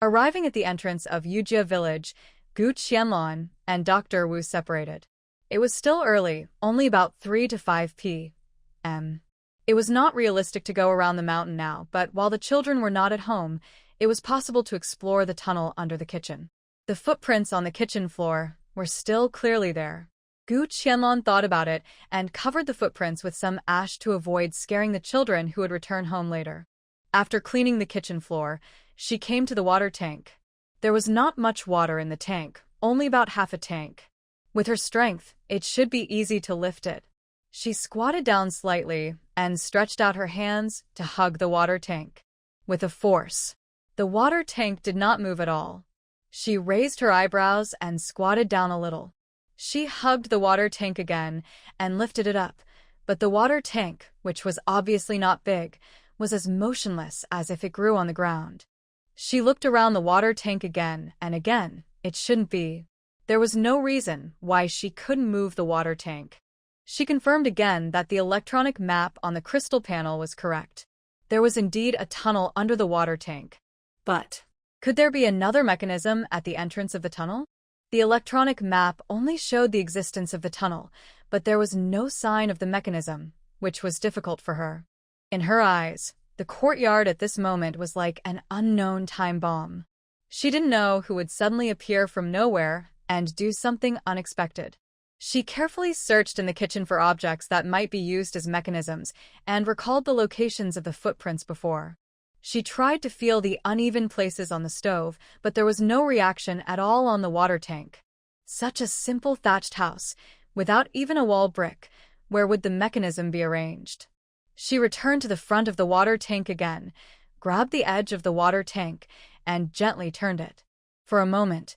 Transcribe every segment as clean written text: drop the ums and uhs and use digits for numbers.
Arriving at the entrance of Yujia village, Gu Qianlong and Dr. Wu separated. It was still early, only about 3 to 5 p.m. It was not realistic to go around the mountain now, but while the children were not at home, it was possible to explore the tunnel under the kitchen. The footprints on the kitchen floor were still clearly there. Gu Qianlong thought about it and covered the footprints with some ash to avoid scaring the children who would return home later. After cleaning the kitchen floor, she came to the water tank. There was not much water in the tank, only about half a tank. With her strength, it should be easy to lift it. She squatted down slightly and stretched out her hands to hug the water tank. With a force, the water tank did not move at all. She raised her eyebrows and squatted down a little. She hugged the water tank again and lifted it up, but the water tank, which was obviously not big, was as motionless as if it grew on the ground. She looked around the water tank again and again. It shouldn't be. There was no reason why she couldn't move the water tank. She confirmed again that the electronic map on the crystal panel was correct. There was indeed a tunnel under the water tank. But could there be another mechanism at the entrance of the tunnel? The electronic map only showed the existence of the tunnel, but there was no sign of the mechanism, which was difficult for her. In her eyes, the courtyard at this moment was like an unknown time bomb. She didn't know who would suddenly appear from nowhere and do something unexpected. She carefully searched in the kitchen for objects that might be used as mechanisms and recalled the locations of the footprints before. She tried to feel the uneven places on the stove, but there was no reaction at all on the water tank. Such a simple thatched house, without even a wall brick, where would the mechanism be arranged? She returned to the front of the water tank again, grabbed the edge of the water tank, and gently turned it. For a moment,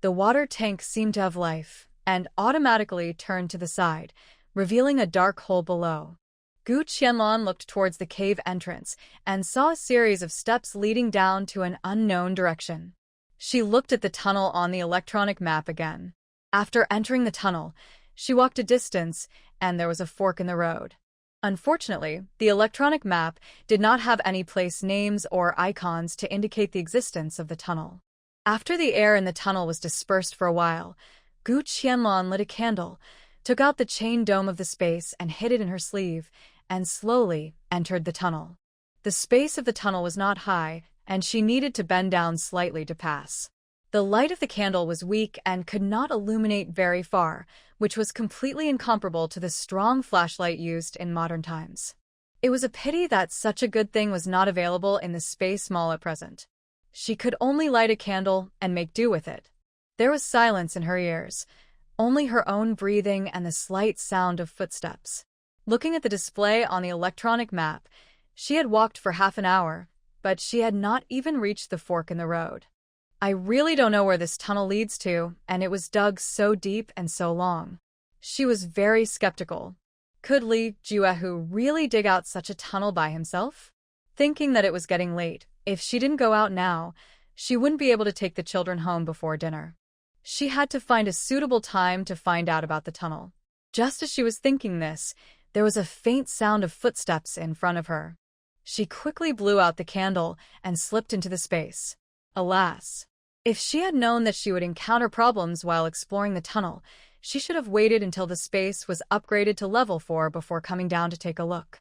the water tank seemed to have life, and automatically turned to the side, revealing a dark hole below. Gu Qianlong looked towards the cave entrance and saw a series of steps leading down to an unknown direction. She looked at the tunnel on the electronic map again. After entering the tunnel, she walked a distance, and there was a fork in the road. Unfortunately, the electronic map did not have any place names or icons to indicate the existence of the tunnel. After the air in the tunnel was dispersed for a while, Gu Qianlong lit a candle, took out the chain dome of the space and hid it in her sleeve, and slowly entered the tunnel. The space of the tunnel was not high, and she needed to bend down slightly to pass. The light of the candle was weak and could not illuminate very far, which was completely incomparable to the strong flashlight used in modern times. It was a pity that such a good thing was not available in the space mall at present. She could only light a candle and make do with it. There was silence in her ears, only her own breathing and the slight sound of footsteps. Looking at the display on the electronic map, she had walked for half an hour, but she had not even reached the fork in the road. I really don't know where this tunnel leads to, and it was dug so deep and so long. She was very skeptical. Could Li Juehu really dig out such a tunnel by himself? Thinking that it was getting late, if she didn't go out now, she wouldn't be able to take the children home before dinner. She had to find a suitable time to find out about the tunnel. Just as she was thinking this, there was a faint sound of footsteps in front of her. She quickly blew out the candle and slipped into the space. Alas! If she had known that she would encounter problems while exploring the tunnel, she should have waited until the space was upgraded to level 4 before coming down to take a look.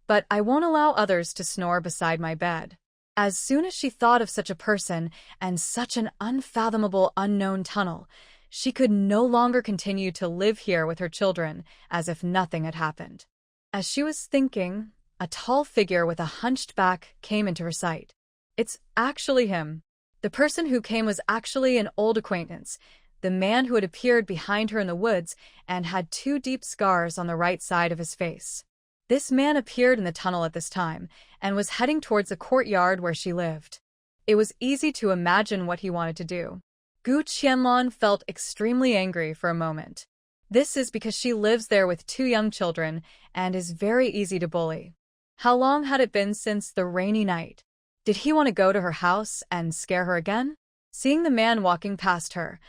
But I won't allow others to snore beside my bed. As soon as she thought of such a person and such an unfathomable unknown tunnel, she could no longer continue to live here with her children as if nothing had happened. As she was thinking, a tall figure with a hunched back came into her sight. It's actually him. The person who came was actually an old acquaintance, the man who had appeared behind her in the woods and had 2 deep scars on the right side of his face. This man appeared in the tunnel at this time and was heading towards the courtyard where she lived. It was easy to imagine what he wanted to do. Gu Qianlong felt extremely angry for a moment. This is because she lives there with 2 young children and is very easy to bully. How long had it been since the rainy night? Did he want to go to her house and scare her again? Seeing the man walking past her,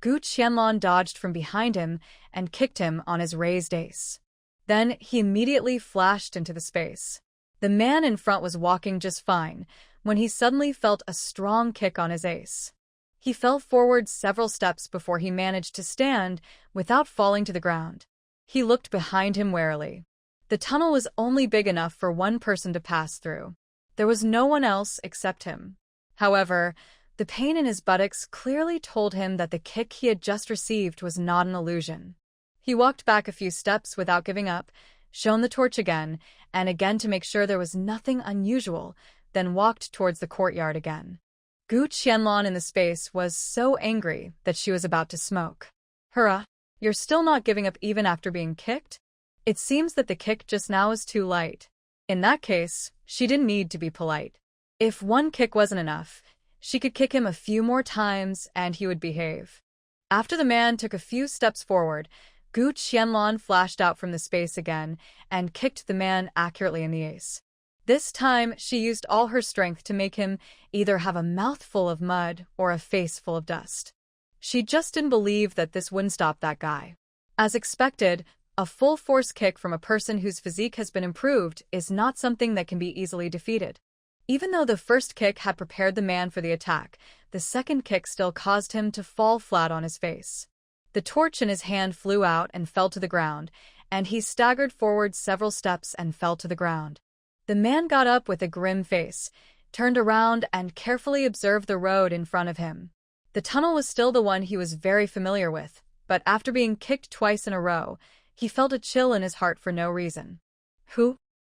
Gu Qianlong dodged from behind him and kicked him on his raised ace. Then he immediately flashed into the space. The man in front was walking just fine, when he suddenly felt a strong kick on his ace. He fell forward several steps before he managed to stand without falling to the ground. He looked behind him warily. The tunnel was only big enough for one person to pass through. There was no one else except him. However, the pain in his buttocks clearly told him that the kick he had just received was not an illusion. He walked back a few steps without giving up, shone the torch again and again to make sure there was nothing unusual, then walked towards the courtyard again. Gu Qianlong in the space was so angry that she was about to smoke. Hurrah, you're still not giving up even after being kicked? It seems that the kick just now is too light. In that case, she didn't need to be polite. If one kick wasn't enough, she could kick him a few more times and he would behave. After the man took a few steps forward, Gu Qianlong flashed out from the space again and kicked the man accurately in the ace. This time, she used all her strength to make him either have a mouth full of mud or a face full of dust. She just didn't believe that this wouldn't stop that guy. As expected, a full-force kick from a person whose physique has been improved is not something that can be easily defeated. Even though the first kick had prepared the man for the attack, the second kick still caused him to fall flat on his face. The torch in his hand flew out and fell to the ground, and he staggered forward several steps and fell to the ground. The man got up with a grim face, turned around and carefully observed the road in front of him. The tunnel was still the one he was very familiar with, but after being kicked twice in a row, he felt a chill in his heart for no reason.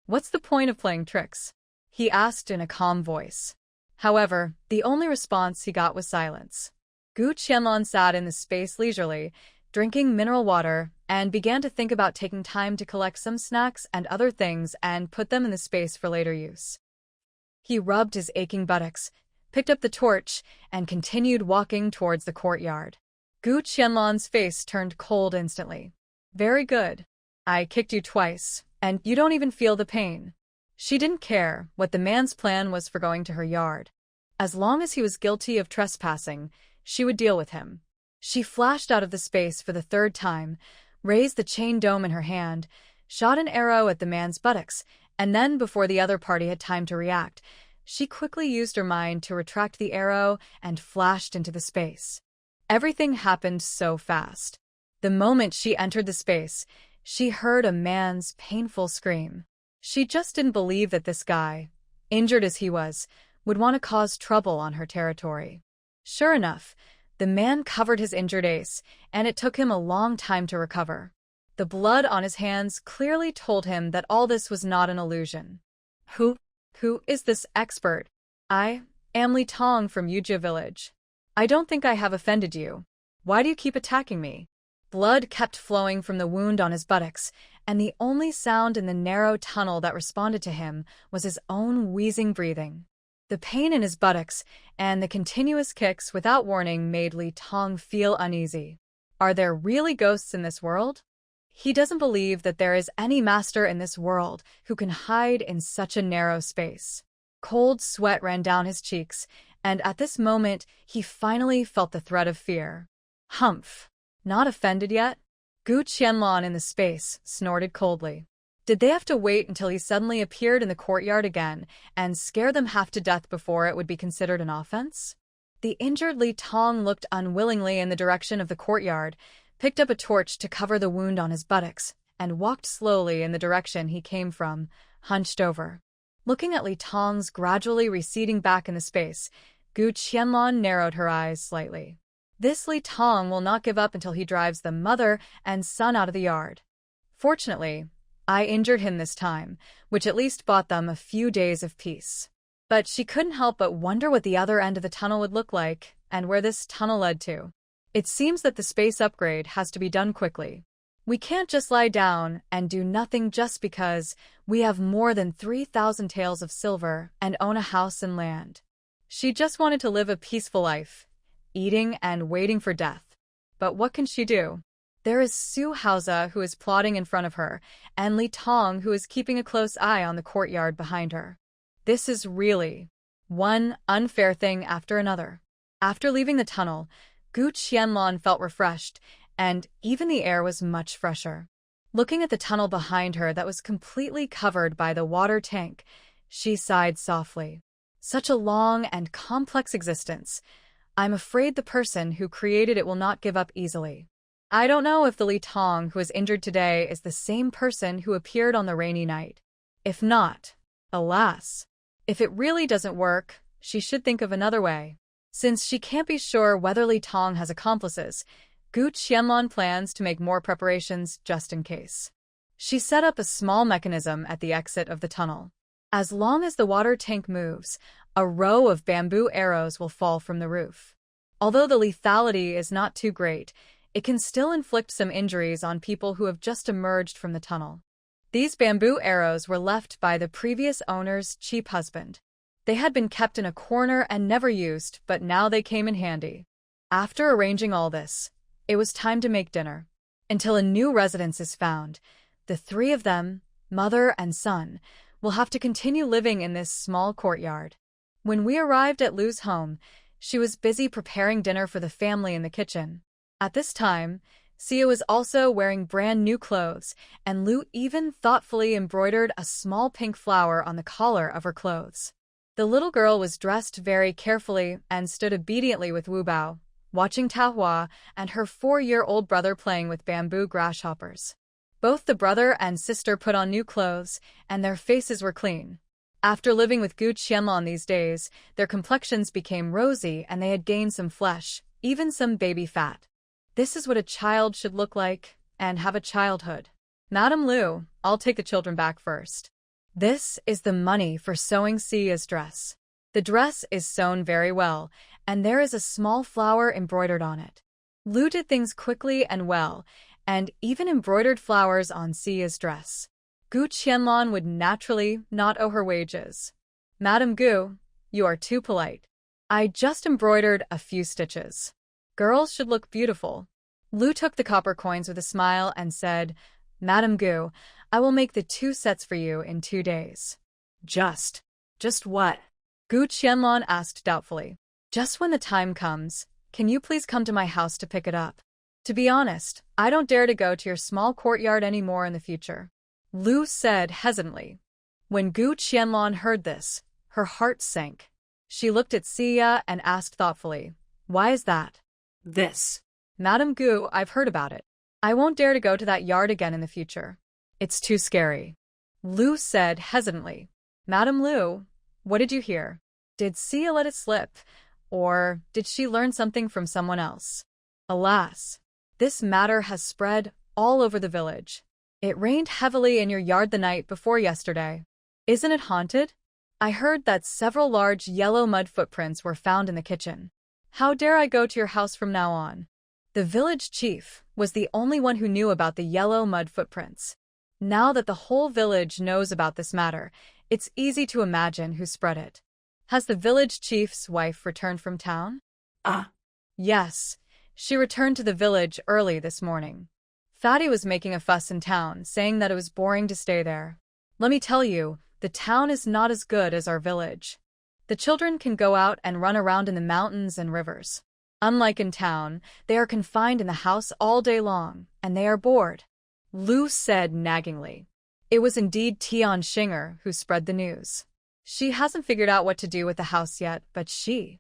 What's the point of playing tricks? He asked in a calm voice. However, the only response he got was silence. Gu Qianlong sat in the space leisurely, drinking mineral water, and began to think about taking time to collect some snacks and other things and put them in the space for later use. He rubbed his aching buttocks, picked up the torch, and continued walking towards the courtyard. Gu Qianlong's face turned cold instantly. Very good. I kicked you twice, and you don't even feel the pain. She didn't care what the man's plan was for going to her yard. As long as he was guilty of trespassing, she would deal with him. She flashed out of the space for the third time, raised the chain dome in her hand, shot an arrow at the man's buttocks, and then, before the other party had time to react, she quickly used her mind to retract the arrow and flashed into the space. Everything happened so fast. The moment she entered the space, she heard a man's painful scream. She just didn't believe that this guy, injured as he was, would want to cause trouble on her territory. Sure enough, the man covered his injured ace, and it took him a long time to recover. The blood on his hands clearly told him that all this was not an illusion. Who is this expert? I am Li Tong from Yujia village. I don't think I have offended you. Why do you keep attacking me? Blood kept flowing from the wound on his buttocks, and the only sound in the narrow tunnel that responded to him was his own wheezing breathing. The pain in his buttocks and the continuous kicks without warning made Li Tong feel uneasy. Are there really ghosts in this world? He doesn't believe that there is any master in this world who can hide in such a narrow space. Cold sweat ran down his cheeks, and at this moment he finally felt the threat of fear. Humph! Not offended yet? Gu Qianlong in the space snorted coldly. Did they have to wait until he suddenly appeared in the courtyard again and scare them half to death before it would be considered an offense? The injured Li Tong looked unwillingly in the direction of the courtyard, picked up a torch to cover the wound on his buttocks, and walked slowly in the direction he came from, hunched over. Looking at Li Tong's gradually receding back in the space, Gu Qianlong narrowed her eyes slightly. This Li Tong will not give up until he drives the mother and son out of the yard. Fortunately, I injured him this time, which at least bought them a few days of peace. But she couldn't help but wonder what the other end of the tunnel would look like, and where this tunnel led to. It seems that the space upgrade has to be done quickly. We can't just lie down and do nothing just because we have more than 3,000 taels of silver and own a house and land. She just wanted to live a peaceful life, eating and waiting for death. But what can she do? There is Su Haoza, who is plodding in front of her, and Li Tong, who is keeping a close eye on the courtyard behind her. This is really one unfair thing after another. After leaving the tunnel, Gu Qianlong felt refreshed, and even the air was much fresher. Looking at the tunnel behind her that was completely covered by the water tank, she sighed softly. Such a long and complex existence. I'm afraid the person who created it will not give up easily. I don't know if the Li Tong who is injured today is the same person who appeared on the rainy night. If not, alas. If it really doesn't work, she should think of another way. Since she can't be sure whether Li Tong has accomplices, Gu Qianlong plans to make more preparations just in case. She set up a small mechanism at the exit of the tunnel. As long as the water tank moves, a row of bamboo arrows will fall from the roof. Although the lethality is not too great, it can still inflict some injuries on people who have just emerged from the tunnel. These bamboo arrows were left by the previous owner's cheap husband. They had been kept in a corner and never used, but now they came in handy. After arranging all this, it was time to make dinner. Until a new residence is found, the three of them, mother and son, will have to continue living in this small courtyard. When we arrived at Lu's home, she was busy preparing dinner for the family in the kitchen. At this time, Sia was also wearing brand new clothes, and Lu even thoughtfully embroidered a small pink flower on the collar of her clothes. The little girl was dressed very carefully and stood obediently with Wu Bao, watching Tao Hua and her 4-year-old brother playing with bamboo grasshoppers. Both the brother and sister put on new clothes, and their faces were clean. After living with Gu Qianlong these days, their complexions became rosy and they had gained some flesh, even some baby fat. This is what a child should look like, and have a childhood. Madam Lu, I'll take the children back first. This is the money for sewing Sia's dress. The dress is sewn very well, and there is a small flower embroidered on it. Lu did things quickly and well, and even embroidered flowers on Sia's dress. Gu Qianlong would naturally not owe her wages. Madam Gu, you are too polite. I just embroidered a few stitches. Girls should look beautiful. Lu took the copper coins with a smile and said, Madam Gu, I will make the 2 sets for you in 2 days. Just what? Gu Qianlong asked doubtfully. Just when the time comes, can you please come to my house to pick it up? To be honest, I don't dare to go to your small courtyard anymore in the future. Lu said hesitantly. When Gu Qianlong heard this, her heart sank. She looked at Sia and asked thoughtfully, Why is that? This. Madam Gu, I've heard about it. I won't dare to go to that yard again in the future. It's too scary. Lu said hesitantly. Madam Lu, what did you hear? Did Sia let it slip, or did she learn something from someone else? Alas, this matter has spread all over the village. It rained heavily in your yard the night before yesterday. Isn't it haunted? I heard that several large yellow mud footprints were found in the kitchen. How dare I go to your house from now on? The village chief was the only one who knew about the yellow mud footprints. Now that the whole village knows about this matter, it's easy to imagine who spread it. Has the village chief's wife returned from town? Yes, she returned to the village early this morning. Fatty was making a fuss in town, saying that it was boring to stay there. Let me tell you, the town is not as good as our village. The children can go out and run around in the mountains and rivers. Unlike in town, they are confined in the house all day long, and they are bored. Lu said naggingly. It was indeed Tian Xinger who spread the news. She hasn't figured out what to do with the house yet, but she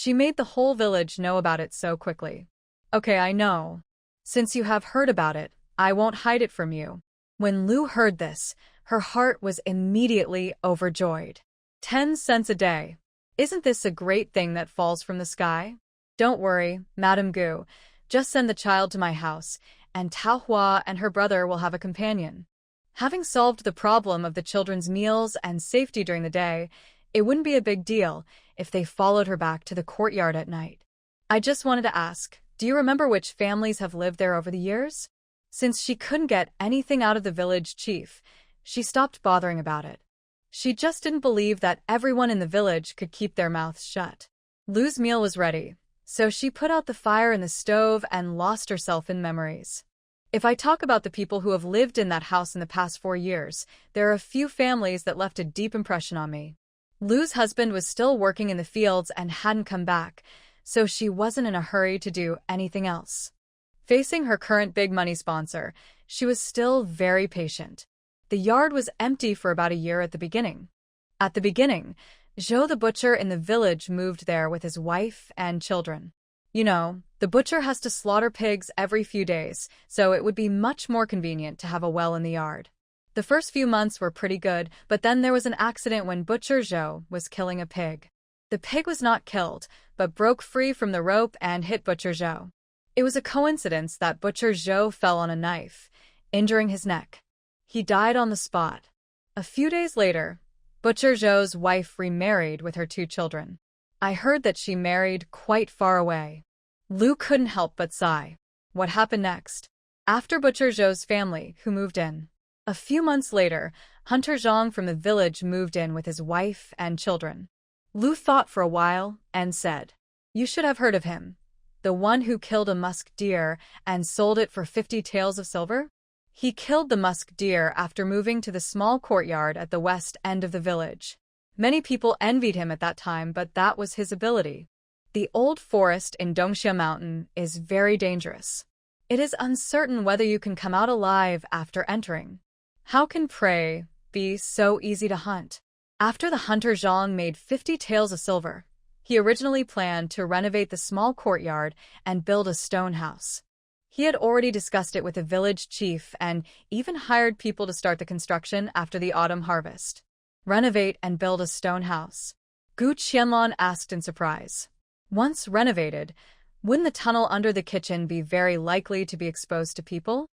made the whole village know about it so quickly. Okay, I know. Since you have heard about it, I won't hide it from you. When Lu heard this, her heart was immediately overjoyed. 10 cents a day. Isn't this a great thing that falls from the sky? Don't worry, Madam Gu. Just send the child to my house, and Tao Hua and her brother will have a companion. Having solved the problem of the children's meals and safety during the day, it wouldn't be a big deal if they followed her back to the courtyard at night. I just wanted to ask, do you remember which families have lived there over the years? Since she couldn't get anything out of the village chief, she stopped bothering about it. She just didn't believe that everyone in the village could keep their mouths shut. Lu's meal was ready, so she put out the fire in the stove and lost herself in memories. If I talk about the people who have lived in that house in the past 4 years, there are a few families that left a deep impression on me. Lu's husband was still working in the fields and hadn't come back, so she wasn't in a hurry to do anything else. Facing her current big money sponsor, she was still very patient. The yard was empty for about a year at the beginning. At the beginning, Zhou the butcher in the village moved there with his wife and children. You know, the butcher has to slaughter pigs every few days, so it would be much more convenient to have a well in the yard. The first few months were pretty good, but then there was an accident when Butcher Zhou was killing a pig. The pig was not killed, but broke free from the rope and hit Butcher Zhou. It was a coincidence that Butcher Zhou fell on a knife, injuring his neck. He died on the spot. A few days later, Butcher Zhou's wife remarried with her 2 children. I heard that she married quite far away. Lu couldn't help but sigh. What happened next? After Butcher Zhou's family, who moved in. A few months later, Hunter Zhang from the village moved in with his wife and children. Lu thought for a while and said, "You should have heard of him. The one who killed a musk deer and sold it for 50 taels of silver? He killed the musk deer after moving to the small courtyard at the west end of the village. Many people envied him at that time, but that was his ability. The old forest in Dongxia Mountain is very dangerous. It is uncertain whether you can come out alive after entering. How can prey be so easy to hunt?" After the hunter Zhang made 50 taels of silver, he originally planned to renovate the small courtyard and build a stone house. He had already discussed it with the village chief and even hired people to start the construction after the autumn harvest. Renovate and build a stone house? Gu Qianlong asked in surprise. Once renovated, wouldn't the tunnel under the kitchen be very likely to be exposed to people?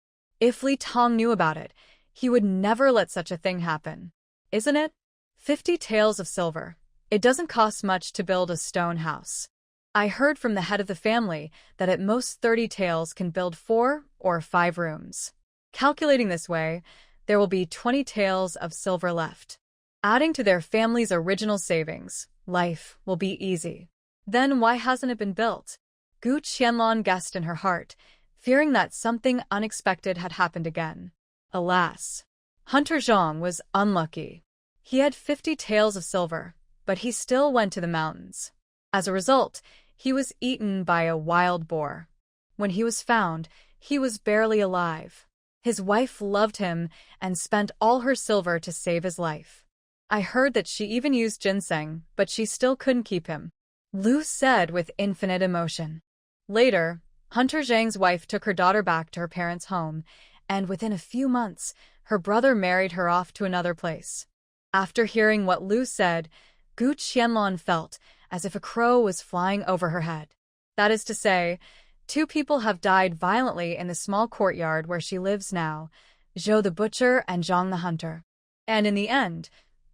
If Li Tong knew about it, he would never let such a thing happen. Isn't it? 50 taels of silver. It doesn't cost much to build a stone house. I heard from the head of the family that at most 30 taels can build 4 or 5 rooms. Calculating this way, there will be 20 taels of silver left. Adding to their family's original savings, life will be easy. Then why hasn't it been built? Gu Qianlong guessed in her heart, fearing that something unexpected had happened again. Alas, Hunter Zhang was unlucky. He had 50 taels of silver, but he still went to the mountains. As a result, he was eaten by a wild boar. When he was found, he was barely alive. His wife loved him and spent all her silver to save his life. I heard that she even used ginseng, but she still couldn't keep him. Lu said with infinite emotion. Later, Hunter Zhang's wife took her daughter back to her parents' home, and within a few months, her brother married her off to another place. After hearing what Lu said, Gu Qianlong felt as if a crow was flying over her head. That is to say, 2 people have died violently in the small courtyard where she lives now, Zhou the butcher and Zhang the hunter. And in the end,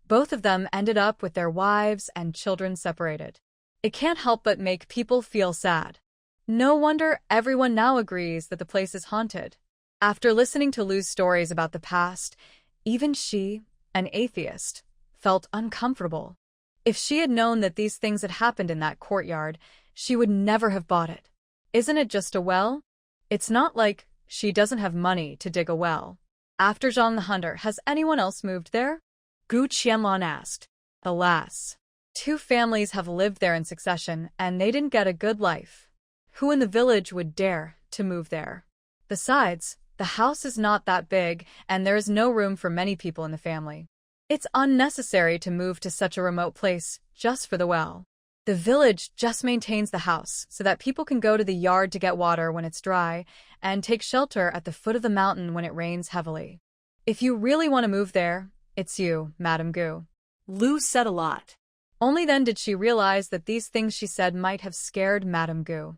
both of them ended up with their wives and children separated. It can't help but make people feel sad. No wonder everyone now agrees that the place is haunted. After listening to Lu's stories about the past, even she, an atheist, felt uncomfortable. If she had known that these things had happened in that courtyard, she would never have bought it. Isn't it just a well? It's not like she doesn't have money to dig a well. After Zhang the hunter, has anyone else moved there? Gu Qianlong asked. Alas, 2 families have lived there in succession, and they didn't get a good life. Who in the village would dare to move there? Besides, the house is not that big, and there is no room for many people in the family. It's unnecessary to move to such a remote place just for the well. The village just maintains the house so that people can go to the yard to get water when it's dry and take shelter at the foot of the mountain when it rains heavily. If you really want to move there, it's you, Madame Gu. Lu said a lot. Only then did she realize that these things she said might have scared Madame Gu.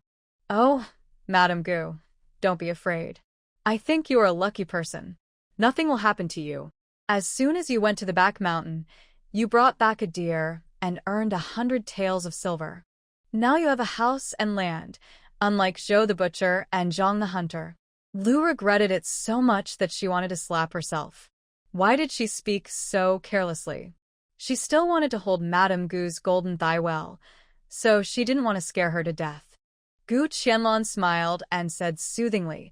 Oh, Madame Gu, don't be afraid. I think you are a lucky person. Nothing will happen to you. As soon as you went to the back mountain, you brought back a deer and earned 100 taels of silver. Now you have a house and land, unlike Zhou the butcher and Zhang the hunter. Lu regretted it so much that she wanted to slap herself. Why did she speak so carelessly? She still wanted to hold Madame Gu's golden thigh well, so she didn't want to scare her to death. Gu Qianlong smiled and said soothingly,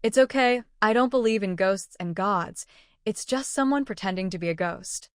"It's okay, I don't believe in ghosts and gods. It's just someone pretending to be a ghost.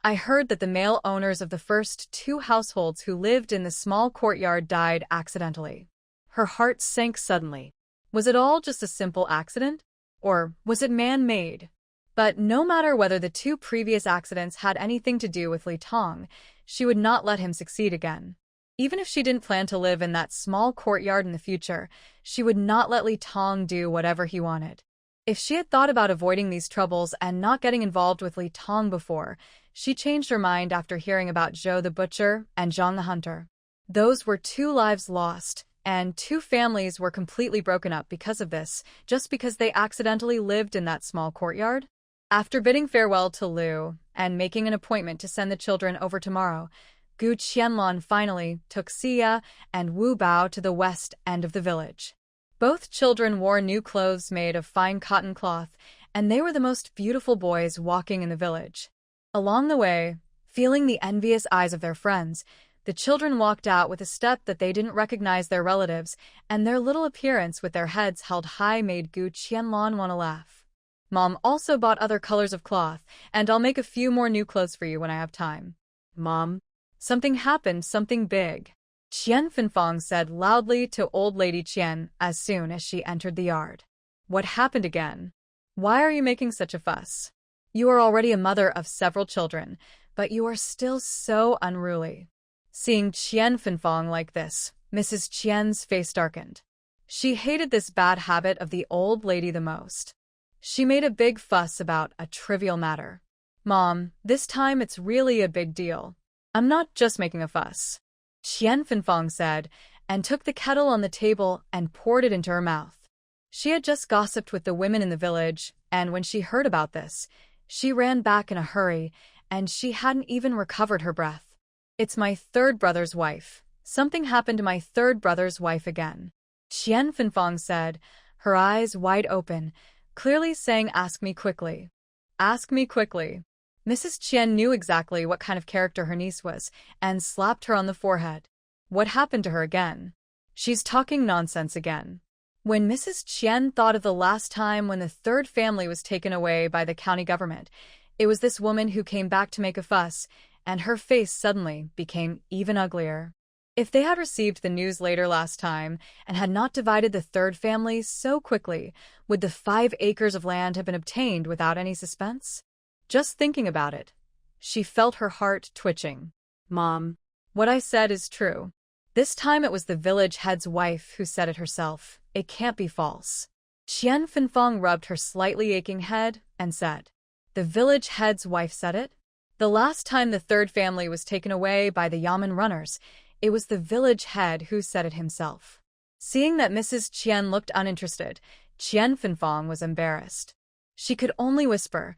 I heard that the male owners of the first 2 households who lived in the small courtyard died accidentally." Her heart sank suddenly. Was it all just a simple accident? Or was it man-made? But no matter whether the 2 previous accidents had anything to do with Li Tong, She would not let him succeed again. Even if she didn't plan to live in that small courtyard in the future, she would not let Li Tong do whatever he wanted. If she had thought about avoiding these troubles and not getting involved with Li Tong before, she changed her mind after hearing about Zhou the Butcher and Zhang the Hunter. Those were 2 lives lost, and 2 families were completely broken up because of this, just because they accidentally lived in that small courtyard. After bidding farewell to Liu and making an appointment to send the children over tomorrow, Gu Qianlong finally took Xia and Wu Bao to the west end of the village. Both children wore new clothes made of fine cotton cloth, and they were the most beautiful boys walking in the village. Along the way, feeling the envious eyes of their friends, the children walked out with a step that they didn't recognize their relatives, and their little appearance with their heads held high made Gu Qianlong want to laugh. Mom also bought other colors of cloth, and I'll make a few more new clothes for you when I have time. Mom, something happened, something big. Qian Fenfang said loudly to old lady Qian as soon as she entered the yard. What happened again? Why are you making such a fuss? You are already a mother of several children, but you are still so unruly. Seeing Qian Fenfang like this, Mrs. Qian's face darkened. She hated this bad habit of the old lady the most. She made a big fuss about a trivial matter. Mom, this time it's really a big deal. I'm not just making a fuss. Qian Fenfang said, and took the kettle on the table and poured it into her mouth. She had just gossiped with the women in the village, and when she heard about this, she ran back in a hurry, and she hadn't even recovered her breath. It's my 3rd brother's wife. Something happened to my 3rd brother's wife again. Qian Fenfang said, her eyes wide open, clearly saying, ask me quickly. Ask me quickly. Mrs. Qian knew exactly what kind of character her niece was, and slapped her on the forehead. What happened to her again? She's talking nonsense again. When Mrs. Qian thought of the last time when the 3rd family was taken away by the county government, it was this woman who came back to make a fuss, and her face suddenly became even uglier. If they had received the news later last time and had not divided the 3rd family so quickly, would the 5 acres of land have been obtained without any suspense? Just thinking about it, she felt her heart twitching. Mom, what I said is true. This time it was the village head's wife who said it herself. It can't be false. Qian Fenfang rubbed her slightly aching head and said, the village head's wife said it? The last time the 3rd family was taken away by the Yamen runners, it was the village head who said it himself. Seeing that Mrs. Qian looked uninterested, Qian Fenfang was embarrassed. She could only whisper,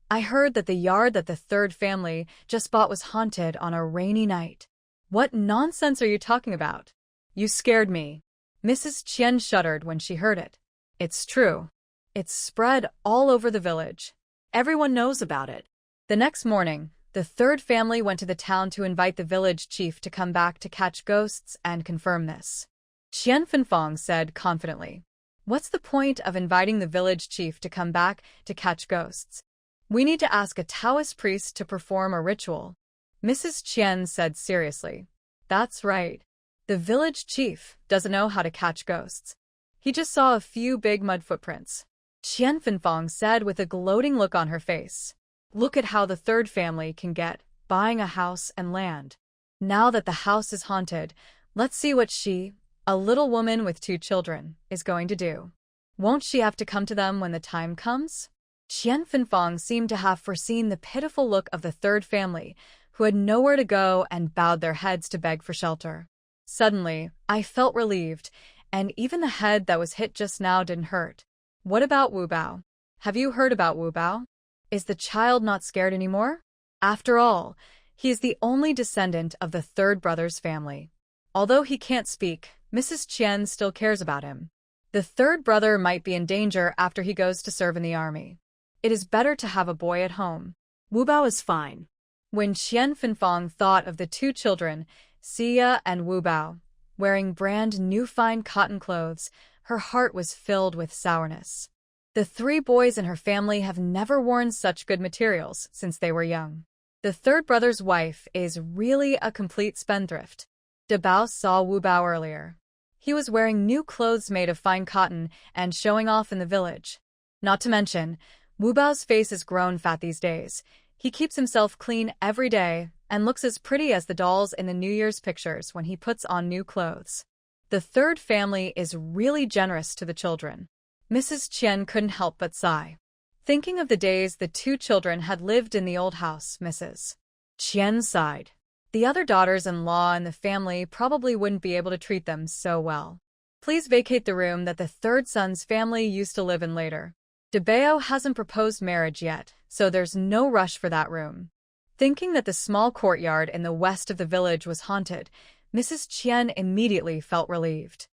I heard that the yard that the 3rd family just bought was haunted on a rainy night. What nonsense are you talking about? You scared me. Mrs. Qian shuddered when she heard it. It's true. It's spread all over the village. Everyone knows about it. The next morning, the 3rd family went to the town to invite the village chief to come back to catch ghosts and confirm this. Qian Fenfang said confidently, what's the point of inviting the village chief to come back to catch ghosts? We need to ask a Taoist priest to perform a ritual. Mrs. Qian said seriously. That's right. The village chief doesn't know how to catch ghosts. He just saw a few big mud footprints. Qian Fenfang said with a gloating look on her face. Look at how the 3rd family can get, buying a house and land. Now that the house is haunted, let's see what she, a little woman with 2 children, is going to do. Won't she have to come to them when the time comes? Qian Fenfang seemed to have foreseen the pitiful look of the 3rd family, who had nowhere to go and bowed their heads to beg for shelter. Suddenly, I felt relieved, and even the head that was hit just now didn't hurt. What about Wu Bao? Have you heard about Wu Bao? Is the child not scared anymore? After all, he is the only descendant of the 3rd brother's family. Although he can't speak, Mrs. Qian still cares about him. The 3rd brother might be in danger after he goes to serve in the army. It is better to have a boy at home. Wu Bao is fine. When Qian Fenfang thought of the 2 children, Xia and Wu Bao, wearing brand new fine cotton clothes, her heart was filled with sourness. The 3 boys in her family have never worn such good materials since they were young. The 3rd brother's wife is really a complete spendthrift. De Bao saw Wu Bao earlier. He was wearing new clothes made of fine cotton and showing off in the village. Not to mention, Wu Bao's face has grown fat these days. He keeps himself clean every day, and looks as pretty as the dolls in the New Year's pictures when he puts on new clothes. The third family is really generous to the children. Mrs. Qian couldn't help but sigh. Thinking of the days the two children had lived in the old house, Mrs. Qian sighed. The other daughters-in-law in the family probably wouldn't be able to treat them so well. Please vacate the room that the third son's family used to live in later. DeBeo hasn't proposed marriage yet, so there's no rush for that room. Thinking that the small courtyard in the west of the village was haunted, Mrs. Qian immediately felt relieved.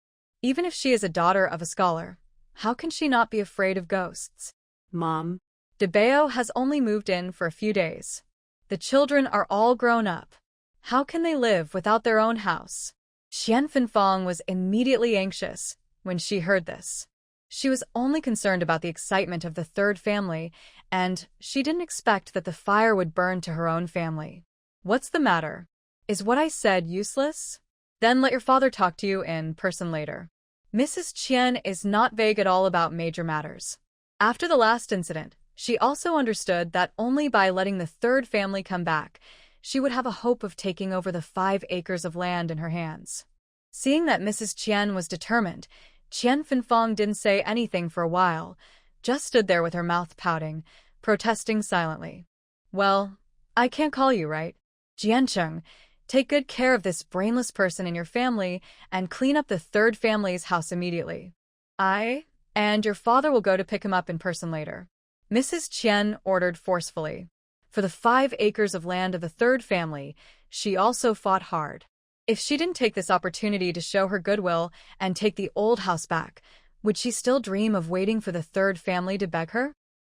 Even if she is a daughter of a scholar, how can she not be afraid of ghosts? Mom. DeBeo has only moved in for a few days. The children are all grown up. How can they live without their own house? Qian Fenfang was immediately anxious when she heard this. She was only concerned about the excitement of the third family, and she didn't expect that the fire would burn to her own family. What's the matter? Is what I said useless? Then let your father talk to you in person later. Mrs. Qian is not vague at all about major matters. After the last incident, she also understood that only by letting the third family come back, she would have a hope of taking over the 5 acres of land in her hands. Seeing that Mrs. Qian was determined, Qian Fenfang didn't say anything for a while, just stood there with her mouth pouting, protesting silently. Well, I can't call you, right? Jiancheng, take good care of this brainless person in your family and clean up the third family's house immediately. And your father will go to pick him up in person later. Mrs. Qian ordered forcefully. For the 5 acres of land of the third family, she also fought hard. If she didn't take this opportunity to show her goodwill and take the old house back, would she still dream of waiting for the third family to beg her?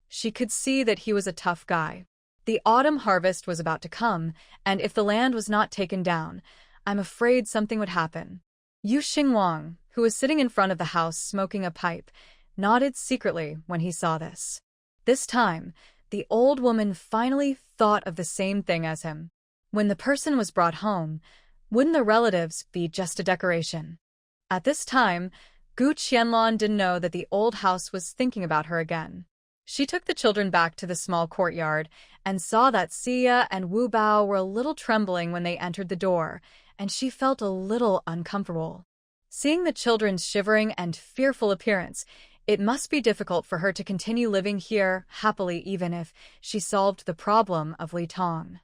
She could see that he was a tough guy. The autumn harvest was about to come, and if the land was not taken down, I'm afraid something would happen. Yu Xingwang, who was sitting in front of the house smoking a pipe, nodded secretly when he saw this. This time, the old woman finally thought of the same thing as him. When the person was brought home, wouldn't the relatives be just a decoration? At this time, Gu Qianlong didn't know that the old house was thinking about her again. She took the children back to the small courtyard and saw that Xia and Wu Bao were a little trembling when they entered the door, and she felt a little uncomfortable. Seeing the children's shivering and fearful appearance, it must be difficult for her to continue living here happily even if she solved the problem of Li Tong.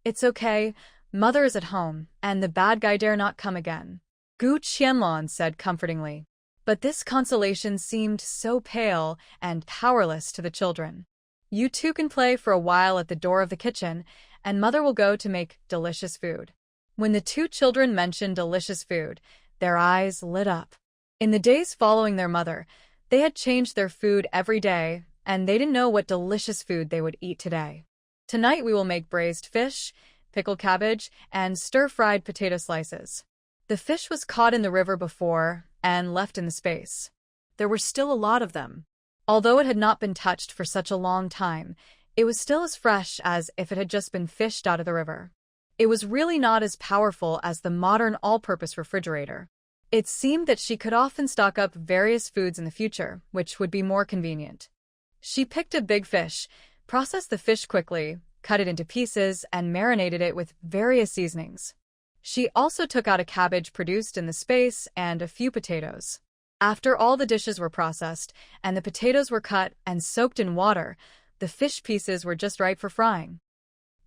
It's okay, mother is at home, and the bad guy dare not come again, Gu Qianlong said comfortingly. But this consolation seemed so pale and powerless to the children. You two can play for a while at the door of the kitchen, and mother will go to make delicious food. When the two children mentioned delicious food, their eyes lit up. In the days following their mother, they had changed their food every day, and they didn't know what delicious food they would eat today. Tonight we will make braised fish, pickled cabbage, and stir-fried potato slices. The fish was caught in the river before and left in the space. There were still a lot of them. Although it had not been touched for such a long time, it was still as fresh as if it had just been fished out of the river. It was really not as powerful as the modern all-purpose refrigerator. It seemed that she could often stock up various foods in the future, which would be more convenient. She picked a big fish, processed the fish quickly, cut it into pieces, and marinated it with various seasonings. She also took out a cabbage produced in the space and a few potatoes. After all the dishes were processed and the potatoes were cut and soaked in water, the fish pieces were just right for frying.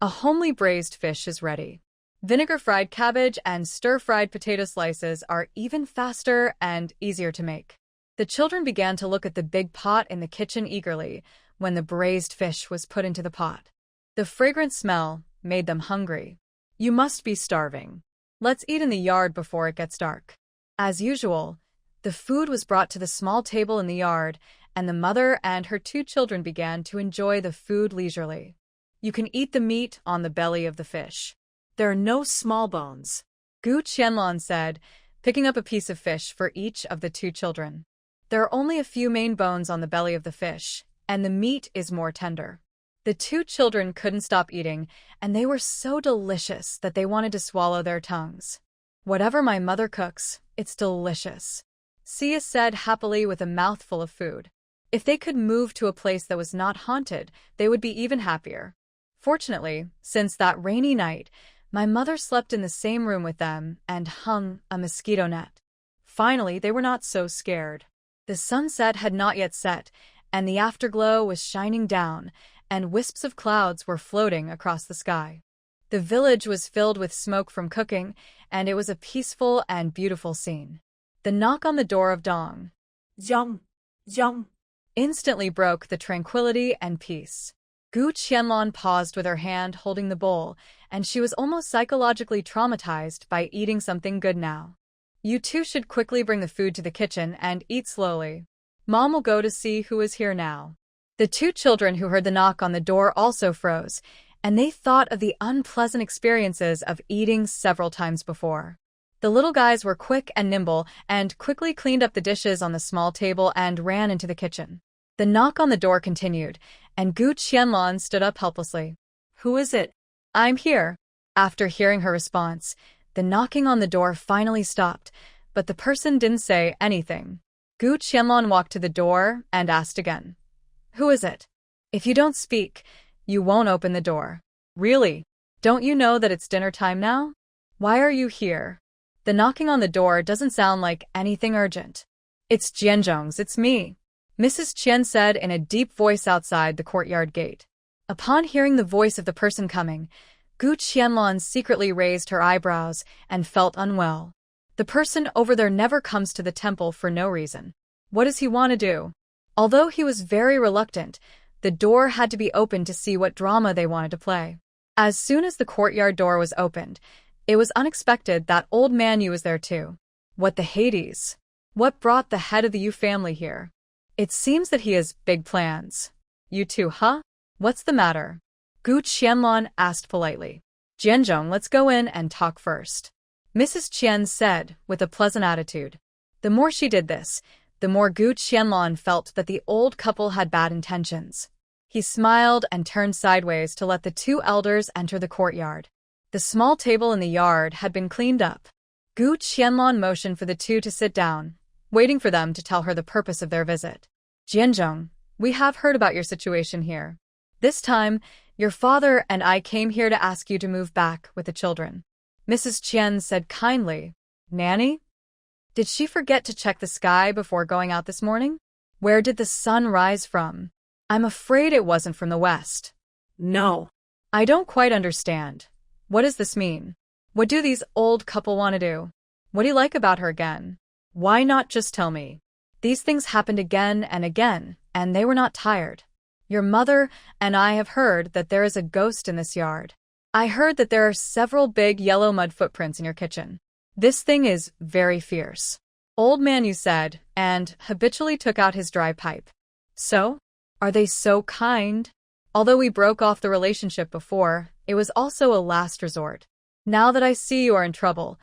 A homely braised fish is ready. Vinegar-fried cabbage and stir-fried potato slices are even faster and easier to make. The children began to look at the big pot in the kitchen eagerly when the braised fish was put into the pot. The fragrant smell made them hungry. You must be starving. Let's eat in the yard before it gets dark. As usual, the food was brought to the small table in the yard, and the mother and her two children began to enjoy the food leisurely. You can eat the meat on the belly of the fish. There are no small bones, Gu Qianlong said, picking up a piece of fish for each of the two children. There are only a few main bones on the belly of the fish, and the meat is more tender. The two children couldn't stop eating, and they were so delicious that they wanted to swallow their tongues. Whatever my mother cooks, it's delicious, Xia said happily with a mouthful of food. If they could move to a place that was not haunted, they would be even happier. Fortunately, since that rainy night, My mother slept in the same room with them and hung a mosquito net. Finally, they were not so scared. The sunset had not yet set, and the afterglow was shining down, and wisps of clouds were floating across the sky. The village was filled with smoke from cooking, and it was a peaceful and beautiful scene. The knock on the door of Dong instantly broke the tranquility and peace. Gu Qianlong paused with her hand holding the bowl, and she was almost psychologically traumatized by eating something good now. You two should quickly bring the food to the kitchen and eat slowly. Mom will go to see who is here now. The two children who heard the knock on the door also froze, and they thought of the unpleasant experiences of eating several times before. The little guys were quick and nimble and quickly cleaned up the dishes on the small table and ran into the kitchen. The knock on the door continued, and Gu Qianlong stood up helplessly. "Who is it?" "I'm here." After hearing her response, the knocking on the door finally stopped, but the person didn't say anything. Gu Qianlong walked to the door and asked again. "Who is it? If you don't speak, you won't open the door." "Really? Don't you know that it's dinner time now? Why are you here?" The knocking on the door doesn't sound like anything urgent. "It's Jianzhong's, it's me," Mrs. Qian said in a deep voice outside the courtyard gate. Upon hearing the voice of the person coming, Gu Qianlong secretly raised her eyebrows and felt unwell. The person over there never comes to the temple for no reason. What does he want to do? Although he was very reluctant, the door had to be opened to see what drama they wanted to play. As soon as the courtyard door was opened, it was unexpected that old man Yu was there too. What the Hades? What brought the head of the Yu family here? It seems that he has big plans. You too, huh? What's the matter? Gu Qianlong asked politely. "Jianzhong, let's go in and talk first," Mrs. Qian said with a pleasant attitude. The more she did this, the more Gu Qianlong felt that the old couple had bad intentions. He smiled and turned sideways to let the two elders enter the courtyard. The small table in the yard had been cleaned up. Gu Qianlong motioned for the two to sit down, waiting for them to tell her the purpose of their visit. "Jianzhong, we have heard about your situation here. This time, your father and I came here to ask you to move back with the children," Mrs. Qian said kindly. "Nanny? Did she forget to check the sky before going out this morning? Where did the sun rise from? I'm afraid it wasn't from the west." "No." "I don't quite understand. What does this mean? What do these old couple want to do? What do you like about her again? Why not just tell me?" These things happened again and again, and they were not tired. "Your mother and I have heard that there is a ghost in this yard. I heard that there are several big yellow mud footprints in your kitchen. This thing is very fierce," Old Man Yu said, and habitually took out his dry pipe. "So? Are they so kind? Although we broke off the relationship before, it was also a last resort. Now that I see you are in trouble,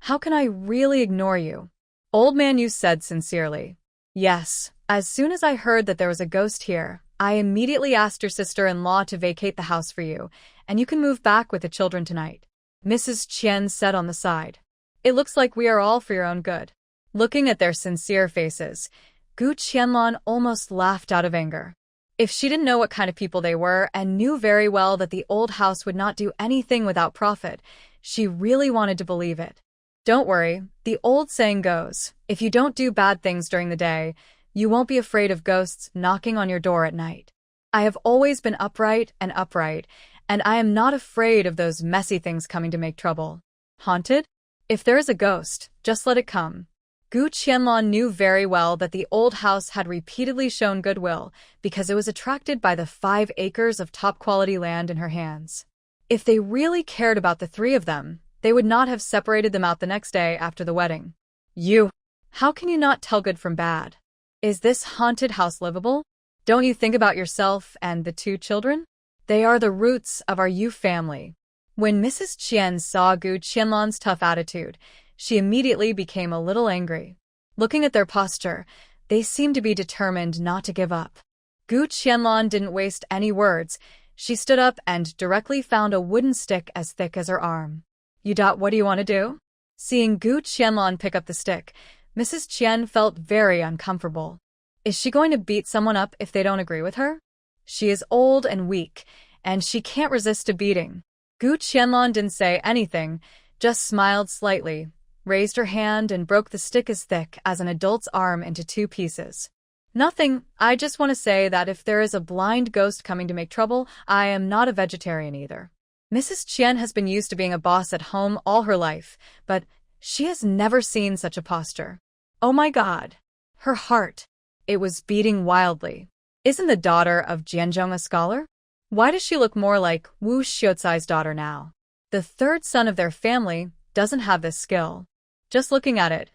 how can I really ignore you?" Old Man Yu said sincerely. "Yes, as soon as I heard that there was a ghost here, I immediately asked your sister-in-law to vacate the house for you, and you can move back with the children tonight," Mrs. Qian said on the side. "It looks like we are all for your own good." Looking at their sincere faces, Gu Qianlong almost laughed out of anger. If she didn't know what kind of people they were and knew very well that the old house would not do anything without profit, she really wanted to believe it. Don't worry, the old saying goes, if you don't do bad things during the day, you won't be afraid of ghosts knocking on your door at night. I have always been upright, and I am not afraid of those messy things coming to make trouble. Haunted? If there is a ghost, just let it come. Gu Qianlong knew very well that the old house had repeatedly shown goodwill because it was attracted by the 5 acres of top-quality land in her hands. If they really cared about the three of them, they would not have separated them out the next day after the wedding. "You, how can you not tell good from bad? Is this haunted house livable? Don't you think about yourself and the 2 children? They are the roots of our Yu family." When Mrs. Qian saw Gu Qianlong's tough attitude, she immediately became a little angry. Looking at their posture, they seemed to be determined not to give up. Gu Qianlong didn't waste any words. She stood up and directly found a wooden stick as thick as her arm. What do you want to do?" Seeing Gu Qianlong pick up the stick, Mrs. Qian felt very uncomfortable. Is she going to beat someone up if they don't agree with her? She is old and weak, and she can't resist a beating. Gu Qianlong didn't say anything, just smiled slightly, raised her hand and broke the stick as thick as an adult's arm into 2 pieces. Nothing, I just want to say that if there is a blind ghost coming to make trouble, I am not a vegetarian either. Mrs. Qian has been used to being a boss at home all her life, but she has never seen such a posture. Oh my God! Her heart. It was beating wildly. Isn't the daughter of Jianzhong a scholar? Why does she look more like Wu Xiaocai's daughter now? The 3rd son of their family doesn't have this skill. Just looking at it,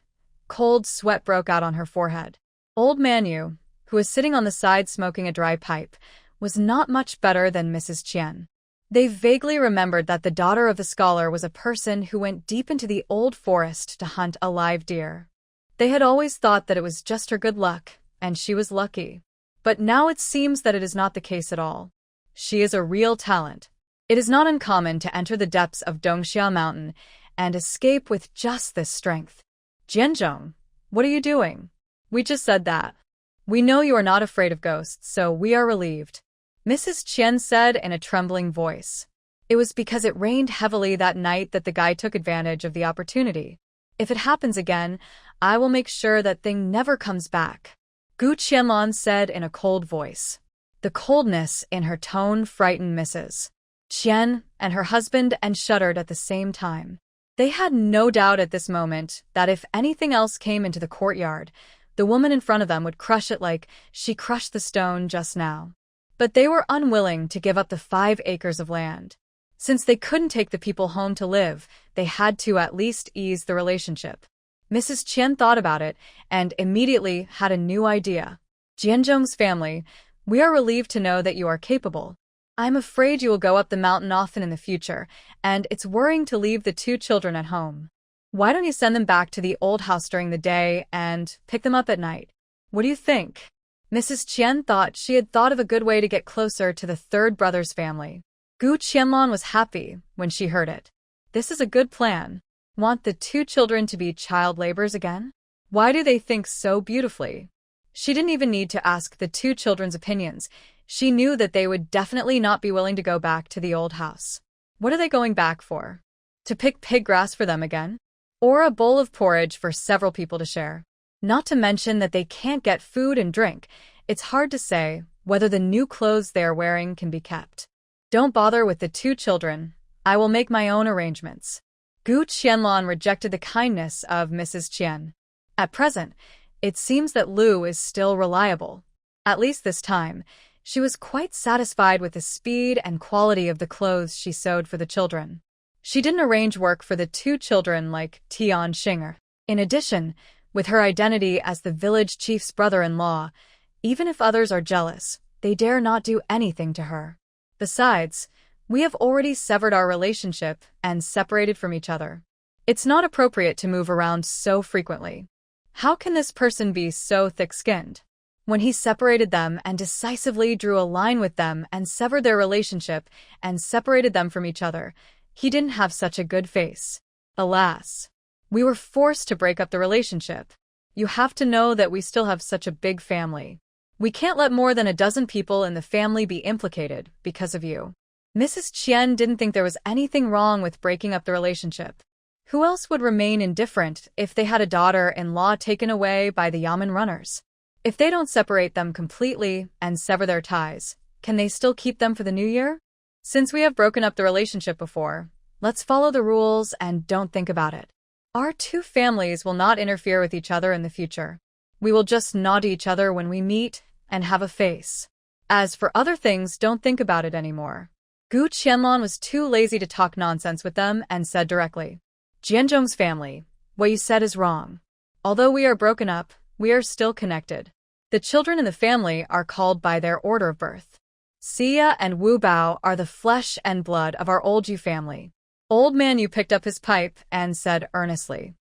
cold sweat broke out on her forehead. Old Man Yu, who was sitting on the side smoking a dry pipe, was not much better than Mrs. Qian. They vaguely remembered that the daughter of the scholar was a person who went deep into the old forest to hunt a live deer. They had always thought that it was just her good luck, and she was lucky. But now it seems that it is not the case at all. She is a real talent. It is not uncommon to enter the depths of Dongxia Mountain and escape with just this strength. Jianzhong, what are you doing? We just said that. We know you are not afraid of ghosts, so we are relieved. Mrs. Qian said in a trembling voice. It was because it rained heavily that night that the guy took advantage of the opportunity. If it happens again, I will make sure that thing never comes back. Gu Qianlong said in a cold voice. The coldness in her tone frightened Mrs. Qian and her husband and shuddered at the same time. They had no doubt at this moment that if anything else came into the courtyard, the woman in front of them would crush it like she crushed the stone just now. But they were unwilling to give up the 5 acres of land. Since they couldn't take the people home to live, they had to at least ease the relationship. Mrs. Qian thought about it and immediately had a new idea. Jianzhong's family, we are relieved to know that you are capable. I'm afraid you will go up the mountain often in the future, and it's worrying to leave the 2 children at home. Why don't you send them back to the old house during the day and pick them up at night? What do you think? Mrs. Qian thought she had thought of a good way to get closer to the 3rd brother's family. Gu Qianlong was happy when she heard it. This is a good plan. Want the 2 children to be child laborers again? Why do they think so beautifully? She didn't even need to ask the 2 children's opinions. She knew that they would definitely not be willing to go back to the old house. What are they going back for? To pick pig grass for them again? Or a bowl of porridge for several people to share? Not to mention that they can't get food and drink. It's hard to say whether the new clothes they are wearing can be kept. Don't bother with the 2 children. I will make my own arrangements. Gu Qianlong rejected the kindness of Mrs. Qian. At present, it seems that Lu is still reliable. At least this time, she was quite satisfied with the speed and quality of the clothes she sewed for the children. She didn't arrange work for the 2 children like Tian Xinger. In addition, with her identity as the village chief's brother-in-law, even if others are jealous, they dare not do anything to her. Besides, we have already severed our relationship and separated from each other. It's not appropriate to move around so frequently. How can this person be so thick-skinned? When he separated them and decisively drew a line with them and severed their relationship and separated them from each other, he didn't have such a good face. Alas, we were forced to break up the relationship. You have to know that we still have such a big family. We can't let more than 12 people in the family be implicated because of you. Mrs. Qian didn't think there was anything wrong with breaking up the relationship. Who else would remain indifferent if they had a daughter-in-law taken away by the Yamen runners? If they don't separate them completely and sever their ties, can they still keep them for the new year? Since we have broken up the relationship before, let's follow the rules and don't think about it. Our 2 families will not interfere with each other in the future. We will just nod to each other when we meet and have a face. As for other things, don't think about it anymore. Gu Qianlong was too lazy to talk nonsense with them and said directly, Jianzhong's family, what you said is wrong. Although we are broken up, we are still connected. The children in the family are called by their order of birth. Xia and Wu Bao are the flesh and blood of our old Yu family. Old Man Yu picked up his pipe and said earnestly.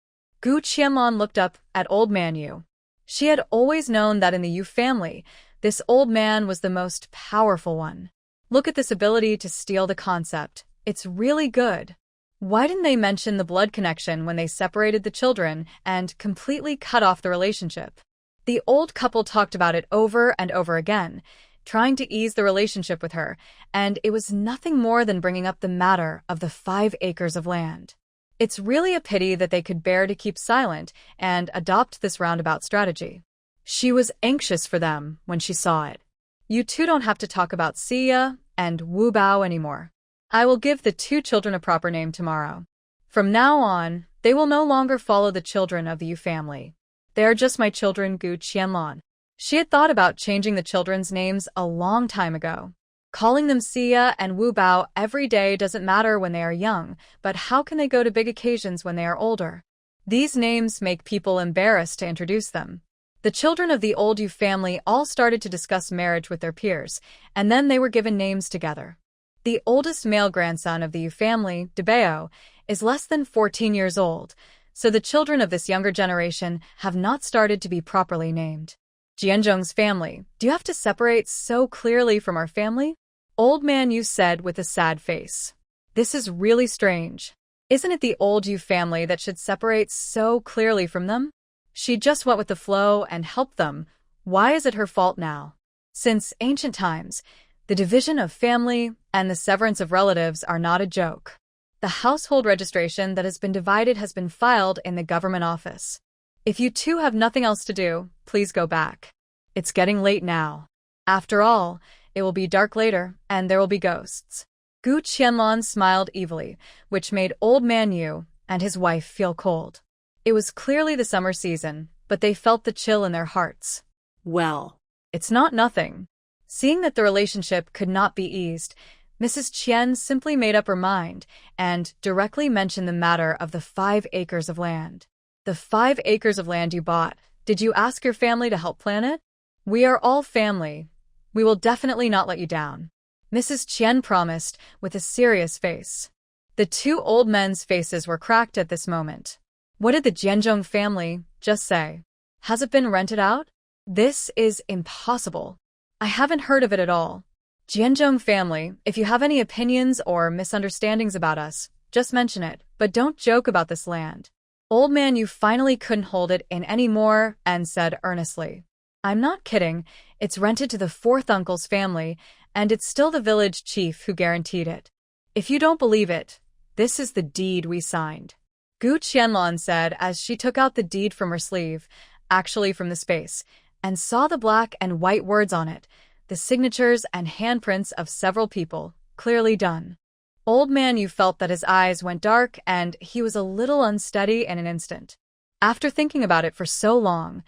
Gu Qianlong looked up at Old Man Yu. She had always known that in the Yu family, this old man was the most powerful one. Look at this ability to steal the concept. It's really good. Why didn't they mention the blood connection when they separated the children and completely cut off the relationship? The old couple talked about it over and over again. trying to ease the relationship with her, and it was nothing more than bringing up the matter of the 5 acres of land. It's really a pity that they could bear to keep silent and adopt this roundabout strategy. She was anxious for them when she saw it. You two don't have to talk about Sia and Wu Bao anymore. I will give the 2 children a proper name tomorrow. From now on, they will no longer follow the children of the Yu family. They are just my children, Gu Qianlan. She had thought about changing the children's names a long time ago. Calling them Sia and Wu Bao every day doesn't matter when they are young, but how can they go to big occasions when they are older? These names make people embarrassed to introduce them. The children of the old Yu family all started to discuss marriage with their peers, and then they were given names together. The oldest male grandson of the Yu family, Debao, is less than 14 years old, so the children of this younger generation have not started to be properly named. Jianzhong's family, do you have to separate so clearly from our family? Old Man Yu said with a sad face. This is really strange. Isn't it the old Yu family that should separate so clearly from them? She just went with the flow and helped them. Why is it her fault now? Since ancient times, the division of family and the severance of relatives are not a joke. The household registration that has been divided has been filed in the government office. If you two have nothing else to do, please go back. It's getting late now. After all, it will be dark later, and there will be ghosts. Gu Qianlan smiled evilly, which made Old Man Yu and his wife feel cold. It was clearly the summer season, but they felt the chill in their hearts. Well, it's not nothing. Seeing that the relationship could not be eased, Mrs. Qian simply made up her mind and directly mentioned the matter of the 5 acres of land. The 5 acres of land you bought, did you ask your family to help plan it? We are all family. We will definitely not let you down, Mrs. Qian promised with a serious face. The 2 old men's faces were cracked at this moment. What did the Jianzhong family just say? Has it been rented out? This is impossible. I haven't heard of it at all. Jianzhong family, if you have any opinions or misunderstandings about us, just mention it, but don't joke about this land. Old Man Yu finally couldn't hold it in anymore and said earnestly, I'm not kidding, it's rented to the 4th uncle's family, and it's still the village chief who guaranteed it. If you don't believe it, this is the deed we signed. Gu Qianlan said as she took out the deed from her sleeve, actually from the space, and saw the black and white words on it, the signatures and handprints of several people, clearly done. Old Man Yu felt that his eyes went dark and he was a little unsteady in an instant. After thinking about it for so long,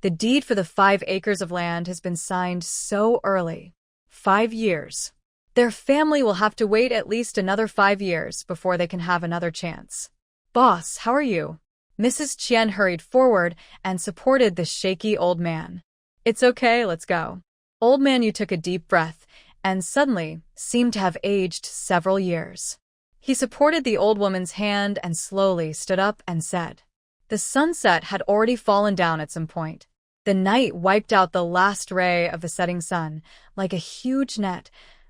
the deed for the 5 acres of land has been signed so early. 5 years. Their family will have to wait at least another 5 years before they can have another chance. Boss, how are you? Mrs. Qian hurried forward and supported the shaky old man. It's okay, let's go. Old Man Yu took a deep breath and suddenly seemed to have aged several years. He supported the old woman's hand and slowly stood up and said, the sunset had already fallen down at some point. The night wiped out the last ray of the setting sun, like a huge net,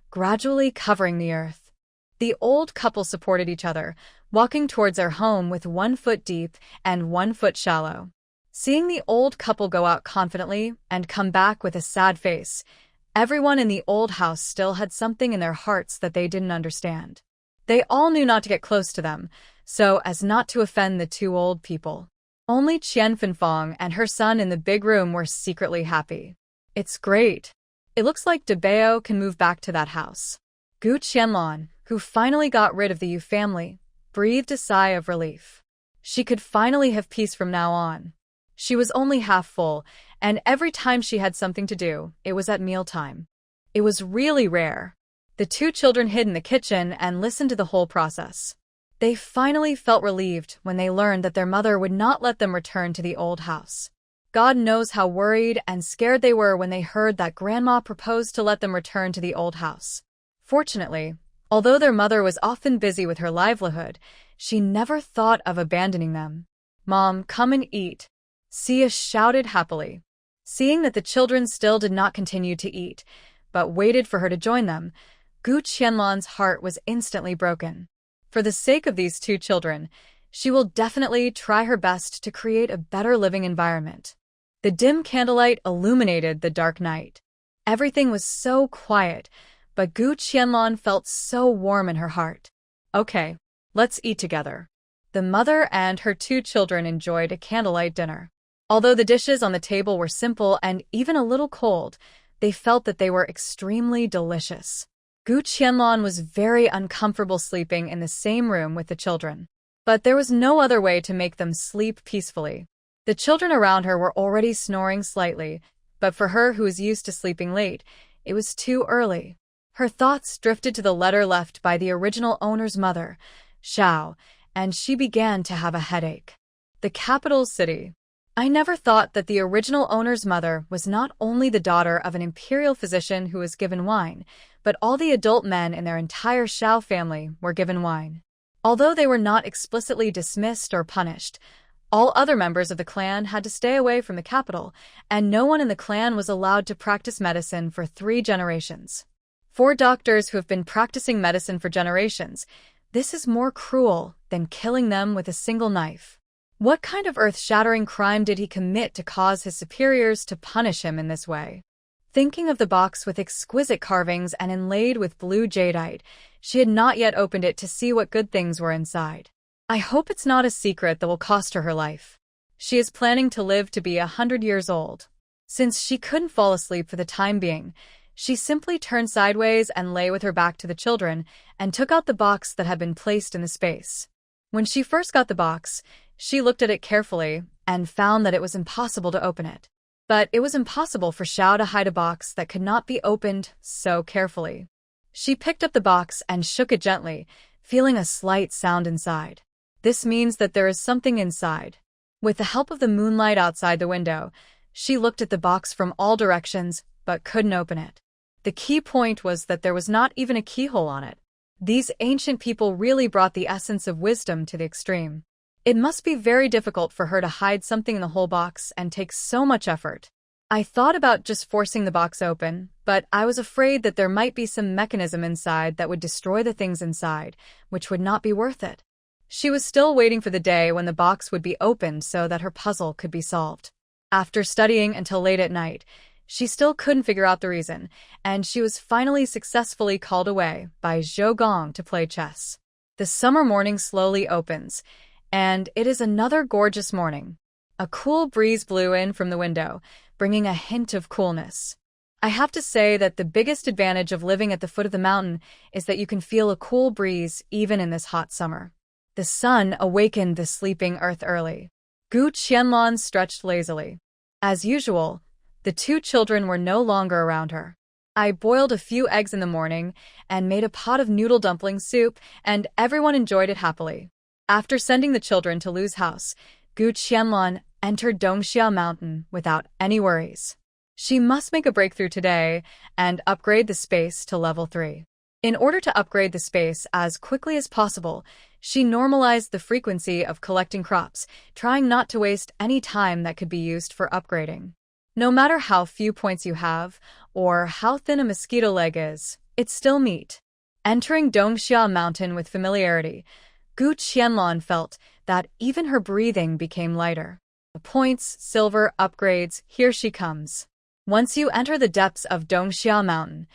gradually covering the earth. The old couple supported each other, walking towards their home with 1 foot deep and 1 foot shallow. Seeing the old couple go out confidently and come back with a sad face, everyone in the old house still had something in their hearts that they didn't understand. They all knew not to get close to them, so as not to offend the 2 old people. Only Qian Fenfong and her son in the big room were secretly happy. It's great. It looks like Debao can move back to that house. Gu Qianlan, who finally got rid of the Yu family, breathed a sigh of relief. She could finally have peace from now on. She was only half full, and every time she had something to do, it was at mealtime. It was really rare. The 2 children hid in the kitchen and listened to the whole process. They finally felt relieved when they learned that their mother would not let them return to the old house. God knows how worried and scared they were when they heard that Grandma proposed to let them return to the old house. Fortunately, although their mother was often busy with her livelihood, she never thought of abandoning them. Mom, come and eat. Sia shouted happily. Seeing that the children still did not continue to eat, but waited for her to join them, Gu Qianlan's heart was instantly broken. For the sake of these 2 children, she will definitely try her best to create a better living environment. The dim candlelight illuminated the dark night. Everything was so quiet, but Gu Qianlong felt so warm in her heart. Okay, let's eat together. The mother and her 2 children enjoyed a candlelight dinner. Although the dishes on the table were simple and even a little cold, they felt that they were extremely delicious. Gu Qianlong was very uncomfortable sleeping in the same room with the children. But there was no other way to make them sleep peacefully. The children around her were already snoring slightly, but for her who was used to sleeping late, it was too early. Her thoughts drifted to the letter left by the original owner's mother, Xiao, and she began to have a headache. The capital city. I never thought that the original owner's mother was not only the daughter of an imperial physician who was given wine, but all the adult men in their entire Xiao family were given wine. Although they were not explicitly dismissed or punished, all other members of the clan had to stay away from the capital, and no one in the clan was allowed to practice medicine for 3 generations. For doctors who have been practicing medicine for generations, this is more cruel than killing them with a single knife. What kind of earth-shattering crime did he commit to cause his superiors to punish him in this way? Thinking of the box with exquisite carvings and inlaid with blue jadeite, she had not yet opened it to see what good things were inside. I hope it's not a secret that will cost her life. She is planning to live to be 100 years old. Since she couldn't fall asleep for the time being, she simply turned sideways and lay with her back to the children and took out the box that had been placed in the space. When she first got the box, she looked at it carefully and found that it was impossible to open it. But it was impossible for Xiao to hide a box that could not be opened so carefully. She picked up the box and shook it gently, feeling a slight sound inside. This means that there is something inside. With the help of the moonlight outside the window, she looked at the box from all directions, but couldn't open it. The key point was that there was not even a keyhole on it. These ancient people really brought the essence of wisdom to the extreme. It must be very difficult for her to hide something in the whole box and take so much effort. I thought about just forcing the box open, but I was afraid that there might be some mechanism inside that would destroy the things inside, which would not be worth it. She was still waiting for the day when the box would be opened so that her puzzle could be solved. After studying until late at night, she still couldn't figure out the reason, and she was finally successfully called away by Zhou Gong to play chess. The summer morning slowly opens, and it is another gorgeous morning. A cool breeze blew in from the window, bringing a hint of coolness. I have to say that the biggest advantage of living at the foot of the mountain is that you can feel a cool breeze even in this hot summer. The sun awakened the sleeping earth early. Gu Qianlong stretched lazily. As usual, the 2 children were no longer around her. I boiled a few eggs in the morning and made a pot of noodle dumpling soup, and everyone enjoyed it happily. After sending the children to Lu's house, Gu Qianlong entered Dongxia Mountain without any worries. She must make a breakthrough today and upgrade the space to level 3. In order to upgrade the space as quickly as possible, she normalized the frequency of collecting crops, trying not to waste any time that could be used for upgrading. No matter how few points you have, or how thin a mosquito leg is, it's still meat. Entering Dongxia Mountain with familiarity, Gu Qianlong felt that even her breathing became lighter. Points, silver, upgrades, here she comes. Once you enter the depths of Dongxia Mountain,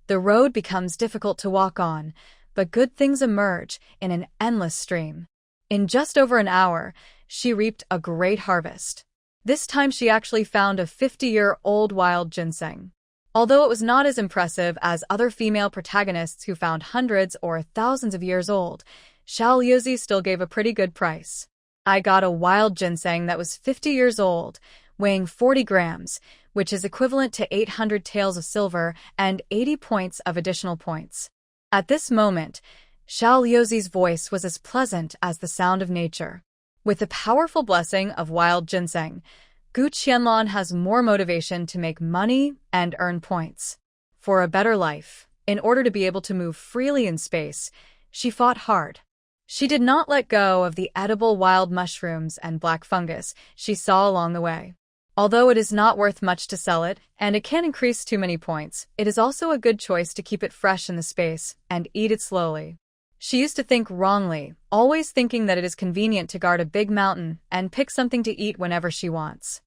the road becomes difficult to walk on, but good things emerge in an endless stream. In just over an hour, she reaped a great harvest. This time she actually found a 50-year-old wild ginseng. Although it was not as impressive as other female protagonists who found hundreds or thousands of years old, Xiao Liuzi still gave a pretty good price. I got a wild ginseng that was 50 years old, weighing 40 grams, which is equivalent to 800 taels of silver and 80 points of additional points. At this moment, Xiao Liuzi's voice was as pleasant as the sound of nature. With the powerful blessing of wild ginseng, Gu Qianlong has more motivation to make money and earn points. For a better life, in order to be able to move freely in space, she fought hard. She did not let go of the edible wild mushrooms and black fungus she saw along the way. Although it is not worth much to sell it, and it can increase too many points, it is also a good choice to keep it fresh in the space and eat it slowly. She used to think wrongly, always thinking that it is convenient to guard a big mountain and pick something to eat whenever she wants.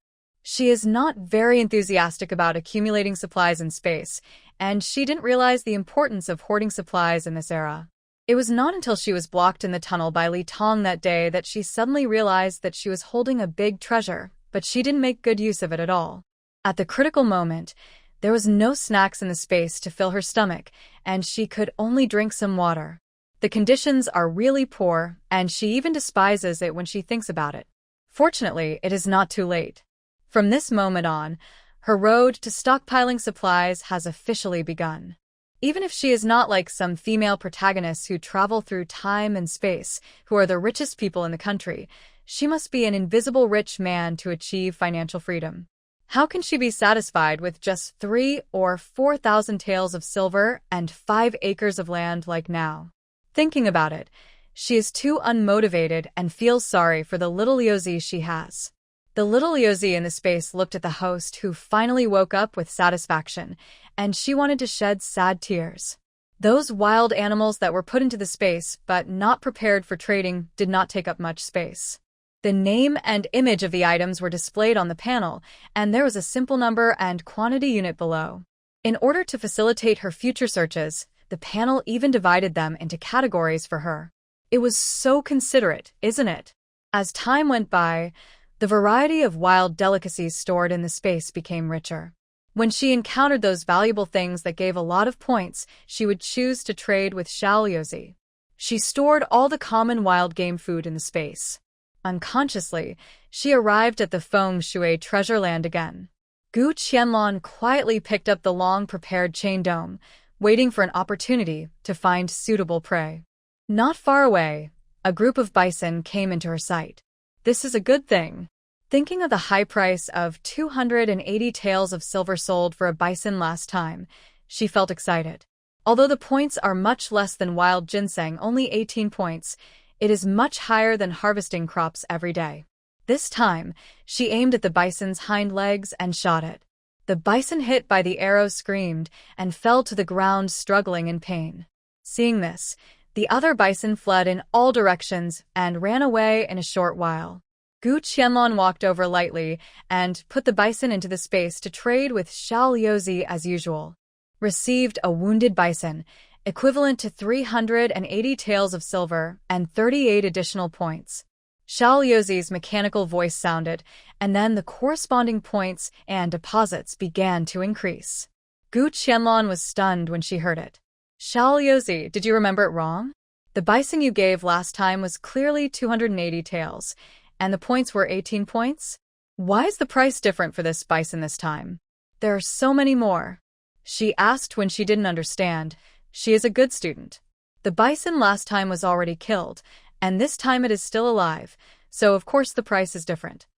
She is not very enthusiastic about accumulating supplies in space, and she didn't realize the importance of hoarding supplies in this era. It was not until she was blocked in the tunnel by Li Tong that day that she suddenly realized that she was holding a big treasure, but she didn't make good use of it at all. At the critical moment, there was no snacks in the space to fill her stomach, and she could only drink some water. The conditions are really poor, and she even despises it when she thinks about it. Fortunately, it is not too late. From this moment on, her road to stockpiling supplies has officially begun. Even if she is not like some female protagonists who travel through time and space, who are the richest people in the country, she must be an invisible rich man to achieve financial freedom. How can she be satisfied with just 3 or 4,000 taels of silver and 5 acres of land like now? Thinking about it, she is too unmotivated and feels sorry for the little Yozi she has. The little Yozi in the space looked at the host who finally woke up with satisfaction, and she wanted to shed sad tears. Those wild animals that were put into the space but not prepared for trading did not take up much space. The name and image of the items were displayed on the panel, and there was a simple number and quantity unit below. In order to facilitate her future searches, the panel even divided them into categories for her. It was so considerate, isn't it? As time went by, the variety of wild delicacies stored in the space became richer. When she encountered those valuable things that gave a lot of points, she would choose to trade with Xiaoyozi. She stored all the common wild game food in the space. Unconsciously, she arrived at the feng shui treasure land again. Gu Qianlong quietly picked up the long-prepared chain dome, waiting for an opportunity to find suitable prey. Not far away, a group of bison came into her sight. This is a good thing. Thinking of the high price of 280 taels of silver sold for a bison last time, she felt excited. Although the points are much less than wild ginseng, only 18 points, it is much higher than harvesting crops every day. This time, she aimed at the bison's hind legs and shot it. The bison hit by the arrow screamed and fell to the ground struggling in pain. Seeing this, the other bison fled in all directions and ran away in a short while. Gu Qianlong walked over lightly and put the bison into the space to trade with Xiaoyozi as usual. Received a wounded bison, equivalent to 380 taels of silver and 38 additional points. Xiaoyozi's mechanical voice sounded, and then the corresponding points and deposits began to increase. Gu Qianlong was stunned when she heard it. Xiaoyozi, did you remember it wrong? The bison you gave last time was clearly 280 taels, and the points were 18 points? Why is the price different for this bison this time? There are so many more. She asked when she didn't understand. She is a good student. The bison last time was already killed, and this time it is still alive, so of course the price is different.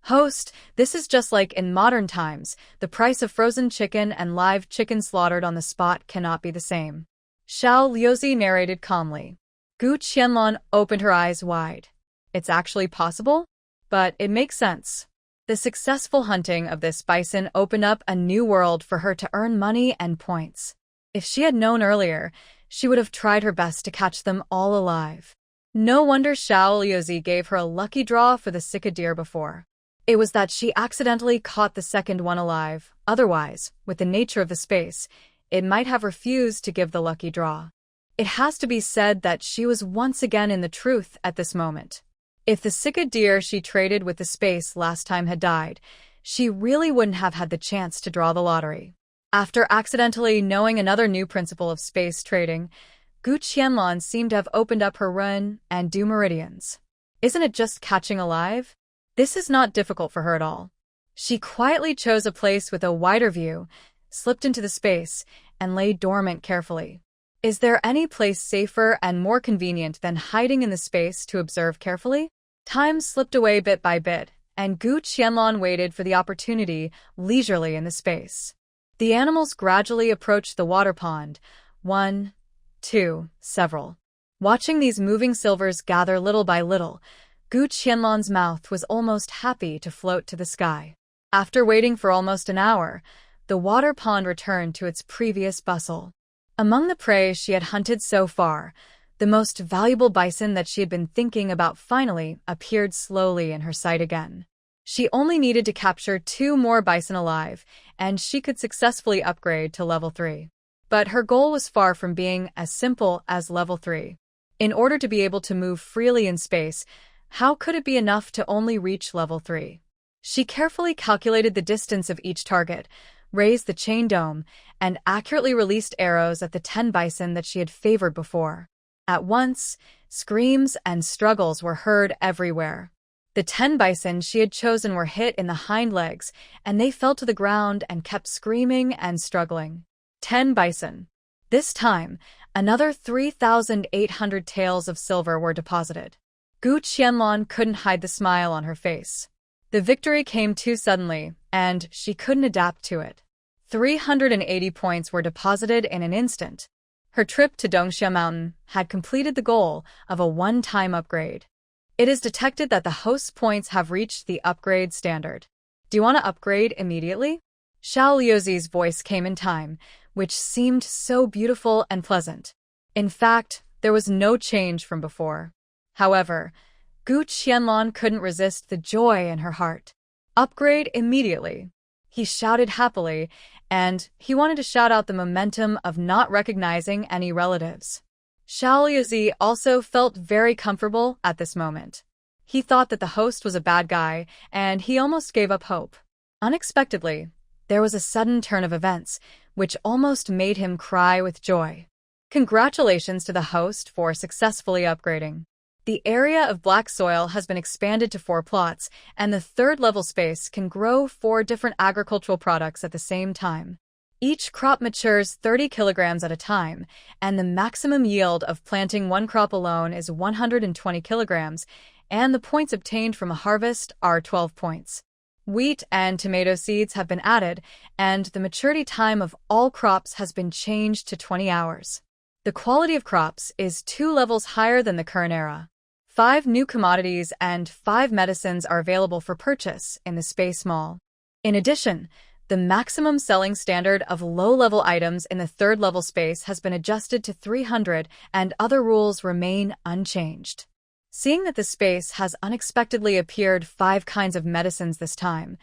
Host, this is just like in modern times. The price of frozen chicken and live chicken slaughtered on the spot cannot be the same. Xiaoyozi narrated calmly. Gu Qianlong opened her eyes wide. It's actually possible? But it makes sense. The successful hunting of this bison opened up a new world for her to earn money and points. If she had known earlier, she would have tried her best to catch them all alive. No wonder Xiaoyozi gave her a lucky draw for the Sika deer before. It was that she accidentally caught the second one alive. Otherwise, with the nature of the space, it might have refused to give the lucky draw. It has to be said that she was once again in the truth at this moment. If the Sika deer she traded with the space last time had died, she really wouldn't have had the chance to draw the lottery. After accidentally knowing another new principle of space trading, Gu Qianlong seemed to have opened up her run and do meridians. Isn't it just catching alive? This is not difficult for her at all. She quietly chose a place with a wider view, slipped into the space, and lay dormant carefully. Is there any place safer and more convenient than hiding in the space to observe carefully? Time slipped away bit by bit, and Gu Qianlong waited for the opportunity leisurely in the space. The animals gradually approached the water pond, 1, 2, several. Watching these moving silvers gather little by little, Gu Qianlong's mouth was almost happy to float to the sky. After waiting for almost an hour, the water pond returned to its previous bustle. Among the prey she had hunted so far, the most valuable bison that she had been thinking about finally appeared slowly in her sight again. She only needed to capture 2 more bison alive, and she could successfully upgrade to level 3. But her goal was far from being as simple as level 3. In order to be able to move freely in space, how could it be enough to only reach level 3? She carefully calculated the distance of each target, raised the chain dome, and accurately released arrows at the 10 bison that she had favored before. At once, screams and struggles were heard everywhere. The 10 bison she had chosen were hit in the hind legs, and they fell to the ground and kept screaming and struggling. 10 bison. This time, another 3,800 taels of silver were deposited. Gu Qianlong couldn't hide the smile on her face. The victory came too suddenly, and she couldn't adapt to it. 380 points were deposited in an instant. Her trip to Dongxia Mountain had completed the goal of a one-time upgrade. It is detected that the host's points have reached the upgrade standard. Do you want to upgrade immediately? Xiao Liuzi's voice came in time, which seemed so beautiful and pleasant. In fact, there was no change from before. However, Gu Qianlong couldn't resist the joy in her heart. Upgrade immediately. He shouted happily, and he wanted to shout out the momentum of not recognizing any relatives. Xiao Liuzi also felt very comfortable at this moment. He thought that the host was a bad guy, and he almost gave up hope. Unexpectedly, there was a sudden turn of events, which almost made him cry with joy. Congratulations to the host for successfully upgrading. The area of black soil has been expanded to 4 plots, and the 3rd level space can grow 4 different agricultural products at the same time. Each crop matures 30 kilograms at a time, and the maximum yield of planting 1 crop alone is 120 kilograms, and the points obtained from a harvest are 12 points. Wheat and tomato seeds have been added, and the maturity time of all crops has been changed to 20 hours. The quality of crops is 2 levels higher than the current era. 5 new commodities and 5 medicines are available for purchase in the Space Mall. In addition, the maximum selling standard of low-level items in the 3rd level space has been adjusted to 300, and other rules remain unchanged. Seeing that the space has unexpectedly appeared 5 kinds of medicines this time,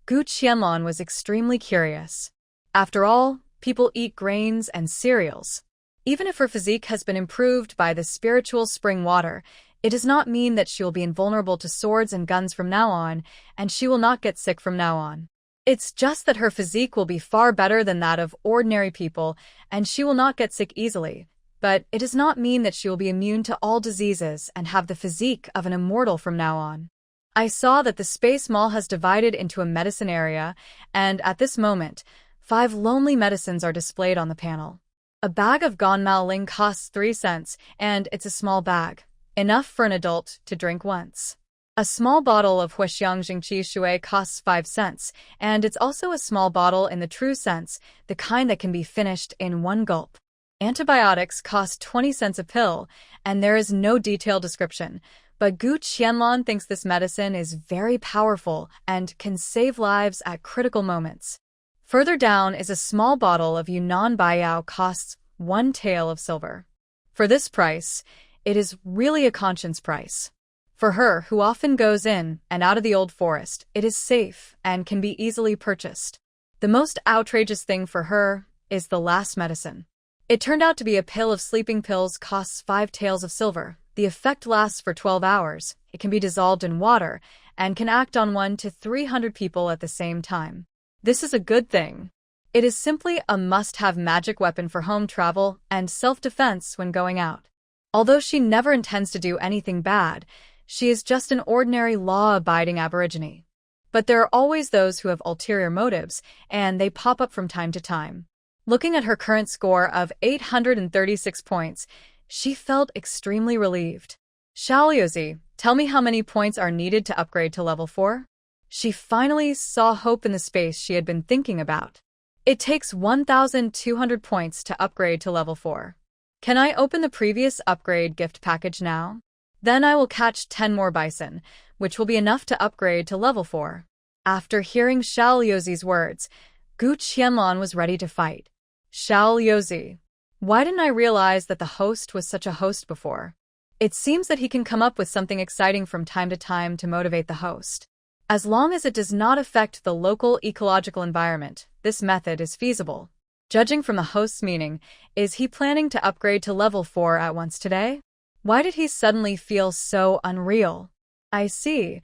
Gu Qianlong was extremely curious. After all, people eat grains and cereals. Even if her physique has been improved by the spiritual spring water, it does not mean that she will be invulnerable to swords and guns from now on, and she will not get sick from now on. It's just that her physique will be far better than that of ordinary people, and she will not get sick easily. But it does not mean that she will be immune to all diseases and have the physique of an immortal from now on. I saw that the Space Mall has divided into a medicine area, and at this moment, 5 lonely medicines are displayed on the panel. A bag of Gonmao Ling costs 3 cents, and it's a small bag, enough for an adult to drink once. A small bottle of Huixiang Jingqi Shui costs 5 cents, and it's also a small bottle in the true sense, the kind that can be finished in 1 gulp. Antibiotics cost 20 cents a pill, and there is no detailed description, but Gu Qianlong thinks this medicine is very powerful and can save lives at critical moments. Further down is a small bottle of Yunnan Baiyao costs 1 tael of silver. For this price, it is really a conscience price. For her, who often goes in and out of the old forest, it is safe and can be easily purchased. The most outrageous thing for her is the last medicine. It turned out to be a pill of sleeping pills costs 5 taels of silver. The effect lasts for 12 hours. It can be dissolved in water and can act on 1 to 300 people at the same time. This is a good thing. It is simply a must-have magic weapon for home travel and self-defense when going out. Although she never intends to do anything bad, she is just an ordinary law-abiding aborigine. But there are always those who have ulterior motives, and they pop up from time to time. Looking at her current score of 836 points, she felt extremely relieved. Xiao Liuzi, tell me how many points are needed to upgrade to level 4? She finally saw hope in the space she had been thinking about. It takes 1,200 points to upgrade to level 4. Can I open the previous upgrade gift package now? Then I will catch 10 more bison, which will be enough to upgrade to level 4. After hearing Xiao Liuzi's words, Gu Qianlong was ready to fight. Xiao Liuzi, why didn't I realize that the host was such a host before? It seems that he can come up with something exciting from time to time to motivate the host. As long as it does not affect the local ecological environment, this method is feasible. Judging from the host's meaning, is he planning to upgrade to level 4 at once today? Why did he suddenly feel so unreal? I see.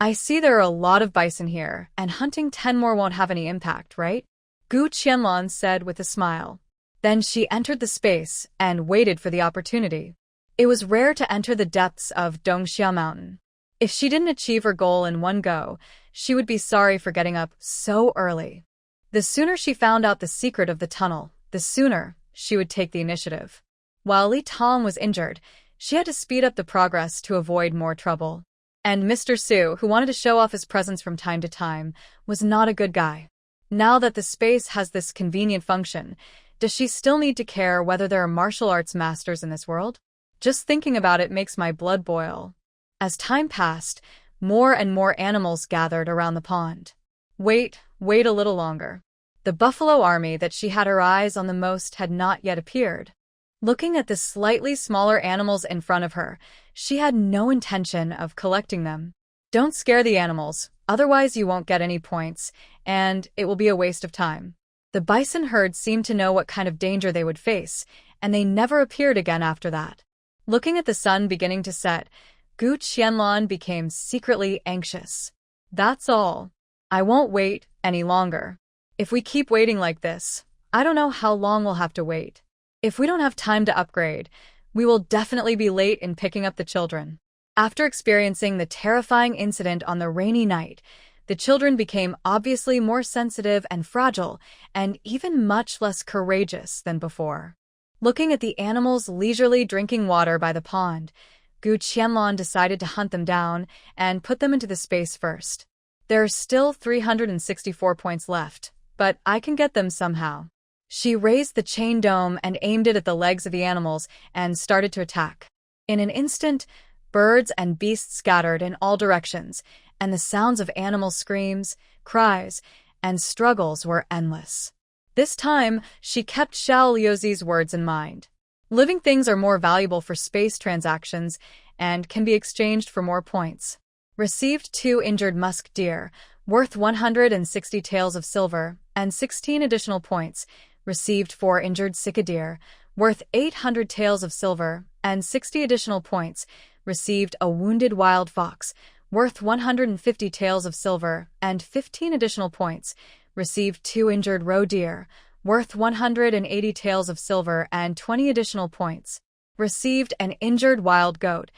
I see there are a lot of bison here, and hunting 10 more won't have any impact, right? Gu Qianlan said with a smile. Then she entered the space and waited for the opportunity. It was rare to enter the depths of Dongxia Mountain. If she didn't achieve her goal in one go, she would be sorry for getting up so early. The sooner she found out the secret of the tunnel, the sooner she would take the initiative. While Li Tong was injured, she had to speed up the progress to avoid more trouble. And Mr. Su, who wanted to show off his presence from time to time, was not a good guy. Now that the space has this convenient function, does she still need to care whether there are martial arts masters in this world? Just thinking about it makes my blood boil. As time passed, more and more animals gathered around the pond. Wait a little longer. The buffalo army that she had her eyes on the most had not yet appeared. Looking at the slightly smaller animals in front of her, she had no intention of collecting them. Don't scare the animals, otherwise you won't get any points, and it will be a waste of time. The bison herd seemed to know what kind of danger they would face, and they never appeared again after that. Looking at the sun beginning to set, Gu Qianlan became secretly anxious. That's all. I won't wait any longer. If we keep waiting like this, I don't know how long we'll have to wait. If we don't have time to upgrade, we will definitely be late in picking up the children. After experiencing the terrifying incident on the rainy night, the children became obviously more sensitive and fragile, and even much less courageous than before. Looking at the animals leisurely drinking water by the pond, Gu Qianlan decided to hunt them down and put them into the space first. There are still 364 points left, but I can get them somehow. She raised the chain dome and aimed it at the legs of the animals and started to attack. In an instant, birds and beasts scattered in all directions, and the sounds of animal screams, cries, and struggles were endless. This time, she kept Xiao Liuzi's words in mind. Living things are more valuable for space transactions and can be exchanged for more points. Received 2 injured musk deer, worth 160 taels of silver, and 16 additional points. Received 4 injured sika deer, worth 800 taels of silver, and 60 additional points. Received a wounded wild fox, worth 150 taels of silver, and 15 additional points. Received 2 injured roe deer, worth 180 taels of silver and 20 additional points. Received an injured wild goat,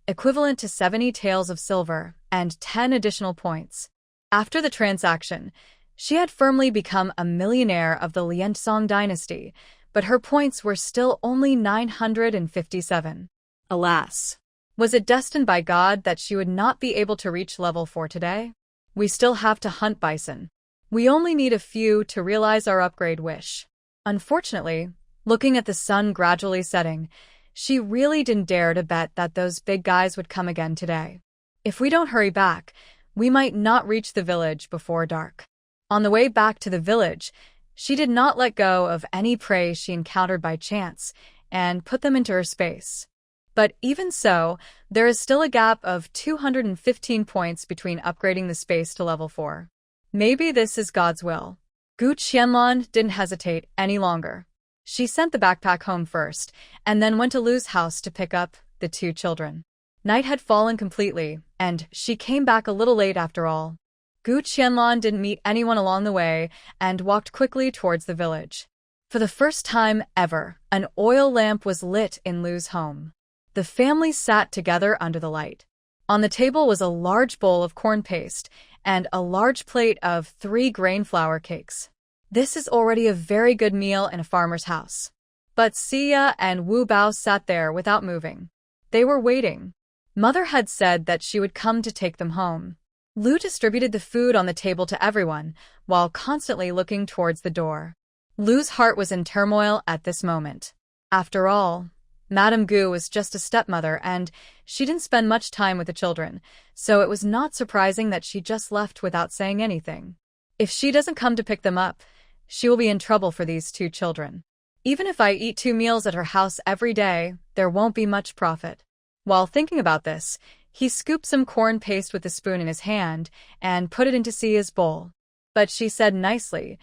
equivalent to 70 taels of silver, and 10 additional points. After the transaction, she had firmly become a millionaire of the Lianzong dynasty, but her points were still only 957. Alas! Was it destined by God that she would not be able to reach level 4 today? We still have to hunt bison. We only need a few to realize our upgrade wish. Unfortunately, looking at the sun gradually setting, she really didn't dare to bet that those big guys would come again today. If we don't hurry back, we might not reach the village before dark. On the way back to the village, she did not let go of any prey she encountered by chance and put them into her space. But even so, there is still a gap of 215 points between upgrading the space to level 4. Maybe this is God's will. Gu Qianlan didn't hesitate any longer. She sent the backpack home first, and then went to Lu's house to pick up the 2 children. Night had fallen completely, and she came back a little late after all. Gu Qianlan didn't meet anyone along the way and walked quickly towards the village. For the first time ever, an oil lamp was lit in Lu's home. The family sat together under the light. On the table was a large bowl of corn paste and a large plate of 3 grain flour cakes. This is already a very good meal in a farmer's house. But Xia and Wu Bao sat there without moving. They were waiting. Mother had said that she would come to take them home. Lu distributed the food on the table to everyone, while constantly looking towards the door. Lu's heart was in turmoil at this moment. After all, Madame Gu was just a stepmother and she didn't spend much time with the children, so it was not surprising that she just left without saying anything. If she doesn't come to pick them up, she will be in trouble for these 2 children. Even if I eat 2 meals at her house every day, there won't be much profit. While thinking about this, He scooped some corn paste with a spoon in his hand and put it into Sia's bowl. But she said nicely,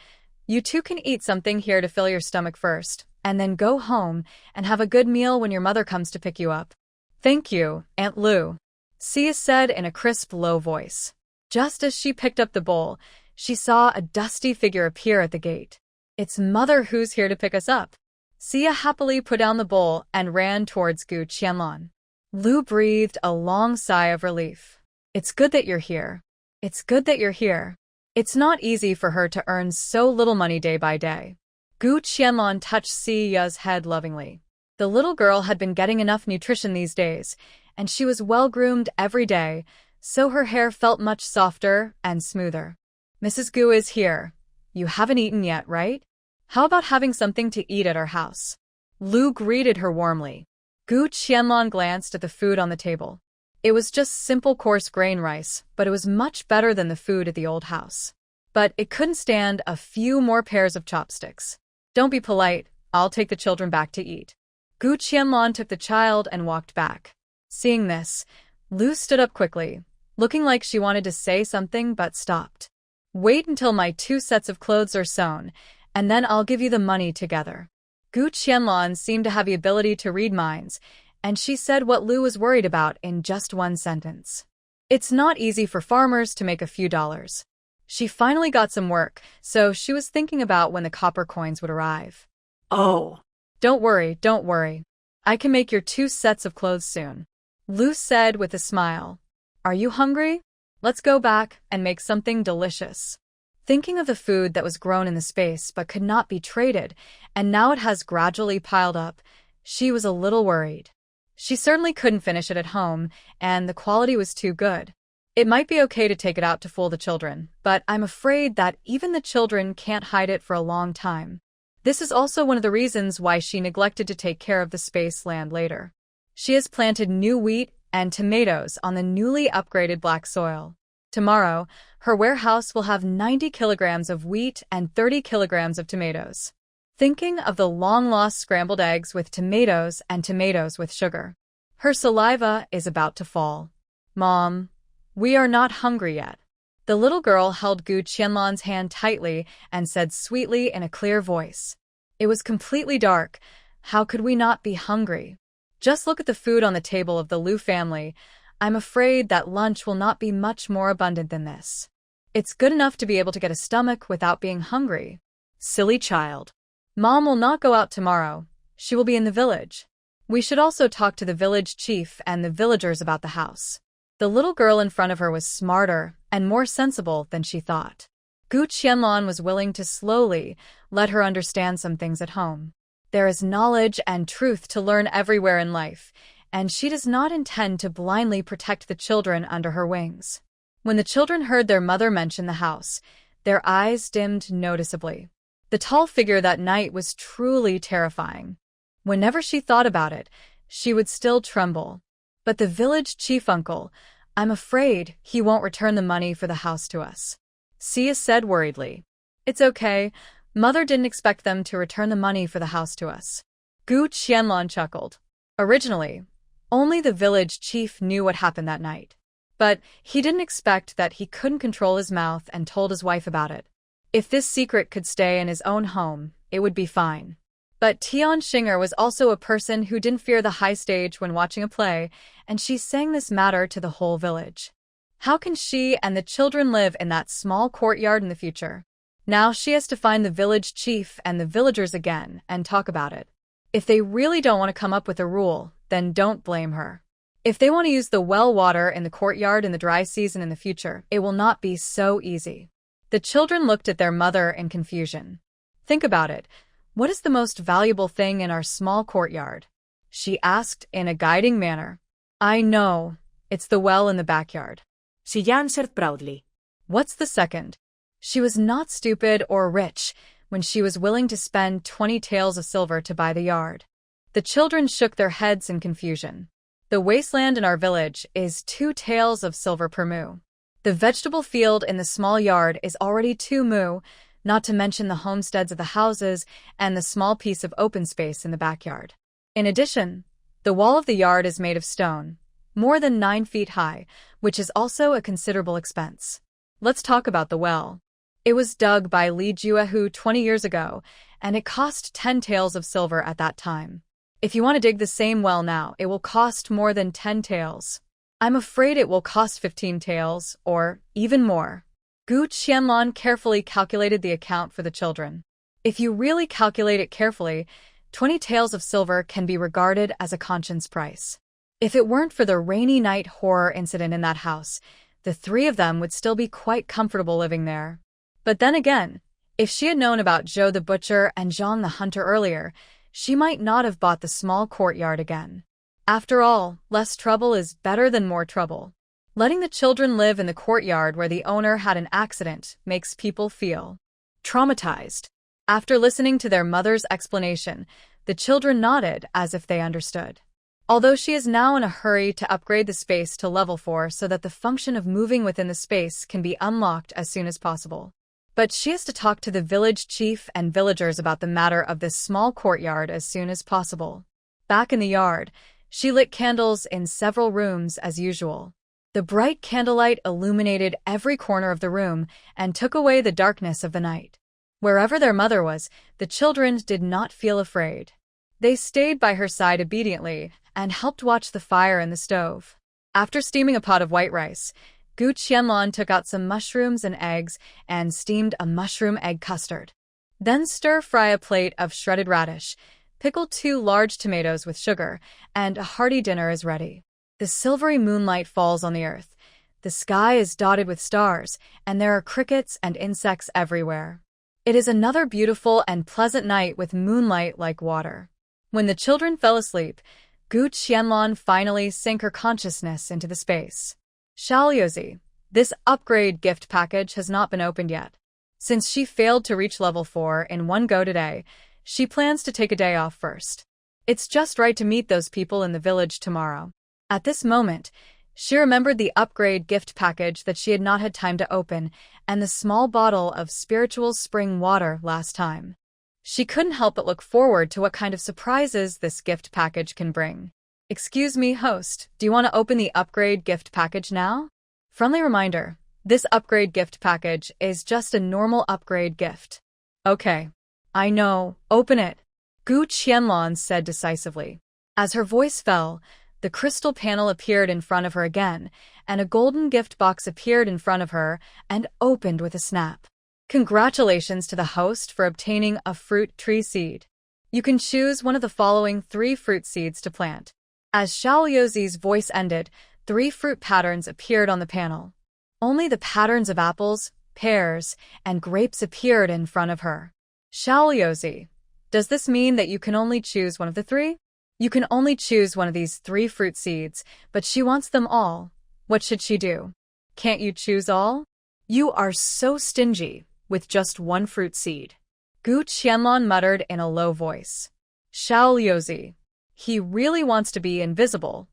"You two can eat something here to fill your stomach first, and then go home and have a good meal when your mother comes to pick you up." "Thank you, Aunt Lou," Sia said in a crisp, low voice. Just as she picked up the bowl, she saw a dusty figure appear at the gate. "It's Mother who's here to pick us up." Sia happily put down the bowl and ran towards Gu Qianlong. Lu breathed a long sigh of relief. "It's good that you're here. It's good that you're here." It's not easy for her to earn so little money day by day. Gu Qianlong touched Sia's head lovingly. The little girl had been getting enough nutrition these days, and she was well-groomed every day, so her hair felt much softer and smoother. "Mrs. Gu is here. You haven't eaten yet, right? How about having something to eat at our house?" Lu greeted her warmly. Gu Qianlong glanced at the food on the table. It was just simple coarse grain rice, but it was much better than the food at the old house. But it couldn't stand a few more pairs of chopsticks. "Don't be polite, I'll take the children back to eat." Gu Qianlong took the child and walked back. Seeing this, Lu stood up quickly, looking like she wanted to say something but stopped. "Wait until my 2 sets of clothes are sewn, and then I'll give you the money together." Gu Qianlong seemed to have the ability to read minds, and she said what Lu was worried about in just one sentence. It's not easy for farmers to make a few dollars. She finally got some work, so she was thinking about when the copper coins would arrive. "Oh, Don't worry. I can make your 2 sets of clothes soon," Lu said with a smile. "Are you hungry? Let's go back and make something delicious." Thinking of the food that was grown in the space but could not be traded, and now it has gradually piled up, she was a little worried. She certainly couldn't finish it at home, and the quality was too good. It might be okay to take it out to fool the children, but I'm afraid that even the children can't hide it for a long time. This is also one of the reasons why she neglected to take care of the space land later. She has planted new wheat and tomatoes on the newly upgraded black soil. Tomorrow, her warehouse will have 90 kilograms of wheat and 30 kilograms of tomatoes. Thinking of the long-lost scrambled eggs with tomatoes and tomatoes with sugar, her saliva is about to fall. "Mom, we are not hungry yet." The little girl held Gu Qianlong's hand tightly and said sweetly in a clear voice. "It was completely dark. How could we not be hungry? Just look at the food on the table of the Lu family. I'm afraid that lunch will not be much more abundant than this. It's good enough to be able to get a stomach without being hungry." "Silly child. Mom will not go out tomorrow. She will be in the village. We should also talk to the village chief and the villagers about the house." The little girl in front of her was smarter and more sensible than she thought. Gu Qianlong was willing to slowly let her understand some things at home. There is knowledge and truth to learn everywhere in life, and she does not intend to blindly protect the children under her wings. When the children heard their mother mention the house, their eyes dimmed noticeably. The tall figure that night was truly terrifying. Whenever she thought about it, she would still tremble. "But the village chief uncle, I'm afraid he won't return the money for the house to us," Sia said worriedly. "It's okay. Mother didn't expect them to return the money for the house to us." Gu Qianlong chuckled. Originally, only the village chief knew what happened that night. But he didn't expect that he couldn't control his mouth and told his wife about it. If this secret could stay in his own home, it would be fine. But Tian Xinger was also a person who didn't fear the high stage when watching a play, and she sang this matter to the whole village. How can she and the children live in that small courtyard in the future? Now she has to find the village chief and the villagers again and talk about it. If they really don't want to come up with a rule, then don't blame her. If they want to use the well water in the courtyard in the dry season in the future, it will not be so easy. The children looked at their mother in confusion. "Think about it. What is the most valuable thing in our small courtyard?" she asked in a guiding manner. "I know. It's the well in the backyard," she answered proudly. "What's the second?" She was not stupid or rich when she was willing to spend 20 taels of silver to buy the yard. The children shook their heads in confusion. "The wasteland in our village is 2 taels of silver per mu. The vegetable field in the small yard is already 2 mu, not to mention the homesteads of the houses and the small piece of open space in the backyard. In addition, the wall of the yard is made of stone, more than 9 feet high, which is also a considerable expense. Let's talk about the well. It was dug by Li Juehu 20 years ago, and it cost 10 taels of silver at that time. If you want to dig the same well now, it will cost more than 10 taels. I'm afraid it will cost 15 taels, or even more. Gu Qianlong carefully calculated the account for the children. If you really calculate it carefully, 20 taels of silver can be regarded as a conscience price. If it weren't for the rainy night horror incident in that house, the three of them would still be quite comfortable living there. But then again, if she had known about Zhou the butcher and Zhang the hunter earlier, she might not have bought the small courtyard again. After all, less trouble is better than more trouble. Letting the children live in the courtyard where the owner had an accident makes people feel traumatized. After listening to their mother's explanation, the children nodded as if they understood. Although she is now in a hurry to upgrade the space to level 4 so that the function of moving within the space can be unlocked as soon as possible. But she has to talk to the village chief and villagers about the matter of this small courtyard as soon as possible. Back in the yard, she lit candles in several rooms as usual. The bright candlelight illuminated every corner of the room and took away the darkness of the night. Wherever their mother was, the children did not feel afraid. They stayed by her side obediently and helped watch the fire in the stove. After steaming a pot of white rice, Gu Qianlong took out some mushrooms and eggs and steamed a mushroom egg custard. Then stir-fry a plate of shredded radish, pickle 2 large tomatoes with sugar, and a hearty dinner is ready. The silvery moonlight falls on the earth. The sky is dotted with stars, and there are crickets and insects everywhere. It is another beautiful and pleasant night with moonlight like water. When the children fell asleep, Gu Qianlong finally sank her consciousness into the space. Xiaoyozi, this upgrade gift package has not been opened yet. Since she failed to reach level 4 in one go today, she plans to take a day off first. It's just right to meet those people in the village tomorrow. At this moment, she remembered the upgrade gift package that she had not had time to open and the small bottle of spiritual spring water last time. She couldn't help but look forward to what kind of surprises this gift package can bring. Excuse me, host, do you want to open the upgrade gift package now? Friendly reminder, this upgrade gift package is just a normal upgrade gift. Okay. I know, open it, Gu Qianlong said decisively. As her voice fell, the crystal panel appeared in front of her again, and a golden gift box appeared in front of her and opened with a snap. Congratulations to the host for obtaining a fruit tree seed. You can choose one of the following 3 fruit seeds to plant. As Xiaoyozi's voice ended, 3 fruit patterns appeared on the panel. Only the patterns of apples, pears, and grapes appeared in front of her. Xiaoyozi, does this mean that you can only choose one of the 3? You can only choose one of these 3 fruit seeds, but she wants them all. What should she do? Can't you choose all? You are so stingy, with just 1 fruit seed. Gu Qianlong muttered in a low voice. Xiaoyozi, he really wants to be invisible.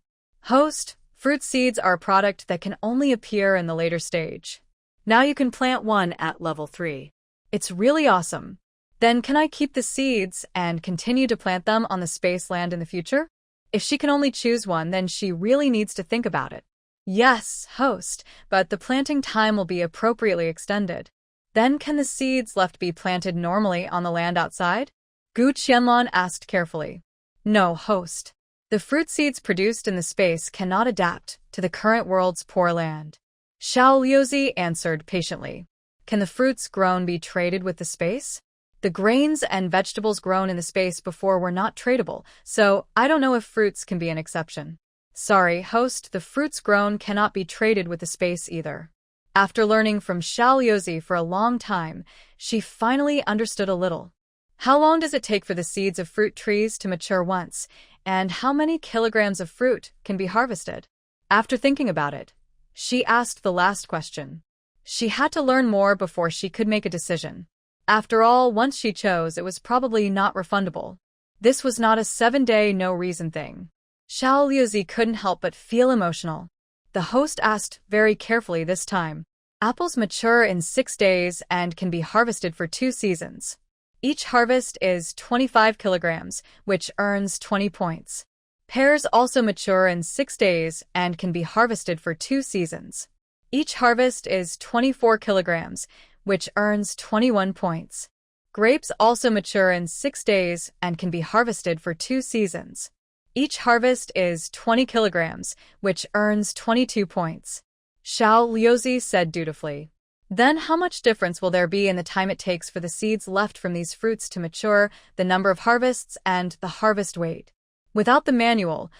Host, fruit seeds are a product that can only appear in the later stage. Now you can plant one at level 3. It's really awesome. Then can I keep the seeds and continue to plant them on the space land in the future? If she can only choose one, then she really needs to think about it. Yes, host, but the planting time will be appropriately extended. Then can the seeds left be planted normally on the land outside? Gu Qianlong asked carefully. No, host. The fruit seeds produced in the space cannot adapt to the current world's poor land. Xiaoyozi answered patiently. Can the fruits grown be traded with the space? The grains and vegetables grown in the space before were not tradable, so I don't know if fruits can be an exception. Sorry, host, the fruits grown cannot be traded with the space either. After learning from Xiaoyozi for a long time, she finally understood a little. How long does it take for the seeds of fruit trees to mature once, and how many kilograms of fruit can be harvested? After thinking about it, she asked the last question. She had to learn more before she could make a decision. After all, once she chose, it was probably not refundable. This was not a 7-day no-reason thing. Xiaoyozi couldn't help but feel emotional. The host asked very carefully this time. Apples mature in 6 days and can be harvested for 2 seasons. Each harvest is 25 kilograms, which earns 20 points. Pears also mature in 6 days and can be harvested for 2 seasons. Each harvest is 24 kilograms, which earns 21 points. Grapes also mature in 6 days and can be harvested for 2 seasons. Each harvest is 20 kilograms, which earns 22 points. Xiao Liuzi said dutifully. Then how much difference will there be in the time it takes for the seeds left from these fruits to mature, the number of harvests, and the harvest weight? Without the manual,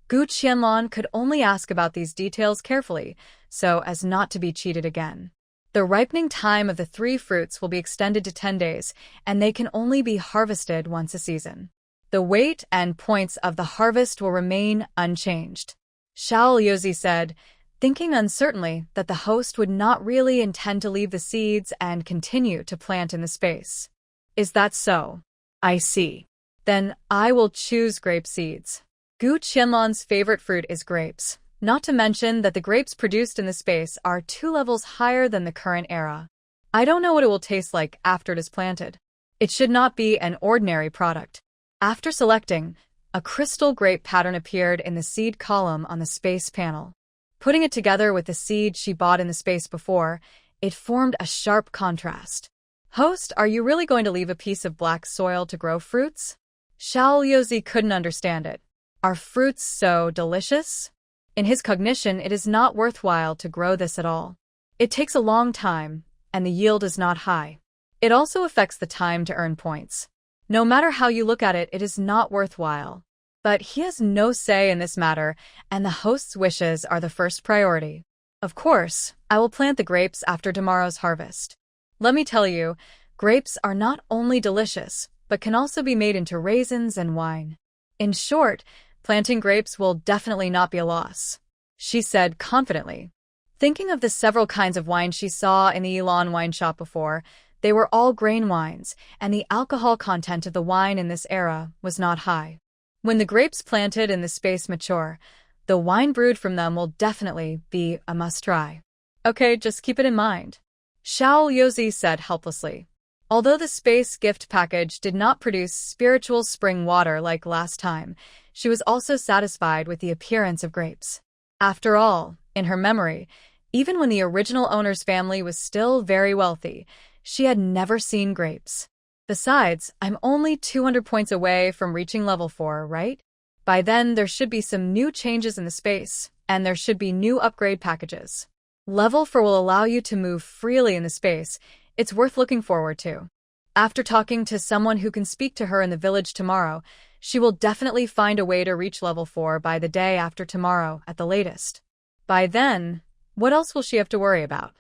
Gu Qianlong could only ask about these details carefully, so as not to be cheated again. The ripening time of the 3 fruits will be extended to 10 days, and they can only be harvested once a season. The weight and points of the harvest will remain unchanged. Xiao Liuzi said, thinking uncertainly that the host would not really intend to leave the seeds and continue to plant in the space. Is that so? I see. Then I will choose grape seeds. Gu Qianlong's favorite fruit is grapes, not to mention that the grapes produced in the space are 2 levels higher than the current era. I don't know what it will taste like after it is planted. It should not be an ordinary product. After selecting, a crystal grape pattern appeared in the seed column on the space panel. Putting it together with the seed she bought in the space before, it formed a sharp contrast. Host, are you really going to leave a piece of black soil to grow fruits? Xiao Liuzi couldn't understand it. Are fruits so delicious? In his cognition, it is not worthwhile to grow this at all. It takes a long time, and the yield is not high. It also affects the time to earn points. No matter how you look at it, it is not worthwhile. But he has no say in this matter, and the host's wishes are the first priority. Of course, I will plant the grapes after tomorrow's harvest. Let me tell you, grapes are not only delicious, but can also be made into raisins and wine. In short, planting grapes will definitely not be a loss, she said confidently. Thinking of the several kinds of wine she saw in the Elan wine shop before, they were all grain wines, and the alcohol content of the wine in this era was not high. When the grapes planted in the space mature, the wine brewed from them will definitely be a must-try. Okay, just keep it in mind, Xiao Liuzi said helplessly. Although the space gift package did not produce spiritual spring water like last time, she was also satisfied with the appearance of grapes. After all, in her memory, even when the original owner's family was still very wealthy, she had never seen grapes. Besides, I'm only 200 points away from reaching level 4, right? By then, there should be some new changes in the space, and there should be new upgrade packages. Level 4 will allow you to move freely in the space. It's worth looking forward to. After talking to someone who can speak to her in the village tomorrow, she will definitely find a way to reach level 4 by the day after tomorrow at the latest. By then, what else will she have to worry about?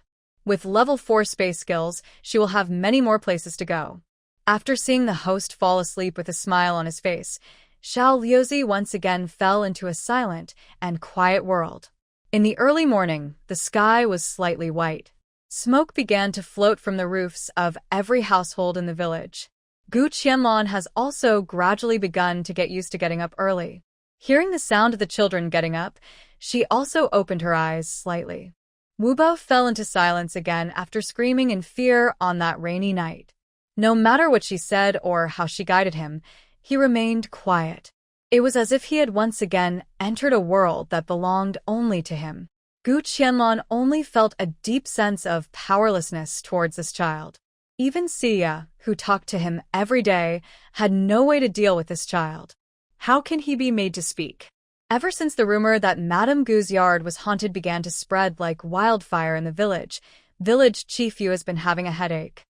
With level 4 space skills, she will have many more places to go. After seeing the host fall asleep with a smile on his face, Xiao Liuzi once again fell into a silent and quiet world. In the early morning, the sky was slightly white. Smoke began to float from the roofs of every household in the village. Gu Qianlong has also gradually begun to get used to getting up early. Hearing the sound of the children getting up, she also opened her eyes slightly. Wubo fell into silence again after screaming in fear on that rainy night. No matter what she said or how she guided him, he remained quiet. It was as if he had once again entered a world that belonged only to him. Gu Qianlong only felt a deep sense of powerlessness towards this child. Even Xia, who talked to him every day, had no way to deal with this child. How can he be made to speak? Ever since the rumor that Madame Gu's yard was haunted began to spread like wildfire in the village Chief Yu has been having a headache.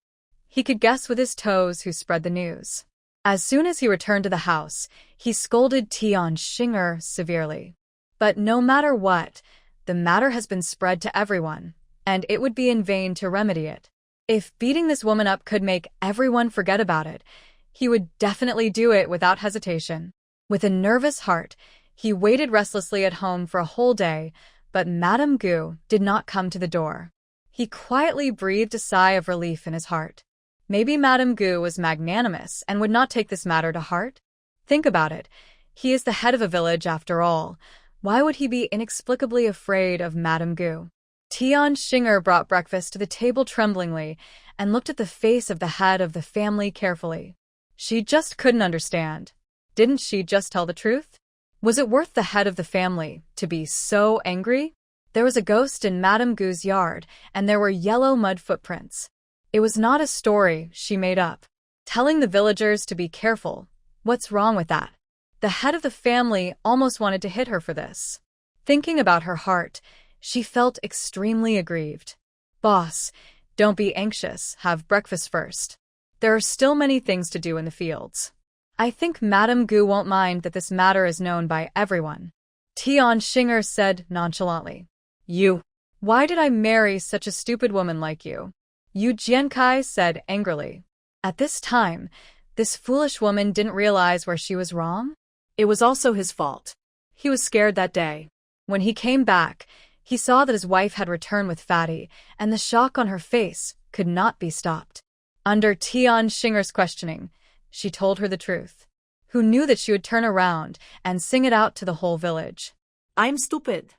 He could guess with his toes who spread the news. As soon as he returned to the house, he scolded Tian Xinger severely. But no matter what, the matter has been spread to everyone, and it would be in vain to remedy it. If beating this woman up could make everyone forget about it, he would definitely do it without hesitation. With a nervous heart, he waited restlessly at home for a whole day, but Madame Gu did not come to the door. He quietly breathed a sigh of relief in his heart. Maybe Madame Gu was magnanimous and would not take this matter to heart? Think about it. He is the head of a village after all. Why would he be inexplicably afraid of Madame Gu? Tian Xinger brought breakfast to the table tremblingly and looked at the face of the head of the family carefully. She just couldn't understand. Didn't she just tell the truth? Was it worth the head of the family to be so angry? There was a ghost in Madame Gu's yard, and there were yellow mud footprints. It was not a story she made up. Telling the villagers to be careful. What's wrong with that? The head of the family almost wanted to hit her for this. Thinking about her heart, she felt extremely aggrieved. Boss, don't be anxious, have breakfast first. There are still many things to do in the fields. I think Madame Gu won't mind that this matter is known by everyone. Tian Xinger said nonchalantly. You. Why did I marry such a stupid woman like you? Yu Jiankai said angrily. At this time, this foolish woman didn't realize where she was wrong? It was also his fault. He was scared that day. When he came back, he saw that his wife had returned with Fatty, and the shock on her face could not be stopped. Under Tian Xinger's questioning, she told her the truth. Who knew that she would turn around and sing it out to the whole village? I'm stupid.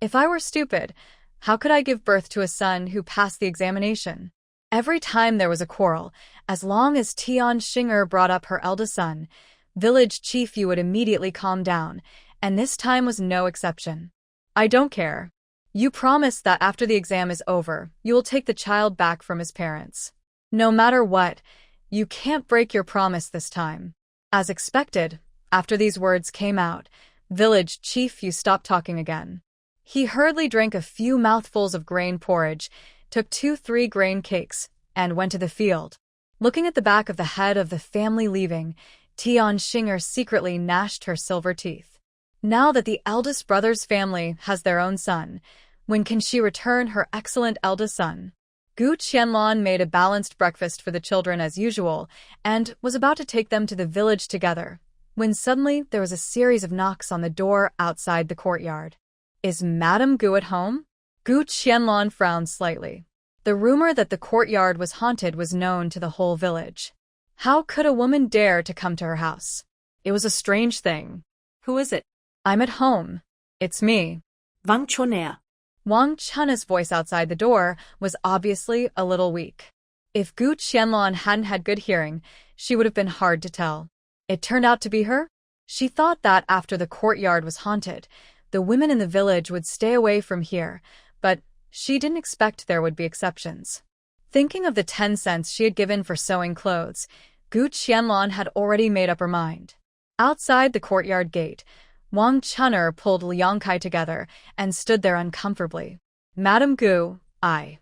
If I were stupid, how could I give birth to a son who passed the examination? Every time there was a quarrel, as long as Tian Xinger brought up her eldest son, village chief Yu would immediately calm down, and this time was no exception. I don't care. You promised that after the exam is over, you will take the child back from his parents. No matter what, you can't break your promise this time. As expected, after these words came out, village chief Yu stopped talking again. He hurriedly drank a few mouthfuls of grain porridge, took 2-3 grain cakes, and went to the field. Looking at the back of the head of the family leaving, Tian Xinger secretly gnashed her silver teeth. Now that the eldest brother's family has their own son, when can she return her excellent eldest son? Gu Qianlong made a balanced breakfast for the children as usual, and was about to take them to the village together, when suddenly there was a series of knocks on the door outside the courtyard. Is Madame Gu at home? Gu Qianlong frowned slightly. The rumor that the courtyard was haunted was known to the whole village. How could a woman dare to come to her house? It was a strange thing. Who is it? I'm at home. It's me. Wang Chonea. Wang Chunna's voice outside the door was obviously a little weak. If Gu Qianlong hadn't had good hearing, she would have been hard to tell. It turned out to be her? She thought that after the courtyard was haunted, the women in the village would stay away from here, but she didn't expect there would be exceptions. Thinking of the 10 cents she had given for sewing clothes, Gu Qianlong had already made up her mind. Outside the courtyard gate, Wang Chunner pulled Liang Kai together and stood there uncomfortably. Madame Gu, I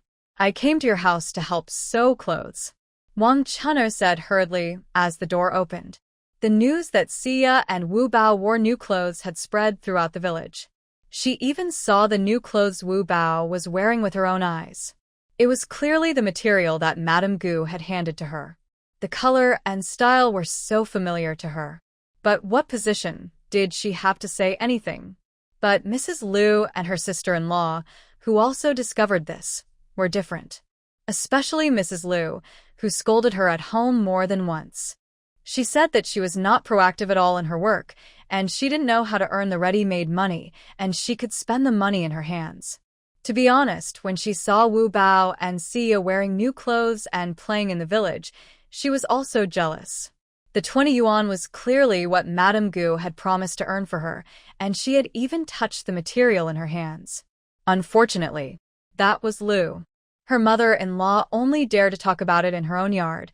came to your house to help sew clothes. Wang Chunner said hurriedly as the door opened. The news that Xia and Wu Bao wore new clothes had spread throughout the village. She even saw the new clothes Wu Bao was wearing with her own eyes. It was clearly the material that Madame Gu had handed to her. The color and style were so familiar to her. But what position did she have to say anything? But Mrs. Liu and her sister-in-law, who also discovered this, were different. Especially Mrs. Liu, who scolded her at home more than once. She said that she was not proactive at all in her work, and she didn't know how to earn the ready-made money, and she could spend the money in her hands. To be honest, when she saw Wu Bao and Xia wearing new clothes and playing in the village, she was also jealous. The 20 yuan was clearly what Madame Gu had promised to earn for her, and she had even touched the material in her hands. Unfortunately, that was Liu. Her mother-in-law only dared to talk about it in her own yard.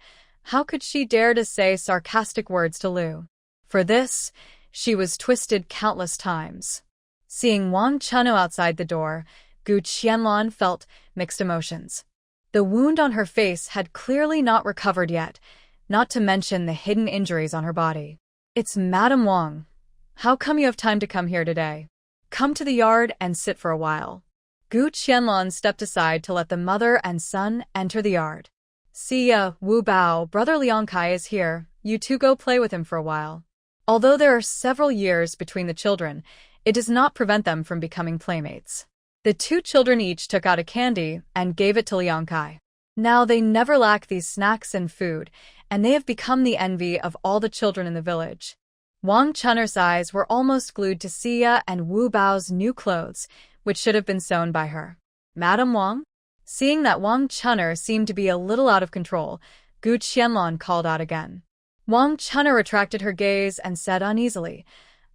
How could she dare to say sarcastic words to Liu? For this, she was twisted countless times. Seeing Wang Chunno outside the door, Gu Qianlong felt mixed emotions. The wound on her face had clearly not recovered yet, not to mention the hidden injuries on her body. It's Madame Wang. How come you have time to come here today? Come to the yard and sit for a while. Gu Qianlong stepped aside to let the mother and son enter the yard. Xia, Wu Bao, brother Liang Kai is here. You two go play with him for a while. Although there are several years between the children, it does not prevent them from becoming playmates. The 2 children each took out a candy and gave it to Liang Kai. Now they never lack these snacks and food, and they have become the envy of all the children in the village. Wang Chunner's eyes were almost glued to Xia and Wu Bao's new clothes, which should have been sewn by her. Madame Wang? Seeing that Wang Chunner seemed to be a little out of control, Gu Qianlong called out again. Wang Chunner retracted her gaze and said uneasily,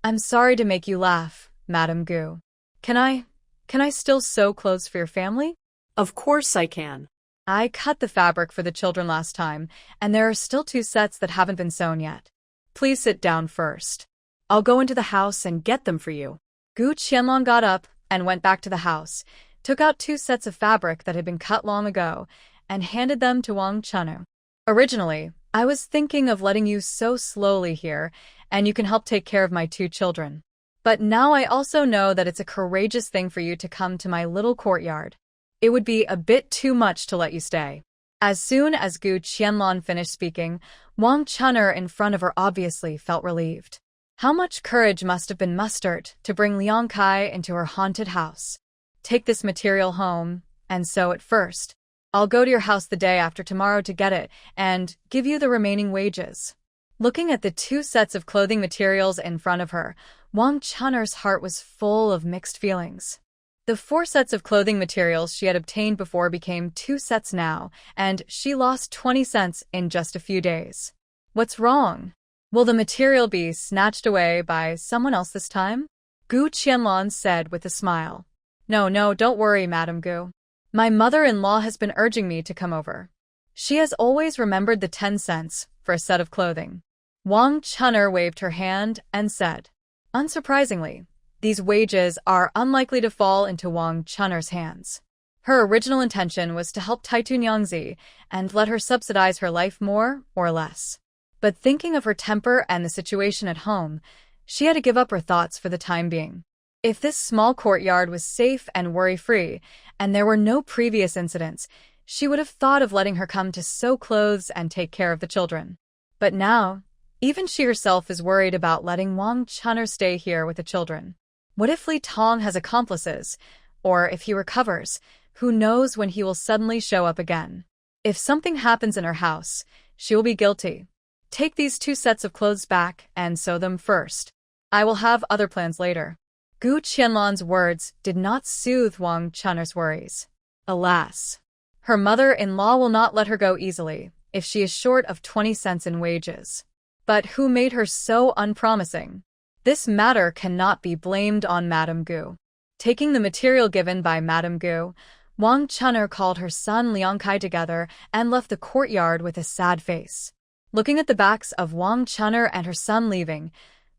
I'm sorry to make you laugh, Madame Gu. Can I still sew clothes for your family? Of course I can. I cut the fabric for the children last time, and there are still 2 sets that haven't been sewn yet. Please sit down first. I'll go into the house and get them for you. Gu Qianlong got up and went back to the house, took out 2 sets of fabric that had been cut long ago, and handed them to Wang Chenu. Originally, I was thinking of letting you sew slowly here, and you can help take care of my 2 children. But now I also know that it's a courageous thing for you to come to my little courtyard. It would be a bit too much to let you stay. As soon as Gu Qianlong finished speaking, Wang Chun'er in front of her obviously felt relieved. How much courage must have been mustered to bring Liang Kai into her haunted house. Take this material home and sew it first. I'll go to your house the day after tomorrow to get it and give you the remaining wages. Looking at the 2 sets of clothing materials in front of her, Wang Chun'er's heart was full of mixed feelings. The 4 sets of clothing materials she had obtained before became 2 sets now, and she lost 20 cents in just a few days. What's wrong? Will the material be snatched away by someone else this time? Gu Qianlong said with a smile. No, don't worry, Madame Gu. My mother-in-law has been urging me to come over. She has always remembered the 10 cents for a set of clothing. Wang Chun'er waved her hand and said, unsurprisingly, these wages are unlikely to fall into Wang Chun'er's hands. Her original intention was to help Taitu Nyangzi and let her subsidize her life more or less. But thinking of her temper and the situation at home, she had to give up her thoughts for the time being. If this small courtyard was safe and worry-free, and there were no previous incidents, she would have thought of letting her come to sew clothes and take care of the children. But now, even she herself is worried about letting Wang Chun'er stay here with the children. What if Li Tong has accomplices? Or if he recovers, who knows when he will suddenly show up again? If something happens in her house, she will be guilty. Take these 2 sets of clothes back and sew them first. I will have other plans later. Gu Qianlong's words did not soothe Wang Chun'er's worries. Alas, her mother-in-law will not let her go easily if she is short of 20 cents in wages. But who made her so unpromising? This matter cannot be blamed on Madame Gu. Taking the material given by Madame Gu, Wang Chun'er called her son Liang Kai together and left the courtyard with a sad face. Looking at the backs of Wang Chun'er and her son leaving,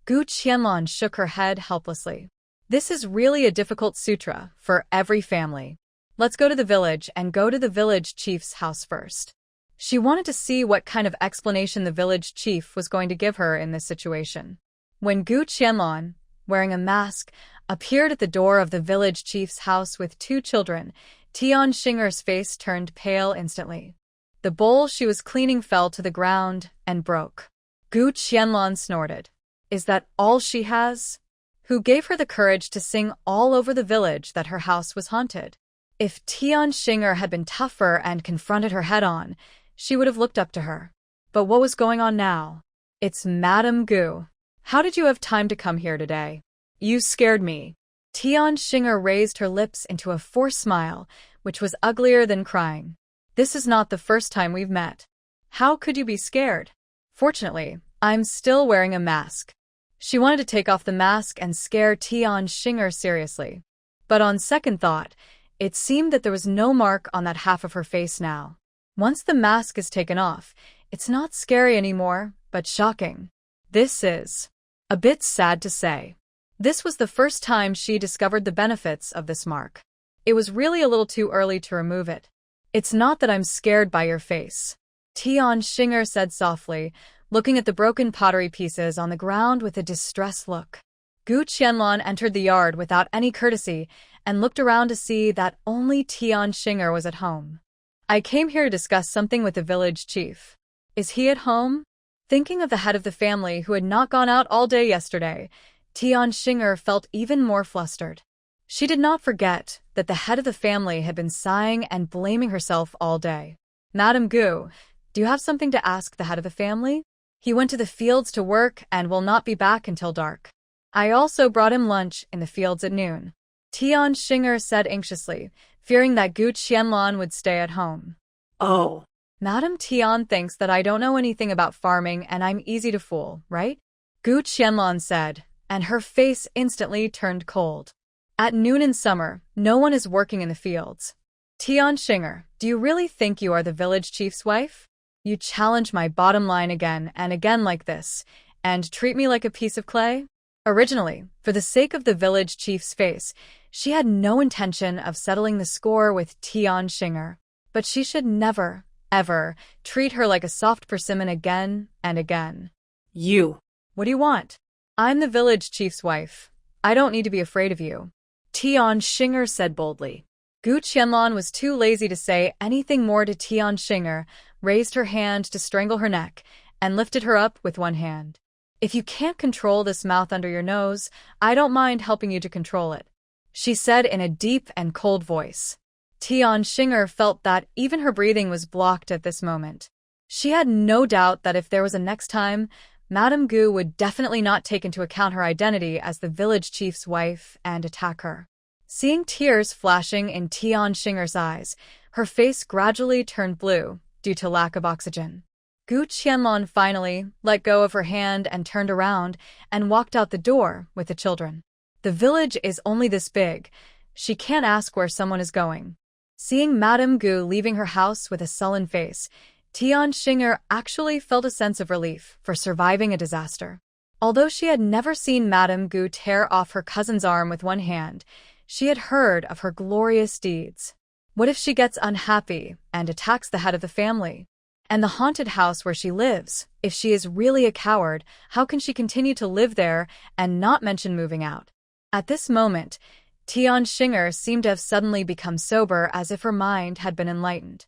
Gu Qianlong shook her head helplessly. This is really a difficult sutra for every family. Let's go to the village and go to the village chief's house first. She wanted to see what kind of explanation the village chief was going to give her in this situation. When Gu Qianlong, wearing a mask, appeared at the door of the village chief's house with 2 children, Tian Xinger's face turned pale instantly. The bowl she was cleaning fell to the ground and broke. Gu Qianlong snorted. Is that all she has? Who gave her the courage to sing all over the village that her house was haunted? If Tian Xinger had been tougher and confronted her head-on, she would have looked up to her. But what was going on now? It's Madame Gu. How did you have time to come here today? You scared me. Tian Xinger raised her lips into a forced smile, which was uglier than crying. This is not the first time we've met. How could you be scared? Fortunately, I'm still wearing a mask. She wanted to take off the mask and scare Tian Xinger seriously. But on second thought, it seemed that there was no mark on that half of her face now. Once the mask is taken off, it's not scary anymore, but shocking. This is a bit sad to say. This was the first time she discovered the benefits of this mark. It was really a little too early to remove it. It's not that I'm scared by your face, Tian Xinger said softly, looking at the broken pottery pieces on the ground with a distressed look. Gu Qianlong entered the yard without any courtesy and looked around to see that only Tian Xinger was at home. I came here to discuss something with the village chief. Is he at home? Thinking of the head of the family who had not gone out all day yesterday, Tian Xinger felt even more flustered. She did not forget that the head of the family had been sighing and blaming herself all day. Madame Gu, do you have something to ask the head of the family? He went to the fields to work and will not be back until dark. I also brought him lunch in the fields at noon, Tian Xinger said anxiously, fearing that Gu Qianlong would stay at home. Oh. Madame Tian thinks that I don't know anything about farming and I'm easy to fool, right? Gu Qianlong said, and her face instantly turned cold. At noon in summer, no one is working in the fields. Tian Xinger, do you really think you are the village chief's wife? You challenge my bottom line again and again like this, and treat me like a piece of clay? Originally, for the sake of the village chief's face, she had no intention of settling the score with Tian Xinger. But she should never, ever, treat her like a soft persimmon again and again. You. What do you want? I'm the village chief's wife. I don't need to be afraid of you. Tian Xinger said boldly. Gu Qianlan was too lazy to say anything more to Tian Xinger, raised her hand to strangle her neck, and lifted her up with one hand. If you can't control this mouth under your nose, I don't mind helping you to control it, she said in a deep and cold voice. Tian Xinger felt that even her breathing was blocked at this moment. She had no doubt that if there was a next time, Madame Gu would definitely not take into account her identity as the village chief's wife and attack her. Seeing tears flashing in Tian Xinger's eyes, her face gradually turned blue due to lack of oxygen. Gu Qianlan finally let go of her hand and turned around and walked out the door with the children. The village is only this big. She can't ask where someone is going. Seeing Madame Gu leaving her house with a sullen face, Tian Xinger actually felt a sense of relief for surviving a disaster. Although she had never seen Madame Gu tear off her cousin's arm with one hand, she had heard of her glorious deeds. What if she gets unhappy and attacks the head of the family? And the haunted house where she lives, if she is really a coward, how can she continue to live there and not mention moving out? At this moment, Tian Xinger seemed to have suddenly become sober as if her mind had been enlightened.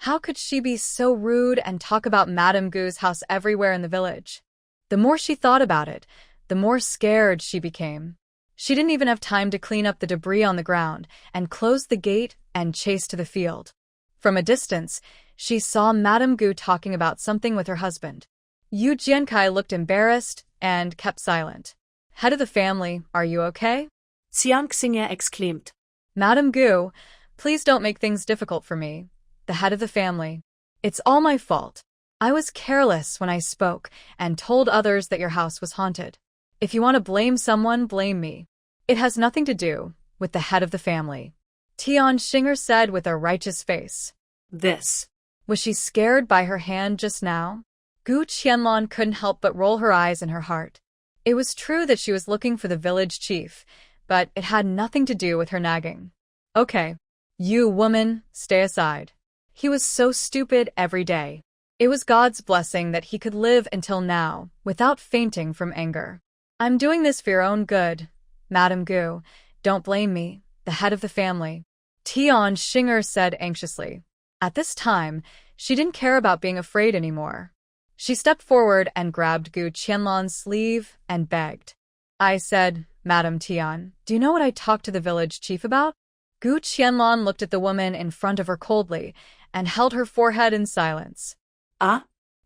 How could she be so rude and talk about Madame Gu's house everywhere in the village? The more she thought about it, the more scared she became. She didn't even have time to clean up the debris on the ground and closed the gate and chased to the field. From a distance, she saw Madame Gu talking about something with her husband. Yu Jiankai looked embarrassed and kept silent. Head of the family, are you okay? Tian Xinger exclaimed. Madame Gu, please don't make things difficult for me. The head of the family. It's all my fault. I was careless when I spoke and told others that your house was haunted. If you want to blame someone, blame me. It has nothing to do with the head of the family, Tian Xinger said with a righteous face. This. Was she scared by her hand just now? Gu Qianlan couldn't help but roll her eyes in her heart. It was true that she was looking for the village chief, but it had nothing to do with her nagging. Okay. You woman, stay aside. He was so stupid every day. It was God's blessing that he could live until now, without fainting from anger. I'm doing this for your own good, Madame Gu. Don't blame me, the head of the family, Tian Xinger said anxiously. At this time, she didn't care about being afraid anymore. She stepped forward and grabbed Gu Qianlan's sleeve and begged. I said, Madame Tian, do you know what I talked to the village chief about? Gu Qianlan looked at the woman in front of her coldly and held her forehead in silence.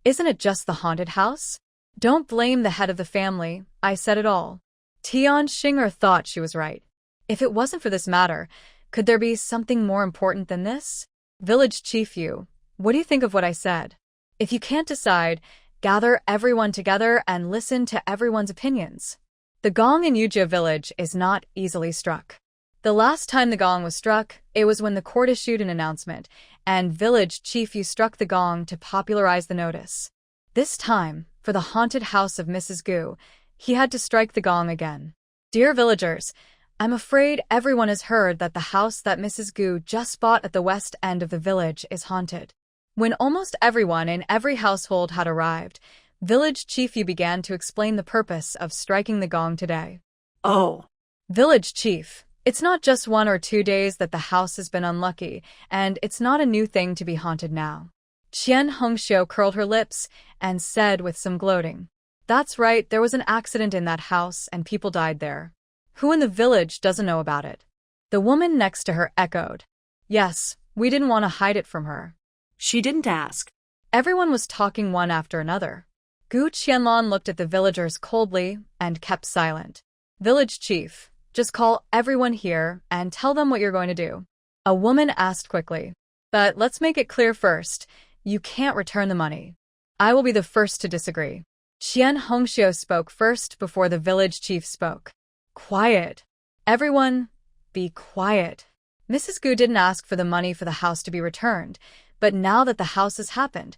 Isn't it just the haunted house? Don't blame the head of the family, I said it all. Tian Xinger thought she was right. If it wasn't for this matter, could there be something more important than this? Village chief Yu, what do you think of what I said? If you can't decide, gather everyone together and listen to everyone's opinions. The gong in Yujia village is not easily struck. The last time the gong was struck, it was when the court issued an announcement, and village chief Yu struck the gong to popularize the notice. This time, for the haunted house of Mrs. Gu, he had to strike the gong again. Dear villagers, I'm afraid everyone has heard that the house that Mrs. Gu just bought at the west end of the village is haunted. When almost everyone in every household had arrived, village chief Yu began to explain the purpose of striking the gong today. Oh. Village chief, it's not just 1 or 2 days that the house has been unlucky, and it's not a new thing to be haunted now. Qian Hongxiu curled her lips and said with some gloating. That's right, there was an accident in that house and people died there. Who in the village doesn't know about it? The woman next to her echoed. Yes, we didn't want to hide it from her. She didn't ask. Everyone was talking one after another. Gu Qianlan looked at the villagers coldly and kept silent. Village chief, just call everyone here and tell them what you're going to do. A woman asked quickly. But let's make it clear first, you can't return the money. I will be the first to disagree. Qian Hongxiu spoke first before the village chief spoke. Quiet. Everyone, be quiet. Mrs. Gu didn't ask for the money for the house to be returned, but now that the house has happened,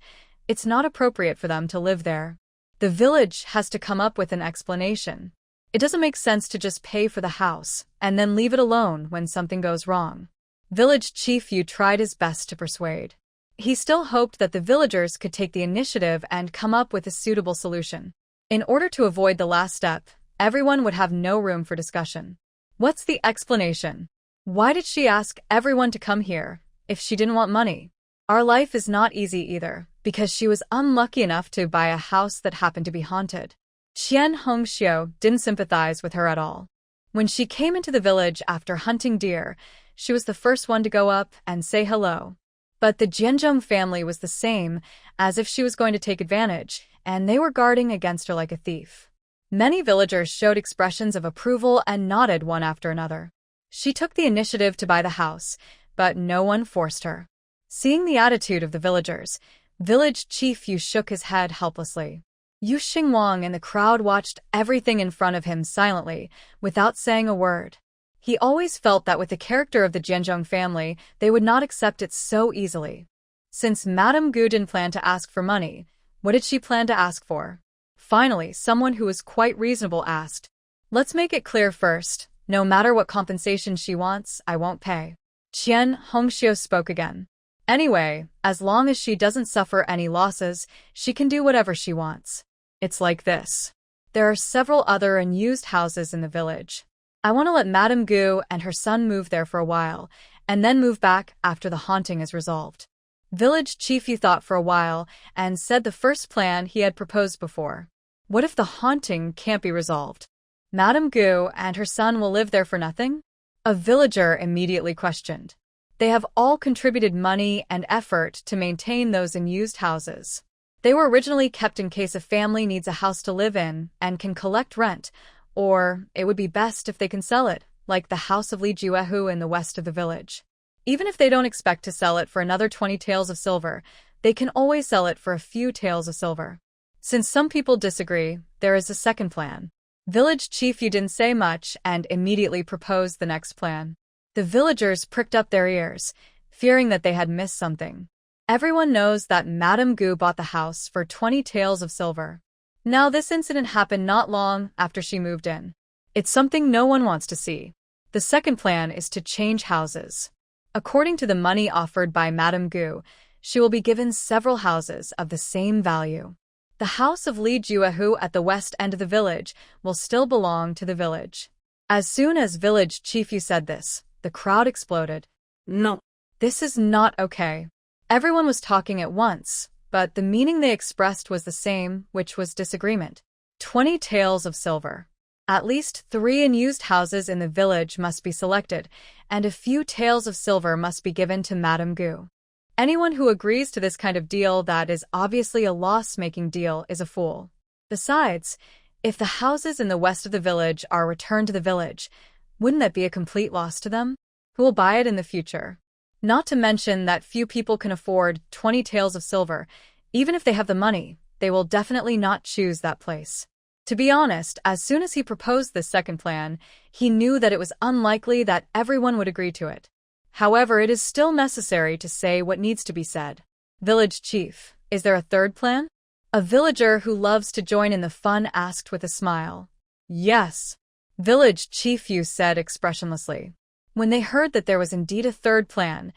it's not appropriate for them to live there. The village has to come up with an explanation. It doesn't make sense to just pay for the house and then leave it alone when something goes wrong. Village Chief Yu tried his best to persuade. He still hoped that the villagers could take the initiative and come up with a suitable solution. In order to avoid the last step, everyone would have no room for discussion. What's the explanation? Why did she ask everyone to come here if she didn't want money? Our life is not easy either, because she was unlucky enough to buy a house that happened to be haunted. Qian Hongxiu didn't sympathize with her at all. When she came into the village after hunting deer, she was the first one to go up and say hello. But the Jianzhong family was the same, as if she was going to take advantage, and they were guarding against her like a thief. Many villagers showed expressions of approval and nodded one after another. She took the initiative to buy the house, but no one forced her. Seeing the attitude of the villagers, Village Chief Yu shook his head helplessly. Yu Xingwang and the crowd watched everything in front of him silently, without saying a word. He always felt that with the character of the Jianzhong family, they would not accept it so easily. Since Madame Gu didn't plan to ask for money, what did she plan to ask for? Finally, someone who was quite reasonable asked, "Let's make it clear first, no matter what compensation she wants, I won't pay." Qian Hongxiu spoke again. Anyway, as long as she doesn't suffer any losses, she can do whatever she wants. It's like this. There are several other unused houses in the village. I want to let Madame Gu and her son move there for a while, and then move back after the haunting is resolved. Village Chief Yu thought for a while and said the first plan he had proposed before. What if the haunting can't be resolved? Madame Gu and her son will live there for nothing? A villager immediately questioned. They have all contributed money and effort to maintain those unused houses. They were originally kept in case a family needs a house to live in and can collect rent, or it would be best if they can sell it, like the house of Li Juehu in the west of the village. Even if they don't expect to sell it for another 20 taels of silver, they can always sell it for a few taels of silver. Since some people disagree, there is a second plan. Village Chief Yu didn't say much and immediately proposed the next plan. The villagers pricked up their ears, fearing that they had missed something. Everyone knows that Madame Gu bought the house for 20 taels of silver. Now this incident happened not long after she moved in. It's something no one wants to see. The second plan is to change houses. According to the money offered by Madame Gu, she will be given several houses of the same value. The house of Li Juehu at the west end of the village will still belong to the village. As soon as Village Chief Yu said this, the crowd exploded. No. This is not okay. Everyone was talking at once, but the meaning they expressed was the same, which was disagreement. 20 taels of silver. At least 3 unused houses in the village must be selected, and a few taels of silver must be given to Madame Gu. Anyone who agrees to this kind of deal that is obviously a loss-making deal is a fool. Besides, if the houses in the west of the village are returned to the village, wouldn't that be a complete loss to them? Who will buy it in the future? Not to mention that few people can afford 20 taels of silver. Even if they have the money, they will definitely not choose that place. To be honest, as soon as he proposed this second plan, he knew that it was unlikely that everyone would agree to it. However, it is still necessary to say what needs to be said. Village Chief, is there a third plan? A villager who loves to join in the fun asked with a smile. Yes. Village Chief Yu said expressionlessly. When they heard that there was indeed a third plan,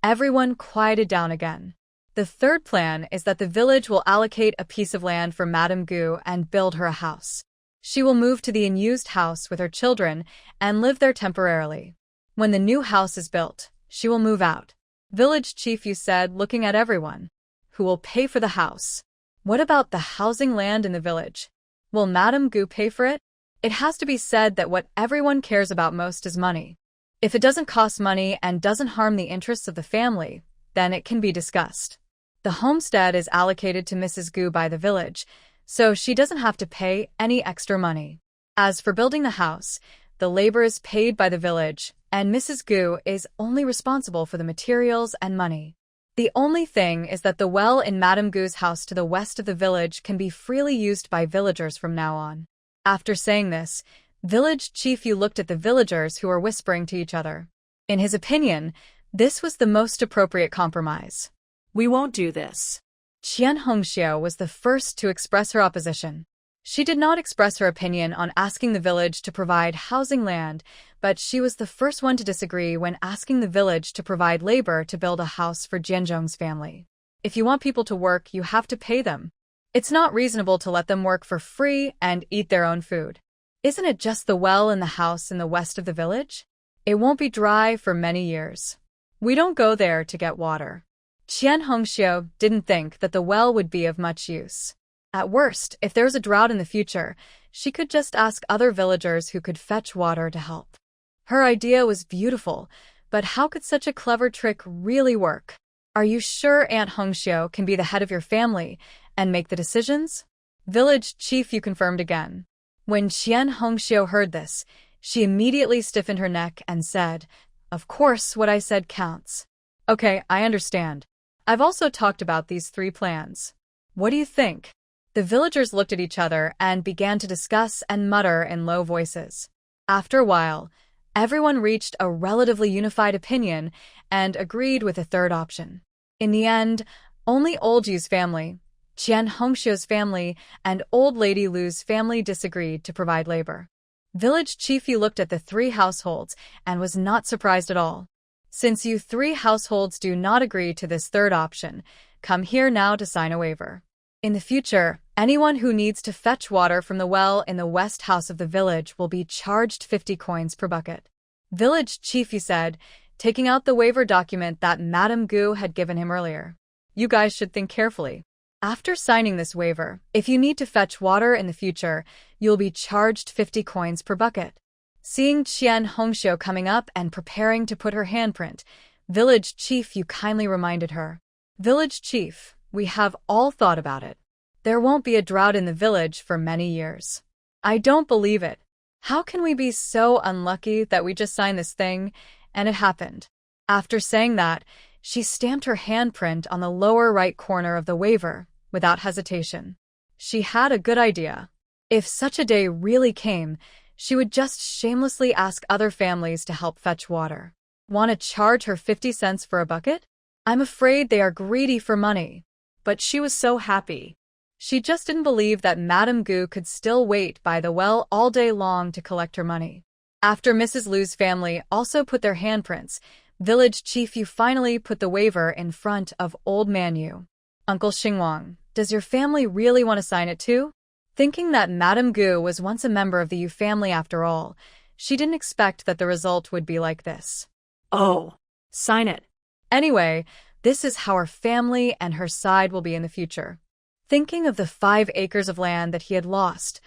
everyone quieted down again. The third plan is that the village will allocate a piece of land for Madame Gu and build her a house. She will move to the unused house with her children and live there temporarily. When the new house is built, she will move out. Village Chief Yu said, looking at everyone. Who will pay for the house? What about the housing land in the village? Will Madame Gu pay for it? It has to be said that what everyone cares about most is money. If it doesn't cost money and doesn't harm the interests of the family, then it can be discussed. The homestead is allocated to Mrs. Gu by the village, so she doesn't have to pay any extra money. As for building the house, the labor is paid by the village, and Mrs. Gu is only responsible for the materials and money. The only thing is that the well in Madame Gu's house to the west of the village can be freely used by villagers from now on. After saying this, village chief Yu looked at the villagers who were whispering to each other. In his opinion, this was the most appropriate compromise. We won't do this. Qian Hongxiu was the first to express her opposition. She did not express her opinion on asking the village to provide housing land, but she was the first one to disagree when asking the village to provide labor to build a house for Jianzhong's family. If you want people to work, you have to pay them. It's not reasonable to let them work for free and eat their own food. Isn't it just the well in the house in the west of the village? It won't be dry for many years. We don't go there to get water. Qian Hongxiu didn't think that the well would be of much use. At worst, if there's a drought in the future, she could just ask other villagers who could fetch water to help. Her idea was beautiful, but how could such a clever trick really work? Are you sure Aunt Hongxiu can be the head of your family and make the decisions? Village chief Yu confirmed again. When Qian Hongxiu heard this, she immediately stiffened her neck and said, "Of course, what I said counts. Okay, I understand. I've also talked about these 3 plans. What do you think?" The villagers looked at each other and began to discuss and mutter in low voices. After a while, everyone reached a relatively unified opinion and agreed with a third option. In the end, only Old Yu's family, Qian Hongxiu's family, and Old Lady Lu's family disagreed to provide labor. Village chief Yu looked at the 3 households and was not surprised at all. Since you 3 households do not agree to this third option, come here now to sign a waiver. In the future, anyone who needs to fetch water from the well in the west house of the village will be charged 50 coins per bucket. Village chief Yu said, taking out the waiver document that Madame Gu had given him earlier. You guys should think carefully. After signing this waiver, if you need to fetch water in the future, you'll be charged 50 coins per bucket. Seeing Qian Hongxiu coming up and preparing to put her handprint, Village Chief Yu kindly reminded her. Village Chief, we have all thought about it. There won't be a drought in the village for many years. I don't believe it. How can we be so unlucky that we just signed this thing, and it happened? After saying that, she stamped her handprint on the lower right corner of the waiver, without hesitation. She had a good idea. If such a day really came, she would just shamelessly ask other families to help fetch water. Want to charge her 50 cents for a bucket? I'm afraid they are greedy for money. But she was so happy. She just didn't believe that Madame Gu could still wait by the well all day long to collect her money. After Mrs. Lu's family also put their handprints, Village Chief Yu finally put the waiver in front of Old Man Yu. Uncle Xingwang, does your family really want to sign it too? Thinking that Madame Gu was once a member of the Yu family after all, she didn't expect that the result would be like this. Oh, sign it. Anyway, this is how her family and her side will be in the future. Thinking of the 5 acres of land that he had lost,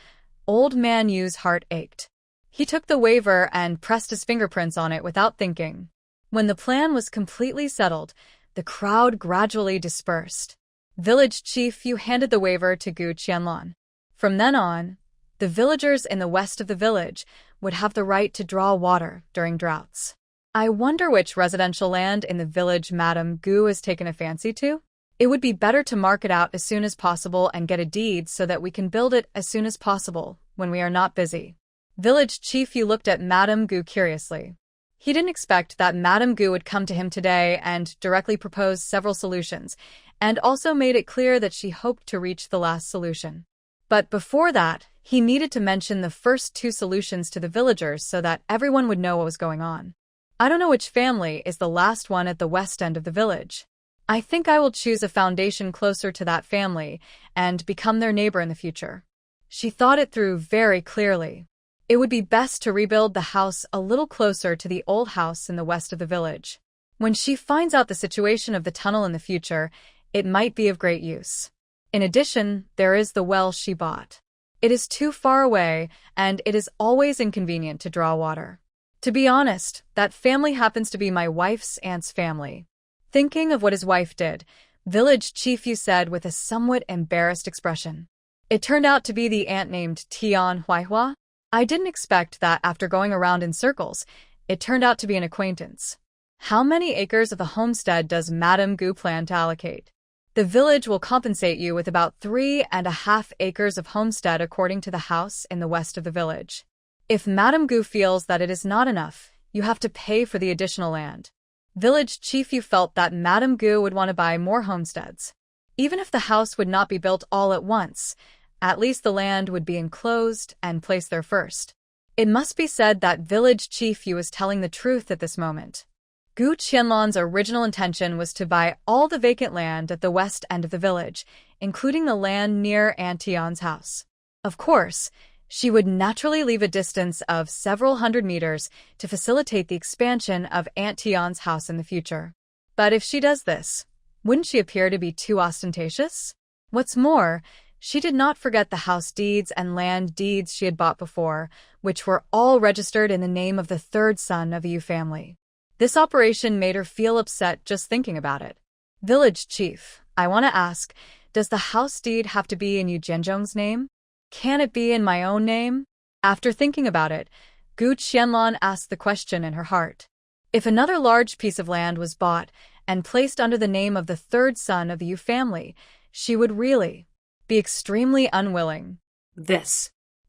Old Man Yu's heart ached. He took the waiver and pressed his fingerprints on it without thinking. When the plan was completely settled, the crowd gradually dispersed. Village Chief Yu handed the waiver to Gu Qianlong. From then on, the villagers in the west of the village would have the right to draw water during droughts. I wonder which residential land in the village Madame Gu has taken a fancy to? It would be better to mark it out as soon as possible and get a deed so that we can build it as soon as possible, when we are not busy. Village Chief Yu looked at Madame Gu curiously. He didn't expect that Madame Gu would come to him today and directly propose several solutions, and also made it clear that she hoped to reach the last solution. But before that, he needed to mention the first 2 solutions to the villagers so that everyone would know what was going on. I don't know which family is the last one at the west end of the village. I think I will choose a foundation closer to that family and become their neighbor in the future. She thought it through very clearly. It would be best to rebuild the house a little closer to the old house in the west of the village. When she finds out the situation of the tunnel in the future, it might be of great use. In addition, there is the well she bought. It is too far away, and it is always inconvenient to draw water. To be honest, that family happens to be my wife's aunt's family. Thinking of what his wife did, Village Chief Yu said with a somewhat embarrassed expression. It turned out to be the aunt named Tian Huaihua. I didn't expect that after going around in circles, it turned out to be an acquaintance. How many acres of the homestead does Madame Gu plan to allocate? The village will compensate you with about 3.5 acres of homestead according to the house in the west of the village. If Madame Gu feels that it is not enough, you have to pay for the additional land. Village chief, you felt that Madame Gu would want to buy more homesteads. Even if the house would not be built all at once, at least the land would be enclosed and placed there first. It must be said that village chief Yu was telling the truth at this moment. Gu Qianlan's original intention was to buy all the vacant land at the west end of the village, including the land near Aunt Tian's house. Of course, she would naturally leave a distance of several hundred meters to facilitate the expansion of Aunt Tian's house in the future. But if she does this, wouldn't she appear to be too ostentatious? What's more, she did not forget the house deeds and land deeds she had bought before, which were all registered in the name of the third son of the Yu family. This operation made her feel upset just thinking about it. Village chief, I want to ask, does the house deed have to be in Yu Jianzhong's name? Can it be in my own name? After thinking about it, Gu Qianlan asked the question in her heart. If another large piece of land was bought and placed under the name of the third son of the Yu family, she would really be extremely unwilling.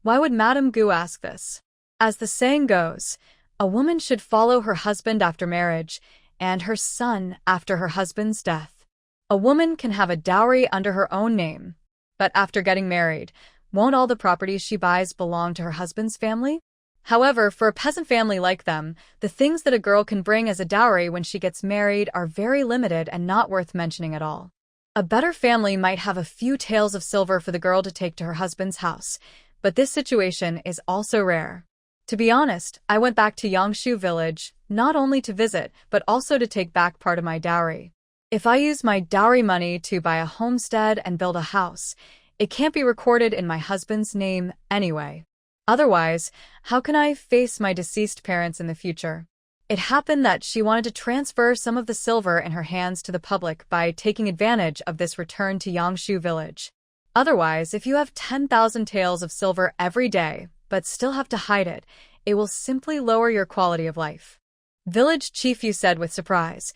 Why would Madame Gu ask this? As the saying goes, a woman should follow her husband after marriage and her son after her husband's death. A woman can have a dowry under her own name, but after getting married, won't all the properties she buys belong to her husband's family? However, for a peasant family like them, the things that a girl can bring as a dowry when she gets married are very limited and not worth mentioning at all. A better family might have a few taels of silver for the girl to take to her husband's house, but this situation is also rare. To be honest, I went back to Yangshu village, not only to visit, but also to take back part of my dowry. If I use my dowry money to buy a homestead and build a house, it can't be recorded in my husband's name anyway. Otherwise, how can I face my deceased parents in the future? It happened that she wanted to transfer some of the silver in her hands to the public by taking advantage of this return to Yangshu village. Otherwise, if you have 10,000 taels of silver every day, but still have to hide it, it will simply lower your quality of life. Village chief Yu said with surprise,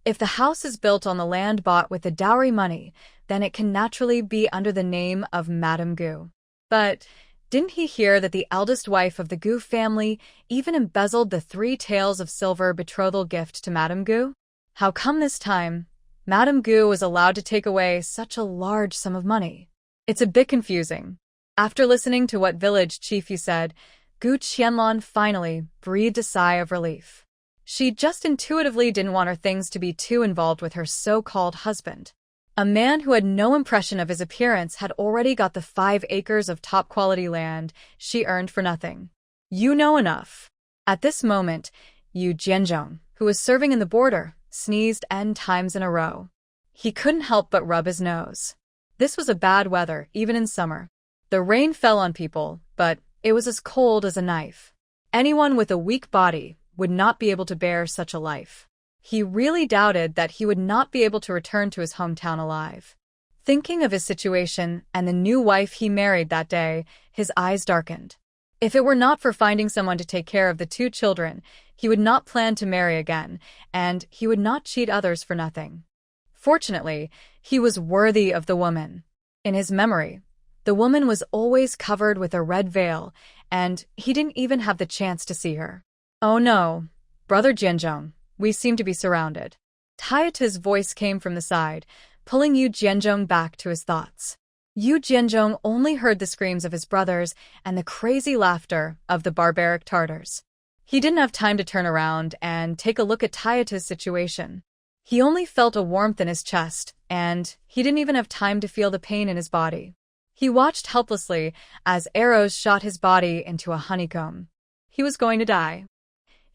if the house is built on the land bought with the dowry money, then it can naturally be under the name of Madame Gu. But didn't he hear that the eldest wife of the Gu family even embezzled the 3 taels of silver betrothal gift to Madame Gu? How come this time Madame Gu was allowed to take away such a large sum of money? It's a bit confusing. After listening to what village chief Yu said, Gu Qianlan finally breathed a sigh of relief. She just intuitively didn't want her things to be too involved with her so-called husband. A man who had no impression of his appearance had already got the 5 acres of top-quality land she earned for nothing. You know enough. At this moment, Yu Jianzhong, who was serving in the border, sneezed n times in a row. He couldn't help but rub his nose. This was a bad weather, even in summer. The rain fell on people, but it was as cold as a knife. Anyone with a weak body would not be able to bear such a life. He really doubted that he would not be able to return to his hometown alive. Thinking of his situation and the new wife he married that day, his eyes darkened. If it were not for finding someone to take care of the 2 children, he would not plan to marry again, and he would not cheat others for nothing. Fortunately, he was worthy of the woman. In his memory, the woman was always covered with a red veil, and he didn't even have the chance to see her. Oh no, Brother Jianzhong, we seem to be surrounded. Tayata's voice came from the side, pulling Yu Jianzhong back to his thoughts. Yu Jianzhong only heard the screams of his brothers and the crazy laughter of the barbaric Tartars. He didn't have time to turn around and take a look at Tayata's situation. He only felt a warmth in his chest, and he didn't even have time to feel the pain in his body. He watched helplessly as arrows shot his body into a honeycomb. He was going to die.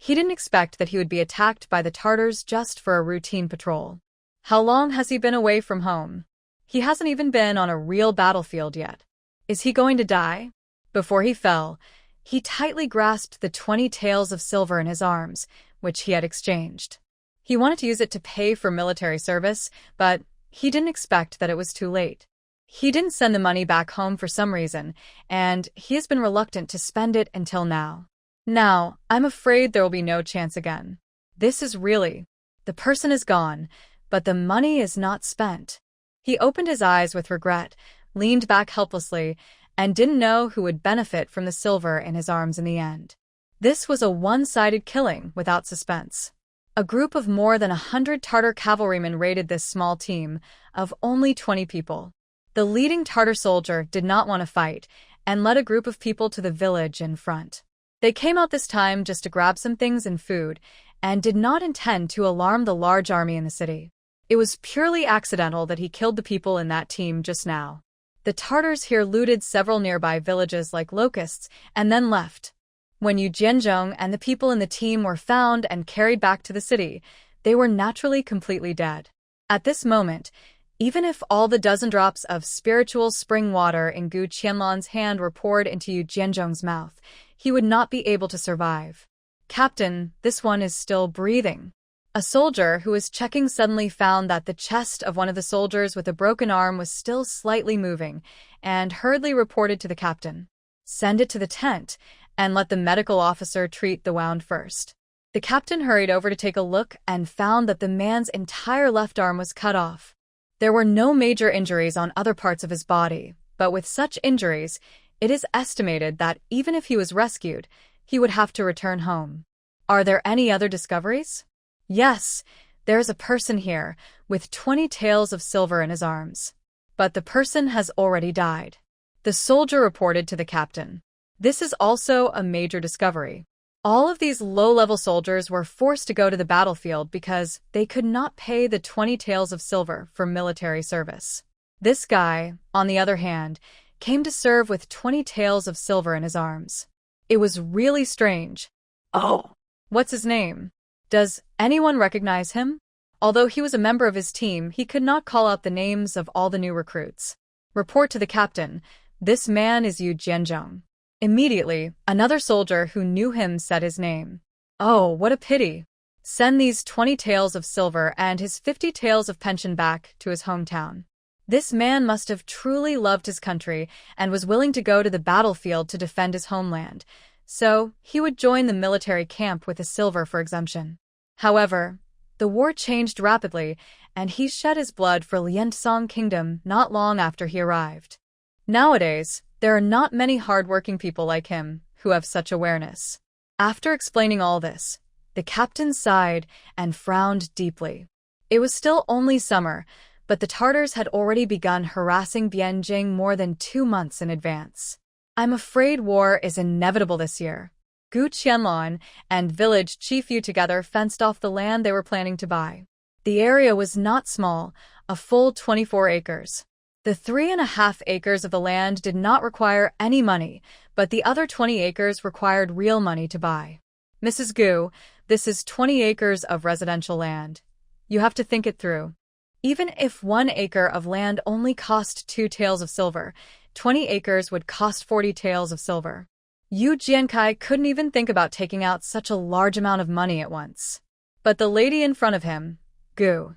He didn't expect that he would be attacked by the Tartars just for a routine patrol. How long has he been away from home? He hasn't even been on a real battlefield yet. Is he going to die? Before he fell, he tightly grasped the 20 taels of silver in his arms, which he had exchanged. He wanted to use it to pay for military service, but he didn't expect that it was too late. He didn't send the money back home for some reason, and he has been reluctant to spend it until now. Now, I'm afraid there will be no chance again. This is really. The person is gone, but the money is not spent. He opened his eyes with regret, leaned back helplessly, and didn't know who would benefit from the silver in his arms in the end. This was a one-sided killing without suspense. A group of more than 100 Tartar cavalrymen raided this small team of only 20 people. The leading Tartar soldier did not want to fight and led a group of people to the village in front. They came out this time just to grab some things and food and did not intend to alarm the large army in the city. It was purely accidental that he killed the people in that team just now. The Tartars here looted several nearby villages like locusts and then left. When Yu Jianzhong and the people in the team were found and carried back to the city, they were naturally completely dead. At this moment, even if all the dozen drops of spiritual spring water in Gu Qianlan's hand were poured into Yu Jianzhong's mouth, he would not be able to survive. "Captain, this one is still breathing." A soldier who was checking suddenly found that the chest of one of the soldiers with a broken arm was still slightly moving, and hurriedly reported to the captain. "Send it to the tent, and let the medical officer treat the wound first." The captain hurried over to take a look and found that the man's entire left arm was cut off. There were no major injuries on other parts of his body, but with such injuries, it is estimated that even if he was rescued, he would have to return home. Are there any other discoveries? Yes, there is a person here with 20 taels of silver in his arms. But the person has already died. The soldier reported to the captain. This is also a major discovery. All of these low-level soldiers were forced to go to the battlefield because they could not pay the 20 taels of silver for military service. This guy, on the other hand, came to serve with 20 taels of silver in his arms. It was really strange. Oh. What's his name? Does anyone recognize him? Although he was a member of his team, he could not call out the names of all the new recruits. Report to the captain. This man is Yu Jianzhong. Immediately, another soldier who knew him said his name. Oh, what a pity. Send these 20 taels of silver and his 50 taels of pension back to his hometown. This man must have truly loved his country and was willing to go to the battlefield to defend his homeland, so he would join the military camp with the silver for exemption. However, the war changed rapidly, and he shed his blood for Liansong Kingdom not long after he arrived. Nowadays, there are not many hard-working people like him who have such awareness. After explaining all this, the captain sighed and frowned deeply. It was still only summer, but the Tartars had already begun harassing Bianjing more than 2 months in advance. I'm afraid war is inevitable this year. Gu Qianlan and village chief Yu together fenced off the land they were planning to buy. The area was not small, a full 24 acres. The 3.5 acres of the land did not require any money, but the other 20 acres required real money to buy. Mrs. Gu, this is 20 acres of residential land. You have to think it through. Even if 1 acre of land only cost 2 taels of silver, 20 acres would cost 40 taels of silver. Yu Jiankai couldn't even think about taking out such a large amount of money at once. But the lady in front of him, Gu,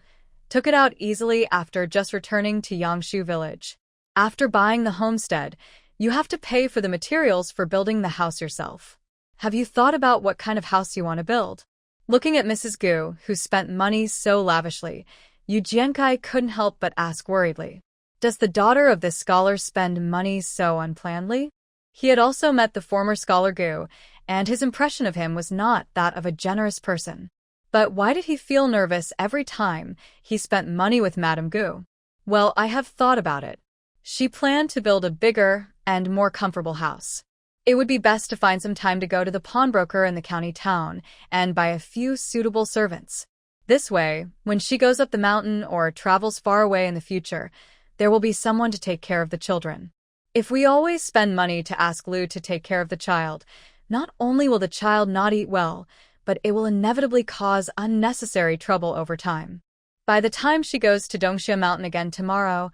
took it out easily after just returning to Yangshu village. After buying the homestead, you have to pay for the materials for building the house yourself. Have you thought about what kind of house you want to build? Looking at Mrs. Gu, who spent money so lavishly, Yu Jiankai couldn't help but ask worriedly, does the daughter of this scholar spend money so unplannedly? He had also met the former scholar Gu, and his impression of him was not that of a generous person. But why did he feel nervous every time he spent money with Madame Gu? Well, I have thought about it. She planned to build a bigger and more comfortable house. It would be best to find some time to go to the pawnbroker in the county town and buy a few suitable servants. This way, when she goes up the mountain or travels far away in the future, there will be someone to take care of the children. If we always spend money to ask Lu to take care of the child, not only will the child not eat well, but it will inevitably cause unnecessary trouble over time. By the time she goes to Dongxia Mountain again tomorrow,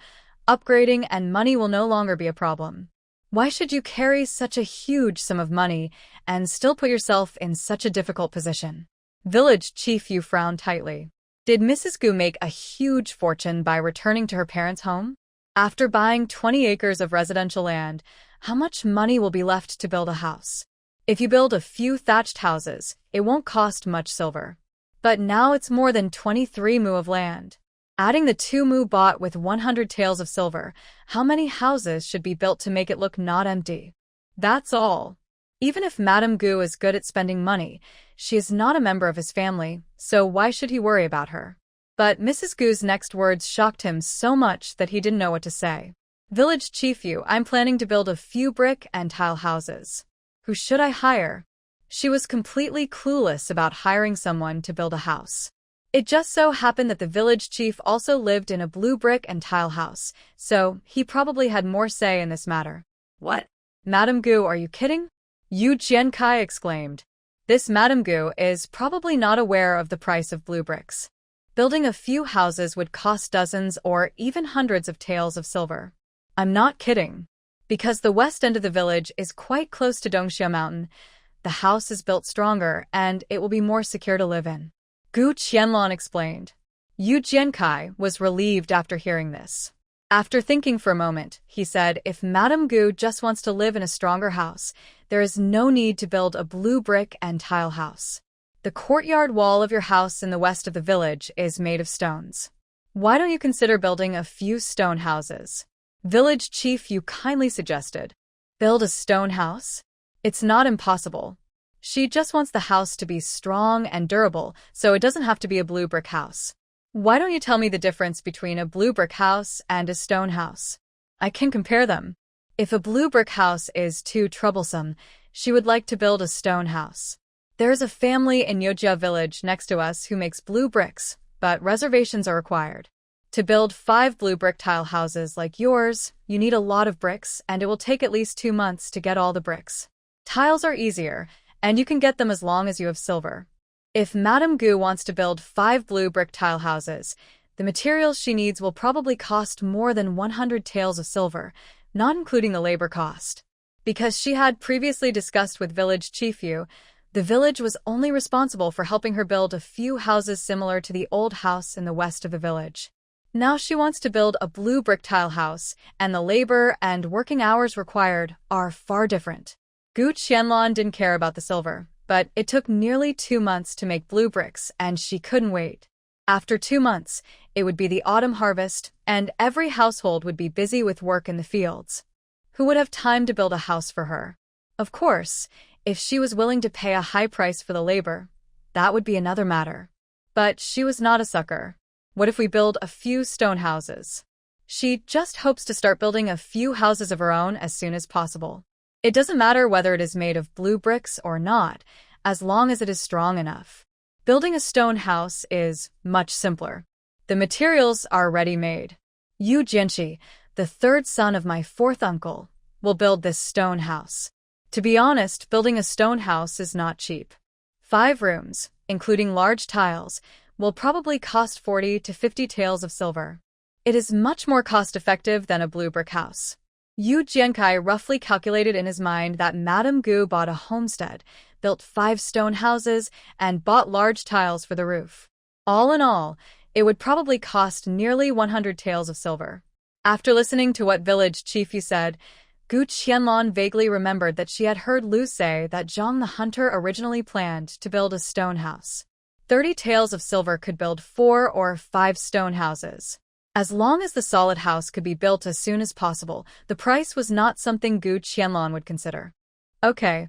upgrading and money will no longer be a problem. Why should you carry such a huge sum of money and still put yourself in such a difficult position? Village Chief Yu frowned tightly. Did Mrs. Gu make a huge fortune by returning to her parents' home? After buying 20 acres of residential land, how much money will be left to build a house? If you build a few thatched houses, it won't cost much silver. But now it's more than 23 mu of land. Adding the 2 mu bought with 100 taels of silver, how many houses should be built to make it look not empty? That's all. Even if Madame Gu is good at spending money, she is not a member of his family, so why should he worry about her? But Mrs. Gu's next words shocked him so much that he didn't know what to say. Village Chief Yu, I'm planning to build a few brick and tile houses. Who should I hire? She was completely clueless about hiring someone to build a house. It just so happened that the village chief also lived in a blue brick and tile house, so he probably had more say in this matter. What? Madame Gu, are you kidding? Yu Jiankai exclaimed. This Madame Gu is probably not aware of the price of blue bricks. Building a few houses would cost dozens or even hundreds of taels of silver. I'm not kidding. Because the west end of the village is quite close to Dongxia Mountain, the house is built stronger and it will be more secure to live in. Gu Qianlong explained. Yu Jiankai was relieved after hearing this. After thinking for a moment, he said, if Madame Gu just wants to live in a stronger house, there is no need to build a blue brick and tile house. The courtyard wall of your house in the west of the village is made of stones. Why don't you consider building a few stone houses? Village Chief Yu kindly suggested. Build a stone house? It's not impossible. She just wants the house to be strong and durable, so it doesn't have to be a blue brick house. Why don't you tell me the difference between a blue brick house and a stone house? I can compare them. If a blue brick house is too troublesome, she would like to build a stone house. There is a family in Yojia village next to us who makes blue bricks, but reservations are required. To build 5 blue brick tile houses like yours, you need a lot of bricks, and it will take at least 2 months to get all the bricks. Tiles are easier, and you can get them as long as you have silver. If Madame Gu wants to build 5 blue brick tile houses, the materials she needs will probably cost more than 100 taels of silver, not including the labor cost. Because she had previously discussed with Village Chief Yu, the village was only responsible for helping her build a few houses similar to the old house in the west of the village. Now she wants to build a blue brick tile house, and the labor and working hours required are far different. Gu Qianlong didn't care about the silver, but it took nearly 2 months to make blue bricks, and she couldn't wait. After 2 months, it would be the autumn harvest, and every household would be busy with work in the fields. Who would have time to build a house for her? Of course, if she was willing to pay a high price for the labor, that would be another matter. But she was not a sucker. What if we build a few stone houses? She just hopes to start building a few houses of her own as soon as possible. It doesn't matter whether it is made of blue bricks or not, as long as it is strong enough. Building a stone house is much simpler. The materials are ready-made. Yu Jianxi, the third son of my fourth uncle, will build this stone house. To be honest, building a stone house is not cheap. 5 rooms, including large tiles, will probably cost 40 to 50 taels of silver. It is much more cost-effective than a blue brick house. Yu Jiankai roughly calculated in his mind that Madame Gu bought a homestead, built 5 stone houses, and bought large tiles for the roof. All in all, it would probably cost nearly 100 taels of silver. After listening to what Village Chief Yu said, Gu Qianlong vaguely remembered that she had heard Lu say that Zhang the Hunter originally planned to build a stone house. 30 taels of silver could build 4 or 5 stone houses. As long as the solid house could be built as soon as possible, the price was not something Gu Qianlong would consider. Okay,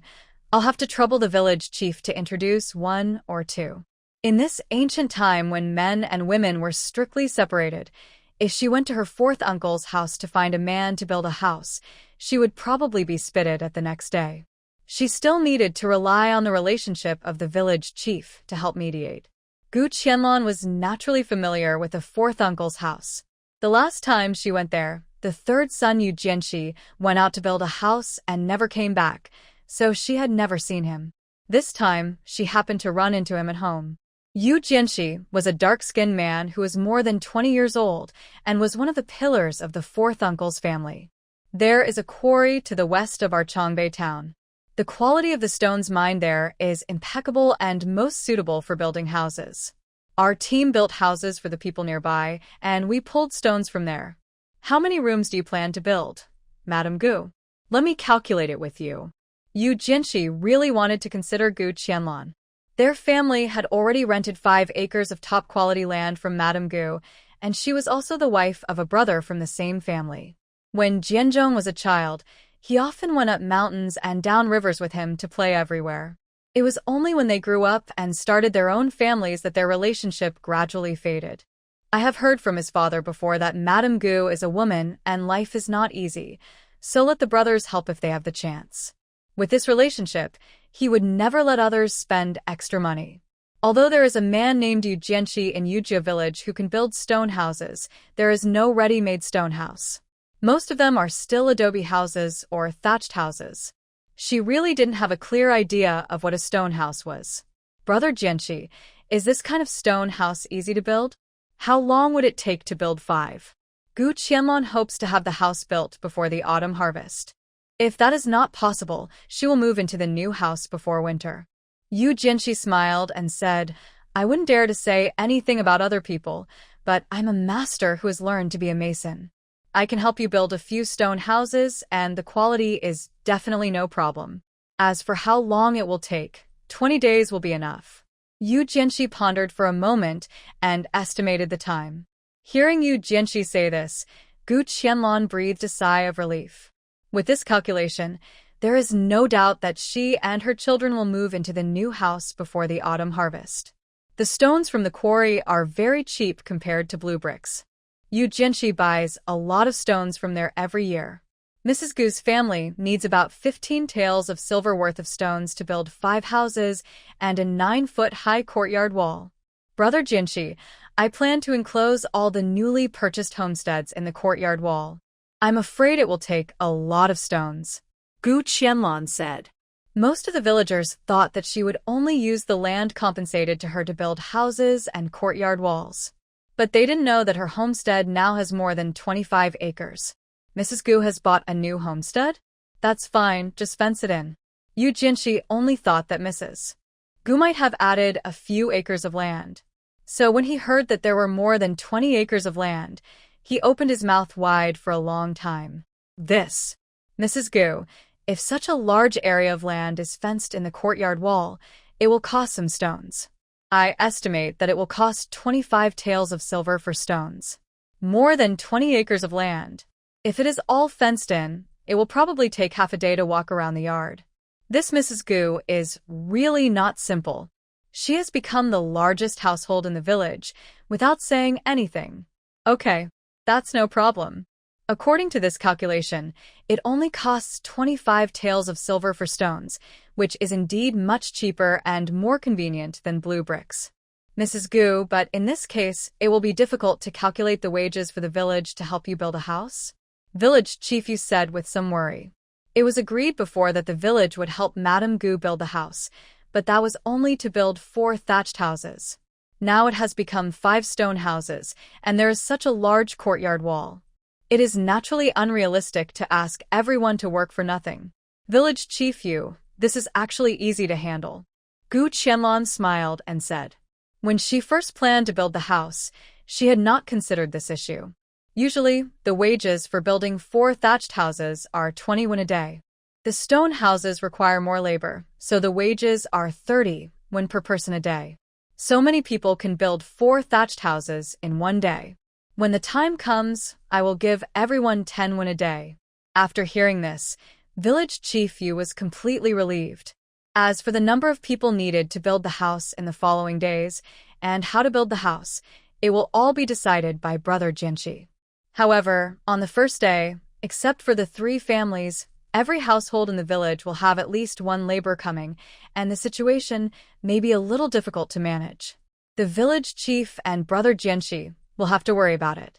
I'll have to trouble the village chief to introduce 1 or 2. In this ancient time when men and women were strictly separated, if she went to her fourth uncle's house to find a man to build a house, she would probably be spitted at the next day. She still needed to rely on the relationship of the village chief to help mediate. Gu Qianlong was naturally familiar with the fourth uncle's house. The last time she went there, the third son Yu Jianxi went out to build a house and never came back, so she had never seen him. This time, she happened to run into him at home. Yu Jianxi was a dark-skinned man who was more than 20 years old and was one of the pillars of the fourth uncle's family. There is a quarry to the west of our Chongbei town. The quality of the stones mined there is impeccable and most suitable for building houses. Our team built houses for the people nearby, and we pulled stones from there. How many rooms do you plan to build, Madame Gu? Let me calculate it with you. Yu Jianxi really wanted to consider Gu Qianlong. Their family had already rented 5 acres of top-quality land from Madame Gu, and she was also the wife of a brother from the same family. When Jianzhong was a child, he often went up mountains and down rivers with him to play everywhere. It was only when they grew up and started their own families that their relationship gradually faded. I have heard from his father before that Madame Gu is a woman and life is not easy, so let the brothers help if they have the chance. With this relationship, he would never let others spend extra money. Although there is a man named Yu Jianxi in Yujia village who can build stone houses, there is no ready-made stone house. Most of them are still adobe houses or thatched houses. She really didn't have a clear idea of what a stone house was. Brother Jianxi, is this kind of stone house easy to build? How long would it take to build 5? Gu Qianlong hopes to have the house built before the autumn harvest. If that is not possible, she will move into the new house before winter. Yu Jianxi smiled and said, I wouldn't dare to say anything about other people, but I'm a master who has learned to be a mason. I can help you build a few stone houses, and the quality is definitely no problem. As for how long it will take, 20 days will be enough. Yu Jianxi pondered for a moment and estimated the time. Hearing Yu Jianxi say this, Gu Qianlong breathed a sigh of relief. With this calculation, there is no doubt that she and her children will move into the new house before the autumn harvest. The stones from the quarry are very cheap compared to blue bricks. Yu Jianxi buys a lot of stones from there every year. Mrs. Gu's family needs about 15 taels of silver worth of stones to build 5 houses and a 9-foot-high courtyard wall. Brother Jianxi, I plan to enclose all the newly purchased homesteads in the courtyard wall. I'm afraid it will take a lot of stones. Gu Qianlong said. Most of the villagers thought that she would only use the land compensated to her to build houses and courtyard walls. But they didn't know that her homestead now has more than 25 acres. Mrs. Gu has bought a new homestead? That's fine, just fence it in. Yu Jianxi only thought that Mrs. Gu might have added a few acres of land. So when he heard that there were more than 20 acres of land, he opened his mouth wide for a long time. This. Mrs. Gu, if such a large area of land is fenced in the courtyard wall, it will cost some stones. I estimate that it will cost 25 taels of silver for stones. More than 20 acres of land. If it is all fenced in, it will probably take half a day to walk around the yard. This Mrs. Gu is really not simple. She has become the largest household in the village without saying anything. Okay, that's no problem. According to this calculation, it only costs 25 taels of silver for stones, which is indeed much cheaper and more convenient than blue bricks. Mrs. Gu, but in this case, it will be difficult to calculate the wages for the village to help you build a house? Village chief Yu said with some worry. It was agreed before that the village would help Madame Gu build the house, but that was only to build 4 thatched houses. Now it has become 5 stone houses, and there is such a large courtyard wall. It is naturally unrealistic to ask everyone to work for nothing. Village Chief Yu, this is actually easy to handle. Gu Qianlong smiled and said. When she first planned to build the house, she had not considered this issue. Usually, the wages for building 4 thatched houses are 20 won a day. The stone houses require more labor, so the wages are 30 won per person a day. So many people can build 4 thatched houses in one day. When the time comes, I will give everyone 10 won a day. After hearing this, Village Chief Yu was completely relieved. As for the number of people needed to build the house in the following days, and how to build the house, it will all be decided by Brother Jianxi. However, on the first day, except for the 3 families, every household in the village will have at least 1 labor coming, and the situation may be a little difficult to manage. The village chief and Brother Jianxi will have to worry about it.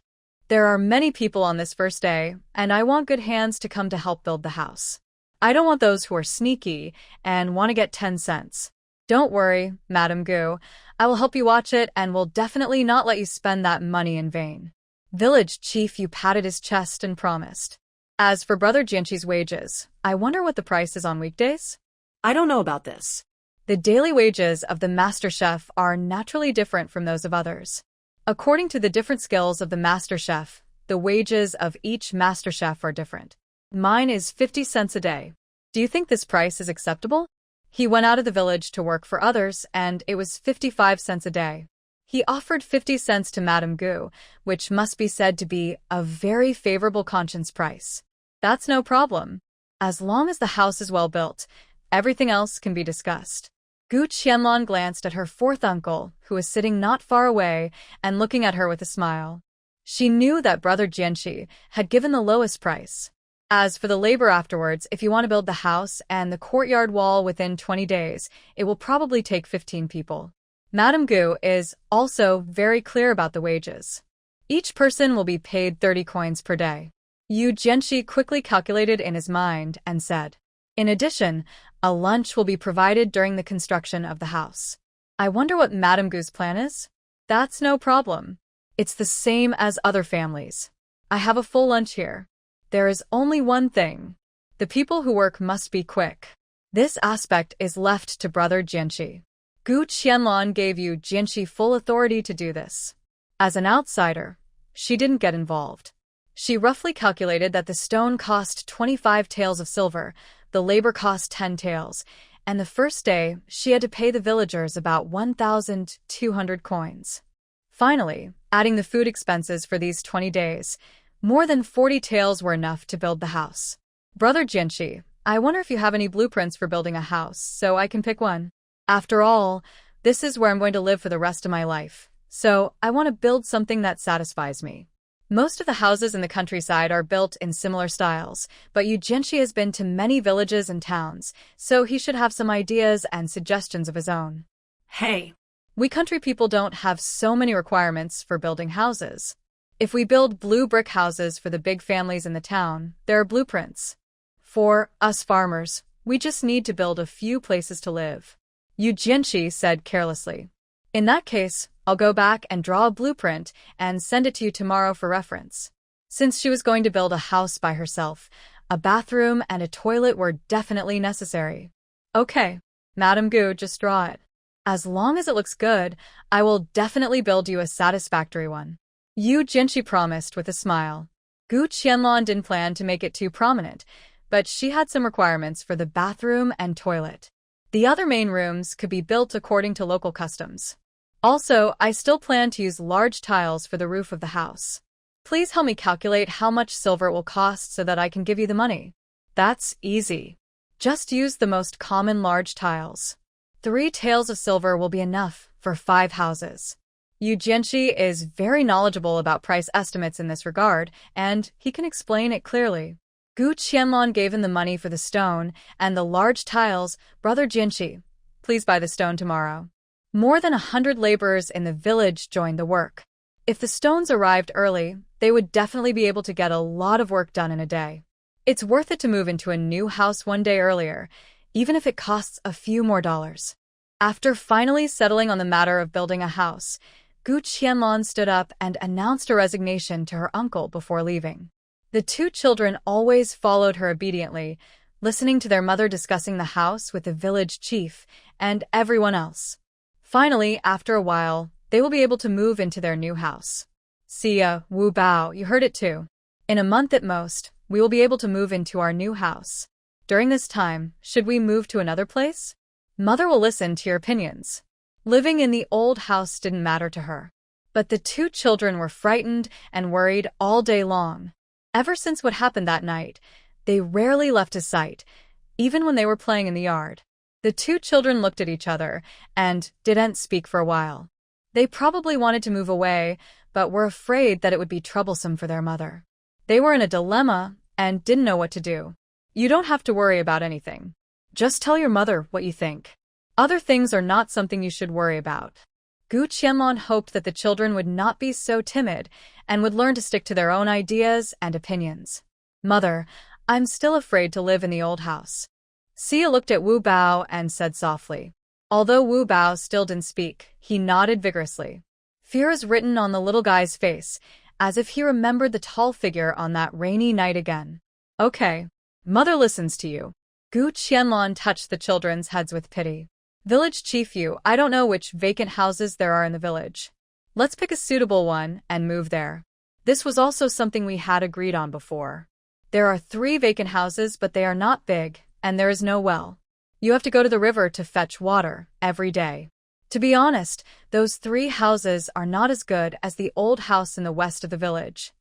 There are many people on this first day, and I want good hands to come to help build the house. I don't want those who are sneaky and want to get 10 cents. Don't worry, Madame Gu. I will help you watch it and will definitely not let you spend that money in vain. Village Chief Yu patted his chest and promised. As for Brother Jianxi's wages, I wonder what the price is on weekdays? I don't know about this. The daily wages of the master chef are naturally different from those of others. According to the different skills of the master chef, the wages of each master chef are different. Mine is 50 cents a day. Do you think this price is acceptable? He went out of the village to work for others, and it was 55 cents a day. He offered 50 cents to Madame Gu, which must be said to be a very favorable conscience price. That's no problem. As long as the house is well built, everything else can be discussed. Gu Qianlong glanced at her fourth uncle, who was sitting not far away and looking at her with a smile. She knew that brother Jianxi had given the lowest price. As for the labor afterwards, if you want to build the house and the courtyard wall within 20 days, it will probably take 15 people. Madame Gu is also very clear about the wages. Each person will be paid 30 coins per day. Yu Jianxi quickly calculated in his mind and said, in addition, a lunch will be provided during the construction of the house. I wonder what Madame Gu's plan is? That's no problem. It's the same as other families. I have a full lunch here. There is only one thing. The people who work must be quick. This aspect is left to brother Jianxi. Gu Qianlong gave Yu Jianxi full authority to do this. As an outsider, she didn't get involved. She roughly calculated that the stone cost 25 taels of silver, the labor cost 10 taels, and the first day she had to pay the villagers about 1,200 coins. Finally, adding the food expenses for these 20 days, more than 40 taels were enough to build the house. Brother Jianxi, I wonder if you have any blueprints for building a house, so I can pick one. After all, this is where I'm going to live for the rest of my life, so I want to build something that satisfies me. Most of the houses in the countryside are built in similar styles, but Yu Jianxi has been to many villages and towns, so he should have some ideas and suggestions of his own. Hey, we country people don't have so many requirements for building houses. If we build blue brick houses for the big families in the town, there are blueprints. For us farmers, we just need to build a few places to live. Yu Jianxi said carelessly. In that case, I'll go back and draw a blueprint and send it to you tomorrow for reference. Since she was going to build a house by herself, a bathroom and a toilet were definitely necessary. Okay, Madame Gu, just draw it. As long as it looks good, I will definitely build you a satisfactory one. Yu Jianxi promised with a smile. Gu Qianlong didn't plan to make it too prominent, but she had some requirements for the bathroom and toilet. The other main rooms could be built according to local customs. Also, I still plan to use large tiles for the roof of the house. Please help me calculate how much silver it will cost so that I can give you the money. That's easy. Just use the most common large tiles. 3 taels of silver will be enough for 5 houses. Yu Jianxi is very knowledgeable about price estimates in this regard, and he can explain it clearly. Gu Qianlong gave him the money for the stone and the large tiles. Brother Jianxi, please buy the stone tomorrow. More than 100 laborers in the village joined the work. If the stones arrived early, they would definitely be able to get a lot of work done in a day. It's worth it to move into a new house one day earlier, even if it costs a few more dollars. After finally settling on the matter of building a house, Gu Qianlong stood up and announced a resignation to her uncle before leaving. The 2 children always followed her obediently, listening to their mother discussing the house with the village chief and everyone else. Finally, after a while, they will be able to move into their new house. See ya, Wu Bao, you heard it too. In a month at most, we will be able to move into our new house. During this time, should we move to another place? Mother will listen to your opinions. Living in the old house didn't matter to her. But the 2 children were frightened and worried all day long. Ever since what happened that night, they rarely left his sight, even when they were playing in the yard. The 2 children looked at each other and didn't speak for a while. They probably wanted to move away, but were afraid that it would be troublesome for their mother. They were in a dilemma and didn't know what to do. You don't have to worry about anything. Just tell your mother what you think. Other things are not something you should worry about. Gu Qianlong hoped that the children would not be so timid and would learn to stick to their own ideas and opinions. Mother, I'm still afraid to live in the old house. Xia looked at Wu Bao and said softly. Although Wu Bao still didn't speak, he nodded vigorously. Fear is written on the little guy's face, as if he remembered the tall figure on that rainy night again. Okay, mother listens to you. Gu Qianlong touched the children's heads with pity. Village Chief Yu, I don't know which vacant houses there are in the village. Let's pick a suitable one and move there. This was also something we had agreed on before. There are 3 vacant houses, but they are not big, and there is no well. You have to go to the river to fetch water every day. To be honest, those 3 houses are not as good as the old house in the west of the village.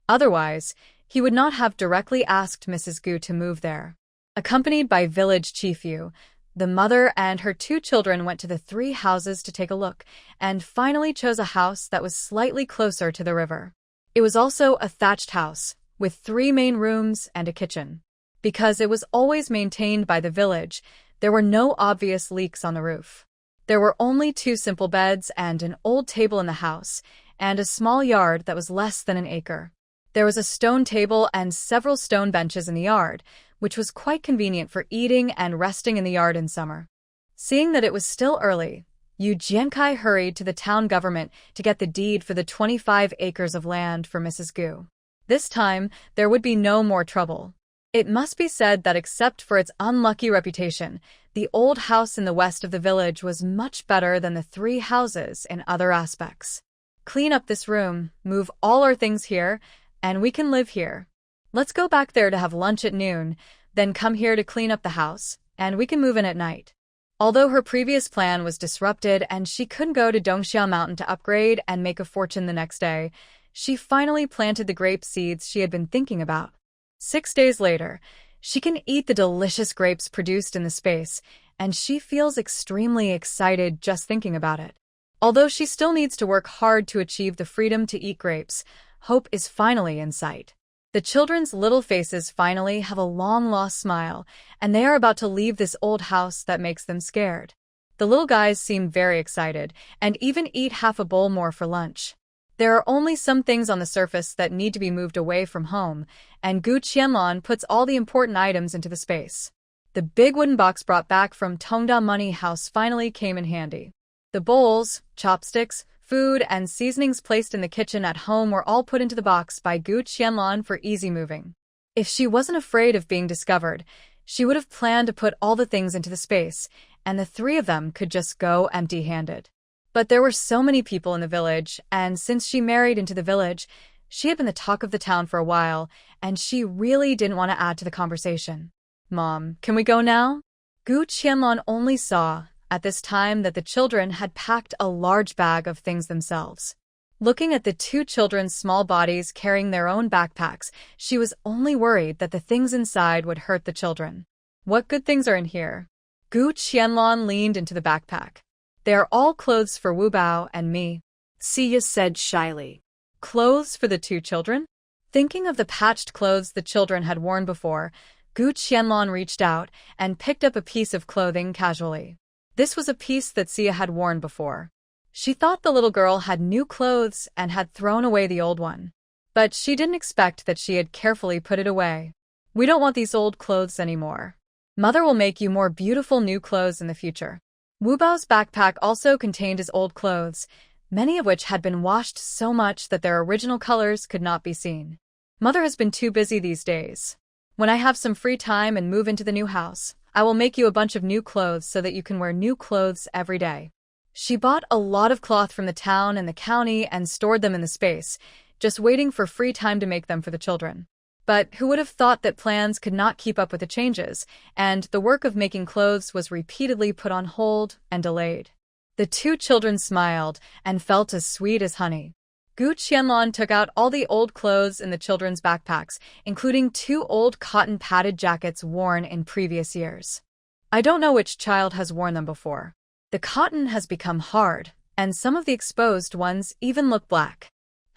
Otherwise, he would not have directly asked Mrs. Gu to move there. Accompanied by village chief Yu, the mother and her 2 children went to the 3 houses to take a look and finally chose a house that was slightly closer to the river. It was also a thatched house, with 3 main rooms and a kitchen. Because it was always maintained by the village, there were no obvious leaks on the roof. There were only 2 simple beds and an old table in the house, and a small yard that was less than an acre. There was a stone table and several stone benches in the yard, which was quite convenient for eating and resting in the yard in summer. Seeing that it was still early, Yu Jiankai hurried to the town government to get the deed for the 25 acres of land for Mrs. Gu. This time, there would be no more trouble. It must be said that except for its unlucky reputation, the old house in the west of the village was much better than the 3 houses in other aspects. Clean up this room, move all our things here, and we can live here. Let's go back there to have lunch at noon, then come here to clean up the house, and we can move in at night. Although her previous plan was disrupted and she couldn't go to Dongxia Mountain to upgrade and make a fortune the next day, she finally planted the grape seeds she had been thinking about. 6 days later, she can eat the delicious grapes produced in the space, and she feels extremely excited just thinking about it. Although she still needs to work hard to achieve the freedom to eat grapes, hope is finally in sight. The children's little faces finally have a long-lost smile, and they are about to leave this old house that makes them scared. The little guys seem very excited, and even eat half a bowl more for lunch. There are only some things on the surface that need to be moved away from home, and Gu Qianlong puts all the important items into the space. The big wooden box brought back from Tongda Money House finally came in handy. The bowls, chopsticks, food, and seasonings placed in the kitchen at home were all put into the box by Gu Qianlong for easy moving. If she wasn't afraid of being discovered, she would have planned to put all the things into the space, and the 3 of them could just go empty-handed. But there were so many people in the village, and since she married into the village, she had been the talk of the town for a while, and she really didn't want to add to the conversation. "Mom, can we go now?" Gu Qianlong only saw, at this time, that the children had packed a large bag of things themselves. Looking at the 2 children's small bodies carrying their own backpacks, she was only worried that the things inside would hurt the children. "What good things are in here?" Gu Qianlong leaned into the backpack. "They are all clothes for Wu Bao and me," Sia said shyly. "Clothes for the 2 children?" Thinking of the patched clothes the children had worn before, Gu Qianlong reached out and picked up a piece of clothing casually. This was a piece that Sia had worn before. She thought the little girl had new clothes and had thrown away the old one. But she didn't expect that she had carefully put it away. "We don't want these old clothes anymore. Mother will make you more beautiful new clothes in the future." Wu Bao's backpack also contained his old clothes, many of which had been washed so much that their original colors could not be seen. "Mother has been too busy these days. When I have some free time and move into the new house, I will make you a bunch of new clothes so that you can wear new clothes every day." She bought a lot of cloth from the town and the county and stored them in the space, just waiting for free time to make them for the children. But who would have thought that plans could not keep up with the changes, and the work of making clothes was repeatedly put on hold and delayed. The 2 children smiled and felt as sweet as honey. Gu Qianlong took out all the old clothes in the children's backpacks, including 2 old cotton padded jackets worn in previous years. "I don't know which child has worn them before. The cotton has become hard, and some of the exposed ones even look black.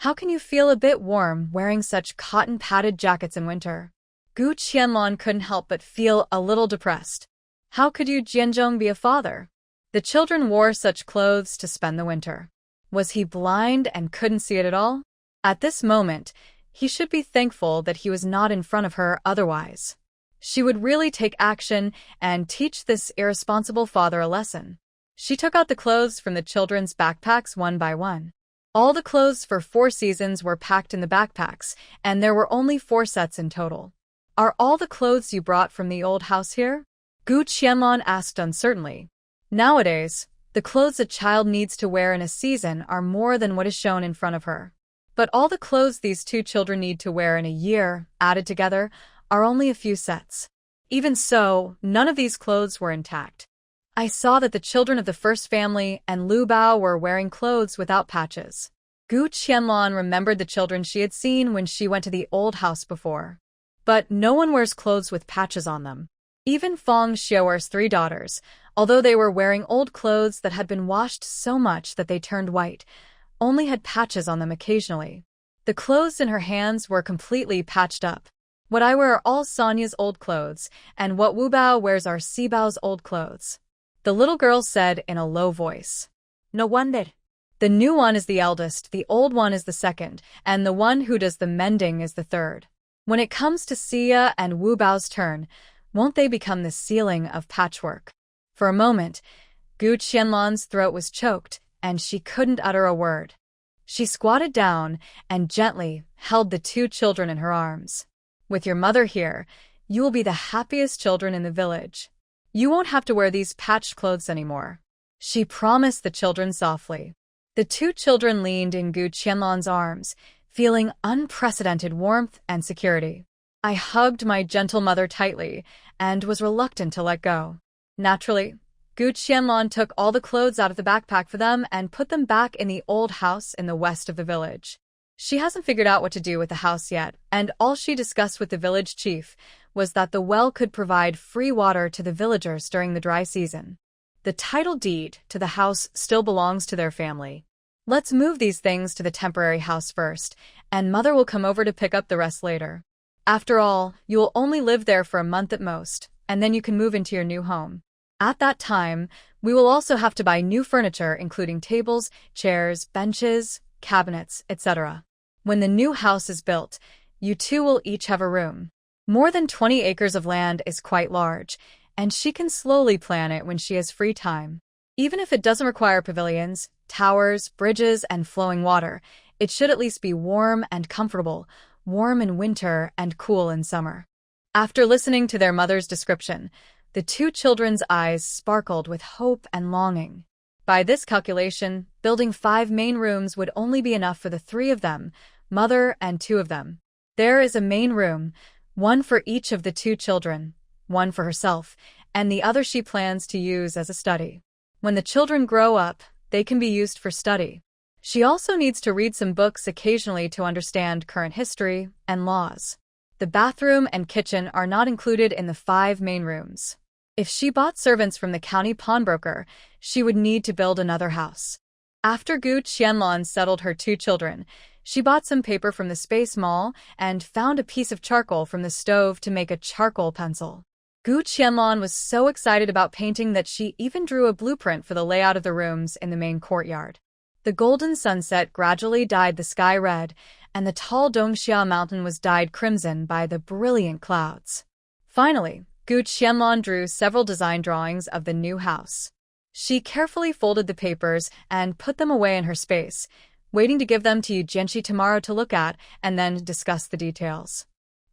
How can you feel a bit warm wearing such cotton-padded jackets in winter?" Gu Qianlong couldn't help but feel a little depressed. How could Yu Jianzhong be a father? The children wore such clothes to spend the winter. Was he blind and couldn't see it at all? At this moment, he should be thankful that he was not in front of her otherwise. She would really take action and teach this irresponsible father a lesson. She took out the clothes from the children's backpacks one by one. All the clothes for 4 seasons were packed in the backpacks, and there were only 4 sets in total. "Are all the clothes you brought from the old house here?" Gu Qianlong asked uncertainly. Nowadays, the clothes a child needs to wear in a season are more than what is shown in front of her. But all the clothes these 2 children need to wear in a year, added together, are only a few sets. Even so, none of these clothes were intact. I saw that the children of the first family and Lu Bao were wearing clothes without patches. Gu Qianlong remembered the children she had seen when she went to the old house before. But no one wears clothes with patches on them. Even Feng Xiaoer's 3 daughters, although they were wearing old clothes that had been washed so much that they turned white, only had patches on them occasionally. The clothes in her hands were completely patched up. What I wear are all Sonia's old clothes, and what Wu Bao wears are Si Bao's old clothes. The little girl said in a low voice. No wonder. The new one is the eldest, the old one is the second, and the one who does the mending is the third. When it comes to Xia and Wu Bao's turn, won't they become the ceiling of patchwork? For a moment, Gu Qianlong's throat was choked, and she couldn't utter a word. She squatted down and gently held the 2 children in her arms. With your mother here, you will be the happiest children in the village. You won't have to wear these patched clothes anymore. She promised the children softly. The 2 children leaned in Gu Qianlong's arms, feeling unprecedented warmth and security. I hugged my gentle mother tightly and was reluctant to let go. Naturally, Gu Qianlong took all the clothes out of the backpack for them and put them back in the old house in the west of the village. She hasn't figured out what to do with the house yet, and all she discussed with the village chief was that the well could provide free water to the villagers during the dry season. The title deed to the house still belongs to their family. Let's move these things to the temporary house first, and Mother will come over to pick up the rest later. After all, you will only live there for a month at most, and then you can move into your new home. At that time, we will also have to buy new furniture including tables, chairs, benches, cabinets, etc. When the new house is built, you 2 will each have a room. More than 20 acres of land is quite large, and she can slowly plan it when she has free time. Even if it doesn't require pavilions, towers, bridges, and flowing water, it should at least be warm and comfortable, warm in winter and cool in summer. After listening to their mother's description, the 2 children's eyes sparkled with hope and longing. By this calculation, building 5 main rooms would only be enough for the 3 of them, Mother and 2 of them. There is a main room, one for each of the 2 children, one for herself, and the other she plans to use as a study. When the children grow up, they can be used for study. She also needs to read some books occasionally to understand current history and laws. The bathroom and kitchen are not included in the 5 main rooms. If she bought servants from the county pawnbroker, she would need to build another house. After Gu Qianlong settled her 2 children, she bought some paper from the Space Mall and found a piece of charcoal from the stove to make a charcoal pencil. Gu Qianlong was so excited about painting that she even drew a blueprint for the layout of the rooms in the main courtyard. The golden sunset gradually dyed the sky red, and the tall Dongxia mountain was dyed crimson by the brilliant clouds. Finally, Gu Qianlong drew several design drawings of the new house. She carefully folded the papers and put them away in her space, waiting to give them to Yu Jianxi tomorrow to look at and then discuss the details.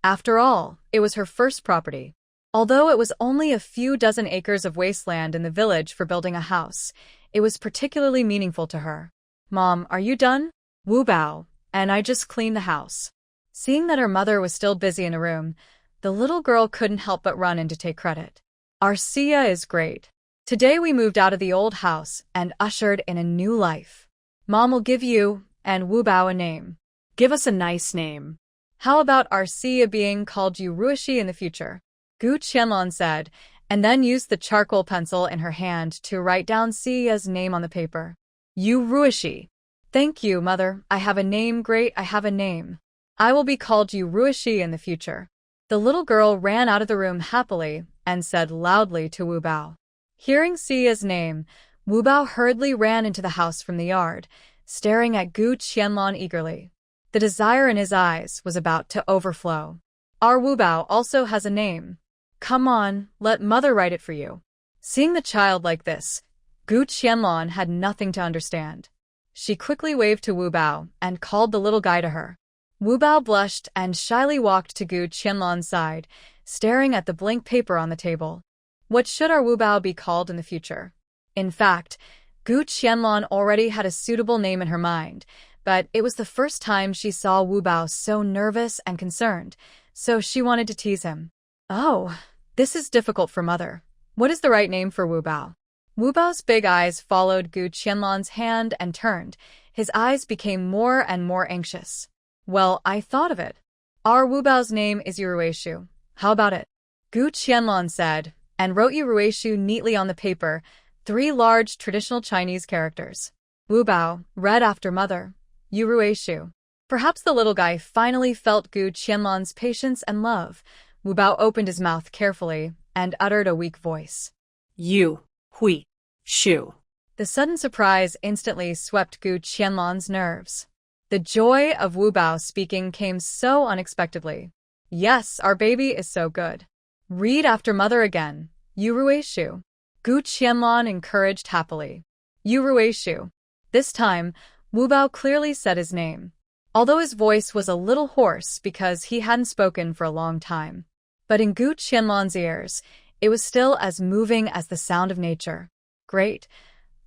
After all, it was her first property. Although it was only a few dozen acres of wasteland in the village for building a house, it was particularly meaningful to her. Mom, are you done? Wu Bao, and I just cleaned the house. Seeing that her mother was still busy in a room, the little girl couldn't help but run in to take credit. Our Xia is great. Today we moved out of the old house and ushered in a new life. Mom will give you and Wu Bao a name. Give us a nice name. How about our Xia being called Yu Ruishi in the future? Gu Qianlong said, and then used the charcoal pencil in her hand to write down Xia's name on the paper. Yu Ruishi. Thank you, Mother. I have a name. Great, I have a name. I will be called Yu Ruishi in the future. The little girl ran out of the room happily and said loudly to Wu Bao. Hearing Xia's name, Wu Bao hurriedly ran into the house from the yard, staring at Gu Qianlong eagerly. The desire in his eyes was about to overflow. Our Wu Bao also has a name. Come on, let Mother write it for you. Seeing the child like this, Gu Qianlong had nothing to understand. She quickly waved to Wu Bao and called the little guy to her. Wu Bao blushed and shyly walked to Gu Qianlong's side, staring at the blank paper on the table. What should our Wu Bao be called in the future? In fact, Gu Qianlong already had a suitable name in her mind, but it was the first time she saw Wu Bao so nervous and concerned, so she wanted to tease him. Oh, This is difficult for mother. What is the right name for Wu Bao? Wu Bao's big eyes followed Gu Qianlan's hand and turned. His eyes became more and more anxious. Well, I thought of it. Our Wu Bao's name is Yuruishu. How about it? Gu Qianlan said, and wrote Yuruishu neatly on the paper, 3 large traditional Chinese characters. Wu Bao, read after mother. Yuruishu. Perhaps the little guy finally felt Gu Qianlan's patience and love. Wu Bao opened his mouth carefully and uttered a weak voice. You, Hui, Shu. The sudden surprise instantly swept Gu Qianlan's nerves. The joy of Wu Bao speaking came so unexpectedly. Yes, our baby is so good. Read after mother again. Yuruishu. Gu Qianlan encouraged happily. Yuruishu. This time, Wu Bao clearly said his name, although his voice was a little hoarse because he hadn't spoken for a long time. But in Gu Qianlan's ears, it was still as moving as the sound of nature. Great.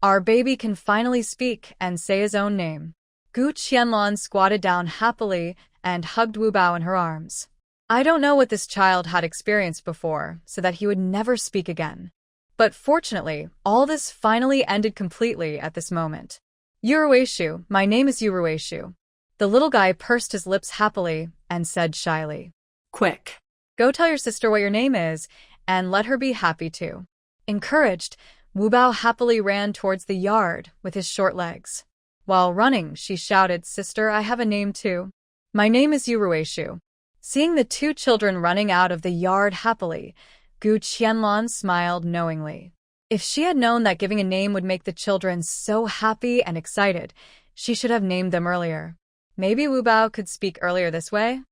Our baby can finally speak and say his own name. Gu Qianlan squatted down happily and hugged Wu Bao in her arms. I don't know what this child had experienced before, so that he would never speak again. But fortunately, all this finally ended completely at this moment. Yuruishu, my name is Yuruishu. The little guy pursed his lips happily and said shyly. Quick. Go tell your sister what your name is, and let her be happy too. Encouraged, Wu Bao happily ran towards the yard with his short legs. While running, she shouted, Sister, I have a name too. My name is Yuruishu. Seeing the 2 children running out of the yard happily, Gu Qianlan smiled knowingly. If she had known that giving a name would make the children so happy and excited, she should have named them earlier. Maybe Wu Bao could speak earlier this way?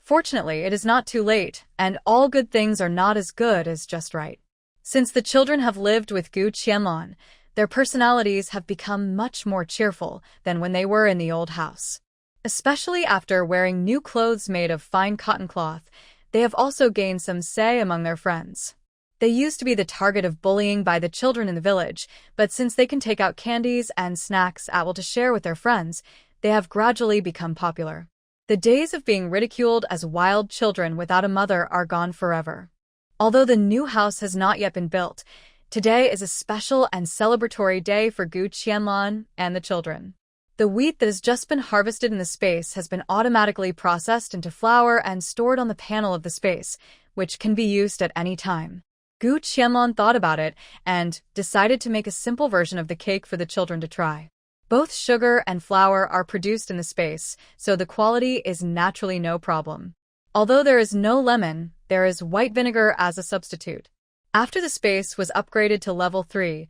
Fortunately, it is not too late, and all good things are not as good as just right. Since the children have lived with Gu Qianlan, their personalities have become much more cheerful than when they were in the old house. Especially after wearing new clothes made of fine cotton cloth, they have also gained some say among their friends. They used to be the target of bullying by the children in the village, but since they can take out candies and snacks at will to share with their friends, they have gradually become popular. The days of being ridiculed as wild children without a mother are gone forever. Although the new house has not yet been built, today is a special and celebratory day for Gu Qianlan and the children. The wheat that has just been harvested in the space has been automatically processed into flour and stored on the panel of the space, which can be used at any time. Gu Qianlan thought about it and decided to make a simple version of the cake for the children to try. Both sugar and flour are produced in the space, so the quality is naturally no problem. Although there is no lemon, there is white vinegar as a substitute. After the space was upgraded to level 3,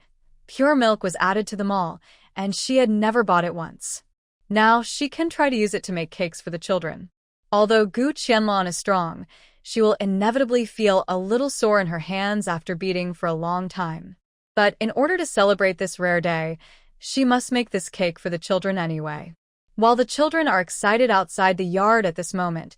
pure milk was added to them all, and she had never bought it once. Now she can try to use it to make cakes for the children. Although Gu Qianlan is strong, she will inevitably feel a little sore in her hands after beating for a long time. But in order to celebrate this rare day, she must make this cake for the children anyway. While the children are excited outside the yard at this moment,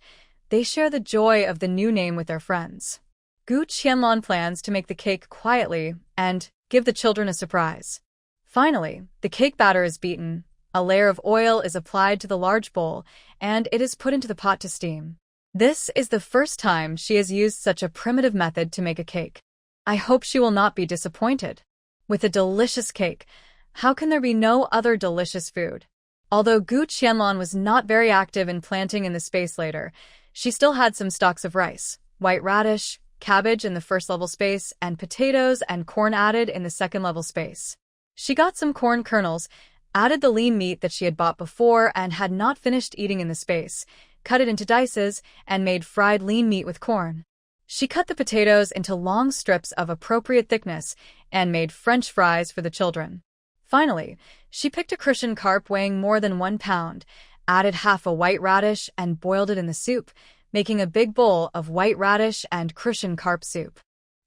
they share the joy of the new name with their friends. Gu Qianlan plans to make the cake quietly and give the children a surprise. Finally, the cake batter is beaten, a layer of oil is applied to the large bowl, and it is put into the pot to steam. This is the first time she has used such a primitive method to make a cake. I hope she will not be disappointed. With a delicious cake, how can there be no other delicious food? Although Gu Qianlan was not very active in planting in the space later, she still had some stalks of rice, white radish, cabbage in the first level space, and potatoes and corn added in the second level space. She got some corn kernels, added the lean meat that she had bought before and had not finished eating in the space, cut it into dices, and made fried lean meat with corn. She cut the potatoes into long strips of appropriate thickness and made French fries for the children. Finally, she picked a crucian carp weighing more than 1 pound, added half a white radish and boiled it in the soup, making a big bowl of white radish and crucian carp soup.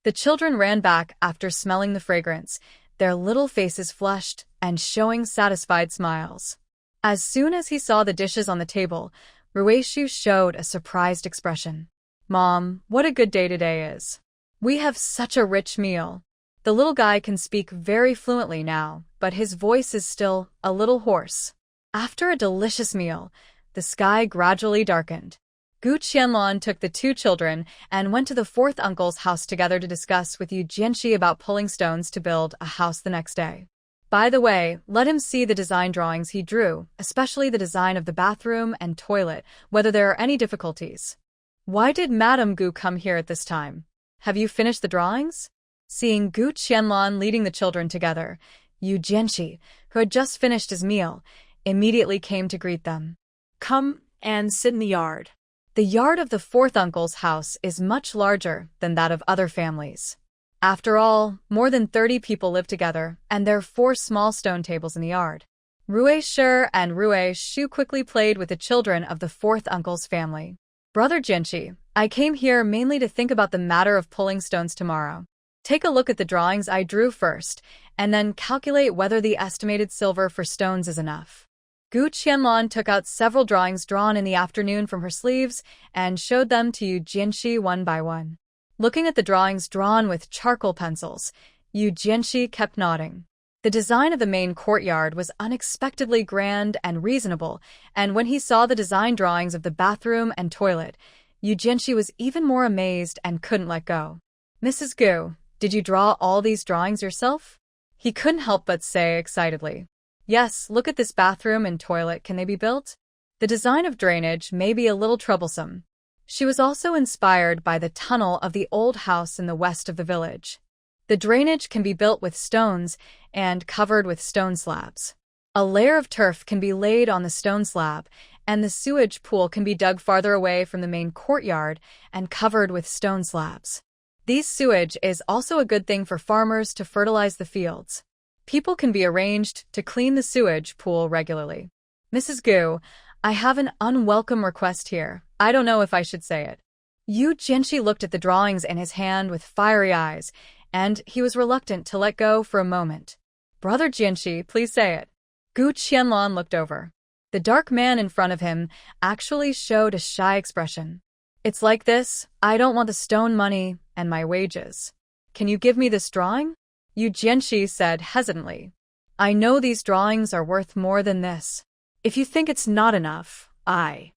The children ran back after smelling the fragrance, their little faces flushed and showing satisfied smiles. As soon as he saw the dishes on the table, Rueshu showed a surprised expression. Mom, what a good day today is. We have such a rich meal. The little guy can speak very fluently now, but his voice is still a little hoarse. After a delicious meal, the sky gradually darkened. Gu Qianlong took the two children and went to the fourth uncle's house together to discuss with Yu Jianxi about pulling stones to build a house the next day. By the way, let him see the design drawings he drew, especially the design of the bathroom and toilet, whether there are any difficulties. Why did Madame Gu come here at this time? Have you finished the drawings? Seeing Gu Qianlong leading the children together, Yu Jianxi, who had just finished his meal, immediately came to greet them. Come and sit in the yard. The yard of the fourth uncle's house is much larger than that of other families. After all, more than 30 people live together, and there are 4 small stone tables in the yard. Rui Shi and Rui Shu quickly played with the children of the fourth uncle's family. Brother Jianxi, I came here mainly to think about the matter of pulling stones tomorrow. Take a look at the drawings I drew first, and then calculate whether the estimated silver for stones is enough. Gu Qianlong took out several drawings drawn in the afternoon from her sleeves and showed them to Yu Jianxi one by one. Looking at the drawings drawn with charcoal pencils, Yu Jianxi kept nodding. The design of the main courtyard was unexpectedly grand and reasonable, and when he saw the design drawings of the bathroom and toilet, Yu Jianxi was even more amazed and couldn't let go. Mrs. Gu, did you draw all these drawings yourself? He couldn't help but say excitedly. Yes, look at this bathroom and toilet. Can they be built? The design of drainage may be a little troublesome. She was also inspired by the tunnel of the old house in the west of the village. The drainage can be built with stones and covered with stone slabs. A layer of turf can be laid on the stone slab, and the sewage pool can be dug farther away from the main courtyard and covered with stone slabs. This sewage is also a good thing for farmers to fertilize the fields. People can be arranged to clean the sewage pool regularly. Mrs. Gu, I have an unwelcome request here. I don't know if I should say it. Yu Jianxi looked at the drawings in his hand with fiery eyes, and he was reluctant to let go for a moment. Brother Jianxi, please say it. Gu Qianlong looked over. The dark man in front of him actually showed a shy expression. It's like this, I don't want the stone money and my wages. Can you give me this drawing? Yu Jianxi said hesitantly. I know these drawings are worth more than this. If you think it's not enough, I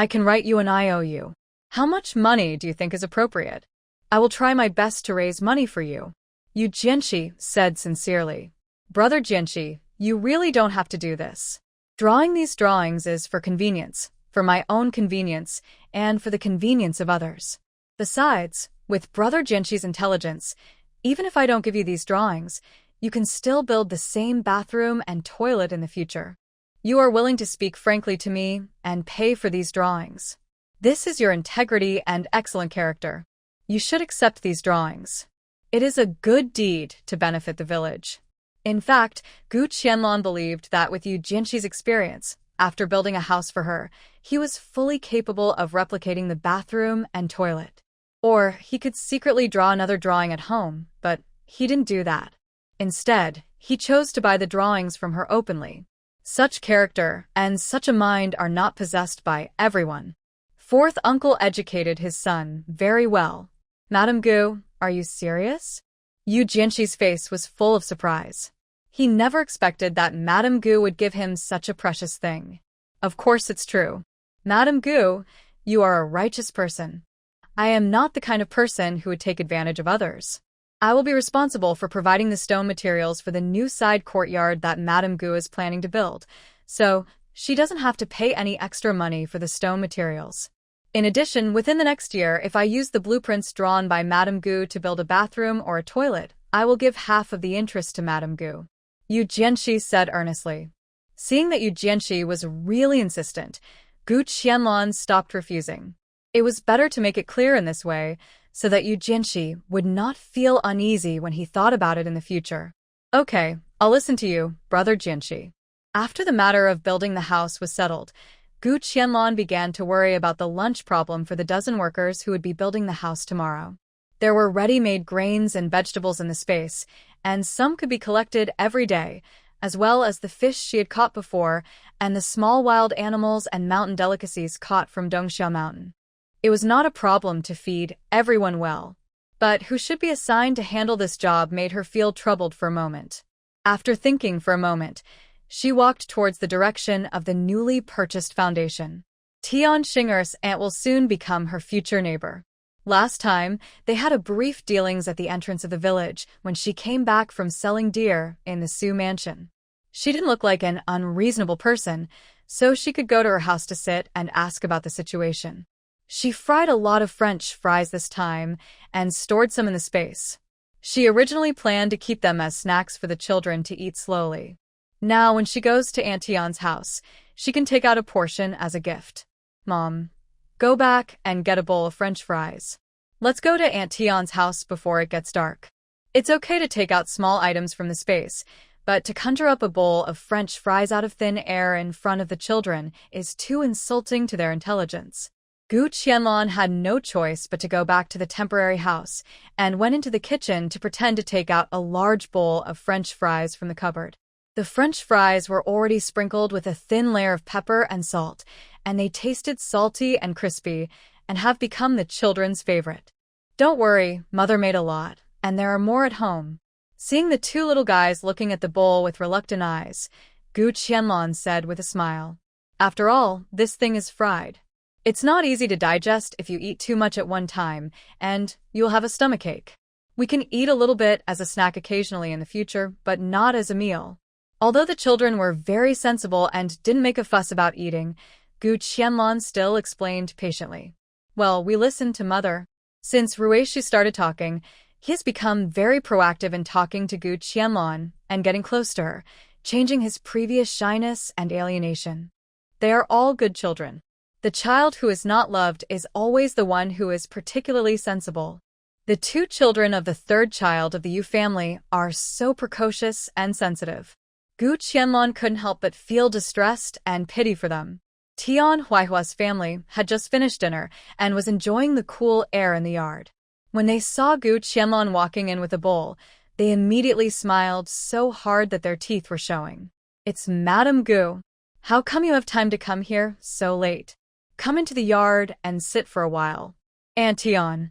can write you an IOU. How much money do you think is appropriate? I will try my best to raise money for you. Yu Jianxi said sincerely. Brother Jianxi, you really don't have to do this. Drawing these drawings is for convenience, for my own convenience, and for the convenience of others. Besides, with Brother Jianxi's intelligence, even if I don't give you these drawings, you can still build the same bathroom and toilet in the future. You are willing to speak frankly to me and pay for these drawings. This is your integrity and excellent character. You should accept these drawings. It is a good deed to benefit the village. In fact, Gu Qianlong believed that with Yu Jianxi's experience, after building a house for her, he was fully capable of replicating the bathroom and toilet. Or he could secretly draw another drawing at home, but he didn't do that. Instead, he chose to buy the drawings from her openly. Such character and such a mind are not possessed by everyone. Fourth uncle educated his son very well. Madame Gu, are you serious? Yu Jianxi's face was full of surprise. He never expected that Madame Gu would give him such a precious thing. Of course it's true. Madame Gu, you are a righteous person. I am not the kind of person who would take advantage of others. I will be responsible for providing the stone materials for the new side courtyard that Madame Gu is planning to build, so she doesn't have to pay any extra money for the stone materials. In addition, within the next year, if I use the blueprints drawn by Madame Gu to build a bathroom or a toilet, I will give half of the interest to Madame Gu. Yu Jianxi said earnestly. Seeing that Yu Jianxi was really insistent, Gu Qianlong stopped refusing. It was better to make it clear in this way, so that Yu Jianxi would not feel uneasy when he thought about it in the future. Okay, I'll listen to you, Brother Jianxi. After the matter of building the house was settled, Gu Qianlong began to worry about the lunch problem for the dozen workers who would be building the house tomorrow. There were ready-made grains and vegetables in the space, and some could be collected every day, as well as the fish she had caught before and the small wild animals and mountain delicacies caught from Dongxiao Mountain. It was not a problem to feed everyone well, but who should be assigned to handle this job made her feel troubled for a moment. After thinking for a moment, she walked towards the direction of the newly purchased foundation. Tian Xinger's aunt will soon become her future neighbor. Last time, they had a brief dealings at the entrance of the village when she came back from selling deer in the Su mansion. She didn't look like an unreasonable person, so she could go to her house to sit and ask about the situation. She fried a lot of French fries this time and stored some in the space. She originally planned to keep them as snacks for the children to eat slowly. Now, when she goes to Aunt Tian's house, she can take out a portion as a gift. Mom, go back and get a bowl of French fries. Let's go to Aunt Tian's house before it gets dark. It's okay to take out small items from the space, but to conjure up a bowl of French fries out of thin air in front of the children is too insulting to their intelligence. Gu Qianlong had no choice but to go back to the temporary house and went into the kitchen to pretend to take out a large bowl of French fries from the cupboard. The French fries were already sprinkled with a thin layer of pepper and salt, and they tasted salty and crispy and have become the children's favorite. Don't worry, Mother made a lot, and there are more at home. Seeing the two little guys looking at the bowl with reluctant eyes, Gu Qianlong said with a smile, "After all, this thing is fried. It's not easy to digest if you eat too much at one time, and you'll have a stomachache. We can eat a little bit as a snack occasionally in the future, but not as a meal." Although the children were very sensible and didn't make a fuss about eating, Gu Qianlong still explained patiently. "Well, we listened to Mother." Since Ruishi started talking, he has become very proactive in talking to Gu Qianlong and getting close to her, changing his previous shyness and alienation. They are all good children. The child who is not loved is always the one who is particularly sensible. The two children of the third child of the Yu family are so precocious and sensitive. Gu Qianlong couldn't help but feel distressed and pity for them. Tian Huihua's family had just finished dinner and was enjoying the cool air in the yard. When they saw Gu Qianlong walking in with a bowl, they immediately smiled so hard that their teeth were showing. "It's Madame Gu. How come you have time to come here so late? Come into the yard and sit for a while." "Aunt Tian,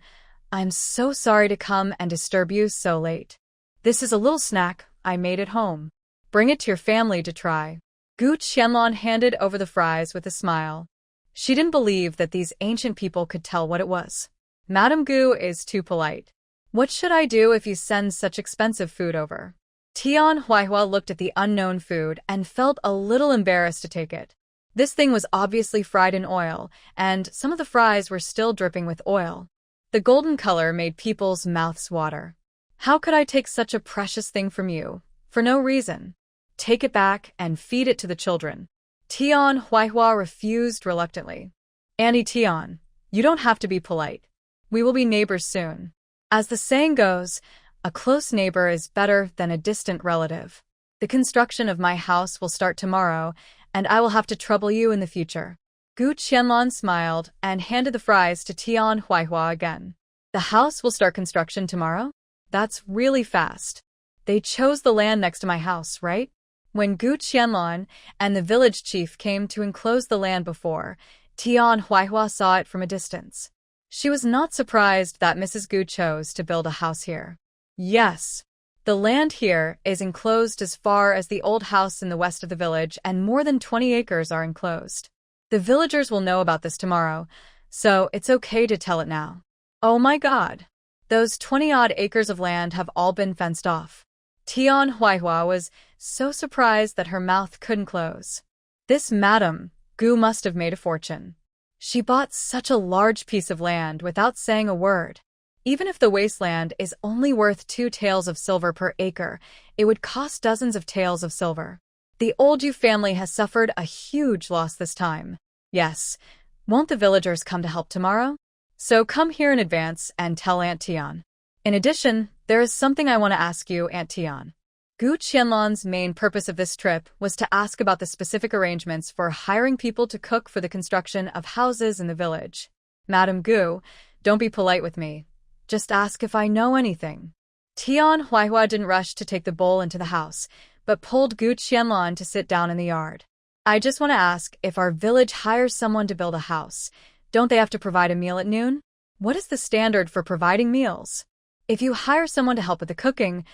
I'm so sorry to come and disturb you so late. This is a little snack I made at home. Bring it to your family to try." Gu Qianlong handed over the fries with a smile. She didn't believe that these ancient people could tell what it was. Madame Gu is too polite. "What should I do if you send such expensive food over?" Tian Huihua looked at the unknown food and felt a little embarrassed to take it. This thing was obviously fried in oil, and some of the fries were still dripping with oil. The golden color made people's mouths water. "How could I take such a precious thing from you? For no reason. Take it back and feed it to the children." Tian Huihua refused reluctantly. "Auntie Tian, you don't have to be polite. We will be neighbors soon. As the saying goes, a close neighbor is better than a distant relative. The construction of my house will start tomorrow, and I will have to trouble you in the future." Gu Qianlong smiled and handed the fries to Tian Huihua again. "The house will start construction tomorrow? That's really fast. They chose the land next to my house, right?" When Gu Qianlong and the village chief came to enclose the land before, Tian Huihua saw it from a distance. She was not surprised that Mrs. Gu chose to build a house here. "Yes. The land here is enclosed as far as the old house in the west of the village, and more than 20 acres are enclosed. The villagers will know about this tomorrow, so it's okay to tell it now." "Oh my God. Those 20-odd acres of land have all been fenced off." Tian Huihua was so surprised that her mouth couldn't close. This Madame Gu must have made a fortune. She bought such a large piece of land without saying a word. Even if the wasteland is only worth 2 taels of silver per acre, it would cost dozens of taels of silver. The old Yu family has suffered a huge loss this time. Yes, won't the villagers come to help tomorrow? So come here in advance and tell Aunt Tian. In addition, there is something I want to ask you, Aunt Tian. Gu Qianlong's main purpose of this trip was to ask about the specific arrangements for hiring people to cook for the construction of houses in the village. Madame Gu, don't be polite with me. Just ask if I know anything. Tian Huihua didn't rush to take the bowl into the house, but pulled Gu Qianlong to sit down in the yard. "I just want to ask, if our village hires someone to build a house, don't they have to provide a meal at noon? What is the standard for providing meals? If you hire someone to help with the cooking,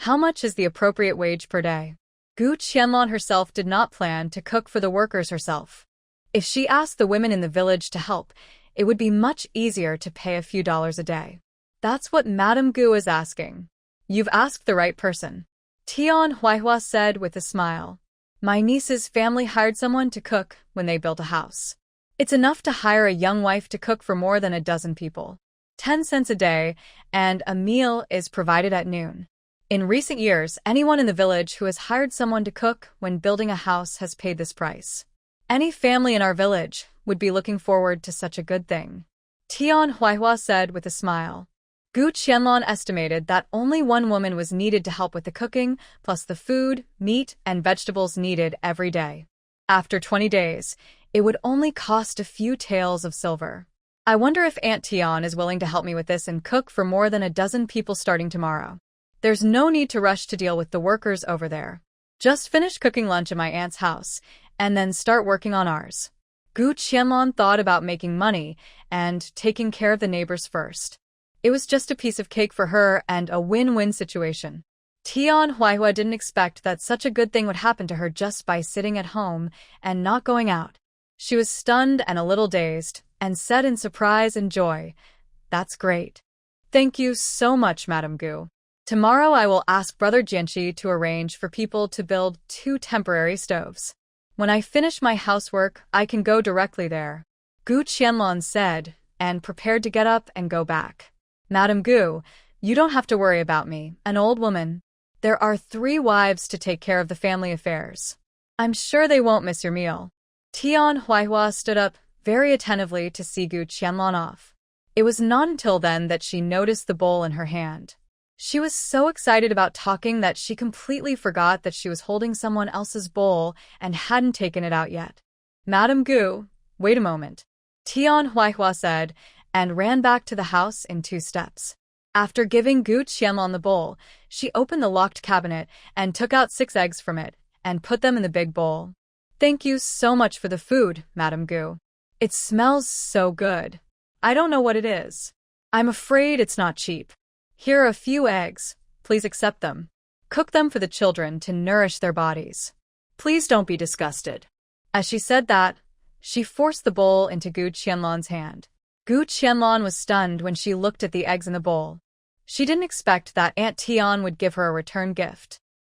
how much is the appropriate wage per day?" Gu Qianlong herself did not plan to cook for the workers herself. If she asked the women in the village to help, it would be much easier to pay a few dollars a day. That's what Madame Gu is asking. You've asked the right person, Tian Huihua said with a smile. My niece's family hired someone to cook when they built a house. It's enough to hire a young wife to cook for more than a dozen people. 10 cents a day, and a meal is provided at noon. In recent years, anyone in the village who has hired someone to cook when building a house has paid this price. Any family in our village would be looking forward to such a good thing, Tian Huihua said with a smile. Gu Qianlong estimated that only one woman was needed to help with the cooking, plus the food, meat, and vegetables needed every day. After 20 days, it would only cost a few taels of silver. I wonder if Aunt Tian is willing to help me with this and cook for more than a dozen people starting tomorrow. There's no need to rush to deal with the workers over there. Just finish cooking lunch at my aunt's house, and then start working on ours. Gu Qianlong thought about making money and taking care of the neighbors first. It was just a piece of cake for her and a win-win situation. Tian Huihua didn't expect that such a good thing would happen to her just by sitting at home and not going out. She was stunned and a little dazed, and said in surprise and joy, That's great. Thank you so much, Madame Gu. Tomorrow I will ask Brother Jianqi to arrange for people to build 2 temporary stoves. When I finish my housework, I can go directly there, Gu Qianlong said, and prepared to get up and go back. Madame Gu, you don't have to worry about me, an old woman. There are 3 wives to take care of the family affairs. I'm sure they won't miss your meal. Tian Huihua stood up very attentively to see Gu Qianlong off. It was not until then that she noticed the bowl in her hand. She was so excited about talking that she completely forgot that she was holding someone else's bowl and hadn't taken it out yet. Madame Gu, wait a moment, Tian Huihua said, and ran back to the house in 2 steps. After giving Gu Qianlong the bowl, she opened the locked cabinet and took out 6 eggs from it and put them in the big bowl. Thank you so much for the food, Madame Gu. It smells so good. I don't know what it is. I'm afraid it's not cheap. Here are a few eggs. Please accept them. Cook them for the children to nourish their bodies. Please don't be disgusted. As she said that, she forced the bowl into Gu Qianlong's hand. Gu Qianlong was stunned when she looked at the eggs in the bowl. She didn't expect that Aunt Tian would give her a return gift.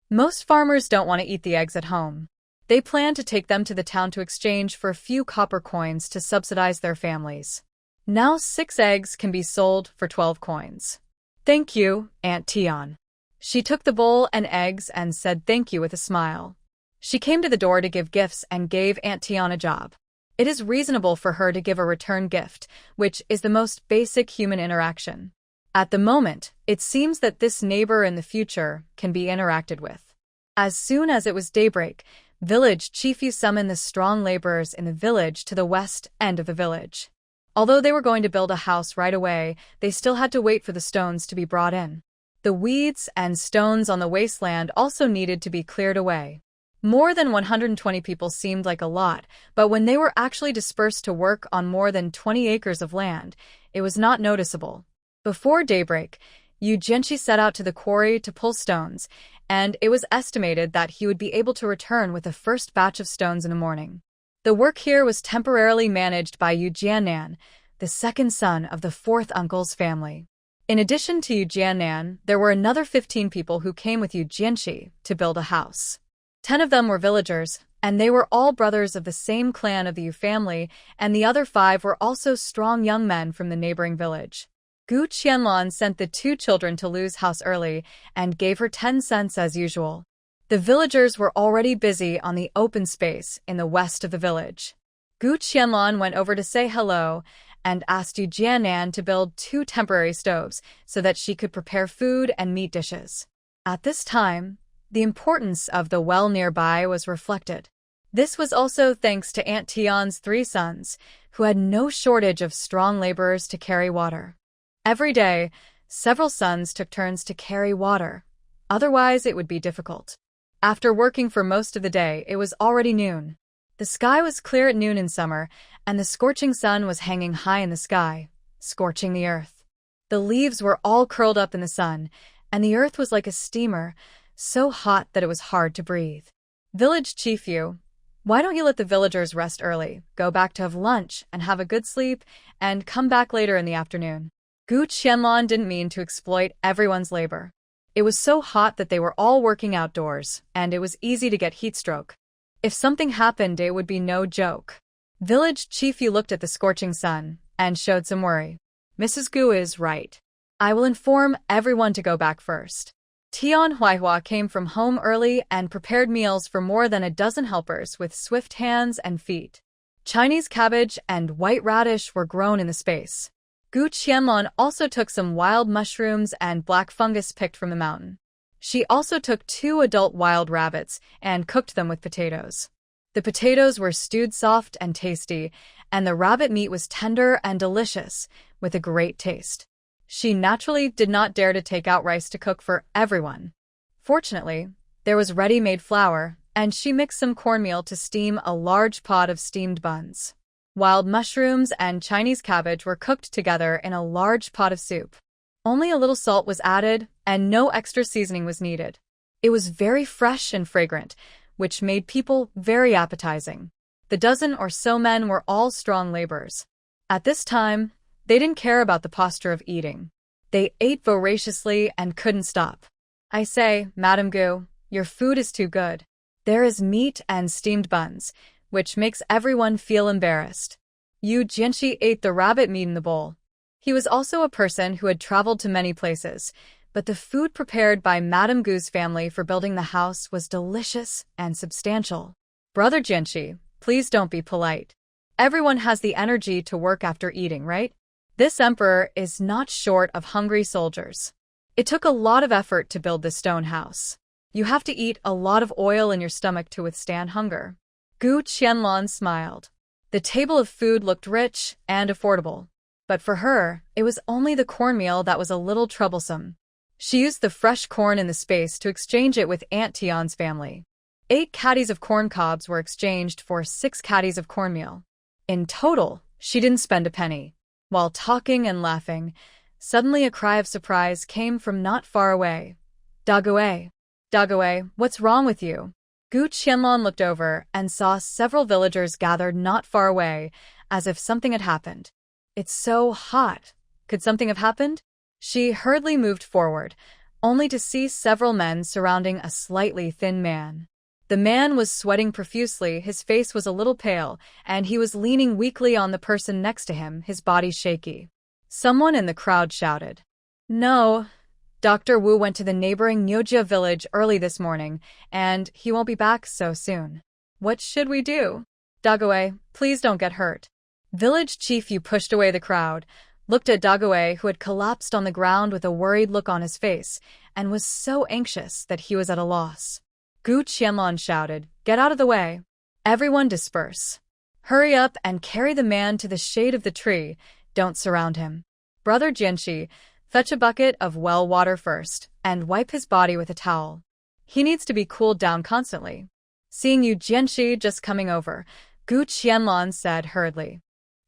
Most farmers don't want to eat the eggs at home. They plan to take them to the town to exchange for a few copper coins to subsidize their families. Now 6 eggs can be sold for 12 coins. Thank you, Aunt Tian. She took the bowl and eggs and said thank you with a smile. She came to the door to give gifts and gave Aunt Tian a job. It is reasonable for her to give a return gift, which is the most basic human interaction. At the moment, it seems that this neighbor in the future can be interacted with. As soon as it was daybreak, village chiefs summoned the strong laborers in the village to the west end of the village. Although they were going to build a house right away, they still had to wait for the stones to be brought in. The weeds and stones on the wasteland also needed to be cleared away. More than 120 people seemed like a lot, but when they were actually dispersed to work on more than 20 acres of land, it was not noticeable. Before daybreak, Yu Jianqi set out to the quarry to pull stones, and it was estimated that he would be able to return with the first batch of stones in the morning. The work here was temporarily managed by Yu Jiannan, the second son of the 4th uncle's family. In addition to Yu Jiannan, there were another 15 people who came with Yu Jianqi to build a house. 10 of them were villagers, and they were all brothers of the same clan of the Yu family, and the other 5 were also strong young men from the neighboring village. Gu Qianlong sent the 2 children to Lu's house early and gave her 10 cents as usual. The villagers were already busy on the open space in the west of the village. Gu Qianlong went over to say hello and asked Yu Jiannan to build 2 temporary stoves so that she could prepare food and meat dishes. At this time, the importance of the well nearby was reflected. This was also thanks to Aunt Tian's 3 sons, who had no shortage of strong laborers to carry water. Every day, several sons took turns to carry water. Otherwise, it would be difficult. After working for most of the day, it was already noon. The sky was clear at noon in summer, and the scorching sun was hanging high in the sky, scorching the earth. The leaves were all curled up in the sun, and the earth was like a steamer, so hot that it was hard to breathe. Village Chief Yu, Why don't you let the villagers rest early, go back to have lunch and have a good sleep, and come back later in the afternoon? Gu Qianlong didn't mean to exploit everyone's labor. It was so hot that they were all working outdoors, and it was easy to get heat stroke. If something happened, it would be no joke. Village Chief Yu looked at the scorching sun and showed some worry. Mrs. Gu is right. I will inform everyone to go back first. Tian Huaihua came from home early and prepared meals for more than a dozen helpers with swift hands and feet. Chinese cabbage and white radish were grown in the space. Gu Qianlong also took some wild mushrooms and black fungus picked from the mountain. She also took 2 adult wild rabbits and cooked them with potatoes. The potatoes were stewed soft and tasty, and the rabbit meat was tender and delicious, with a great taste. She naturally did not dare to take out rice to cook for everyone. Fortunately, there was ready-made flour, and she mixed some cornmeal to steam a large pot of steamed buns. Wild mushrooms and Chinese cabbage were cooked together in a large pot of soup. Only a little salt was added, and no extra seasoning was needed. It was very fresh and fragrant, which made people very appetizing. The dozen or so men were all strong laborers. At this time, they didn't care about the posture of eating. They ate voraciously and couldn't stop. I say, Madam Gu, your food is too good. There is meat and steamed buns, which makes everyone feel embarrassed. Yu Jianxi ate the rabbit meat in the bowl. He was also a person who had traveled to many places, but the food prepared by Madame Gu's family for building the house was delicious and substantial. Brother Jianxi, please don't be polite. Everyone has the energy to work after eating, right? This emperor is not short of hungry soldiers. It took a lot of effort to build this stone house. You have to eat a lot of oil in your stomach to withstand hunger. Gu Qianlong smiled. The table of food looked rich and affordable. But for her, it was only the cornmeal that was a little troublesome. She used the fresh corn in the space to exchange it with Aunt Tian's family. 8 caddies of corn cobs were exchanged for 6 caddies of cornmeal. In total, she didn't spend a penny. While talking and laughing, suddenly a cry of surprise came from not far away. Daguay. Daguay, what's wrong with you? Gu Qianlong looked over and saw several villagers gathered not far away, as if something had happened. It's so hot. Could something have happened? She hurriedly moved forward, only to see several men surrounding a slightly thin man. The man was sweating profusely, his face was a little pale, and he was leaning weakly on the person next to him, his body shaky. Someone in the crowd shouted, "No, Dr. Wu went to the neighboring Nyojia village early this morning, and he won't be back so soon. What should we do? Daguay, please don't get hurt." Village Chief Yu pushed away the crowd, looked at Daguay, who had collapsed on the ground with a worried look on his face, and was so anxious that he was at a loss. Gu Qianlong shouted, "Get out of the way. Everyone disperse. Hurry up and carry the man to the shade of the tree. Don't surround him. Brother Jianxi, fetch a bucket of well water first, and wipe his body with a towel. He needs to be cooled down constantly." Seeing Yu Jianxi just coming over, Gu Qianlong said hurriedly.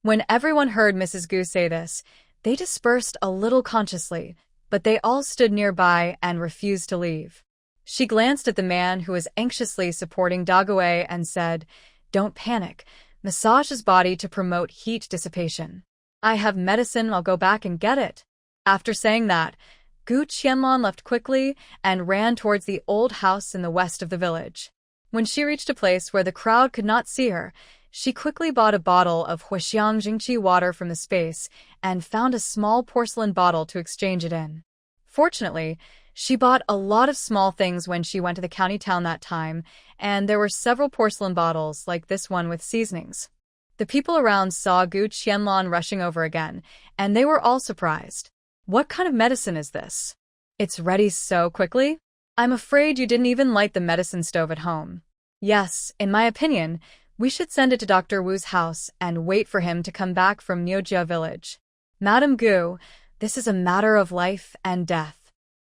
When everyone heard Mrs. Gu say this, they dispersed a little consciously, but they all stood nearby and refused to leave. She glanced at the man who was anxiously supporting Daguay and said, "Don't panic. Massage his body to promote heat dissipation. I have medicine, I'll go back and get it." After saying that, Gu Qianlong left quickly and ran towards the old house in the west of the village. When she reached a place where the crowd could not see her, she quickly bought a bottle of Huaxiang Jingqi water from the space and found a small porcelain bottle to exchange it in. Fortunately, she bought a lot of small things when she went to the county town that time, and there were several porcelain bottles like this one with seasonings. The people around saw Gu Qianlong rushing over again, and they were all surprised. "What kind of medicine is this? It's ready so quickly? I'm afraid you didn't even light the medicine stove at home." "Yes, in my opinion, we should send it to Dr. Wu's house and wait for him to come back from Nyojia village. Madam Gu, this is a matter of life and death.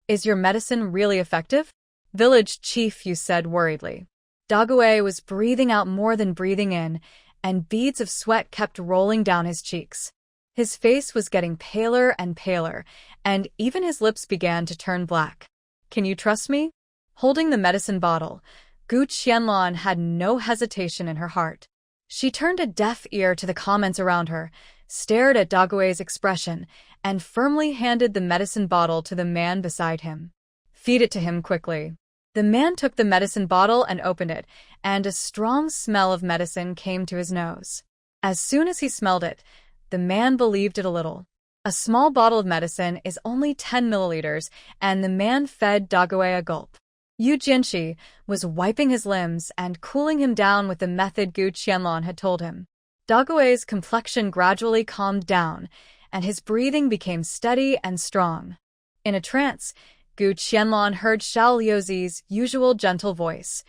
Is your medicine really effective?" Village Chief Yu said worriedly. Daguay was breathing out more than breathing in, and beads of sweat kept rolling down his cheeks. His face was getting paler and paler, and even his lips began to turn black. "Can you trust me?" Holding the medicine bottle, Gu Qianlong had no hesitation in her heart. She turned a deaf ear to the comments around her, stared at Dague's expression, and firmly handed the medicine bottle to the man beside him. "Feed it to him quickly." The man took the medicine bottle and opened it, and a strong smell of medicine came to his nose. As soon as he smelled it, the man believed it a little. A small bottle of medicine is only 10 milliliters, and the man fed Dague a gulp. Yu Jianxi was wiping his limbs and cooling him down with the method Gu Qianlong had told him. Dague's complexion gradually calmed down, and his breathing became steady and strong. In a trance, Gu Qianlong heard Xiao Liuzi's usual gentle voice.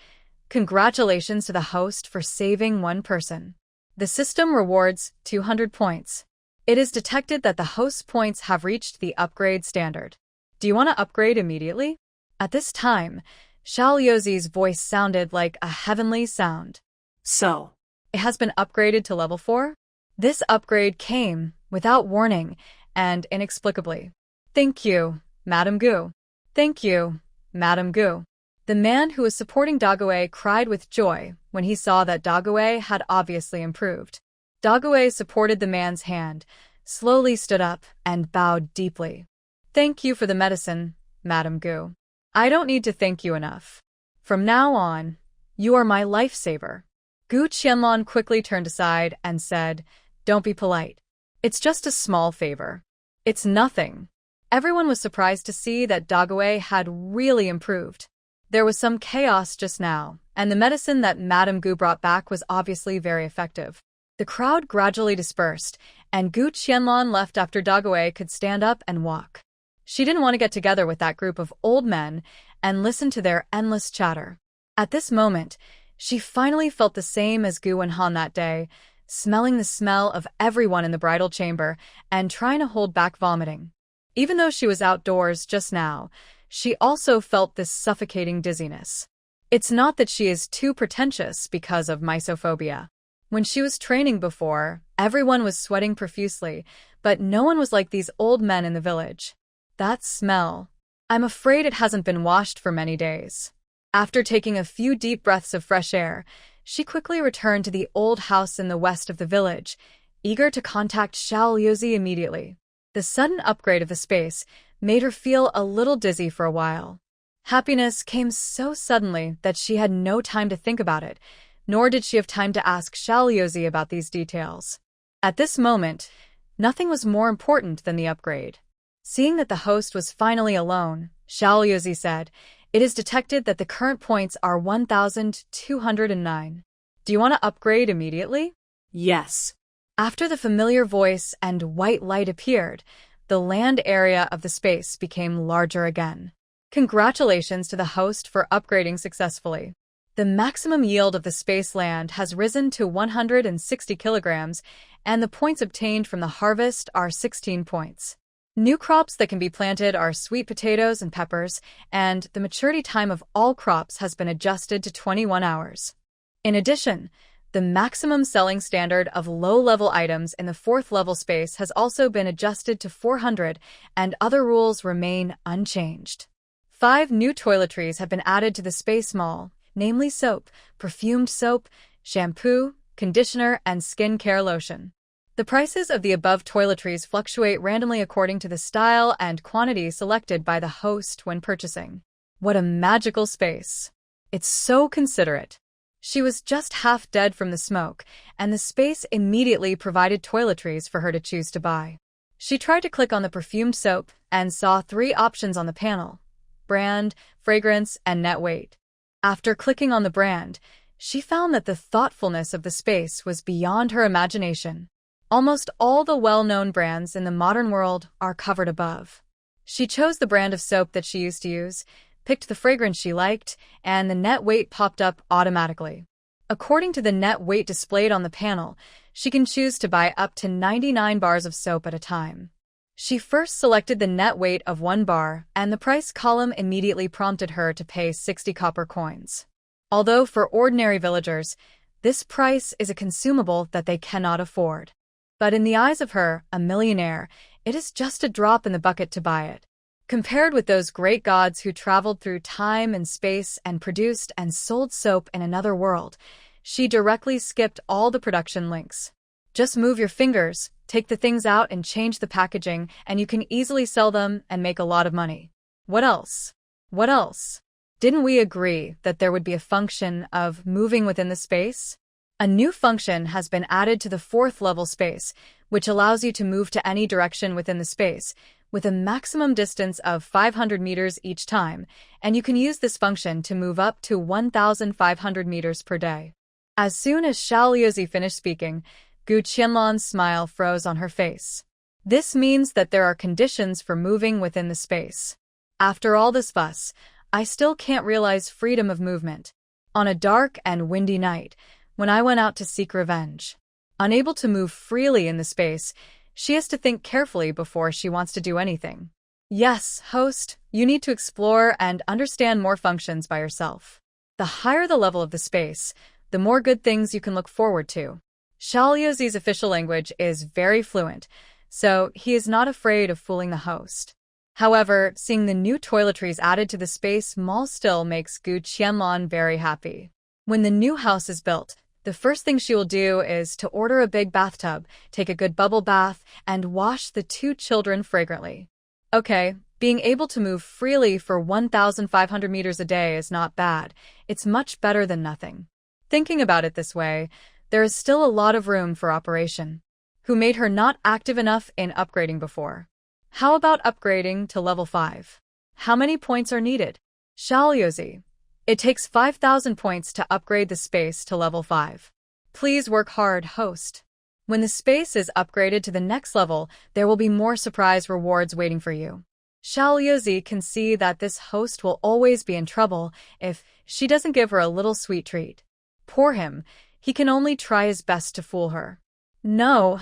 "Congratulations to the host for saving one person. The system rewards 200 points. It is detected that the host's points have reached the upgrade standard. Do you want to upgrade immediately?" At this time, Xiao Liuzi's voice sounded like a heavenly sound. So, "It has been upgraded to level 4? This upgrade came without warning and inexplicably. Thank you, Madame Gu. Thank you, Madame Gu." The man who was supporting Dague cried with joy when he saw that Dague had obviously improved. Dague supported the man's hand, slowly stood up, and bowed deeply. "Thank you for the medicine, Madame Gu. I don't need to thank you enough. From now on, you are my lifesaver." Gu Qianlong quickly turned aside and said, "Don't be polite. It's just a small favor. It's nothing." Everyone was surprised to see that Dague had really improved. There was some chaos just now, and the medicine that Madame Gu brought back was obviously very effective. The crowd gradually dispersed, and Gu Qianlong left after Dague could stand up and walk. She didn't want to get together with that group of old men and listen to their endless chatter. At this moment, she finally felt the same as Gu Wenhan that day, smelling the smell of everyone in the bridal chamber and trying to hold back vomiting. Even though she was outdoors just now, she also felt this suffocating dizziness. It's not that she is too pretentious because of mysophobia. When she was training before, everyone was sweating profusely, but no one was like these old men in the village. That smell. I'm afraid it hasn't been washed for many days. After taking a few deep breaths of fresh air, she quickly returned to the old house in the west of the village, eager to contact Xiao Liuzi immediately. The sudden upgrade of the space made her feel a little dizzy for a while. Happiness came so suddenly that she had no time to think about it, nor did she have time to ask Xiao Liuzi about these details. At this moment, nothing was more important than the upgrade. Seeing that the host was finally alone, Xiao Liuzi said, "It is detected that the current points are 1,209. Do you want to upgrade immediately?" yes. After the familiar voice and white light appeared, the land area of the space became larger again. Congratulations to the host for upgrading successfully. The maximum yield of the space land has risen to 160 kilograms, and the points obtained from the harvest are 16 points. New crops that can be planted are sweet potatoes and peppers, and the maturity time of all crops has been adjusted to 21 hours. In addition, the maximum selling standard of low-level items in the 4th level space has also been adjusted to 400, and other rules remain unchanged. 5 new toiletries have been added to the space mall, namely soap, perfumed soap, shampoo, conditioner, and skin care lotion. The prices of the above toiletries fluctuate randomly according to the style and quantity selected by the host when purchasing. What a magical space! It's so considerate. She was just half dead from the smoke, and the space immediately provided toiletries for her to choose to buy. She tried to click on the perfumed soap and saw 3 options on the panel: brand, fragrance, and net weight. After clicking on the brand, she found that the thoughtfulness of the space was beyond her imagination. Almost all the well-known brands in the modern world are covered above. She chose the brand of soap that she used to use, picked the fragrance she liked, and the net weight popped up automatically. According to the net weight displayed on the panel, she can choose to buy up to 99 bars of soap at a time. She first selected the net weight of 1 bar, and the price column immediately prompted her to pay 60 copper coins. Although for ordinary villagers, this price is a consumable that they cannot afford. But in the eyes of her, a millionaire, it is just a drop in the bucket to buy it. Compared with those great gods who traveled through time and space and produced and sold soap in another world, she directly skipped all the production links. Just move your fingers, take the things out and change the packaging, and you can easily sell them and make a lot of money. What else? What else? Didn't we agree that there would be a function of moving within the space? A new function has been added to the 4th level space, which allows you to move to any direction within the space, with a maximum distance of 500 meters each time, and you can use this function to move up to 1,500 meters per day. As soon as Xiao Liuzi finished speaking, Gu Qianlon's smile froze on her face. This means that there are conditions for moving within the space. After all this fuss, I still can't realize freedom of movement. On a dark and windy night, when I went out to seek revenge, unable to move freely in the space, she has to think carefully before she wants to do anything. Yes, host, you need to explore and understand more functions by yourself. The higher the level of the space, the more good things you can look forward to. Xiao Liuzi's official language is very fluent, so he is not afraid of fooling the host. However, seeing the new toiletries added to the space mall still makes Gu Qianlon very happy. When the new house is built, the first thing she will do is to order a big bathtub, take a good bubble bath, and wash the 2 children fragrantly. Okay, being able to move freely for 1,500 meters a day is not bad. It's much better than nothing. Thinking about it this way, there is still a lot of room for operation. Who made her not active enough in upgrading before? How about upgrading to level 5? How many points are needed? Xiao Liuzi. It takes 5,000 points to upgrade the space to level 5. Please work hard, host. When the space is upgraded to the next level, there will be more surprise rewards waiting for you. Xiao Liuzi can see that this host will always be in trouble if she doesn't give her a little sweet treat. Poor him, he can only try his best to fool her. No,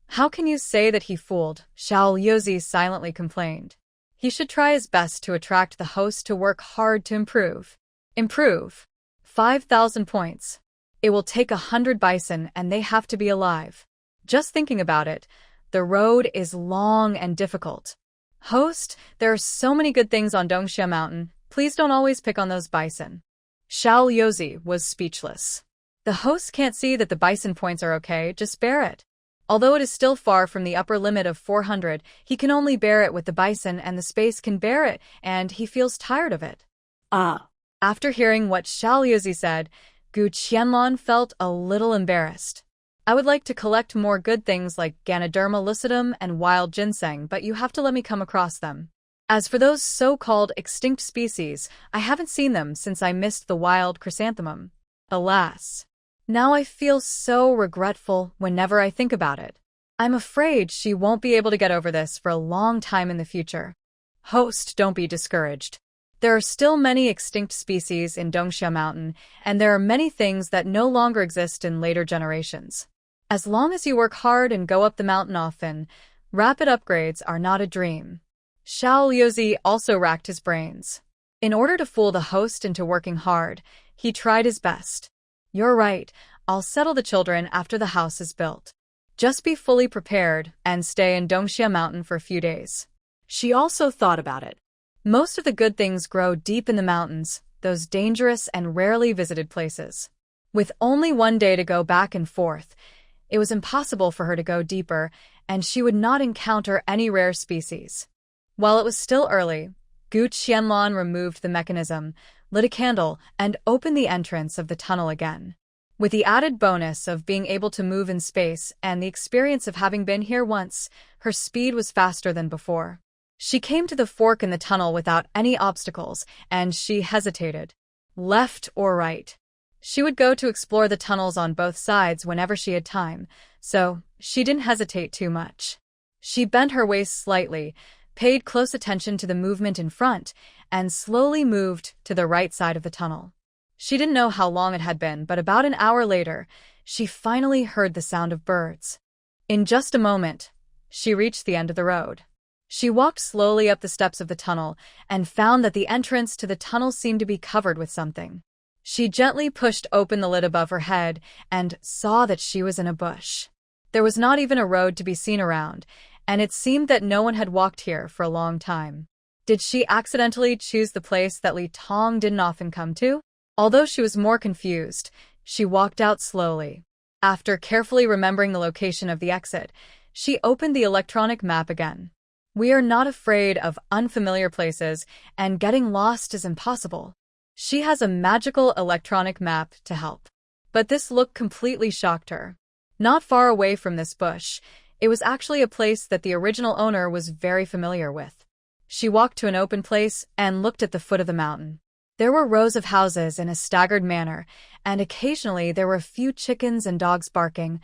how can you say that he fooled? Xiao Liuzi silently complained. He should try his best to attract the host to work hard to improve. Improve. 5,000 points. It will take 100 bison and they have to be alive. Just thinking about it, the road is long and difficult. Host, there are so many good things on Dongxia Mountain. Please don't always pick on those bison. Xiao Liuzi was speechless. The host can't see that the bison points are okay, just bear it. Although it is still far from the upper limit of 400, he can only bear it with the bison and the space can bear it, and he feels tired of it. After hearing what Xiao Liuzi said, Gu Qianlon felt a little embarrassed. I would like to collect more good things like Ganoderma lucidum and wild ginseng, but you have to let me come across them. As for those so-called extinct species, I haven't seen them since I missed the wild chrysanthemum. Alas. Now I feel so regretful whenever I think about it. I'm afraid she won't be able to get over this for a long time in the future. Host, don't be discouraged. There are still many extinct species in Dongxia Mountain, and there are many things that no longer exist in later generations. As long as you work hard and go up the mountain often, rapid upgrades are not a dream. Xiao Liuzi also racked his brains. In order to fool the host into working hard, he tried his best. You're right, I'll settle the children after the house is built. Just be fully prepared and stay in Dongxia Mountain for a few days. She also thought about it. Most of the good things grow deep in the mountains, those dangerous and rarely visited places. With only 1 day to go back and forth, it was impossible for her to go deeper, and she would not encounter any rare species. While it was still early, Gu Qianlon removed the mechanism, lit a candle, and opened the entrance of the tunnel again. With the added bonus of being able to move in space and the experience of having been here once, her speed was faster than before. She came to the fork in the tunnel without any obstacles, and she hesitated. Left or right? She would go to explore the tunnels on both sides whenever she had time, so she didn't hesitate too much. She bent her waist slightly, paid close attention to the movement in front, and slowly moved to the right side of the tunnel. She didn't know how long it had been, but about an hour later, she finally heard the sound of birds. In just a moment, she reached the end of the road. She walked slowly up the steps of the tunnel and found that the entrance to the tunnel seemed to be covered with something. She gently pushed open the lid above her head and saw that she was in a bush. There was not even a road to be seen around, and it seemed that no one had walked here for a long time. Did she accidentally choose the place that Li Tong didn't often come to? Although she was more confused, she walked out slowly. After carefully remembering the location of the exit, she opened the electronic map again. We are not afraid of unfamiliar places, and getting lost is impossible. She has a magical electronic map to help. But this look completely shocked her. Not far away from this bush, it was actually a place that the original owner was very familiar with. She walked to an open place and looked at the foot of the mountain. There were rows of houses in a staggered manner, and occasionally there were a few chickens and dogs barking,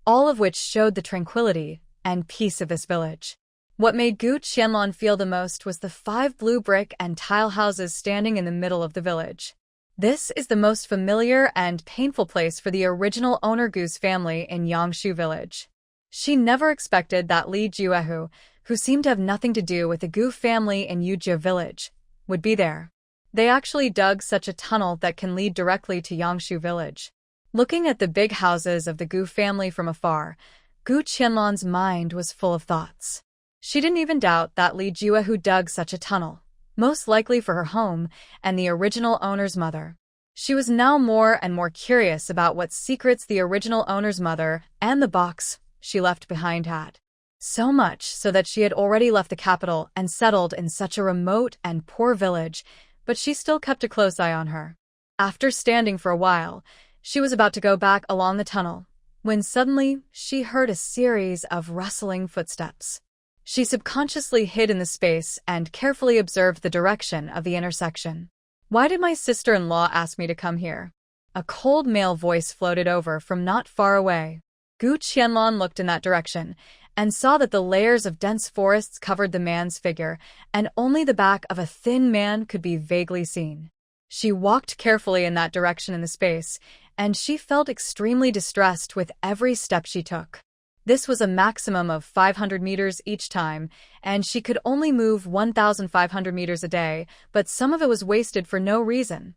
all of which showed the tranquility and peace of this village. What made Gu Qianlong feel the most was the 5 blue brick and tile houses standing in the middle of the village. This is the most familiar and painful place for the original owner Gu's family in Yangshu village. She never expected that Li Juehu, who seemed to have nothing to do with the Gu family in Yujia village, would be there. They actually dug such a tunnel that can lead directly to Yangshu village. Looking at the big houses of the Gu family from afar, Gu Qianlong's mind was full of thoughts. She didn't even doubt that Li Juehu dug such a tunnel, most likely for her home and the original owner's mother. She was now more and more curious about what secrets the original owner's mother and the box she left behind had. So much so that she had already left the capital and settled in such a remote and poor village, but she still kept a close eye on her. After standing for a while, she was about to go back along the tunnel, when suddenly she heard a series of rustling footsteps. She subconsciously hid in the space and carefully observed the direction of the intersection. "Why did my sister-in-law ask me to come here?" A cold male voice floated over from not far away. Gu Qianlong looked in that direction and saw that the layers of dense forests covered the man's figure, and only the back of a thin man could be vaguely seen. She walked carefully in that direction in the space, and she felt extremely distressed with every step she took. This was a maximum of 500 meters each time, and she could only move 1,500 meters a day, but some of it was wasted for no reason.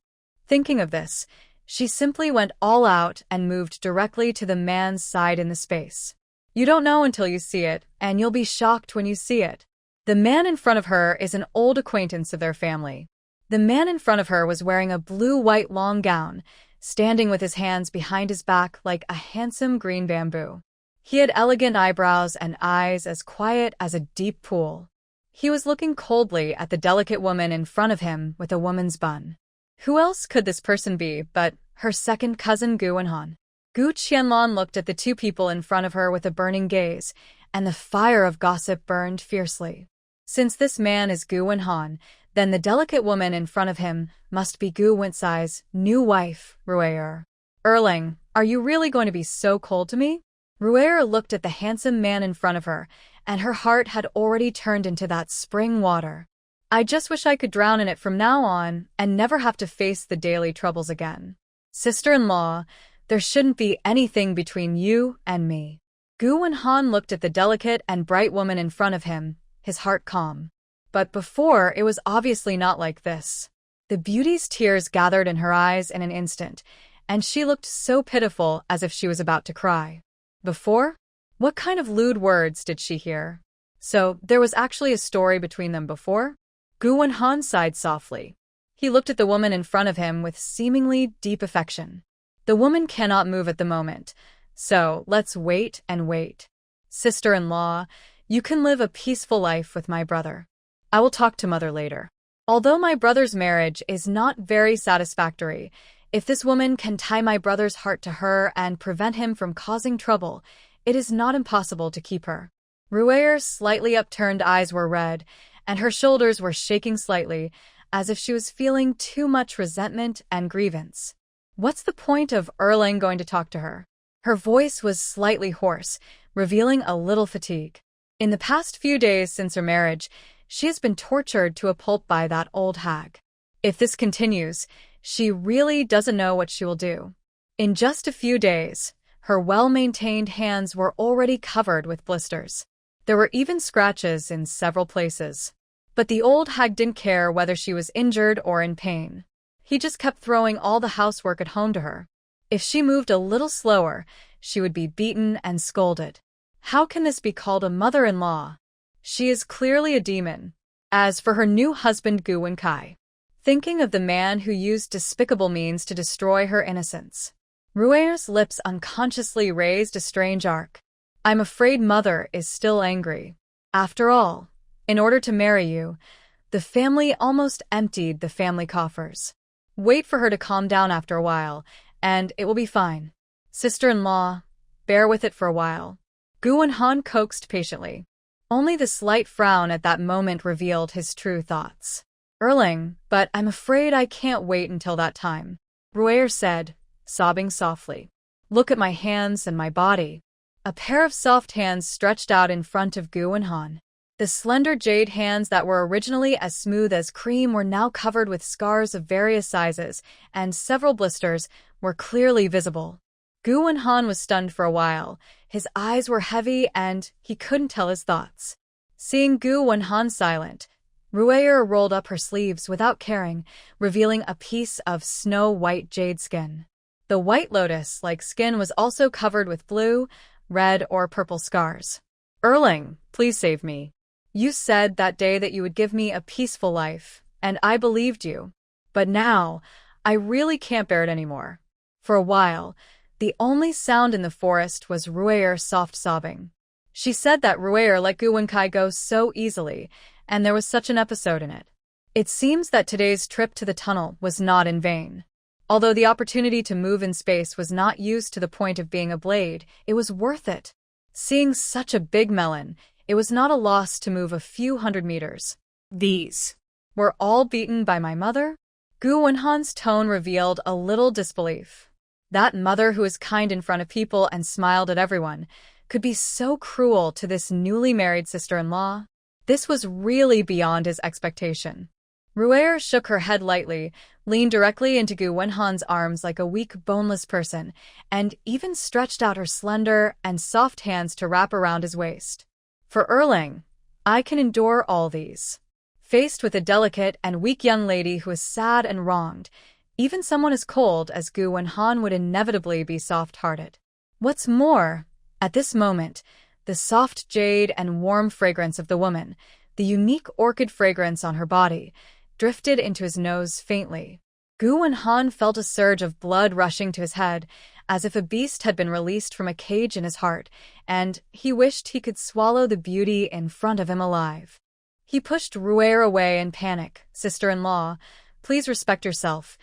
Thinking of this, she simply went all out and moved directly to the man's side in the space. You don't know until you see it, and you'll be shocked when you see it. The man in front of her is an old acquaintance of their family. The man in front of her was wearing a blue-white long gown, standing with his hands behind his back like a handsome green bamboo. He had elegant eyebrows and eyes as quiet as a deep pool. He was looking coldly at the delicate woman in front of him with a woman's bun. Who else could this person be but her second cousin Gu Wenhan? Gu Qianlong looked at the two people in front of her with a burning gaze, and the fire of gossip burned fiercely. Since this man is Gu Wenhan, then the delicate woman in front of him must be Gu Wensai's new wife, Ruier. "Erling, are you really going to be so cold to me?" Ruier looked at the handsome man in front of her, and her heart had already turned into that spring water. "I just wish I could drown in it from now on and never have to face the daily troubles again. Sister-in-law, there shouldn't be anything between you and me." Gu Wenhan looked at the delicate and bright woman in front of him, his heart calm. But before, it was obviously not like this. The beauty's tears gathered in her eyes in an instant, and she looked so pitiful as if she was about to cry. Before? What kind of lewd words did she hear? So, there was actually a story between them before? Gu Wenhan sighed softly. He looked at the woman in front of him with seemingly deep affection. The woman cannot move at the moment, so let's wait and wait. Sister-in-law, you can live a peaceful life with my brother. I will talk to mother later. Although my brother's marriage is not very satisfactory, if this woman can tie my brother's heart to her and prevent him from causing trouble, it is not impossible to keep her. Ruier's slightly upturned eyes were red, and her shoulders were shaking slightly, as if she was feeling too much resentment and grievance. What's the point of Erling going to talk to her? Her voice was slightly hoarse, revealing a little fatigue. In the past few days since her marriage, she has been tortured to a pulp by that old hag. If this continues, she really doesn't know what she will do. In just a few days, her well-maintained hands were already covered with blisters. There were even scratches in several places. But the old hag didn't care whether she was injured or in pain. He just kept throwing all the housework at home to her. If she moved a little slower, she would be beaten and scolded. How can this be called a mother-in-law? She is clearly a demon. As for her new husband Gu Wenkai, thinking of the man who used despicable means to destroy her innocence, Rue's lips unconsciously raised a strange arc. I'm afraid mother is still angry. After all, in order to marry you, the family almost emptied the family coffers. Wait for her to calm down after a while, and it will be fine. Sister-in-law, bear with it for a while. Gu Wenhan coaxed patiently. Only the slight frown at that moment revealed his true thoughts. Erling, but I'm afraid I can't wait until that time, Ruer said, sobbing softly. Look at my hands and my body. A pair of soft hands stretched out in front of Gu Wenhan. The slender jade hands that were originally as smooth as cream were now covered with scars of various sizes, and several blisters were clearly visible. Gu Wenhan was stunned for a while. His eyes were heavy and he couldn't tell his thoughts. Seeing Gu Wenhan silent, Ruer rolled up her sleeves without caring, revealing a piece of snow-white jade skin. The white lotus-like skin was also covered with blue, red, or purple scars. Erling, please save me. You said that day that you would give me a peaceful life, and I believed you. But now, I really can't bear it anymore. For a while, the only sound in the forest was Ruer's soft sobbing. She said that Ruer let Gu Wenkai go so easily, and there was such an episode in it. It seems that today's trip to the tunnel was not in vain. Although the opportunity to move in space was not used to the point of being a blade, it was worth it. Seeing such a big melon, it was not a loss to move a few hundred meters. These were all beaten by my mother? Gu Wenhan's tone revealed a little disbelief. That mother who was kind in front of people and smiled at everyone could be so cruel to this newly married sister-in-law? This was really beyond his expectation. Ruer shook her head lightly, leaned directly into Gu Wenhan's arms like a weak, boneless person, and even stretched out her slender and soft hands to wrap around his waist. For Erling, I can endure all these. Faced with a delicate and weak young lady who is sad and wronged, even someone as cold as Gu Wenhan would inevitably be soft-hearted. What's more, at this moment, the soft jade and warm fragrance of the woman, the unique orchid fragrance on her body, drifted into his nose faintly. Gu Wenhan felt a surge of blood rushing to his head, as if a beast had been released from a cage in his heart, and he wished he could swallow the beauty in front of him alive. He pushed Ruer away in panic. Sister-in-law, please respect yourself.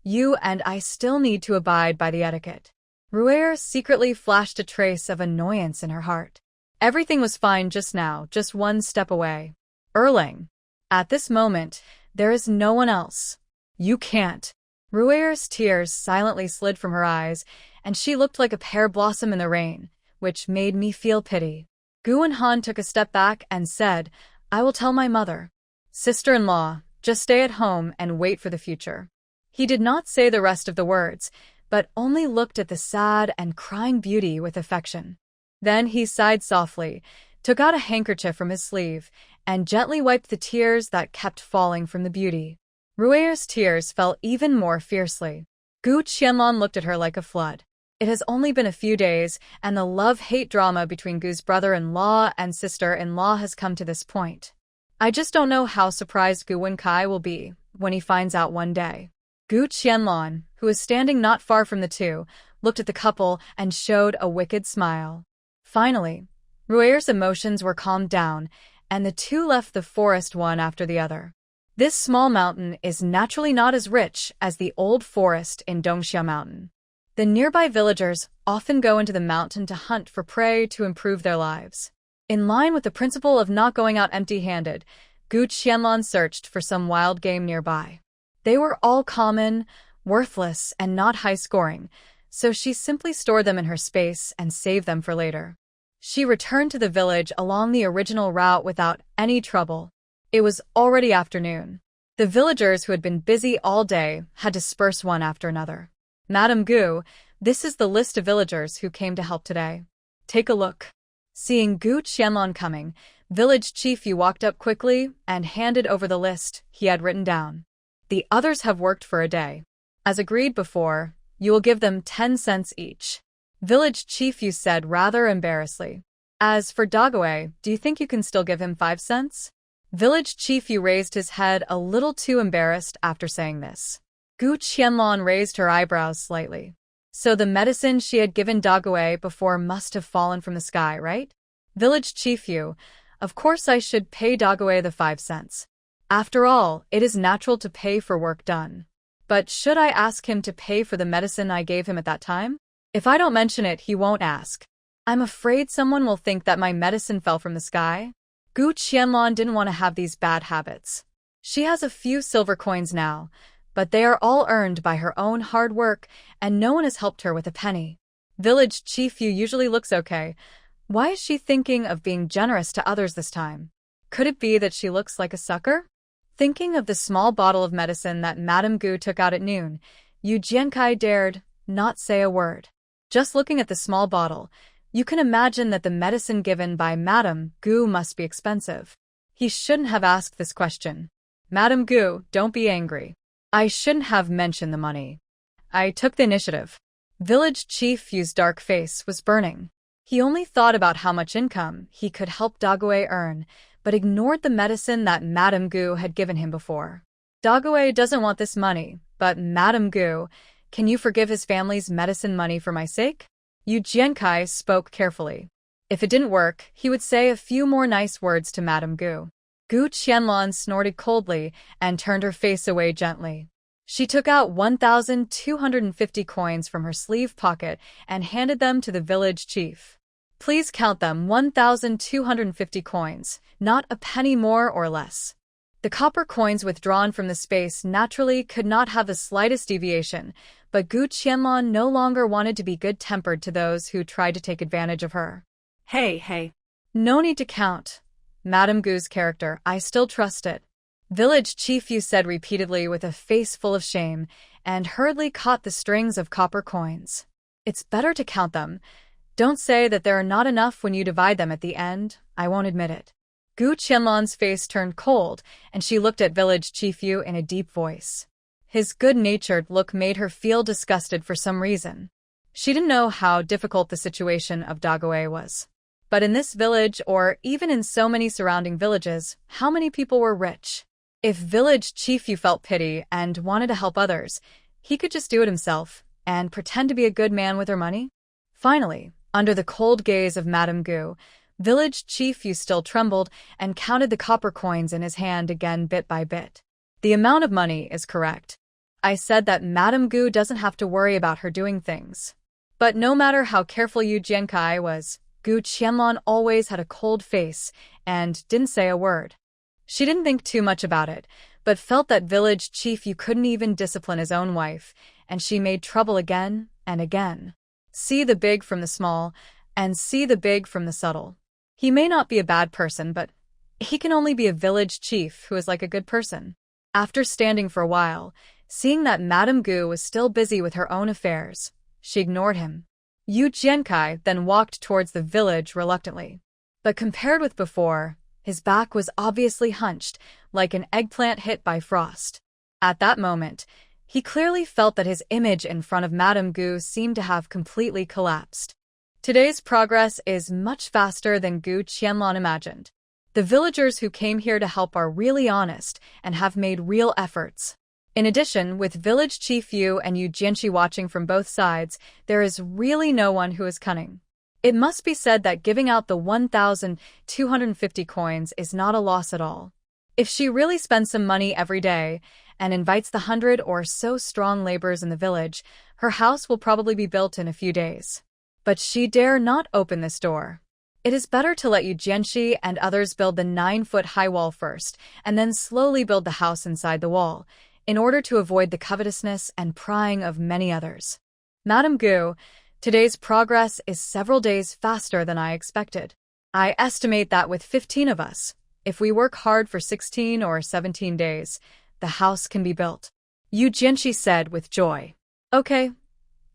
You and I still need to abide by the etiquette. Ruer secretly flashed a trace of annoyance in her heart. Everything was fine just now, just one step away. Erling. At this moment, there is no one else. You can't. Ruer's tears silently slid from her eyes, and she looked like a pear blossom in the rain, which made me feel pity. Gu Wenhan took a step back and said, I will tell my mother. Sister-in-law, just stay at home and wait for the future. He did not say the rest of the words, but only looked at the sad and crying beauty with affection. Then he sighed softly, took out a handkerchief from his sleeve, and gently wiped the tears that kept falling from the beauty. Ruer's tears fell even more fiercely. Gu Qianlong looked at her like a flood. It has only been a few days, and the love-hate drama between Gu's brother-in-law and sister-in-law has come to this point. I just don't know how surprised Gu Wenkai will be when he finds out one day. Gu Qianlong, who was standing not far from the two, looked at the couple and showed a wicked smile. Finally, Ruer's emotions were calmed down, and the two left the forest one after the other. This small mountain is naturally not as rich as the old forest in Dongxia Mountain. The nearby villagers often go into the mountain to hunt for prey to improve their lives. In line with the principle of not going out empty-handed, Gu Qianlong searched for some wild game nearby. They were all common, worthless, and not high-scoring, so she simply stored them in her space and saved them for later. She returned to the village along the original route without any trouble. It was already afternoon. The villagers who had been busy all day had dispersed one after another. Madame Gu, this is the list of villagers who came to help today. Take a look. Seeing Gu Qianlong coming, village chief Yu walked up quickly and handed over the list he had written down. The others have worked for a day. As agreed before, you will give them 10 cents each. Village chief Yu said rather embarrassedly. As for Dagaway, do you think you can still give him 5 cents? Village Chief Yu raised his head a little too embarrassed after saying this. Gu Qianlong raised her eyebrows slightly. So the medicine she had given Dague before must have fallen from the sky, right? Village Chief Yu, of course I should pay Dague the 5 cents. After all, it is natural to pay for work done. But should I ask him to pay for the medicine I gave him at that time? If I don't mention it, he won't ask. I'm afraid someone will think that my medicine fell from the sky. Gu Qianlong didn't want to have these bad habits. She has a few silver coins now, but they are all earned by her own hard work, and no one has helped her with a penny. Village Chief Yu usually looks okay. Why is she thinking of being generous to others this time? Could it be that she looks like a sucker? Thinking of the small bottle of medicine that Madame Gu took out at noon, Yu Jiankai dared not say a word. Just looking at the small bottle, you can imagine that the medicine given by Madame Gu must be expensive. He shouldn't have asked this question. Madame Gu, don't be angry. I shouldn't have mentioned the money. I took the initiative. Village Chief Yu's dark face was burning. He only thought about how much income he could help Dague earn, but ignored the medicine that Madame Gu had given him before. Dague doesn't want this money, but Madame Gu, can you forgive his family's medicine money for my sake? Yu Jiankai spoke carefully. If it didn't work, he would say a few more nice words to Madame Gu. Gu Qianlong snorted coldly and turned her face away gently. She took out 1,250 coins from her sleeve pocket and handed them to the village chief. Please count them 1,250 coins, not a penny more or less. The copper coins withdrawn from the space naturally could not have the slightest deviation, but Gu Qianlong no longer wanted to be good-tempered to those who tried to take advantage of her. Hey. No need to count. Madame Gu's character, I still trust it. Village Chief Yu said repeatedly with a face full of shame, and hurriedly caught the strings of copper coins. It's better to count them. Don't say that there are not enough when you divide them at the end, I won't admit it. Gu Qianlong's face turned cold, and she looked at Village Chief Yu in a deep voice. His good-natured look made her feel disgusted for some reason. She didn't know how difficult the situation of Dague was. But in this village, or even in so many surrounding villages, how many people were rich? If Village Chief Yu felt pity and wanted to help others, he could just do it himself and pretend to be a good man with her money. Finally, under the cold gaze of Madame Gu, Village Chief Yu still trembled and counted the copper coins in his hand again bit by bit. The amount of money is correct. I said that Madame Gu doesn't have to worry about her doing things. But no matter how careful Yu Jiankai was, Gu Qianlong always had a cold face and didn't say a word. She didn't think too much about it, but felt that Village Chief Yu couldn't even discipline his own wife, and she made trouble again and again. See the big from the small, and see the big from the subtle. He may not be a bad person, but he can only be a village chief who is like a good person. After standing for a while, seeing that Madame Gu was still busy with her own affairs, she ignored him. Yu Jiankai then walked towards the village reluctantly. But compared with before, his back was obviously hunched, like an eggplant hit by frost. At that moment, he clearly felt that his image in front of Madame Gu seemed to have completely collapsed. Today's progress is much faster than Gu Qianlong imagined. The villagers who came here to help are really honest and have made real efforts. In addition, with Village Chief Yu and Yu Jianxi watching from both sides, there is really no one who is cunning. It must be said that giving out the 1,250 coins is not a loss at all. If she really spends some money every day and invites the 100 or so strong laborers in the village, her house will probably be built in a few days. But she dare not open this door. It is better to let Yu Jianxi and others build the 9-foot-high wall first, and then slowly build the house inside the wall, in order to avoid the covetousness and prying of many others. Madame Gu, today's progress is several days faster than I expected. I estimate that with 15 of us, if we work hard for 16 or 17 days, the house can be built. Yu Jianxi said with joy. Okay.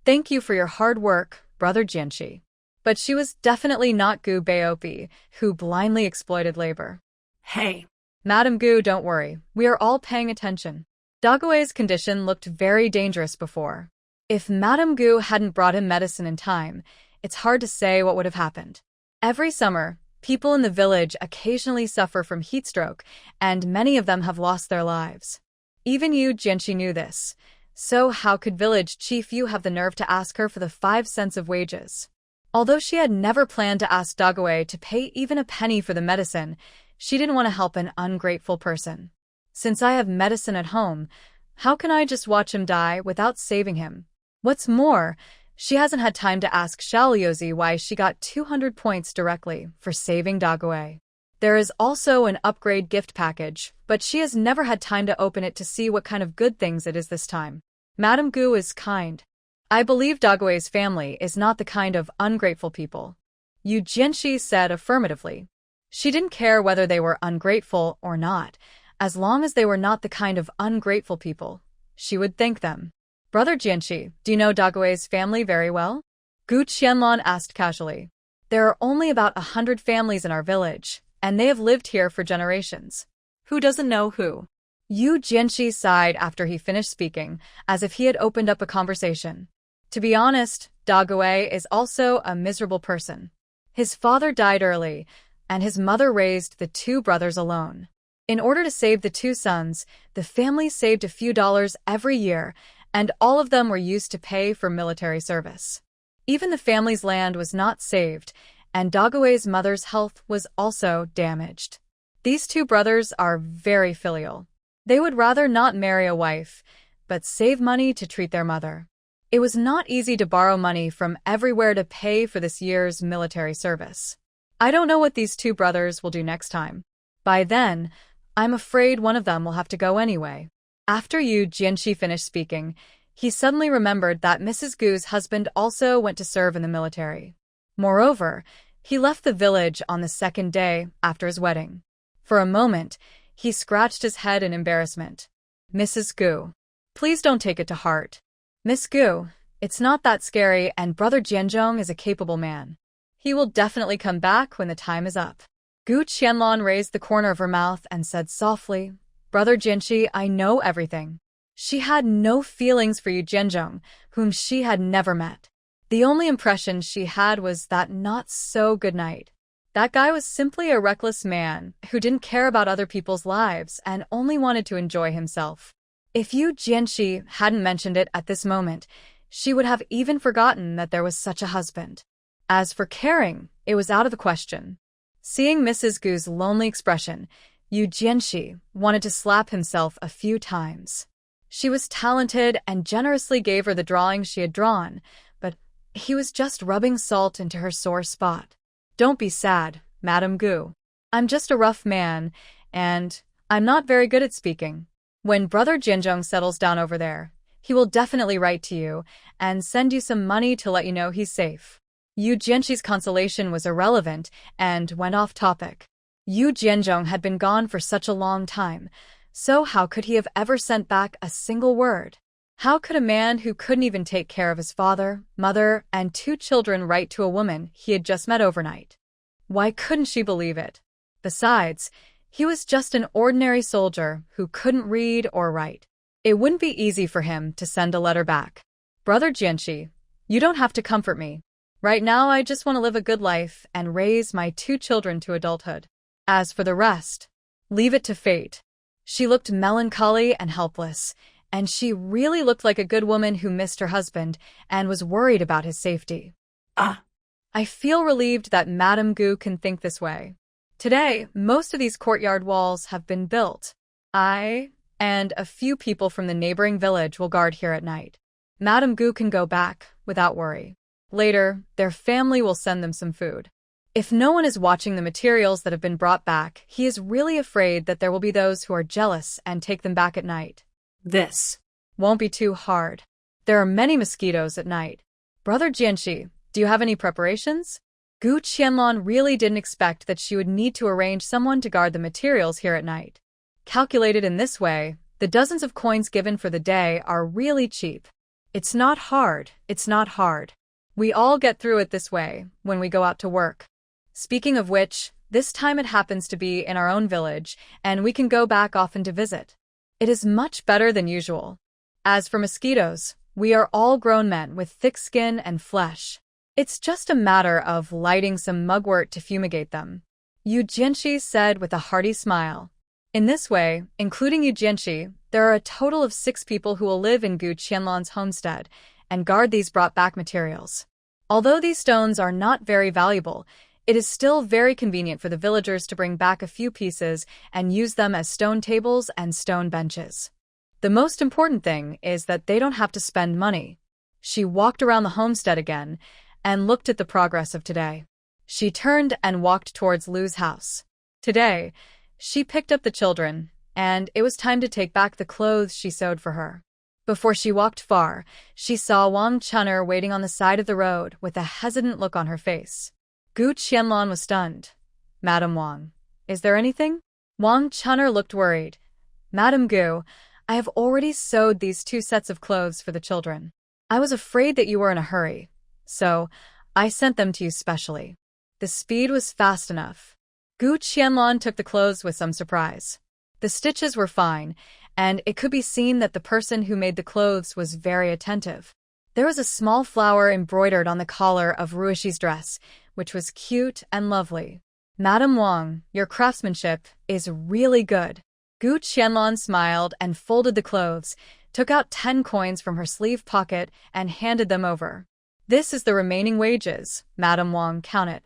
Thank you for your hard work, Brother Jianxi. But she was definitely not Gu Baopi, who blindly exploited labor. Hey. Madame Gu, don't worry. We are all paying attention. Dague's condition looked very dangerous before. If Madame Gu hadn't brought him medicine in time, it's hard to say what would have happened. Every summer, People in the village occasionally suffer from heat stroke, and many of them have lost their lives. Even Yu Jianxi knew this. So how could village chief Yu have the nerve to ask her for the 5 cents of wages? Although she had never planned to ask Dagway to pay even a penny for the medicine, she didn't want to help an ungrateful person. Since I have medicine at home, how can I just watch him die without saving him? What's more, she hasn't had time to ask Xiaoliuzi why she got 200 points directly for saving Dagway. There is also an upgrade gift package, but she has never had time to open it to see what kind of good things it is this time. Madame Gu is kind. I believe Dagway's family is not the kind of ungrateful people. Yu Jianxi said affirmatively. She didn't care whether they were ungrateful or not. As long as they were not the kind of ungrateful people, she would thank them. Brother Jianxi, do you know Dagway's family very well? Gu Qianlong asked casually. There are only about 100 families in our village, and they have lived here for generations. Who doesn't know who? Yu Jianxi sighed after he finished speaking, as if he had opened up a conversation. To be honest, Dagway is also a miserable person. His father died early, and his mother raised the 2 brothers alone. In order to save the 2 sons, the family saved a few dollars every year, and all of them were used to pay for military service. Even the family's land was not saved, and Dagway's mother's health was also damaged. These 2 brothers are very filial. They would rather not marry a wife, but save money to treat their mother. It was not easy to borrow money from everywhere to pay for this year's military service. I don't know what these 2 brothers will do next time. By then, I'm afraid one of them will have to go anyway. After Yu Jianxi finished speaking, he suddenly remembered that Mrs. Gu's husband also went to serve in the military. Moreover, he left the village on the 2nd day after his wedding. For a moment, he scratched his head in embarrassment. Mrs. Gu, please don't take it to heart. Miss Gu, it's not that scary, and Brother Jianzhong is a capable man. He will definitely come back when the time is up. Gu Qianlong raised the corner of her mouth and said softly, Brother Jianxi, I know everything. She had no feelings for Yu Jianzhong, whom she had never met. The only impression she had was that not so good night. That guy was simply a reckless man who didn't care about other people's lives and only wanted to enjoy himself. If Yu Jianxi hadn't mentioned it at this moment, she would have even forgotten that there was such a husband. As for caring, it was out of the question. Seeing Mrs. Gu's lonely expression, Yu Jianxi wanted to slap himself a few times. She was talented and generously gave her the drawing she had drawn, but he was just rubbing salt into her sore spot. Don't be sad, Madame Gu. I'm just a rough man, and I'm not very good at speaking. When Brother Jianzhong settles down over there, he will definitely write to you and send you some money to let you know he's safe. Yu Jianxi's consolation was irrelevant and went off topic. Yu Jianzhong had been gone for such a long time, so how could he have ever sent back a single word? How could a man who couldn't even take care of his father, mother, and 2 children write to a woman he had just met overnight? Why couldn't she believe it? Besides, he was just an ordinary soldier who couldn't read or write. It wouldn't be easy for him to send a letter back. Brother Jianxi, you don't have to comfort me. Right now I just want to live a good life and raise my 2 children to adulthood. As for the rest, leave it to fate. She looked melancholy and helpless, and she really looked like a good woman who missed her husband and was worried about his safety. I feel relieved that Madame Gu can think this way. Today, most of these courtyard walls have been built. I and a few people from the neighboring village will guard here at night. Madame Gu can go back without worry. Later, their family will send them some food. If no one is watching the materials that have been brought back, he is really afraid that there will be those who are jealous and take them back at night. This won't be too hard. There are many mosquitoes at night. Brother Jianxi, do you have any preparations? Gu Qianlong really didn't expect that she would need to arrange someone to guard the materials here at night. Calculated in this way, the dozens of coins given for the day are really cheap. It's not hard. We all get through it this way when we go out to work. Speaking of which, this time it happens to be in our own village, and we can go back often to visit. It is much better than usual. As for mosquitoes, we are all grown men with thick skin and flesh. It's just a matter of lighting some mugwort to fumigate them. Yu Jianxi said with a hearty smile. In this way, including Yu Jianxi, there are a total of 6 people who will live in Gu Qianlan's homestead and guard these brought-back materials. Although these stones are not very valuable, it is still very convenient for the villagers to bring back a few pieces and use them as stone tables and stone benches. The most important thing is that they don't have to spend money. She walked around the homestead again and looked at the progress of today. She turned and walked towards Lu's house. Today, she picked up the children, and it was time to take back the clothes she sewed for her. Before she walked far, she saw Wang Chun'er waiting on the side of the road with a hesitant look on her face. Gu Qianlan was stunned. Madam Wang, is there anything? Wang Chun'er looked worried. Madam Gu, I have already sewed these 2 sets of clothes for the children. I was afraid that you were in a hurry, so I sent them to you specially. The speed was fast enough. Gu Qianlan took the clothes with some surprise. The stitches were fine, and it could be seen that the person who made the clothes was very attentive. There was a small flower embroidered on the collar of Ruishi's dress, which was cute and lovely. Madam Wang, your craftsmanship is really good. Gu Qianlan smiled and folded the clothes, took out 10 coins from her sleeve pocket and handed them over. This is the remaining wages, Madam Wang counted.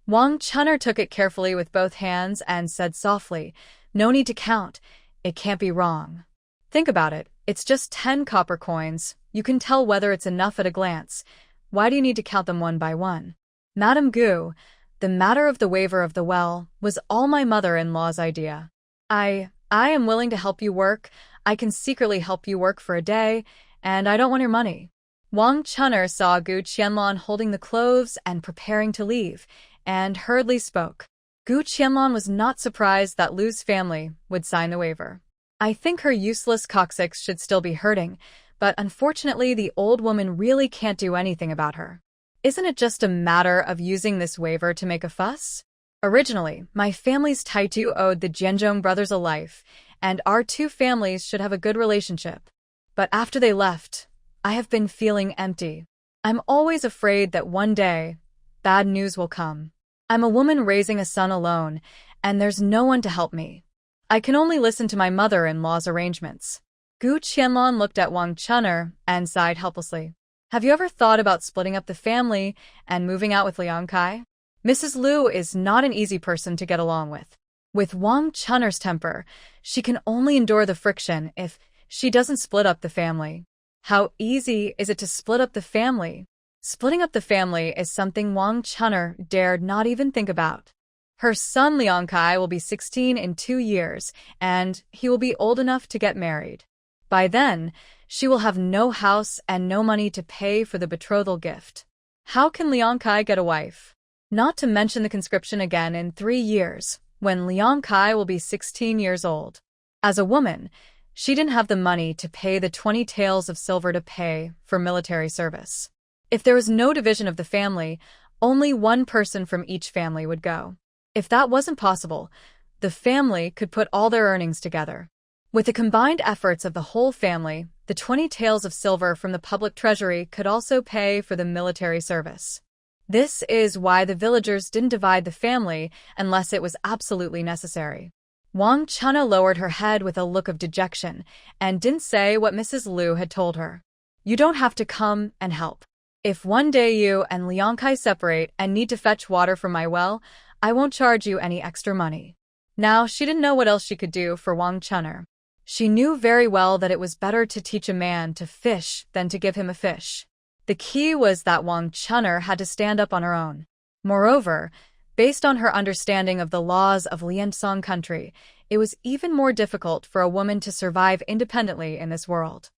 Wang Chun'er took it carefully with both hands and said softly, no need to count, it can't be wrong. Think about it, it's just 10 copper coins, you can tell whether it's enough at a glance. Why do you need to count them one by one? Madam Gu, the matter of the waiver of the well was all my mother-in-law's idea. I am willing to help you work, I can secretly help you work for a day, and I don't want your money. Wang Chun'er saw Gu Qianlan holding the clothes and preparing to leave, and hurriedly spoke. Gu Qianlan was not surprised that Lu's family would sign the waiver. I think her useless coccyx should still be hurting, but unfortunately the old woman really can't do anything about her. Isn't it just a matter of using this waiver to make a fuss? Originally, my family's Taitu owed the Jianzhong brothers a life, and our 2 families should have a good relationship. But after they left, I have been feeling empty. I'm always afraid that one day, bad news will come. I'm a woman raising a son alone, and there's no one to help me. I can only listen to my mother-in-law's arrangements. Gu Qianlan looked at Wang Chun'er and sighed helplessly. Have you ever thought about splitting up the family and moving out with Liang Kai? Mrs. Lu is not an easy person to get along with. With Wang Chun'er's temper, she can only endure the friction if she doesn't split up the family. How easy is it to split up the family? Splitting up the family is something Wang Chun'er dared not even think about. Her son Liang Kai will be 16 in 2 years, and he will be old enough to get married. By then, she will have no house and no money to pay for the betrothal gift. How can Liang Kai get a wife? Not to mention the conscription again in 3 years, when Liang Kai will be 16 years old. As a woman, she didn't have the money to pay the 20 taels of silver to pay for military service. If there was no division of the family, only one person from each family would go. If that wasn't possible, the family could put all their earnings together. With the combined efforts of the whole family, the 20 taels of silver from the public treasury could also pay for the military service. This is why the villagers didn't divide the family unless it was absolutely necessary. Wang Chun'er lowered her head with a look of dejection and didn't say what Mrs. Lu had told her. You don't have to come and help. If one day you and Liang Kai separate and need to fetch water from my well, I won't charge you any extra money. Now, she didn't know what else she could do for Wang Chun'er. She knew very well that it was better to teach a man to fish than to give him a fish. The key was that Wang Chun'er had to stand up on her own. Moreover, based on her understanding of the laws of Liansong country, it was even more difficult for a woman to survive independently in this world.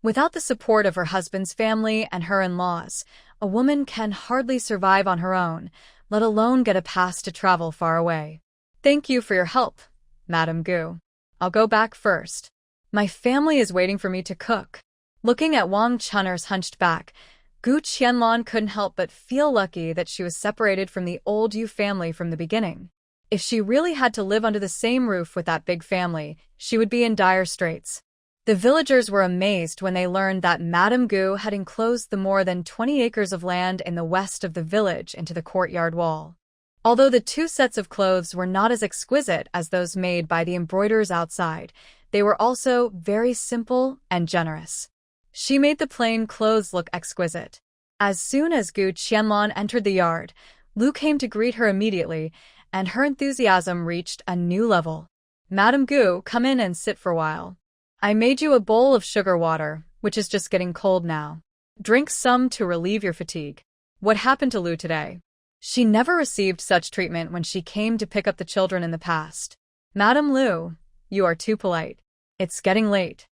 Without the support of her husband's family and her in-laws, a woman can hardly survive on her own, let alone get a pass to travel far away. Thank you for your help, Madam Gu. I'll go back first. My family is waiting for me to cook. Looking at Wang Chun'er's hunched back, Gu Qianlan couldn't help but feel lucky that she was separated from the old Yu family from the beginning. If she really had to live under the same roof with that big family, she would be in dire straits. The villagers were amazed when they learned that Madame Gu had enclosed the more than 20 acres of land in the west of the village into the courtyard wall. Although the two sets of clothes were not as exquisite as those made by the embroiderers outside, they were also very simple and generous. She made the plain clothes look exquisite. As soon as Gu Qianlong entered the yard, Lu came to greet her immediately, and her enthusiasm reached a new level. "Madam Gu, come in and sit for a while. I made you a bowl of sugar water, which is just getting cold now. Drink some to relieve your fatigue." What happened to Lu today? She never received such treatment when she came to pick up the children in the past. "Madam Lu, you are too polite. It's getting late.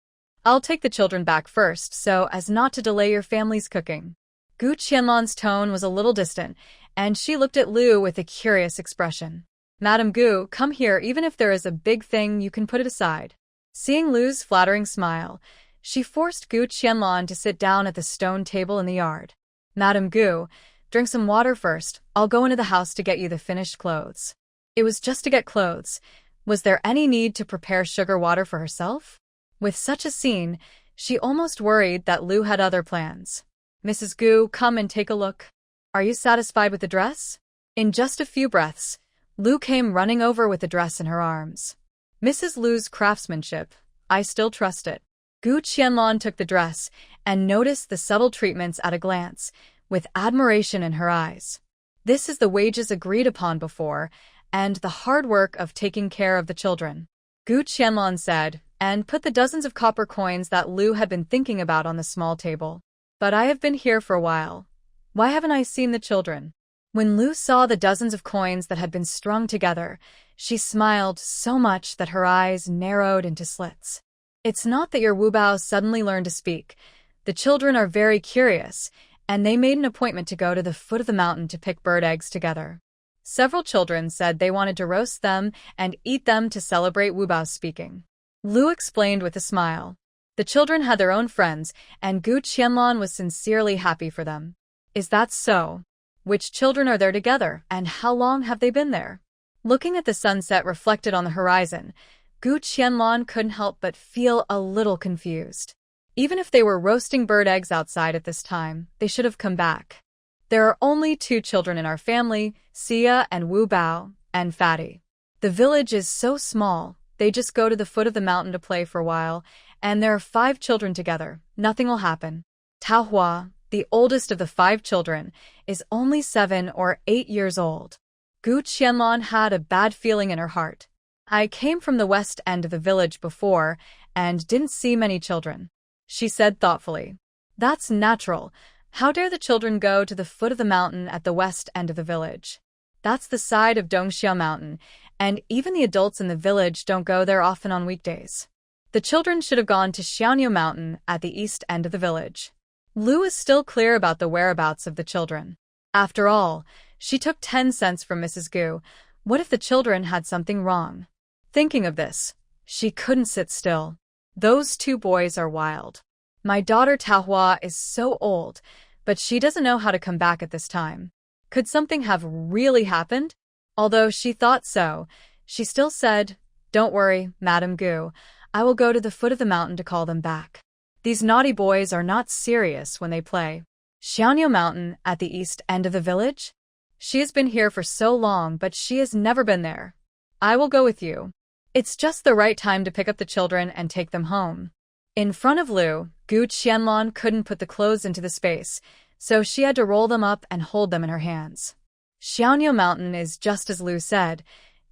I'll take the children back first so as not to delay your family's cooking." Gu Qianlong's tone was a little distant, and she looked at Lu with a curious expression. "Madam Gu, come here, even if there is a big thing, you can put it aside." Seeing Lu's flattering smile, she forced Gu Qianlong to sit down at the stone table in the yard. "Madam Gu, drink some water first. I'll go into the house to get you the finished clothes." It was just to get clothes. Was there any need to prepare sugar water for herself? With such a scene, she almost worried that Lu had other plans. "Mrs. Gu, come and take a look. Are you satisfied with the dress?" In just a few breaths, Lu came running over with the dress in her arms. "Mrs. Lu's craftsmanship, I still trust it." Gu Qianlong took the dress and noticed the subtle treatments at a glance, with admiration in her eyes. "This is the wages agreed upon before, and the hard work of taking care of the children," Gu Qianlong said, and put the dozens of copper coins that Lu had been thinking about on the small table. "But I have been here for a while. Why haven't I seen the children?" When Lu saw the dozens of coins that had been strung together, she smiled so much that her eyes narrowed into slits. "It's not that your Wu Bao suddenly learned to speak. The children are very curious, and they made an appointment to go to the foot of the mountain to pick bird eggs together. Several children said they wanted to roast them and eat them to celebrate Wu Bao's speaking." Lu explained with a smile. The children had their own friends, and Gu Qianlong was sincerely happy for them. "Is that so? Which children are there together, and how long have they been there?" Looking at the sunset reflected on the horizon, Gu Qianlong couldn't help but feel a little confused. Even if they were roasting bird eggs outside at this time, they should have come back. "There are only 2 children in our family, Sia and Wu Bao, and Fatty. The village is so small, they just go to the foot of the mountain to play for a while, and there are 5 children together. Nothing will happen. Tao Hua, the oldest of the 5 children, is only 7 or 8 years old." Gu Qianlong had a bad feeling in her heart. "I came from the west end of the village before and didn't see many children," she said thoughtfully. "That's natural. How dare the children go to the foot of the mountain at the west end of the village? That's the side of Dongxiao Mountain, and even the adults in the village don't go there often on weekdays. The children should have gone to Xiaoniu Mountain at the east end of the village." Lu is still clear about the whereabouts of the children. After all, she took 10 cents from Mrs. Gu. What if the children had something wrong? Thinking of this, she couldn't sit still. "Those 2 boys are wild. My daughter Taohua is so old, but she doesn't know how to come back at this time. Could something have really happened?" Although she thought so, she still said, "Don't worry, Madam Gu. I will go to the foot of the mountain to call them back. These naughty boys are not serious when they play." Xiaoniu Mountain at the east end of the village? She has been here for so long, but she has never been there. "I will go with you. It's just the right time to pick up the children and take them home." In front of Lu, Gu Qianlong couldn't put the clothes into the space, so she had to roll them up and hold them in her hands. Xiaoniu Mountain is just as Lu said.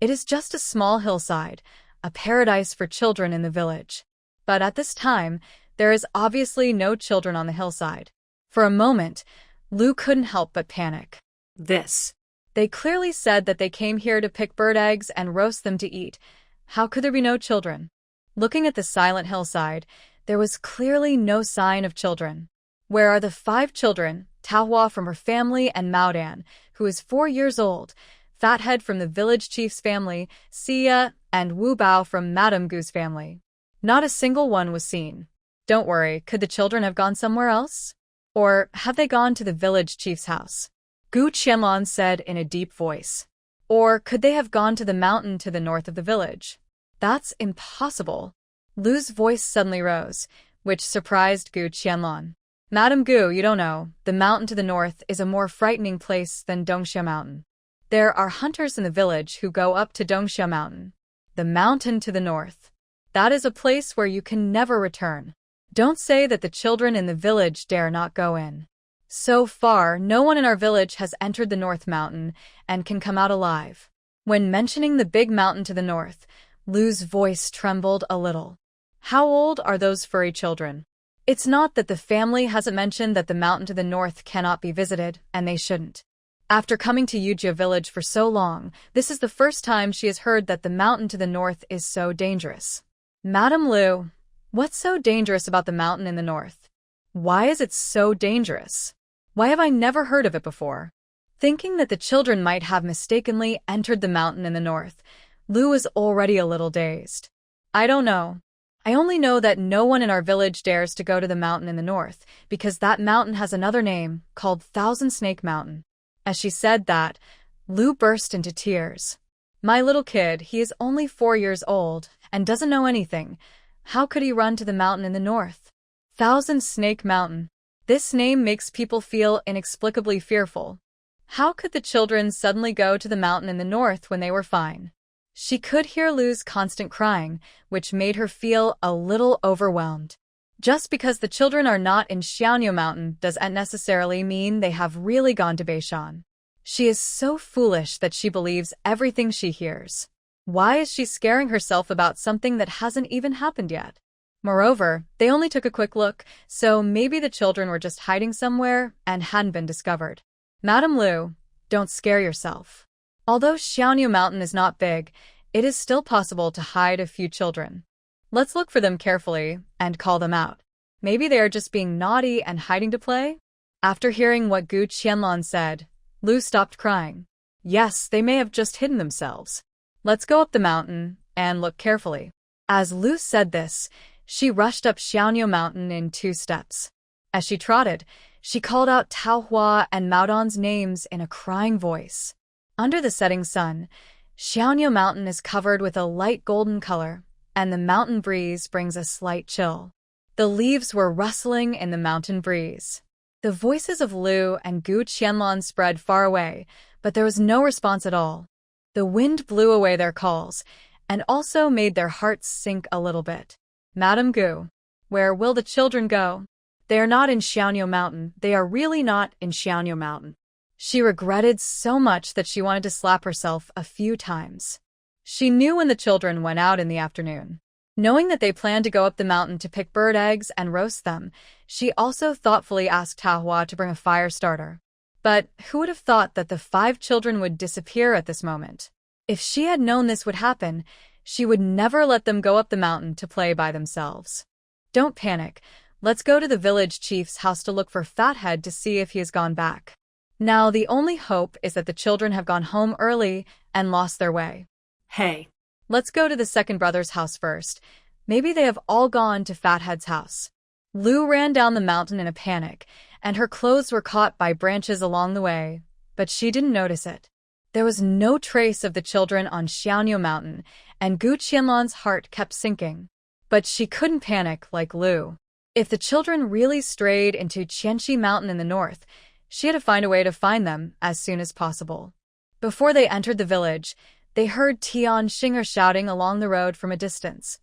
It is just a small hillside, a paradise for children in the village. But at this time, there is obviously no children on the hillside. For a moment, Lu couldn't help but panic. They clearly said that they came here to pick bird eggs and roast them to eat. How could there be no children? Looking at the silent hillside, there was clearly no sign of children. Where are the 5 children, Taohua from her family and Maodan, who is 4 years old, Fathead from the village chief's family, Sia, and Wu Bao from Madame Gu's family? Not a single one was seen. Don't worry, could the children have gone somewhere else? Or have they gone to the village chief's house? Gu Qianlong said in a deep voice. Or could they have gone to the mountain to the north of the village? That's impossible. Lu's voice suddenly rose, which surprised Gu Qianlong. Madam Gu, you don't know, the mountain to the north is a more frightening place than Dongxia Mountain. There are hunters in the village who go up to Dongsha Mountain, the mountain to the north. That is a place where you can never return. Don't say that the children in the village dare not go in. So far, no one in our village has entered the North Mountain and can come out alive. When mentioning the big mountain to the north, Lu's voice trembled a little. How old are those furry children? It's not that the family hasn't mentioned that the mountain to the north cannot be visited, and they shouldn't. After coming to Yujia village for so long, this is the first time she has heard that the mountain to the north is so dangerous. Madam Lu, what's so dangerous about the mountain in the north? Why is it so dangerous? Why have I never heard of it before? Thinking that the children might have mistakenly entered the mountain in the north, Lu was already a little dazed. I don't know. I only know that no one in our village dares to go to the mountain in the north, because that mountain has another name, called Thousand Snake Mountain. As she said that, Lu burst into tears. My little kid, he is only 4 years old, and doesn't know anything. How could he run to the mountain in the north? Thousand Snake Mountain. This name makes people feel inexplicably fearful. How could the children suddenly go to the mountain in the north when they were fine? She could hear Lu's constant crying, which made her feel a little overwhelmed. Just because the children are not in Xiaonyu Mountain doesn't necessarily mean they have really gone to Beishan. She is so foolish that she believes everything she hears. Why is she scaring herself about something that hasn't even happened yet? Moreover, they only took a quick look, so maybe the children were just hiding somewhere and hadn't been discovered. Madam Lu, don't scare yourself. Although Xiaonyu Mountain is not big, it is still possible to hide a few children. Let's look for them carefully and call them out. Maybe they are just being naughty and hiding to play? After hearing what Gu Qianlan said, Lu stopped crying. Yes, they may have just hidden themselves. Let's go up the mountain and look carefully. As Lu said this, she rushed up Xiaonyu Mountain in 2 steps. As she trotted, she called out Tao Hua and Maodon's names in a crying voice. Under the setting sun, Xiaonyu Mountain is covered with a light golden color, and the mountain breeze brings a slight chill. The leaves were rustling in the mountain breeze. The voices of Lu and Gu Qianlan spread far away, but there was no response at all. The wind blew away their calls, and also made their hearts sink a little bit. Madam Gu, where will the children go? They are not in Xiaonyu Mountain. They are really not in Xiaonyu Mountain. She regretted so much that she wanted to slap herself a few times. She knew when the children went out in the afternoon. Knowing that they planned to go up the mountain to pick bird eggs and roast them, she also thoughtfully asked Tahua to bring a fire starter. But who would have thought that the 5 children would disappear at this moment? If she had known this would happen, she would never let them go up the mountain to play by themselves. Don't panic. Let's go to the village chief's house to look for Fathead to see if he has gone back. Now the only hope is that the children have gone home early and lost their way. Hey. Let's go to the second brother's house first. Maybe they have all gone to Fathead's house. Lu ran down the mountain in a panic, and her clothes were caught by branches along the way, but she didn't notice it. There was no trace of the children on Xiaonyu Mountain, and Gu Qianlan's heart kept sinking. But she couldn't panic like Lu. If the children really strayed into Qianxi Mountain in the north, she had to find a way to find them as soon as possible. Before they entered the village, they heard Tian Xinger shouting along the road from a distance.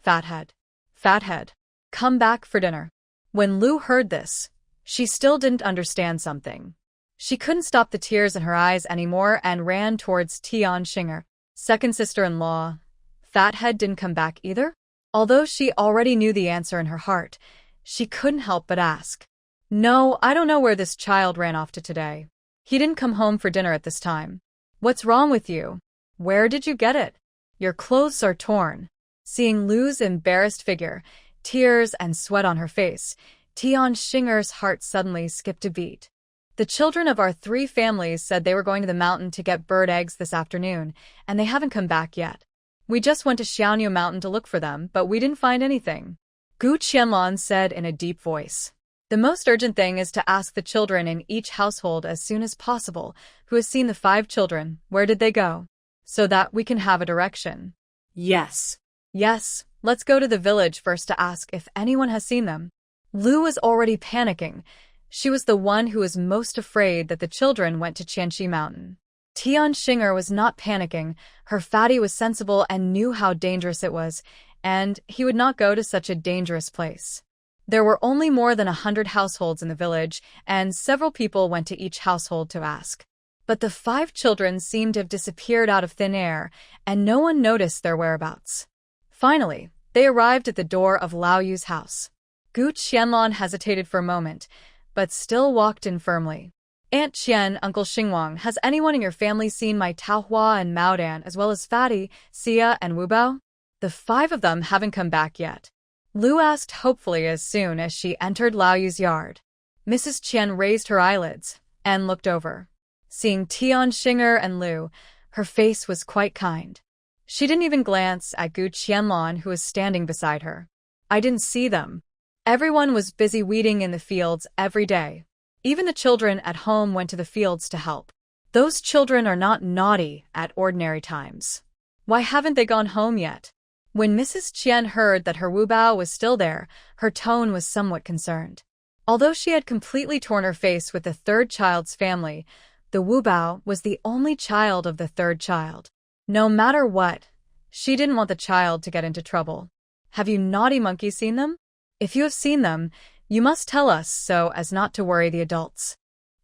Fathead. Fathead. Come back for dinner. When Lu heard this, she still didn't understand something. She couldn't stop the tears in her eyes anymore and ran towards Tian Xinger, second sister-in-law. Fathead didn't come back either? Although she already knew the answer in her heart, she couldn't help but ask. No, I don't know where this child ran off to today. He didn't come home for dinner at this time. What's wrong with you? Where did you get it? Your clothes are torn. Seeing Lu's embarrassed figure, tears and sweat on her face, Tian Xinger's heart suddenly skipped a beat. The children of our 3 families said they were going to the mountain to get bird eggs this afternoon, and they haven't come back yet. We just went to Xiaonyu Mountain to look for them, but we didn't find anything. Gu Qianlan said in a deep voice. The most urgent thing is to ask the children in each household as soon as possible who has seen the 5 children, where did they go, so that we can have a direction. Yes. Yes, let's go to the village first to ask if anyone has seen them. Lu was already panicking. She was the one who was most afraid that the children went to Qianxi Mountain. Tian Xinger was not panicking. Her fatty was sensible and knew how dangerous it was, and he would not go to such a dangerous place. There were only more than 100 households in the village, and several people went to each household to ask. But the 5 children seemed to have disappeared out of thin air, and no one noticed their whereabouts. Finally, they arrived at the door of Lao Yu's house. Gu Qianlong hesitated for a moment, but still walked in firmly. Aunt Qian, Uncle Xingwang, has anyone in your family seen my Taohua and Maodan, as well as Fatty, Xia, and Wubao? The 5 of them haven't come back yet. Lu asked hopefully as soon as she entered Lao Yu's yard. Mrs. Qian raised her eyelids and looked over. Seeing Tian Xinger and Lu, her face was quite kind. She didn't even glance at Gu Qianlong, who was standing beside her. I didn't see them. Everyone was busy weeding in the fields every day. Even the children at home went to the fields to help. Those children are not naughty at ordinary times. Why haven't they gone home yet? When Mrs. Qian heard that her Wubao was still there, her tone was somewhat concerned. Although she had completely torn her face with the 3rd child's family, the Wubao was the only child of the 3rd child. No matter what, she didn't want the child to get into trouble. Have you naughty monkeys seen them? If you have seen them, you must tell us so as not to worry the adults.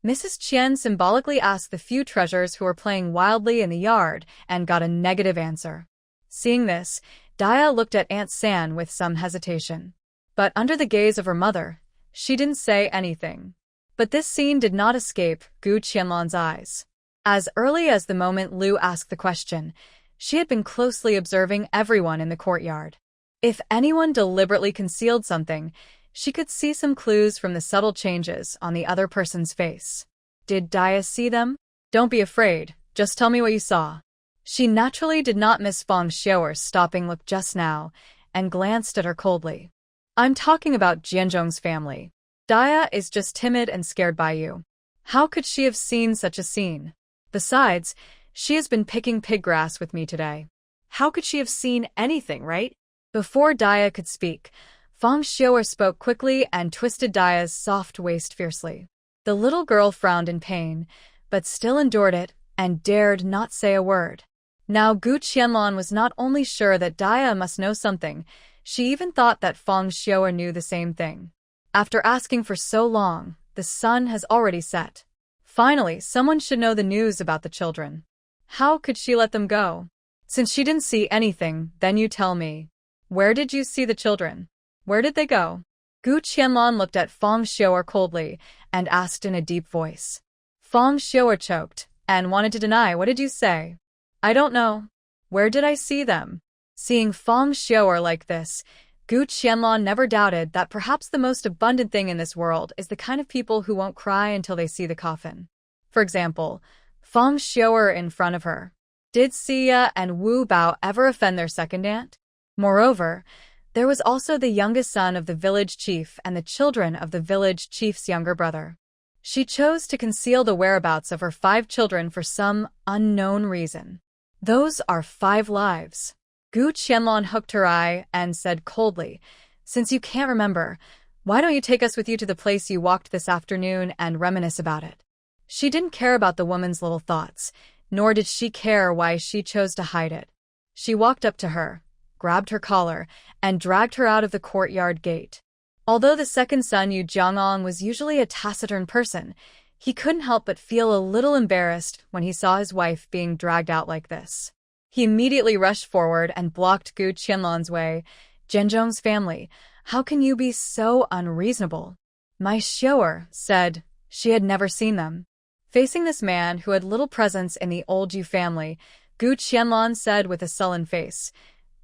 Mrs. Qian symbolically asked the few treasures who were playing wildly in the yard and got a negative answer. Seeing this, Dia looked at Aunt San with some hesitation. But under the gaze of her mother, she didn't say anything. But this scene did not escape Gu Qianlong's eyes. As early as the moment Lu asked the question, she had been closely observing everyone in the courtyard. If anyone deliberately concealed something, she could see some clues from the subtle changes on the other person's face. Did Dia see them? Don't be afraid, just tell me what you saw. She naturally did not miss Feng Xiaoer's stopping look just now, and glanced at her coldly. I'm talking about Jianzhong's family. Dia is just timid and scared by you. How could she have seen such a scene? Besides, she has been picking pig grass with me today. How could she have seen anything, right? Before Dia could speak, Feng Xiaoer spoke quickly and twisted Dia's soft waist fiercely. The little girl frowned in pain, but still endured it and dared not say a word. Now Gu Qianlong was not only sure that Dia must know something, she even thought that Feng Xiaoer knew the same thing. After asking for so long, the sun has already set. Finally, someone should know the news about the children. How could she let them go? Since she didn't see anything, then you tell me. Where did you see the children? Where did they go? Gu Qianlong looked at Feng Xiaoer coldly and asked in a deep voice. Feng Xiaoer choked and wanted to deny. What did you say? I don't know. Where did I see them? Seeing Feng Xiaoer like this, Gu Qianlong never doubted that perhaps the most abundant thing in this world is the kind of people who won't cry until they see the coffin. For example, Feng Xiaoer in front of her. Did Xia and Wu Bao ever offend their second aunt? Moreover, there was also the youngest son of the village chief and the children of the village chief's younger brother. She chose to conceal the whereabouts of her 5 children for some unknown reason. Those are 5 lives. Gu Qianlong hooked her eye and said coldly, Since you can't remember, why don't you take us with you to the place you walked this afternoon and reminisce about it? She didn't care about the woman's little thoughts, nor did she care why she chose to hide it. She walked up to her, grabbed her collar, and dragged her out of the courtyard gate. Although the second son Yu Jiangong was usually a taciturn person, he couldn't help but feel a little embarrassed when he saw his wife being dragged out like this. He immediately rushed forward and blocked Gu Qianlong's way. Jianzhong's family, how can you be so unreasonable? My Xiaoer said she had never seen them. Facing this man who had little presence in the old Yu family, Gu Qianlong said with a sullen face,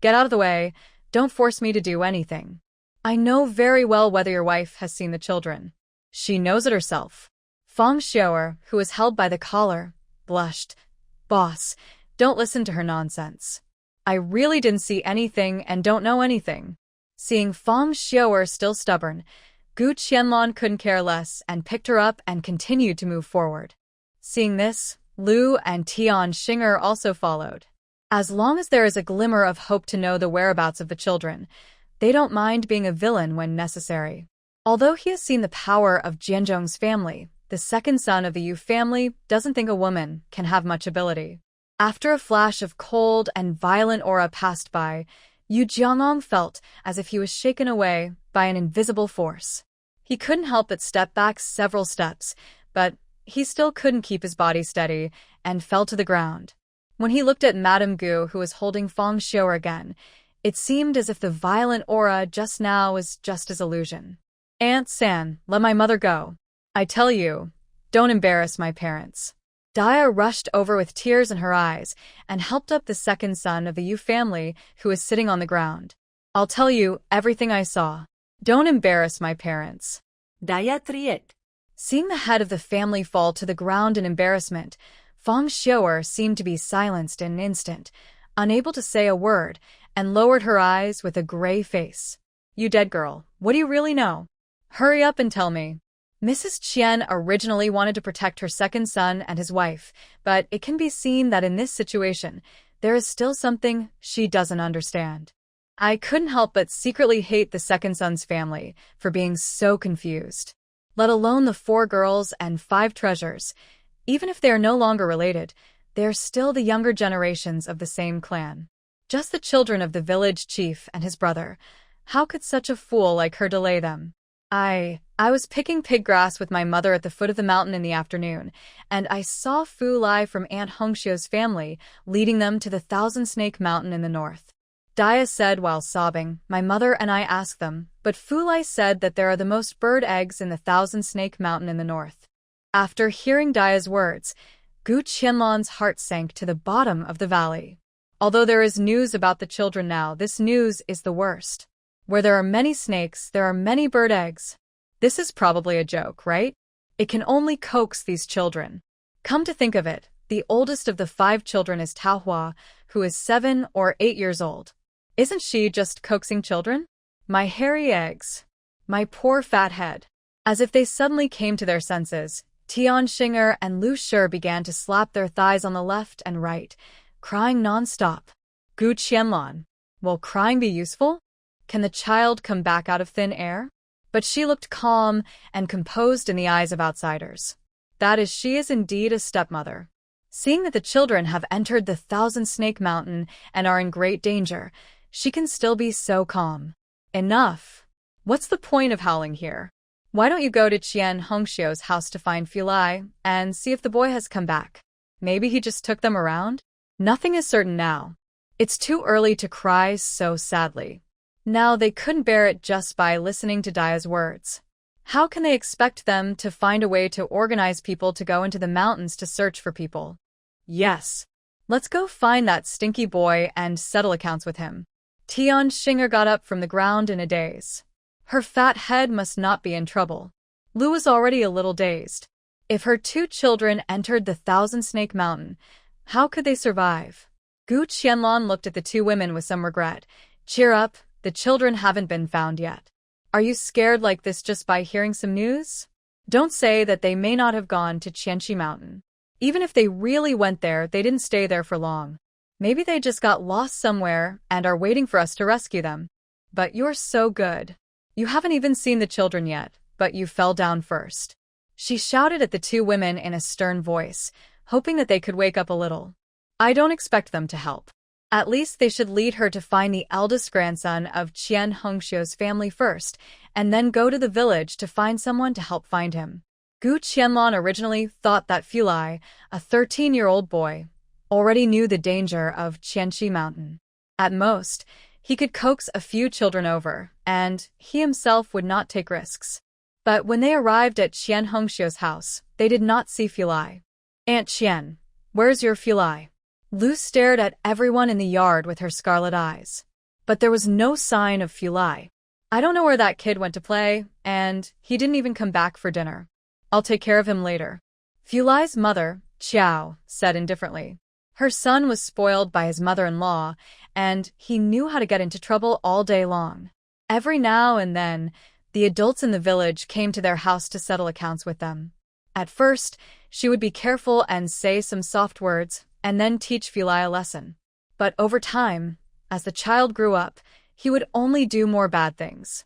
Get out of the way, don't force me to do anything. I know very well whether your wife has seen the children. She knows it herself. Feng Xiaoer, who was held by the collar, blushed. Boss, don't listen to her nonsense. I really didn't see anything and don't know anything. Seeing Feng Xiaoer still stubborn, Gu Qianlong couldn't care less and picked her up and continued to move forward. Seeing this, Lu and Tian Xinger also followed. As long as there is a glimmer of hope to know the whereabouts of the children, they don't mind being a villain when necessary. Although he has seen the power of Jianzhong's family, the second son of the Yu family, doesn't think a woman can have much ability. After a flash of cold and violent aura passed by, Yu Jianglong felt as if he was shaken away by an invisible force. He couldn't help but step back several steps, but he still couldn't keep his body steady and fell to the ground. When he looked at Madame Gu, who was holding Feng Xiu again, it seemed as if the violent aura just now was just his illusion. "Aunt San, let my mother go. I tell you, don't embarrass my parents." Dia rushed over with tears in her eyes and helped up the second son of the Yu family who was sitting on the ground. "I'll tell you everything I saw. Don't embarrass my parents." Dia teriak. Seeing the head of the family fall to the ground in embarrassment, Feng Xiu'er seemed to be silenced in an instant, unable to say a word, and lowered her eyes with a gray face. "You dead girl, what do you really know? Hurry up and tell me." Mrs. Qian originally wanted to protect her second son and his wife, but it can be seen that in this situation, there is still something she doesn't understand. "I couldn't help but secretly hate the second son's family for being so confused. Let alone the 4 girls and 5 treasures. Even if they are no longer related, they are still the younger generations of the same clan. Just the children of the village chief and his brother. How could such a fool like her delay them? I was picking pig grass with my mother at the foot of the mountain in the afternoon, and I saw Fu Lai from Aunt Hongxiu's family leading them to the Thousand Snake Mountain in the north. Dia said while sobbing, my mother and I asked them, but Fu Lai said that there are the most bird eggs in the Thousand Snake Mountain in the north." After hearing Dia's words, Gu Qianlan's heart sank to the bottom of the valley. Although there is news about the children now, this news is the worst. Where there are many snakes, there are many bird eggs. This is probably a joke, right? It can only coax these children. Come to think of it, the oldest of the 5 children is Taohua, who is 7 or 8 years old. Isn't she just coaxing children? My hairy eggs. My poor fat head. As if they suddenly came to their senses, Tian Xinger and Lu Shi began to slap their thighs on the left and right, crying non-stop. Gu Qianlan. Will crying be useful? Can the child come back out of thin air? But she looked calm and composed in the eyes of outsiders. That is, she is indeed a stepmother. Seeing that the children have entered the Thousand Snake Mountain and are in great danger, she can still be so calm. Enough. What's the point of howling here? Why don't you go to Qian Hongxiu's house to find Fu Lai and see if the boy has come back? Maybe he just took them around? Nothing is certain now. It's too early to cry so sadly. Now they couldn't bear it just by listening to Dia's words. How can they expect them to find a way to organize people to go into the mountains to search for people? Yes. Let's go find that stinky boy and settle accounts with him. Tian Xinger got up from the ground in a daze. Her fat head must not be in trouble. Lu was already a little dazed. If her 2 children entered the Thousand Snake Mountain, how could they survive? Gu Qianlan looked at the 2 women with some regret. Cheer up, the children haven't been found yet. Are you scared like this just by hearing some news? Don't say that they may not have gone to Qianxi Mountain. Even if they really went there, they didn't stay there for long. Maybe they just got lost somewhere and are waiting for us to rescue them. But you're so good. You haven't even seen the children yet, but you fell down first. She shouted at the 2 women in a stern voice, hoping that they could wake up a little. I don't expect them to help. At least they should lead her to find the eldest grandson of Qian Hongxiu's family first, and then go to the village to find someone to help find him. Gu Qianlan originally thought that Fu Lai, a 13-year-old boy, already knew the danger of Qianxi Mountain. At most, he could coax a few children over, and he himself would not take risks. But when they arrived at Qian Hongxiu's house, they did not see Fu Lai. Aunt Qian, where's your Fu Lai? Lu stared at everyone in the yard with her scarlet eyes. But there was no sign of Fu Lai. I don't know where that kid went to play, and he didn't even come back for dinner. I'll take care of him later. Fu Lai's mother, Qiao, said indifferently. Her son was spoiled by his mother-in-law, and he knew how to get into trouble all day long. Every now and then, the adults in the village came to their house to settle accounts with them. At first, she would be careful and say some soft words, and then teach Fu Lai a lesson. But over time, as the child grew up, he would only do more bad things.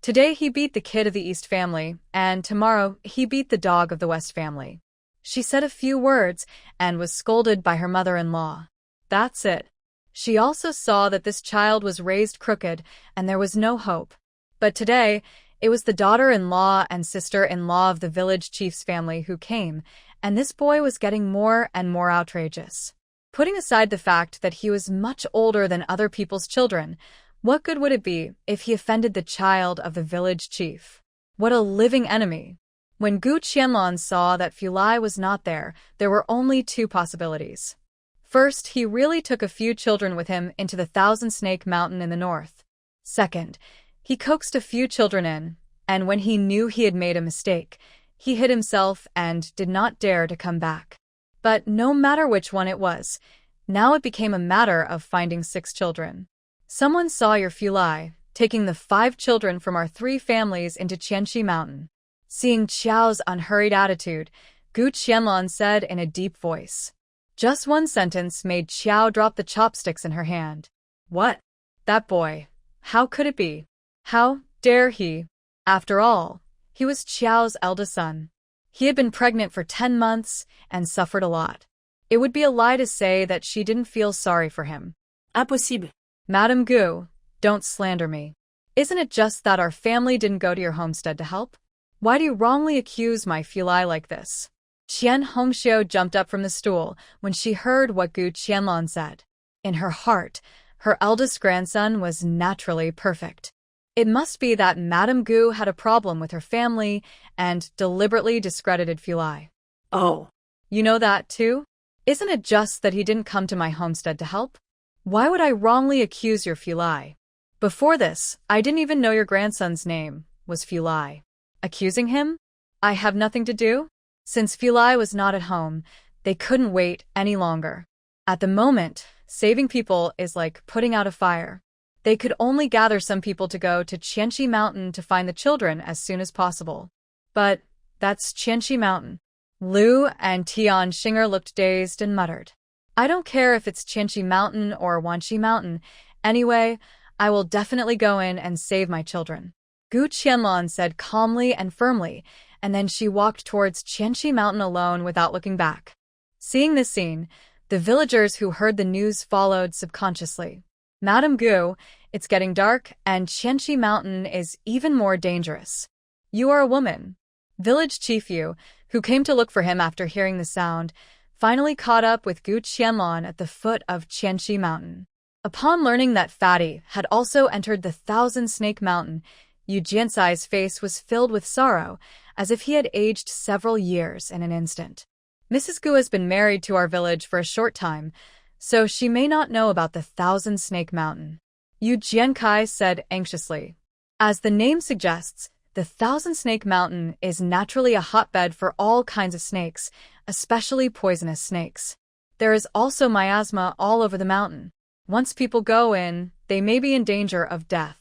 Today he beat the kid of the East family, and tomorrow he beat the dog of the West family. She said a few words and was scolded by her mother-in-law. That's it. She also saw that this child was raised crooked and there was no hope. But today, it was the daughter-in-law and sister-in-law of the village chief's family who came, and this boy was getting more and more outrageous. Putting aside the fact that he was much older than other people's children, what good would it be if he offended the child of the village chief? What a living enemy! When Gu Qianlong saw that Fulai was not there, there were only two possibilities. First, he really took a few children with him into the Thousand Snake Mountain in the north. Second, he coaxed a few children in, and when he knew he had made a mistake, he hid himself and did not dare to come back. But no matter which one it was, now it became a matter of finding 6 children. Someone saw your Fulai, taking the 5 children from our 3 families into Qianxi Mountain. Seeing Qiao's unhurried attitude, Gu Qianlong said in a deep voice. Just one sentence made Qiao drop the chopsticks in her hand. What? That boy. How could it be? How dare he? After all, he was Qiao's eldest son. He had been pregnant for 10 months and suffered a lot. It would be a lie to say that she didn't feel sorry for him. Impossible. Madame Gu, don't slander me. Isn't it just that our family didn't go to your homestead to help? Why do you wrongly accuse my Fulai like this? Qian Hongxiu jumped up from the stool when she heard what Gu Qianlong said. In her heart, her eldest grandson was naturally perfect. It must be that Madame Gu had a problem with her family and deliberately discredited Fulai. Oh. You know that too? Isn't it just that he didn't come to my homestead to help? Why would I wrongly accuse your Fulai? Before this, I didn't even know your grandson's name was Fulai. Accusing him? I have nothing to do? Since Fulai was not at home, they couldn't wait any longer. At the moment, saving people is like putting out a fire. They could only gather some people to go to Qianxi Mountain to find the children as soon as possible. But that's Qianxi Mountain. Lu and Tian Xinger looked dazed and muttered. I don't care if it's Qianxi Mountain or Wanxi Mountain. Anyway, I will definitely go in and save my children. Gu Qianlong said calmly and firmly, and then she walked towards Qianxi Mountain alone without looking back. Seeing this scene, the villagers who heard the news followed subconsciously. Madame Gu, it's getting dark, and Qianxi Mountain is even more dangerous. You are a woman. Village Chief Yu, who came to look for him after hearing the sound, finally caught up with Gu Qianlong at the foot of Qianxi Mountain. Upon learning that Fatty had also entered the Thousand Snake Mountain, Yu Jiansai's face was filled with sorrow, as if he had aged several years in an instant. Mrs. Gu has been married to our village for a short time, so she may not know about the Thousand Snake Mountain. Yu Jiankai said anxiously. As the name suggests, the Thousand Snake Mountain is naturally a hotbed for all kinds of snakes, especially poisonous snakes. There is also miasma all over the mountain. Once people go in, they may be in danger of death.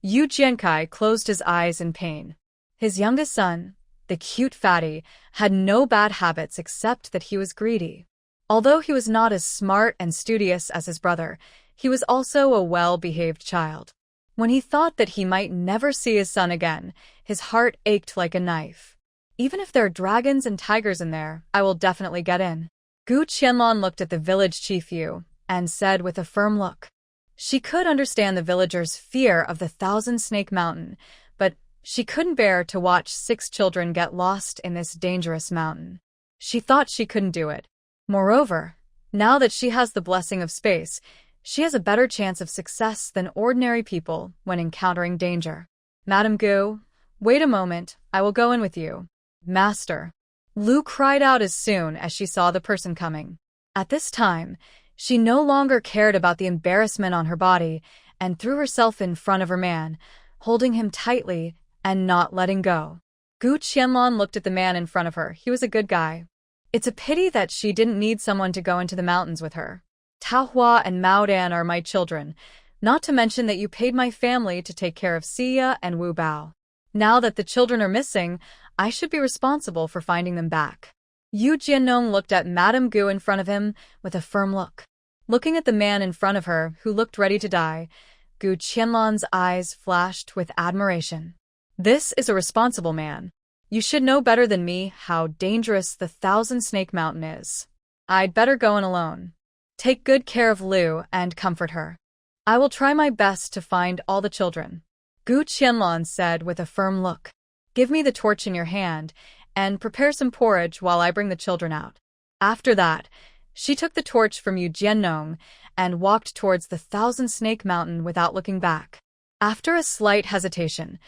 Yu Jiankai closed his eyes in pain. His youngest son, the cute Fatty, had no bad habits except that he was greedy. Although he was not as smart and studious as his brother, he was also a well-behaved child. When he thought that he might never see his son again, his heart ached like a knife. Even if there are dragons and tigers in there, I will definitely get in. Gu Qianlong looked at the village chief Yu and said with a firm look. She could understand the villagers' fear of the Thousand Snake Mountain, but she couldn't bear to watch 6 children get lost in this dangerous mountain. She thought she couldn't do it. Moreover, now that she has the blessing of space, she has a better chance of success than ordinary people when encountering danger. Madame Gu, wait a moment, I will go in with you. Master. Lu cried out as soon as she saw the person coming. At this time, she no longer cared about the embarrassment on her body and threw herself in front of her man, holding him tightly and not letting go. Gu Qianlong looked at the man in front of her. He was a good guy. It's a pity that she didn't need someone to go into the mountains with her. Tao Hua and Mao Dan are my children, not to mention that you paid my family to take care of Xia and Wu Bao. Now that the children are missing, I should be responsible for finding them back. Yu Jiannong looked at Madame Gu in front of him with a firm look. Looking at the man in front of her, who looked ready to die, Gu Qianlan's eyes flashed with admiration. This is a responsible man. You should know better than me how dangerous the Thousand Snake Mountain is. I'd better go in alone. Take good care of Lu and comfort her. I will try my best to find all the children. Gu Qianlan said with a firm look. Give me the torch in your hand and prepare some porridge while I bring the children out. After that, she took the torch from Yu Jiannong and walked towards the Thousand Snake Mountain without looking back. After a slight hesitation,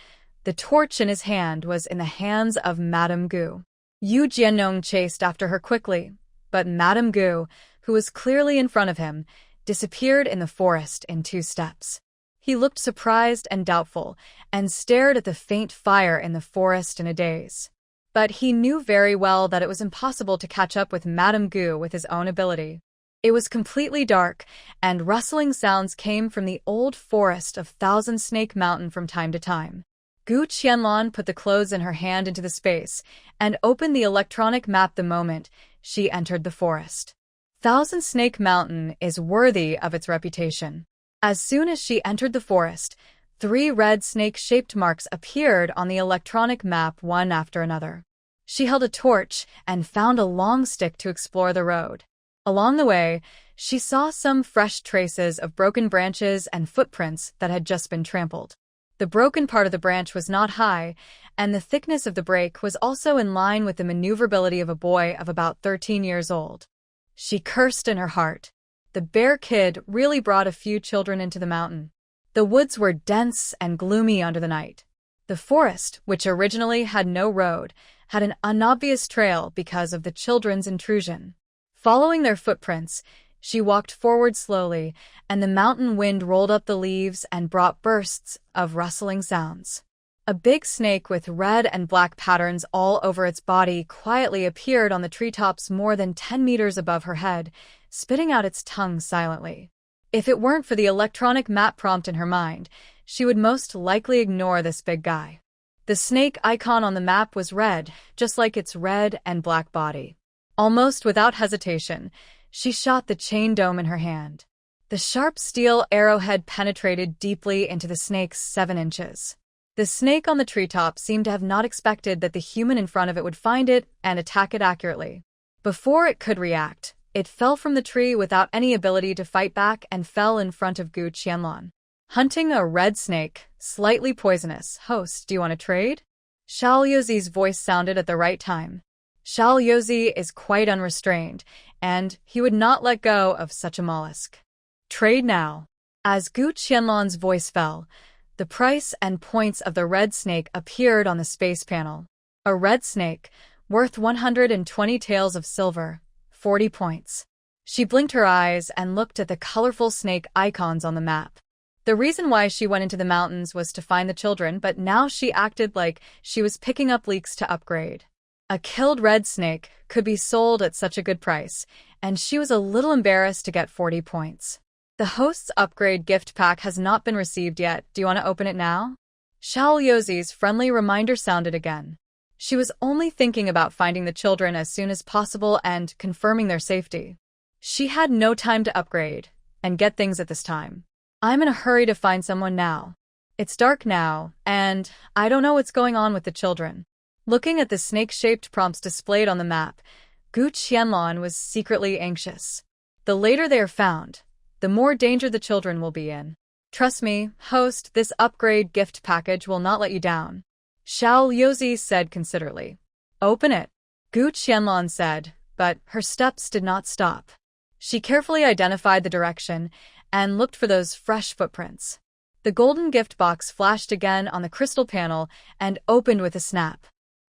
the torch in his hand was in the hands of Madame Gu. Yu Jiannong chased after her quickly, but Madame Gu, who was clearly in front of him, disappeared in the forest in 2 steps. He looked surprised and doubtful, and stared at the faint fire in the forest in a daze. But he knew very well that it was impossible to catch up with Madame Gu with his own ability. It was completely dark, and rustling sounds came from the old forest of Thousand Snake Mountain from time to time. Gu Qianlan put the clothes in her hand into the space and opened the electronic map the moment she entered the forest. Thousand Snake Mountain is worthy of its reputation. As soon as she entered the forest, 3 red snake-shaped marks appeared on the electronic map one after another. She held a torch and found a long stick to explore the road. Along the way, she saw some fresh traces of broken branches and footprints that had just been trampled. The broken part of the branch was not high, and the thickness of the break was also in line with the maneuverability of a boy of about 13 years old. She cursed in her heart. The bear kid really brought a few children into the mountain. The woods were dense and gloomy under the night. The forest, which originally had no road, had an unobvious trail because of the children's intrusion. Following their footprints, she walked forward slowly, and the mountain wind rolled up the leaves and brought bursts of rustling sounds. A big snake with red and black patterns all over its body quietly appeared on the treetops more than 10 meters above her head, spitting out its tongue silently. If it weren't for the electronic map prompt in her mind, she would most likely ignore this big guy. The snake icon on the map was red, just like its red and black body. Almost without hesitation, she shot the chain dome in her hand. The sharp steel arrowhead penetrated deeply into the snake's 7 inches. The snake on the treetop seemed to have not expected that the human in front of it would find it and attack it accurately. Before it could react, it fell from the tree without any ability to fight back and fell in front of Gu Qianlan. Hunting a red snake, slightly poisonous. Host, do you want to trade? Xiao Yozi's voice sounded at the right time. Xiao Yozi is quite unrestrained, and he would not let go of such a mollusk. Trade now. As Gu Qianlan's voice fell, the price and points of the red snake appeared on the space panel. A red snake, worth 120 taels of silver, 40 points. She blinked her eyes and looked at the colorful snake icons on the map. The reason why she went into the mountains was to find the children, but now she acted like she was picking up leaks to upgrade. A killed red snake could be sold at such a good price, and she was a little embarrassed to get 40 points. The host's upgrade gift pack has not been received yet. Do you want to open it now? Xiao Yozi's friendly reminder sounded again. She was only thinking about finding the children as soon as possible and confirming their safety. She had no time to upgrade and get things at this time. I'm in a hurry to find someone now. It's dark now, and I don't know what's going on with the children. Looking at the snake-shaped prompts displayed on the map, Gu Qianlan was secretly anxious. The later they are found, the more danger the children will be in. Trust me, host, this upgrade gift package will not let you down. Xiao Yozi said considerately. Open it. Gu Qianlan said, but her steps did not stop. She carefully identified the direction and looked for those fresh footprints. The golden gift box flashed again on the crystal panel and opened with a snap.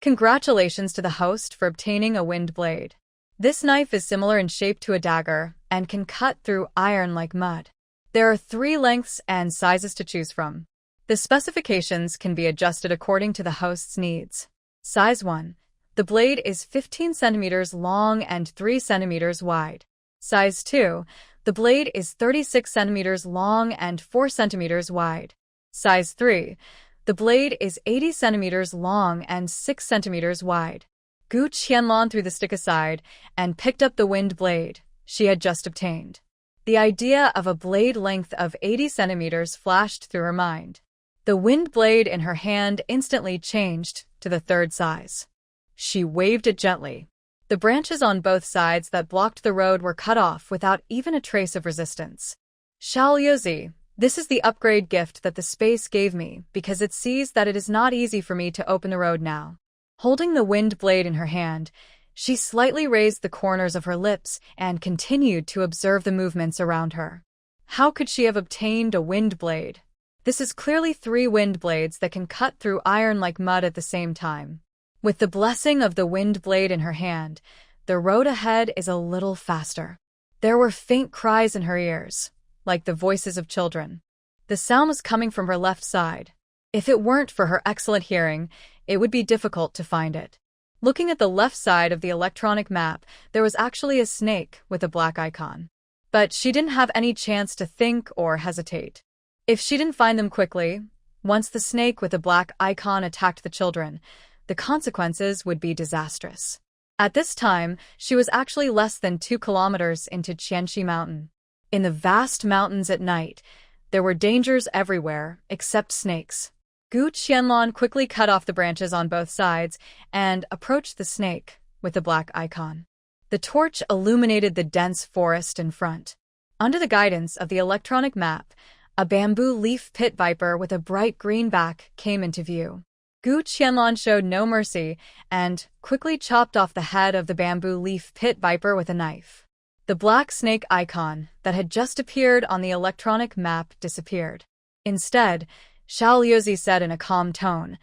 Congratulations to the host for obtaining a wind blade. This knife is similar in shape to a dagger and can cut through iron like mud. There are 3 lengths and sizes to choose from. The specifications can be adjusted according to the host's needs. Size 1. The blade is 15 centimeters long and 3 centimeters wide. Size 2. The blade is 36 centimeters long and 4 centimeters wide. Size 3. The blade is 80 centimeters long and 6 centimeters wide. Gu Qianlan threw the stick aside and picked up the wind blade she had just obtained. The idea of a blade length of 80 centimeters flashed through her mind. The wind blade in her hand instantly changed to the third size. She waved it gently. The branches on both sides that blocked the road were cut off without even a trace of resistance. Xiaoyozi, this is the upgrade gift that the space gave me because it sees that it is not easy for me to open the road now. Holding the wind blade in her hand, she slightly raised the corners of her lips and continued to observe the movements around her. How could she have obtained a wind blade? This is clearly 3 wind blades that can cut through iron like mud at the same time. With the blessing of the wind blade in her hand, the road ahead is a little faster. There were faint cries in her ears, like the voices of children. The sound was coming from her left side. If it weren't for her excellent hearing, it would be difficult to find it. Looking at the left side of the electronic map, there was actually a snake with a black icon. But she didn't have any chance to think or hesitate. If she didn't find them quickly, once the snake with a black icon attacked the children, the consequences would be disastrous. At this time, she was actually less than 2 kilometers into Qianxi Mountain. In the vast mountains at night, there were dangers everywhere except snakes. Gu Qianlong quickly cut off the branches on both sides and approached the snake with the black icon. The torch illuminated the dense forest in front. Under the guidance of the electronic map, a bamboo leaf pit viper with a bright green back came into view. Gu Qianlong showed no mercy and quickly chopped off the head of the bamboo leaf pit viper with a knife. The black snake icon that had just appeared on the electronic map disappeared. Instead, Xiaoyozi said in a calm tone,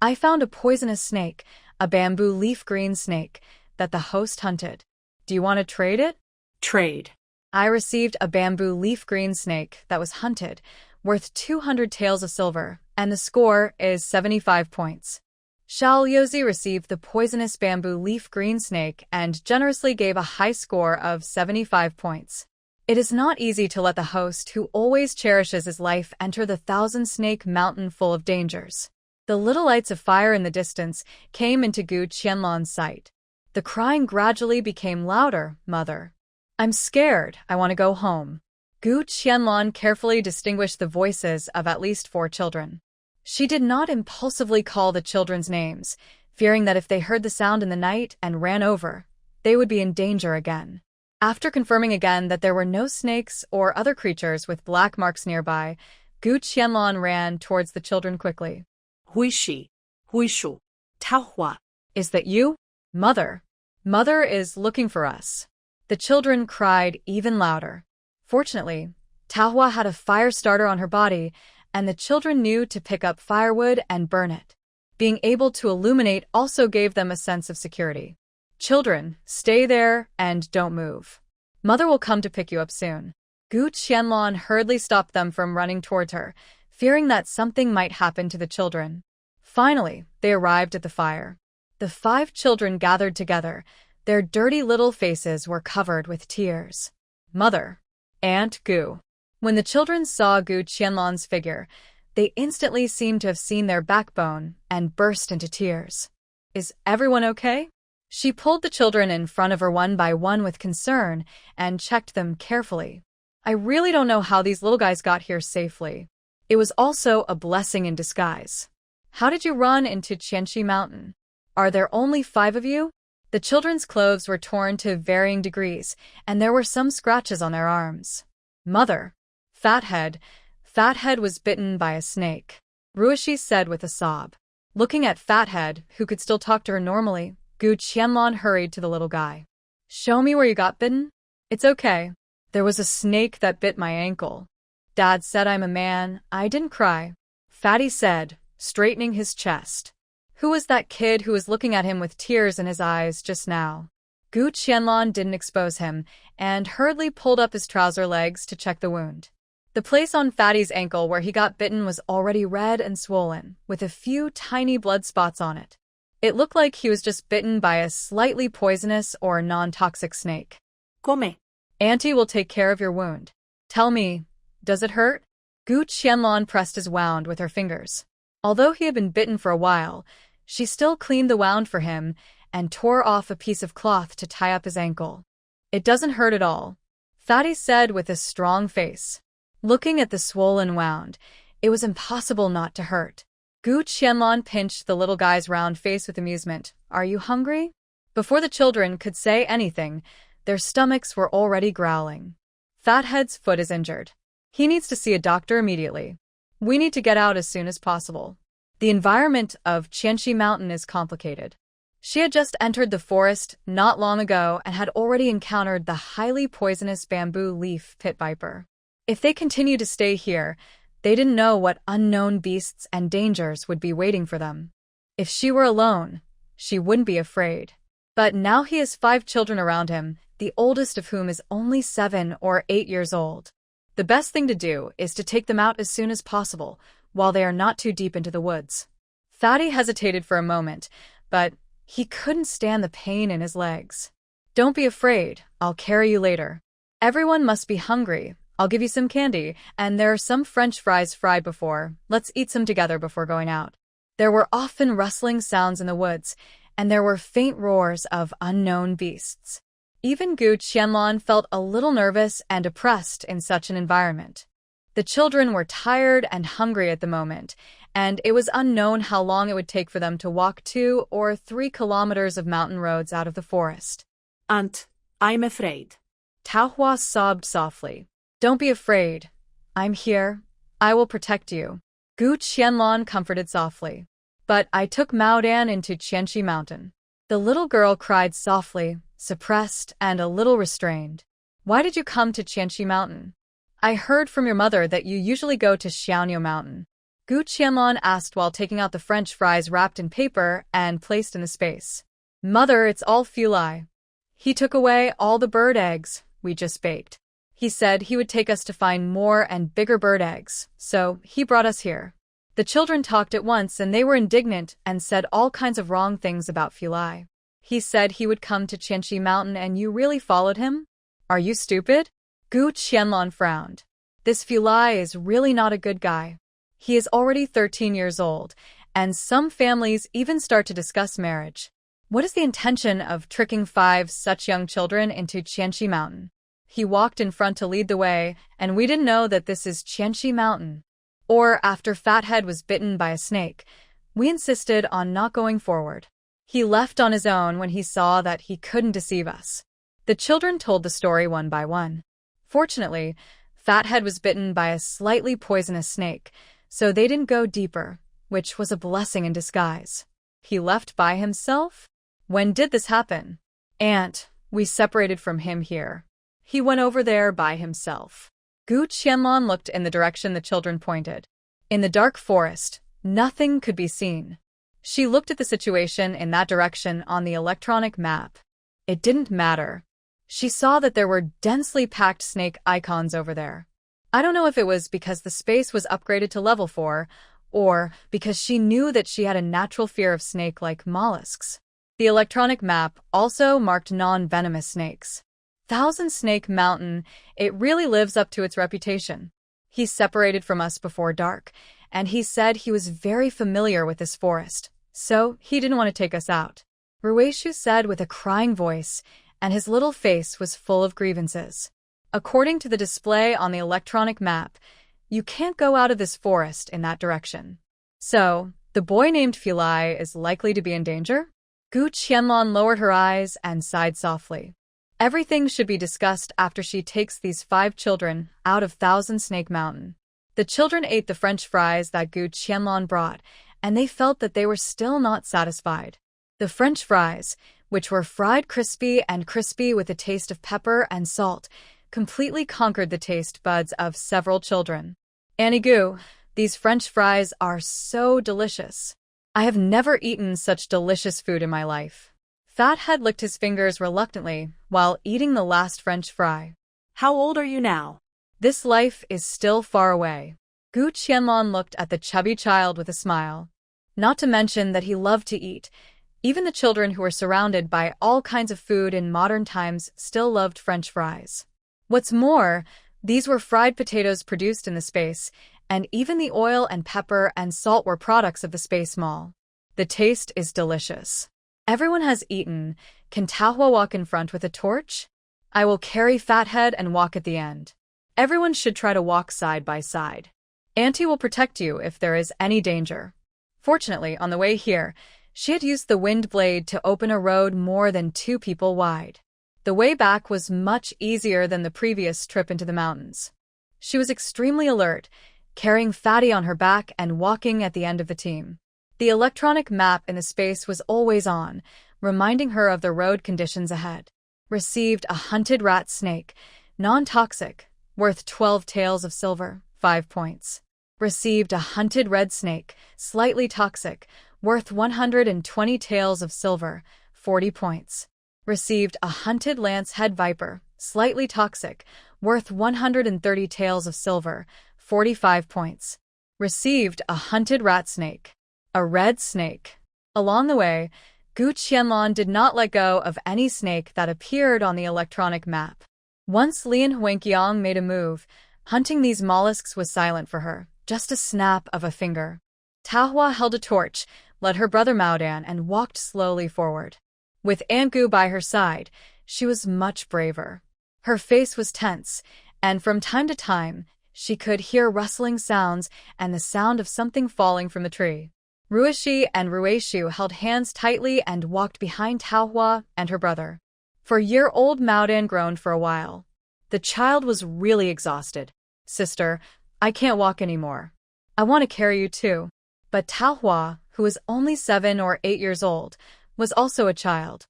"I found a poisonous snake, a bamboo leaf green snake, that the host hunted. Do you want to trade it?" Trade. I received a bamboo leaf green snake that was hunted, worth 200 taels of silver, and the score is 75 points. Xiaoyozi received the poisonous bamboo leaf green snake and generously gave a high score of 75 points. It is not easy to let the host who always cherishes his life enter the thousand-snake mountain full of dangers. The little lights of fire in the distance came into Gu Qianlong's sight. The crying gradually became louder, "Mother, I'm scared, I want to go home." Gu Qianlong carefully distinguished the voices of at least 4 children. She did not impulsively call the children's names, fearing that if they heard the sound in the night and ran over, they would be in danger again. After confirming again that there were no snakes or other creatures with black marks nearby, Gu Qianlong ran towards the children quickly. Huishi. Huishu. Taohua. "Is that you? Mother. Mother is looking for us." The children cried even louder. Fortunately, Taohua had a fire starter on her body, and the children knew to pick up firewood and burn it. Being able to illuminate also gave them a sense of security. "Children, stay there and don't move. Mother will come to pick you up soon." Gu Qianlong hurriedly stopped them from running toward her, fearing that something might happen to the children. Finally, they arrived at the fire. The 5 children gathered together. Their dirty little faces were covered with tears. "Mother, Aunt Gu." When the children saw Gu Qianlong's figure, they instantly seemed to have seen their backbone and burst into tears. "Is everyone okay?" She pulled the children in front of her one by one with concern and checked them carefully. "I really don't know how these little guys got here safely. It was also a blessing in disguise. How did you run into Qianxi Mountain? Are there only 5 of you?" The children's clothes were torn to varying degrees, and there were some scratches on their arms. "Mother, Fathead was bitten by a snake," Ruishi said with a sob. Looking at Fathead, who could still talk to her normally, Gu Qianlong hurried to the little guy. "Show me where you got bitten?" "It's okay. There was a snake that bit my ankle. Dad said I'm a man. I didn't cry," Fatty said, straightening his chest. Who was that kid who was looking at him with tears in his eyes just now? Gu Qianlong didn't expose him and hurriedly pulled up his trouser legs to check the wound. The place on Fatty's ankle where he got bitten was already red and swollen, with a few tiny blood spots on it. It looked like he was just bitten by a slightly poisonous or non-toxic snake. Come. "Auntie will take care of your wound. Tell me, does it hurt?" Gu Qianlong pressed his wound with her fingers. Although he had been bitten for a while, she still cleaned the wound for him and tore off a piece of cloth to tie up his ankle. "It doesn't hurt at all." Fatty said with a strong face. Looking at the swollen wound, it was impossible not to hurt. Gu Qianlong pinched the little guy's round face with amusement. Are you hungry? Before the children could say anything, their stomachs were already growling. Fathead's foot is injured. He needs to see a doctor immediately. We need to get out as soon as possible. The environment of Qianxi Mountain is complicated. She had just entered the forest not long ago and had already encountered the highly poisonous bamboo leaf pit viper. If they continued to stay here, they didn't know what unknown beasts and dangers would be waiting for them. If she were alone, she wouldn't be afraid. But now he has 5 children around him, the oldest of whom is only 7 or 8 years old. The best thing to do is to take them out as soon as possible, while they are not too deep into the woods. Fatty hesitated for a moment, but he couldn't stand the pain in his legs. Don't be afraid, I'll carry you later. Everyone must be hungry. I'll give you some candy, and there are some French fries fried before. Let's eat some together before going out. There were often rustling sounds in the woods, and there were faint roars of unknown beasts. Even Gu Qianlong felt a little nervous and oppressed in such an environment. The children were tired and hungry at the moment, and it was unknown how long it would take for them to walk 2 or 3 kilometers of mountain roads out of the forest. Aunt, I'm afraid. Taohua sobbed softly. Don't be afraid. I'm here. I will protect you. Gu Qianlong comforted softly. But I took Mao Dan into Qianxi Mountain. The little girl cried softly, suppressed and a little restrained. Why did you come to Qianxi Mountain? I heard from your mother that you usually go to Xiaoniu Mountain. Gu Qianlong asked while taking out the French fries wrapped in paper and placed in the space. Mother, it's all Fulai. He took away all the bird eggs we just baked. He said he would take us to find more and bigger bird eggs, so he brought us here. The children talked at once and they were indignant and said all kinds of wrong things about Fulai. He said he would come to Qianxi Mountain and you really followed him? Are you stupid? Gu Qianlong frowned. This Fulai is really not a good guy. He is already 13 years old, and some families even start to discuss marriage. What is the intention of tricking 5 such young children into Qianxi Mountain? He walked in front to lead the way, and we didn't know that this is Qianxi Mountain. Or after Fathead was bitten by a snake, we insisted on not going forward. He left on his own when he saw that he couldn't deceive us. The children told the story one by one. Fortunately, Fathead was bitten by a slightly poisonous snake, so they didn't go deeper, which was a blessing in disguise. He left by himself? When did this happen? Aunt, we separated from him here. He went over there by himself. Gu Qianlong looked in the direction the children pointed. In the dark forest, nothing could be seen. She looked at the situation in that direction on the electronic map. It didn't matter. She saw that there were densely packed snake icons over there. I don't know if it was because the space was upgraded to level 4, or because she knew that she had a natural fear of snake-like mollusks. The electronic map also marked non-venomous snakes. Thousand Snake Mountain, it really lives up to its reputation. He separated from us before dark, and he said he was very familiar with this forest, so he didn't want to take us out. Rueshu said with a crying voice, and his little face was full of grievances. According to the display on the electronic map, you can't go out of this forest in that direction. So, the boy named Fulai is likely to be in danger? Gu Qianlong lowered her eyes and sighed softly. Everything should be discussed after she takes these 5 children out of Thousand Snake Mountain. The children ate the French fries that Gu Qianlong brought, and they felt that they were still not satisfied. The French fries, which were fried crispy with a taste of pepper and salt, completely conquered the taste buds of several children. Annie Gu, these French fries are so delicious. I have never eaten such delicious food in my life. Fathead licked his fingers reluctantly while eating the last French fry. How old are you now? This life is still far away. Gu Qianlong looked at the chubby child with a smile. Not to mention that he loved to eat. Even the children who were surrounded by all kinds of food in modern times still loved French fries. What's more, these were fried potatoes produced in the space, and even the oil and pepper and salt were products of the space mall. The taste is delicious. Everyone has eaten. Can Taohua walk in front with a torch? I will carry Fathead and walk at the end. Everyone should try to walk side by side. Auntie will protect you if there is any danger. Fortunately, on the way here, she had used the wind blade to open a road more than 2 people wide. The way back was much easier than the previous trip into the mountains. She was extremely alert, carrying Fatty on her back and walking at the end of the team. The electronic map in the space was always on, reminding her of the road conditions ahead. Received a hunted rat snake, non-toxic, worth 12 taels of silver, 5 points. Received a hunted red snake, slightly toxic, worth 120 taels of silver, 40 points. Received a hunted lance head viper, slightly toxic, worth 130 taels of silver, 45 points. Received a hunted rat snake, a red snake. Along the way, Gu Qianlong did not let go of any snake that appeared on the electronic map. Once Lin Huangqiang made a move, hunting these mollusks was silent for her, just a snap of a finger. Taohua held a torch, led her brother Maodan, and walked slowly forward. With Aunt Gu by her side, she was much braver. Her face was tense, and from time to time, she could hear rustling sounds and the sound of something falling from the tree. Ruishi and Ruishu held hands tightly and walked behind Taohua and her brother. For year-old Maodan groaned for a while. The child was really exhausted. Sister, I can't walk anymore. I want to carry you too. But Taohua, who was only 7 or 8 years old, was also a child.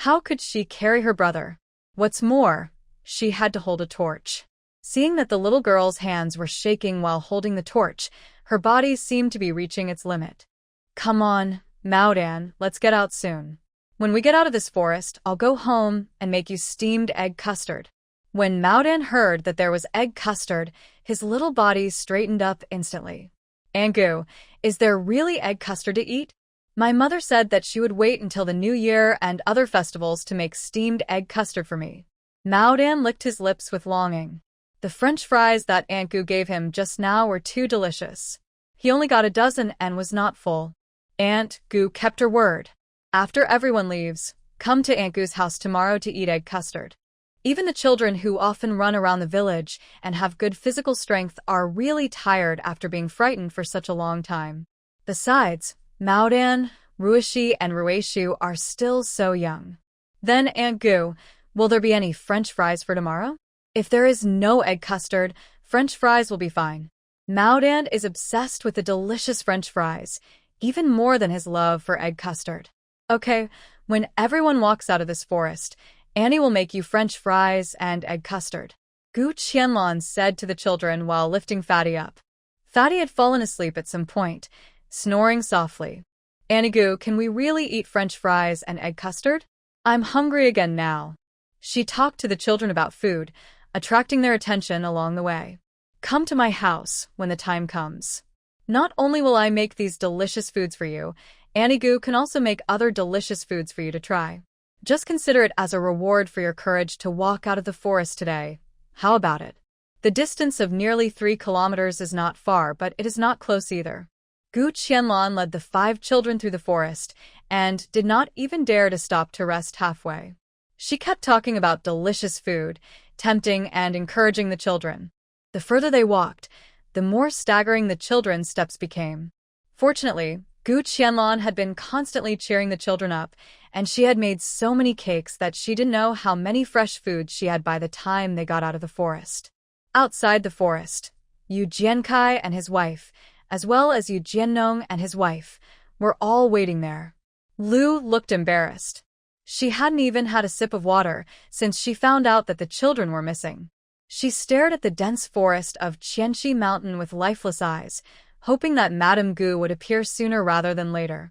How could she carry her brother? What's more, she had to hold a torch. Seeing that the little girl's hands were shaking while holding the torch, her body seemed to be reaching its limit. Come on, Maodan, let's get out soon. When we get out of this forest, I'll go home and make you steamed egg custard. When Maodan heard that there was egg custard, his little body straightened up instantly. Angu, is there really egg custard to eat? My mother said that she would wait until the New Year and other festivals to make steamed egg custard for me. Maodan licked his lips with longing. The French fries that Aunt Gu gave him just now were too delicious. He only got a dozen and was not full. Aunt Gu kept her word. After everyone leaves, come to Aunt Gu's house tomorrow to eat egg custard. Even the children who often run around the village and have good physical strength are really tired after being frightened for such a long time. Besides, Maodan, Ruishi, and Ruishu are still so young. Then, Aunt Gu, will there be any French fries for tomorrow? If there is no egg custard, French fries will be fine. Maodan is obsessed with the delicious French fries, even more than his love for egg custard. Okay, when everyone walks out of this forest, Annie will make you French fries and egg custard. Gu Qianlong said to the children while lifting Fatty up. Fatty had fallen asleep at some point, snoring softly. Annie Gu, can we really eat French fries and egg custard? I'm hungry again now. She talked to the children about food, attracting their attention along the way. Come to my house when the time comes. Not only will I make these delicious foods for you, Annie Gu can also make other delicious foods for you to try. Just consider it as a reward for your courage to walk out of the forest today. How about it? The distance of nearly 3 kilometers is not far, but it is not close either. Gu Qianlong led the 5 children through the forest and did not even dare to stop to rest halfway. She kept talking about delicious food, tempting and encouraging the children. The further they walked, the more staggering the children's steps became. Fortunately, Gu Qianlong had been constantly cheering the children up, and she had made so many cakes that she didn't know how many fresh foods she had by the time they got out of the forest. Outside the forest, Yu Jiankai and his wife, as well as Yu Jiannong and his wife, were all waiting there. Lu looked embarrassed. She hadn't even had a sip of water since she found out that the children were missing. She stared at the dense forest of Qianxi Mountain with lifeless eyes, hoping that Madame Gu would appear sooner rather than later.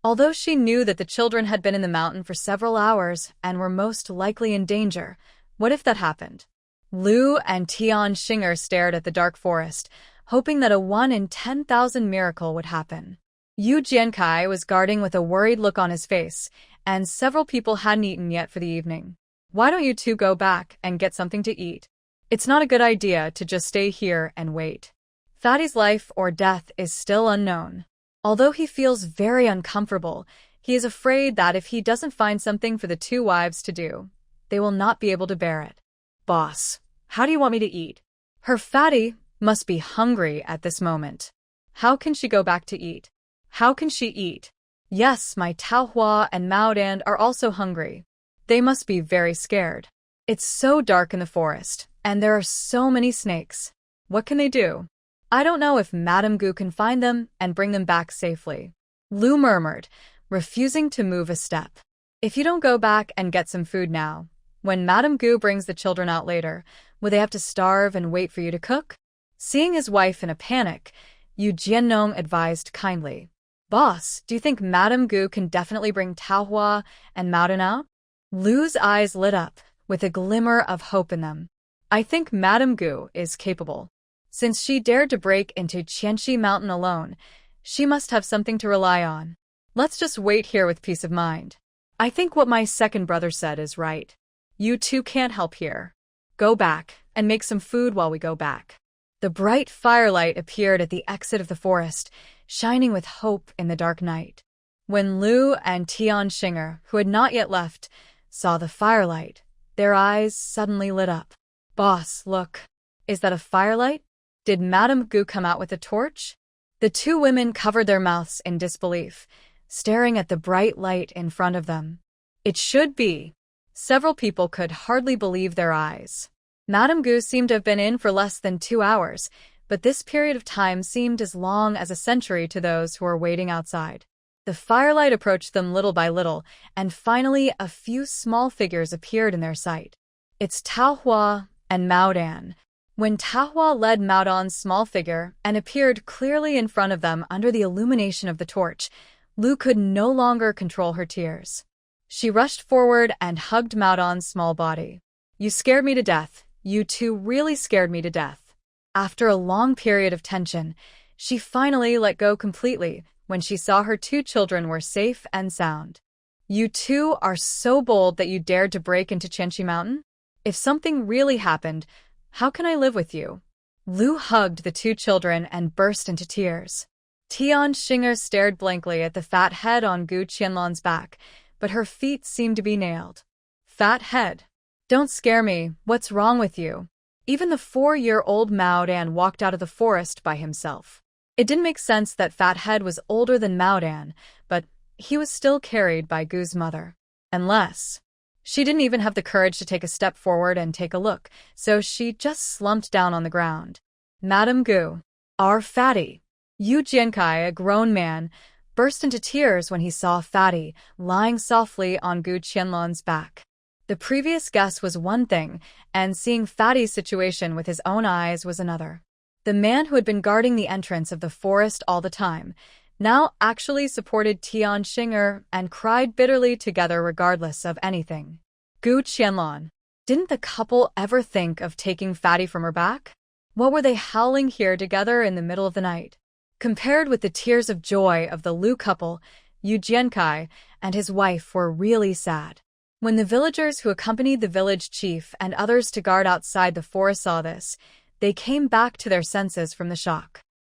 Although she knew that the children had been in the mountain for several hours and were most likely in danger, what if that happened? Lu and Tian Xinger stared at the dark forest, hoping that a 1 in 10,000 miracle would happen. Yu Jiankai was guarding with a worried look on his face, and several people hadn't eaten yet for the evening. Why don't you two go back and get something to eat? It's not a good idea to just stay here and wait. Fatty's life or death is still unknown. Although he feels very uncomfortable, he is afraid that if he doesn't find something for the 2 wives to do, they will not be able to bear it. Boss, how do you want me to eat? Her fatty must be hungry at this moment. How can she go back to eat? How can she eat? Yes, my Taohua and Maodan are also hungry. They must be very scared. It's so dark in the forest, and there are so many snakes. What can they do? I don't know if Madame Gu can find them and bring them back safely. Lu murmured, refusing to move a step. If you don't go back and get some food now, when Madame Gu brings the children out later, will they have to starve and wait for you to cook? Seeing his wife in a panic, Yu Jiannong advised kindly. Boss, do you think Madame Gu can definitely bring Taohua and Maodan out? Lu's eyes lit up, with a glimmer of hope in them. I think Madame Gu is capable. Since she dared to break into Qianxi Mountain alone, she must have something to rely on. Let's just wait here with peace of mind. I think what my second brother said is right. You two can't help here. Go back and make some food while we go back. The bright firelight appeared at the exit of the forest, shining with hope in the dark night. When Lu and Tian Xinger, who had not yet left, saw the firelight, their eyes suddenly lit up. Boss, look. Is that a firelight? Did Madame Gu come out with a torch? The two women covered their mouths in disbelief, staring at the bright light in front of them. It should be. Several people could hardly believe their eyes. Madame Gu seemed to have been in for less than 2 hours, but this period of time seemed as long as a century to those who were waiting outside. The firelight approached them little by little, and finally a few small figures appeared in their sight. It's Taohua and Maodan. When Taohua led Maodan's small figure and appeared clearly in front of them under the illumination of the torch, Lu could no longer control her tears. She rushed forward and hugged Maodan's small body. You scared me to death. You two really scared me to death. After a long period of tension, she finally let go completely when she saw her two children were safe and sound. You two are so bold that you dared to break into Qianxi Mountain? If something really happened, how can I live with you? Lu hugged the two children and burst into tears. Tian Xinger stared blankly at the fat head on Gu Qianlon's back, but her feet seemed to be nailed. Fat head. Don't scare me, what's wrong with you? Even the 4-year-old Maodan walked out of the forest by himself. It didn't make sense that Fat Head was older than Maodan, but he was still carried by Gu's mother. Unless she didn't even have the courage to take a step forward and take a look, so she just slumped down on the ground. Madame Gu, our Fatty. Yu Jiankai, a grown man, burst into tears when he saw Fatty lying softly on Gu Qianlon's back. The previous guess was one thing, and seeing Fatty's situation with his own eyes was another. The man who had been guarding the entrance of the forest all the time now actually supported Tian Xinger and cried bitterly together regardless of anything. Gu Qianlon. Didn't the couple ever think of taking Fatty from her back? What were they howling here together in the middle of the night? Compared with the tears of joy of the Lu couple, Yu Jiankai and his wife were really sad. When the villagers who accompanied the village chief and others to guard outside the forest saw this, they came back to their senses from the shock.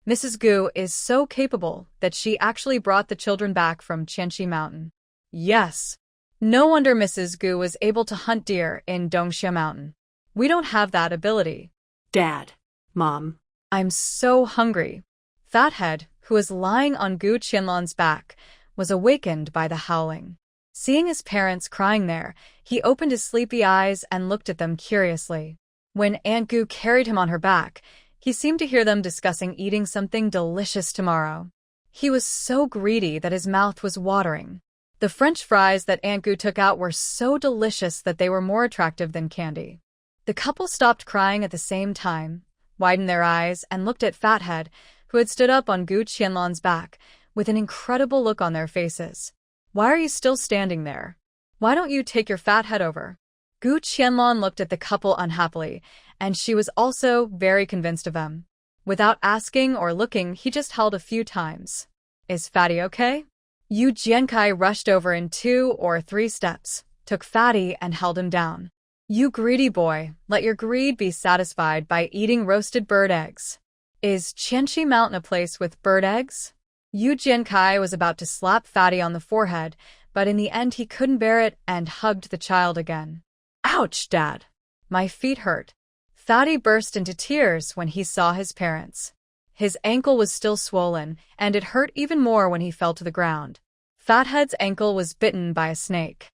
Mrs. Gu is so capable that she actually brought the children back from Qianxi Mountain. Yes. No wonder Mrs. Gu was able to hunt deer in Dongxia Mountain. We don't have that ability. Dad. Mom. I'm so hungry. Fathead, who was lying on Gu Qianlon's back, was awakened by the howling. Seeing his parents crying there, he opened his sleepy eyes and looked at them curiously. When Aunt Gu carried him on her back, he seemed to hear them discussing eating something delicious tomorrow. He was so greedy that his mouth was watering. The French fries that Aunt Gu took out were so delicious that they were more attractive than candy. The couple stopped crying at the same time, widened their eyes, and looked at Fathead, who had stood up on Gu Qianlon's back, with an incredible look on their faces. Why are you still standing there? Why don't you take your fat head over? Gu Qianlon looked at the couple unhappily, and she was also very convinced of them. Without asking or looking, he just held a few times. Is Fatty okay? Yu Jiankai rushed over in 2 or 3 steps, took Fatty and held him down. You greedy boy, let your greed be satisfied by eating roasted bird eggs. Is Qianxi Mountain a place with bird eggs? Yu Jiankai was about to slap Fatty on the forehead, but in the end he couldn't bear it and hugged the child again. Ouch, Dad. My feet hurt. Fatty burst into tears when he saw his parents. His ankle was still swollen, and it hurt even more when he fell to the ground. Fathead's ankle was bitten by a snake.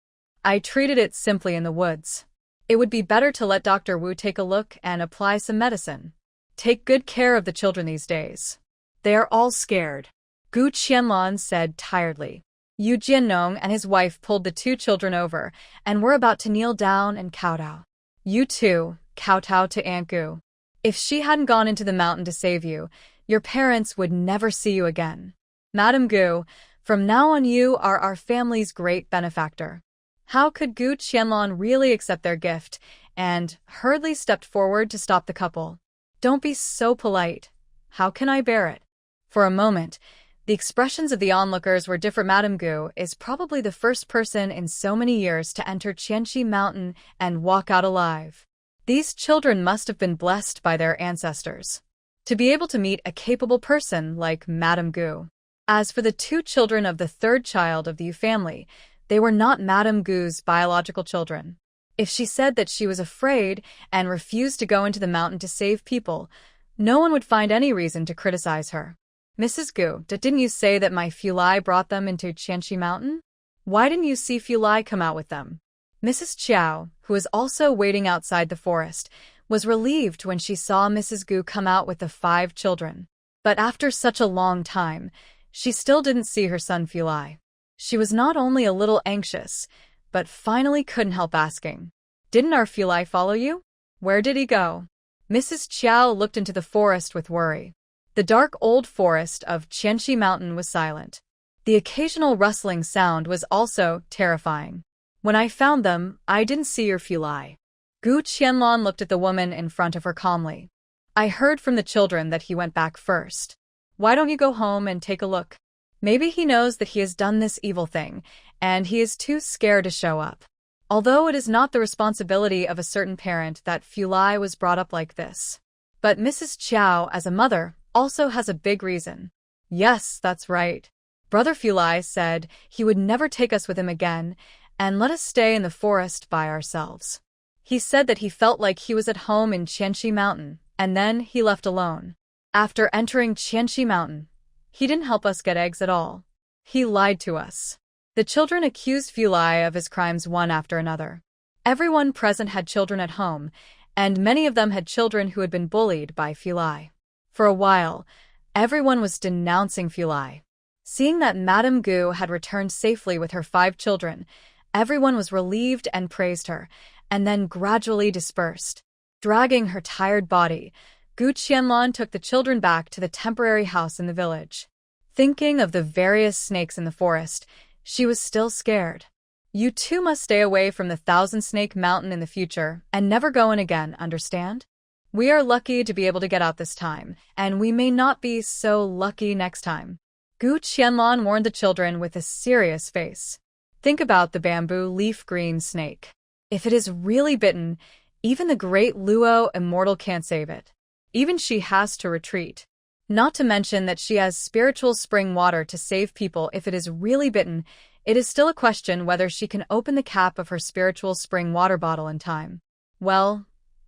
I treated it simply in the woods. It would be better to let Dr. Wu take a look and apply some medicine. Take good care of the children these days. They are all scared, Gu Qianlan said tiredly. Yu Jiannong and his wife pulled the two children over and were about to kneel down and kowtow. You too, kowtow to Aunt Gu. If she hadn't gone into the mountain to save you, your parents would never see you again. Madame Gu, from now on you are our family's great benefactor. How could Gu Qianlan really accept their gift, and hurriedly stepped forward to stop the couple. Don't be so polite. How can I bear it? For a moment, the expressions of the onlookers were different. Madame Gu is probably the first person in so many years to enter Qianxi Mountain and walk out alive. These children must have been blessed by their ancestors to be able to meet a capable person like Madame Gu. As for the two children of the third child of the Yu family, they were not Madame Gu's biological children. If she said that she was afraid and refused to go into the mountain to save people, no one would find any reason to criticize her. Mrs. Gu, didn't you say that my Fulai brought them into Qianxi Mountain? Why didn't you see Fulai come out with them? Mrs. Chiao, who was also waiting outside the forest, was relieved when she saw Mrs. Gu come out with the 5 children. But after such a long time, she still didn't see her son Fulai. She was not only a little anxious, but finally couldn't help asking, "Didn't our Fulai follow you? Where did he go?" Mrs. Chiao looked into the forest with worry. The dark old forest of Qianxi Mountain was silent. The occasional rustling sound was also terrifying. When I found them, I didn't see your Fulai. Gu Qianlan looked at the woman in front of her calmly. I heard from the children that he went back first. Why don't you go home and take a look? Maybe he knows that he has done this evil thing, and he is too scared to show up. Although it is not the responsibility of a certain parent that Fulai was brought up like this. But Mrs. Chiao, as a mother, also has a big reason. Yes, that's right. Brother Fulai said he would never take us with him again and let us stay in the forest by ourselves. He said that he felt like he was at home in Qianxi Mountain, and then he left alone. After entering Qianxi Mountain, he didn't help us get eggs at all. He lied to us. The children accused Fulai of his crimes one after another. Everyone present had children at home, and many of them had children who had been bullied by Fulai. For a while, everyone was denouncing Fulai. Seeing that Madame Gu had returned safely with her 5 children, everyone was relieved and praised her, and then gradually dispersed. Dragging her tired body, Gu Qianlan took the children back to the temporary house in the village. Thinking of the various snakes in the forest, she was still scared. You too must stay away from the 1,000-snake mountain in the future and never go in again, understand? We are lucky to be able to get out this time, and we may not be so lucky next time. Gu Qianlan warned the children with a serious face. Think about the bamboo leaf-green snake. If it is really bitten, even the great Luo Immortal can't save it. Even she has to retreat. Not to mention that she has spiritual spring water to save people. If it is really bitten, it is still a question whether she can open the cap of her spiritual spring water bottle in time. Well,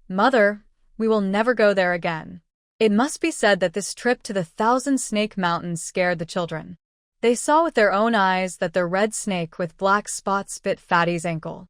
Mother, we will never go there again. It must be said that this trip to the 1,000-snake mountains scared the children. They saw with their own eyes that the red snake with black spots bit Fatty's ankle.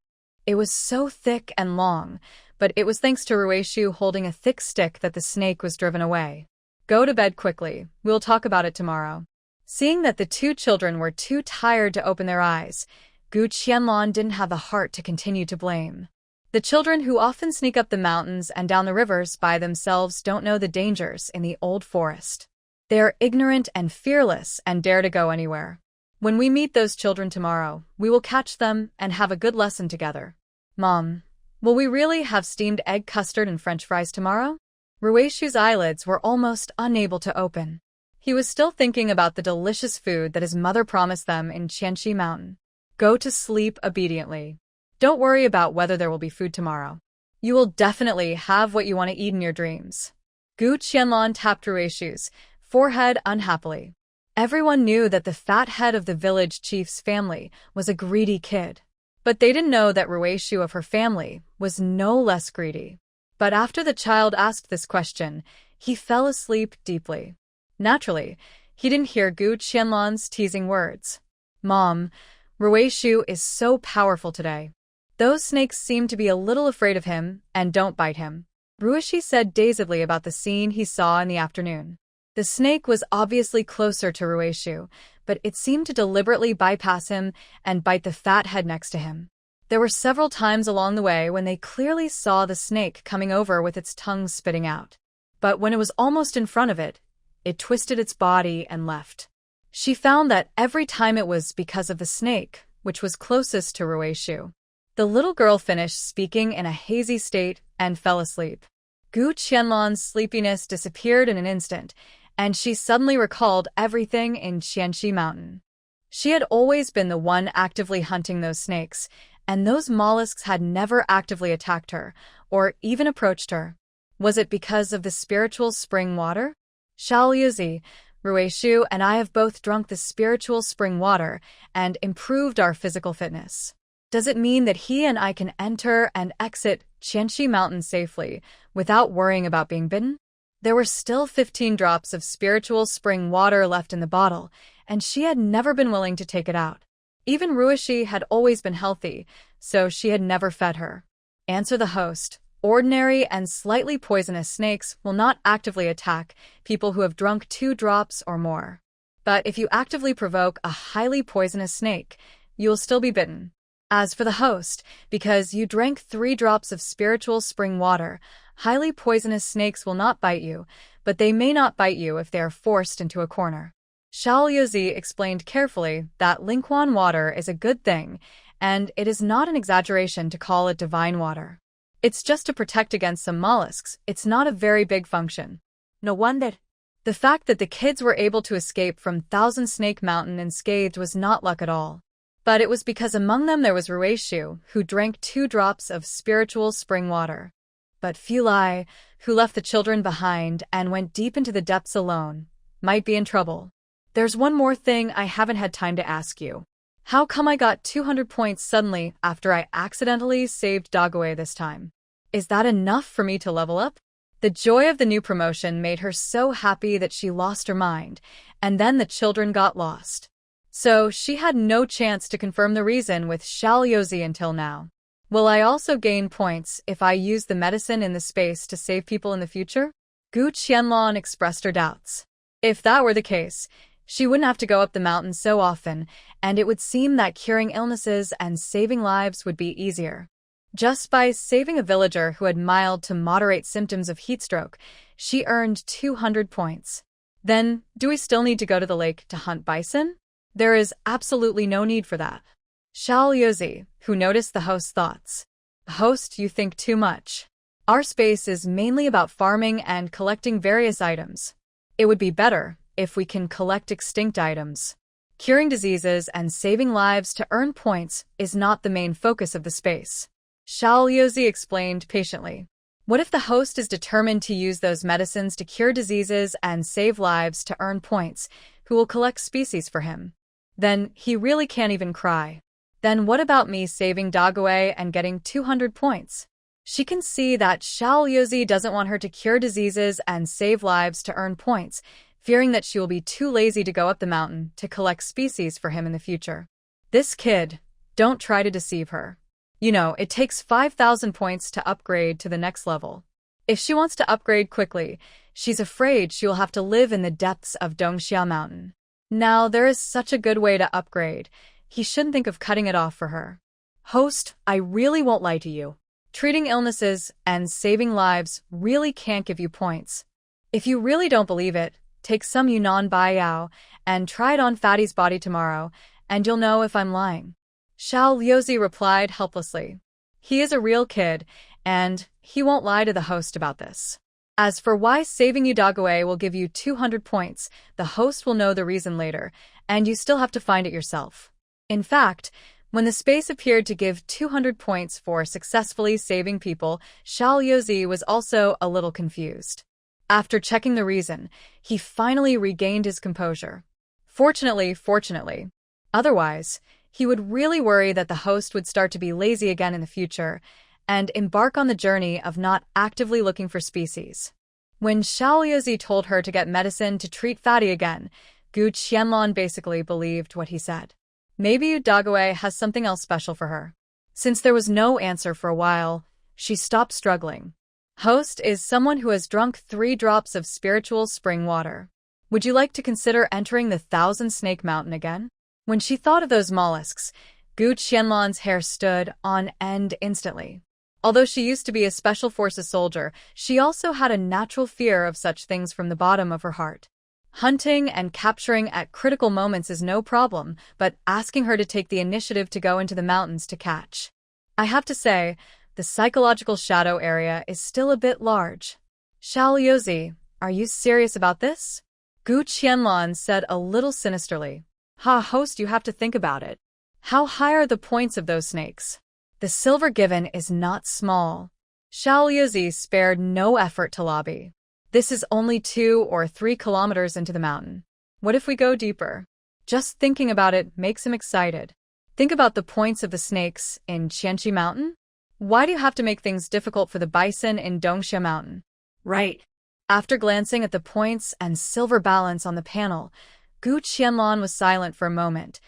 It was so thick and long, but it was thanks to Ruishu holding a thick stick that the snake was driven away. Go to bed quickly, we'll talk about it tomorrow. Seeing that the 2 children were too tired to open their eyes, Gu Qianlan didn't have the heart to continue to blame. The children who often sneak up the mountains and down the rivers by themselves don't know the dangers in the old forest. They are ignorant and fearless and dare to go anywhere. When we meet those children tomorrow, we will catch them and have a good lesson together. Mom, will we really have steamed egg custard and French fries tomorrow? Ruishu's eyelids were almost unable to open. He was still thinking about the delicious food that his mother promised them in Qianxi Mountain. Go to sleep obediently. Don't worry about whether there will be food tomorrow. You will definitely have what you want to eat in your dreams. Gu Qianlan tapped Ruishu's forehead unhappily. Everyone knew that the fat head of the village chief's family was a greedy kid. But they didn't know that Ruishu of her family was no less greedy. But after the child asked this question, he fell asleep deeply. Naturally, he didn't hear Gu Qianlan's teasing words. "Mom, Ruishu is so powerful today. Those snakes seem to be a little afraid of him and don't bite him." Ruishi said dazedly about the scene he saw in the afternoon. The snake was obviously closer to Ruishu, but it seemed to deliberately bypass him and bite the fat head next to him. There were several times along the way when they clearly saw the snake coming over with its tongue spitting out. But when it was almost in front of it, it twisted its body and left. She found that every time it was because of the snake, which was closest to Ruishu. The little girl finished speaking in a hazy state and fell asleep. Gu Qianlan's sleepiness disappeared in an instant, and she suddenly recalled everything in Qianxi Mountain. She had always been the one actively hunting those snakes, and those mollusks had never actively attacked her, or even approached her. Was it because of the spiritual spring water? Xiao Yuzi, Ruishu, and I have both drunk the spiritual spring water and improved our physical fitness. Does it mean that he and I can enter and exit Qianxi Mountain safely without worrying about being bitten? There were still 15 drops of spiritual spring water left in the bottle, and she had never been willing to take it out. Even Ruishi had always been healthy, so she had never fed her. Answer the host. Ordinary and slightly poisonous snakes will not actively attack people who have drunk 2 drops or more. But if you actively provoke a highly poisonous snake, you will still be bitten. As for the host, because you drank 3 drops of spiritual spring water, highly poisonous snakes will not bite you, but they may not bite you if they are forced into a corner. Xiao Yuzi explained carefully that Lingquan water is a good thing, and it is not an exaggeration to call it divine water. It's just to protect against some mollusks. It's not a very big function. No wonder. The fact that the kids were able to escape from Thousand Snake Mountain unscathed was not luck at all. But it was because among them there was Ruishu, who drank 2 drops of spiritual spring water. But Fulai, who left the children behind and went deep into the depths alone, might be in trouble. There's one more thing I haven't had time to ask you. How come I got 200 points suddenly after I accidentally saved Dagaway this time? Is that enough for me to level up? The joy of the new promotion made her so happy that she lost her mind, and then the children got lost. So she had no chance to confirm the reason with Xiao Yuzi until now. Will I also gain points if I use the medicine in the space to save people in the future? Gu Qianlan expressed her doubts. If that were the case, she wouldn't have to go up the mountain so often, and it would seem that curing illnesses and saving lives would be easier. Just by saving a villager who had mild to moderate symptoms of heatstroke, she earned 200 points. Then, do we still need to go to the lake to hunt bison? There is absolutely no need for that. Xiao Yuzi, who noticed the host's thoughts. Host, you think too much. Our space is mainly about farming and collecting various items. It would be better if we can collect extinct items. Curing diseases and saving lives to earn points is not the main focus of the space. Xiao Yuzi explained patiently. What if the host is determined to use those medicines to cure diseases and save lives to earn points, who will collect species for him? Then he really can't even cry. Then what about me saving Dagaway and getting 200 points? She can see that Xiao Yuzi doesn't want her to cure diseases and save lives to earn points, fearing that she will be too lazy to go up the mountain to collect species for him in the future. This kid, don't try to deceive her. You know, it takes 5,000 points to upgrade to the next level. If she wants to upgrade quickly, she's afraid she will have to live in the depths of Dongxia Mountain. Now, there is such a good way to upgrade. He shouldn't think of cutting it off for her. Host, I really won't lie to you. Treating illnesses and saving lives really can't give you points. If you really don't believe it, take some Yunnan Baiyao and try it on Fatty's body tomorrow, and you'll know if I'm lying. Xiao Yuzi replied helplessly. He is a real kid, and he won't lie to the host about this. As for why saving you Dagaway will give you 200 points, the host will know the reason later, and you still have to find it yourself. In fact, when the space appeared to give 200 points for successfully saving people, Xiao Yuzi was also a little confused. After checking the reason, he finally regained his composure. Fortunately. Otherwise, He would really worry that the host would start to be lazy again in the future and embark on the journey of not actively looking for species. When Xiaoyozi told her to get medicine to treat Fatty again, Gu Qianlong basically believed what he said. Maybe Dague has something else special for her. Since there was no answer for a while, she stopped struggling. Host is someone who has drunk 3 drops of spiritual spring water. Would you like to consider entering the Thousand Snake Mountain again? When she thought of those mollusks, Gu Qianlong's hair stood on end instantly. Although she used to be a Special Forces soldier, she also had a natural fear of such things from the bottom of her heart. Hunting and capturing at critical moments is no problem, but asking her to take the initiative to go into the mountains to catch. I have to say, the psychological shadow area is still a bit large. Xiaoyozi, are you serious about this? Gu Qianlong said a little sinisterly. Host, you have to think about it. How high are the points of those snakes? The silver given is not small. Xiaoyozi spared no effort to lobby. This is only 2 or 3 kilometers into the mountain. What if we go deeper? Just thinking about it makes him excited. Think about the points of the snakes in Qianxi Mountain. Why do you have to make things difficult for the bison in Dongxia Mountain? Right. After glancing at the points and silver balance on the panel, Gu Qianlong was silent for a moment.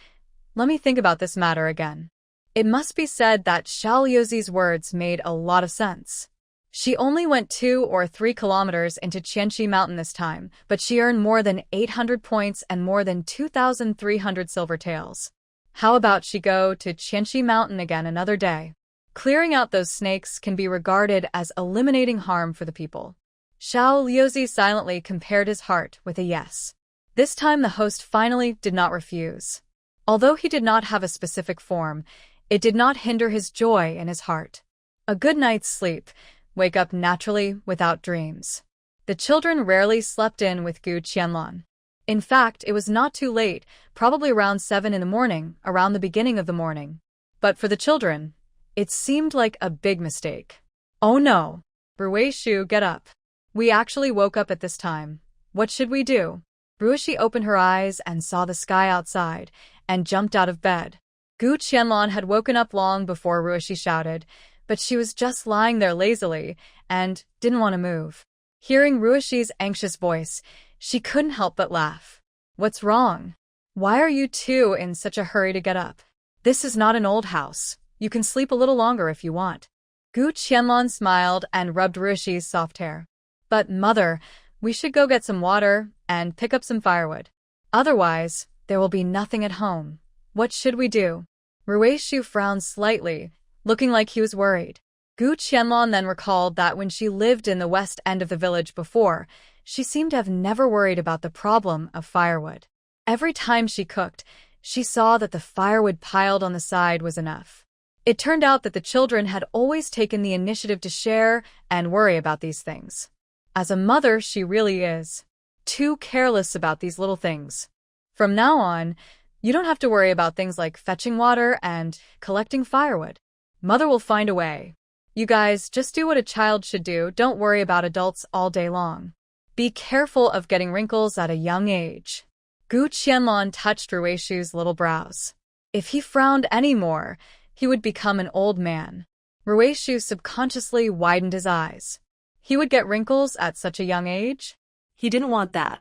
Let me think about this matter again. It must be said that Xiaoyozi's words made a lot of sense. She only went 2 or 3 kilometers into Qianxi Mountain this time, but she earned more than 800 points and more than 2,300 silver taels. How about she go to Qianxi Mountain again another day? Clearing out those snakes can be regarded as eliminating harm for the people. Xiaoyozi silently compared his heart with a yes. This time the host finally did not refuse. Although he did not have a specific form, it did not hinder his joy in his heart. A good night's sleep, wake up naturally without dreams. The children rarely slept in with Gu Qianlong. In fact, it was not too late, probably around 7 in the morning, around the beginning of the morning. But for the children, it seemed like a big mistake. Oh no! Ruishu, get up. We actually woke up at this time. What should we do? Ruishi opened her eyes and saw the sky outside, and jumped out of bed. Gu Qianlong had woken up long before Ruishi shouted, but she was just lying there lazily, and didn't want to move. Hearing Ruishi's anxious voice, she couldn't help but laugh. What's wrong? Why are you two in such a hurry to get up? This is not an old house. You can sleep a little longer if you want. Gu Qianlong smiled and rubbed Ruishi's soft hair. But, Mother, we should go get some water and pick up some firewood. Otherwise, there will be nothing at home. What should we do? Ruishu frowned slightly, looking like he was worried. Gu Qianlong then recalled that when she lived in the west end of the village before, she seemed to have never worried about the problem of firewood. Every time she cooked, she saw that the firewood piled on the side was enough. It turned out that the children had always taken the initiative to share and worry about these things. As a mother, she really is too careless about these little things. From now on, you don't have to worry about things like fetching water and collecting firewood. Mother will find a way. You guys just do what a child should do. Don't worry about adults all day long. Be careful of getting wrinkles at a young age. Gu Qianlong touched Ruishu's little brows. If he frowned any more, he would become an old man. Ruishu subconsciously widened his eyes. He would get wrinkles at such a young age? He didn't want that.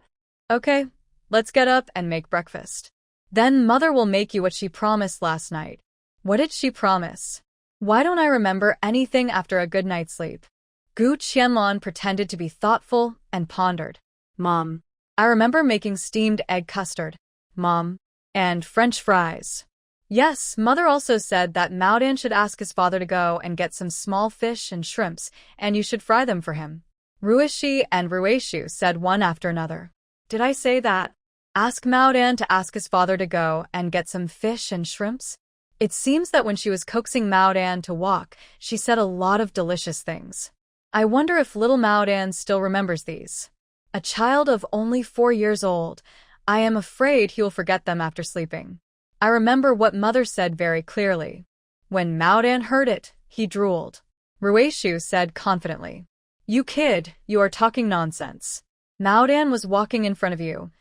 Okay, let's get up and make breakfast. Then Mother will make you what she promised last night. What did she promise? Why don't I remember anything after a good night's sleep? Gu Qianlong pretended to be thoughtful and pondered. Mom. I remember making steamed egg custard. Mom. And French fries. Yes, Mother also said that Maodan should ask his father to go and get some small fish and shrimps, and you should fry them for him. Ruishi and Ruishu said one after another. Did I say that? Ask Maodan to ask his father to go and get some fish and shrimps? It seems that when she was coaxing Maodan to walk, she said a lot of delicious things. I wonder if little Maodan still remembers these. A child of only 4 years old, I am afraid he will forget them after sleeping. I remember what Mother said very clearly. When Maodan heard it, he drooled. Ruishu said confidently. You kid, you are talking nonsense. Maodan was walking in front of you.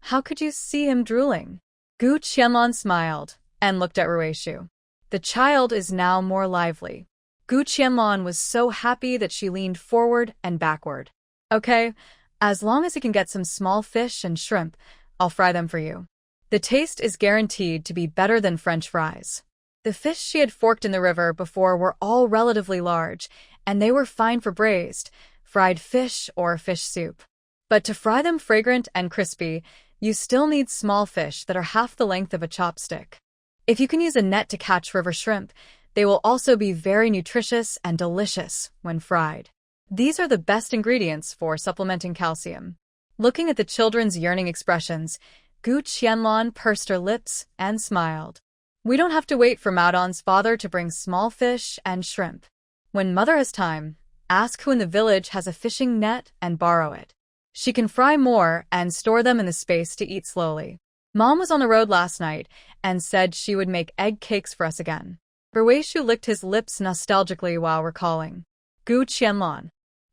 How could you see him drooling? Gu Qianlong smiled, and looked at Ruishu. The child is now more lively. Gu Qianlong was so happy that she leaned forward and backward. Okay, as long as you can get some small fish and shrimp, I'll fry them for you. The taste is guaranteed to be better than French fries. The fish she had forked in the river before were all relatively large, and they were fine for braised, fried fish, or fish soup. But to fry them fragrant and crispy, you still need small fish that are half the length of a chopstick. If you can use a net to catch river shrimp, they will also be very nutritious and delicious when fried. These are the best ingredients for supplementing calcium. Looking at the children's yearning expressions, Gu Qianlong pursed her lips and smiled. We don't have to wait for Maodong's father to bring small fish and shrimp. When mother has time, ask who in the village has a fishing net and borrow it. She can fry more and store them in the space to eat slowly. Mom was on the road last night and said she would make egg cakes for us again. Ruishu licked his lips nostalgically while recalling. Gu Qianlong.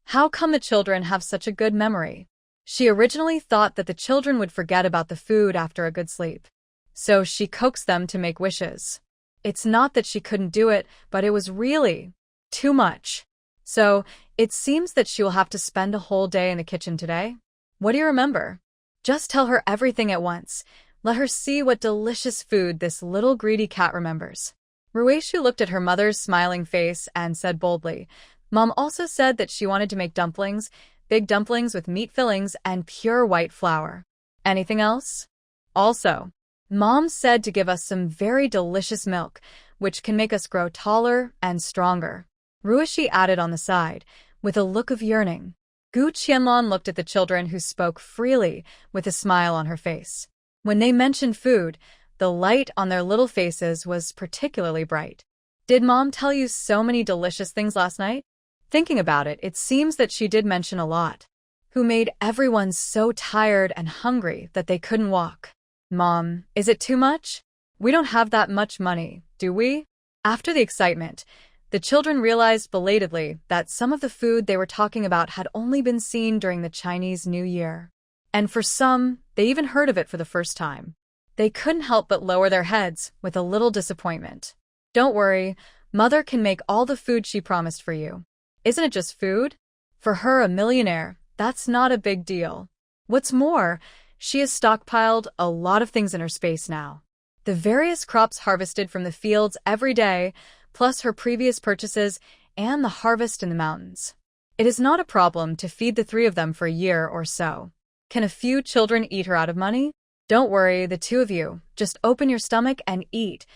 How come the children have such a good memory? She originally thought that the children would forget about the food after a good sleep. So she coaxed them to make wishes. It's not that she couldn't do it, but it was really too much. So, it seems that she will have to spend a whole day in the kitchen today. What do you remember? Just tell her everything at once. Let her see what delicious food this little greedy cat remembers. Ruishu looked at her mother's smiling face and said boldly, Mom also said that she wanted to make dumplings, big dumplings with meat fillings and pure white flour. Anything else? Also, Mom said to give us some very delicious milk, which can make us grow taller and stronger. Ruishi added on the side, with a look of yearning. Gu Qianlong looked at the children who spoke freely, with a smile on her face. When they mentioned food, the light on their little faces was particularly bright. Did Mom tell you so many delicious things last night? Thinking about it, it seems that she did mention a lot. Who made everyone so tired and hungry that they couldn't walk. Mom, is it too much? We don't have that much money, do we? After the excitement, the children realized belatedly that some of the food they were talking about had only been seen during the Chinese New Year. And for some, they even heard of it for the first time. They couldn't help but lower their heads with a little disappointment. Don't worry, Mother can make all the food she promised for you. Isn't it just food? For her, a millionaire, that's not a big deal. What's more, she has stockpiled a lot of things in her space now. The various crops harvested from the fields every day, plus her previous purchases and the harvest in the mountains. It is not a problem to feed the three of them for a year or so. Can a few children eat her out of money? Don't worry, the two of you. Just open your stomach and eat.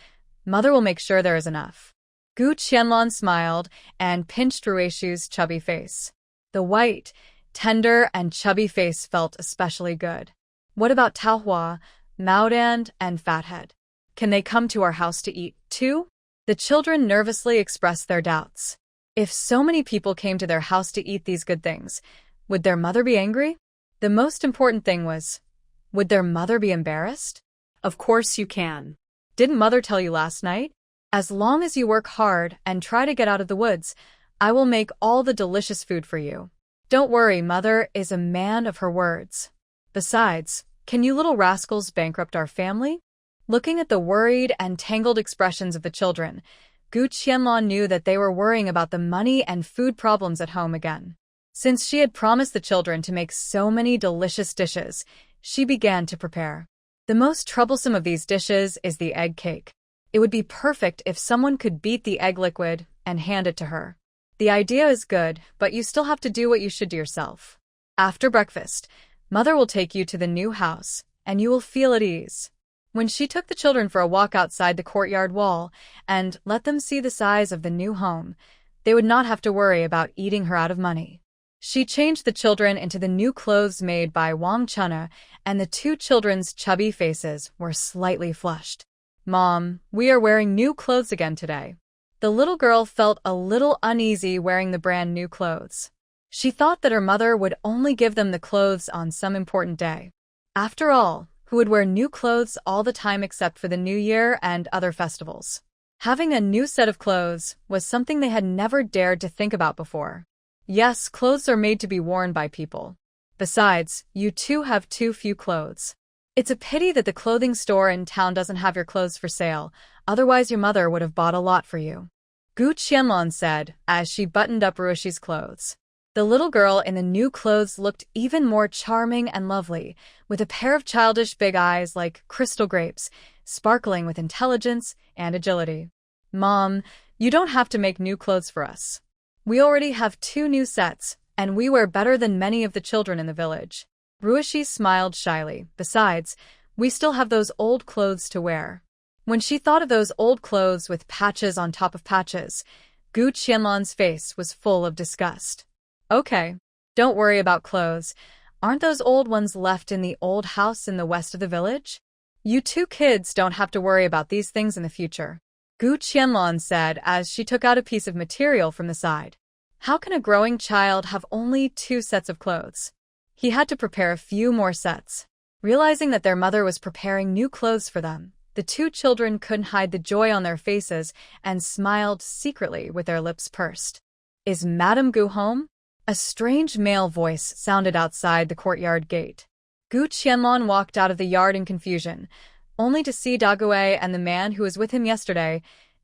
Mother will make sure there is enough. Gu Qianlong smiled and pinched Ruishu's chubby face. The white, tender, and chubby face felt especially good. What about Taohua, Maodong, and Fathead? Can they come to our house to eat, too? The children nervously expressed their doubts. If so many people came to their house to eat these good things, would their mother be angry? The most important thing was, would their mother be embarrassed? Of course you can. Didn't Mother tell you last night? As long as you work hard and try to get out of the woods, I will make all the delicious food for you. Don't worry, Mother is a man of her words. Besides, can you little rascals bankrupt our family? Looking at the worried and tangled expressions of the children, Gu Qianlong knew that they were worrying about the money and food problems at home again. Since she had promised the children to make so many delicious dishes, she began to prepare. The most troublesome of these dishes is the egg cake. It would be perfect if someone could beat the egg liquid and hand it to her. The idea is good, but you still have to do what you should do yourself. After breakfast, Mother will take you to the new house, and you will feel at ease. When she took the children for a walk outside the courtyard wall and let them see the size of the new home, they would not have to worry about eating her out of money. She changed the children into the new clothes made by Wang Chunna, and the two children's chubby faces were slightly flushed. Mom, we are wearing new clothes again today. The little girl felt a little uneasy wearing the brand new clothes. She thought that her mother would only give them the clothes on some important day. After all, who would wear new clothes all the time except for the New Year and other festivals? Having a new set of clothes was something they had never dared to think about before. Yes, clothes are made to be worn by people. Besides, you two have too few clothes. It's a pity that the clothing store in town doesn't have your clothes for sale, otherwise your mother would have bought a lot for you. Gu Qianlong said as she buttoned up Ruoshi's clothes. The little girl in the new clothes looked even more charming and lovely, with a pair of childish big eyes like crystal grapes, sparkling with intelligence and agility. Mom, you don't have to make new clothes for us. We already have 2 new sets, and we wear better than many of the children in the village. Ruoshi smiled shyly. Besides, we still have those old clothes to wear. When she thought of those old clothes with patches on top of patches, Gu Qianlong's face was full of disgust. Okay, don't worry about clothes. Aren't those old ones left in the old house in the west of the village? You 2 kids don't have to worry about these things in the future. Gu Qianlong said as she took out a piece of material from the side. How can a growing child have only 2 sets of clothes? He had to prepare a few more sets. Realizing that their mother was preparing new clothes for them, the 2 children couldn't hide the joy on their faces and smiled secretly with their lips pursed. Is Madame Gu home? A strange male voice sounded outside the courtyard gate. Gu Qianlong walked out of the yard in confusion, only to see Dague and the man who was with him yesterday,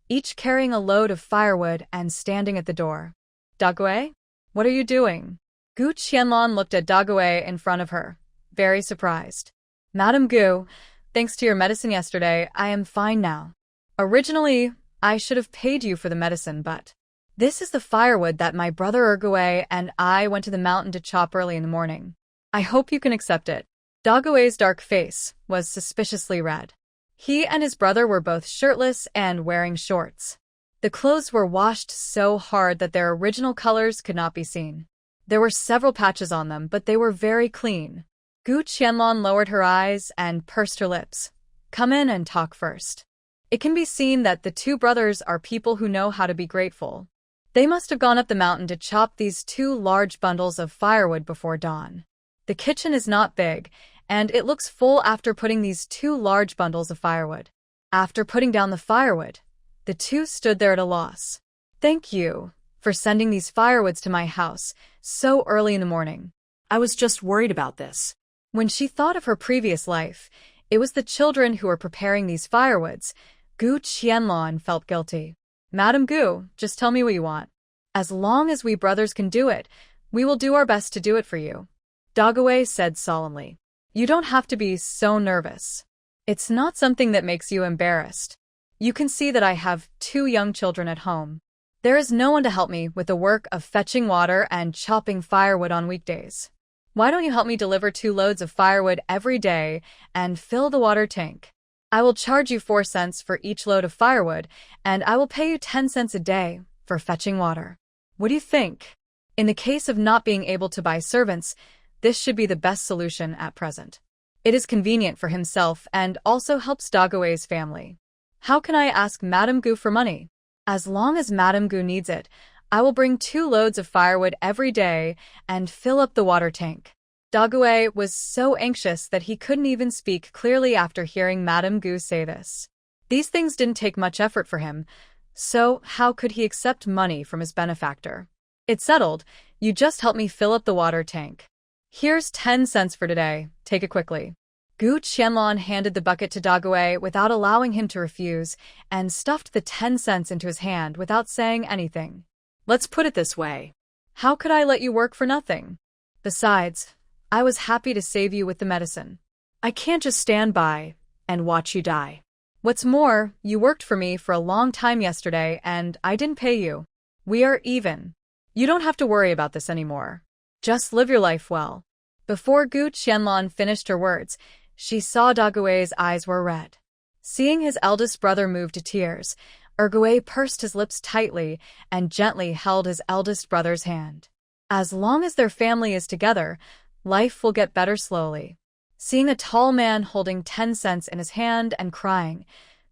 each carrying a load of firewood and standing at the door. Dague? What are you doing? Gu Qianlong looked at Dague in front of her, very surprised. Madame Gu, thanks to your medicine yesterday, I am fine now. Originally, I should have paid you for the medicine, but this is the firewood that my brother Ergue and I went to the mountain to chop early in the morning. I hope you can accept it. Dague's dark face was suspiciously red. He and his brother were both shirtless and wearing shorts. The clothes were washed so hard that their original colors could not be seen. There were several patches on them, but they were very clean. Gu Qianlong lowered her eyes and pursed her lips. Come in and talk first. It can be seen that the 2 brothers are people who know how to be grateful. They must have gone up the mountain to chop these 2 large bundles of firewood before dawn. The kitchen is not big, and it looks full after putting these 2 large bundles of firewood. After putting down the firewood, the 2 stood there at a loss. Thank you for sending these firewoods to my house so early in the morning. I was just worried about this. When she thought of her previous life, it was the children who were preparing these firewoods. Gu Qianlong felt guilty. Madame Gu, just tell me what you want. As long as we brothers can do it, we will do our best to do it for you. Dague said solemnly. You don't have to be so nervous. It's not something that makes you embarrassed. You can see that I have 2 young children at home. There is no one to help me with the work of fetching water and chopping firewood on weekdays. Why don't you help me deliver 2 loads of firewood every day and fill the water tank? I will charge you 4 cents for each load of firewood, and I will pay you 10 cents a day for fetching water. What do you think? In the case of not being able to buy servants, this should be the best solution at present. It is convenient for himself and also helps Dague's family. How can I ask Madame Gu for money? As long as Madame Gu needs it, I will bring 2 loads of firewood every day and fill up the water tank. Dague was so anxious that he couldn't even speak clearly after hearing Madame Gu say this. These things didn't take much effort for him, so how could he accept money from his benefactor? It's settled, you just help me fill up the water tank. Here's 10 cents for today, take it quickly. Gu Qianlong handed the bucket to Dague without allowing him to refuse and stuffed the 10 cents into his hand without saying anything. Let's put it this way. How could I let you work for nothing? Besides, I was happy to save you with the medicine. I can't just stand by and watch you die. What's more, you worked for me for a long time yesterday and I didn't pay you. We are even. You don't have to worry about this anymore. Just live your life well. Before Gu Qianlong finished her words, she saw Dague's eyes were red. Seeing his eldest brother move to tears, Ergue pursed his lips tightly and gently held his eldest brother's hand. As long as their family is together, life will get better slowly. Seeing a tall man holding 10 cents in his hand and crying,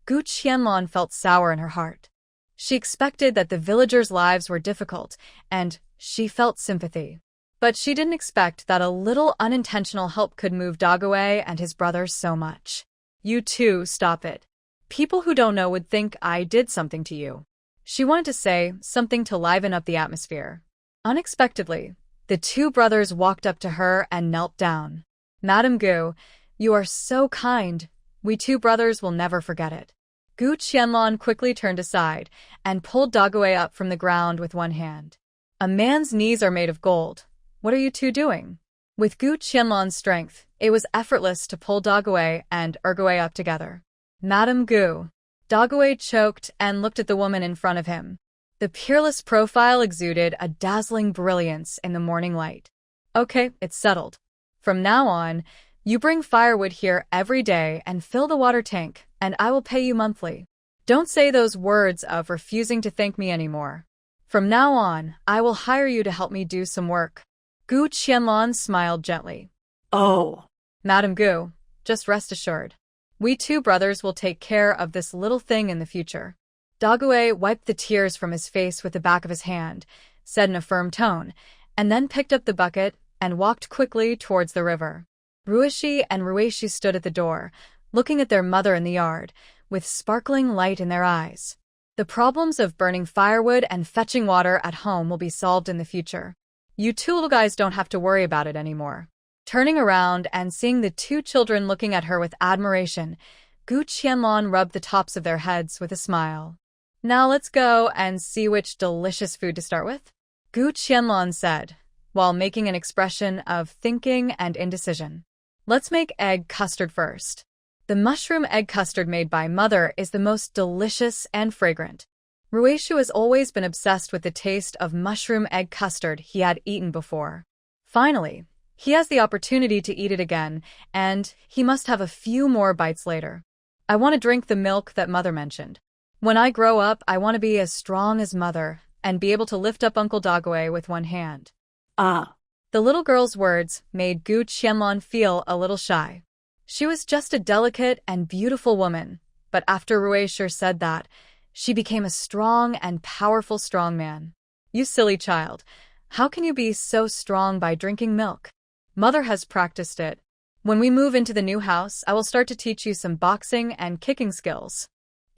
Gu Qianlong felt sour in her heart. She expected that the villagers' lives were difficult, and she felt sympathy. But she didn't expect that a little unintentional help could move Dague and his brother so much. You too, stop it. People who don't know would think I did something to you. She wanted to say something to liven up the atmosphere. Unexpectedly, the 2 brothers walked up to her and knelt down. Madame Gu, You are so kind. We two brothers will never forget it. Gu Qianlong quickly turned aside and pulled Dagway up from the ground with one hand. A man's knees are made of gold. What are you two doing? With Gu Qianlong's strength, it was effortless to pull Dagway and Ergway up together. Madam Gu. Dagway choked and looked at the woman in front of him. The peerless profile exuded a dazzling brilliance in the morning light. Okay, it's settled. From now on, you bring firewood here every day and fill the water tank, and I will pay you monthly. Don't say those words of refusing to thank me anymore. From now on, I will hire you to help me do some work. Gu Qianlong smiled gently. Oh. Madam Gu, just rest assured. We two brothers will take care of this little thing in the future. Dagway wiped the tears from his face with the back of his hand, said in a firm tone, and then picked up the bucket and walked quickly towards the river. Ruishi and Ruishi stood at the door, looking at their mother in the yard, with sparkling light in their eyes. The problems of burning firewood and fetching water at home will be solved in the future. You two little guys don't have to worry about it anymore. Turning around and seeing the two children looking at her with admiration, Gu Qianlong rubbed the tops of their heads with a smile. Now let's go and see which delicious food to start with, Gu Qianlong said, while making an expression of thinking and indecision. Let's make egg custard first. The mushroom egg custard made by Mother is the most delicious and fragrant. Ruishu has always been obsessed with the taste of mushroom egg custard he had eaten before. Finally, he has the opportunity to eat it again, and he must have a few more bites later. I want to drink the milk that Mother mentioned. When I grow up, I want to be as strong as Mother and be able to lift up Uncle Dagway with one hand. Ah. The little girl's words made Gu Qianlong feel a little shy. She was just a delicate and beautiful woman, but after Ruishu said that, she became a strong and powerful strongman. You silly child, how can you be so strong by drinking milk? Mother has practiced it. When we move into the new house, I will start to teach you some boxing and kicking skills.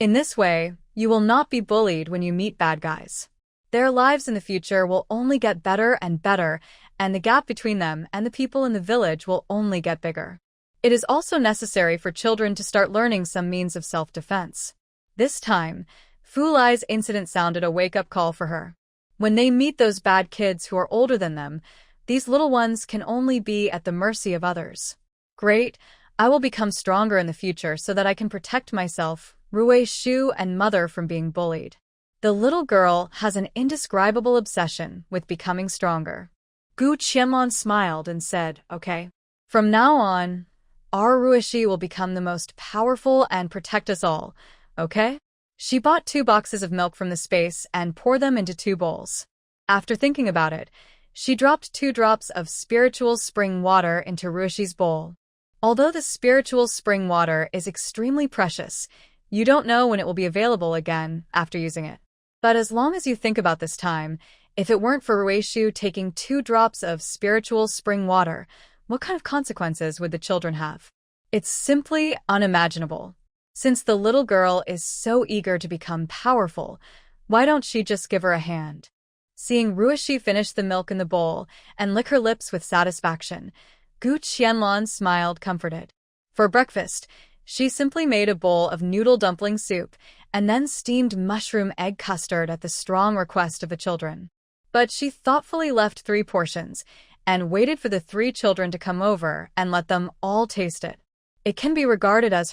In this way, you will not be bullied when you meet bad guys. Their lives in the future will only get better and better, and the gap between them and the people in the village will only get bigger. It is also necessary for children to start learning some means of self-defense. This time, Fu Lai's incident sounded a wake-up call for her. When they meet those bad kids who are older than them, these little ones can only be at the mercy of others. Great, I will become stronger in the future so that I can protect myself, Ruishu and Mother from being bullied. The little girl has an indescribable obsession with becoming stronger. Gu Qianlong smiled and said, okay. From now on, our Ruishi will become the most powerful and protect us all, okay? She bought 2 boxes of milk from the space and poured them into 2 bowls. After thinking about it, she dropped 2 drops of spiritual spring water into Ruishi's bowl. Although the spiritual spring water is extremely precious, you don't know when it will be available again after using it. But as long as you think about this time, if it weren't for Ruishu taking 2 drops of spiritual spring water, what kind of consequences would the children have? It's simply unimaginable. Since the little girl is so eager to become powerful, why don't she just give her a hand? Seeing Ruishi finish the milk in the bowl and lick her lips with satisfaction, Gu Qianlong smiled comforted. For breakfast, she simply made a bowl of noodle dumpling soup and then steamed mushroom egg custard at the strong request of the children. But she thoughtfully left 3 portions and waited for the 3 children to come over and let them all taste it. It can be regarded as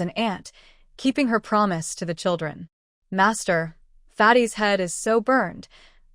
an aunt, keeping her promise to the children. Master, Fatty's head is so burned.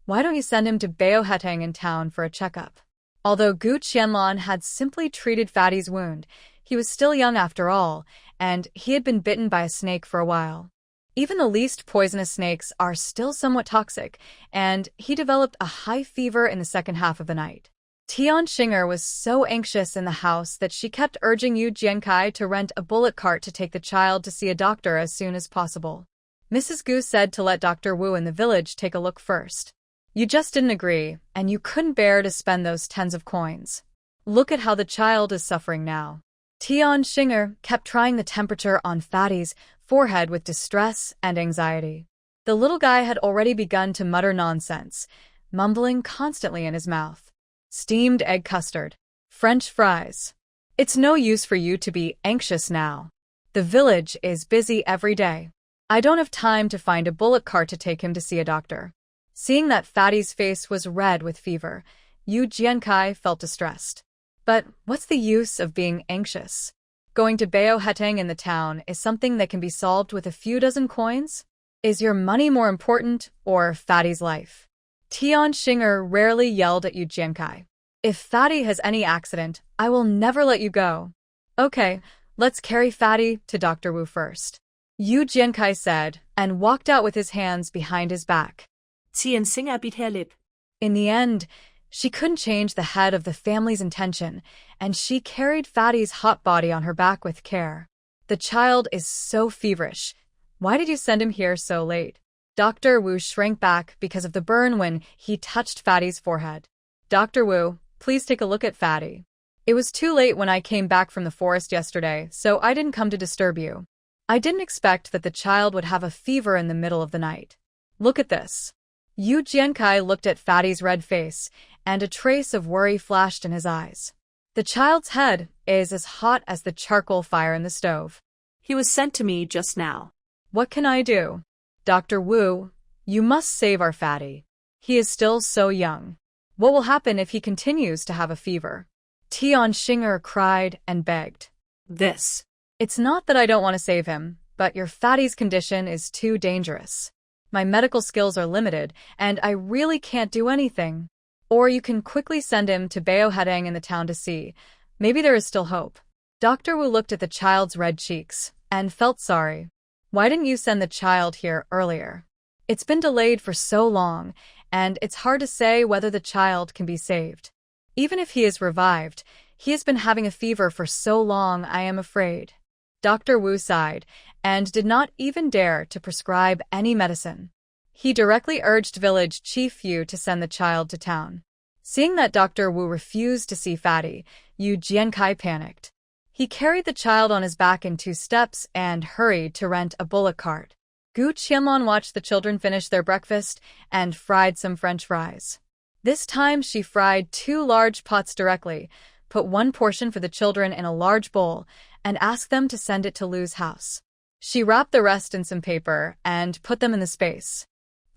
Why don't you send him to Baohetang in town for a checkup? Although Gu Qianlong had simply treated Fatty's wound, he was still young after all, and he had been bitten by a snake for a while. Even the least poisonous snakes are still somewhat toxic, and he developed a high fever in the second half of the night. Tian Xinger was so anxious in the house that she kept urging Yu Jiankai to rent a bullock cart to take the child to see a doctor as soon as possible. Mrs. Gu said to let Dr. Wu in the village take a look first. You just didn't agree, and you couldn't bear to spend those tens of coins. Look at how the child is suffering now. Tian Xinger kept trying the temperature on Fatty's forehead with distress and anxiety. The little guy had already begun to mutter nonsense, mumbling constantly in his mouth. Steamed egg custard, French fries. It's no use for you to be anxious now. The village is busy every day. I don't have time to find a bullock cart to take him to see a doctor. Seeing that Fatty's face was red with fever, Yu Jiankai felt distressed. But what's the use of being anxious? Going to Bao Hetang in the town is something that can be solved with a few dozen coins? Is your money more important, or Fatty's life? Tian Xinger rarely yelled at Yu Jiankai. If Fatty has any accident, I will never let you go. Okay, let's carry Fatty to Dr. Wu first. Yu Jiankai said, and walked out with his hands behind his back. Tian Xinger bit her lip. In the end, she couldn't change the head of the family's intention, and she carried Fatty's hot body on her back with care. The child is so feverish. Why did you send him here so late? Dr. Wu shrank back because of the burn when he touched Fatty's forehead. Dr. Wu, please take a look at Fatty. It was too late when I came back from the forest yesterday, so I didn't come to disturb you. I didn't expect that the child would have a fever in the middle of the night. Look at this. Yu Jiankai looked at Fatty's red face, and a trace of worry flashed in his eyes. The child's head is as hot as the charcoal fire in the stove. He was sent to me just now. What can I do? Dr. Wu, you must save our Fatty. He is still so young. What will happen if he continues to have a fever? Tian Xinger cried and begged. This. It's not that I don't want to save him, but your Fatty's condition is too dangerous. My medical skills are limited, and I really can't do anything. Or you can quickly send him to Bao Hetang in the town to see. Maybe there is still hope. Dr. Wu looked at the child's red cheeks and felt sorry. Why didn't you send the child here earlier? It's been delayed for so long, and it's hard to say whether the child can be saved. Even if he is revived, he has been having a fever for so long, I am afraid. Dr. Wu sighed and did not even dare to prescribe any medicine. He directly urged village chief Yu to send the child to town. Seeing that Dr. Wu refused to see Fatty, Yu Jiankai panicked. He carried the child on his back in 2 steps and hurried to rent a bullock cart. Gu Qianlong watched the children finish their breakfast and fried some French fries. This time she fried 2 large pots directly, put 1 portion for the children in a large bowl, and asked them to send it to Lu's house. She wrapped the rest in some paper and put them in the space.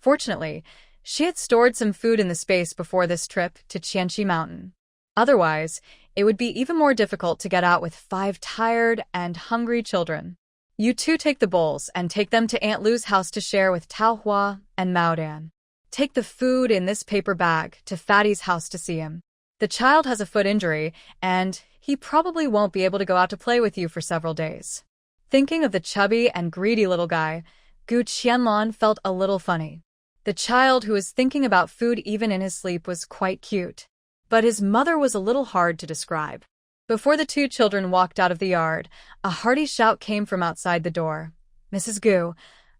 Fortunately, she had stored some food in the space before this trip to Qianxi Mountain. Otherwise, it would be even more difficult to get out with 5 tired and hungry children. You two take the bowls and take them to Aunt Lu's house to share with Tao Hua and Mao Dan. Take the food in this paper bag to Fatty's house to see him. The child has a foot injury, and he probably won't be able to go out to play with you for several days. Thinking of the chubby and greedy little guy, Gu Qianlong felt a little funny. The child who was thinking about food even in his sleep was quite cute. But his mother was a little hard to describe. Before the 2 children walked out of the yard, a hearty shout came from outside the door. Mrs. Gu,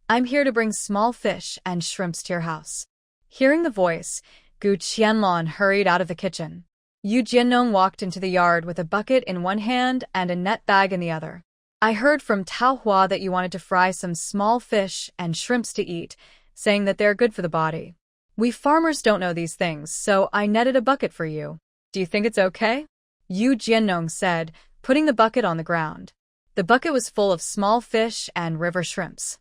I'm here to bring small fish and shrimps to your house. Hearing the voice, Gu Qianlong hurried out of the kitchen. Yu Jiannong walked into the yard with a bucket in one hand and a net bag in the other. I heard from Tao Hua that you wanted to fry some small fish and shrimps to eat, saying that they're good for the body. We farmers don't know these things, so I netted a bucket for you. Do you think it's okay? Yu Jiannong said, putting the bucket on the ground. The bucket was full of small fish and river shrimps.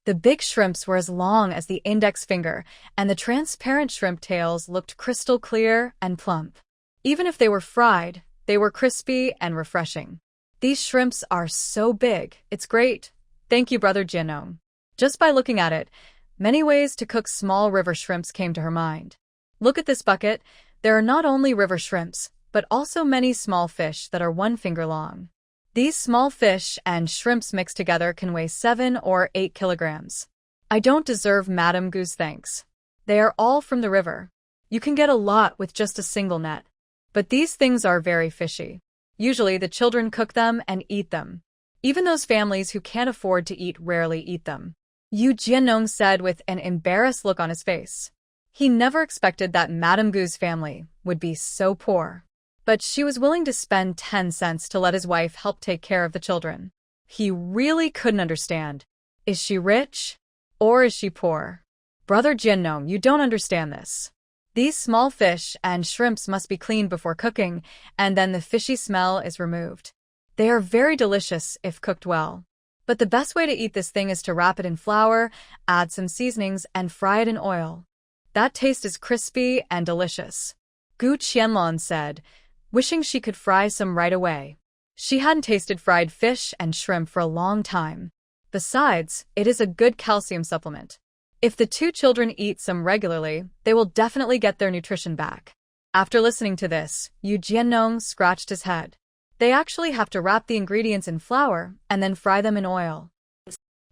The big shrimps were as long as the index finger, and the transparent shrimp tails looked crystal clear and plump. Even if they were fried, they were crispy and refreshing. These shrimps are so big, it's great. Thank you, Brother Jiannong. Just by looking at it, many ways to cook small river shrimps came to her mind. Look at this bucket. There are not only river shrimps, but also many small fish that are 1 finger long. These small fish and shrimps mixed together can weigh 7 or 8 kilograms. I don't deserve Madame Gu's thanks. They are all from the river. You can get a lot with just a single net. But these things are very fishy. Usually the children cook them and eat them. Even those families who can't afford to eat rarely eat them. Yu Jiannong said with an embarrassed look on his face. He never expected that Madame Gu's family would be so poor. But she was willing to spend 10 cents to let his wife help take care of the children. He really couldn't understand. Is she rich? Or is she poor? Brother Jiannong, you don't understand this. These small fish and shrimps must be cleaned before cooking, and then the fishy smell is removed. They are very delicious if cooked well. But the best way to eat this thing is to wrap it in flour, add some seasonings, and fry it in oil. That taste is crispy and delicious. Gu Qianlong said, wishing she could fry some right away. She hadn't tasted fried fish and shrimp for a long time. Besides, it is a good calcium supplement. If the two children eat some regularly, they will definitely get their nutrition back. After listening to this, Yu Jiannong scratched his head. They actually have to wrap the ingredients in flour and then fry them in oil.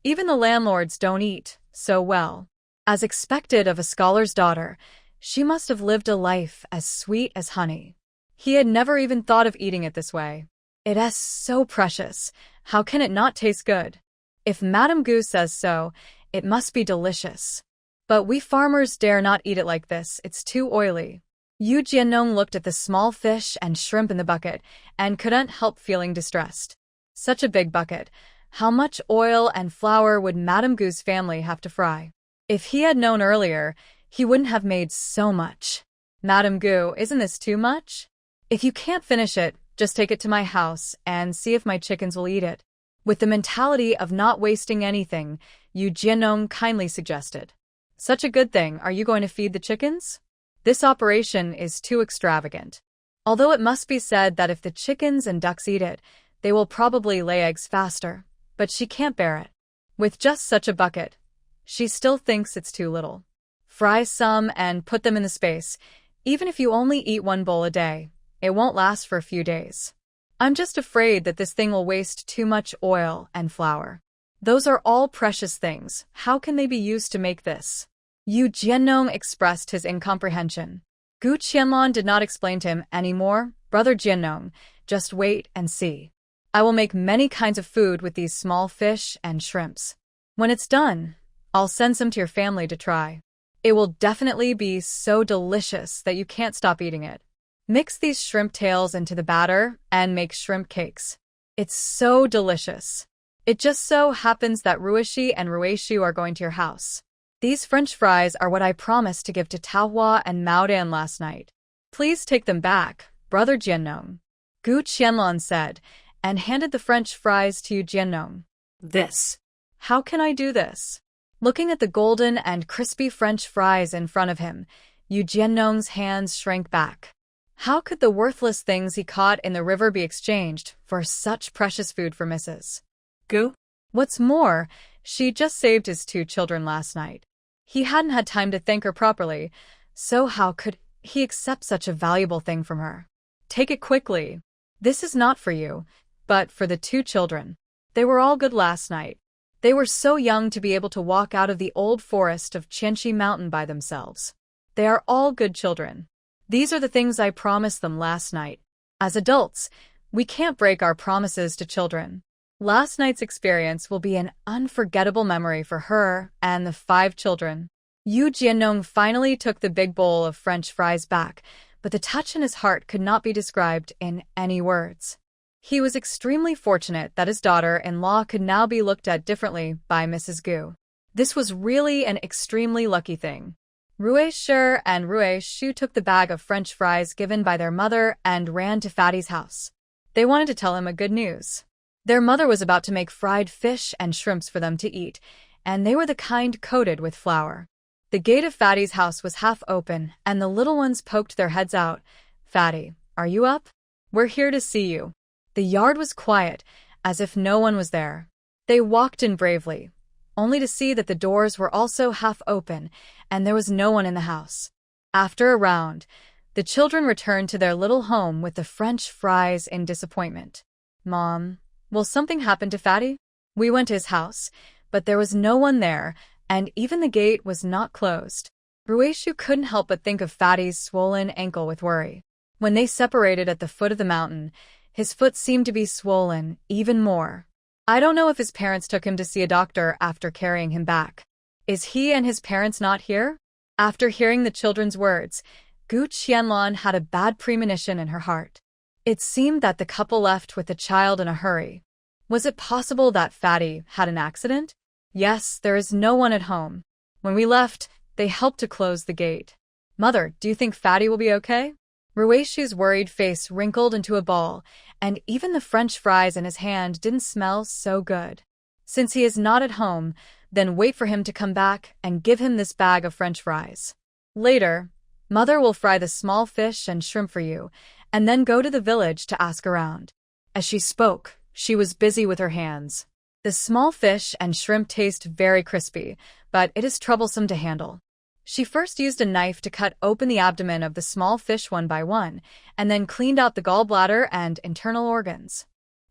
Even the landlords don't eat so well. As expected of a scholar's daughter, she must have lived a life as sweet as honey. He had never even thought of eating it this way. It is so precious. How can it not taste good? If Madame Gu says so, it must be delicious. But we farmers dare not eat it like this, it's too oily. Yu Jiannong looked at the small fish and shrimp in the bucket and couldn't help feeling distressed. Such a big bucket. How much oil and flour would Madame Gu's family have to fry? If he had known earlier, he wouldn't have made so much. Madame Gu, isn't this too much? If you can't finish it, just take it to my house and see if my chickens will eat it. With the mentality of not wasting anything, Yu Jiannong kindly suggested. Such a good thing, are you going to feed the chickens? This operation is too extravagant. Although it must be said that if the chickens and ducks eat it, they will probably lay eggs faster, but she can't bear it. With just such a bucket, she still thinks it's too little. Fry some and put them in the space. Even if you only eat one bowl a day, it won't last for a few days. I'm just afraid that this thing will waste too much oil and flour. Those are all precious things. How can they be used to make this? Yu Jiannong expressed his incomprehension. Gu Qianlong did not explain to him anymore. Brother Jiannong, just wait and see. I will make many kinds of food with these small fish and shrimps. When it's done, I'll send some to your family to try. It will definitely be so delicious that you can't stop eating it. Mix these shrimp tails into the batter and make shrimp cakes. It's so delicious. It just so happens that Ruishi and Ruishu are going to your house. These French fries are what I promised to give to Taohua and Maodan last night. Please take them back, Brother Jiannong. Gu Qianlong said, and handed the French fries to Yu Jiannong. This. How can I do this? Looking at the golden and crispy French fries in front of him, Yu Jiannong's hands shrank back. How could the worthless things he caught in the river be exchanged for such precious food for Mrs. Gu? What's more, she just saved his two children last night. He hadn't had time to thank her properly, so how could he accept such a valuable thing from her? Take it quickly. This is not for you, but for the two children. They were all good last night. They were so young to be able to walk out of the old forest of Qianxi Mountain by themselves. They are all good children. These are the things I promised them last night. As adults, we can't break our promises to children. Last night's experience will be an unforgettable memory for her and the 5 children. Yu Jiannong finally took the big bowl of French fries back, but the touch in his heart could not be described in any words. He was extremely fortunate that his daughter-in-law could now be looked at differently by Mrs. Gu. This was really an extremely lucky thing. Ruishu and Ruishu took the bag of French fries given by their mother and ran to Fatty's house. They wanted to tell him a good news. Their mother was about to make fried fish and shrimps for them to eat, and they were the kind coated with flour. The gate of Fatty's house was half open, and the little ones poked their heads out. Fatty, are you up? We're here to see you. The yard was quiet, as if no one was there. They walked in bravely, only to see that the doors were also half open, and there was no one in the house. After a round, the children returned to their little home with the French fries in disappointment. Mom, will something happen to Fatty? We went to his house, but there was no one there, and even the gate was not closed. Ruishu couldn't help but think of Fatty's swollen ankle with worry. When they separated at the foot of the mountain, his foot seemed to be swollen even more. I don't know if his parents took him to see a doctor after carrying him back. Is he and his parents not here? After hearing the children's words, Gu Qianlong had a bad premonition in her heart. It seemed that the couple left with the child in a hurry. Was it possible that Fatty had an accident? Yes, there is no one at home. When we left, they helped to close the gate. Mother, do you think Fatty will be okay? Rueshu's worried face wrinkled into a ball, and even the French fries in his hand didn't smell so good. Since he is not at home, then wait for him to come back and give him this bag of French fries. Later, Mother will fry the small fish and shrimp for you, and then go to the village to ask around. As she spoke, she was busy with her hands. The small fish and shrimp taste very crispy, but it is troublesome to handle. She first used a knife to cut open the abdomen of the small fish one by one, and then cleaned out the gallbladder and internal organs.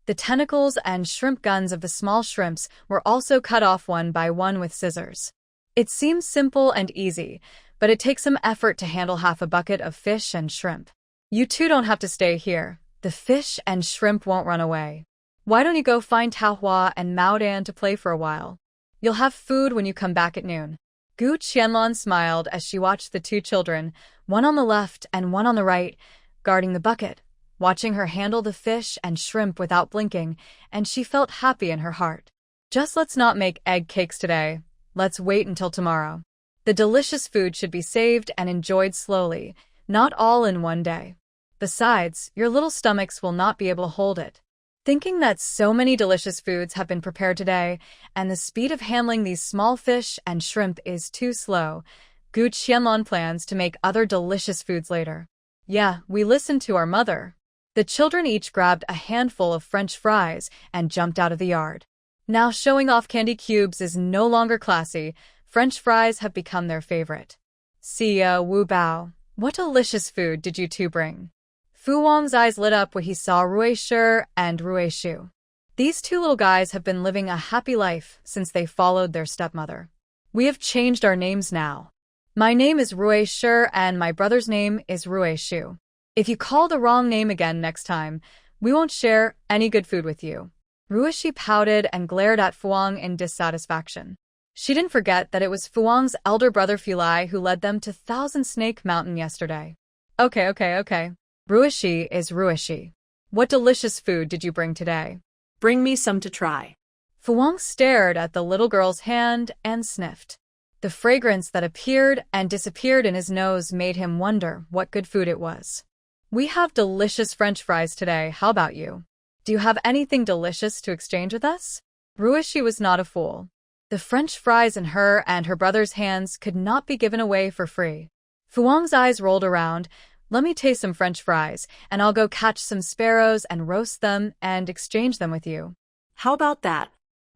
The tentacles and shrimp guns of the small shrimps were also cut off one by one with scissors. It seems simple and easy, but it takes some effort to handle half a bucket of fish and shrimp. You two don't have to stay here. The fish and shrimp won't run away. Why don't you go find Tao Hua and Mao Dan to play for a while? You'll have food when you come back at noon. Gu Qianlong smiled as she watched the two children, one on the left and one on the right, guarding the bucket, watching her handle the fish and shrimp without blinking, and she felt happy in her heart. Just let's not make egg cakes today. Let's wait until tomorrow. The delicious food should be saved and enjoyed slowly, not all in one day. Besides, your little stomachs will not be able to hold it. Thinking that so many delicious foods have been prepared today, and the speed of handling these small fish and shrimp is too slow, Gu Qianlong plans to make other delicious foods later. Yeah, we listened to our mother. The children each grabbed a handful of French fries and jumped out of the yard. Now showing off candy cubes is no longer classy. French fries have become their favorite. Xia Wu Bao, what delicious food did you two bring? Fu Wang's eyes lit up when he saw Ruishi and Ruishu. These two little guys have been living a happy life since they followed their stepmother. We have changed our names now. My name is Ruishi and my brother's name is Ruishu. If you call the wrong name again next time, we won't share any good food with you. Ruishi pouted and glared at Fu Wang in dissatisfaction. She didn't forget that it was Fu Wang's elder brother Fulai who led them to Thousand Snake Mountain yesterday. Okay. Ruishi is Ruishi. What delicious food did you bring today? Bring me some to try. Fu Wang stared at the little girl's hand and sniffed. The fragrance that appeared and disappeared in his nose made him wonder what good food it was. We have delicious French fries today, how about you? Do you have anything delicious to exchange with us? Ruishi was not a fool. The French fries in her and her brother's hands could not be given away for free. Fu Wang's eyes rolled around. Let me taste some French fries, and I'll go catch some sparrows and roast them and exchange them with you. How about that?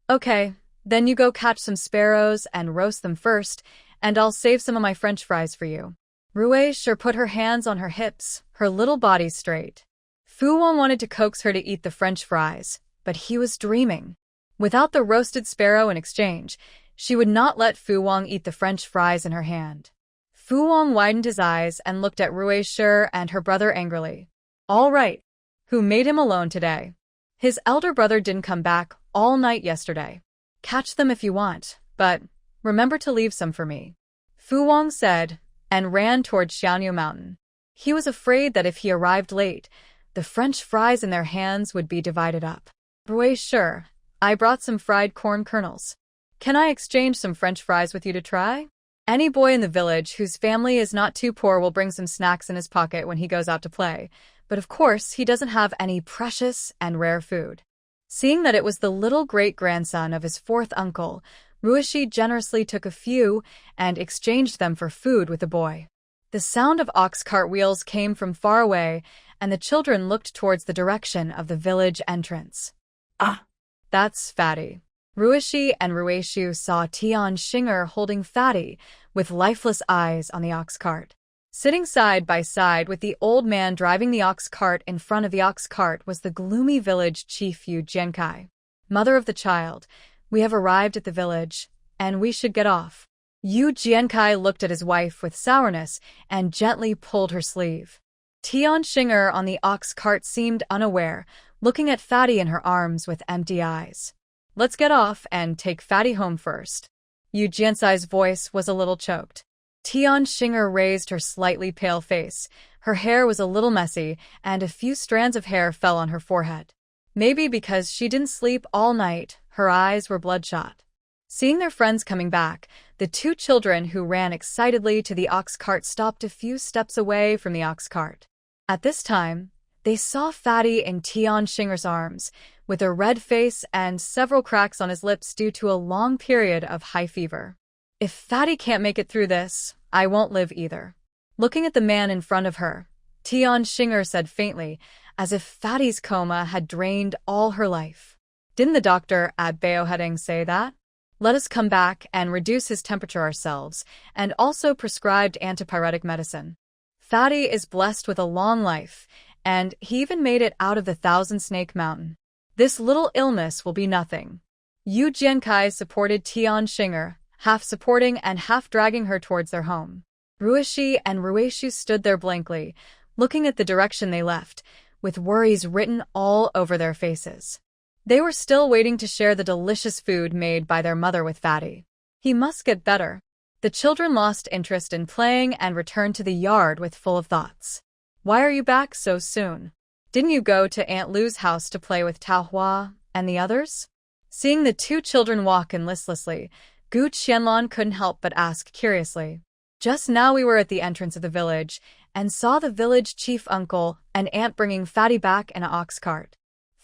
Okay, then you go catch some sparrows and roast them first, and I'll save some of my French fries for you. Ruishi put her hands on her hips, her little body straight. Fu Wang wanted to coax her to eat the French fries, but he was dreaming. Without the roasted sparrow in exchange, she would not let Fu Wang eat the French fries in her hand. Fu Wang widened his eyes and looked at Ruishi and her brother angrily. All right. Who made him alone today? His elder brother didn't come back all night yesterday. Catch them if you want, but remember to leave some for me. Fu Wang said, and ran toward Xianyu Mountain. He was afraid that if he arrived late, the French fries in their hands would be divided up. Ruishi, I brought some fried corn kernels. Can I exchange some French fries with you to try? Any boy in the village whose family is not too poor will bring some snacks in his pocket when he goes out to play, but of course he doesn't have any precious and rare food. Seeing that it was the little great-grandson of his fourth uncle, Ruishi generously took a few and exchanged them for food with the boy. The sound of ox cart wheels came from far away, and the children looked towards the direction of the village entrance. Ah, that's Fatty. Ruishi and Ruishu saw Tian Xing'er holding Fatty with lifeless eyes on the ox cart. Sitting side by side with the old man driving the ox cart in front of the ox cart was the gloomy village chief Yu Jiankai. Mother of the child, we have arrived at the village, and we should get off. Yu Jiankai looked at his wife with sourness and gently pulled her sleeve. Tian Xing'er on the ox cart seemed unaware, looking at Fatty in her arms with empty eyes. Let's get off and take Fatty home first. Yu Jiankai's voice was a little choked. Tian Xing'er raised her slightly pale face. Her hair was a little messy, and a few strands of hair fell on her forehead. Maybe because she didn't sleep all night, her eyes were bloodshot. Seeing their friends coming back, the two children who ran excitedly to the ox cart stopped a few steps away from the ox cart. At this time, they saw Fatty in Tian Xinger's arms, with a red face and several cracks on his lips due to a long period of high fever. If Fatty can't make it through this, I won't live either. Looking at the man in front of her, Tian Xinger said faintly, as if Fatty's coma had drained all her life. Didn't the doctor at Baoheding say that? Let us come back and reduce his temperature ourselves, and also prescribed antipyretic medicine. Fatty is blessed with a long life, and he even made it out of the Thousand Snake Mountain. This little illness will be nothing. Yu Jiankai supported Tian Xinger, half supporting and half dragging her towards their home. Ruishi and Ruishu stood there blankly, looking at the direction they left, with worries written all over their faces. They were still waiting to share the delicious food made by their mother with Fatty. He must get better. The children lost interest in playing and returned to the yard with full of thoughts. Why are you back so soon? Didn't you go to Aunt Lu's house to play with Tao Hua and the others? Seeing the two children walk in listlessly, Gu Qianlong couldn't help but ask curiously. Just now we were at the entrance of the village and saw the village chief uncle and aunt bringing Fatty back in an ox cart.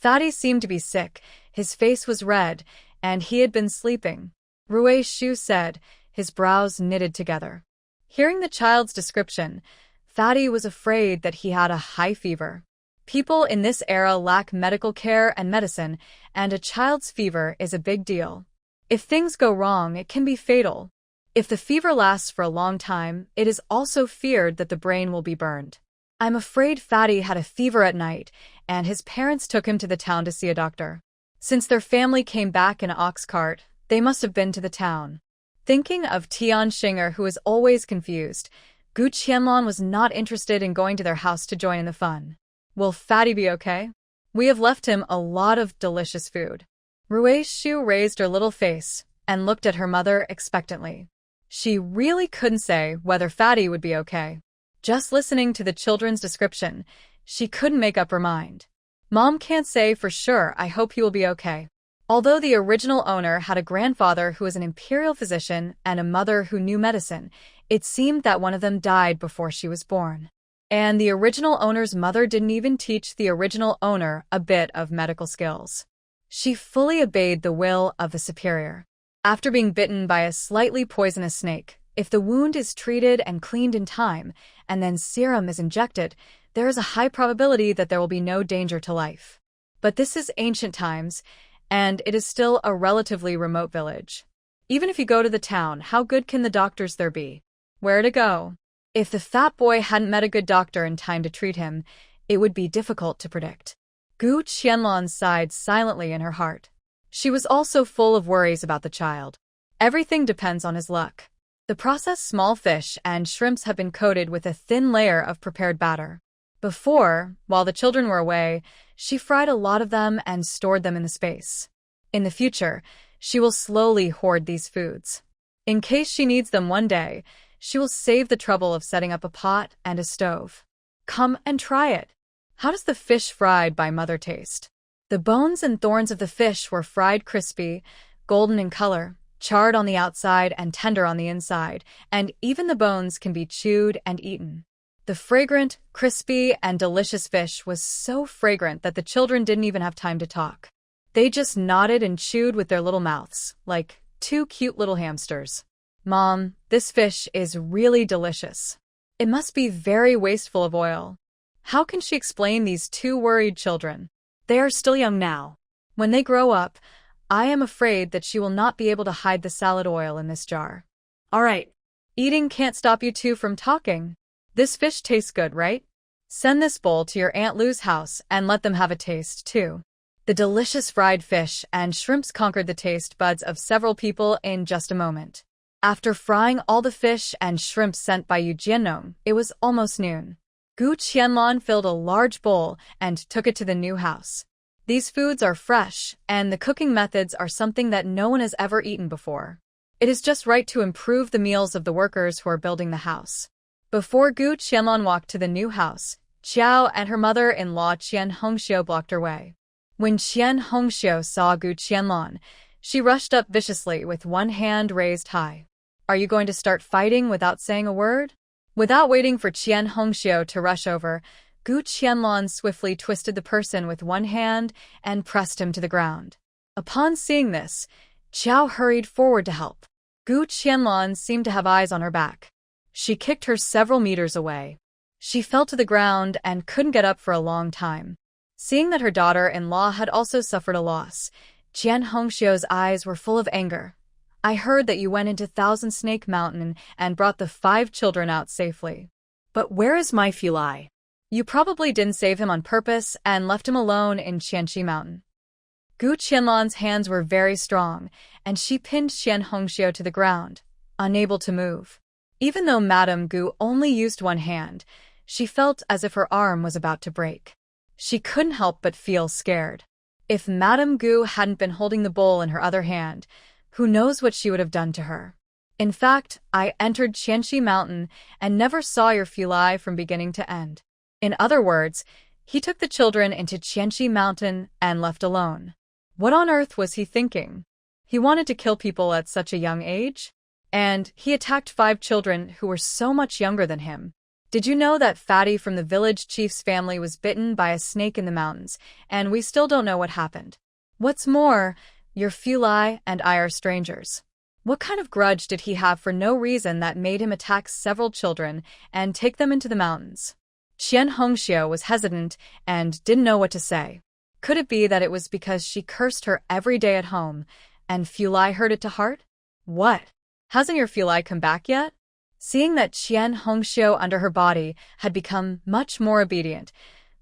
Fatty seemed to be sick, his face was red, and he had been sleeping. Rui Shu said, his brows knitted together. Hearing the child's description, Fatty was afraid that he had a high fever. People in this era lack medical care and medicine, and a child's fever is a big deal. If things go wrong, it can be fatal. If the fever lasts for a long time, it is also feared that the brain will be burned. I'm afraid Fatty had a fever at night, and his parents took him to the town to see a doctor. Since their family came back in an ox cart, they must have been to the town. Thinking of Tian Xinger, who was always confused, Gu Qianlong was not interested in going to their house to join in the fun. Will Fatty be okay? We have left him a lot of delicious food. Rui Shu raised her little face and looked at her mother expectantly. She really couldn't say whether Fatty would be okay. Just listening to the children's description, she couldn't make up her mind. Mom can't say for sure. I hope he will be okay. Although the original owner had a grandfather who was an imperial physician and a mother who knew medicine, it seemed that one of them died before she was born. And the original owner's mother didn't even teach the original owner a bit of medical skills. She fully obeyed the will of the superior. After being bitten by a slightly poisonous snake, if the wound is treated and cleaned in time, and then serum is injected, there is a high probability that there will be no danger to life. But this is ancient times, and it is still a relatively remote village. Even if you go to the town, how good can the doctors there be? Where to go? If the fat boy hadn't met a good doctor in time to treat him, it would be difficult to predict. Gu Qianlong sighed silently in her heart. She was also full of worries about the child. Everything depends on his luck. The processed small fish and shrimps have been coated with a thin layer of prepared batter. Before, while the children were away, she fried a lot of them and stored them in the space. In the future, she will slowly hoard these foods. In case she needs them one day, she will save the trouble of setting up a pot and a stove. Come and try it. How does the fish fried by Mother taste? The bones and thorns of the fish were fried crispy, golden in color, charred on the outside and tender on the inside, and even the bones can be chewed and eaten. The fragrant, crispy, and delicious fish was so fragrant that the children didn't even have time to talk. They just nodded and chewed with their little mouths, like two cute little hamsters. Mom, this fish is really delicious. It must be very wasteful of oil. How can she explain these two worried children? They are still young now. When they grow up, I am afraid that she will not be able to hide the salad oil in this jar. All right. Eating can't stop you two from talking. This fish tastes good, right? Send this bowl to your Aunt Lu's house and let them have a taste, too. The delicious fried fish and shrimps conquered the taste buds of several people in just a moment. After frying all the fish and shrimps sent by Yu Jiannong, it was almost noon. Gu Qianlong filled a large bowl and took it to the new house. These foods are fresh, and the cooking methods are something that no one has ever eaten before. It is just right to improve the meals of the workers who are building the house. Before Gu Qianlong walked to the new house, Qiao and her mother-in-law Qian Hongxiu blocked her way. When Qian Hongxiu saw Gu Qianlong, She rushed up viciously with one hand raised high. Are you going to start fighting without saying a word? Without waiting for Qian Hongxiu to rush over, Gu Qianlong swiftly twisted the person with one hand and pressed him to the ground. Upon seeing this, Qiao hurried forward to help. Gu Qianlong seemed to have eyes on her back. She kicked her several meters away. She fell to the ground and couldn't get up for a long time. Seeing that her daughter-in-law had also suffered a loss, Qian Hongxiu's eyes were full of anger. I heard that you went into Thousand Snake Mountain and brought the 5 children out safely. But where is my Fulai? You probably didn't save him on purpose and left him alone in Qianxi Mountain. Gu Qianlong's hands were very strong, and she pinned Qian Hongxiu to the ground, unable to move. Even though Madame Gu only used one hand, she felt as if her arm was about to break. She couldn't help but feel scared. If Madame Gu hadn't been holding the bowl in her other hand, who knows what she would have done to her. In fact, I entered Qianxi Mountain and never saw your Fulai from beginning to end. In other words, he took the children into Qianxi Mountain and left alone. What on earth was he thinking? He wanted to kill people at such a young age? And he attacked 5 children who were so much younger than him. Did you know that Fatty from the village chief's family was bitten by a snake in the mountains, and we still don't know what happened? What's more, your Fulai and I are strangers. What kind of grudge did he have for no reason that made him attack several children and take them into the mountains? Qian Hongxiu was hesitant and didn't know what to say. Could it be that it was because she cursed her every day at home, and Fulai heard it to heart? What? Hasn't your Fulai come back yet? Seeing that Qian Hongxiu under her body had become much more obedient,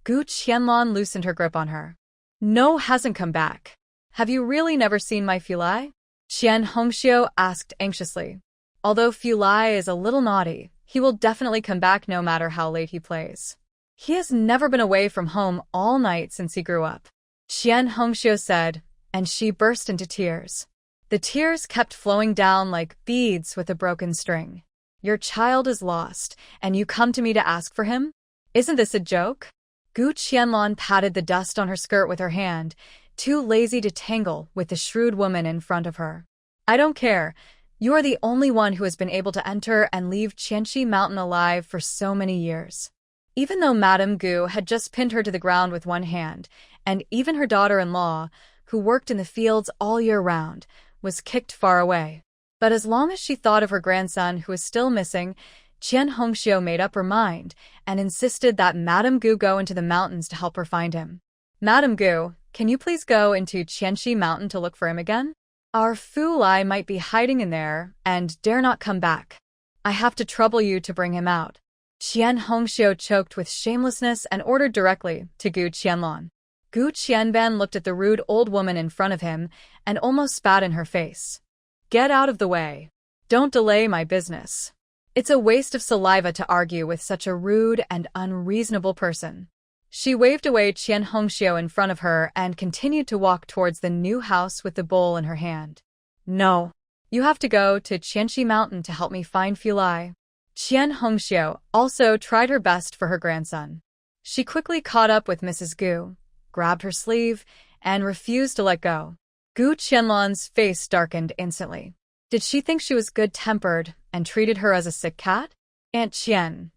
Gu Qianlong loosened her grip on her. No, hasn't come back. Have you really never seen my Fulai? Qian Hongxiu asked anxiously. Although Fulai is a little naughty, he will definitely come back no matter how late he plays. He has never been away from home all night since he grew up, Qian Hongxiu said, and she burst into tears. The tears kept flowing down like beads with a broken string. Your child is lost, and you come to me to ask for him? Isn't this a joke? Gu Qianlong patted the dust on her skirt with her hand, too lazy to tangle with the shrewd woman in front of her. I don't care. You are the only one who has been able to enter and leave Qianxi Mountain alive for so many years. Even though Madame Gu had just pinned her to the ground with one hand, and even her daughter-in-law, who worked in the fields all year round, was kicked far away. But as long as she thought of her grandson who was still missing, Qian Hongxiu made up her mind and insisted that Madame Gu go into the mountains to help her find him. Madame Gu, can you please go into Qianxi Mountain to look for him again? Our Fulai might be hiding in there and dare not come back. I have to trouble you to bring him out. Qian Hongxiu choked with shamelessness and ordered directly to Gu Qianlong. Gu Qianban looked at the rude old woman in front of him and almost spat in her face. Get out of the way. Don't delay my business. It's a waste of saliva to argue with such a rude and unreasonable person. She waved away Qian Hongxiu in front of her and continued to walk towards the new house with the bowl in her hand. No. You have to go to Qianxi Mountain to help me find Fulai. Qian Hongxiu also tried her best for her grandson. She quickly caught up with Mrs. Gu, grabbed her sleeve, and refused to let go. Gu Qianlong's face darkened instantly. Did she think she was good-tempered and treated her as a sick cat? Aunt Qian,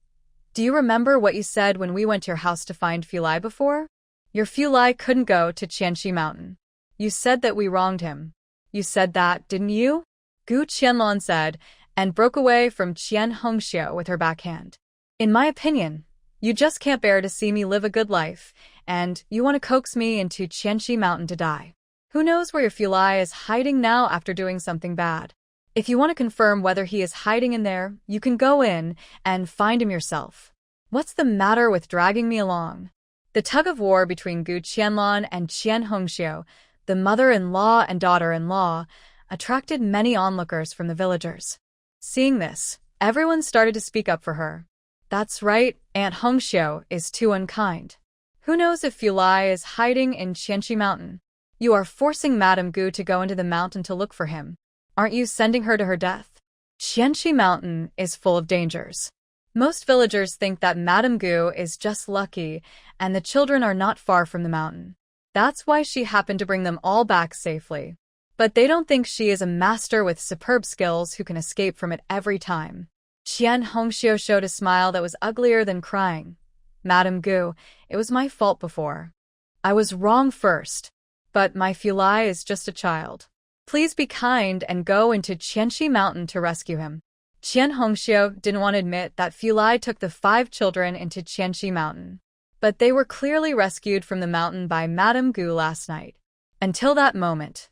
do you remember what you said when we went to your house to find Fulai before? Your Fulai couldn't go to Qianxi Mountain. You said that we wronged him. You said that, didn't you? Gu Qianlong said, and broke away from Qian Hongxiu with her backhand. In my opinion, you just can't bear to see me live a good life, and you want to coax me into Qianxi Mountain to die. Who knows where your Fulai is hiding now after doing something bad? If you want to confirm whether he is hiding in there, you can go in and find him yourself. What's the matter with dragging me along? The tug-of-war between Gu Qianlong and Qian Hongxiu, the mother-in-law and daughter-in-law, attracted many onlookers from the villagers. Seeing this, everyone started to speak up for her. That's right, Aunt Hongxiu is too unkind. Who knows if Fulai is hiding in Qianxi Mountain? You are forcing Madame Gu to go into the mountain to look for him. Aren't you sending her to her death? Qianxi Mountain is full of dangers. Most villagers think that Madame Gu is just lucky and the children are not far from the mountain. That's why she happened to bring them all back safely. But they don't think she is a master with superb skills who can escape from it every time. Qian Hongxiu showed a smile that was uglier than crying. Madame Gu, it was my fault before. I was wrong first. But my Fulai is just a child. Please be kind and go into Qianxi Mountain to rescue him. Qian Hongxiu didn't want to admit that Fulai took the 5 children into Qianxi Mountain. But they were clearly rescued from the mountain by Madame Gu last night. Until that moment.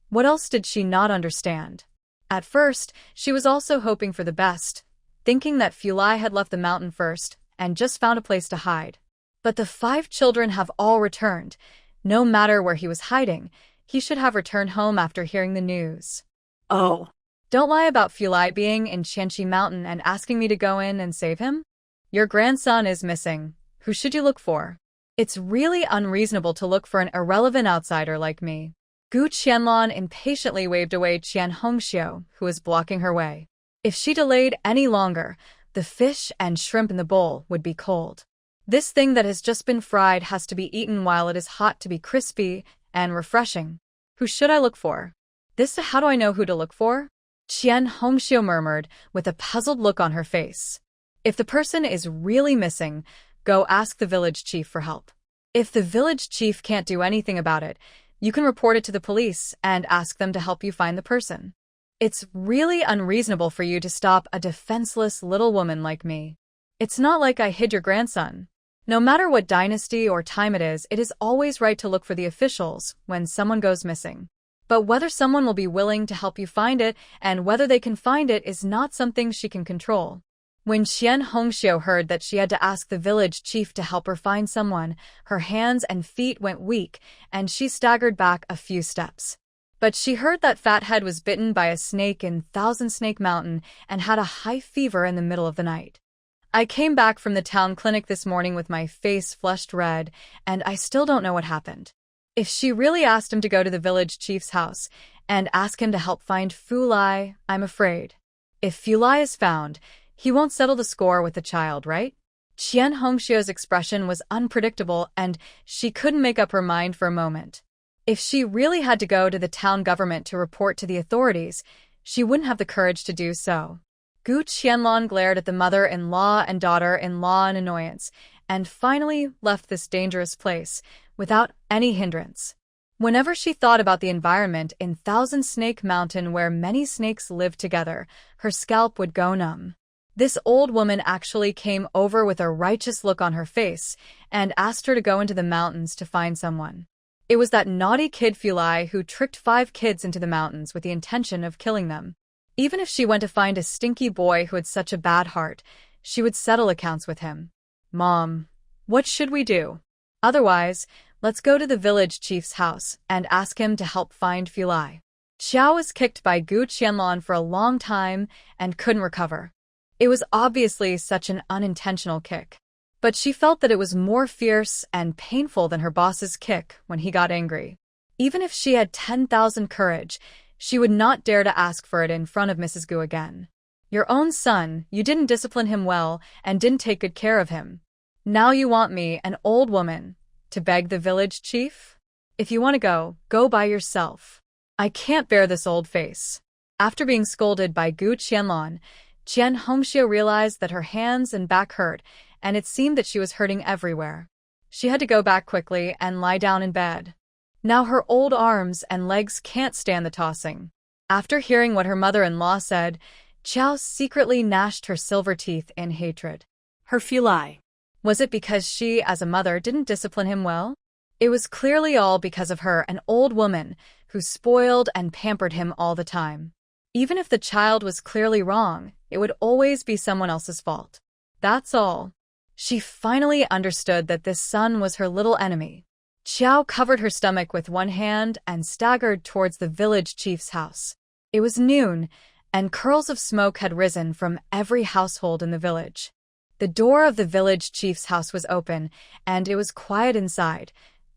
What else did she not understand? At first, she was also hoping for the best, thinking that Fulai had left the mountain first and just found a place to hide. But the 5 children have all returned. No matter where he was hiding, he should have returned home after hearing the news. Oh. Don't lie about Fulai being in Qianxi Mountain and asking me to go in and save him. Your grandson is missing. Who should you look for? It's really unreasonable to look for an irrelevant outsider like me. Gu Qianlong impatiently waved away Qian Hongxiu, who was blocking her way. If she delayed any longer, the fish and shrimp in the bowl would be cold. This thing that has just been fried has to be eaten while it is hot to be crispy and refreshing. Who should I look for? How do I know who to look for? Qian Hongxiu murmured with a puzzled look on her face. If the person is really missing, go ask the village chief for help. If the village chief can't do anything about it, you can report it to the police and ask them to help you find the person. It's really unreasonable for you to stop a defenseless little woman like me. It's not like I hid your grandson. No matter what dynasty or time it is always right to look for the officials when someone goes missing. But whether someone will be willing to help you find it and whether they can find it is not something she can control. When Qian Hongxiu heard that she had to ask the village chief to help her find someone, her hands and feet went weak and she staggered back a few steps. But she heard that Fathead was bitten by a snake in Thousand Snake Mountain and had a high fever in the middle of the night. I came back from the town clinic this morning with my face flushed red, and I still don't know what happened. If she really asked him to go to the village chief's house and ask him to help find Fulai, I'm afraid. If Fulai is found, he won't settle the score with the child, right? Qian Hongxiu's expression was unpredictable and she couldn't make up her mind for a moment. If she really had to go to the town government to report to the authorities, she wouldn't have the courage to do so. Gu Qianlong glared at the mother-in-law and daughter-in-law in annoyance, and finally left this dangerous place, without any hindrance. Whenever she thought about the environment in Thousand Snake Mountain where many snakes lived together, her scalp would go numb. This old woman actually came over with a righteous look on her face and asked her to go into the mountains to find someone. It was that naughty kid Fulai who tricked 5 kids into the mountains with the intention of killing them. Even if she went to find a stinky boy who had such a bad heart, she would settle accounts with him. Mom, what should we do? Otherwise, let's go to the village chief's house and ask him to help find Fulai. Xiao was kicked by Gu Qianlong for a long time and couldn't recover. It was obviously such an unintentional kick. But she felt that it was more fierce and painful than her boss's kick when he got angry. Even if she had 10,000 courage, she would not dare to ask for it in front of Mrs. Gu again. Your own son, you didn't discipline him well and didn't take good care of him. Now you want me, an old woman, to beg the village chief? If you want to go, go by yourself. I can't bear this old face. After being scolded by Gu Qianlong, Qian Hongxiu realized that her hands and back hurt, and it seemed that she was hurting everywhere. She had to go back quickly and lie down in bed. Now her old arms and legs can't stand the tossing. After hearing what her mother-in-law said, Qiao secretly gnashed her silver teeth in hatred. Her Fulai. Was it because she, as a mother, didn't discipline him well? It was clearly all because of her, an old woman, who spoiled and pampered him all the time. Even if the child was clearly wrong, it would always be someone else's fault. That's all. She finally understood that this son was her little enemy. Qiao covered her stomach with one hand and staggered towards the village chief's house. It was noon, and curls of smoke had risen from every household in the village. The door of the village chief's house was open, and it was quiet inside.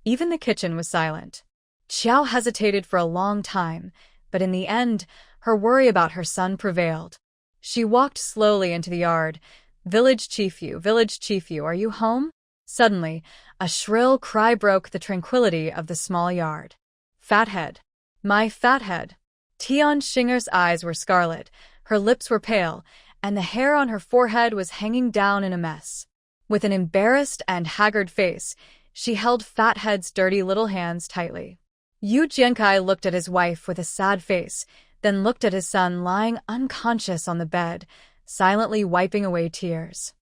Even the kitchen was silent. Qiao hesitated for a long time, but in the end, her worry about her son prevailed. She walked slowly into the yard. Village chief, are you home? Suddenly, a shrill cry broke the tranquility of the small yard. Fathead. My fathead. Tian Xinger's eyes were scarlet, her lips were pale, and the hair on her forehead was hanging down in a mess. With an embarrassed and haggard face, she held Fathead's dirty little hands tightly. Yu Jiankai looked at his wife with a sad face, then looked at his son lying unconscious on the bed, silently wiping away tears.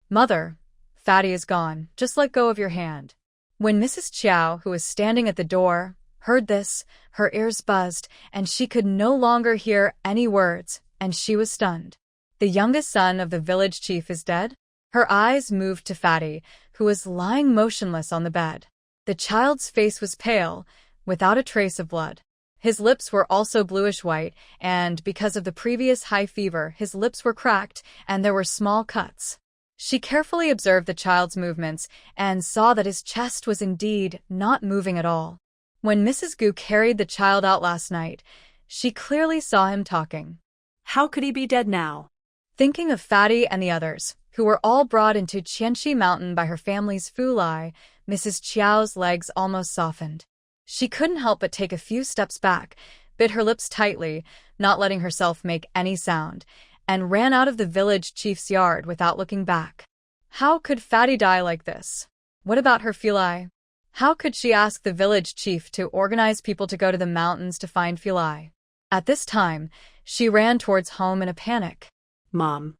Mother, Fatty is gone, just let go of your hand. When Mrs. Chiao, who was standing at the door, heard this, her ears buzzed, and she could no longer hear any words, and she was stunned. The youngest son of the village chief is dead? Her eyes moved to Fatty, who was lying motionless on the bed. The child's face was pale, without a trace of blood. His lips were also bluish-white, and because of the previous high fever, his lips were cracked, and there were small cuts. She carefully observed the child's movements and saw that his chest was indeed not moving at all. When Mrs. Gu carried the child out last night, she clearly saw him talking. How could he be dead now? Thinking of Fatty and the others, who were all brought into Qianxi Mountain by her family's fulai, Mrs. Chiao's legs almost softened. She couldn't help but take a few steps back, bit her lips tightly, not letting herself make any sound, and ran out of the village chief's yard without looking back. How could Fatty die like this? What about her fulai? How could she ask the village chief to organize people to go to the mountains to find fulai? At this time, she ran towards home in a panic. Mom.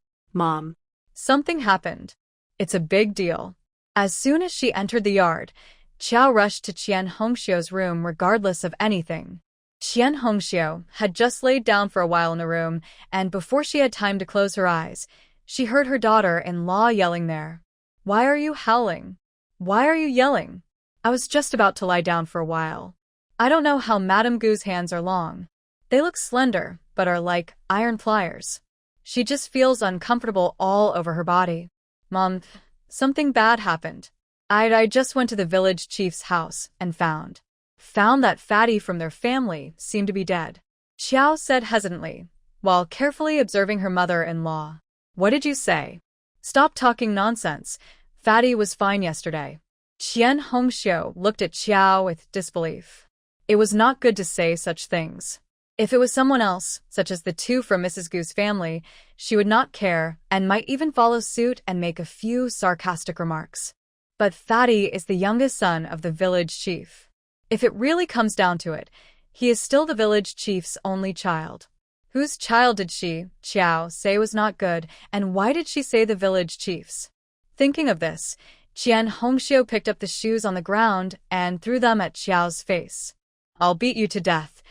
Something happened. It's a big deal. As soon as she entered the yard, Qiao rushed to Qian Hongxiu's room regardless of anything. Qian Hongxiu had just laid down for a while in a room, and before she had time to close her eyes, she heard her daughter-in-law yelling there. Why are you howling? Why are you yelling? I was just about to lie down for a while. I don't know how Madame Gu's hands are long. They look slender, but are like iron pliers. She just feels uncomfortable all over her body. Mom, something bad happened. I just went to the village chief's house and found that Fatty from their family seemed to be dead. Qiao said hesitantly, while carefully observing her mother-in-law. What did you say? Stop talking nonsense. Fatty was fine yesterday. Qian Hongxiu looked at Qiao with disbelief. It was not good to say such things. If it was someone else, such as the two from Mrs. Gu's family, she would not care and might even follow suit and make a few sarcastic remarks. But Fatty is the youngest son of the village chief. If it really comes down to it, he is still the village chief's only child. Whose child did she, Qiao, say was not good, and why did she say the village chief's? Thinking of this, Qian Hongxiu picked up the shoes on the ground and threw them at Qiao's face. I'll beat you to death.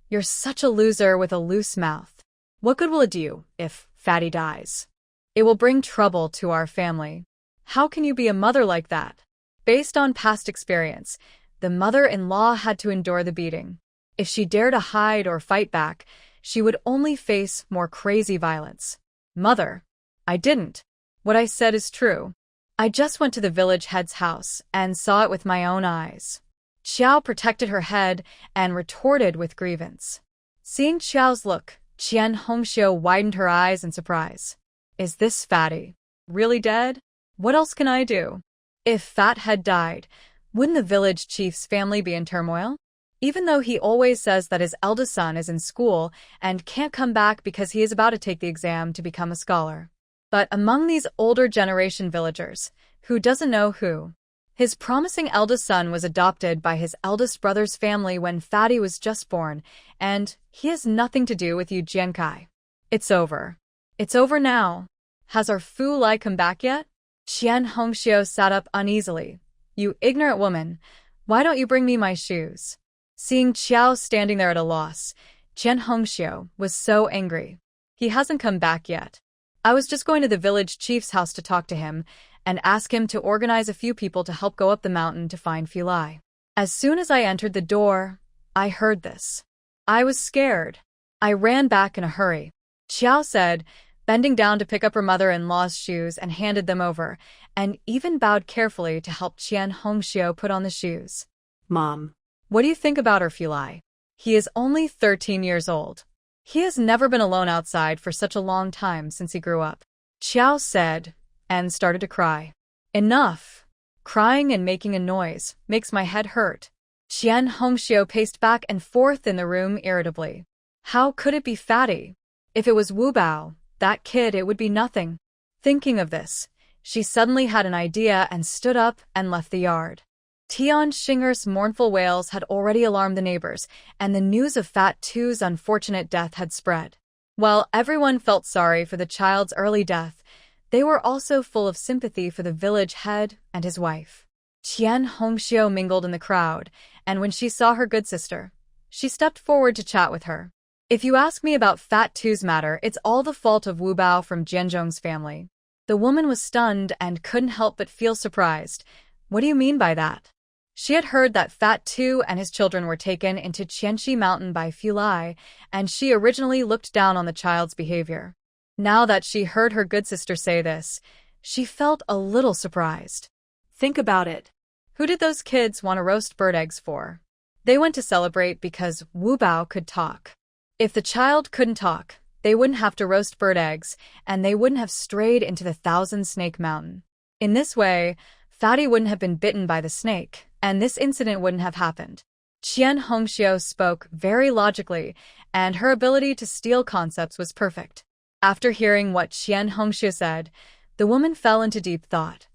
You're such a loser with a loose mouth. What good will it do if Fatty dies? It will bring trouble to our family. How can you be a mother like that? Based on past experience, the mother-in-law had to endure the beating. If she dared to hide or fight back, she would only face more crazy violence. Mother, I didn't. What I said is true. I just went to the village head's house and saw it with my own eyes. Qiao protected her head and retorted with grievance. Seeing Qiao's look, Qian Hongxiu widened her eyes in surprise. Is this Fatty really dead? What else can I do? If Fat had died, wouldn't the village chief's family be in turmoil? Even though he always says that his eldest son is in school and can't come back because he is about to take the exam to become a scholar. But among these older generation villagers, who doesn't know who? His promising eldest son was adopted by his eldest brother's family when Fatty was just born, and he has nothing to do with Yu Jiankai. It's over. It's over now. Has our Fu Lai come back yet? Qian Hongxiu sat up uneasily. You ignorant woman, why don't you bring me my shoes? Seeing Qiao standing there at a loss, Qian Hongxiu was so angry. He hasn't come back yet. I was just going to the village chief's house to talk to him and ask him to organize a few people to help go up the mountain to find Fulai. As soon as I entered the door, I heard this. I was scared. I ran back in a hurry. Qiao said, bending down to pick up her mother-in-law's shoes and handed them over, and even bowed carefully to help Qian Hongxiu put on the shoes. Mom. What do you think about her Fulai? He is only 13 years old. He has never been alone outside for such a long time since he grew up. Qiao said, and started to cry. Enough. Crying and making a noise makes my head hurt. Qian Hongxiu paced back and forth in the room irritably. How could it be Fatty? If it was Wu Bao, that kid, it would be nothing. Thinking of this, she suddenly had an idea and stood up and left the yard. Tian Xinger's mournful wails had already alarmed the neighbors, and the news of Fat Tu's unfortunate death had spread. While everyone felt sorry for the child's early death, they were also full of sympathy for the village head and his wife. Qian Hongxiu mingled in the crowd, and when she saw her good sister, she stepped forward to chat with her. If you ask me about Fat Tu's matter, it's all the fault of Wu Bao from Jianzhong's family. The woman was stunned and couldn't help but feel surprised. What do you mean by that? She had heard that Fat Tu and his children were taken into Qianxi Mountain by Fulai, and she originally looked down on the child's behavior. Now that she heard her good sister say this, she felt a little surprised. Think about it. Who did those kids want to roast bird eggs for? They went to celebrate because Wu Bao could talk. If the child couldn't talk, they wouldn't have to roast bird eggs, and they wouldn't have strayed into the Thousand Snake Mountain. In this way, Fatty wouldn't have been bitten by the snake, and this incident wouldn't have happened. Qian Hongxiu spoke very logically, and her ability to steal concepts was perfect. After hearing what Qian Hongxiu said, the woman fell into deep thought.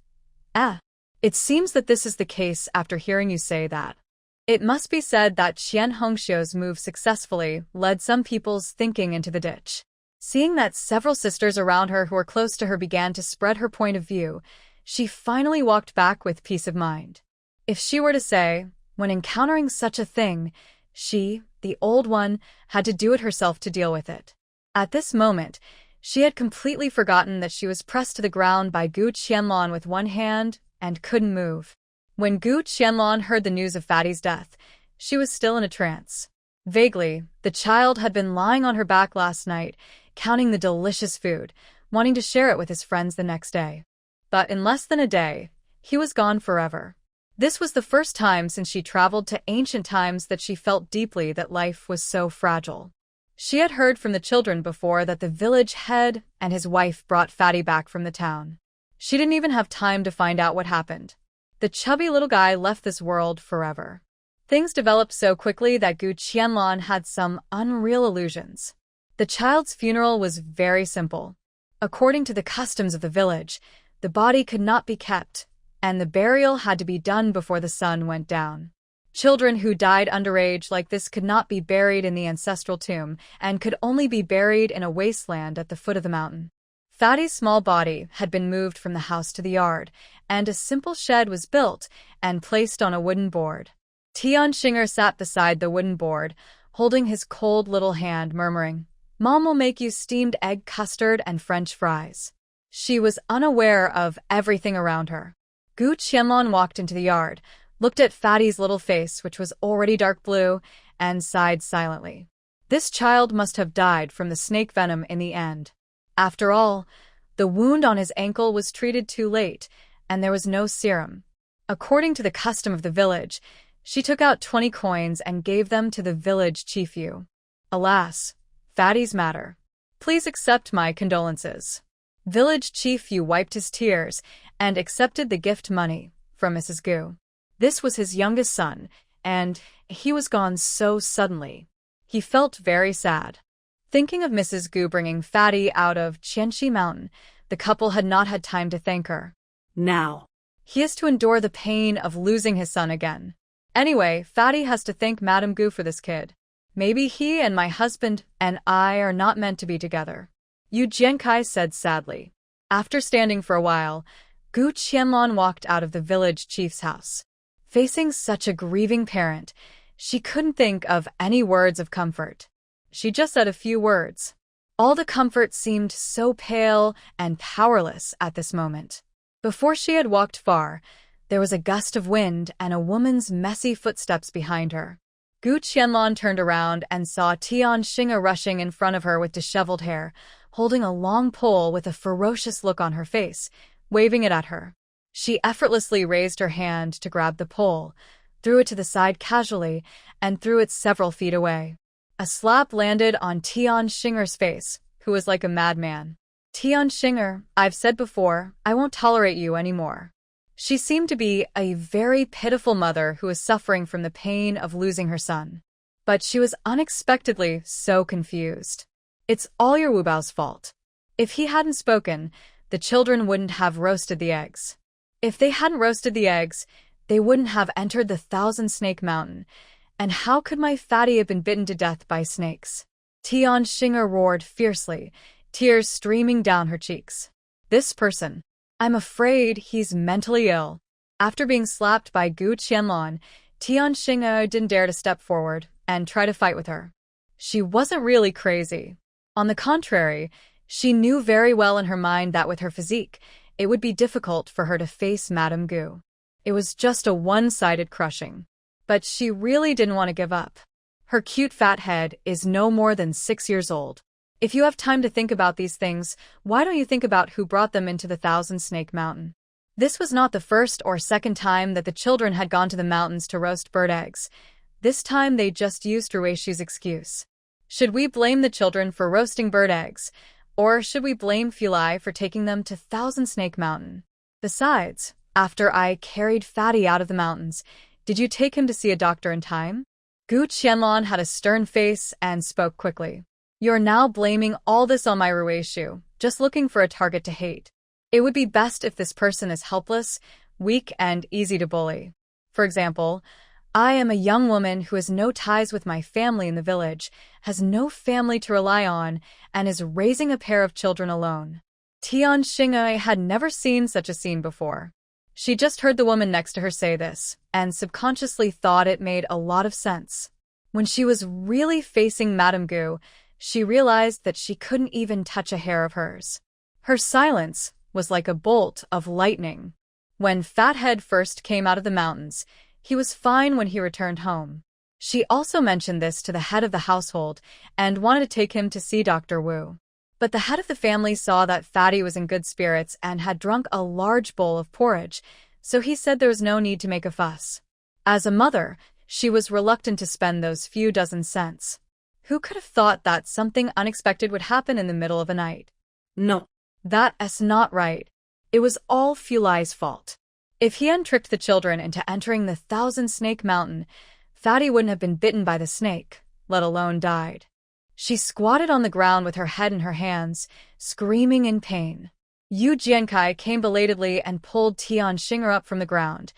It seems that this is the case after hearing you say that. It must be said that Qian Hongxiu's move successfully led some people's thinking into the ditch. Seeing that several sisters around her who were close to her began to spread her point of view, she finally walked back with peace of mind. If she were to say, when encountering such a thing, she, the old one, had to do it herself to deal with it. At this moment, she had completely forgotten that she was pressed to the ground by Gu Qianlong with one hand and couldn't move. When Gu Qianlong heard the news of Fatty's death, she was still in a trance. Vaguely, the child had been lying on her back last night, counting the delicious food, wanting to share it with his friends the next day. But in less than a day, he was gone forever. This was the first time since she traveled to ancient times that she felt deeply that life was so fragile. She had heard from the children before that the village head and his wife brought Fatty back from the town. She didn't even have time to find out what happened. The chubby little guy left this world forever. Things developed so quickly that Gu Qianlong had some unreal illusions. The child's funeral was very simple. According to the customs of the village, the body could not be kept, and the burial had to be done before the sun went down. Children who died underage like this could not be buried in the ancestral tomb and could only be buried in a wasteland at the foot of the mountain. Fatty's small body had been moved from the house to the yard, and a simple shed was built and placed on a wooden board. Tian Xinger sat beside the wooden board, holding his cold little hand, murmuring, "Mom will make you steamed egg custard and French fries." She was unaware of everything around her. Gu Qianlong walked into the yard, looked at Fatty's little face, which was already dark blue, and sighed silently. This child must have died from the snake venom in the end. After all, the wound on his ankle was treated too late, and there was no serum. According to the custom of the village, she took out 20 coins and gave them to the village chief Yu. Alas, Fatty's matter. Please accept my condolences. Village chief Yu wiped his tears and accepted the gift money from Mrs. Gu. This was his youngest son, and he was gone so suddenly. He felt very sad. Thinking of Mrs. Gu bringing Fatty out of Qianxi Mountain, the couple had not had time to thank her. Now he is to endure the pain of losing his son again. Anyway, Fatty has to thank Madame Gu for this kid. Maybe he and my husband and I are not meant to be together, Yu Jiankai said sadly. After standing for a while, Gu Qianlong walked out of the village chief's house. Facing such a grieving parent, she couldn't think of any words of comfort. She just said a few words. All the comfort seemed so pale and powerless at this moment. Before she had walked far, there was a gust of wind and a woman's messy footsteps behind her. Gu Qianlong turned around and saw Tian Xinga rushing in front of her with disheveled hair, holding a long pole with a ferocious look on her face, waving it at her. She effortlessly raised her hand to grab the pole, threw it to the side casually, and threw it several feet away. A slap landed on Tian Xinger's face, who was like a madman. "Tian Xinger, I've said before, I won't tolerate you anymore." She seemed to be a very pitiful mother who was suffering from the pain of losing her son. But she was unexpectedly so confused. It's all your Wubao's fault. If he hadn't spoken, the children wouldn't have roasted the eggs. If they hadn't roasted the eggs, they wouldn't have entered the Thousand Snake Mountain. And how could my fatty have been bitten to death by snakes? Tian Xing'er roared fiercely, tears streaming down her cheeks. This person. I'm afraid he's mentally ill. After being slapped by Gu Qianlong, Tian Xing'er didn't dare to step forward and try to fight with her. She wasn't really crazy. On the contrary, she knew very well in her mind that with her physique, it would be difficult for her to face Madame Gu. It was just a one-sided crushing. But she really didn't want to give up. Her cute fat head is no more than 6 years old. If you have time to think about these things, why don't you think about who brought them into the Thousand Snake Mountain? This was not the first or second time that the children had gone to the mountains to roast bird eggs. This time they just used Rueishi's excuse. Should we blame the children for roasting bird eggs, or should we blame Fulai for taking them to Thousand Snake Mountain? Besides, after I carried Fatty out of the mountains, did you take him to see a doctor in time? Gu Qianlong had a stern face and spoke quickly. You're now blaming all this on my Rueishu, just looking for a target to hate. It would be best if this person is helpless, weak, and easy to bully. For example, I am a young woman who has no ties with my family in the village, has no family to rely on, and is raising a pair of children alone. Tian Xing'er had never seen such a scene before. She just heard the woman next to her say this, and subconsciously thought it made a lot of sense. When she was really facing Madame Gu, she realized that she couldn't even touch a hair of hers. Her silence was like a bolt of lightning. When Fathead first came out of the mountains, he was fine when he returned home. She also mentioned this to the head of the household and wanted to take him to see Dr. Wu. But the head of the family saw that Fatty was in good spirits and had drunk a large bowl of porridge, so he said there was no need to make a fuss. As a mother, she was reluctant to spend those few dozen cents. Who could have thought that something unexpected would happen in the middle of the night? No. That's not right. It was all Fulai's fault. If he hadn't tricked the children into entering the Thousand Snake Mountain, Fatty wouldn't have been bitten by the snake, let alone died. She squatted on the ground with her head in her hands, screaming in pain. Yu Jiankai came belatedly and pulled Tian Xing'er up from the ground.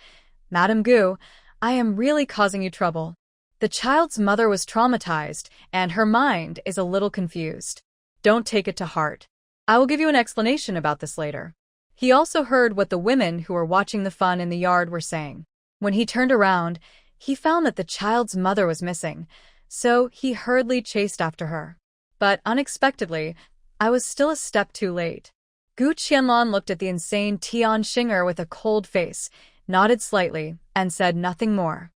Madame Gu, I am really causing you trouble. The child's mother was traumatized, and her mind is a little confused. Don't take it to heart. I will give you an explanation about this later. He also heard what the women who were watching the fun in the yard were saying. When he turned around, he found that the child's mother was missing, so he hurriedly chased after her. But unexpectedly, I was still a step too late. Gu Qianlong looked at the insane Tian Xing'er with a cold face, nodded slightly, and said nothing more.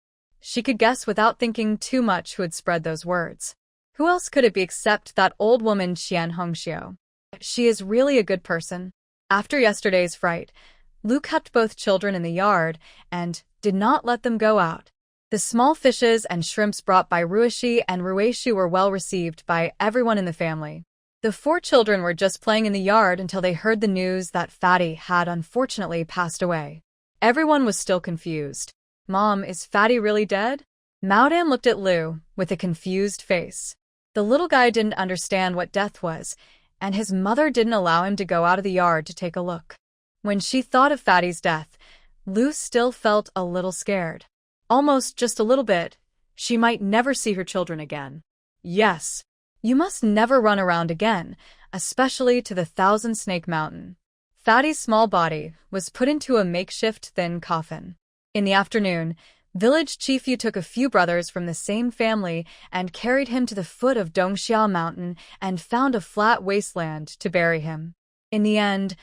She could guess without thinking too much who had spread those words. Who else could it be except that old woman Qian Hongxiu? She is really a good person. After yesterday's fright, Lu kept both children in the yard and did not let them go out. The small fishes and shrimps brought by Ruishi and Rueishu were well received by everyone in the family. The 4 children were just playing in the yard until they heard the news that Fatty had unfortunately passed away. Everyone was still confused. Mom, is Fatty really dead? Maodan looked at Lu with a confused face. The little guy didn't understand what death was, and his mother didn't allow him to go out of the yard to take a look. When she thought of Fatty's death, Lu still felt a little scared. Almost just a little bit. She might never see her children again. Yes, you must never run around again, especially to the Thousand Snake Mountain. Fatty's small body was put into a makeshift thin coffin. In the afternoon, Village Chief Yu took a few brothers from the same family and carried him to the foot of Dongxia Mountain and found a flat wasteland to bury him. In the end,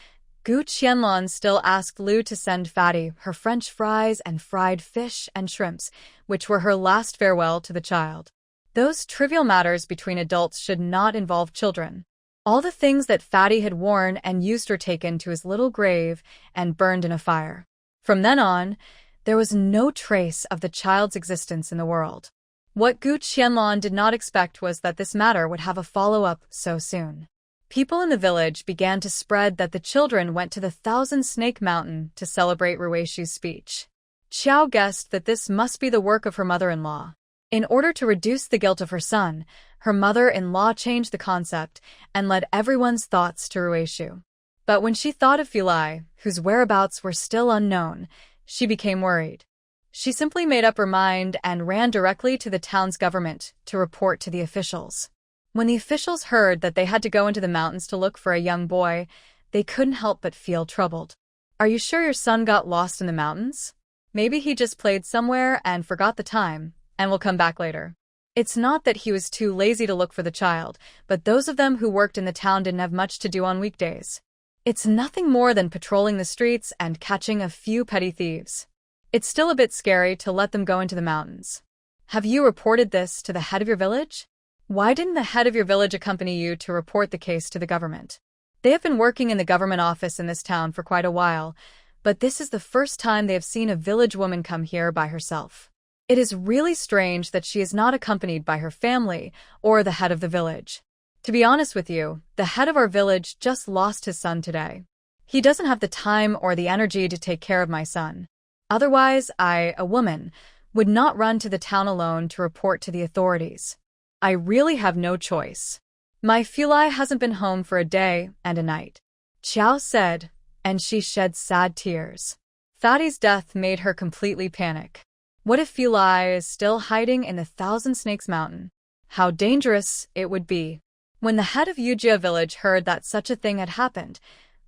Gu Qianlong still asked Lu to send Fatty her French fries and fried fish and shrimps, which were her last farewell to the child. Those trivial matters between adults should not involve children. All the things that Fatty had worn and used were taken to his little grave and burned in a fire. From then on, there was no trace of the child's existence in the world. What Gu Qianlong did not expect was that this matter would have a follow-up so soon. People in the village began to spread that the children went to the Thousand Snake Mountain to celebrate Rueshu's speech. Xiao guessed that this must be the work of her mother-in-law. In order to reduce the guilt of her son, her mother-in-law changed the concept and led everyone's thoughts to Rueshu. But when she thought of Fulai, whose whereabouts were still unknown, she became worried. She simply made up her mind and ran directly to the town's government to report to the officials. When the officials heard that they had to go into the mountains to look for a young boy, they couldn't help but feel troubled. "Are you sure your son got lost in the mountains? Maybe he just played somewhere and forgot the time, and will come back later." It's not that he was too lazy to look for the child, but those of them who worked in the town didn't have much to do on weekdays. It's nothing more than patrolling the streets and catching a few petty thieves. It's still a bit scary to let them go into the mountains. Have you reported this to the head of your village? Why didn't the head of your village accompany you to report the case to the government? They have been working in the government office in this town for quite a while, but this is the first time they have seen a village woman come here by herself. It is really strange that she is not accompanied by her family or the head of the village. To be honest with you, the head of our village just lost his son today. He doesn't have the time or the energy to take care of my son. Otherwise, I, a woman, would not run to the town alone to report to the authorities. I really have no choice. My Fulai hasn't been home for a day and a night, Xiao said, and she shed sad tears. Fatty's death made her completely panic. What if Fulai is still hiding in the Thousand Snakes Mountain? How dangerous it would be. When the head of Yujia village heard that such a thing had happened,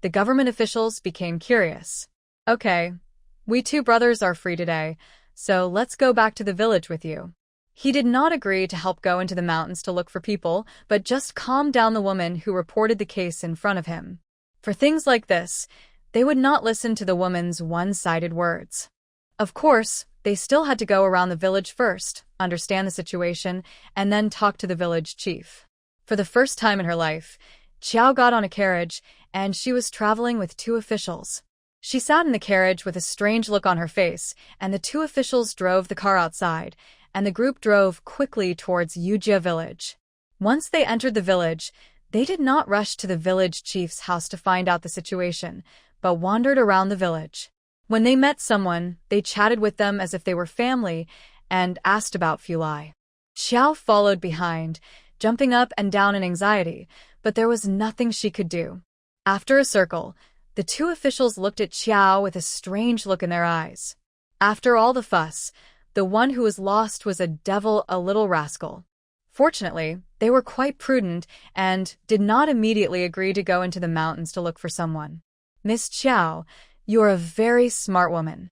the government officials became curious. "Okay, we two brothers are free today, so let's go back to the village with you." He did not agree to help go into the mountains to look for people, but just calmed down the woman who reported the case in front of him. For things like this, they would not listen to the woman's one-sided words. Of course, they still had to go around the village first, understand the situation, and then talk to the village chief. For the first time in her life, Xiao got on a carriage, and she was traveling with two officials. She sat in the carriage with a strange look on her face, and the two officials drove the car outside, and the group drove quickly towards Yujia village. Once they entered the village, they did not rush to the village chief's house to find out the situation, but wandered around the village. When they met someone, they chatted with them as if they were family and asked about Fulai. Xiao followed behind, jumping up and down in anxiety, but there was nothing she could do. After a circle, the two officials looked at Xiao with a strange look in their eyes. After all the fuss, the one who was lost was a devil, a little rascal. Fortunately, they were quite prudent and did not immediately agree to go into the mountains to look for someone. "Miss Xiao, you are a very smart woman.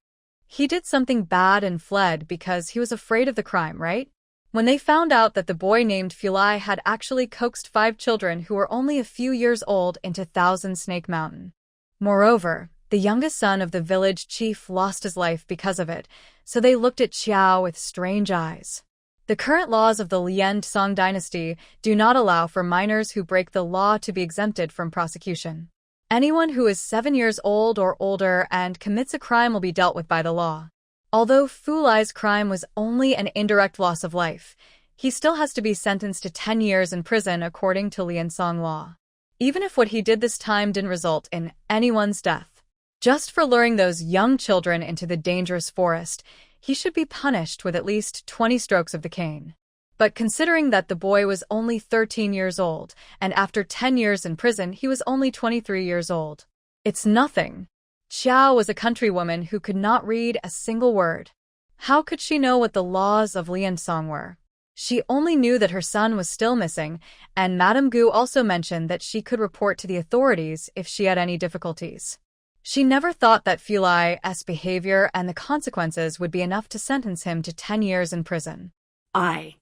He did something bad and fled because he was afraid of the crime, right?" When they found out that the boy named Fulai had actually coaxed 5 children who were only a few years old into Thousand Snake Mountain. Moreover, the youngest son of the village chief lost his life because of it, so they looked at Xiao with strange eyes. The current laws of the Lian Song dynasty do not allow for minors who break the law to be exempted from prosecution. Anyone who is 7 years old or older and commits a crime will be dealt with by the law. Although Fulai's crime was only an indirect loss of life, he still has to be sentenced to 10 years in prison according to Lian Song law. Even if what he did this time didn't result in anyone's death. Just for luring those young children into the dangerous forest, he should be punished with at least 20 strokes of the cane. But considering that the boy was only 13 years old, and after 10 years in prison he was only 23 years old, it's nothing. Xiao was a countrywoman who could not read a single word. How could she know what the laws of Liansong were? She only knew that her son was still missing, and Madame Gu also mentioned that she could report to the authorities if she had any difficulties. She never thought that Fulai's behavior and the consequences would be enough to sentence him to 10 years in prison. I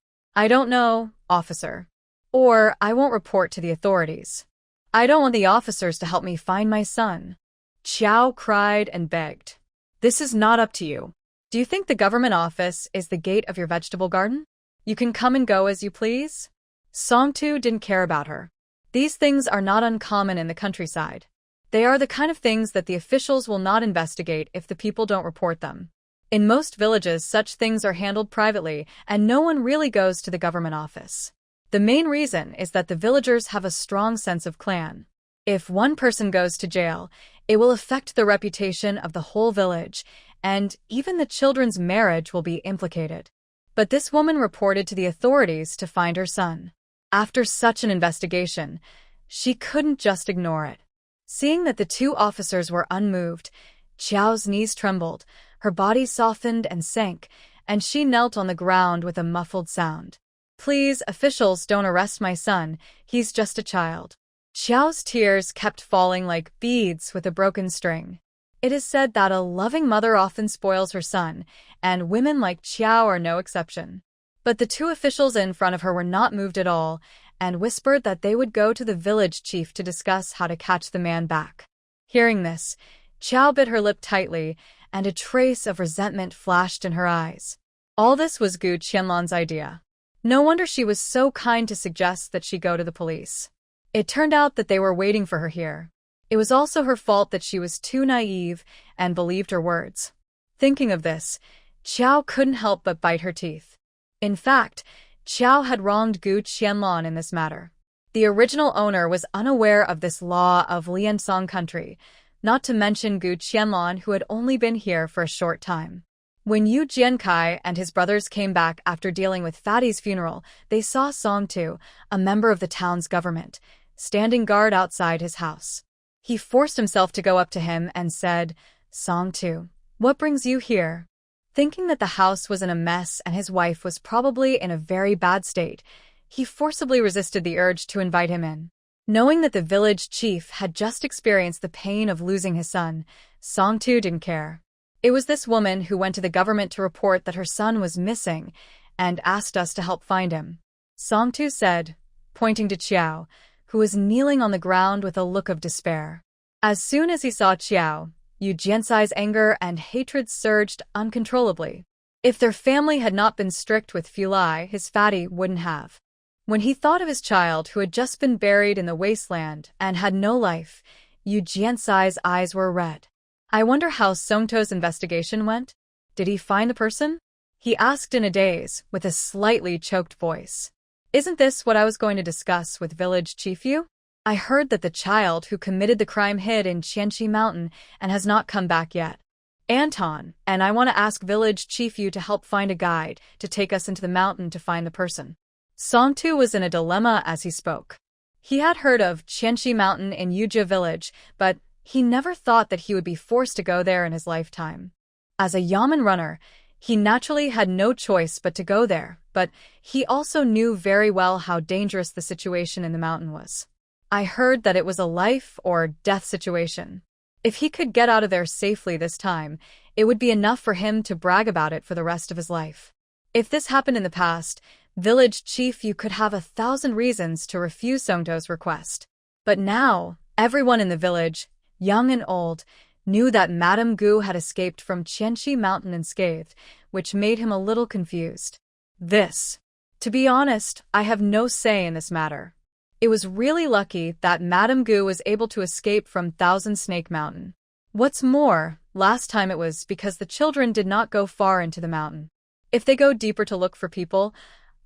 don't know, officer. Or I won't report to the authorities. I don't want the officers to help me find my son. Xiao cried and begged. This is not up to you. Do you think the government office is the gate of your vegetable garden? You can come and go as you please? Songtu didn't care about her. These things are not uncommon in the countryside. They are the kind of things that the officials will not investigate if the people don't report them. In most villages, such things are handled privately, and no one really goes to the government office. The main reason is that the villagers have a strong sense of clan. If one person goes to jail, it will affect the reputation of the whole village, and even the children's marriage will be implicated. But this woman reported to the authorities to find her son. After such an investigation, she couldn't just ignore it. Seeing that the two officers were unmoved, Qiao's knees trembled, her body softened and sank, and she knelt on the ground with a muffled sound. "Please, officials, don't arrest my son, he's just a child." Qiao's tears kept falling like beads with a broken string. It is said that a loving mother often spoils her son, and women like Qiao are no exception. But the two officials in front of her were not moved at all, and whispered that they would go to the village chief to discuss how to catch the man back. Hearing this, Qiao bit her lip tightly, and a trace of resentment flashed in her eyes. All this was Gu Qianlon's idea. No wonder she was so kind to suggest that she go to the police. It turned out that they were waiting for her here. It was also her fault that she was too naive and believed her words. Thinking of this, Qiao couldn't help but bite her teeth. In fact, Qiao had wronged Gu Qianlon in this matter. The original owner was unaware of this law of Liansong country, not to mention Gu Qianlon, who had only been here for a short time. When Yu Jiankai and his brothers came back after dealing with Fatty's funeral, they saw Song Tu, a member of the town's government, standing guard outside his house. He forced himself to go up to him and said, "Song Tu, what brings you here?" Thinking that the house was in a mess and his wife was probably in a very bad state, he forcibly resisted the urge to invite him in. Knowing that the village chief had just experienced the pain of losing his son, Song Tu didn't care. It was this woman who went to the government to report that her son was missing and asked us to help find him. Song Tu said, pointing to Qiao, who was kneeling on the ground with a look of despair. As soon as he saw Qiao, Yu Jiansai's anger and hatred surged uncontrollably. If their family had not been strict with Fulai, his Fatty wouldn't have. When he thought of his child who had just been buried in the wasteland and had no life, Yu Jiansai's eyes were red. "I wonder how Songto's investigation went? Did he find the person?" he asked in a daze, with a slightly choked voice. "Isn't this what I was going to discuss with village chief Yu? I heard that the child who committed the crime hid in Qianxi Mountain and has not come back yet. Anton, and I want to ask village chief Yu to help find a guide to take us into the mountain to find the person." Song Tu was in a dilemma as he spoke. He had heard of Qianxi Mountain in Yujia village, but he never thought that he would be forced to go there in his lifetime. As a Yamen runner, he naturally had no choice but to go there, but he also knew very well how dangerous the situation in the mountain was. "I heard that it was a life or death situation. If he could get out of there safely this time, it would be enough for him to brag about it for the rest of his life. If this happened in the past, village chief Yu could have 1,000 reasons to refuse Songto's request. But now, everyone in the village, young and old, knew that Madame Gu had escaped from Qianxi Mountain unscathed, which made him a little confused. To be honest, I have no say in this matter. It was really lucky that Madame Gu was able to escape from Thousand Snake Mountain. What's more, last time it was because the children did not go far into the mountain. If they go deeper to look for people,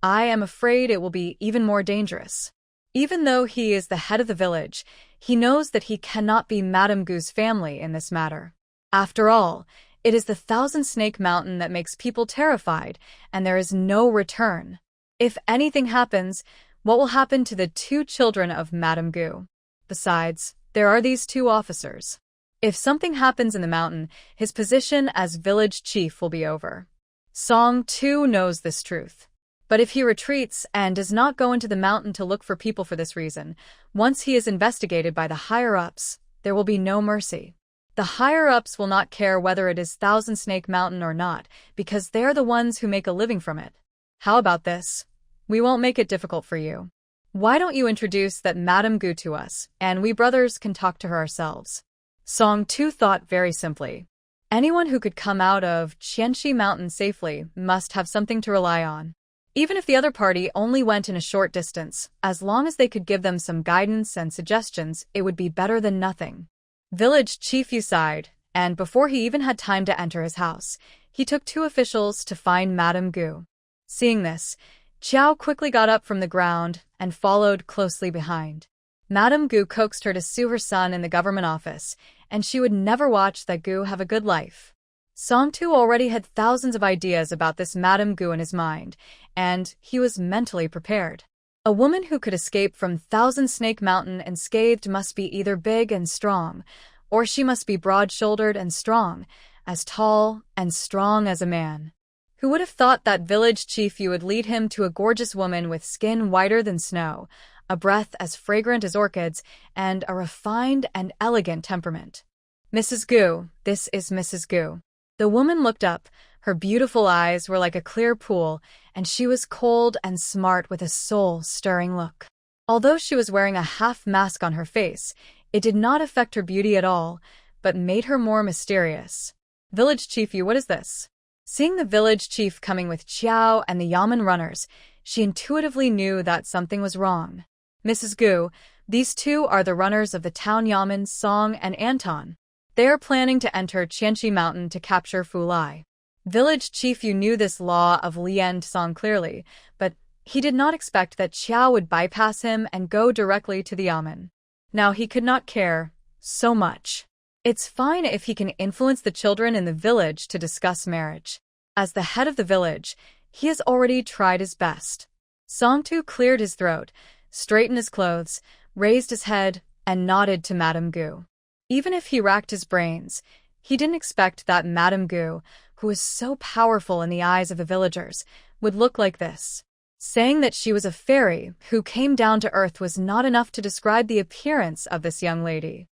I am afraid it will be even more dangerous. Even though he is the head of the village, he knows that he cannot be Madame Gu's family in this matter. After all, it is the Thousand Snake Mountain that makes people terrified, and there is no return. If anything happens, what will happen to the two children of Madame Gu? Besides, there are these two officers. If something happens in the mountain, his position as village chief will be over. Song Tu knows this truth. But if he retreats and does not go into the mountain to look for people for this reason, once he is investigated by the higher-ups, there will be no mercy. The higher-ups will not care whether it is Thousand Snake Mountain or not, because they're the ones who make a living from it. How about this? We won't make it difficult for you. Why don't you introduce that Madame Gu to us, and we brothers can talk to her ourselves? Song Tu thought very simply. Anyone who could come out of Qianxi Mountain safely must have something to rely on. Even if the other party only went in a short distance, as long as they could give them some guidance and suggestions, it would be better than nothing. Village Chief Yu sighed, and before he even had time to enter his house, he took two officials to find Madame Gu. Seeing this, Xiao quickly got up from the ground and followed closely behind. Madame Gu coaxed her to sue her son in the government office, and she would never watch that Gu have a good life. Songtu already had thousands of ideas about this Madame Gu in his mind, and he was mentally prepared. A woman who could escape from Thousand Snake Mountain unscathed must be either big and strong, or she must be broad-shouldered and strong, as tall and strong as a man. Who would have thought that village chief you would lead him to a gorgeous woman with skin whiter than snow, a breath as fragrant as orchids, and a refined and elegant temperament? Mrs. Gu, this is Mrs. Gu. The woman looked up. Her beautiful eyes were like a clear pool, and she was cold and smart with a soul-stirring look. Although she was wearing a half mask on her face, it did not affect her beauty at all, but made her more mysterious. Village chief, you, what is this? Seeing the village chief coming with Xiao and the Yamen runners, she intuitively knew that something was wrong. Mrs. Gu, these two are the runners of the town Yamen, Song and Anton. They are planning to enter Qianxi Mountain to capture Fulai. Village chief Yu knew this law of Lian Song clearly, but he did not expect that Xiao would bypass him and go directly to the Yamen. Now he could not care so much. It's fine if he can influence the children in the village to discuss marriage. As the head of the village, he has already tried his best. Songtu cleared his throat, straightened his clothes, raised his head, and nodded to Madame Gu. Even if he racked his brains, he didn't expect that Madame Gu, who was so powerful in the eyes of the villagers, would look like this. Saying that she was a fairy who came down to earth was not enough to describe the appearance of this young lady.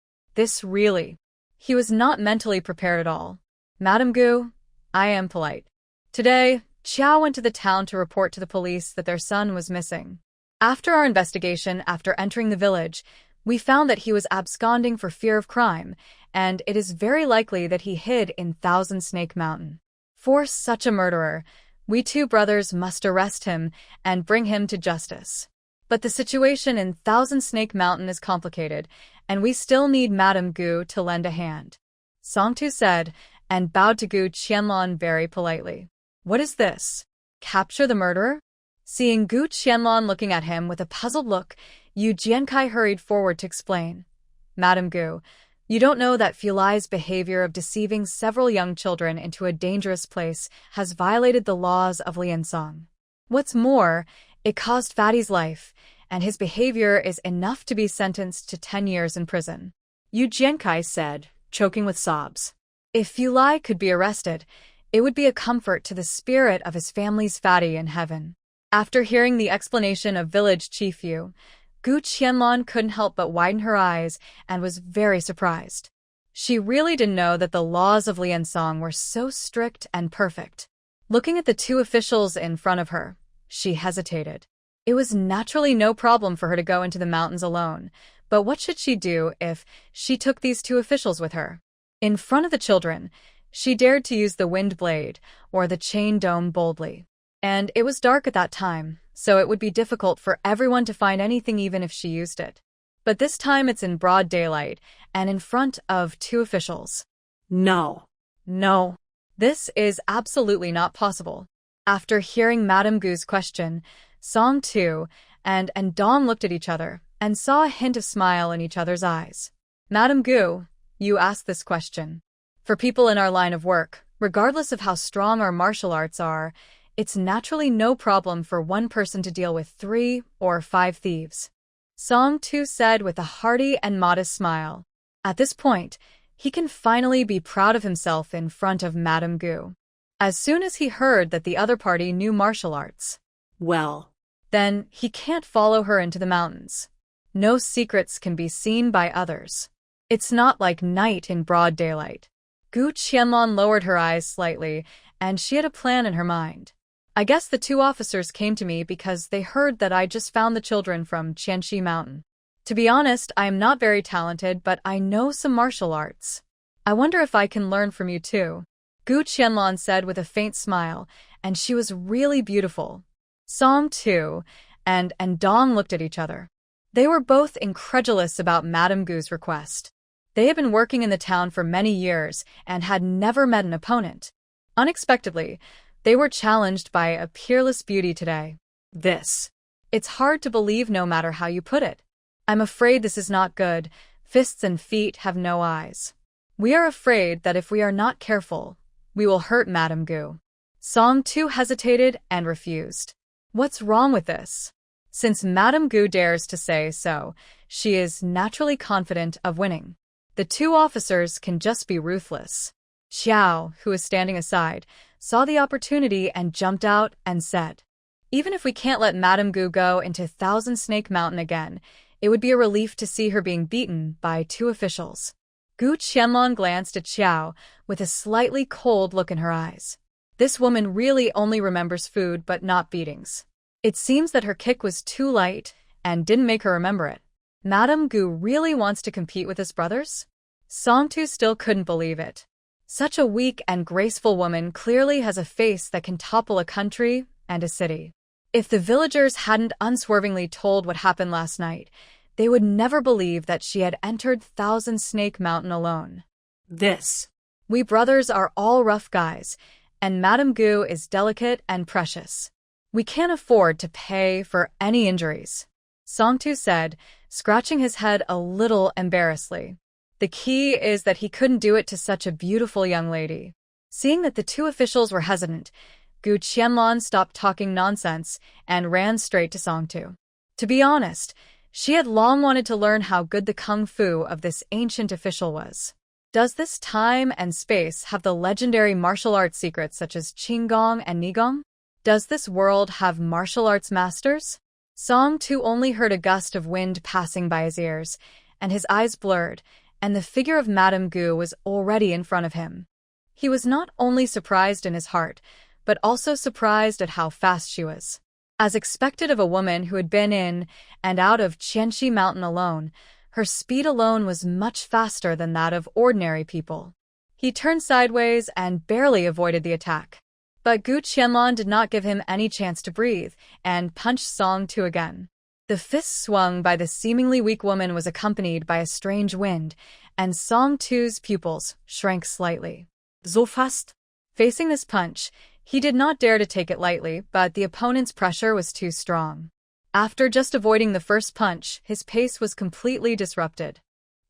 He was not mentally prepared at all. Madame Gu, I am polite. Today, Xiao went to the town to report to the police that their son was missing. After our investigation, after entering the village, we found that he was absconding for fear of crime, and it is very likely that he hid in Thousand Snake Mountain. For such a murderer, we two brothers must arrest him and bring him to justice. But the situation in Thousand Snake Mountain is complicated, and we still need Madame Gu to lend a hand. Songtu said, and bowed to Gu Qianlong very politely. What is this? Capture the murderer? Seeing Gu Qianlong looking at him with a puzzled look, Yu Jiankai hurried forward to explain. Madame Gu, you don't know that Fulai's behavior of deceiving several young children into a dangerous place has violated the laws of Liansong. What's more, it caused Fatty's life, and his behavior is enough to be sentenced to 10 years in prison. Yu Jiankai said, choking with sobs. If Fulai could be arrested, it would be a comfort to the spirit of his family's Fatty in heaven. After hearing the explanation of village chief Yu, Gu Qianlong couldn't help but widen her eyes and was very surprised. She really didn't know that the laws of Liansong were so strict and perfect. Looking at the two officials in front of her, she hesitated. It was naturally no problem for her to go into the mountains alone, but what should she do if she took these two officials with her? In front of the children, she dared to use the wind blade or the chain dome boldly. And it was dark at that time, so it would be difficult for everyone to find anything even if she used it. But this time it's in broad daylight and in front of two officials. No. This is absolutely not possible. After hearing Madame Gu's question, Song Tu and Dong looked at each other and saw a hint of smile in each other's eyes. Madame Gu, you asked this question. For people in our line of work, regardless of how strong our martial arts are, it's naturally no problem for one person to deal with 3 or 5 thieves. Song Tu said with a hearty and modest smile. At this point, he can finally be proud of himself in front of Madame Gu. As soon as he heard that the other party knew martial arts, well, then he can't follow her into the mountains. No secrets can be seen by others. It's not like night in broad daylight. Gu Qianlong lowered her eyes slightly, and she had a plan in her mind. I guess the two officers came to me because they heard that I just found the children from Qianxi Mountain. To be honest, I am not very talented, but I know some martial arts. I wonder if I can learn from you too. Gu Qianlong said with a faint smile, and she was really beautiful. Song Tu and Dong looked at each other. They were both incredulous about Madame Gu's request. They had been working in the town for many years and had never met an opponent. Unexpectedly, they were challenged by a peerless beauty today. This. It's hard to believe no matter how you put it. I'm afraid this is not good. Fists and feet have no eyes. We are afraid that if we are not careful, we will hurt Madame Gu. Song 2 hesitated and refused. What's wrong with this? Since Madame Gu dares to say so, she is naturally confident of winning. The two officers can just be ruthless. Xiao, who was standing aside, saw the opportunity and jumped out and said, "Even if we can't let Madame Gu go into Thousand Snake Mountain again, it would be a relief to see her being beaten by two officials." Gu Qianlong glanced at Xiao with a slightly cold look in her eyes. This woman really only remembers food but not beatings. It seems that her kick was too light and didn't make her remember it. Madame Gu really wants to compete with his brothers? Song 2 still couldn't believe it. Such a weak and graceful woman clearly has a face that can topple a country and a city. If the villagers hadn't unswervingly told what happened last night, they would never believe that she had entered Thousand Snake Mountain alone. This. We brothers are all rough guys, and Madame Gu is delicate and precious. We can't afford to pay for any injuries, Song 2 said, scratching his head a little embarrassedly. The key is that he couldn't do it to such a beautiful young lady. Seeing that the two officials were hesitant, Gu Qianlong stopped talking nonsense and ran straight to Song 2. To be honest, she had long wanted to learn how good the kung fu of this ancient official was. Does this time and space have the legendary martial arts secrets such as Qinggong and Nigong? Does this world have martial arts masters? Song 2 only heard a gust of wind passing by his ears, and his eyes blurred, and the figure of Madame Gu was already in front of him. He was not only surprised in his heart, but also surprised at how fast she was. As expected of a woman who had been in and out of Qianxi Mountain alone, her speed alone was much faster than that of ordinary people. He turned sideways and barely avoided the attack. But Gu Qianlong did not give him any chance to breathe, and punched Song 2 again. The fist swung by the seemingly weak woman was accompanied by a strange wind, and Song 2's pupils shrank slightly. So fast. Facing this punch, he did not dare to take it lightly, but the opponent's pressure was too strong. After just avoiding the first punch, his pace was completely disrupted.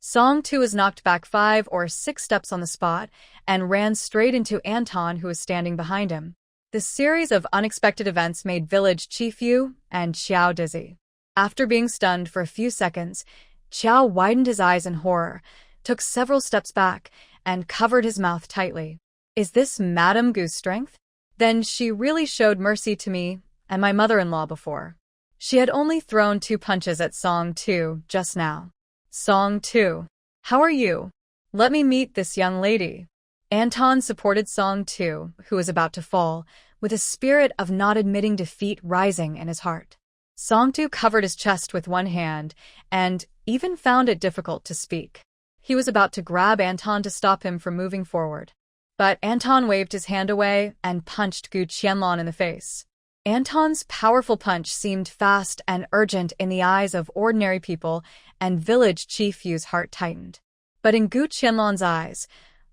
Song 2 was knocked back 5 or 6 steps on the spot and ran straight into Anton, who was standing behind him. This series of unexpected events made Village Chief Yu and Xiao dizzy. After being stunned for a few seconds, Xiao widened his eyes in horror, took several steps back, and covered his mouth tightly. Is this Madame Gu's strength? Then she really showed mercy to me and my mother-in-law before. She had only thrown 2 punches at Song 2 just now. Song 2. How are you? Let me meet this young lady. Anton supported Song 2, who was about to fall, with a spirit of not admitting defeat rising in his heart. Song 2 covered his chest with one hand and even found it difficult to speak. He was about to grab Anton to stop him from moving forward. But Anton waved his hand away and punched Gu Qianlong in the face. Anton's powerful punch seemed fast and urgent in the eyes of ordinary people, and Village Chief Yu's heart tightened. But in Gu Qianlong's eyes,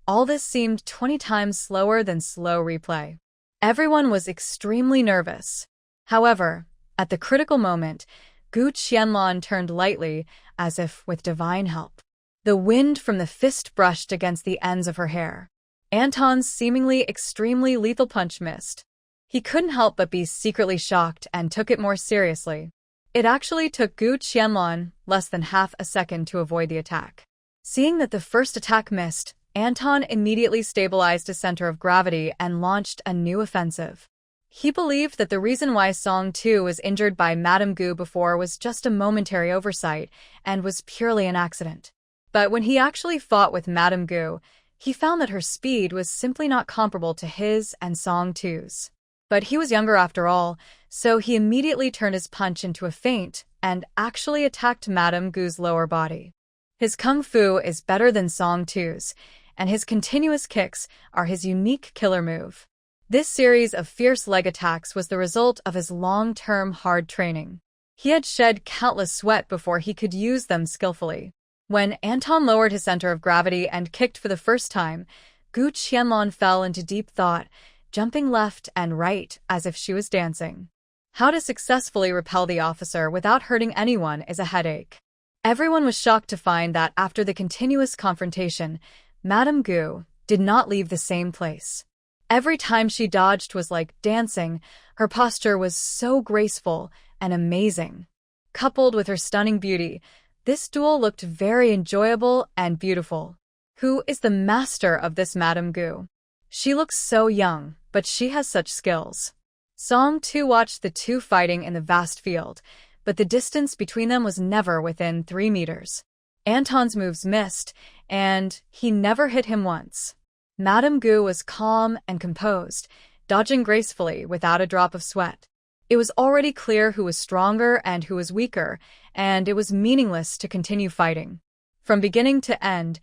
all this seemed 20 times slower than slow replay. Everyone was extremely nervous. However, at the critical moment, Gu Qianlong turned lightly, as if with divine help. The wind from the fist brushed against the ends of her hair. Anton's seemingly extremely lethal punch missed. He couldn't help but be secretly shocked and took it more seriously. It actually took Gu Qianlong less than half a second to avoid the attack. Seeing that the first attack missed, Anton immediately stabilized his center of gravity and launched a new offensive. He believed that the reason why Song 2 was injured by Madame Gu before was just a momentary oversight and was purely an accident. But when he actually fought with Madame Gu, he found that her speed was simply not comparable to his and Song 2's. But he was younger after all, so he immediately turned his punch into a feint and actually attacked Madame Gu's lower body. His kung fu is better than Song 2's, and his continuous kicks are his unique killer move. This series of fierce leg attacks was the result of his long-term hard training. He had shed countless sweat before he could use them skillfully. When Anton lowered his center of gravity and kicked for the first time, Gu Qianlong fell into deep thought, jumping left and right as if she was dancing. How to successfully repel the officer without hurting anyone is a headache. Everyone was shocked to find that after the continuous confrontation, Madame Gu did not leave the same place. Every time she dodged was like dancing. Her posture was so graceful and amazing. Coupled with her stunning beauty, this duel looked very enjoyable and beautiful. Who is the master of this Madame Gu? She looks so young, but she has such skills. Song Tu watched the two fighting in the vast field, but the distance between them was never within 3 meters. Anton's moves missed, and he never hit him once. Madame Gu was calm and composed, dodging gracefully without a drop of sweat. It was already clear who was stronger and who was weaker, and it was meaningless to continue fighting. From beginning to end,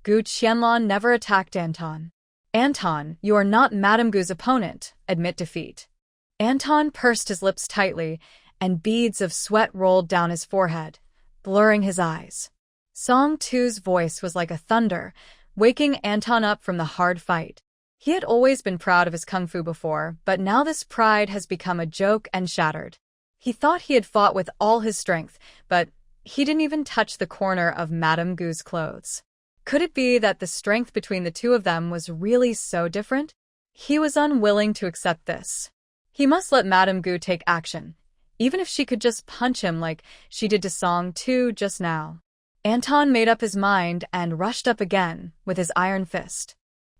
Gu Qianlan never attacked Anton. Anton, you are not Madame Gu's opponent, admit defeat. Anton pursed his lips tightly, and beads of sweat rolled down his forehead, blurring his eyes. Song Tu's voice was like a thunder, waking Anton up from the hard fight. He had always been proud of his kung fu before, but now this pride has become a joke and shattered. He thought he had fought with all his strength, but he didn't even touch the corner of Madame Gu's clothes. Could it be that the strength between the two of them was really so different? He was unwilling to accept this. He must let Madame Gu take action, even if she could just punch him like she did to Song Tu just now. Anton made up his mind and rushed up again with his iron fist.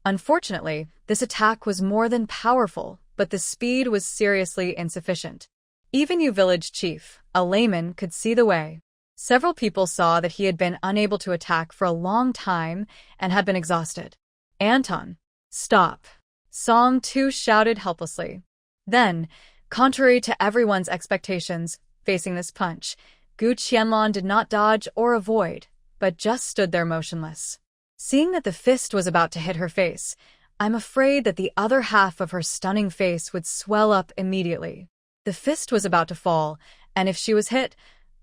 Unfortunately, this attack was more than powerful, but the speed was seriously insufficient. Even you village chief, a layman, could see the way. Several people saw that he had been unable to attack for a long time and had been exhausted. Anton, stop! Song Tu shouted helplessly. Then, contrary to everyone's expectations, facing this punch, Gu Qianlan did not dodge or avoid, but just stood there motionless. Seeing that the fist was about to hit her face, I'm afraid that the other half of her stunning face would swell up immediately. The fist was about to fall, and if she was hit,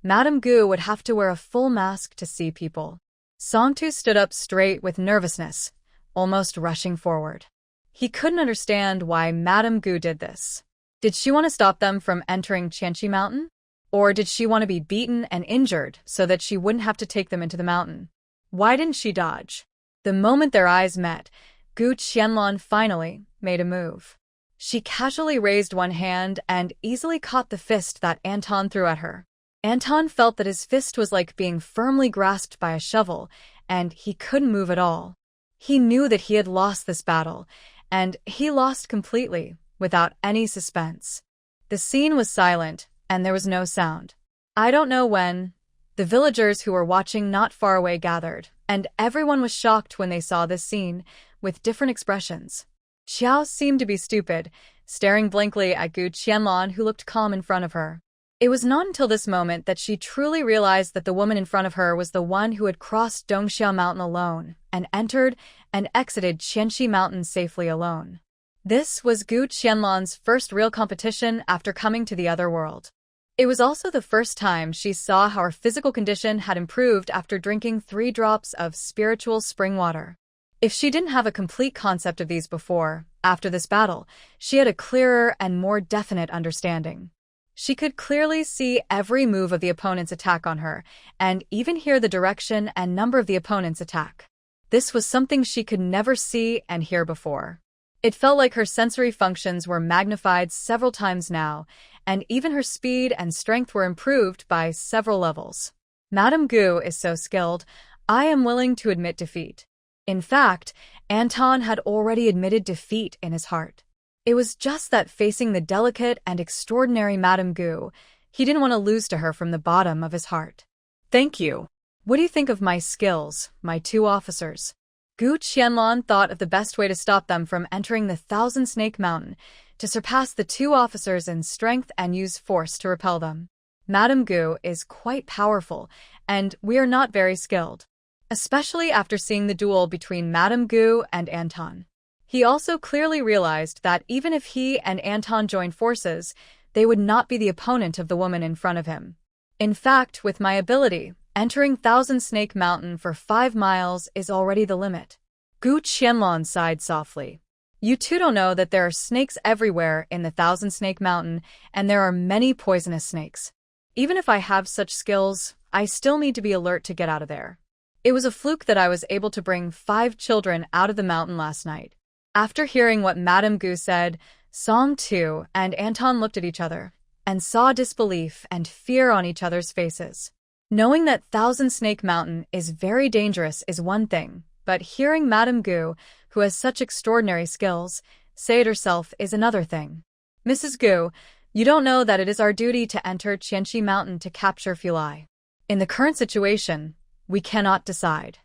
Madame Gu would have to wear a full mask to see people. Song Tu stood up straight with nervousness, almost rushing forward. He couldn't understand why Madame Gu did this. Did she want to stop them from entering Qianqi Mountain? Or did she want to be beaten and injured so that she wouldn't have to take them into the mountain? Why didn't she dodge? The moment their eyes met, Gu Qianlan finally made a move. She casually raised one hand and easily caught the fist that Anton threw at her. Anton felt that his fist was like being firmly grasped by a shovel, and he couldn't move at all. He knew that he had lost this battle, and he lost completely, without any suspense. The scene was silent, and there was no sound. I don't know when. The villagers who were watching not far away gathered, and everyone was shocked when they saw this scene, with different expressions. Xiao seemed to be stupid, staring blankly at Gu Qianlan, who looked calm in front of her. It was not until this moment that she truly realized that the woman in front of her was the one who had crossed Dongxiao Mountain alone, and entered and exited Qianqi Mountain safely alone. This was Gu Qianlan's first real competition after coming to the other world. It was also the first time she saw how her physical condition had improved after drinking 3 drops of spiritual spring water. If she didn't have a complete concept of these before, after this battle, she had a clearer and more definite understanding. She could clearly see every move of the opponent's attack on her, and even hear the direction and number of the opponent's attack. This was something she could never see and hear before. It felt like her sensory functions were magnified several times now, and even her speed and strength were improved by several levels. Madame Gu is so skilled, I am willing to admit defeat. In fact, Anton had already admitted defeat in his heart. It was just that facing the delicate and extraordinary Madame Gu, he didn't want to lose to her from the bottom of his heart. Thank you. What do you think of my skills, my 2 officers? Gu Qianlan thought of the best way to stop them from entering the Thousand Snake Mountain, to surpass the 2 officers in strength and use force to repel them. Madame Gu is quite powerful, and we are not very skilled. Especially after seeing the duel between Madame Gu and Anton. He also clearly realized that even if he and Anton joined forces, they would not be the opponent of the woman in front of him. In fact, with my ability, entering Thousand Snake Mountain for 5 miles is already the limit. Gu Qianlan sighed softly. You two don't know that there are snakes everywhere in the Thousand Snake Mountain, and there are many poisonous snakes. Even if I have such skills, I still need to be alert to get out of there. It was a fluke that I was able to bring 5 children out of the mountain last night. After hearing what Madame Gu said, Song Tu and Anton looked at each other and saw disbelief and fear on each other's faces. Knowing that Thousand Snake Mountain is very dangerous is one thing, but hearing Madame Gu, who has such extraordinary skills, say it herself is another thing. Mrs. Gu, you don't know that it is our duty to enter Qianxi Mountain to capture Fulai. In the current situation, we cannot decide.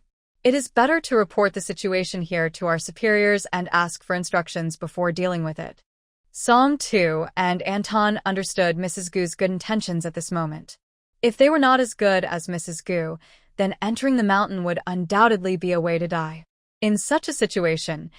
It is better to report the situation here to our superiors and ask for instructions before dealing with it. Song Tu and Anton understood Mrs. Gu's good intentions at this moment. If they were not as good as Mrs. Gu, then entering the mountain would undoubtedly be a way to die. In such a situation,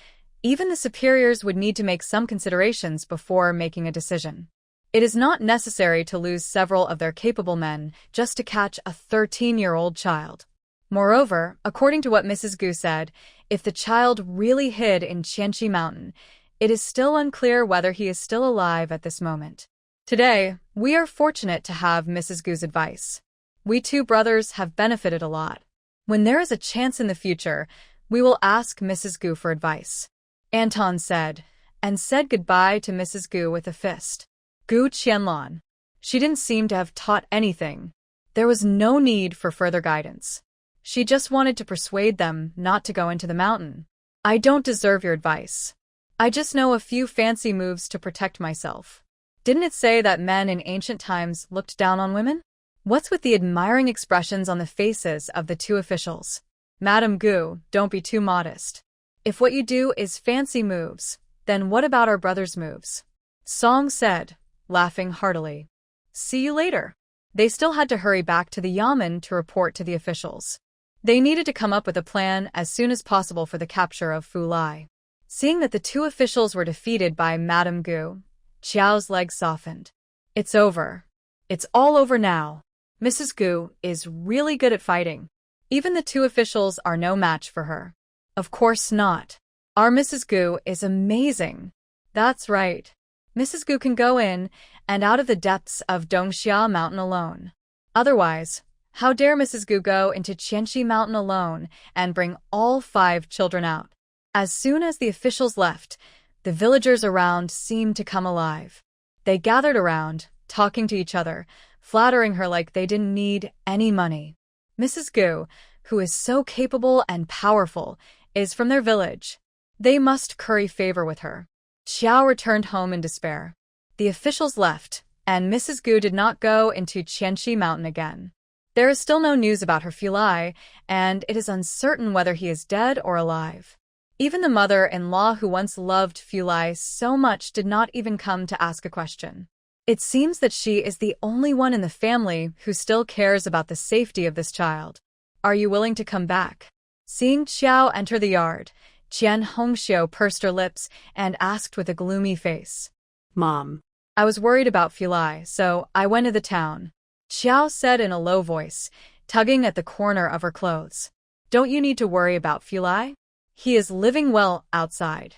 even the superiors would need to make some considerations before making a decision. It is not necessary to lose several of their capable men just to catch a 13-year-old child. Moreover, according to what Mrs. Gu said, if the child really hid in Qianxi Mountain, it is still unclear whether he is still alive at this moment. Today, we are fortunate to have Mrs. Gu's advice. We 2 brothers have benefited a lot. When there is a chance in the future, we will ask Mrs. Gu for advice. Anton said, and said goodbye to Mrs. Gu with a fist. Gu Qianlan. She didn't seem to have taught anything. There was no need for further guidance. She just wanted to persuade them not to go into the mountain. I don't deserve your advice. I just know a few fancy moves to protect myself. Didn't it say that men in ancient times looked down on women? What's with the admiring expressions on the faces of the 2 officials? Madame Gu, don't be too modest. If what you do is fancy moves, then what about our brother's moves? Song said, laughing heartily. See you later. They still had to hurry back to the yamen to report to the officials. They needed to come up with a plan as soon as possible for the capture of Fulai. Seeing that the 2 officials were defeated by Madame Gu, Qiao's legs softened. It's over. It's all over now. Mrs. Gu is really good at fighting. Even the 2 officials are no match for her. Of course not. Our Mrs. Gu is amazing. That's right. Mrs. Gu can go in and out of the depths of Dongxia Mountain alone. Otherwise, how dare Mrs. Gu go into Qianxi Mountain alone and bring all 5 children out? As soon as the officials left, the villagers around seemed to come alive. They gathered around, talking to each other, flattering her like they didn't need any money. Mrs. Gu, who is so capable and powerful, is from their village. They must curry favor with her. Qiao returned home in despair. The officials left, and Mrs. Gu did not go into Qianxi Mountain again. There is still no news about her Fulai, and it is uncertain whether he is dead or alive. Even the mother-in-law who once loved Fulai so much did not even come to ask a question. It seems that she is the only one in the family who still cares about the safety of this child. Are you willing to come back? Seeing Qiao enter the yard, Qian Hongxiu pursed her lips and asked with a gloomy face. Mom. I was worried about Fulai, so I went to the town. Qiao said in a low voice, tugging at the corner of her clothes. Don't you need to worry about Fulai? He is living well outside.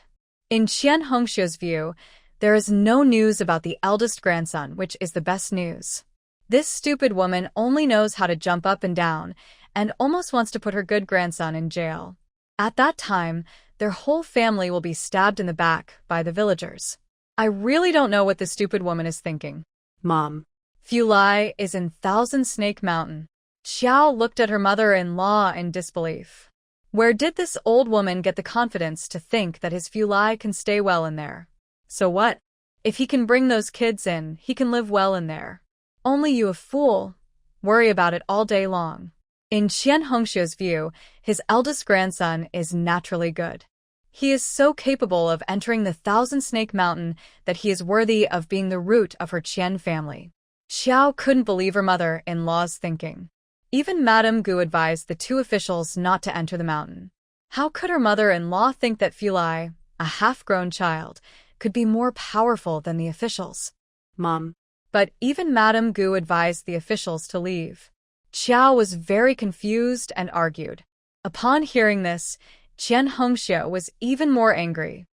In Qian Hongxiu's view, there is no news about the eldest grandson, which is the best news. This stupid woman only knows how to jump up and down, and almost wants to put her good grandson in jail. At that time, their whole family will be stabbed in the back by the villagers. I really don't know what this stupid woman is thinking. Mom. Fulai is in Thousand Snake Mountain. Qiao looked at her mother-in-law in disbelief. Where did this old woman get the confidence to think that his Fulai can stay well in there? So what? If he can bring those kids in, he can live well in there. Only you, a fool, worry about it all day long. In Qian Hongxiu's view, his eldest grandson is naturally good. He is so capable of entering the Thousand Snake Mountain that he is worthy of being the root of her Qian family. Qiao couldn't believe her mother-in-law's thinking. Even Madame Gu advised the 2 officials not to enter the mountain. How could her mother-in-law think that Fulai, a half-grown child, could be more powerful than the officials? Mom. But even Madame Gu advised the officials to leave. Qiao was very confused and argued. Upon hearing this, Qian Hongxiu was even more angry.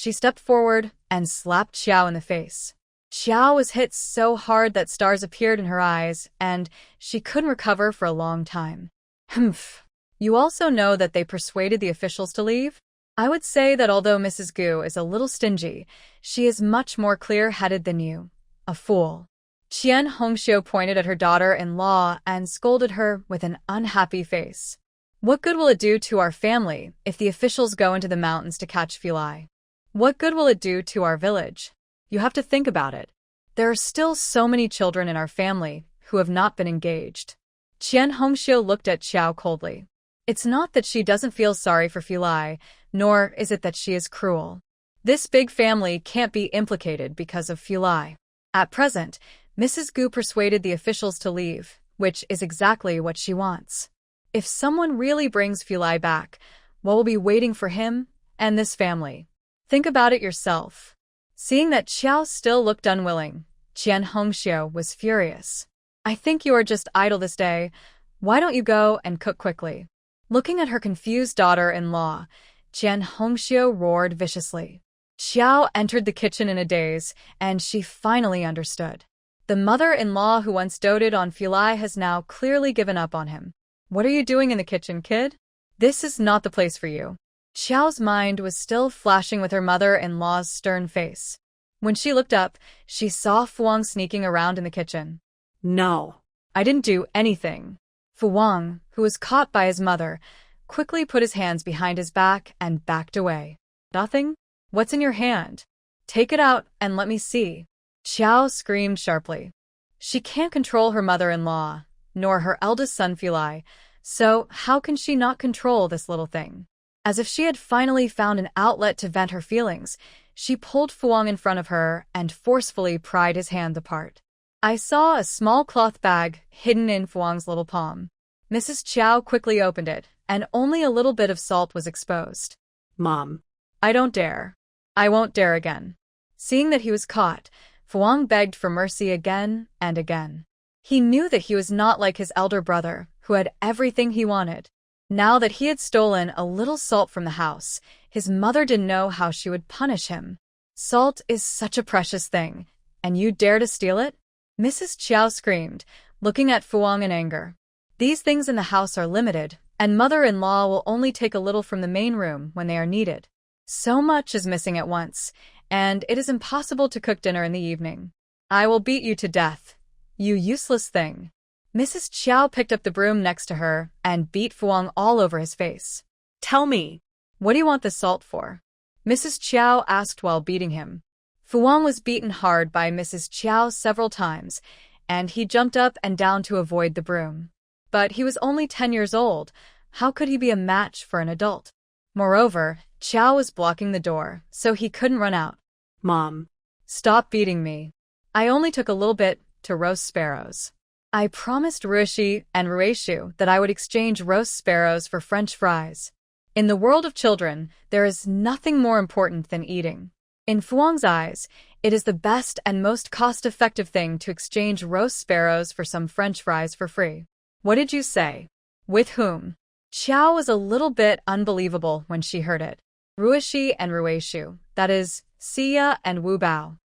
She stepped forward and slapped Xiao in the face. Xiao was hit so hard that stars appeared in her eyes, and she couldn't recover for a long time. Humph. You also know that they persuaded the officials to leave? I would say that although Mrs. Gu is a little stingy, she is much more clear-headed than you. A fool. Qian Hongxiu pointed at her daughter-in-law and scolded her with an unhappy face. What good will it do to our family if the officials go into the mountains to catch Fulai? What good will it do to our village? You have to think about it. There are still so many children in our family who have not been engaged. Qian Hongxiu looked at Xiao coldly. It's not that she doesn't feel sorry for Fulai, nor is it that she is cruel. This big family can't be implicated because of Fulai. At present, Mrs. Gu persuaded the officials to leave, which is exactly what she wants. If someone really brings Fulai back, what will be waiting for him and this family? Think about it yourself. Seeing that Xiao still looked unwilling, Qian Hongxiu was furious. I think you are just idle this day. Why don't you go and cook quickly? Looking at her confused daughter-in-law, Qian Hongxiu roared viciously. Xiao entered the kitchen in a daze, and she finally understood. The mother-in-law who once doted on Fulai has now clearly given up on him. What are you doing in the kitchen, kid? This is not the place for you. Xiao's mind was still flashing with her mother-in-law's stern face. When she looked up, she saw Fuang sneaking around in the kitchen. No. I didn't do anything. Fuang, who was caught by his mother, quickly put his hands behind his back and backed away. Nothing? What's in your hand? Take it out and let me see. Xiao screamed sharply. She can't control her mother-in-law, nor her eldest son Fulai, so how can she not control this little thing? As if she had finally found an outlet to vent her feelings, she pulled Fuang in front of her and forcefully pried his hand apart. I saw a small cloth bag hidden in Fuang's little palm. Mrs. Qiao quickly opened it, and only a little bit of salt was exposed. Mom. I don't dare. I won't dare again. Seeing that he was caught, Fuang begged for mercy again and again. He knew that he was not like his elder brother, who had everything he wanted. Now that he had stolen a little salt from the house, his mother didn't know how she would punish him. Salt is such a precious thing, and you dare to steal it? Mrs. Qiao screamed, looking at Fuang in anger. These things in the house are limited, and mother-in-law will only take a little from the main room when they are needed. So much is missing at once, and it is impossible to cook dinner in the evening. I will beat you to death, you useless thing. Mrs. Qiao picked up the broom next to her and beat Fuang all over his face. Tell me. What do you want the salt for? Mrs. Qiao asked while beating him. Fuang was beaten hard by Mrs. Qiao several times, and he jumped up and down to avoid the broom. But he was only 10 years old. How could he be a match for an adult? Moreover, Qiao was blocking the door, so he couldn't run out. Mom. Stop beating me. I only took a little bit to roast sparrows. I promised Ruishi and Ruishu that I would exchange roast sparrows for French fries. In the world of children, there is nothing more important than eating. In Fuang's eyes, it is the best and most cost-effective thing to exchange roast sparrows for some French fries for free. What did you say? With whom? Qiao was a little bit unbelievable when she heard it. Ruishi and Ruishu, that is, Xia and Wu Bao.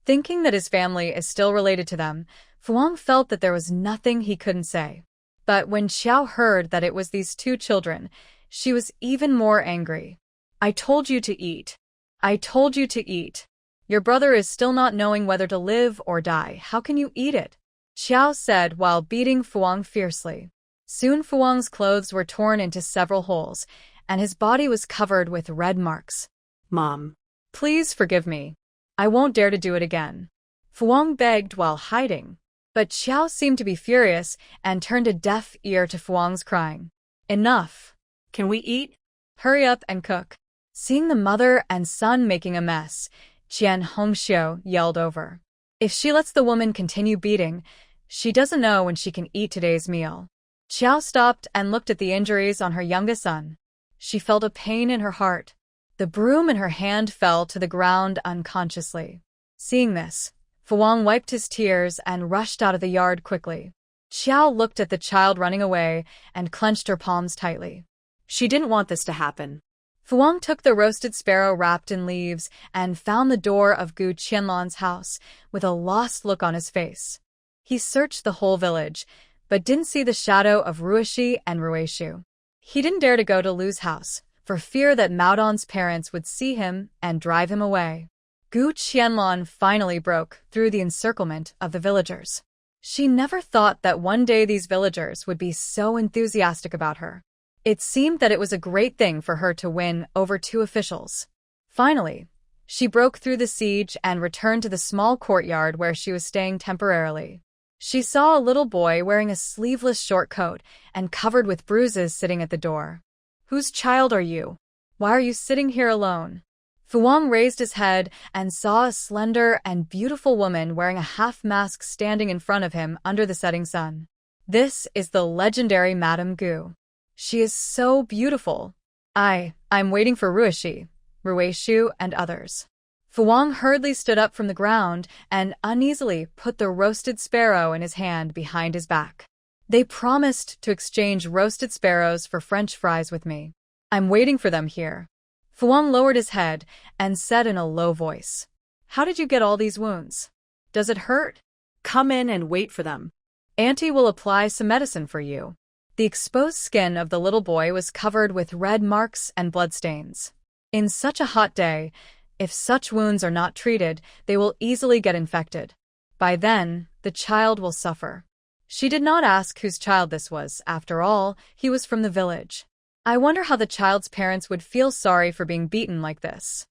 Thinking that his family is still related to them, Fuang felt that there was nothing he couldn't say. But when Qiao heard that it was these two children, she was even more angry. I told you to eat. I told you to eat. Your brother is still not knowing whether to live or die. How can you eat it? Qiao said while beating Fuang fiercely. Soon Fuang's clothes were torn into several holes, and his body was covered with red marks. Mom. Please forgive me. I won't dare to do it again. Fuang begged while hiding. But Qiao seemed to be furious and turned a deaf ear to Fuang's crying. Enough. Can we eat? Hurry up and cook. Seeing the mother and son making a mess, Qian Hongxiu yelled over. If she lets the woman continue beating, she doesn't know when she can eat today's meal. Qiao stopped and looked at the injuries on her youngest son. She felt a pain in her heart. The broom in her hand fell to the ground unconsciously. Seeing this, Fuang wiped his tears and rushed out of the yard quickly. Qiao looked at the child running away and clenched her palms tightly. She didn't want this to happen. Fuang took the roasted sparrow wrapped in leaves and found the door of Gu Qianlan's house with a lost look on his face. He searched the whole village, but didn't see the shadow of Ruishi and Ruishu. He didn't dare to go to Lu's house, for fear that Maodong's parents would see him and drive him away. Gu Qianlan finally broke through the encirclement of the villagers. She never thought that one day these villagers would be so enthusiastic about her. It seemed that it was a great thing for her to win over 2 officials. Finally, she broke through the siege and returned to the small courtyard where she was staying temporarily. She saw a little boy wearing a sleeveless short coat and covered with bruises sitting at the door. "Whose child are you? Why are you sitting here alone?" Fuang raised his head and saw a slender and beautiful woman wearing a half-mask standing in front of him under the setting sun. This is the legendary Madame Gu. She is so beautiful. I'm waiting for Ruishi, Ruishu, and others. Fuang hurriedly stood up from the ground and uneasily put the roasted sparrow in his hand behind his back. They promised to exchange roasted sparrows for French fries with me. I'm waiting for them here. Fuang lowered his head and said in a low voice, "How did you get all these wounds? Does it hurt?" Come in and wait for them. Auntie will apply some medicine for you. The exposed skin of the little boy was covered with red marks and bloodstains. In such a hot day, if such wounds are not treated, they will easily get infected. By then, the child will suffer. She did not ask whose child this was. After all, he was from the village. I wonder how the child's parents would feel sorry for being beaten like this.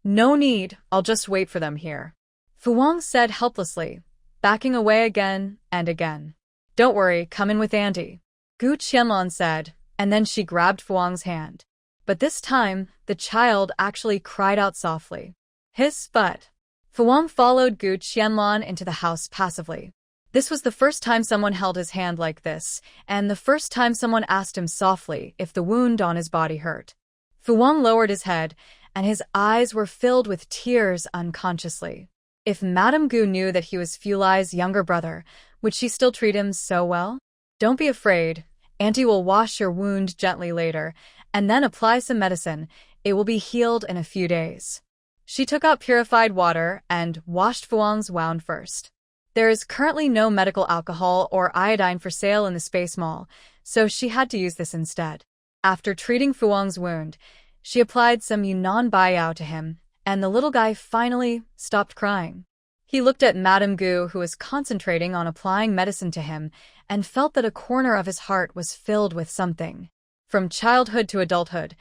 No need, I'll just wait for them here. Fuang said helplessly, backing away again and again. Don't worry, come in with Auntie, Gu Qianlan said, and then she grabbed Fuang's hand. But this time, the child actually cried out softly. His butt. Fuang followed Gu Qianlan into the house passively. This was the first time someone held his hand like this, and the first time someone asked him softly if the wound on his body hurt. Fuang lowered his head, and his eyes were filled with tears unconsciously. If Madame Gu knew that he was Fulai's younger brother, would she still treat him so well? Don't be afraid. Auntie will wash your wound gently later, and then apply some medicine. It will be healed in a few days. She took out purified water and washed Fuang's wound first. There is currently no medical alcohol or iodine for sale in the Space Mall, so she had to use this instead. After treating Fuang's wound, she applied some Yunnan Baiyao to him, and the little guy finally stopped crying. He looked at Madame Gu, who was concentrating on applying medicine to him, and felt that a corner of his heart was filled with something. From childhood to adulthood,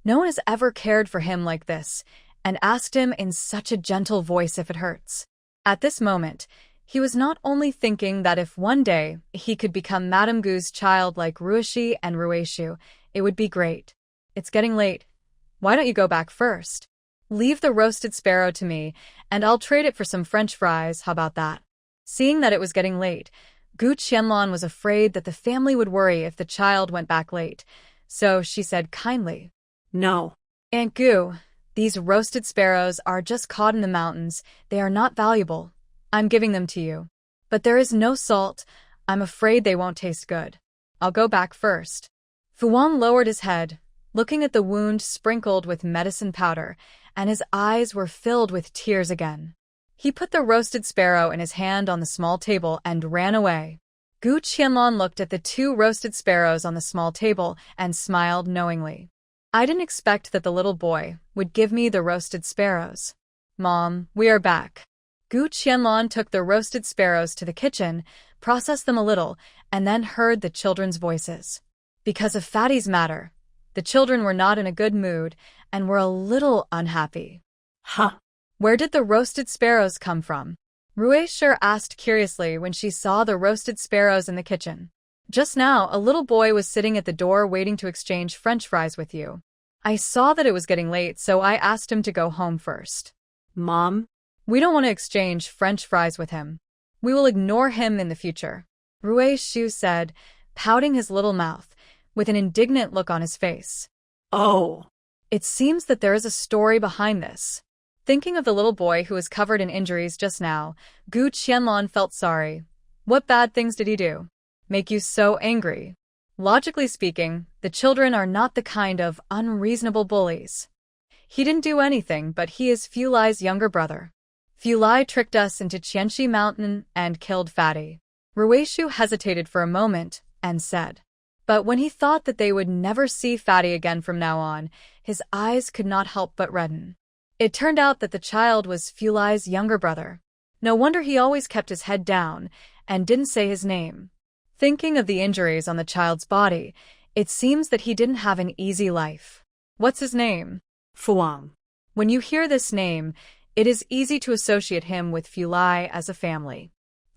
no one has ever cared for him like this, and asked him in such a gentle voice if it hurts. At this moment, he was not only thinking that if one day he could become Madame Gu's child like Ruishi and Ruishu, it would be great. It's getting late. Why don't you go back first? Leave the roasted sparrow to me, and I'll trade it for some French fries, how about that? Seeing that it was getting late, Gu Qianlan was afraid that the family would worry if the child went back late, so she said kindly, No. Aunt Gu, these roasted sparrows are just caught in the mountains. They are not valuable. I'm giving them to you. But there is no salt. I'm afraid they won't taste good. I'll go back first. Fuang lowered his head, looking at the wound sprinkled with medicine powder, and his eyes were filled with tears again. He put the roasted sparrow in his hand on the small table and ran away. Gu Qianlan looked at the 2 roasted sparrows on the small table and smiled knowingly. I didn't expect that the little boy would give me the roasted sparrows. Mom, we are back. Gu Qianlan took the roasted sparrows to the kitchen, processed them a little, and then heard the children's voices. Because of Fatty's matter, the children were not in a good mood and were a little unhappy. Huh. Where did the roasted sparrows come from? Ruishu asked curiously when she saw the roasted sparrows in the kitchen. Just now, a little boy was sitting at the door waiting to exchange French fries with you. I saw that it was getting late, so I asked him to go home first. Mom? We don't want to exchange French fries with him. We will ignore him in the future, Ruishu said, pouting his little mouth, with an indignant look on his face. Oh. It seems that there is a story behind this. Thinking of the little boy who was covered in injuries just now, Gu Qianlan felt sorry. What bad things did he do? Make you so angry? Logically speaking, the children are not the kind of unreasonable bullies. He didn't do anything, but he is Fulai's younger brother. Fulai tricked us into Qianxi Mountain and killed Fatty. Ruishu hesitated for a moment and said. But when he thought that they would never see Fatty again from now on, his eyes could not help but redden. It turned out that the child was Fulai's younger brother. No wonder he always kept his head down and didn't say his name. Thinking of the injuries on the child's body, it seems that he didn't have an easy life. What's his name? Fuang. When you hear this name, it is easy to associate him with Fulai as a family.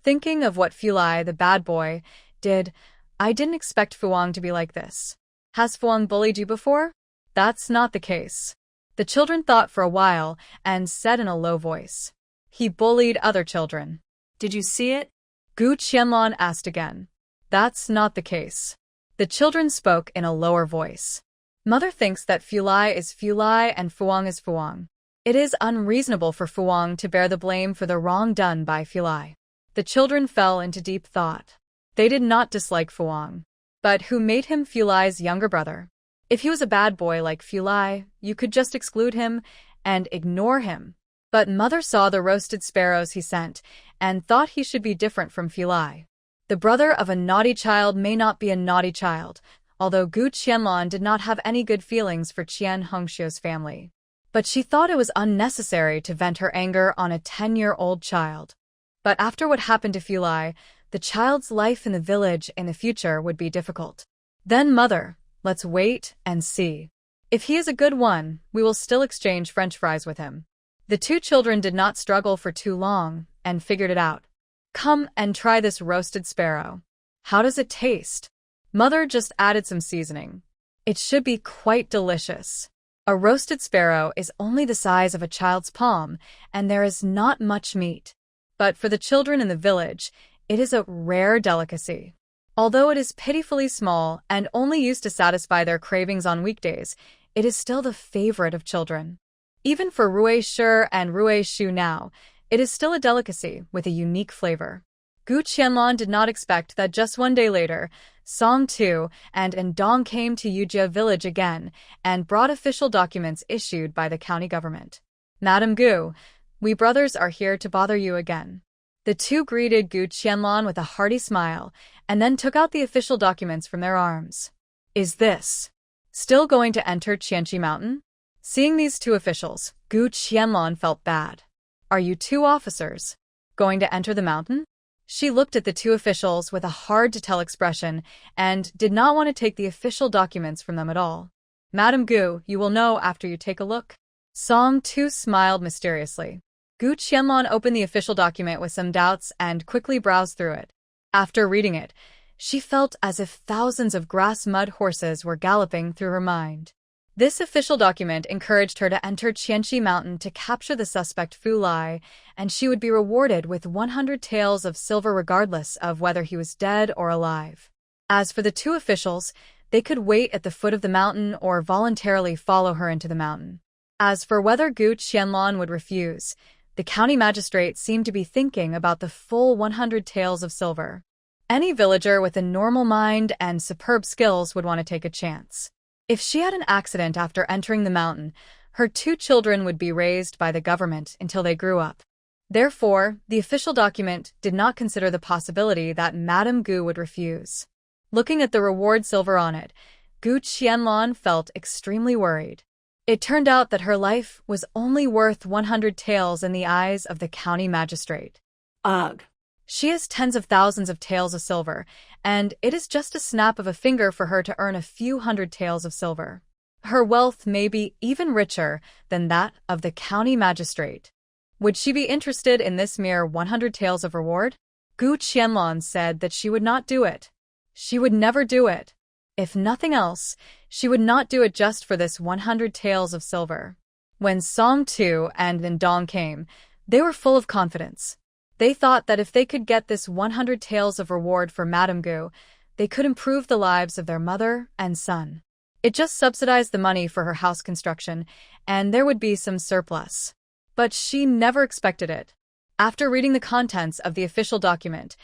Thinking of what Fulai, the bad boy, did, I didn't expect Fuang to be like this. Has Fuang bullied you before? That's not the case. The children thought for a while and said in a low voice. He bullied other children. Did you see it? Gu Qianlong asked again. That's not the case. The children spoke in a lower voice. Mother thinks that Fulai is Fulai and Fuang is Fuang. It is unreasonable for Fuang to bear the blame for the wrong done by Fulai. The children fell into deep thought. They did not dislike Fuang. But who made him Fulai's younger brother? If he was a bad boy like Fulai, you could just exclude him and ignore him. But Mother saw the roasted sparrows he sent and thought he should be different from Fulai. The brother of a naughty child may not be a naughty child, although Gu Qianlong did not have any good feelings for Qian Hongxiu's family. But she thought it was unnecessary to vent her anger on a 10-year-old child. But after what happened to Fulai, the child's life in the village in the future would be difficult. Then Mother, let's wait and see. If he is a good one, we will still exchange French fries with him. The two children did not struggle for too long and figured it out. Come and try this roasted sparrow. How does it taste? Mother just added some seasoning. It should be quite delicious. A roasted sparrow is only the size of a child's palm, and there is not much meat. But for the children in the village, it is a rare delicacy. Although it is pitifully small and only used to satisfy their cravings on weekdays, it is still the favorite of children. Even for Ruishu and Ruishu now, it is still a delicacy with a unique flavor. Gu Qianlong did not expect that just one day later, Song Tu and Ndong came to Yujia village again and brought official documents issued by the county government. Madam Gu, we brothers are here to bother you again. The two greeted Gu Qianlong with a hearty smile and then took out the official documents from their arms. Is this still going to enter Qianxi Mountain? Seeing these two officials, Gu Qianlong felt bad. Are you two officers going to enter the mountain? She looked at the two officials with a hard-to-tell expression and did not want to take the official documents from them at all. Madam Gu, you will know after you take a look. Song Tu smiled mysteriously. Gu Qianlong opened the official document with some doubts and quickly browsed through it. After reading it, she felt as if thousands of grass-mud horses were galloping through her mind. This official document encouraged her to enter Qianxi Mountain to capture the suspect Fulai, and she would be rewarded with 100 taels of silver regardless of whether he was dead or alive. As for the two officials, they could wait at the foot of the mountain or voluntarily follow her into the mountain. As for whether Gu Qianlong would refuse, the county magistrate seemed to be thinking about the full 100 taels of silver. Any villager with a normal mind and superb skills would want to take a chance. If she had an accident after entering the mountain, her two children would be raised by the government until they grew up. Therefore, the official document did not consider the possibility that Madame Gu would refuse. Looking at the reward silver on it, Gu Qianlong felt extremely worried. It turned out that her life was only worth 100 taels in the eyes of the county magistrate. Ugh. She has tens of thousands of taels of silver, and it is just a snap of a finger for her to earn a few hundred taels of silver. Her wealth may be even richer than that of the county magistrate. Would she be interested in this mere 100 taels of reward? Gu Qianlong said that she would not do it. She would never do it. If nothing else, she would not do it just for this 100 taels of silver. When Song Tu and Ndong came, they were full of confidence. They thought that if they could get this 100 taels of reward for Madame Gu, they could improve the lives of their mother and son. It just subsidized the money for her house construction, and there would be some surplus. But she never expected it. After reading the contents of the official document,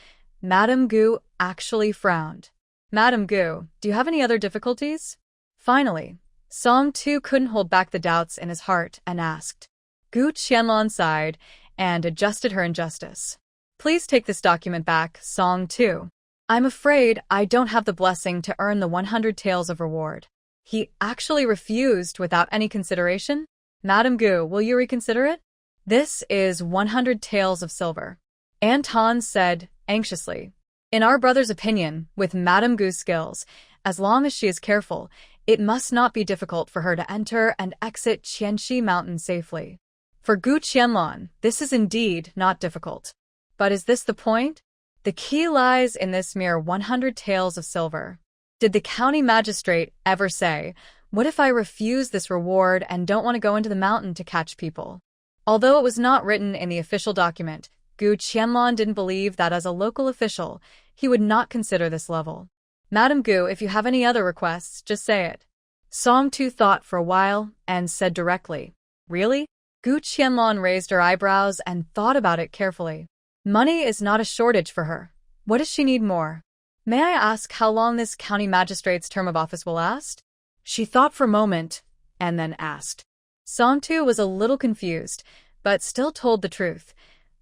Madame Gu actually frowned. Madam Gu, do you have any other difficulties? Finally, Song Tu couldn't hold back the doubts in his heart and asked. Gu Qianlong sighed and adjusted her injustice. Please take this document back, Song Tu. I'm afraid I don't have the blessing to earn the 100 taels of reward. He actually refused without any consideration? Madam Gu, will you reconsider it? This is 100 taels of silver. Anton said anxiously. In our brother's opinion, with Madam Gu's skills, as long as she is careful, it must not be difficult for her to enter and exit Qianxi Mountain safely. For Gu Qianlong, this is indeed not difficult. But is this the point? The key lies in this mere 100 taels of silver. Did the county magistrate ever say, what if I refuse this reward and don't want to go into the mountain to catch people? Although it was not written in the official document, Gu Qianlong didn't believe that as a local official, he would not consider this level. Madam Gu, if you have any other requests, just say it. Song Tu thought for a while and said directly, Really? Gu Qianlong raised her eyebrows and thought about it carefully. Money is not a shortage for her. What does she need more? May I ask how long this county magistrate's term of office will last? She thought for a moment and then asked. Song Tu was a little confused, but still told the truth.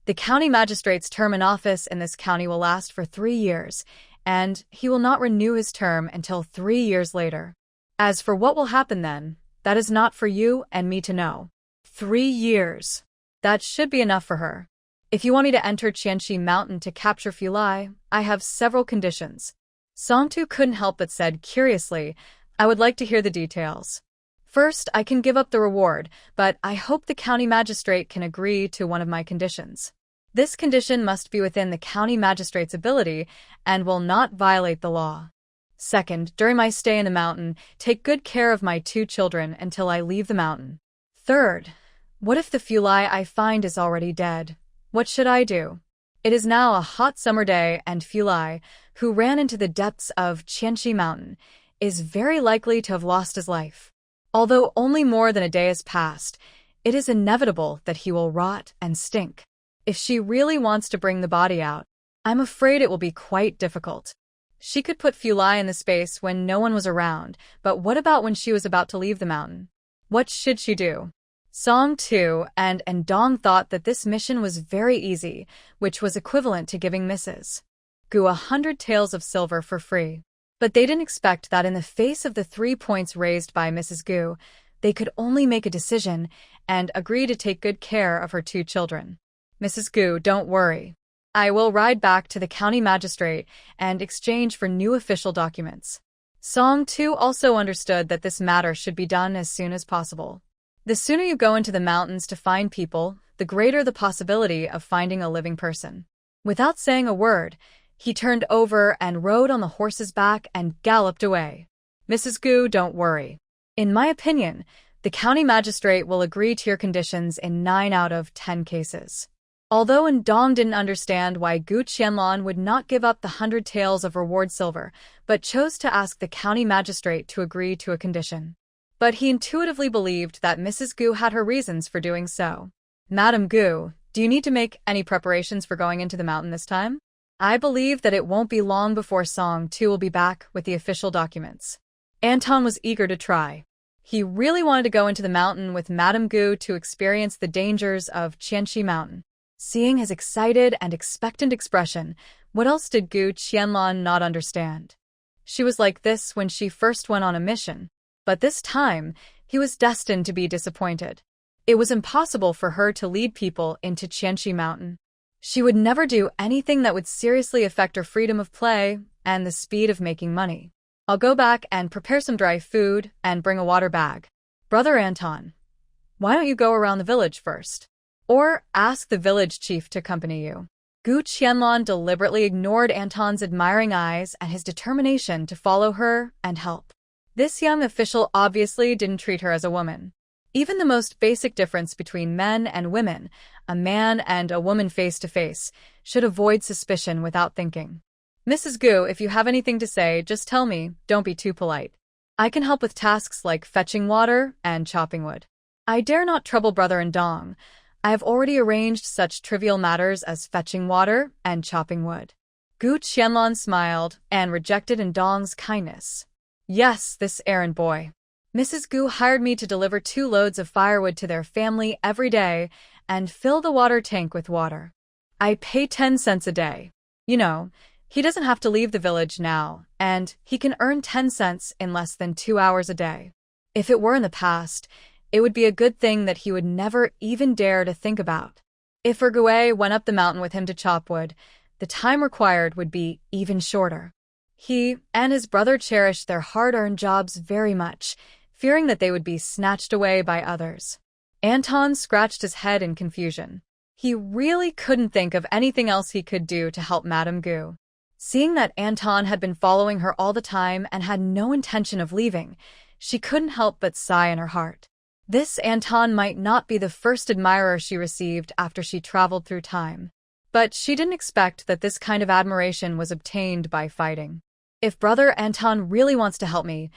The county magistrate's term in office in this county will last for 3 years, and he will not renew his term until 3 years later. As for what will happen then, that is not for you and me to know. 3 years. That should be enough for her. If you want me to enter Qianxi Mountain to capture Fulai, I have several conditions. Song Tu couldn't help but said curiously, I would like to hear the details. First, I can give up the reward, but I hope the county magistrate can agree to one of my conditions. This condition must be within the county magistrate's ability and will not violate the law. Second, during my stay in the mountain, take good care of my 2 children until I leave the mountain. Third, what if the Fulai I find is already dead? What should I do? It is now a hot summer day, and Fulai, who ran into the depths of Qianxi Mountain, is very likely to have lost his life. Although only more than a day has passed, it is inevitable that he will rot and stink. If she really wants to bring the body out, I'm afraid it will be quite difficult. She could put Fulai in the space when no one was around, but what about when she was about to leave the mountain? What should she do? Song Tu and Dong thought that this mission was very easy, which was equivalent to giving Mrs. Gu 100 taels of silver for free. But they didn't expect that in the face of the 3 points raised by Mrs. Gu, they could only make a decision and agree to take good care of her 2 children. Mrs. Gu, don't worry. I will ride back to the county magistrate and exchange for new official documents. Song Tu also understood that this matter should be done as soon as possible. The sooner you go into the mountains to find people, the greater the possibility of finding a living person. Without saying a word, he turned over and rode on the horse's back and galloped away. Mrs. Gu, don't worry. In my opinion, the county magistrate will agree to your conditions in 9 out of 10 cases. Although Dong didn't understand why Gu Qianlong would not give up the 100 taels of reward silver, but chose to ask the county magistrate to agree to a condition. But he intuitively believed that Mrs. Gu had her reasons for doing so. Madam Gu, do you need to make any preparations for going into the mountain this time? I believe that it won't be long before Song Tu will be back with the official documents. Anton was eager to try. He really wanted to go into the mountain with Madam Gu to experience the dangers of Qianxi Mountain. Seeing his excited and expectant expression, what else did Gu Qianlong not understand? She was like this when she first went on a mission, but this time, he was destined to be disappointed. It was impossible for her to lead people into Qianxi Mountain. She would never do anything that would seriously affect her freedom of play and the speed of making money. I'll go back and prepare some dry food and bring a water bag. Brother Anton, why don't you go around the village first? Or ask the village chief to accompany you. Gu Qianlong deliberately ignored Anton's admiring eyes and his determination to follow her and help. This young official obviously didn't treat her as a woman. Even the most basic difference between men and women, a man and a woman face to face, should avoid suspicion without thinking. Mrs. Gu, if you have anything to say, just tell me, don't be too polite. I can help with tasks like fetching water and chopping wood. I dare not trouble brother Dong. I have already arranged such trivial matters as fetching water and chopping wood. Gu Qianlong smiled and rejected Dong's kindness. Yes, this errand boy. Mrs. Gu hired me to deliver 2 loads of firewood to their family every day and fill the water tank with water. I pay 10 cents a day. You know, he doesn't have to leave the village now, and he can earn 10 cents in less than 2 hours a day. If it were in the past, it would be a good thing that he would never even dare to think about. If Ergué went up the mountain with him to chop wood, the time required would be even shorter. He and his brother cherished their hard-earned jobs very much, fearing that they would be snatched away by others. Anton scratched his head in confusion. He really couldn't think of anything else he could do to help Madame Gu. Seeing that Anton had been following her all the time and had no intention of leaving, she couldn't help but sigh in her heart. This Anton might not be the first admirer she received after she traveled through time. But she didn't expect that this kind of admiration was obtained by fighting. If Brother Anton really wants to help me,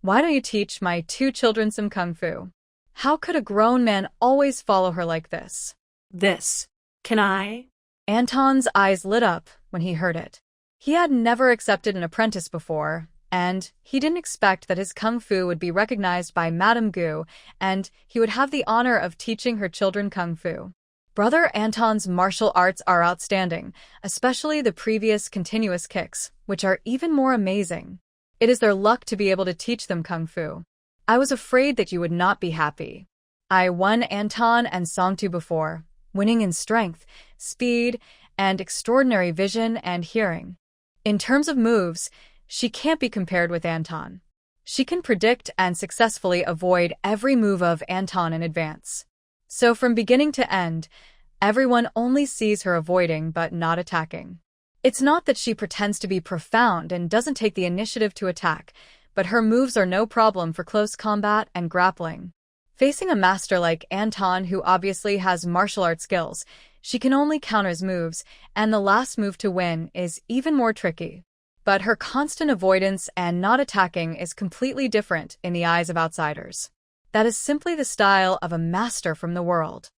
why don't you teach my 2 children some kung fu? How could a grown man always follow her like this? Can I? Anton's eyes lit up when he heard it. He had never accepted an apprentice before, and he didn't expect that his kung fu would be recognized by Madame Gu, and he would have the honor of teaching her children kung fu. Brother Anton's martial arts are outstanding, especially the previous continuous kicks, which are even more amazing. It is their luck to be able to teach them kung fu. I was afraid that you would not be happy. I won Anton and Songtu before, winning in strength, speed, and extraordinary vision and hearing. In terms of moves, she can't be compared with Anton. She can predict and successfully avoid every move of Anton in advance. So from beginning to end, everyone only sees her avoiding but not attacking. It's not that she pretends to be profound and doesn't take the initiative to attack, but her moves are no problem for close combat and grappling. Facing a master like Anton, who obviously has martial arts skills, she can only counter his moves, and the last move to win is even more tricky. But her constant avoidance and not attacking is completely different in the eyes of outsiders. That is simply the style of a master from the world.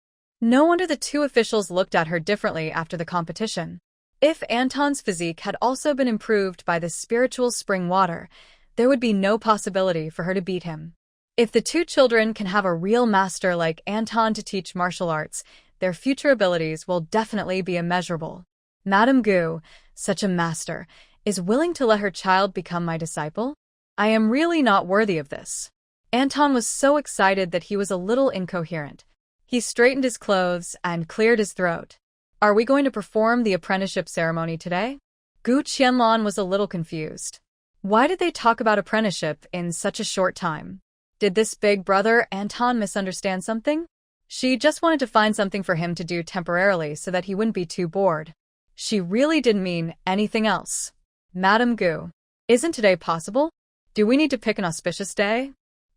No wonder the 2 officials looked at her differently after the competition. If Anton's physique had also been improved by the spiritual spring water, there would be no possibility for her to beat him. If the 2 children can have a real master like Anton to teach martial arts, their future abilities will definitely be immeasurable. Madame Gu, such a master, is willing to let her child become my disciple? I am really not worthy of this. Anton was so excited that he was a little incoherent. He straightened his clothes and cleared his throat. Are we going to perform the apprenticeship ceremony today? Gu Qianlong was a little confused. Why did they talk about apprenticeship in such a short time? Did this big brother Anton misunderstand something? She just wanted to find something for him to do temporarily so that he wouldn't be too bored. She really didn't mean anything else. Madame Gu, isn't today possible? Do we need to pick an auspicious day?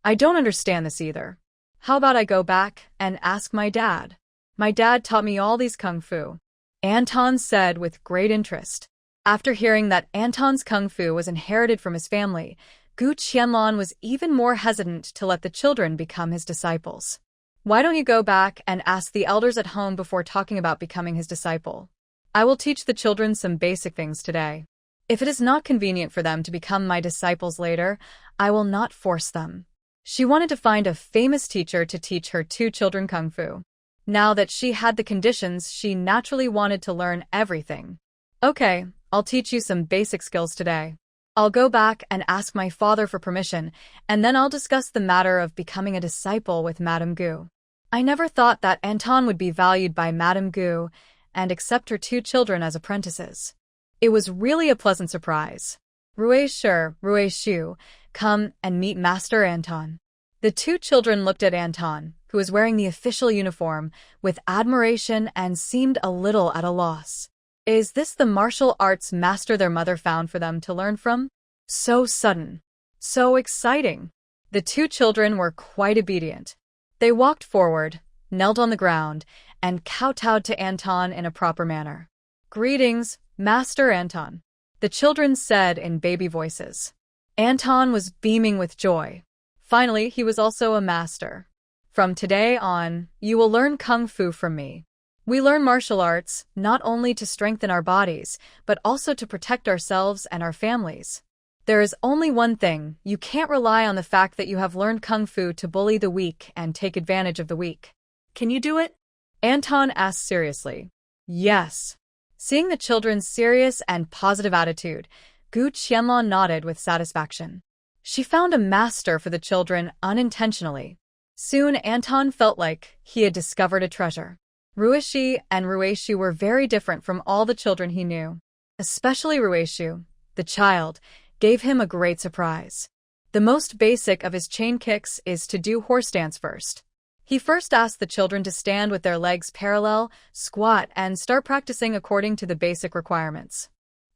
I don't understand this either. How about I go back and ask my dad? My dad taught me all these kung fu. Anton said with great interest. After hearing that Anton's kung fu was inherited from his family, Gu Qianlong was even more hesitant to let the children become his disciples. Why don't you go back and ask the elders at home before talking about becoming his disciple? I will teach the children some basic things today. If it is not convenient for them to become my disciples later, I will not force them. She wanted to find a famous teacher to teach her 2 children kung fu. Now that she had the conditions, she naturally wanted to learn everything. Okay, I'll teach you some basic skills today. I'll go back and ask my father for permission, and then I'll discuss the matter of becoming a disciple with Madame Gu. I never thought that Anton would be valued by Madame Gu and accept her 2 children as apprentices. It was really a pleasant surprise. Rui Shu, come and meet Master Anton. The 2 children looked at Anton, who was wearing the official uniform, with admiration and seemed a little at a loss. Is this the martial arts master their mother found for them to learn from? So sudden. So exciting. The 2 children were quite obedient. They walked forward, knelt on the ground, and kowtowed to Anton in a proper manner. Greetings, Master Anton, the children said in baby voices. Anton was beaming with joy. Finally, he was also a master. From today on, you will learn kung fu from me. We learn martial arts not only to strengthen our bodies, but also to protect ourselves and our families. There is only one thing: you can't rely on the fact that you have learned kung fu to bully the weak and take advantage of the weak. Can you do it? Anton asked seriously. Yes. Seeing the children's serious and positive attitude, Gu Qianlong nodded with satisfaction. She found a master for the children unintentionally. Soon Anton felt like he had discovered a treasure. Ruishi and Ruishu were very different from all the children he knew. Especially Ruishu, the child, gave him a great surprise. The most basic of his chain kicks is to do horse dance first. He first asked the children to stand with their legs parallel, squat, and start practicing according to the basic requirements.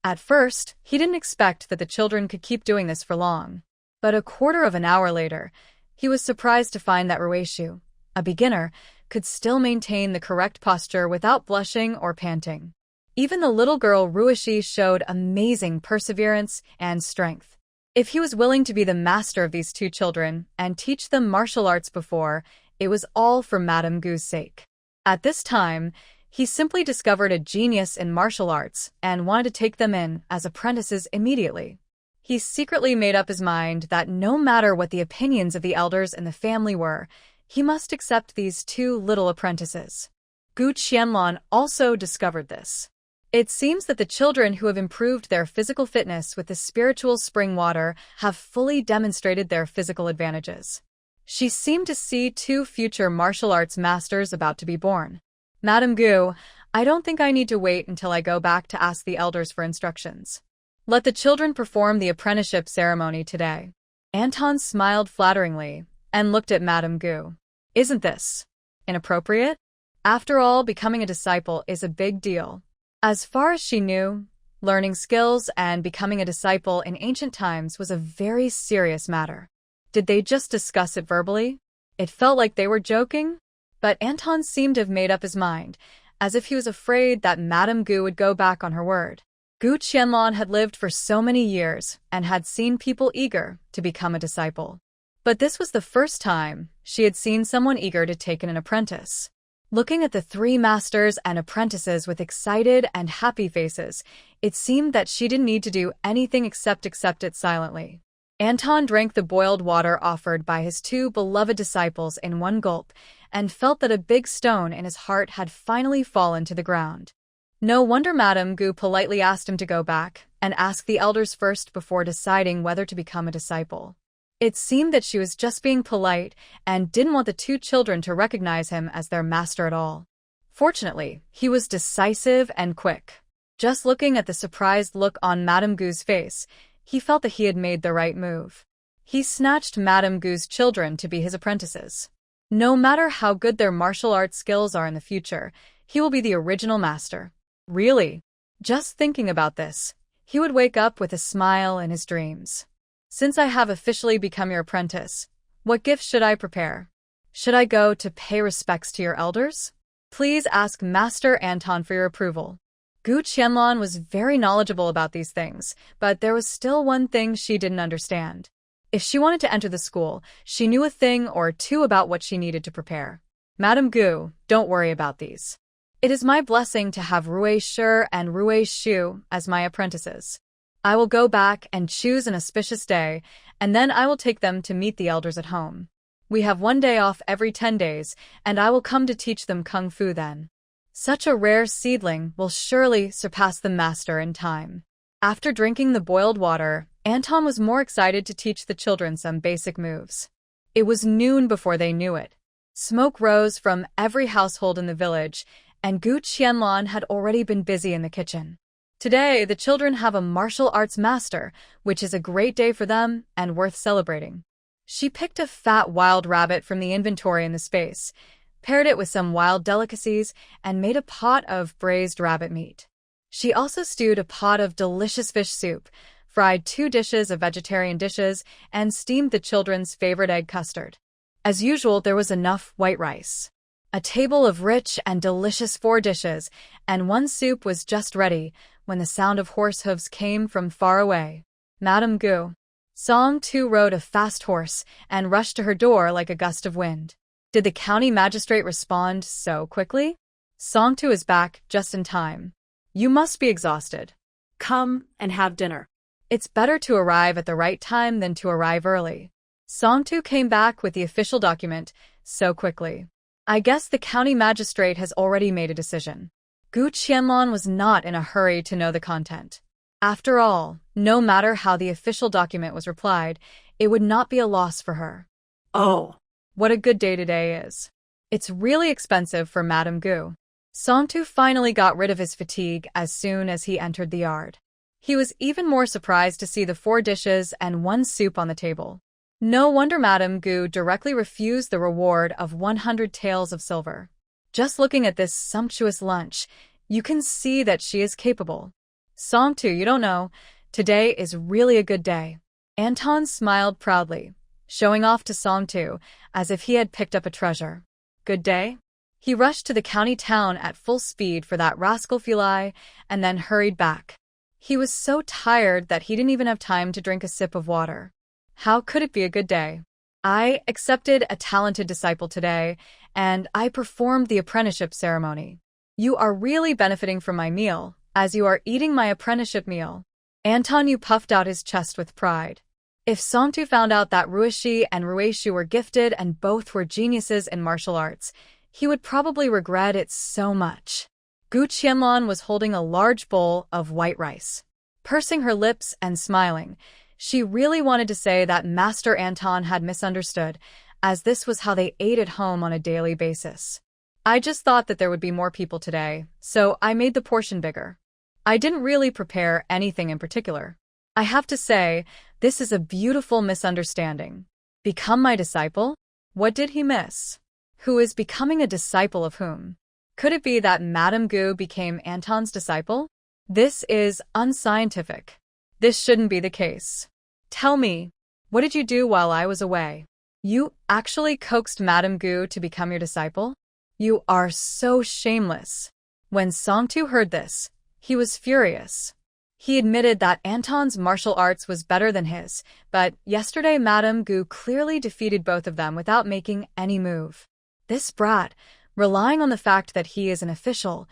At first, he didn't expect that the children could keep doing this for long. But a quarter of an hour later, he was surprised to find that Ruishu, a beginner, could still maintain the correct posture without blushing or panting. Even the little girl Ruishi showed amazing perseverance and strength. If he was willing to be the master of these two children and teach them martial arts before, it was all for Madame Gu's sake. At this time, he simply discovered a genius in martial arts and wanted to take them in as apprentices immediately. He secretly made up his mind that no matter what the opinions of the elders in the family were, he must accept these two little apprentices. Gu Qianlong also discovered this. It seems that the children who have improved their physical fitness with the spiritual spring water have fully demonstrated their physical advantages. She seemed to see two future martial arts masters about to be born. Madame Gu, I don't think I need to wait until I go back to ask the elders for instructions. Let the children perform the apprenticeship ceremony today. Anton smiled flatteringly and looked at Madame Gu. Isn't this inappropriate? After all, becoming a disciple is a big deal. As far as she knew, learning skills and becoming a disciple in ancient times was a very serious matter. Did they just discuss it verbally? It felt like they were joking, but Anton seemed to have made up his mind, as if he was afraid that Madame Gu would go back on her word. Gu Qianlong had lived for so many years and had seen people eager to become a disciple. But this was the first time she had seen someone eager to take in an apprentice. Looking at the three masters and apprentices with excited and happy faces, it seemed that she didn't need to do anything except accept it silently. Anton drank the boiled water offered by his two beloved disciples in one gulp and felt that a big stone in his heart had finally fallen to the ground. No wonder Madame Gu politely asked him to go back and ask the elders first before deciding whether to become a disciple. It seemed that she was just being polite and didn't want the two children to recognize him as their master at all. Fortunately, he was decisive and quick. Just looking at the surprised look on Madame Gu's face, he felt that he had made the right move. He snatched Madame Gu's children to be his apprentices. No matter how good their martial arts skills are in the future, he will be the original master. Really? Just thinking about this, he would wake up with a smile in his dreams. Since I have officially become your apprentice, what gifts should I prepare? Should I go to pay respects to your elders? Please ask Master Anton for your approval. Gu Qianlong was very knowledgeable about these things, but there was still one thing she didn't understand. If she wanted to enter the school, she knew a thing or two about what she needed to prepare. Madame Gu, don't worry about these. It is my blessing to have Rui Shi and Rui Shu as my apprentices. I will go back and choose an auspicious day, and then I will take them to meet the elders at home. We have 1 day off every 10 days, and I will come to teach them kung fu then. Such a rare seedling will surely surpass the master in time. After drinking the boiled water, Anton was more excited to teach the children some basic moves. It was noon before they knew it. Smoke rose from every household in the village, and Gu Qianlong had already been busy in the kitchen. Today, the children have a martial arts master, which is a great day for them and worth celebrating. She picked a fat wild rabbit from the inventory in the space, paired it with some wild delicacies, and made a pot of braised rabbit meat. She also stewed a pot of delicious fish soup, fried 2 dishes of vegetarian dishes, and steamed the children's favorite egg custard. As usual, there was enough white rice. A table of rich and delicious 4 dishes, and 1 soup was just ready when the sound of horse hooves came from far away. Madame Gu. Song Tu rode a fast horse and rushed to her door like a gust of wind. Did the county magistrate respond so quickly? Songtu is back just in time. You must be exhausted. Come and have dinner. It's better to arrive at the right time than to arrive early. Songtu came back with the official document so quickly. I guess the county magistrate has already made a decision. Gu Qianlong was not in a hurry to know the content. After all, no matter how the official document was replied, it would not be a loss for her. Oh, What a good day today is. It's really expensive for Madame Gu. Songtu finally got rid of his fatigue as soon as he entered the yard. He was even more surprised to see the 4 dishes and 1 soup on the table. No wonder Madame Gu directly refused the reward of 100 taels of silver. Just looking at this sumptuous lunch, you can see that she is capable. Songtu, you don't know, today is really a good day. Anton smiled proudly, showing off to Songtu as if he had picked up a treasure. Good day? He rushed to the county town at full speed for that rascal Filai and then hurried back. He was so tired that he didn't even have time to drink a sip of water. How could it be a good day? I accepted a talented disciple today, and I performed the apprenticeship ceremony. You are really benefiting from my meal, as you are eating my apprenticeship meal. Anton Yu puffed out his chest with pride. If Songtu found out that Ruishi and Ruishu were gifted and both were geniuses in martial arts, he would probably regret it so much. Gu Qianlong was holding a large bowl of white rice. Pursing her lips and smiling, she really wanted to say that Master Anton had misunderstood, as this was how they ate at home on a daily basis. I just thought that there would be more people today, so I made the portion bigger. I didn't really prepare anything in particular. I have to say, this is a beautiful misunderstanding. Become my disciple? What did he miss? Who is becoming a disciple of whom? Could it be that Madame Gu became Anton's disciple? This is unscientific. This shouldn't be the case. Tell me, what did you do while I was away? You actually coaxed Madame Gu to become your disciple? You are so shameless. When Songtu heard this, he was furious. He admitted that Anton's martial arts was better than his, but yesterday Madame Gu clearly defeated both of them without making any move. This brat, relying on the fact that he is an official,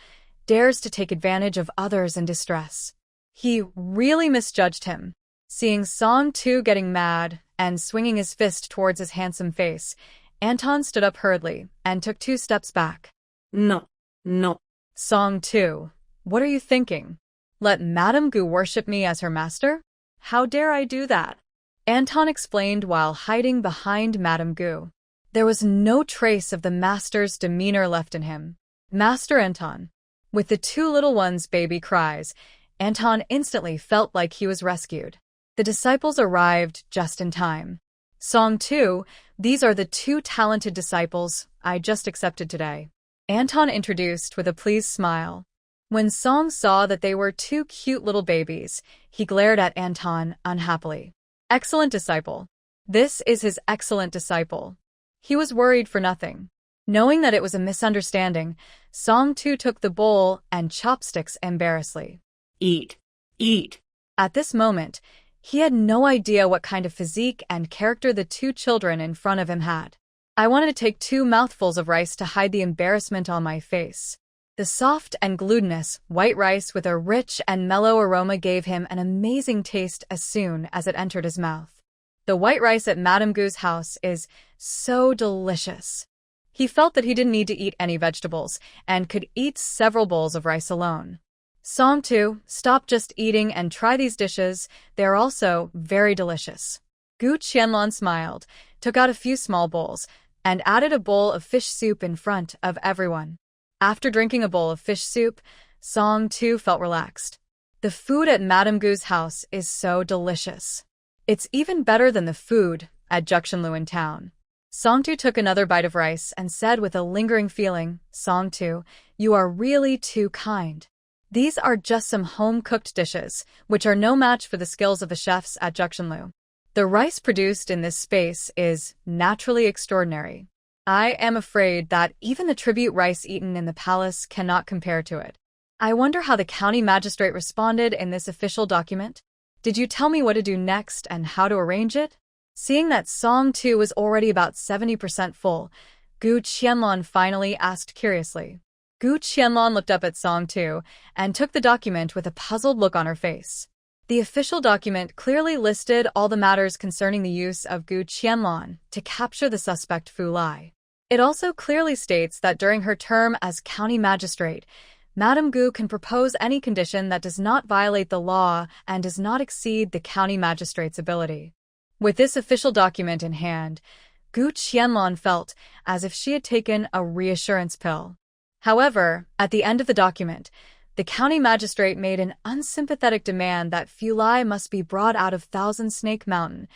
dares to take advantage of others in distress. He really misjudged him. Seeing Songtu getting mad and swinging his fist towards his handsome face, Anton stood up hurriedly and took 2 steps back. no. Songtu, what are you thinking? Let Madame Gu worship me as her master? How dare I do that? Anton explained while hiding behind Madame Gu. There was no trace of the master's demeanor left in him. Master Anton. With the 2 little ones' baby cries, Anton instantly felt like he was rescued. The disciples arrived just in time. Songtu, these are the 2 talented disciples I just accepted today. Anton introduced with a pleased smile. When Song saw that they were 2 cute little babies, he glared at Anton unhappily. Excellent disciple. This is his excellent disciple. He was worried for nothing. Knowing that it was a misunderstanding, Songtu took the bowl and chopsticks embarrassedly. Eat. At this moment, he had no idea what kind of physique and character the 2 children in front of him had. I wanted to take 2 mouthfuls of rice to hide the embarrassment on my face. The soft and glutinous white rice with a rich and mellow aroma gave him an amazing taste as soon as it entered his mouth. The white rice at Madame Gu's house is so delicious. He felt that he didn't need to eat any vegetables and could eat several bowls of rice alone. Songtu, stop just eating and try these dishes. They are also very delicious. Gu Qianlong smiled, took out a few small bowls, and added a bowl of fish soup in front of everyone. After drinking a bowl of fish soup, Songtu felt relaxed. The food at Madame Gu's house is so delicious. It's even better than the food at Juxinlu in town. Songtu took another bite of rice and said with a lingering feeling, Songtu, you are really too kind. These are just some home-cooked dishes, which are no match for the skills of the chefs at Juxinlu. The rice produced in this space is naturally extraordinary. I am afraid that even the tribute rice eaten in the palace cannot compare to it. I wonder how the county magistrate responded in this official document. Did you tell me what to do next and how to arrange it? Seeing that Songtu was already about 70% full, Gu Qianlong finally asked curiously. Gu Qianlong looked up at Song Tu and took the document with a puzzled look on her face. The official document clearly listed all the matters concerning the use of Gu Qianlong to capture the suspect Fu Lai. It also clearly states that during her term as county magistrate, Madame Gu can propose any condition that does not violate the law and does not exceed the county magistrate's ability. With this official document in hand, Gu Qianlong felt as if she had taken a reassurance pill. However, at the end of the document, the county magistrate made an unsympathetic demand that Fu Lai must be brought out of Thousand Snake Mountain,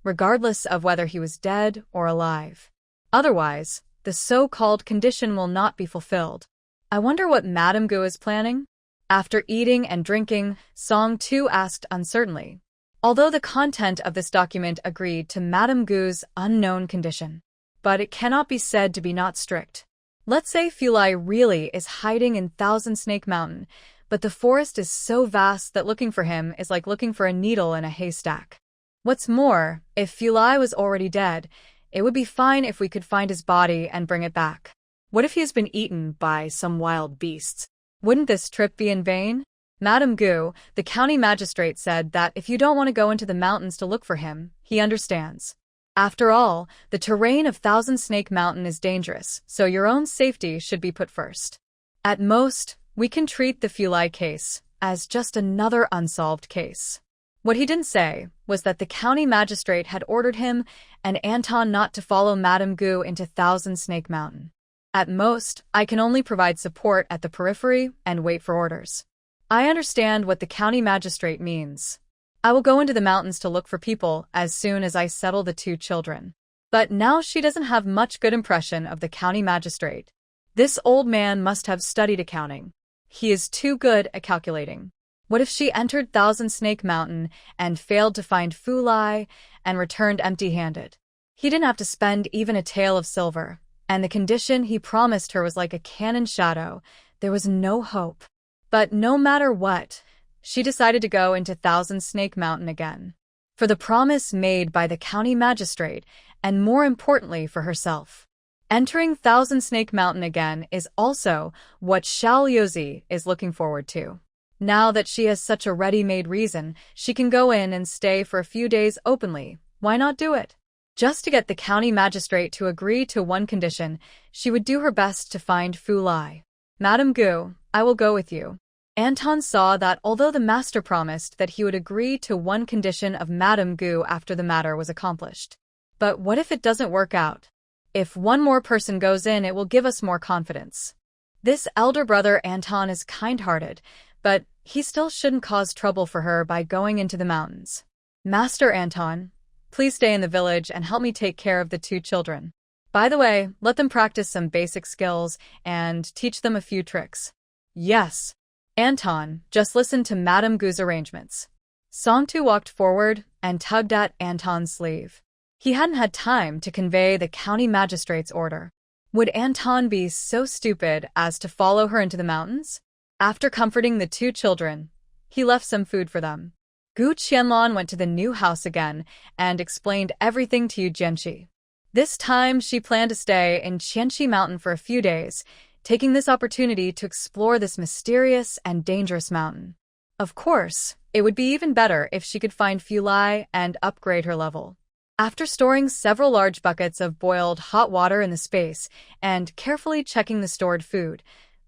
regardless of whether he was dead or alive. Otherwise, the so-called condition will not be fulfilled. I wonder what Madame Gu is planning? After eating and drinking, Song Tu asked uncertainly, although the content of this document agreed to Madame Gu's unknown condition. But it cannot be said to be not strict. Let's say Fu Lai really is hiding in Thousand Snake Mountain, but the forest is so vast that looking for him is like looking for a needle in a haystack. What's more, if Fu Lai was already dead, it would be fine if we could find his body and bring it back. What if he has been eaten by some wild beasts? Wouldn't this trip be in vain? Madame Gu, the county magistrate, said that if you don't want to go into the mountains to look for him, he understands. After all, the terrain of Thousand Snake Mountain is dangerous, so your own safety should be put first. At most, we can treat the Fu Lai case as just another unsolved case. What he didn't say was that the county magistrate had ordered him and Anton not to follow Madame Gu into Thousand Snake Mountain. At most, I can only provide support at the periphery and wait for orders. I understand what the county magistrate means. I will go into the mountains to look for people as soon as I settle the two children. But now she doesn't have much good impression of the county magistrate. This old man must have studied accounting. He is too good at calculating. What if she entered Thousand Snake Mountain and failed to find Fu Lai and returned empty-handed? He didn't have to spend even a tael of silver, and the condition he promised her was like a cannon shadow. There was no hope. But no matter what, she decided to go into Thousand Snake Mountain again. For the promise made by the county magistrate, and more importantly for herself. Entering Thousand Snake Mountain again is also what Xiao Liuzi is looking forward to. Now that she has such a ready-made reason, she can go in and stay for a few days openly. Why not do it? Just to get the county magistrate to agree to one condition, she would do her best to find Fu Lai. Madame Gu, I will go with you. Anton saw that although the master promised that he would agree to one condition of Madame Gu after the matter was accomplished. But what if it doesn't work out? If one more person goes in, it will give us more confidence. This elder brother Anton is kind-hearted, but he still shouldn't cause trouble for her by going into the mountains. Master Anton, please stay in the village and help me take care of the two children. By the way, let them practice some basic skills and teach them a few tricks. Yes. Anton, just listen to Madame Gu's arrangements. Song Tu walked forward and tugged at Anton's sleeve. He hadn't had time to convey the county magistrate's order. Would Anton be so stupid as to follow her into the mountains? After comforting the two children, he left some food for them. Gu Qianlong went to the new house again and explained everything to Yu Jianqi. This time, she planned to stay in Qianqi Mountain for a few days, taking this opportunity to explore this mysterious and dangerous mountain. Of course, it would be even better if she could find Fu Lai and upgrade her level. After storing several large buckets of boiled hot water in the space and carefully checking the stored food,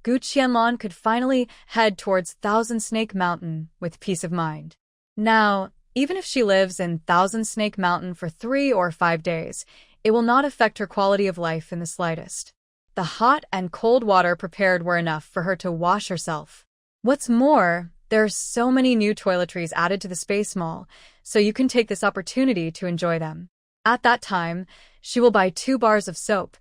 Gu Qianlong could finally head towards Thousand Snake Mountain with peace of mind. Now, even if she lives in Thousand Snake Mountain for 3 or 5 days, it will not affect her quality of life in the slightest. The hot and cold water prepared were enough for her to wash herself. What's more, there are so many new toiletries added to the Space Mall, so you can take this opportunity to enjoy them. At that time, she will buy 2 bars of soap,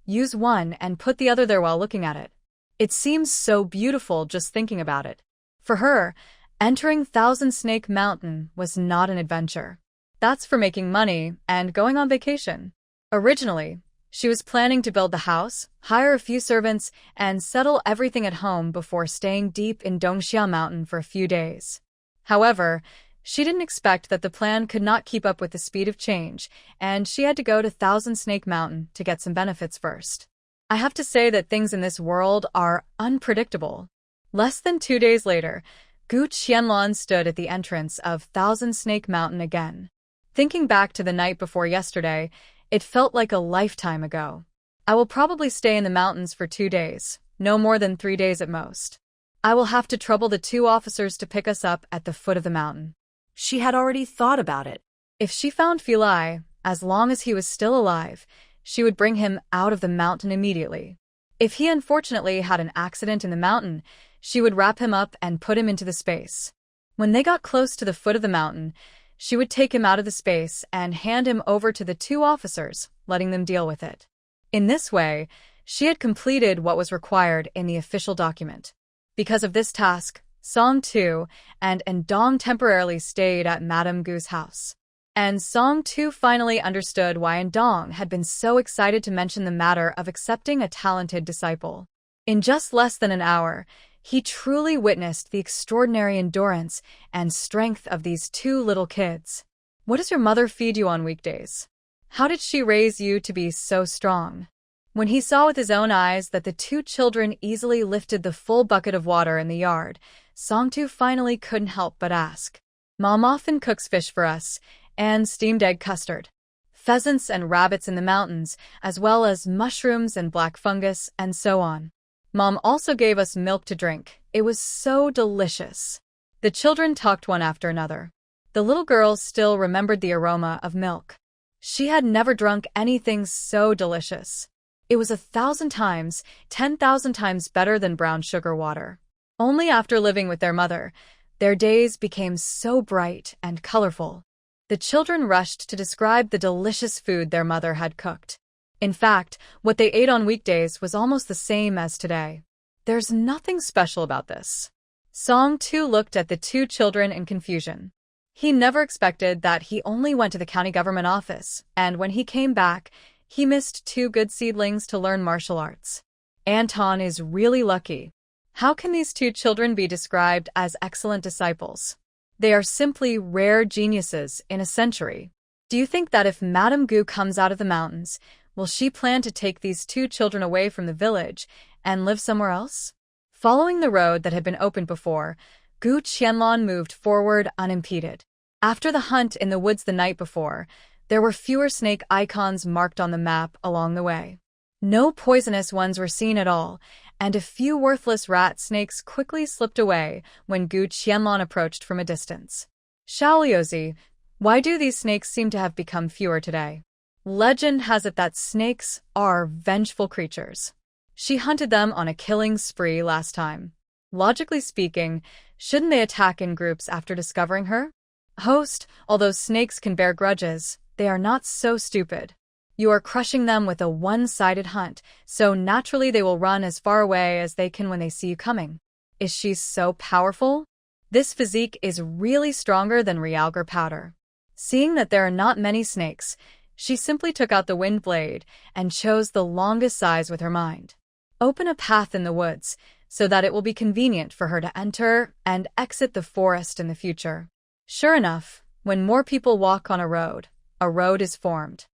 use one and put the other there while looking at it. It seems so beautiful just thinking about it. For her, entering Thousand Snake Mountain was not an adventure. That's for making money and going on vacation. Originally, she was planning to build the house, hire a few servants, and settle everything at home before staying deep in Dongxia Mountain for a few days. However, she didn't expect that the plan could not keep up with the speed of change, and she had to go to Thousand Snake Mountain to get some benefits first. I have to say that things in this world are unpredictable. Less than 2 days later, Gu Qianlong stood at the entrance of Thousand Snake Mountain again. Thinking back to the night before yesterday, it felt like a lifetime ago. I will probably stay in the mountains for 2 days, no more than 3 days at most. I will have to trouble the 2 officers to pick us up at the foot of the mountain. She had already thought about it. If she found Filai, as long as he was still alive, she would bring him out of the mountain immediately. If he unfortunately had an accident in the mountain, she would wrap him up and put him into the space. When they got close to the foot of the mountain, she would take him out of the space and hand him over to the 2 officers, letting them deal with it. In this way, she had completed what was required in the official document. Because of this task, Song Tu and Endong temporarily stayed at Madame Gu's house. And Song Tu finally understood why Endong had been so excited to mention the matter of accepting a talented disciple. In just less than an hour, he truly witnessed the extraordinary endurance and strength of these 2 little kids. What does your mother feed you on weekdays? How did she raise you to be so strong? When he saw with his own eyes that the 2 children easily lifted the full bucket of water in the yard, Song Tu finally couldn't help but ask. Mom often cooks fish for us, and steamed egg custard, pheasants and rabbits in the mountains, as well as mushrooms and black fungus, and so on. Mom also gave us milk to drink. It was so delicious. The children talked one after another. The little girl still remembered the aroma of milk. She had never drunk anything so delicious. It was 1,000 times, 10,000 times better than brown sugar water. Only after living with their mother, their days became so bright and colorful. The children rushed to describe the delicious food their mother had cooked. In fact, what they ate on weekdays was almost the same as today. There's nothing special about this. Song Tu looked at the 2 children in confusion. He never expected that he only went to the county government office, and when he came back, he missed 2 good seedlings to learn martial arts. Anton is really lucky. How can these 2 children be described as excellent disciples? They are simply rare geniuses in a century. Do you think that if Madame Gu comes out of the mountains, will she plan to take these 2 children away from the village and live somewhere else? Following the road that had been opened before, Gu Qianlong moved forward unimpeded. After the hunt in the woods the night before, there were fewer snake icons marked on the map along the way. No poisonous ones were seen at all, and a few worthless rat snakes quickly slipped away when Gu Qianlong approached from a distance. Xiaoliuzi, why do these snakes seem to have become fewer today? Legend has it that snakes are vengeful creatures. She hunted them on a killing spree last time. Logically speaking, shouldn't they attack in groups after discovering her? Host, although snakes can bear grudges, they are not so stupid. You are crushing them with a one-sided hunt, so naturally they will run as far away as they can when they see you coming. Is she so powerful? This physique is really stronger than realgar powder. Seeing that there are not many snakes, she simply took out the wind blade and chose the longest size with her mind. Open a path in the woods, so that it will be convenient for her to enter and exit the forest in the future. Sure enough, when more people walk on a road is formed.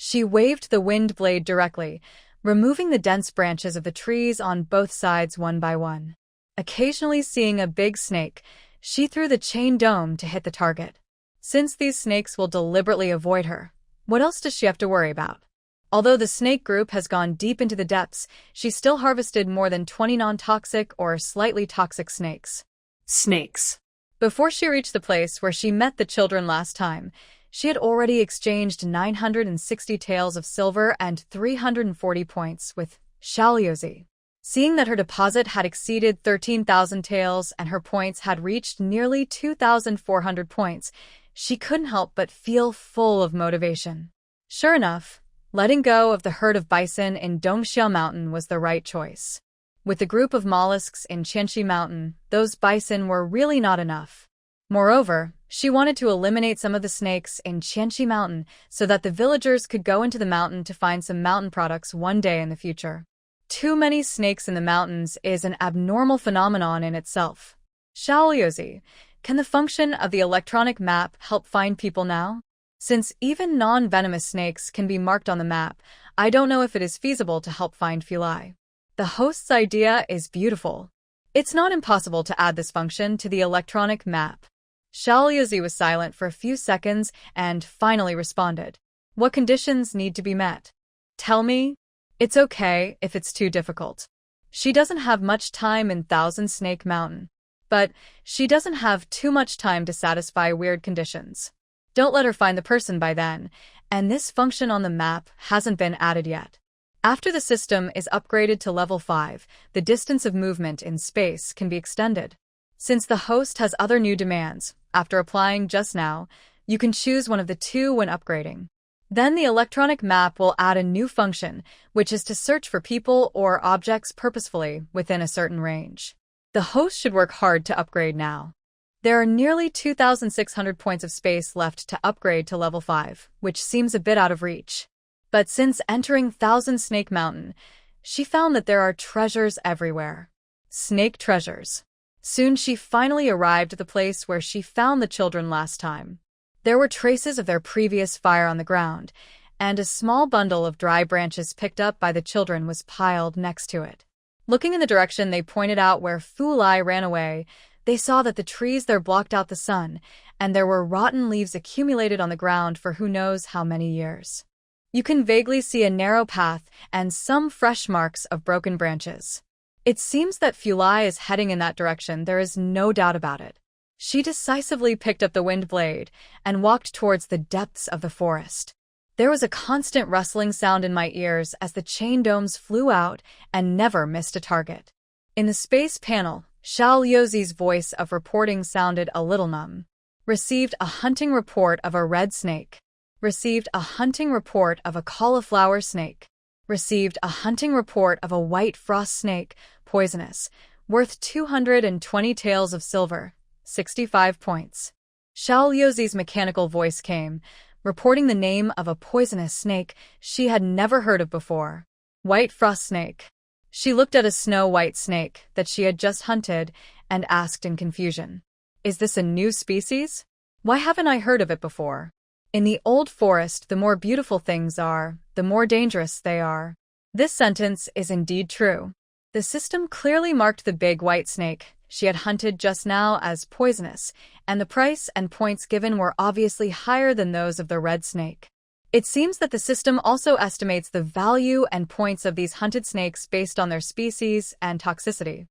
She waved the wind blade directly, removing the dense branches of the trees on both sides one by one. Occasionally seeing a big snake, she threw the chain dome to hit the target. Since these snakes will deliberately avoid her, what else does she have to worry about? Although the snake group has gone deep into the depths, she still harvested more than 20 non-toxic or slightly toxic snakes. Snakes. Before she reached the place where she met the children last time, she had already exchanged 960 taels of silver and 340 points with Xiaoliuzi. Seeing that her deposit had exceeded 13,000 taels and her points had reached nearly 2,400 points, she couldn't help but feel full of motivation. Sure enough, letting go of the herd of bison in Dongxiao Mountain was the right choice. With the group of mollusks in Qianxi Mountain, those bison were really not enough. Moreover, she wanted to eliminate some of the snakes in Qianxi Mountain so that the villagers could go into the mountain to find some mountain products one day in the future. Too many snakes in the mountains is an abnormal phenomenon in itself. Xiaoliuzi, can the function of the electronic map help find people now? Since even non-venomous snakes can be marked on the map, I don't know if it is feasible to help find Fulai. The host's idea is beautiful. It's not impossible to add this function to the electronic map. Xiaoliuzi was silent for a few seconds and finally responded. What conditions need to be met? Tell me. It's okay if it's too difficult. She doesn't have much time in Thousand Snake Mountain. But she doesn't have too much time to satisfy weird conditions. Don't let her find the person by then, and this function on the map hasn't been added yet. After the system is upgraded to level 5, the distance of movement in space can be extended. Since the host has other new demands, after applying just now, you can choose one of the two when upgrading. Then the electronic map will add a new function, which is to search for people or objects purposefully within a certain range. The host should work hard to upgrade now. There are nearly 2,600 points of space left to upgrade to level 5, which seems a bit out of reach. But since entering Thousand Snake Mountain, she found that there are treasures everywhere. Snake treasures. Soon she finally arrived at the place where she found the children last time. There were traces of their previous fire on the ground, and a small bundle of dry branches picked up by the children was piled next to it. Looking in the direction they pointed out where Fulai ran away, they saw that the trees there blocked out the sun, and there were rotten leaves accumulated on the ground for who knows how many years. You can vaguely see a narrow path and some fresh marks of broken branches. It seems that Fulai is heading in that direction, there is no doubt about it. She decisively picked up the wind blade and walked towards the depths of the forest. There was a constant rustling sound in my ears as the chain domes flew out and never missed a target. In the space panel, Xiaoliuzi's voice of reporting sounded a little numb. Received a hunting report of a red snake. Received a hunting report of a cauliflower snake. Received a hunting report of a white frost snake, poisonous, worth 220 taels of silver, 65 points. Xiaoliuzi's mechanical voice came, reporting the name of a poisonous snake she had never heard of before. White frost snake. She looked at a snow-white snake that she had just hunted and asked in confusion. Is this a new species? Why haven't I heard of it before? In the old forest, the more beautiful things are, the more dangerous they are. This sentence is indeed true. The system clearly marked the big white snake she had hunted just now as poisonous, and the price and points given were obviously higher than those of the red snake. It seems that the system also estimates the value and points of these hunted snakes based on their species and toxicity.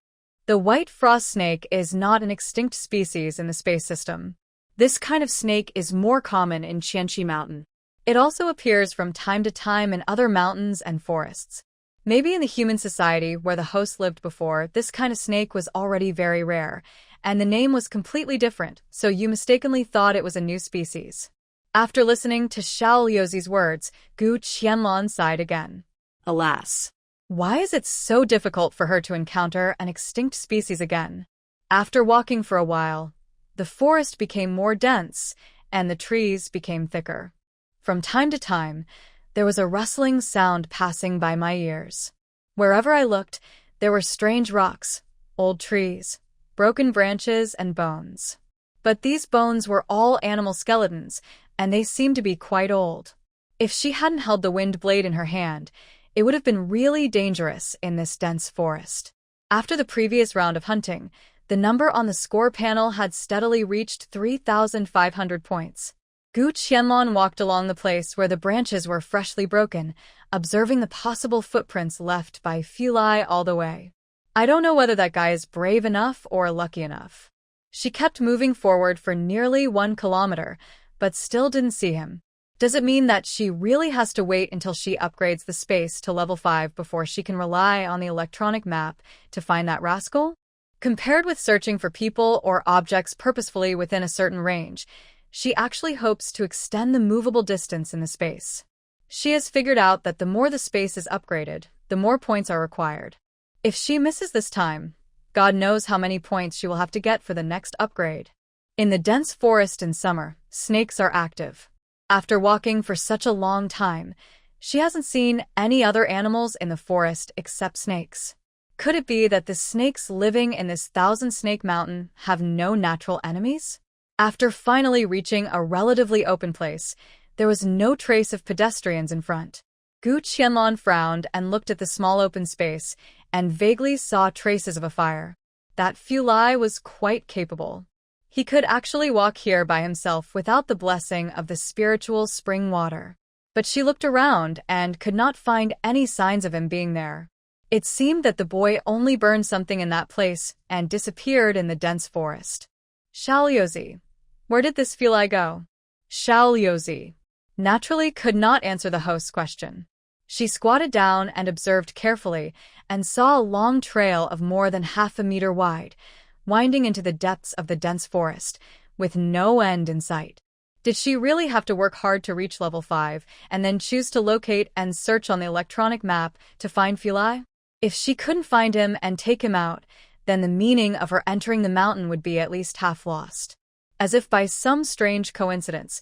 The white frost snake is not an extinct species in the space system. This kind of snake is more common in Qianqi Mountain. It also appears from time to time in other mountains and forests. Maybe in the human society where the host lived before, this kind of snake was already very rare, and the name was completely different, so you mistakenly thought it was a new species. After listening to Xiaoliuzi's words, Gu Qianlong sighed again. Alas. Why is it so difficult for her to encounter an extinct species again? After walking for a while, the forest became more dense, and the trees became thicker. From time to time, there was a rustling sound passing by my ears. Wherever I looked, there were strange rocks, old trees, broken branches, and bones. But these bones were all animal skeletons, and they seemed to be quite old. If she hadn't held the wind blade in her hand, it would have been really dangerous in this dense forest. After the previous round of hunting, the number on the score panel had steadily reached 3,500 points. Gu Qianlong walked along the place where the branches were freshly broken, observing the possible footprints left by Fulai all the way. I don't know whether that guy is brave enough or lucky enough. She kept moving forward for nearly 1 kilometer, but still didn't see him. Does it mean that she really has to wait until she upgrades the space to level 5 before she can rely on the electronic map to find that rascal? Compared with searching for people or objects purposefully within a certain range, she actually hopes to extend the movable distance in the space. She has figured out that the more the space is upgraded, the more points are required. If she misses this time, God knows how many points she will have to get for the next upgrade. In the dense forest in summer, snakes are active. After walking for such a long time, she hasn't seen any other animals in the forest except snakes. Could it be that the snakes living in this Thousand Snake Mountain have no natural enemies? After finally reaching a relatively open place, there was no trace of pedestrians in front. Gu Qianlong frowned and looked at the small open space, and vaguely saw traces of a fire. That Fu Lai was quite capable. He could actually walk here by himself without the blessing of the spiritual spring water. But she looked around and could not find any signs of him being there. It seemed that the boy only burned something in that place and disappeared in the dense forest. Xiaoliuzi, where did this Fu Lai go? Xiaoliuzi naturally could not answer the host's question. She squatted down and observed carefully and saw a long trail of more than half a meter wide, winding into the depths of the dense forest, with no end in sight. Did she really have to work hard to reach level 5 and then choose to locate and search on the electronic map to find Fu Lai? If she couldn't find him and take him out, then the meaning of her entering the mountain would be at least half lost. As if by some strange coincidence,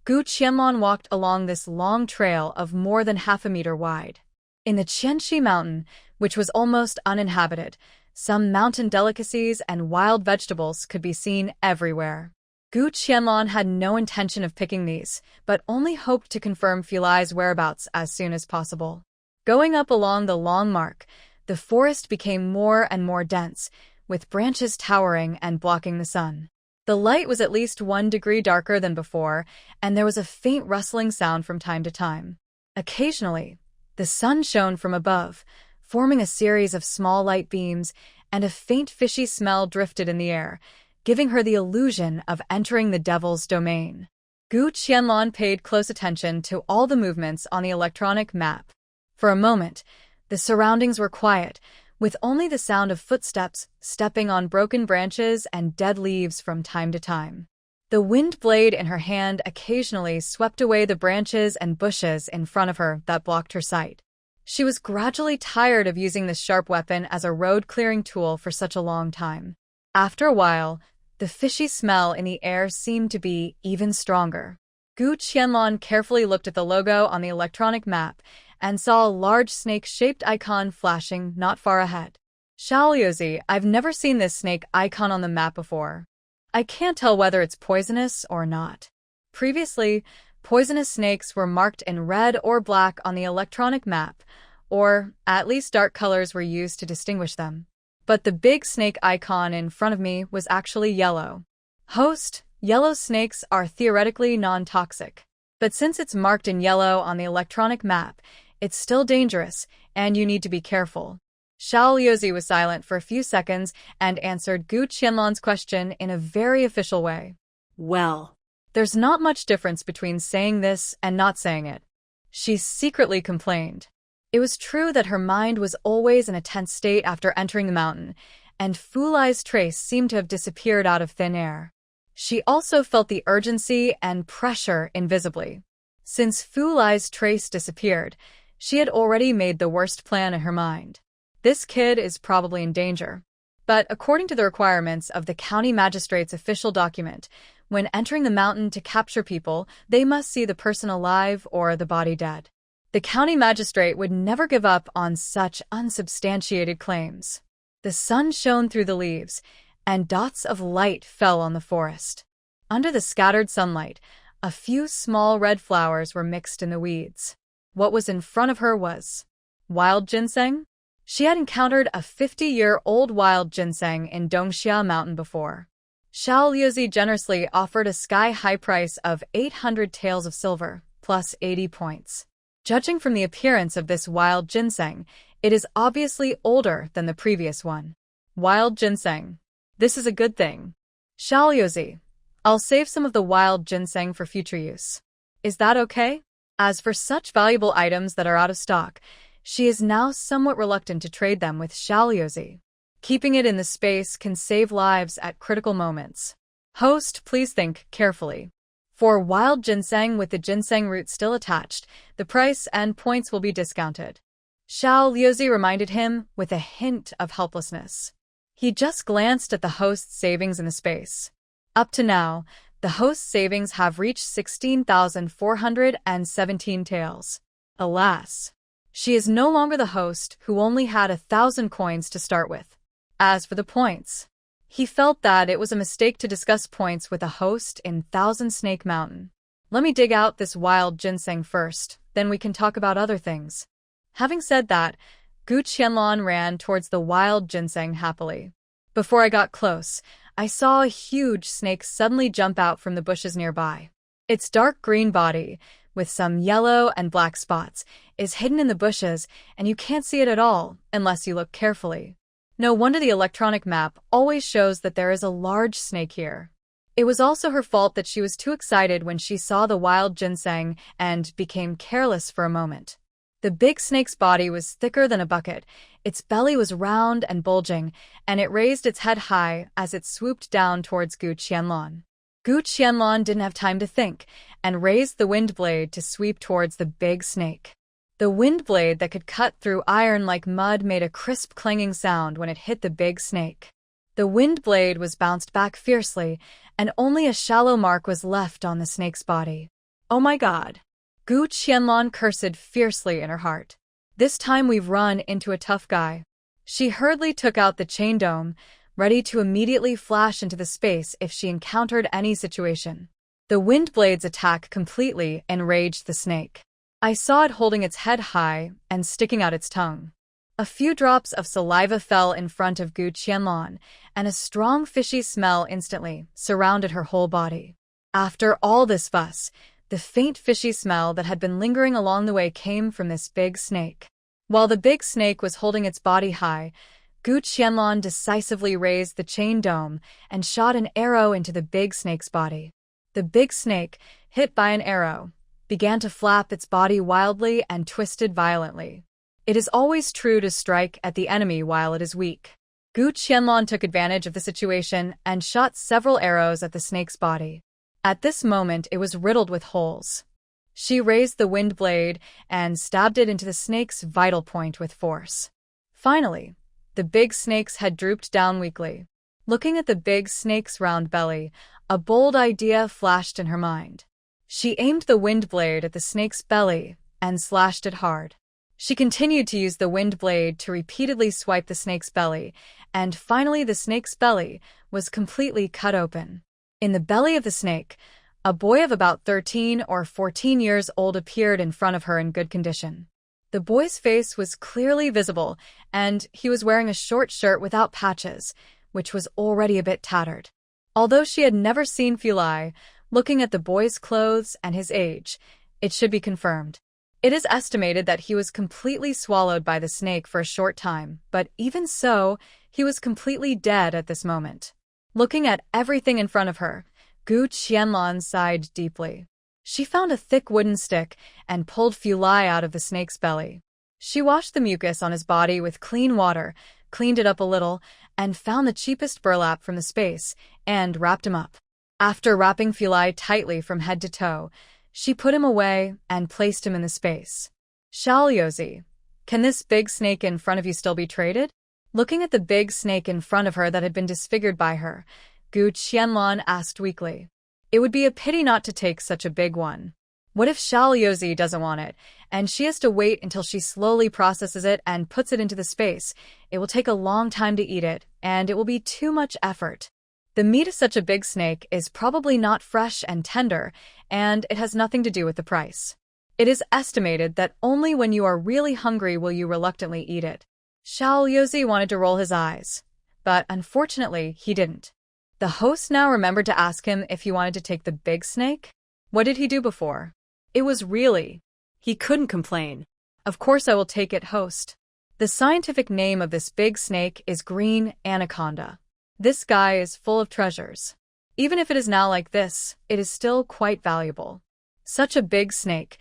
Gu Qianlong walked along this long trail of more than half a meter wide. In the Qianxi mountain, which was almost uninhabited, some mountain delicacies and wild vegetables could be seen everywhere. Gu Qianlong had no intention of picking these, but only hoped to confirm Fu Lai's whereabouts as soon as possible. Going up along the long mark, the forest became more and more dense, with branches towering and blocking the sun. The light was at least 1 degree darker than before, and there was a faint rustling sound from time to time. Occasionally, the sun shone from above, forming a series of small light beams, and a faint fishy smell drifted in the air, giving her the illusion of entering the devil's domain. Gu Qianlong paid close attention to all the movements on the electronic map. For a moment, the surroundings were quiet, with only the sound of footsteps stepping on broken branches and dead leaves from time to time. The wind blade in her hand occasionally swept away the branches and bushes in front of her that blocked her sight. She was gradually tired of using this sharp weapon as a road-clearing tool for such a long time. After a while, the fishy smell in the air seemed to be even stronger. Gu Qianlong carefully looked at the logo on the electronic map and saw a large snake-shaped icon flashing not far ahead. Xiaoliuzi, I've never seen this snake icon on the map before. I can't tell whether it's poisonous or not. Previously, poisonous snakes were marked in red or black on the electronic map, or at least dark colors were used to distinguish them. But the big snake icon in front of me was actually yellow. Host, yellow snakes are theoretically non-toxic. But since it's marked in yellow on the electronic map, it's still dangerous, and you need to be careful. Xiaoliuzi was silent for a few seconds and answered Gu Qianlong's question in a very official way. Well, there's not much difference between saying this and not saying it. She secretly complained. It was true that her mind was always in a tense state after entering the mountain, and Fu Lai's trace seemed to have disappeared out of thin air. She also felt the urgency and pressure invisibly. Since Fu Lai's trace disappeared, she had already made the worst plan in her mind. This kid is probably in danger. But according to the requirements of the county magistrate's official document, when entering the mountain to capture people, they must see the person alive or the body dead. The county magistrate would never give up on such unsubstantiated claims. The sun shone through the leaves, and dots of light fell on the forest. Under the scattered sunlight, a few small red flowers were mixed in the weeds. What was in front of her was wild ginseng? She had encountered a 50-year-old wild ginseng in Dongxia Mountain before. Xiaoliuzi generously offered a sky-high price of 800 taels of silver, plus 80 points. Judging from the appearance of this wild ginseng, it is obviously older than the previous one. Wild ginseng. This is a good thing. Xiaoliuzi, I'll save some of the wild ginseng for future use. Is that okay? As for such valuable items that are out of stock, she is now somewhat reluctant to trade them with Xiaoliuzi. Keeping it in the space can save lives at critical moments. Host, please think carefully. For wild ginseng with the ginseng root still attached, the price and points will be discounted. Xiaoliuzi reminded him with a hint of helplessness. He just glanced at the host's savings in the space. Up to now, the host's savings have reached 16,417 taels. Alas, she is no longer the host who only had 1,000 coins to start with. As for the points, he felt that it was a mistake to discuss points with a host in Thousand Snake Mountain. Let me dig out this wild ginseng first, then we can talk about other things." Having said that, Gu Qianlong ran towards the wild ginseng happily. Before I got close, I saw a huge snake suddenly jump out from the bushes nearby. Its dark green body, with some yellow and black spots, is hidden in the bushes, and you can't see it at all unless you look carefully. No wonder the electronic map always shows that there is a large snake here. It was also her fault that she was too excited when she saw the wild ginseng and became careless for a moment. The big snake's body was thicker than a bucket, its belly was round and bulging, and it raised its head high as it swooped down towards Gu Qianlong. Gu Qianlong didn't have time to think, and raised the wind blade to sweep towards the big snake. The wind blade that could cut through iron like mud made a crisp clanging sound when it hit the big snake. The wind blade was bounced back fiercely, and only a shallow mark was left on the snake's body. "Oh my god!" Gu Qianlong cursed fiercely in her heart. "This time we've run into a tough guy." She hurriedly took out the chain dome, ready to immediately flash into the space if she encountered any situation. The wind blade's attack completely enraged the snake. I saw it holding its head high and sticking out its tongue. A few drops of saliva fell in front of Gu Qianlong, and a strong fishy smell instantly surrounded her whole body. After all this fuss, the faint fishy smell that had been lingering along the way came from this big snake. While the big snake was holding its body high, Gu Qianlong decisively raised the chain dome and shot an arrow into the big snake's body. The big snake, hit by an arrow, began to flap its body wildly and twisted violently. It is always true to strike at the enemy while it is weak. Gu Qianlong took advantage of the situation and shot several arrows at the snake's body. At this moment, it was riddled with holes. She raised the wind blade and stabbed it into the snake's vital point with force. Finally, the big snake's head drooped down weakly. Looking at the big snake's round belly, a bold idea flashed in her mind. She aimed the wind blade at the snake's belly and slashed it hard. She continued to use the wind blade to repeatedly swipe the snake's belly, and finally the snake's belly was completely cut open. In the belly of the snake, a boy of about 13 or 14 years old appeared in front of her in good condition. The boy's face was clearly visible, and he was wearing a short shirt without patches, which was already a bit tattered. Although she had never seen Fulai, looking at the boy's clothes and his age, it should be confirmed. It is estimated that he was completely swallowed by the snake for a short time, but even so, he was completely dead at this moment. Looking at everything in front of her, Gu Qianlong sighed deeply. She found a thick wooden stick and pulled Fulai out of the snake's belly. She washed the mucus on his body with clean water, cleaned it up a little, and found the cheapest burlap from the space, and wrapped him up. After wrapping Fulai tightly from head to toe, she put him away and placed him in the space. "Xiaoyozi, can this big snake in front of you still be traded?" Looking at the big snake in front of her that had been disfigured by her, Gu Qianlong asked weakly. It would be a pity not to take such a big one. What if Xiaoyozi doesn't want it, and she has to wait until she slowly processes it and puts it into the space? It will take a long time to eat it, and it will be too much effort. The meat of such a big snake is probably not fresh and tender, and it has nothing to do with the price. It is estimated that only when you are really hungry will you reluctantly eat it. Xiaoyozi wanted to roll his eyes, but unfortunately he didn't. The host now remembered to ask him if he wanted to take the big snake. What did he do before? It was really. He couldn't complain. Of course I will take it, host. The scientific name of this big snake is green anaconda. This guy is full of treasures. Even if it is now like this, it is still quite valuable. Such a big snake,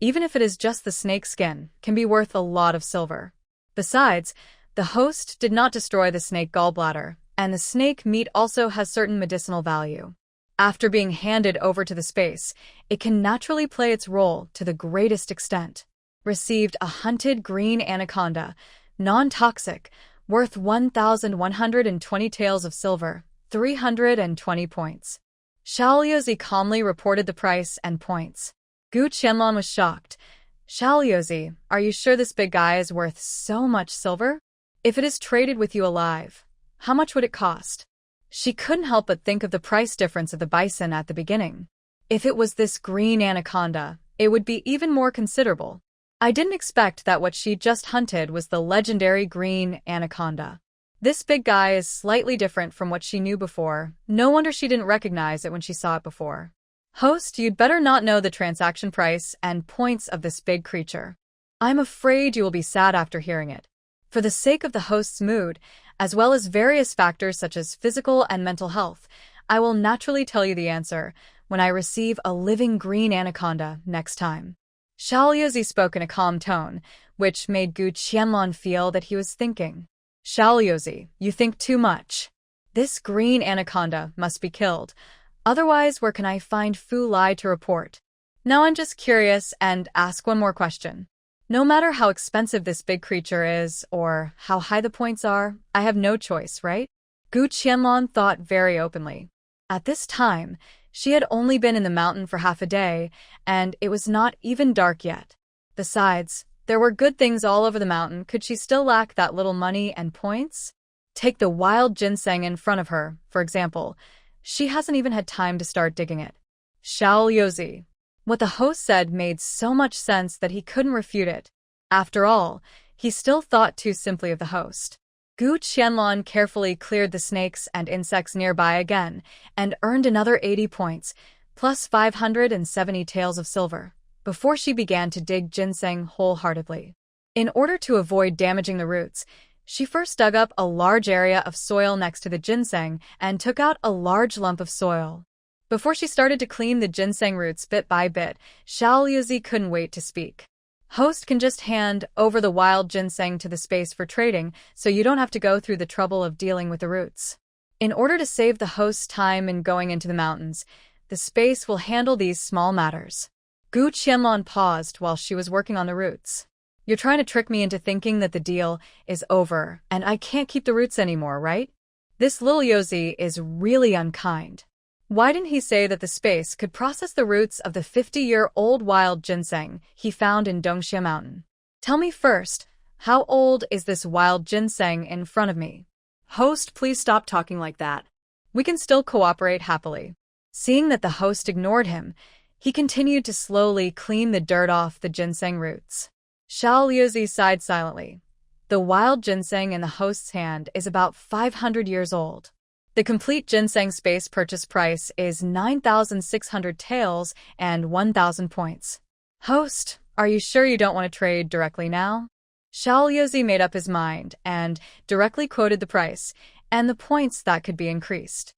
even if it is just the snake skin, can be worth a lot of silver. Besides, the host did not destroy the snake gallbladder, and the snake meat also has certain medicinal value. After being handed over to the space, it can naturally play its role to the greatest extent. Received a hunted green anaconda, non-toxic, worth 1,120 taels of silver, 320 points. Xiaoyozi calmly reported the price and points. Gu Qianlong was shocked. Xiaoyozi, are you sure this big guy is worth so much silver? If it is traded with you alive, how much would it cost? She couldn't help but think of the price difference of the bison at the beginning. If it was this green anaconda, it would be even more considerable. I didn't expect that what she just hunted was the legendary green anaconda. This big guy is slightly different from what she knew before. No wonder she didn't recognize it when she saw it before. Host, you'd better not know the transaction price and points of this big creature. I'm afraid you will be sad after hearing it. For the sake of the host's mood, as well as various factors such as physical and mental health, I will naturally tell you the answer when I receive a living green anaconda next time. Xiao Yuzi spoke in a calm tone, which made Gu Qianlong feel that he was thinking. Xiao Yuzi, you think too much. This green anaconda must be killed. Otherwise, where can I find Fu Lai to report? Now I'm just curious and ask one more question. No matter how expensive this big creature is, or how high the points are, I have no choice, right? Gu Qianlong thought very openly. At this time, she had only been in the mountain for half a day, and it was not even dark yet. Besides, there were good things all over the mountain. Could she still lack that little money and points? Take the wild ginseng in front of her, for example. She hasn't even had time to start digging it. Xiao Yuzi. What the host said made so much sense that he couldn't refute it. After all, he still thought too simply of the host. Gu Qianlong carefully cleared the snakes and insects nearby again, and earned another 80 points, plus 570 taels of silver, before she began to dig ginseng wholeheartedly. In order to avoid damaging the roots, she first dug up a large area of soil next to the ginseng and took out a large lump of soil. Before she started to clean the ginseng roots bit by bit, Xiao Yuzi couldn't wait to speak. Host can just hand over the wild ginseng to the space for trading, so you don't have to go through the trouble of dealing with the roots. In order to save the host's time in going into the mountains, the space will handle these small matters. Gu Qianlong paused while she was working on the roots. You're trying to trick me into thinking that the deal is over, and I can't keep the roots anymore, right? This little Yozi is really unkind. Why didn't he say that the space could process the roots of the 50-year-old wild ginseng he found in Dongxia Mountain? Tell me first, how old is this wild ginseng in front of me? Host, please stop talking like that. We can still cooperate happily. Seeing that the host ignored him, he continued to slowly clean the dirt off the ginseng roots. Xiao Yuzi sighed silently. The wild ginseng in the host's hand is about 500 years old. The complete ginseng space purchase price is 9,600 taels and 1,000 points. Host, are you sure you don't want to trade directly now? Xiao Yuzi made up his mind and directly quoted the price and the points that could be increased.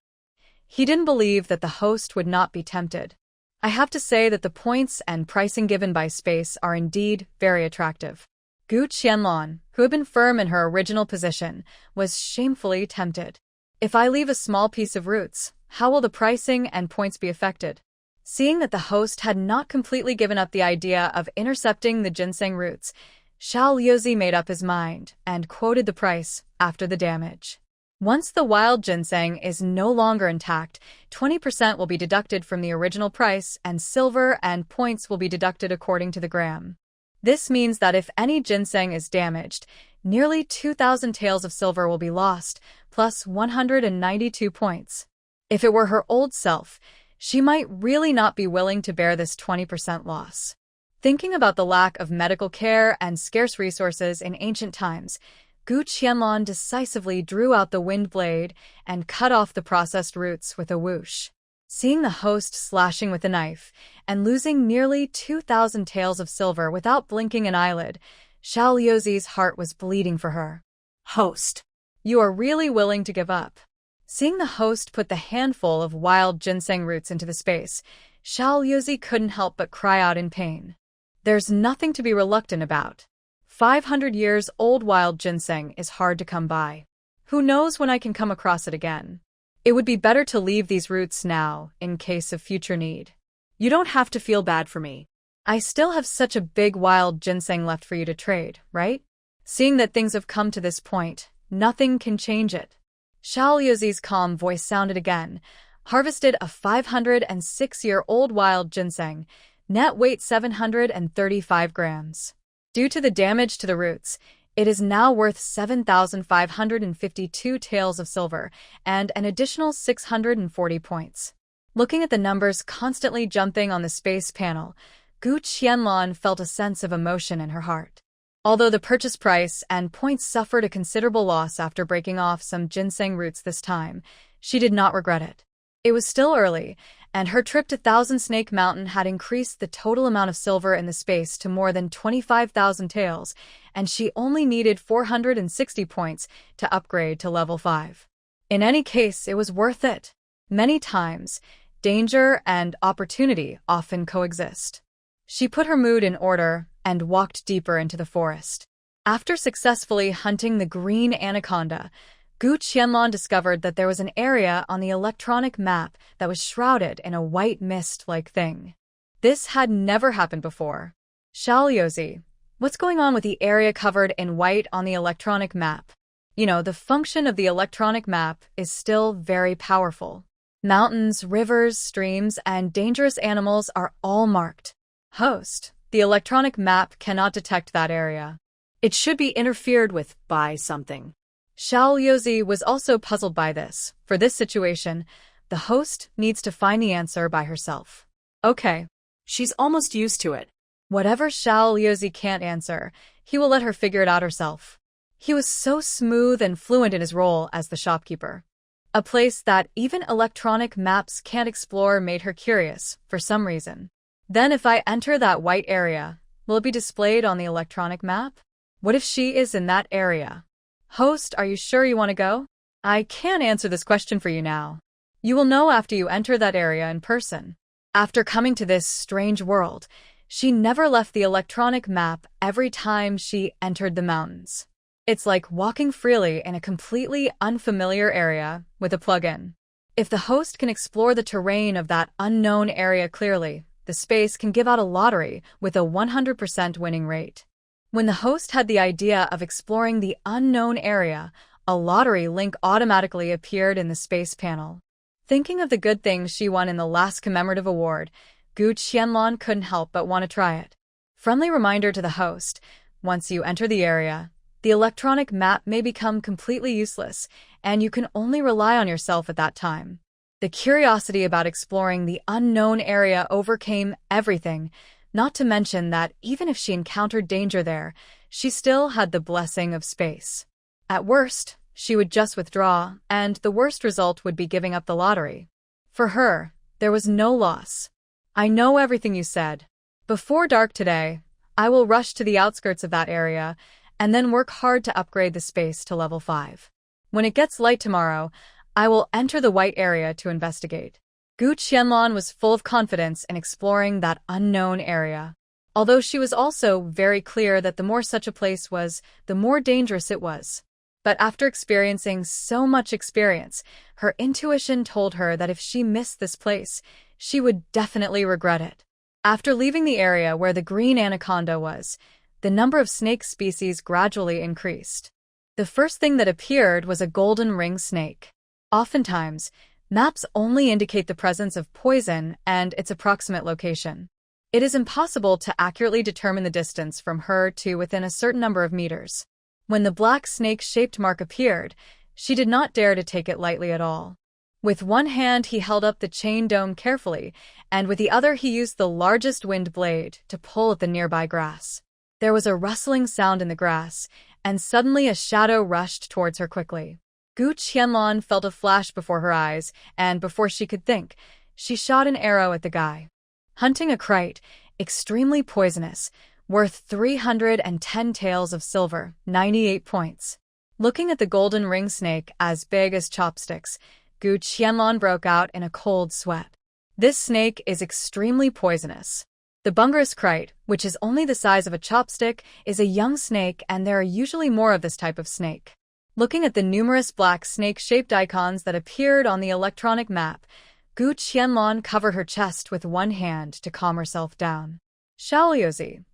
He didn't believe that the host would not be tempted. I have to say that the points and pricing given by space are indeed very attractive. Gu Qianlong, who had been firm in her original position, was shamefully tempted. If I leave a small piece of roots, how will the pricing and points be affected? Seeing that the host had not completely given up the idea of intercepting the ginseng roots, Xiao Yuzi made up his mind and quoted the price after the damage. Once the wild ginseng is no longer intact, 20% will be deducted from the original price and silver and points will be deducted according to the gram. This means that if any ginseng is damaged, nearly 2,000 taels of silver will be lost, plus 192 points. If it were her old self, she might really not be willing to bear this 20% loss. Thinking about the lack of medical care and scarce resources in ancient times, Gu Qianlong decisively drew out the wind blade and cut off the processed roots with a whoosh. Seeing the host slashing with a knife and losing nearly 2,000 taels of silver without blinking an eyelid, Xiao Yuzi's heart was bleeding for her. Host. You are really willing to give up. Seeing the host put the handful of wild ginseng roots into the space, Xiao Yuzi couldn't help but cry out in pain. There's nothing to be reluctant about. 500 years old wild ginseng is hard to come by. Who knows when I can come across it again? It would be better to leave these roots now, in case of future need. You don't have to feel bad for me. I still have such a big wild ginseng left for you to trade, right? Seeing that things have come to this point, nothing can change it. Xiao Yuzi's calm voice sounded again. Harvested a 506-year-old wild ginseng, net weight 735 grams. Due to the damage to the roots, it is now worth 7,552 taels of silver and an additional 640 points. Looking at the numbers constantly jumping on the space panel, Gu Qianlong felt a sense of emotion in her heart. Although the purchase price and points suffered a considerable loss after breaking off some ginseng roots this time, she did not regret it. It was still early, and her trip to Thousand Snake Mountain had increased the total amount of silver in the space to more than 25,000 taels, and she only needed 460 points to upgrade to level 5. In any case, it was worth it. Many times, danger and opportunity often coexist. She put her mood in order and walked deeper into the forest. After successfully hunting the green anaconda, Gu Qianlong discovered that there was an area on the electronic map that was shrouded in a white mist-like thing. This had never happened before. Xiaoyozi, what's going on with the area covered in white on the electronic map? The function of the electronic map is still very powerful. Mountains, rivers, streams, and dangerous animals are all marked. Host, the electronic map cannot detect that area. It should be interfered with by something. Xiaoyozi was also puzzled by this. For this situation, the host needs to find the answer by herself. Okay. She's almost used to it. Whatever Xiaoyozi can't answer, he will let her figure it out herself. He was so smooth and fluent in his role as the shopkeeper. A place that even electronic maps can't explore made her curious, for some reason. Then if I enter that white area, will it be displayed on the electronic map? What if she is in that area? Host, are you sure you want to go? I can't answer this question for you now. You will know after you enter that area in person. After coming to this strange world, she never left the electronic map every time she entered the mountains. It's like walking freely in a completely unfamiliar area with a plug-in. If the host can explore the terrain of that unknown area clearly, the space can give out a lottery with a 100% winning rate. When the host had the idea of exploring the unknown area, a lottery link automatically appeared in the space panel. Thinking of the good things she won in the last commemorative award, Gu Qianlong couldn't help but want to try it. Friendly reminder to the host, once you enter the area, the electronic map may become completely useless, and you can only rely on yourself at that time. The curiosity about exploring the unknown area overcame everything, not to mention that even if she encountered danger there, she still had the blessing of space. At worst, she would just withdraw, and the worst result would be giving up the lottery. For her, there was no loss. I know everything you said. Before dark today, I will rush to the outskirts of that area and then work hard to upgrade the space to level 5. When it gets light tomorrow, I will enter the white area to investigate. Gu Qianlong was full of confidence in exploring that unknown area. Although she was also very clear that the more such a place was, the more dangerous it was. But after experiencing so much experience, her intuition told her that if she missed this place, she would definitely regret it. After leaving the area where the green anaconda was, the number of snake species gradually increased. The first thing that appeared was a golden ring snake. Oftentimes, maps only indicate the presence of poison and its approximate location. It is impossible to accurately determine the distance from her to within a certain number of meters. When the black snake-shaped mark appeared, she did not dare to take it lightly at all. With one hand he held up the chain dome carefully, and with the other he used the largest wind blade to pull at the nearby grass. There was a rustling sound in the grass, and suddenly a shadow rushed towards her quickly. Gu Qianlong felt a flash before her eyes, and before she could think, she shot an arrow at the guy. Hunting a kite, extremely poisonous, worth 310 taels of silver, 98 points. Looking at the golden ring snake as big as chopsticks, Gu Qianlong broke out in a cold sweat. This snake is extremely poisonous. The Bungarus kite, which is only the size of a chopstick, is a young snake, and there are usually more of this type of snake. Looking at the numerous black snake-shaped icons that appeared on the electronic map, Gu Qianlong covered her chest with one hand to calm herself down. Xiaoyozi,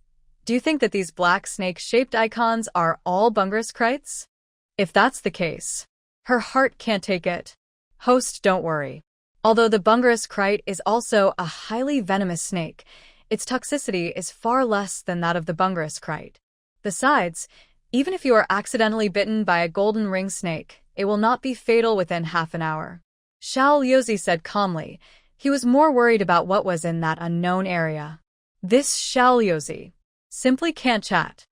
do you think that these black snake-shaped icons are all Bungarus kites? If that's the case, her heart can't take it. Host, don't worry. Although the Bungarus kite is also a highly venomous snake, its toxicity is far less than that of the Bungarus kite. Besides, even if you are accidentally bitten by a golden ring snake, it will not be fatal within half an hour. Xiaoyozi said calmly. He was more worried about what was in that unknown area. This Xiaoyozi simply can't chat.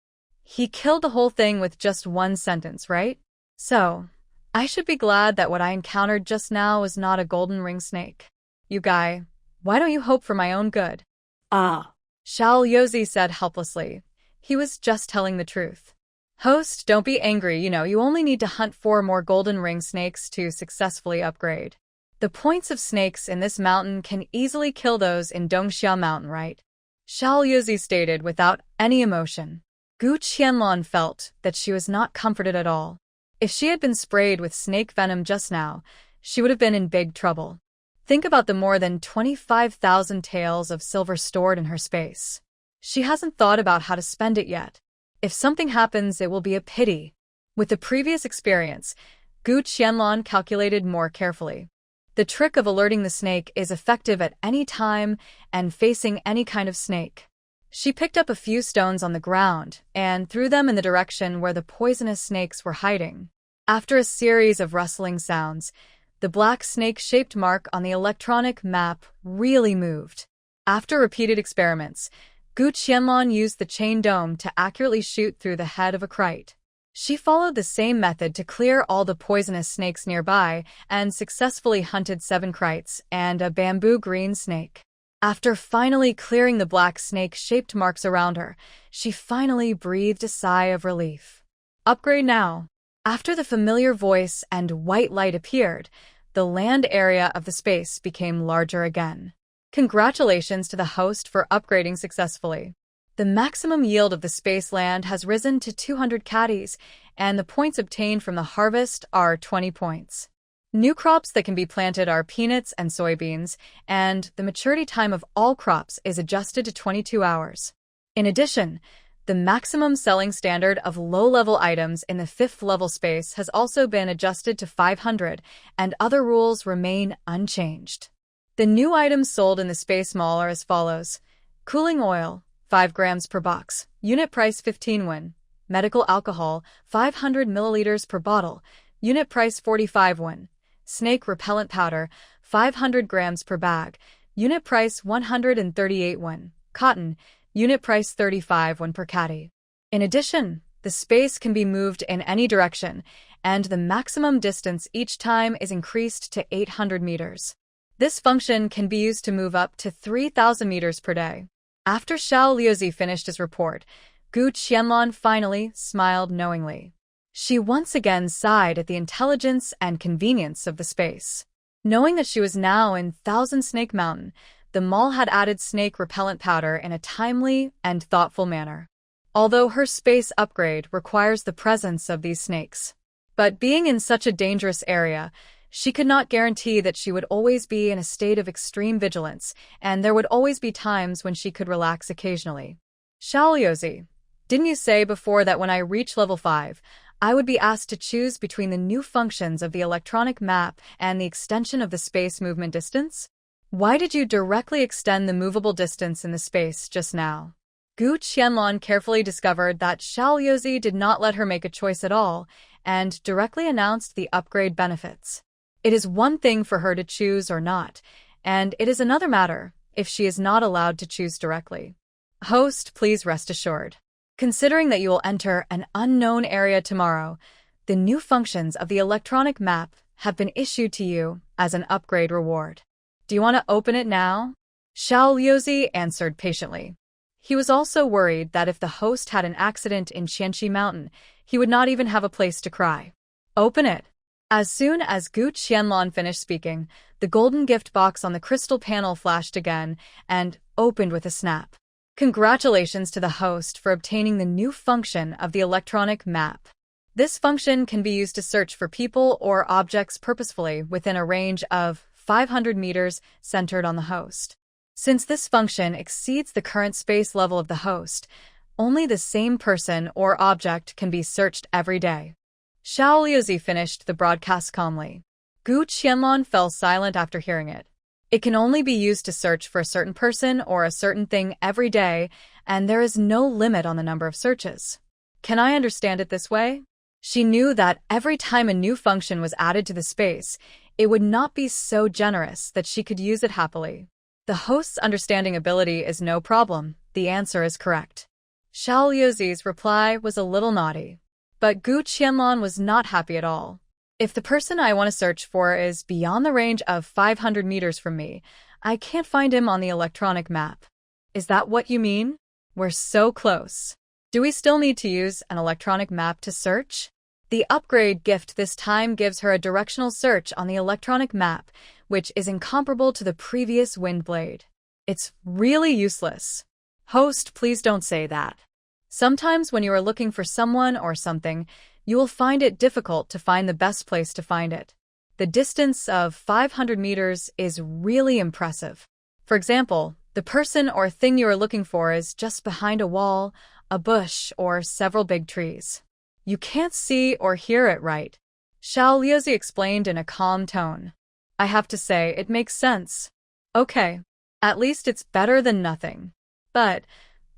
He killed the whole thing with just one sentence, right? So, I should be glad that what I encountered just now was not a golden ring snake. You guy, why don't you hope for my own good? Ah. Xiaoyozi said helplessly. He was just telling the truth. Host, don't be angry, you only need to hunt 4 more golden ring snakes to successfully upgrade. The points of snakes in this mountain can easily kill those in Dongxia Mountain, right? Xiaoyozi stated without any emotion. Gu Qianlong felt that she was not comforted at all. If she had been sprayed with snake venom just now, she would have been in big trouble. Think about the more than 25,000 taels of silver stored in her space. She hasn't thought about how to spend it yet. If something happens, it will be a pity. With the previous experience, Gu Qianlong calculated more carefully. The trick of alerting the snake is effective at any time and facing any kind of snake. She picked up a few stones on the ground and threw them in the direction where the poisonous snakes were hiding. After a series of rustling sounds, the black snake-shaped mark on the electronic map really moved. After repeated experiments, Gu Qianlong used the chain dome to accurately shoot through the head of a kite. She followed the same method to clear all the poisonous snakes nearby and successfully hunted 7 kites and a bamboo green snake. After finally clearing the black snake-shaped marks around her, she finally breathed a sigh of relief. Upgrade now. After the familiar voice and white light appeared, the land area of the space became larger again. Congratulations to the host for upgrading successfully. The maximum yield of the space land has risen to 200 caddies, and the points obtained from the harvest are 20 points. New crops that can be planted are peanuts and soybeans, and the maturity time of all crops is adjusted to 22 hours. In addition, the maximum selling standard of low-level items in the 5th level space has also been adjusted to 500, and other rules remain unchanged. The new items sold in the Space Mall are as follows. Cooling oil, 5 grams per box, unit price 15 won. Medical alcohol, 500 milliliters per bottle, unit price 45 won. Snake repellent powder, 500 grams per bag, unit price 138 won. Cotton, unit price 35 won per caddy. In addition, the space can be moved in any direction, and the maximum distance each time is increased to 800 meters. This function can be used to move up to 3,000 meters per day. After Xiaoyozi finished his report, Gu Qianlong finally smiled knowingly. She once again sighed at the intelligence and convenience of the space. Knowing that she was now in Thousand Snake Mountain, the mall had added snake repellent powder in a timely and thoughtful manner. Although her space upgrade requires the presence of these snakes. But being in such a dangerous area, she could not guarantee that she would always be in a state of extreme vigilance, and there would always be times when she could relax occasionally. Xiaoyozi, didn't you say before that when I reach level 5, I would be asked to choose between the new functions of the electronic map and the extension of the space movement distance? Why did you directly extend the movable distance in the space just now? Gu Qianlong carefully discovered that Xiaoyozi did not let her make a choice at all, and directly announced the upgrade benefits. It is one thing for her to choose or not, and it is another matter if she is not allowed to choose directly. Host, please rest assured. Considering that you will enter an unknown area tomorrow, the new functions of the electronic map have been issued to you as an upgrade reward. Do you want to open it now? Xiaoyozi answered patiently. He was also worried that if the host had an accident in Qianxi Mountain, he would not even have a place to cry. Open it. As soon as Gu Qianlong finished speaking, the golden gift box on the crystal panel flashed again and opened with a snap. Congratulations to the host for obtaining the new function of the electronic map. This function can be used to search for people or objects purposefully within a range of 500 meters centered on the host. Since this function exceeds the current space level of the host, only the same person or object can be searched every day. Xiaoyozi finished the broadcast calmly. Gu Qianlong fell silent after hearing it. It can only be used to search for a certain person or a certain thing every day, and there is no limit on the number of searches. Can I understand it this way? She knew that every time a new function was added to the space, it would not be so generous that she could use it happily. The host's understanding ability is no problem, the answer is correct. Xiao Liuzi's reply was a little naughty. But Gu Qianlong was not happy at all. If the person I want to search for is beyond the range of 500 meters from me, I can't find him on the electronic map. Is that what you mean? We're so close. Do we still need to use an electronic map to search? The upgrade gift this time gives her a directional search on the electronic map, which is incomparable to the previous wind blade. It's really useless. Host, please don't say that. Sometimes when you are looking for someone or something, you will find it difficult to find the best place to find it. The distance of 500 meters is really impressive. For example, the person or thing you are looking for is just behind a wall, a bush, or several big trees. You can't see or hear it right. Xiao Liuzi explained in a calm tone. I have to say, it makes sense. Okay, at least it's better than nothing. But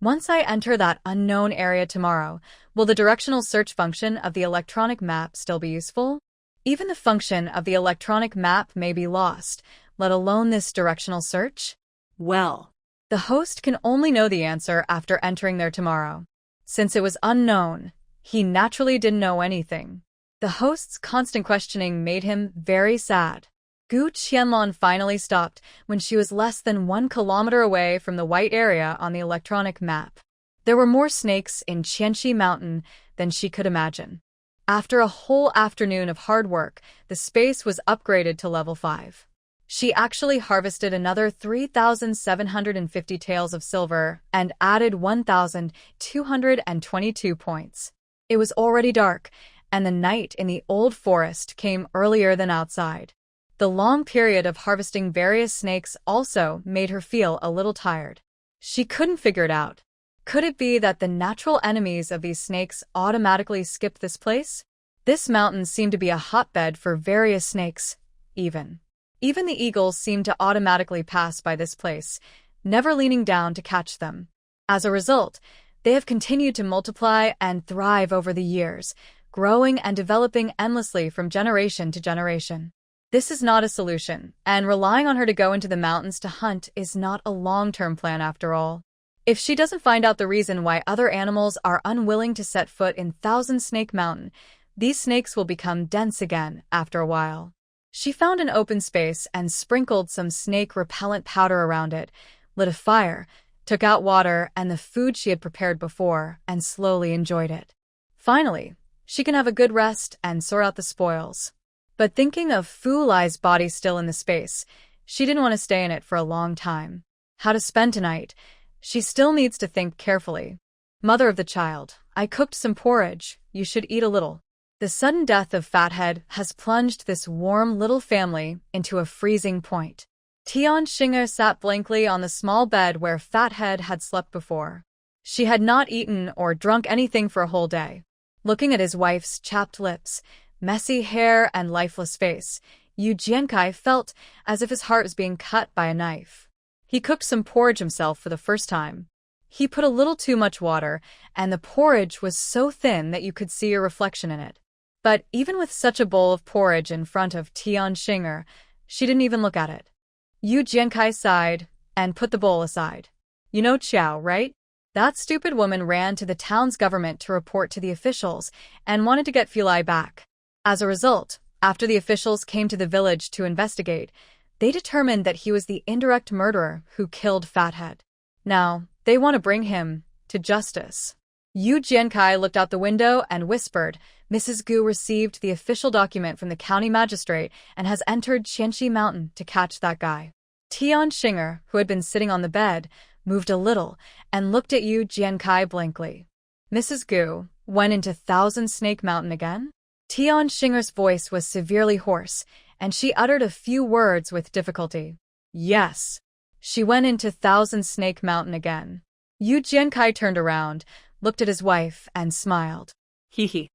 once I enter that unknown area tomorrow, will the directional search function of the electronic map still be useful? Even the function of the electronic map may be lost, let alone this directional search? Well, the host can only know the answer after entering there tomorrow. Since it was unknown, he naturally didn't know anything. The host's constant questioning made him very sad. Gu Qianlong finally stopped when she was less than 1 kilometer away from the white area on the electronic map. There were more snakes in Qianxi Mountain than she could imagine. After a whole afternoon of hard work, the space was upgraded to level 5. She actually harvested another 3,750 taels of silver and added 1,222 points. It was already dark, and the night in the old forest came earlier than outside. The long period of harvesting various snakes also made her feel a little tired. She couldn't figure it out. Could it be that the natural enemies of these snakes automatically skipped this place? This mountain seemed to be a hotbed for various snakes, even the eagles seemed to automatically pass by this place, never leaning down to catch them. As a result, they have continued to multiply and thrive over the years, growing and developing endlessly from generation to generation. This is not a solution, and relying on her to go into the mountains to hunt is not a long-term plan after all. If she doesn't find out the reason why other animals are unwilling to set foot in Thousand Snake Mountain, these snakes will become dense again after a while. She found an open space and sprinkled some snake repellent powder around it, lit a fire, took out water and the food she had prepared before, and slowly enjoyed it. Finally, she can have a good rest and sort out the spoils. But thinking of Fu Lai's body still in the space, she didn't want to stay in it for a long time. How to spend tonight? She still needs to think carefully. Mother of the child, I cooked some porridge. You should eat a little. The sudden death of Fathead has plunged this warm little family into a freezing point. Tian Xing'er sat blankly on the small bed where Fathead had slept before. She had not eaten or drunk anything for a whole day. Looking at his wife's chapped lips, messy hair, and lifeless face, Yu Jiankai felt as if his heart was being cut by a knife. He cooked some porridge himself for the first time. He put a little too much water, and the porridge was so thin that you could see your reflection in it. But even with such a bowl of porridge in front of Tian Xing'er, she didn't even look at it. Yu Jiankai sighed and put the bowl aside. You know Qiao, right? That stupid woman ran to the town's government to report to the officials and wanted to get Fu Lai back. As a result, after the officials came to the village to investigate, they determined that he was the indirect murderer who killed Fathead. Now, they want to bring him to justice. Yu Jiankai looked out the window and whispered, Mrs. Gu received the official document from the county magistrate and has entered Qianxi Mountain to catch that guy. Tian Xing'er, who had been sitting on the bed, moved a little and looked at Yu Jiankai blankly. Mrs. Gu went into Thousand Snake Mountain again? Tian Xing'er's voice was severely hoarse, and she uttered a few words with difficulty. Yes. She went into Thousand Snake Mountain again. Yu Jiankai turned around, looked at his wife, and smiled. Hee hee.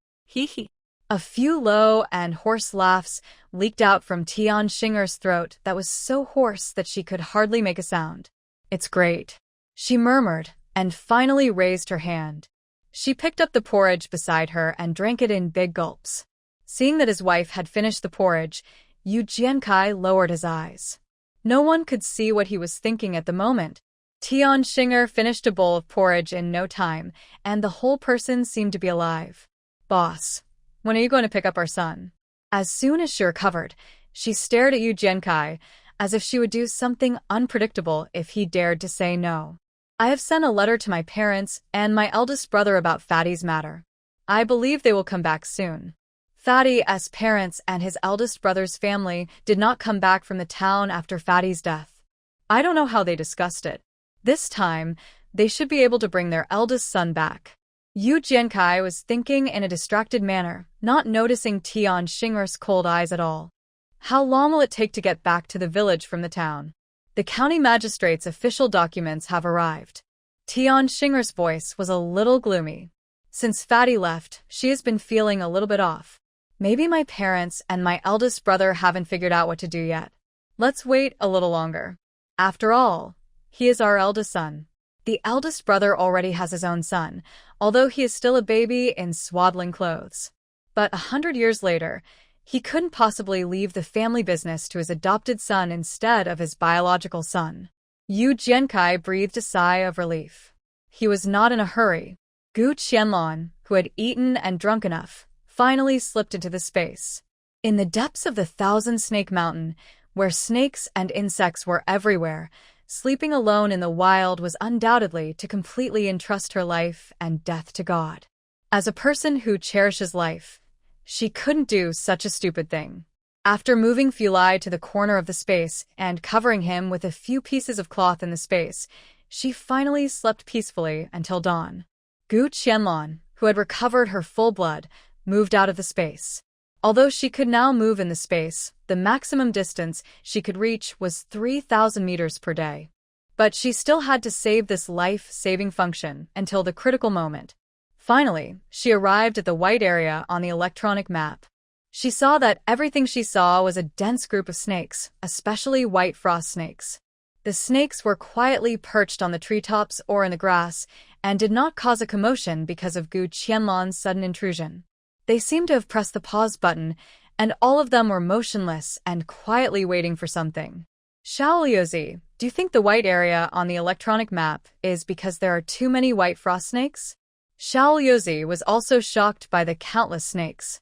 A few low and hoarse laughs leaked out from Tian Xing'er's throat that was so hoarse that she could hardly make a sound. It's great, she murmured, and finally raised her hand. She picked up the porridge beside her and drank it in big gulps. Seeing that his wife had finished the porridge, Yu Jiankai lowered his eyes. No one could see what he was thinking at the moment, Tian Shinger finished a bowl of porridge in no time, and the whole person seemed to be alive. Boss, when are you going to pick up our son? As soon as she recovered, she stared at Yu Jiankai, as if she would do something unpredictable if he dared to say no. I have sent a letter to my parents and my eldest brother about Fatty's matter. I believe they will come back soon. Fatty's parents and his eldest brother's family did not come back from the town after Fatty's death. I don't know how they discussed it. This time, they should be able to bring their eldest son back. Yu Jiankai was thinking in a distracted manner, not noticing Tian Shinger's cold eyes at all. How long will it take to get back to the village from the town? The county magistrate's official documents have arrived. Tian Shinger's voice was a little gloomy. Since Fatty left, she has been feeling a little bit off. Maybe my parents and my eldest brother haven't figured out what to do yet. Let's wait a little longer. After all, he is our eldest son. The eldest brother already has his own son, although he is still a baby in swaddling clothes. But 100 years later, he couldn't possibly leave the family business to his adopted son instead of his biological son. Yu Jiankai breathed a sigh of relief. He was not in a hurry. Gu Qianlong, who had eaten and drunk enough, finally slipped into the space. In the depths of the Thousand Snake Mountain, where snakes and insects were everywhere, sleeping alone in the wild was undoubtedly to completely entrust her life and death to God. As a person who cherishes life, she couldn't do such a stupid thing. After moving Fulai to the corner of the space and covering him with a few pieces of cloth in the space, she finally slept peacefully until dawn. Gu Qianlong, who had recovered her full blood, moved out of the space. Although she could now move in the space, the maximum distance she could reach was 3,000 meters per day. But she still had to save this life-saving function until the critical moment. Finally, she arrived at the white area on the electronic map. She saw that everything she saw was a dense group of snakes, especially white frost snakes. The snakes were quietly perched on the treetops or in the grass and did not cause a commotion because of Gu Qianlong's sudden intrusion. They seemed to have pressed the pause button, and all of them were motionless and quietly waiting for something. Shaoliozi, do you think the white area on the electronic map is because there are too many white frost snakes? Shaoliozi was also shocked by the countless snakes.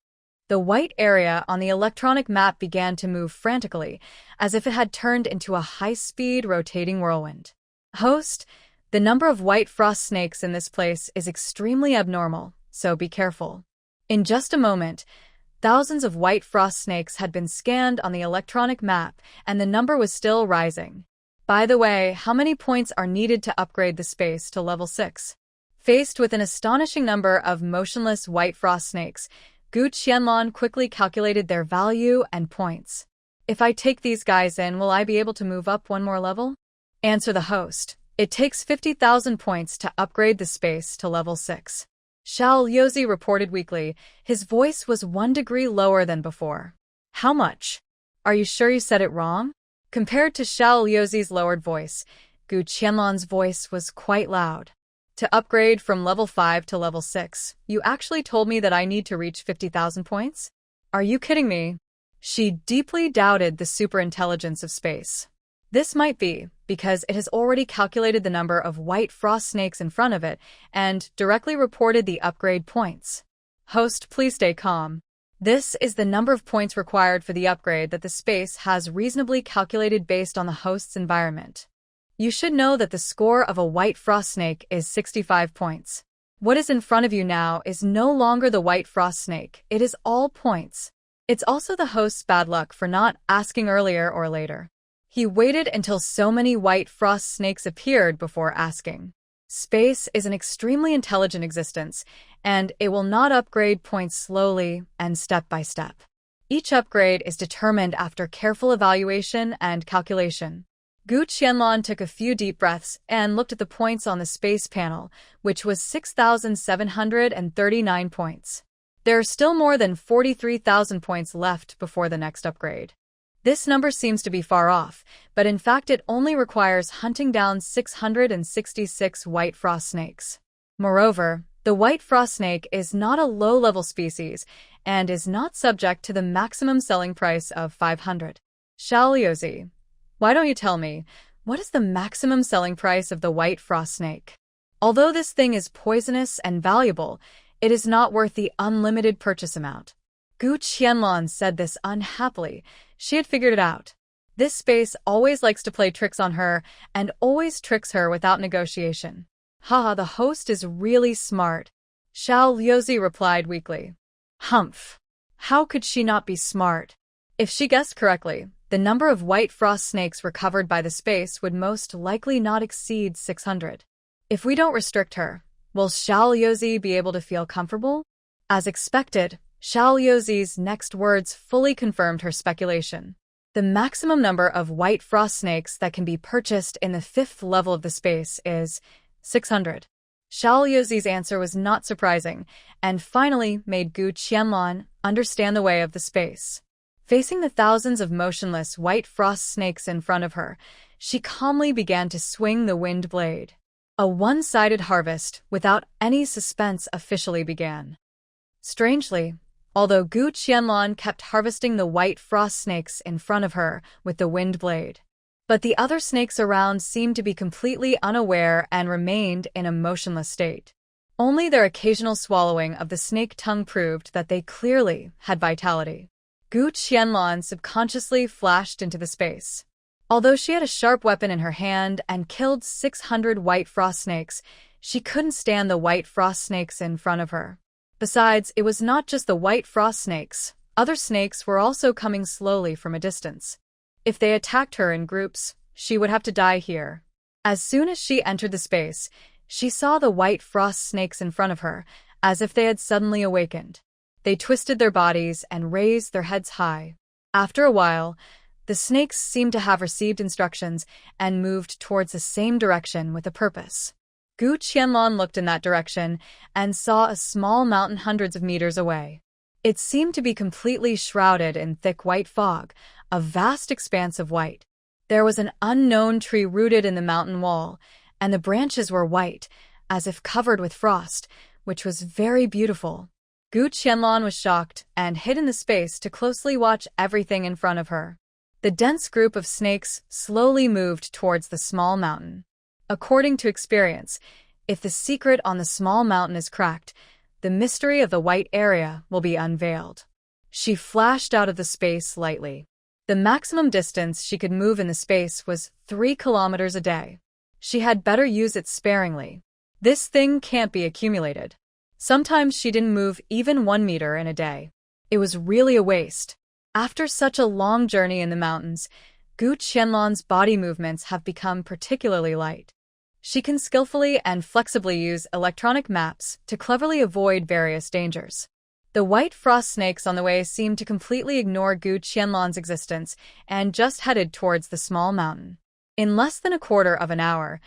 The white area on the electronic map began to move frantically, as if it had turned into a high-speed rotating whirlwind. Host, the number of white frost snakes in this place is extremely abnormal, so be careful. In just a moment, thousands of white frost snakes had been scanned on the electronic map, and the number was still rising. By the way, how many points are needed to upgrade the space to level 6? Faced with an astonishing number of motionless white frost snakes, Gu Qianlong quickly calculated their value and points. If I take these guys in, will I be able to move up one more level? Answer the host. It takes 50,000 points to upgrade the space to level 6. Shaoliozi reported weakly. His voice was 1 degree lower than before. How much? Are you sure you said it wrong? Compared to Shaoliozi's lowered voice, Gu Qianlong's voice was quite loud. To upgrade from level 5 to level 6, you actually told me that I need to reach 50,000 points? Are you kidding me? She deeply doubted the superintelligence of space. This might be because it has already calculated the number of white frost snakes in front of it and directly reported the upgrade points. Host, please stay calm. This is the number of points required for the upgrade that the space has reasonably calculated based on the host's environment. You should know that the score of a white frost snake is 65 points. What is in front of you now is no longer the white frost snake, it is all points. It's also the host's bad luck for not asking earlier or later. He waited until so many white frost snakes appeared before asking. Space is an extremely intelligent existence, and it will not upgrade points slowly and step by step. Each upgrade is determined after careful evaluation and calculation. Gu Qianlong took a few deep breaths and looked at the points on the space panel, which was 6,739 points. There are still more than 43,000 points left before the next upgrade. This number seems to be far off, but in fact it only requires hunting down 666 white frost snakes. Moreover, the white frost snake is not a low-level species and is not subject to the maximum selling price of 500. Shaoliozi, why don't you tell me, What is the maximum selling price of the white frost snake? Although this thing is poisonous and valuable, it is not worth the unlimited purchase amount. Gu Qianlong said this unhappily. She had figured it out. This space always likes to play tricks on her and always tricks her without negotiation. Haha, the host is really smart. Xiao Liuzi replied weakly. Humph. How could she not be smart? If she guessed correctly, the number of white frost snakes recovered by the space would most likely not exceed 600. If we don't restrict her, will Xiao Liuzi be able to feel comfortable? As expected, Xiao Liuzi's next words fully confirmed her speculation. The maximum number of white frost snakes that can be purchased in the 5th level of the space is 600. Xiao Liuzi's answer was not surprising, and finally made Gu Qianlong understand the way of the space. Facing the thousands of motionless white frost snakes in front of her, she calmly began to swing the wind blade. A one-sided harvest without any suspense officially began. Strangely, although Gu Qianlong kept harvesting the white frost snakes in front of her with the wind blade, but the other snakes around seemed to be completely unaware and remained in a motionless state. Only their occasional swallowing of the snake tongue proved that they clearly had vitality. Gu Qianlong subconsciously flashed into the space. Although she had a sharp weapon in her hand and killed 600 white frost snakes, she couldn't stand the white frost snakes in front of her. Besides, it was not just the white frost snakes. Other snakes were also coming slowly from a distance. If they attacked her in groups, she would have to die here. As soon as she entered the space, she saw the white frost snakes in front of her, as if they had suddenly awakened. They twisted their bodies and raised their heads high. After a while, the snakes seemed to have received instructions and moved towards the same direction with a purpose. Gu Qianlong looked in that direction and saw a small mountain hundreds of meters away. It seemed to be completely shrouded in thick white fog, a vast expanse of white. There was an unknown tree rooted in the mountain wall, and the branches were white, as if covered with frost, which was very beautiful. Gu Qianlong was shocked and hid in the space to closely watch everything in front of her. The dense group of snakes slowly moved towards the small mountain. According to experience, if the secret on the small mountain is cracked, the mystery of the white area will be unveiled. She flashed out of the space lightly. The maximum distance she could move in the space was 3 kilometers a day. She had better use it sparingly. This thing can't be accumulated. Sometimes she didn't move even 1 meter in a day. It was really a waste. After such a long journey in the mountains, Gu Qianlong's body movements have become particularly light. She can skillfully and flexibly use electronic maps to cleverly avoid various dangers. The white frost snakes on the way seemed to completely ignore Gu Qianlong's existence and just headed towards the small mountain. In less than a quarter of an hour,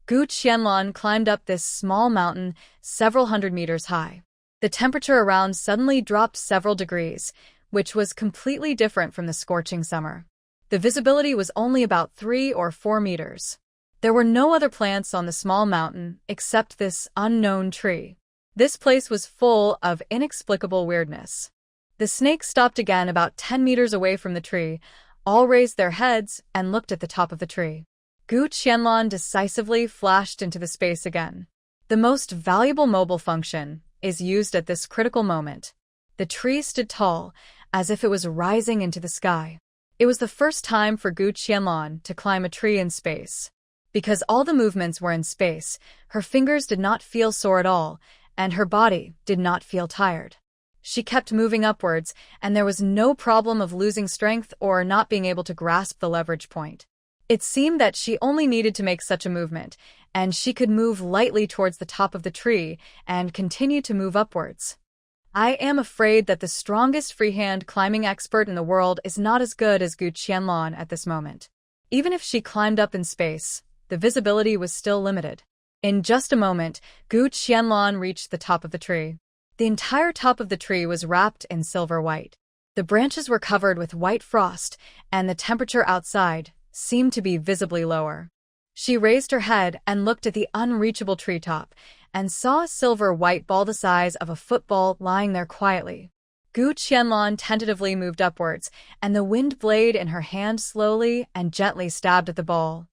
Gu Qianlong climbed up this small mountain several hundred meters high. The temperature around suddenly dropped several degrees, which was completely different from the scorching summer. The visibility was only about 3 or 4 meters. There were no other plants on the small mountain except this unknown tree. This place was full of inexplicable weirdness. The snakes stopped again about 10 meters away from the tree, all raised their heads and looked at the top of the tree. Gu Qianlong decisively flashed into the space again. The most valuable mobile function is used at this critical moment. The tree stood tall, as if it was rising into the sky. It was the first time for Gu Qianlong to climb a tree in space. Because all the movements were in space, her fingers did not feel sore at all, and her body did not feel tired. She kept moving upwards, and there was no problem of losing strength or not being able to grasp the leverage point. It seemed that she only needed to make such a movement, and she could move lightly towards the top of the tree and continue to move upwards. I am afraid that the strongest freehand climbing expert in the world is not as good as Gu Qianlong at this moment. Even if she climbed up in space, the visibility was still limited. In just a moment, Gu Qianlong reached the top of the tree. The entire top of the tree was wrapped in silver white. The branches were covered with white frost, and the temperature outside seemed to be visibly lower. She raised her head and looked at the unreachable treetop, and saw a silver white ball the size of a football lying there quietly. Gu Qianlong tentatively moved upwards, and the wind blade in her hand slowly and gently stabbed at the ball.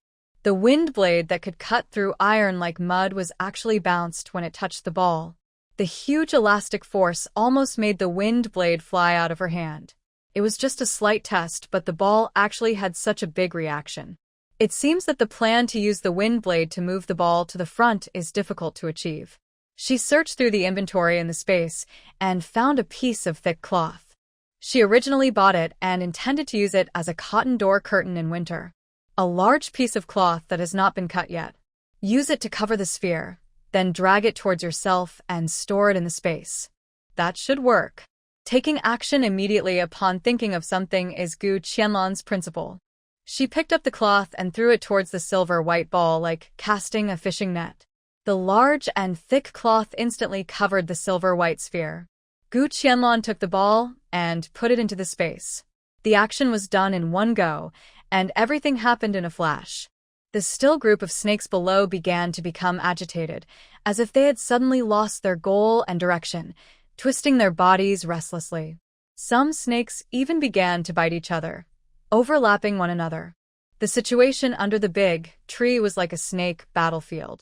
The wind blade that could cut through iron like mud was actually bounced when it touched the ball. The huge elastic force almost made the wind blade fly out of her hand. It was just a slight test, but the ball actually had such a big reaction. It seems that the plan to use the wind blade to move the ball to the front is difficult to achieve. She searched through the inventory in the space and found a piece of thick cloth. She originally bought it and intended to use it as a cotton door curtain in winter. A large piece of cloth that has not been cut yet. Use it to cover the sphere, then drag it towards yourself and store it in the space. That should work. Taking action immediately upon thinking of something is Gu Qianlan's principle. She picked up the cloth and threw it towards the silver-white ball like casting a fishing net. The large and thick cloth instantly covered the silver-white sphere. Gu Qianlan took the ball and put it into the space. The action was done in one go, and everything happened in a flash. The still group of snakes below began to become agitated, as if they had suddenly lost their goal and direction, twisting their bodies restlessly. Some snakes even began to bite each other, overlapping one another. The situation under the big tree was like a snake battlefield.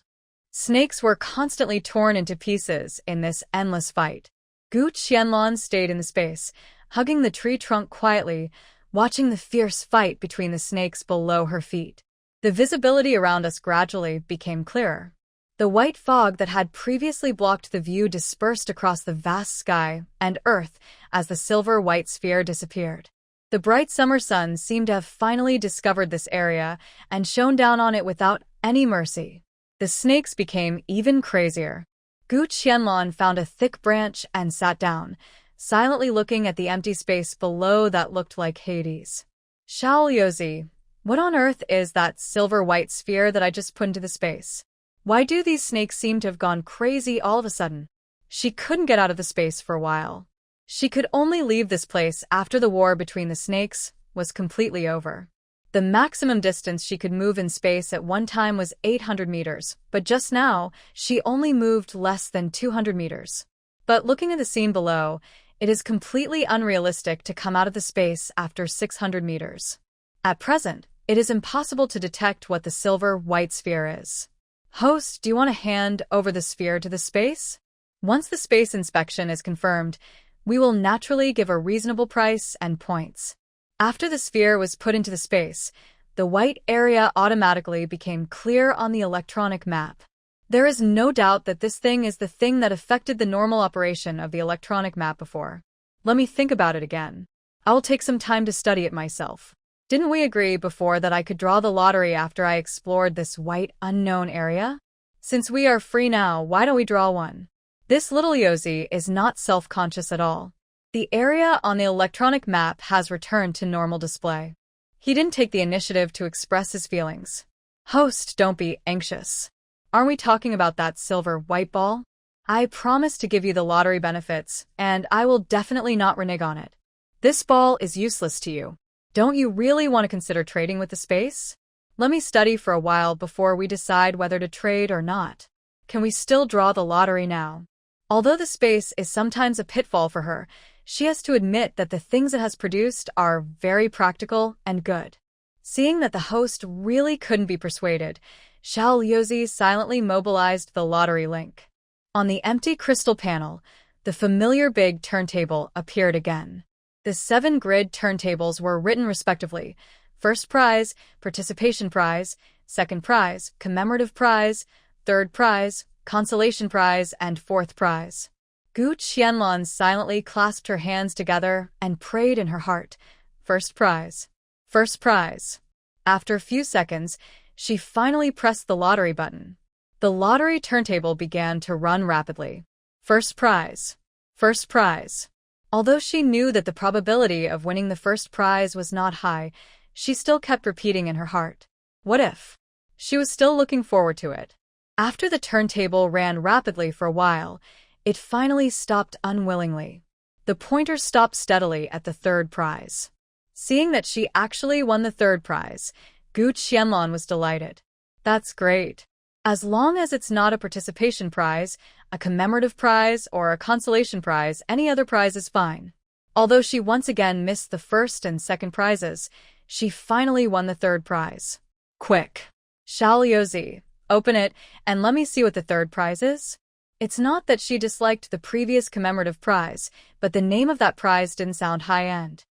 Snakes were constantly torn into pieces in this endless fight. Gu Qianlan stayed in the space, hugging the tree trunk quietly, watching the fierce fight between the snakes below her feet. The visibility around us gradually became clearer. The white fog that had previously blocked the view dispersed across the vast sky and earth as the silver-white sphere disappeared. The bright summer sun seemed to have finally discovered this area and shone down on it without any mercy. The snakes became even crazier. Gu Qianlan found a thick branch and sat down, silently looking at the empty space below that looked like Hades. Shaoyozi, what on earth is that silver-white sphere that I just put into the space? Why do these snakes seem to have gone crazy all of a sudden? She couldn't get out of the space for a while. She could only leave this place after the war between the snakes was completely over. The maximum distance she could move in space at one time was 800 meters, but just now, she only moved less than 200 meters. But looking at the scene below, it is completely unrealistic to come out of the space after 600 meters. At present, it is impossible to detect what the silver-white sphere is. Host, do you want to hand over the sphere to the space? Once the space inspection is confirmed, we will naturally give a reasonable price and points. After the sphere was put into the space, the white area automatically became clear on the electronic map. There is no doubt that this thing is the thing that affected the normal operation of the electronic map before. Let me think about it again. I will take some time to study it myself. Didn't we agree before that I could draw the lottery after I explored this white unknown area? Since we are free now, why don't we draw one? This little Yozi is not self-conscious at all. The area on the electronic map has returned to normal display. He didn't take the initiative to express his feelings. Host, don't be anxious. Aren't we talking about that silver white ball? I promise to give you the lottery benefits, and I will definitely not renege on it. This ball is useless to you. Don't you really want to consider trading with the space? Let me study for a while before we decide whether to trade or not. Can we still draw the lottery now? Although the space is sometimes a pitfall for her, she has to admit that the things it has produced are very practical and good. Seeing that the host really couldn't be persuaded, Shaoyozi silently mobilized the lottery link. On the empty crystal panel, the familiar big turntable appeared again. The 7 grid turntables were written respectively: first prize, participation prize, second prize, commemorative prize, third prize, consolation prize, and fourth prize. Gu Qianlan silently clasped her hands together and prayed in her heart, first prize, first prize. After a few seconds, she finally pressed the lottery button. The lottery turntable began to run rapidly. First prize, first prize. Although she knew that the probability of winning the first prize was not high, she still kept repeating in her heart, what if? She was still looking forward to it. After the turntable ran rapidly for a while, it finally stopped unwillingly. The pointer stopped steadily at the third prize. Seeing that she actually won the third prize, Gu Qianlan was delighted. That's great. As long as it's not a participation prize, a commemorative prize, or a consolation prize, any other prize is fine. Although she once again missed the first and second prizes, she finally won the third prize. Quick! Xiaozi, open it and let me see what the third prize is. It's not that she disliked the previous commemorative prize, but the name of that prize didn't sound high-end.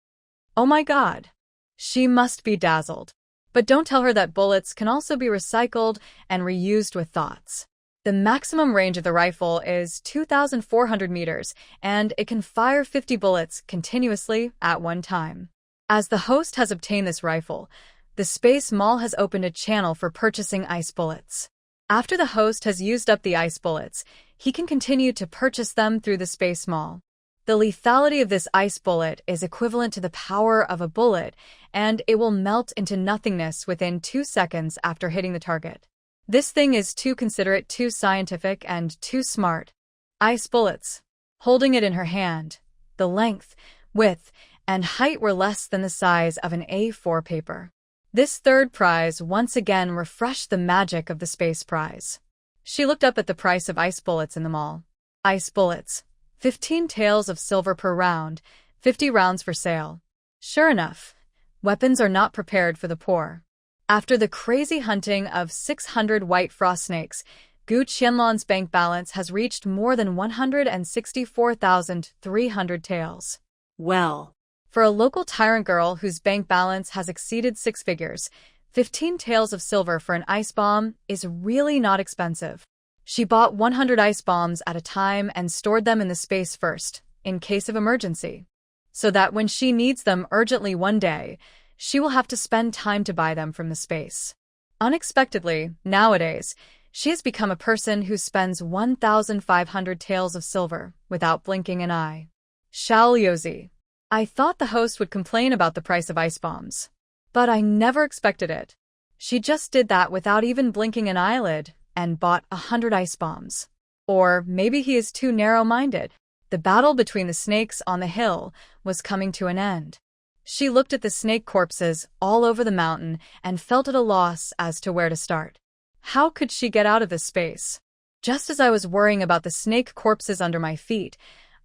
Oh my god. She must be dazzled. But don't tell her that bullets can also be recycled and reused with thoughts. The maximum range of the rifle is 2,400 meters, and it can fire 50 bullets continuously at one time. As the host has obtained this rifle, the Space Mall has opened a channel for purchasing ice bullets. After the host has used up the ice bullets, he can continue to purchase them through the Space Mall. The lethality of this ice bullet is equivalent to the power of a bullet, and it will melt into nothingness within 2 seconds after hitting the target. This thing is too considerate, too scientific, and too smart. Ice bullets. Holding it in her hand, the length, width, and height were less than the size of an A4 paper. This third prize once again refreshed the magic of the space prize. She looked up at the price of ice bullets in the mall. Ice bullets. 15 taels of silver per round, 50 rounds for sale. Sure enough, weapons are not prepared for the poor. After the crazy hunting of 600 white frost snakes, Gu Qianlon's bank balance has reached more than 164,300 taels. Well. For a local tyrant girl whose bank balance has exceeded 6 figures, 15 taels of silver for an ice bomb is really not expensive. She bought 100 ice bombs at a time and stored them in the space first, in case of emergency, so that when she needs them urgently one day, she will have to spend time to buy them from the space. Unexpectedly, nowadays, she has become a person who spends 1,500 taels of silver without blinking an eye. Xiaozi. I thought the host would complain about the price of ice bombs. But I never expected it. She just did that without even blinking an eyelid and bought 100 ice bombs. Or maybe he is too narrow-minded. The battle between the snakes on the hill was coming to an end. She looked at the snake corpses all over the mountain and felt at a loss as to where to start. How could she get out of this space? Just as I was worrying about the snake corpses under my feet,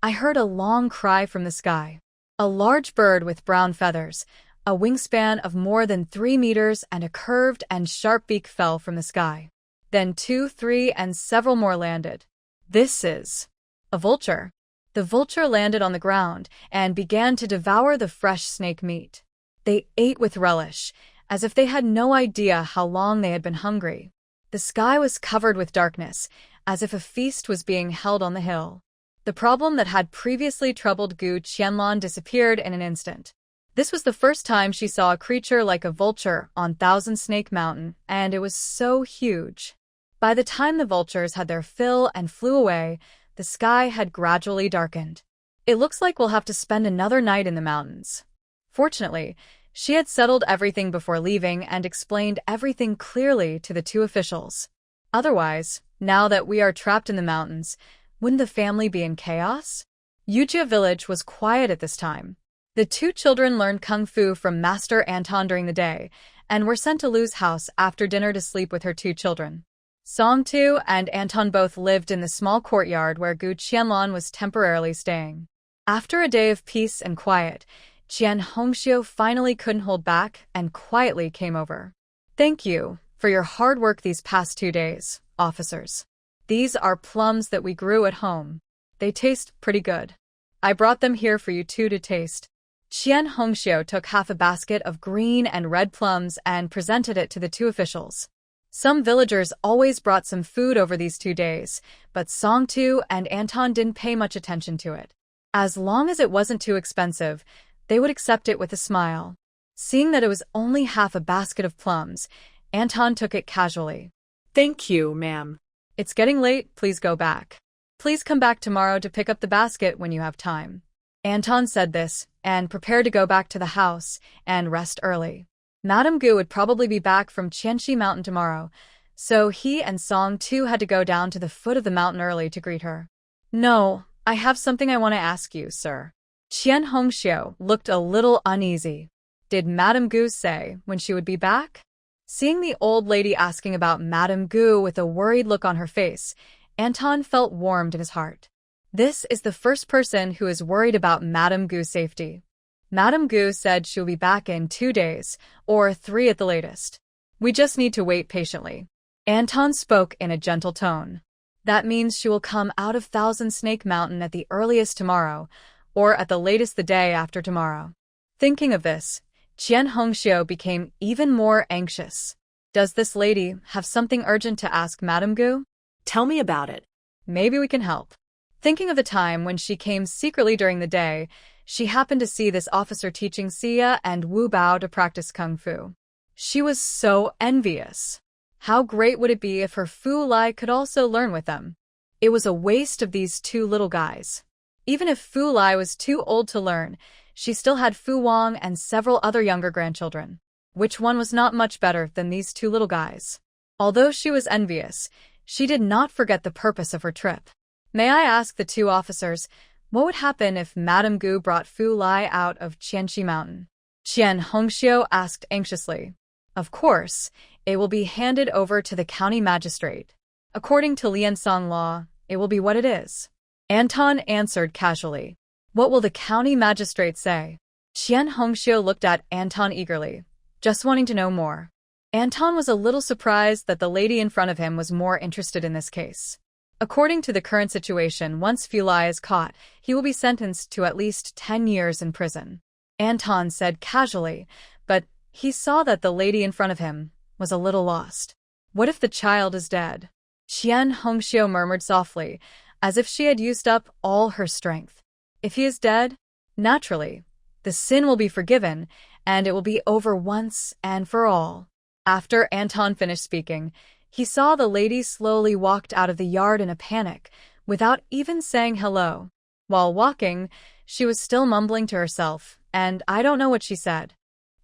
I heard a long cry from the sky. A large bird with brown feathers, a wingspan of more than 3 meters and a curved and sharp beak fell from the sky. Then 2, 3, and several more landed. This is a vulture. The vulture landed on the ground and began to devour the fresh snake meat. They ate with relish, as if they had no idea how long they had been hungry. The sky was covered with darkness, as if a feast was being held on the hill. The problem that had previously troubled Gu Qianlon disappeared in an instant. This was the first time she saw a creature like a vulture on Thousand Snake Mountain, and it was so huge. By the time the vultures had their fill and flew away, the sky had gradually darkened. It looks like we'll have to spend another night in the mountains. Fortunately, she had settled everything before leaving and explained everything clearly to the 2 officials. Otherwise, now that we are trapped in the mountains, wouldn't the family be in chaos? Yujia village was quiet at this time. The 2 children learned kung fu from Master Anton during the day and were sent to Lu's house after dinner to sleep with her 2 children. Songtu and Anton both lived in the small courtyard where Gu Qianlon was temporarily staying. After a day of peace and quiet, Jian Hongxiu finally couldn't hold back and quietly came over. Thank you for your hard work these past 2 days, officers. These are plums that we grew at home. They taste pretty good. I brought them here for you 2 to taste. Qian Hongxiu took half a basket of green and red plums and presented it to the 2 officials. Some villagers always brought some food over these 2 days, but Songtu and Anton didn't pay much attention to it. As long as it wasn't too expensive, they would accept it with a smile. Seeing that it was only half a basket of plums, Anton took it casually. Thank you, ma'am. It's getting late, please go back. Please come back tomorrow to pick up the basket when you have time. Anton said this and prepared to go back to the house and rest early. Madame Gu would probably be back from Qianxi Mountain tomorrow, so he and Song too had to go down to the foot of the mountain early to greet her. No, I have something I want to ask you, sir. Qian Hongxiu looked a little uneasy. Did Madame Gu say when she would be back? Seeing the old lady asking about Madame Gu with a worried look on her face, Anton felt warmed in his heart. This is the first person who is worried about Madame Gu's safety. Madame Gu said she'll be back in 2 days, or 3 at the latest. We just need to wait patiently. Anton spoke in a gentle tone. That means she will come out of Thousand Snake Mountain at the earliest tomorrow, or at the latest the day after tomorrow. Thinking of this, Qian Hongxiu became even more anxious. Does this lady have something urgent to ask Madame Gu? Tell me about it. Maybe we can help. Thinking of the time when she came secretly during the day, she happened to see this officer teaching Xia and Wu Bao to practice kung fu. She was so envious. How great would it be if her Fu Lai could also learn with them? It was a waste of these two little guys. Even if Fu Lai was too old to learn, she still had Fu Wang and several other younger grandchildren. Which one was not much better than these two little guys? Although she was envious, she did not forget the purpose of her trip. May I ask the two officers, what would happen if Madame Gu brought Fu Lai out of Qianxi Mountain? Qian Hongxiu asked anxiously. Of course, it will be handed over to the county magistrate. According to Liansong law, it will be what it is. Anton answered casually. What will the county magistrate say? Qian Hongxiu looked at Anton eagerly, just wanting to know more. Anton was a little surprised that the lady in front of him was more interested in this case. According to the current situation, once Fu Lai is caught, he will be sentenced to at least 10 years in prison. Anton said casually, but he saw that the lady in front of him was a little lost. What if the child is dead? Qian Hongxiu murmured softly, as if she had used up all her strength. If he is dead, naturally, the sin will be forgiven, and it will be over once and for all. After Anton finished speaking, he saw the lady slowly walked out of the yard in a panic, without even saying hello. While walking, she was still mumbling to herself, and I don't know what she said.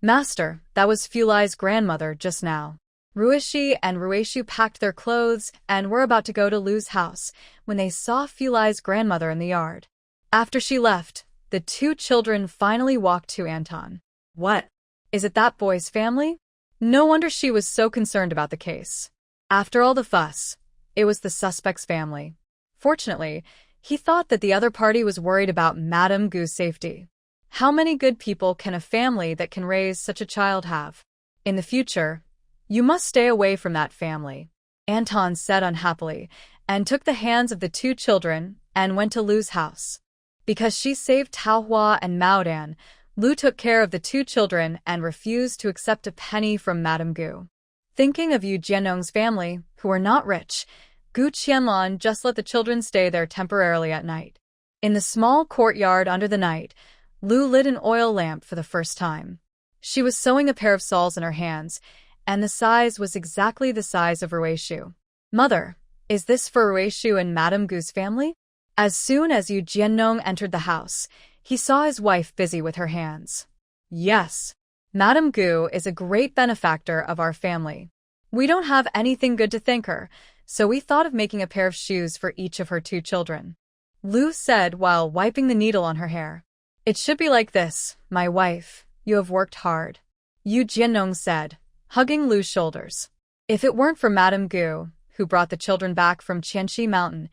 Master, that was Fu Lai's grandmother just now. Ruishi and Ruishu packed their clothes and were about to go to Lu's house when they saw Fu Lai's grandmother in the yard. After she left, the two children finally walked to Anton. What? Is it that boy's family? No wonder she was so concerned about the case. After all the fuss, it was the suspect's family. Fortunately, he thought that the other party was worried about Madame Gu's safety. How many good people can a family that can raise such a child have? In the future, you must stay away from that family, Anton said unhappily, and took the hands of the two children and went to Lu's house. Because she saved Tao Hua and Mao Dan, Lu took care of the two children and refused to accept a penny from Madame Gu. Thinking of Yu Jiannong's family, who were not rich, Gu Qianlan just let the children stay there temporarily at night. In the small courtyard under the night, Lu lit an oil lamp for the first time. She was sewing a pair of shawls in her hands, and the size was exactly the size of Ruishu. Mother, is this for Ruishu and Madame Gu's family? As soon as Yu Jiannong entered the house, he saw his wife busy with her hands. Yes, Madame Gu is a great benefactor of our family. We don't have anything good to thank her, so we thought of making a pair of shoes for each of her two children. Lu said while wiping the needle on her hair. It should be like this, my wife. You have worked hard. Yu Jiannong said, hugging Lu's shoulders. If it weren't for Madame Gu, who brought the children back from Qianxi Mountain,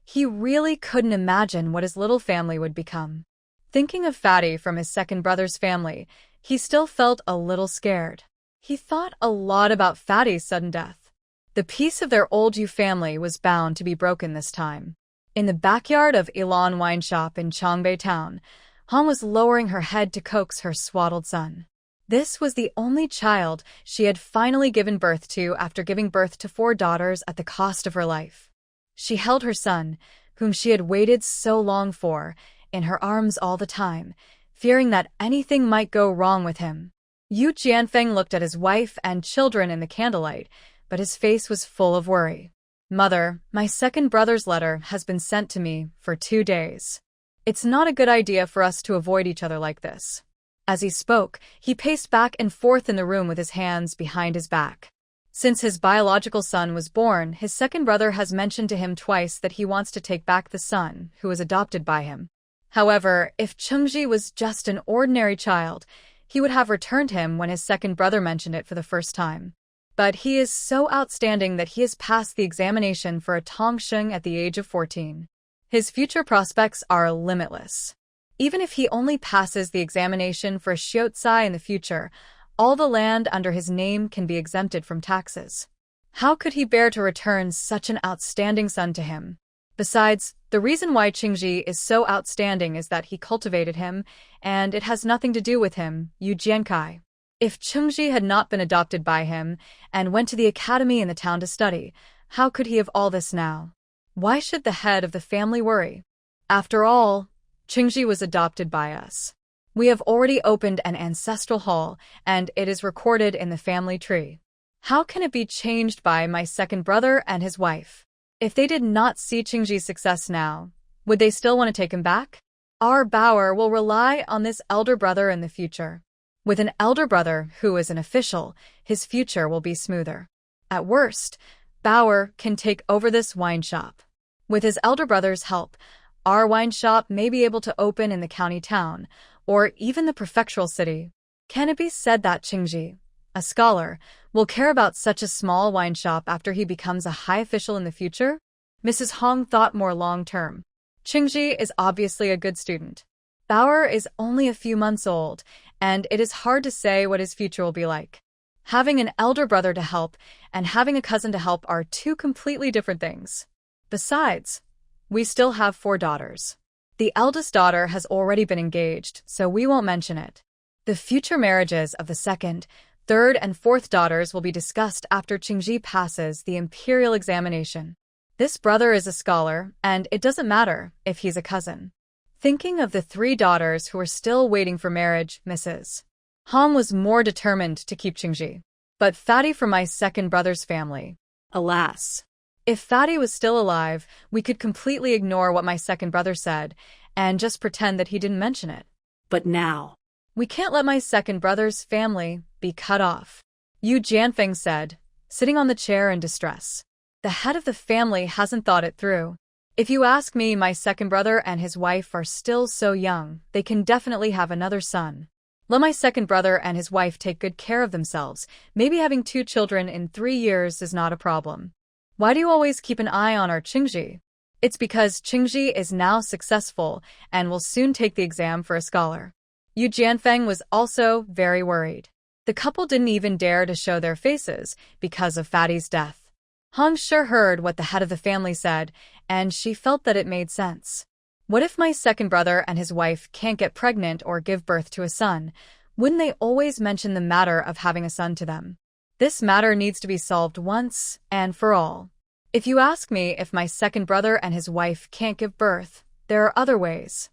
he really couldn't imagine what his little family would become. Thinking of Fatty from his second brother's family, he still felt a little scared. He thought a lot about Fatty's sudden death. The peace of their old Yu family was bound to be broken this time. In the backyard of Ilan Wine Shop in Chongbei Town, Han was lowering her head to coax her swaddled son. This was the only child she had finally given birth to after giving birth to 4 daughters at the cost of her life. She held her son, whom she had waited so long for, in her arms all the time, fearing that anything might go wrong with him. Yu Jianfeng looked at his wife and children in the candlelight, but his face was full of worry. Mother, my second brother's letter has been sent to me for 2 days. It's not a good idea for us to avoid each other like this. As he spoke, he paced back and forth in the room with his hands behind his back. Since his biological son was born, his second brother has mentioned to him twice that he wants to take back the son who was adopted by him. However, if Chengji was just an ordinary child, he would have returned him when his second brother mentioned it for the first time. But he is so outstanding that he has passed the examination for a Tongsheng at the age of 14. His future prospects are limitless. Even if he only passes the examination for a Xiaotsai in the future, All the land under his name can be exempted from taxes. How could he bear to return such an outstanding son to him? Besides, the reason why Qingji is so outstanding is that he cultivated him, and it has nothing to do with him, Yu Jiankai. If Qingji had not been adopted by him and went to the academy in the town to study, how could he have all this now? Why should the head of the family worry? After all, Qingji was adopted by us. We have already opened an ancestral hall, and it is recorded in the family tree. How can it be changed by my second brother and his wife? If they did not see Qingji's success now, would they still want to take him back? Our Bauer will rely on this elder brother in the future. With an elder brother who is an official, his future will be smoother. At worst, Bauer can take over this wine shop. With his elder brother's help, our wine shop may be able to open in the county town, or even the prefectural city. Can it be said that Qingji, a scholar, will care about such a small wine shop after he becomes a high official in the future? Mrs. Hong thought more long-term. Qingji is obviously a good student. Bauer is only a few months old, and it is hard to say what his future will be like. Having an elder brother to help and having a cousin to help are two completely different things. Besides, we still have 4 daughters. The eldest daughter has already been engaged, so we won't mention it. The future marriages of the second, third, and fourth daughters will be discussed after Qingji passes the imperial examination. This brother is a scholar, and it doesn't matter if he's a cousin. Thinking of the 3 daughters who are still waiting for marriage, Mrs. Hong was more determined to keep Qingji. But Fatty from my second brother's family. Alas. If Fatty was still alive, we could completely ignore what my second brother said and just pretend that he didn't mention it. But now, we can't let my second brother's family be cut off, Yu Jianfeng said, sitting on the chair in distress. The head of the family hasn't thought it through. If you ask me, my second brother and his wife are still so young, they can definitely have another son. Let my second brother and his wife take good care of themselves. Maybe having 2 children in 3 years is not a problem. Why do you always keep an eye on our Qingji? It's because Qingji is now successful and will soon take the exam for a scholar. Yu Jianfeng was also very worried. The couple didn't even dare to show their faces because of Fatty's death. Hong sure heard what the head of the family said, and she felt that it made sense. What if my second brother and his wife can't get pregnant or give birth to a son? Wouldn't they always mention the matter of having a son to them? This matter needs to be solved once and for all. If you ask me if my second brother and his wife can't give birth, there are other ways.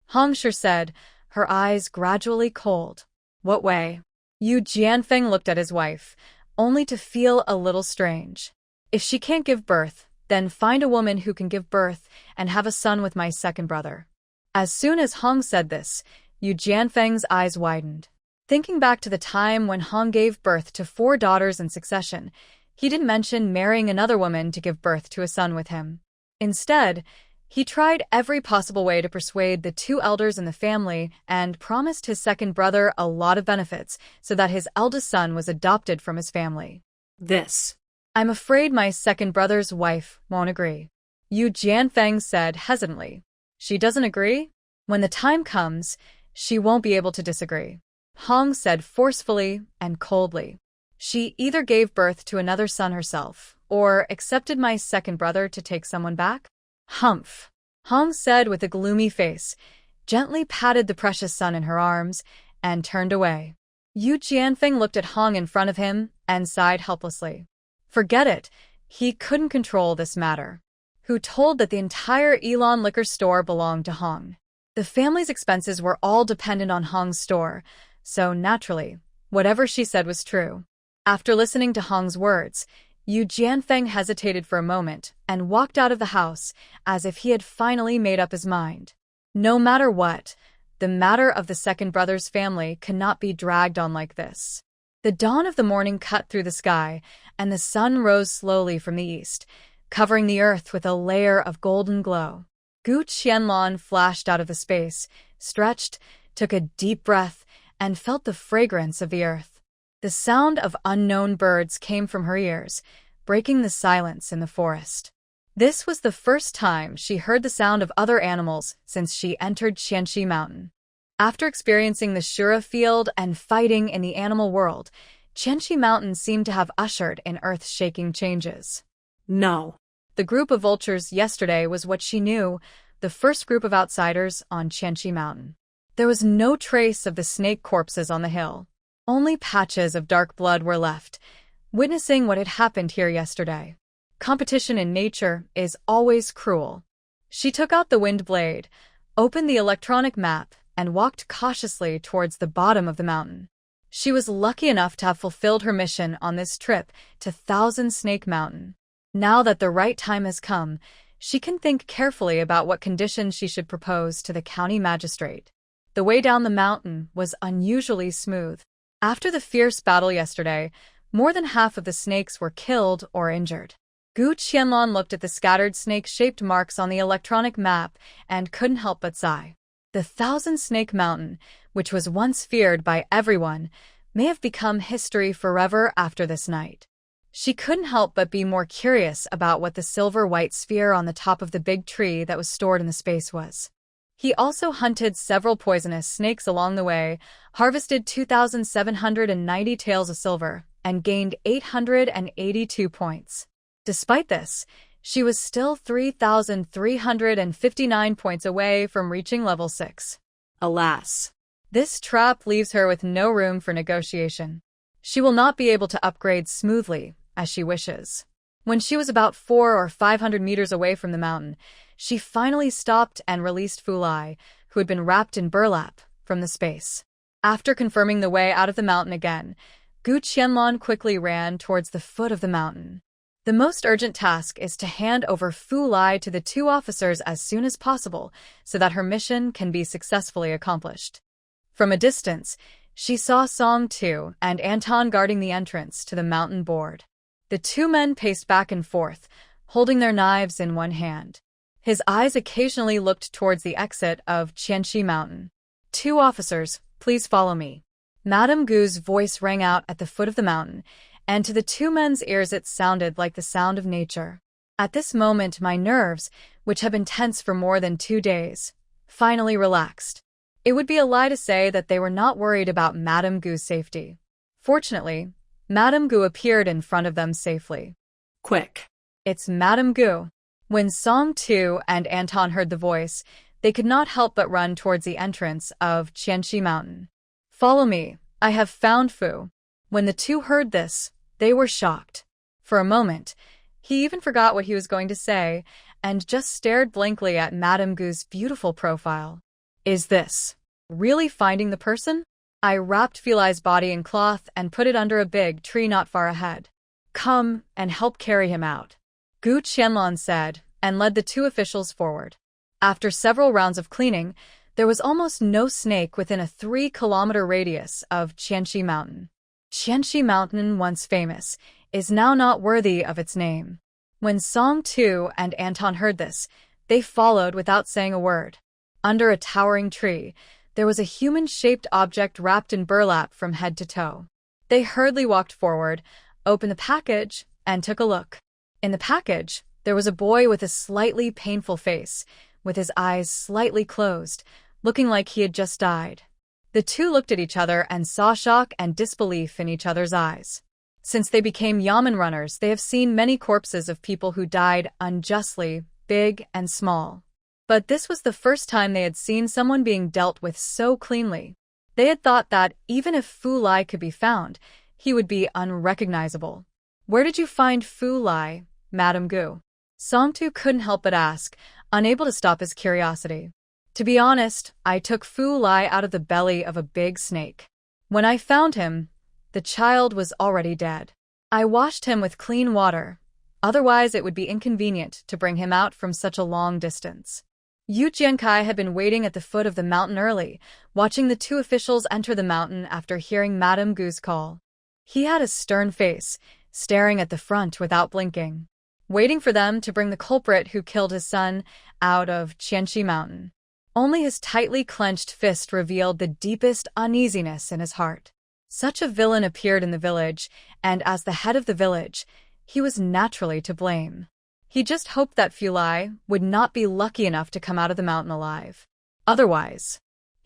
Hong sure said, her eyes gradually cold. What way? Yu Jianfeng looked at his wife, only to feel a little strange. If she can't give birth, then find a woman who can give birth and have a son with my second brother. As soon as Hong said this, Yu Jianfeng's eyes widened. Thinking back to the time when Hong gave birth to 4 daughters in succession, he didn't mention marrying another woman to give birth to a son with him. Instead, he tried every possible way to persuade the 2 elders in the family and promised his second brother a lot of benefits so that his eldest son was adopted from his family. I'm afraid my second brother's wife won't agree, Yu Jianfeng said hesitantly. She doesn't agree? When the time comes, she won't be able to disagree, Hong said forcefully and coldly. She either gave birth to another son herself, or accepted my second brother to take someone back? Humph, Hong said with a gloomy face, gently patted the precious son in her arms, and turned away. Yu Jianfeng looked at Hong in front of him and sighed helplessly. Forget it, he couldn't control this matter. Who told that the entire Elon liquor store belonged to Hong? The family's expenses were all dependent on Hong's store, so naturally, whatever she said was true. After listening to Hong's words, Yu Jianfeng hesitated for a moment and walked out of the house as if he had finally made up his mind. No matter what, the matter of the second brother's family cannot be dragged on like this. The dawn of the morning cut through the sky, and the sun rose slowly from the east, covering the earth with a layer of golden glow. Gu Qianlong flashed out of the space, stretched, took a deep breath, and felt the fragrance of the earth. The sound of unknown birds came from her ears, breaking the silence in the forest. This was the first time she heard the sound of other animals since she entered Qianxi Mountain. After experiencing the Shura field and fighting in the animal world, Qianxi Mountain seemed to have ushered in earth-shaking changes. No. The group of vultures yesterday was what she knew, the first group of outsiders on Qianxi Mountain. There was no trace of the snake corpses on the hill. Only patches of dark blood were left, witnessing what had happened here yesterday. Competition in nature is always cruel. She took out the wind blade, opened the electronic map, and walked cautiously towards the bottom of the mountain. She was lucky enough to have fulfilled her mission on this trip to Thousand Snake Mountain. Now that the right time has come, she can think carefully about what conditions she should propose to the county magistrate. The way down the mountain was unusually smooth. After the fierce battle yesterday, more than half of the snakes were killed or injured. Gu Qianlong looked at the scattered snake-shaped marks on the electronic map and couldn't help but sigh. The Thousand Snake Mountain, which was once feared by everyone, may have become history forever after this night. She couldn't help but be more curious about what the silver-white sphere on the top of the big tree that was stored in the space was. He also hunted several poisonous snakes along the way, harvested 2,790 taels of silver, and gained 882 points. Despite this, she was still 3,359 points away from reaching level 6. Alas. This trap leaves her with no room for negotiation. She will not be able to upgrade smoothly, as she wishes. When she was about 400 or 500 meters away from the mountain, she finally stopped and released Fu Lai, who had been wrapped in burlap, from the space. After confirming the way out of the mountain again, Gu Qianlong quickly ran towards the foot of the mountain. The most urgent task is to hand over Fu Lai to the two officers as soon as possible so that her mission can be successfully accomplished. From a distance, she saw Song Tu and Anton guarding the entrance to the mountain board. The two men paced back and forth, holding their knives in one hand. His eyes occasionally looked towards the exit of Qianxi Mountain. "Two officers, please follow me." Madame Gu's voice rang out at the foot of the mountain, and to the two men's ears it sounded like the sound of nature. At this moment my nerves, which had been tense for more than 2 days, finally relaxed. It would be a lie to say that they were not worried about Madame Gu's safety. Fortunately, Madame Gu appeared in front of them safely. Quick. "It's Madame Gu." When Song Tu and Anton heard the voice, they could not help but run towards the entrance of Qianxi Mountain. "Follow me, I have found Fu." When the two heard this, they were shocked. For a moment, he even forgot what he was going to say, and just stared blankly at Madame Gu's beautiful profile. "Is this really finding the person?" I wrapped Filai's body in cloth and put it under a big tree not far ahead. "Come and help carry him out," Gu Qianlong said, and led the two officials forward. After several rounds of cleaning, there was almost no snake within a 3-kilometer radius of Qianxi Mountain. Qianxi Mountain, once famous, is now not worthy of its name. When Song Tu and Anton heard this, they followed without saying a word. Under a towering tree, there was a human-shaped object wrapped in burlap from head to toe. They hurriedly walked forward, opened the package, and took a look. In the package, there was a boy with a slightly painful face, with his eyes slightly closed, looking like he had just died. The two looked at each other and saw shock and disbelief in each other's eyes. Since they became yamen runners, they have seen many corpses of people who died unjustly, big and small. But this was the first time they had seen someone being dealt with so cleanly. They had thought that, even if Fu Lai could be found, he would be unrecognizable. "Where did you find Fu Lai, Madame Gu?" Song Tu couldn't help but ask, unable to stop his curiosity. "To be honest, I took Fu Lai out of the belly of a big snake. When I found him, the child was already dead. I washed him with clean water, otherwise it would be inconvenient to bring him out from such a long distance." Yu Jiankai had been waiting at the foot of the mountain early, watching the two officials enter the mountain after hearing Madame Gu's call. He had a stern face, staring at the front without blinking, waiting for them to bring the culprit who killed his son out of Qianxi Mountain. Only his tightly clenched fist revealed the deepest uneasiness in his heart. Such a villain appeared in the village, and as the head of the village, he was naturally to blame. He just hoped that Fu Lai would not be lucky enough to come out of the mountain alive. Otherwise,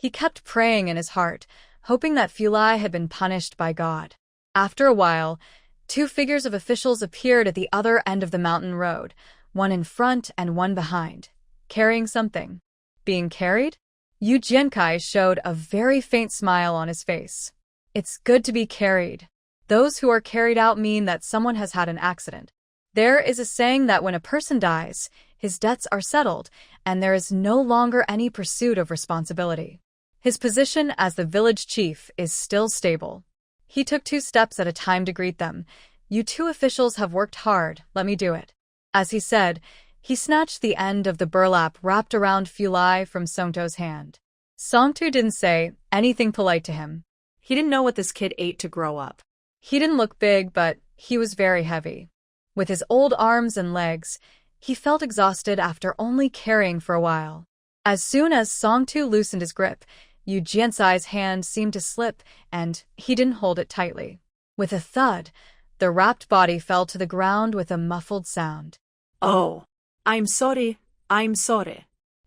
He kept praying in his heart, hoping that Fu Lai had been punished by God. After a while, two figures of officials appeared at the other end of the mountain road, one in front and one behind, carrying something. Being carried? Yu Jiankai showed a very faint smile on his face. It's good to be carried. Those who are carried out mean that someone has had an accident. There is a saying that when a person dies, his debts are settled, and there is no longer any pursuit of responsibility. His position as the village chief is still stable. He took 2 steps at a time to greet them. You 2 officials have worked hard, let me do it. As he said, he snatched the end of the burlap wrapped around Fu Lai from Songto's hand. Songto didn't say anything polite to him. He didn't know what this kid ate to grow up. He didn't look big, but he was very heavy. With his old arms and legs, he felt exhausted after only carrying for a while. As soon as Songto loosened his grip, Yu Jiansai's hand seemed to slip, and he didn't hold it tightly. With a thud, the wrapped body fell to the ground with a muffled sound. Oh, I'm sorry.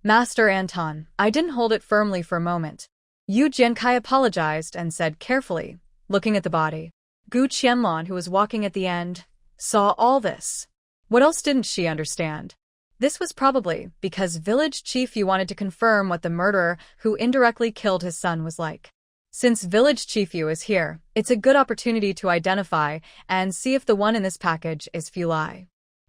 Master Anton, I didn't hold it firmly for a moment. Yu Jiankai apologized and said carefully, looking at the body. Gu Qianlong, who was walking at the end, saw all this. What else didn't she understand? This was probably because Village Chief Yu wanted to confirm what the murderer who indirectly killed his son was like. Since Village Chief Yu is here, it's a good opportunity to identify and see if the one in this package is Fu Lai.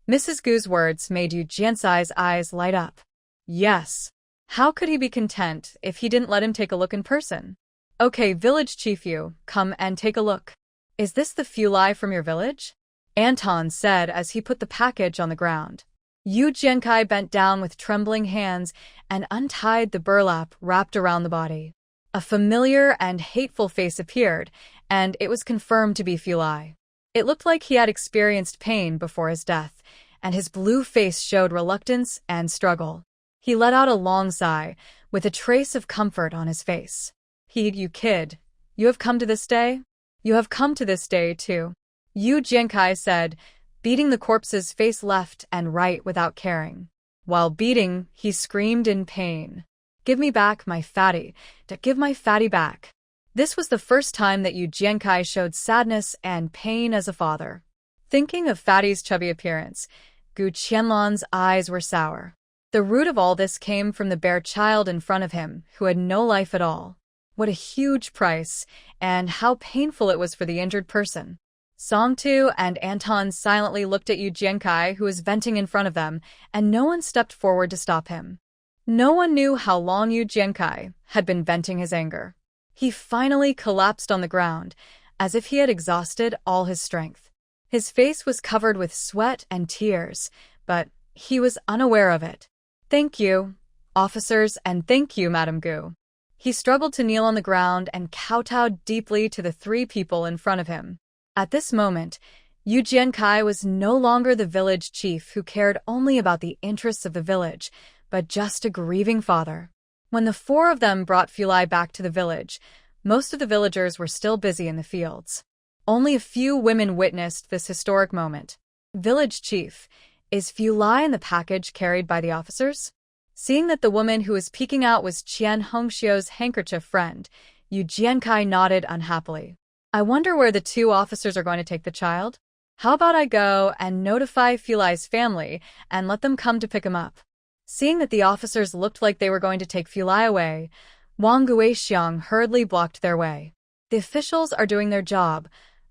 Mrs. Gu's words made Yu Jiansai's eyes light up. Yes. How could he be content if he didn't let him take a look in person? Okay, Village Chief Yu, come and take a look. Is this the Fu Lai from your village? Anton said as he put the package on the ground. Yu Jiankai bent down with trembling hands and untied the burlap wrapped around the body. A familiar and hateful face appeared, and it was confirmed to be Fu Lai. It looked like he had experienced pain before his death, and his blue face showed reluctance and struggle. He let out a long sigh, with a trace of comfort on his face. You kid, you have come to this day? You have come to this day, too. Yu Jiankai said, beating the corpse's face left and right without caring. While beating, he screamed in pain. Give me back my fatty, give my fatty back. This was the first time that Yu Jiankai showed sadness and pain as a father. Thinking of Fatty's chubby appearance, Gu Qianlong's eyes were sour. The root of all this came from the bare child in front of him, who had no life at all. What a huge price, and how painful it was for the injured person. Songtu and Anton silently looked at Yu Jiankai, who was venting in front of them, and no one stepped forward to stop him. No one knew how long Yu Jiankai had been venting his anger. He finally collapsed on the ground, as if he had exhausted all his strength. His face was covered with sweat and tears, but he was unaware of it. Thank you, officers, and thank you, Madame Gu. He struggled to kneel on the ground and kowtowed deeply to the 3 people in front of him. At this moment, Yu Jiankai was no longer the village chief who cared only about the interests of the village, but just a grieving father. When the 4 of them brought Fu Lai back to the village, most of the villagers were still busy in the fields. Only a few women witnessed this historic moment. Village chief, is Fu Lai in the package carried by the officers? Seeing that the woman who was peeking out was Qian Hongxiu's handkerchief friend, Yu Jiankai nodded unhappily. I wonder where the 2 officers are going to take the child? How about I go and notify Fu Lai's family and let them come to pick him up? Seeing that the officers looked like they were going to take Fu Lai away, Wang Guixiang hurriedly blocked their way. The officials are doing their job.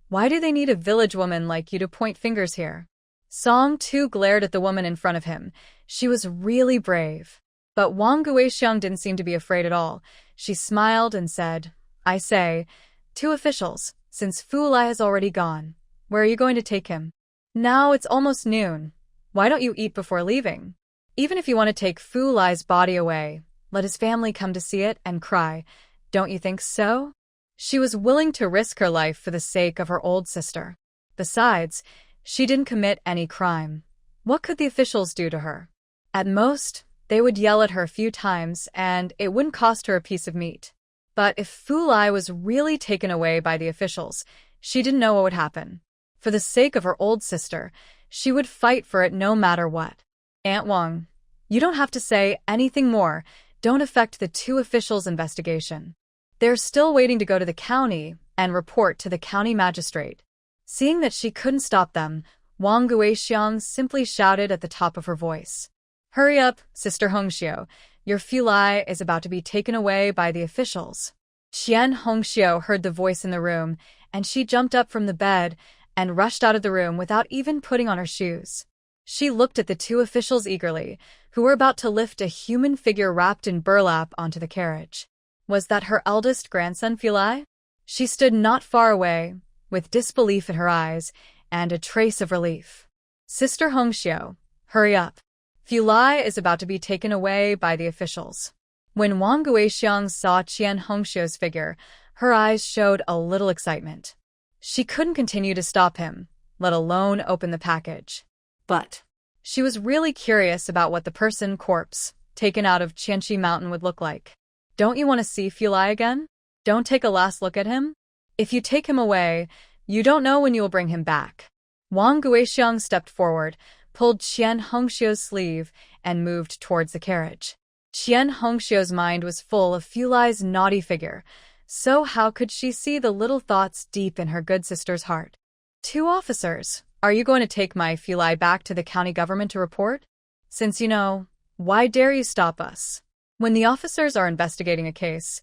Why do they need a village woman like you to point fingers here? Song Tu glared at the woman in front of him. She was really brave. But Wang Guixiang didn't seem to be afraid at all. She smiled and said, I say, 2 officials, since Fu Lai has already gone, where are you going to take him? Now it's almost noon. Why don't you eat before leaving? Even if you want to take Fu Lai's body away, let his family come to see it and cry. Don't you think so? She was willing to risk her life for the sake of her old sister. Besides, she didn't commit any crime. What could the officials do to her? At most, they would yell at her a few times, and it wouldn't cost her a piece of meat. But if Fu Lai was really taken away by the officials, she didn't know what would happen. For the sake of her old sister, she would fight for it no matter what. Aunt Wang, you don't have to say anything more. don't affect the two officials' investigation. They're still waiting to go to the county and report to the county magistrate. Seeing that she couldn't stop them, Wang Guixiang simply shouted at the top of her voice. Hurry up, Sister Hongxiu. Your Fulai is about to be taken away by the officials. Qian Hongxiu heard the voice in the room, and she jumped up from the bed and rushed out of the room without even putting on her shoes. She looked at the two officials eagerly, who were about to lift a human figure wrapped in burlap onto the carriage. Was that her eldest grandson Fulai? She stood not far away, with disbelief in her eyes and a trace of relief. Sister Hongxiu, hurry up. Fulai is about to be taken away by the officials. When Wang Guixiang saw Qian Hongxiu's figure, her eyes showed a little excitement. She couldn't continue to stop him, let alone open the package. But she was really curious about what the person corpse taken out of Qianxi Mountain would look like. Don't you want to see Fulai again? Don't take a last look at him? If you take him away, you don't know when you will bring him back. Wang Guixiang stepped forward, pulled Qian Hongxiu's sleeve, and moved towards the carriage. Qian Hongxiu's mind was full of Fulai's naughty figure, so how could she see the little thoughts deep in her good sister's heart? Two officers, are you going to take my Fulai back to the county government to report? Since you know, why dare you stop us? When the officers are investigating a case,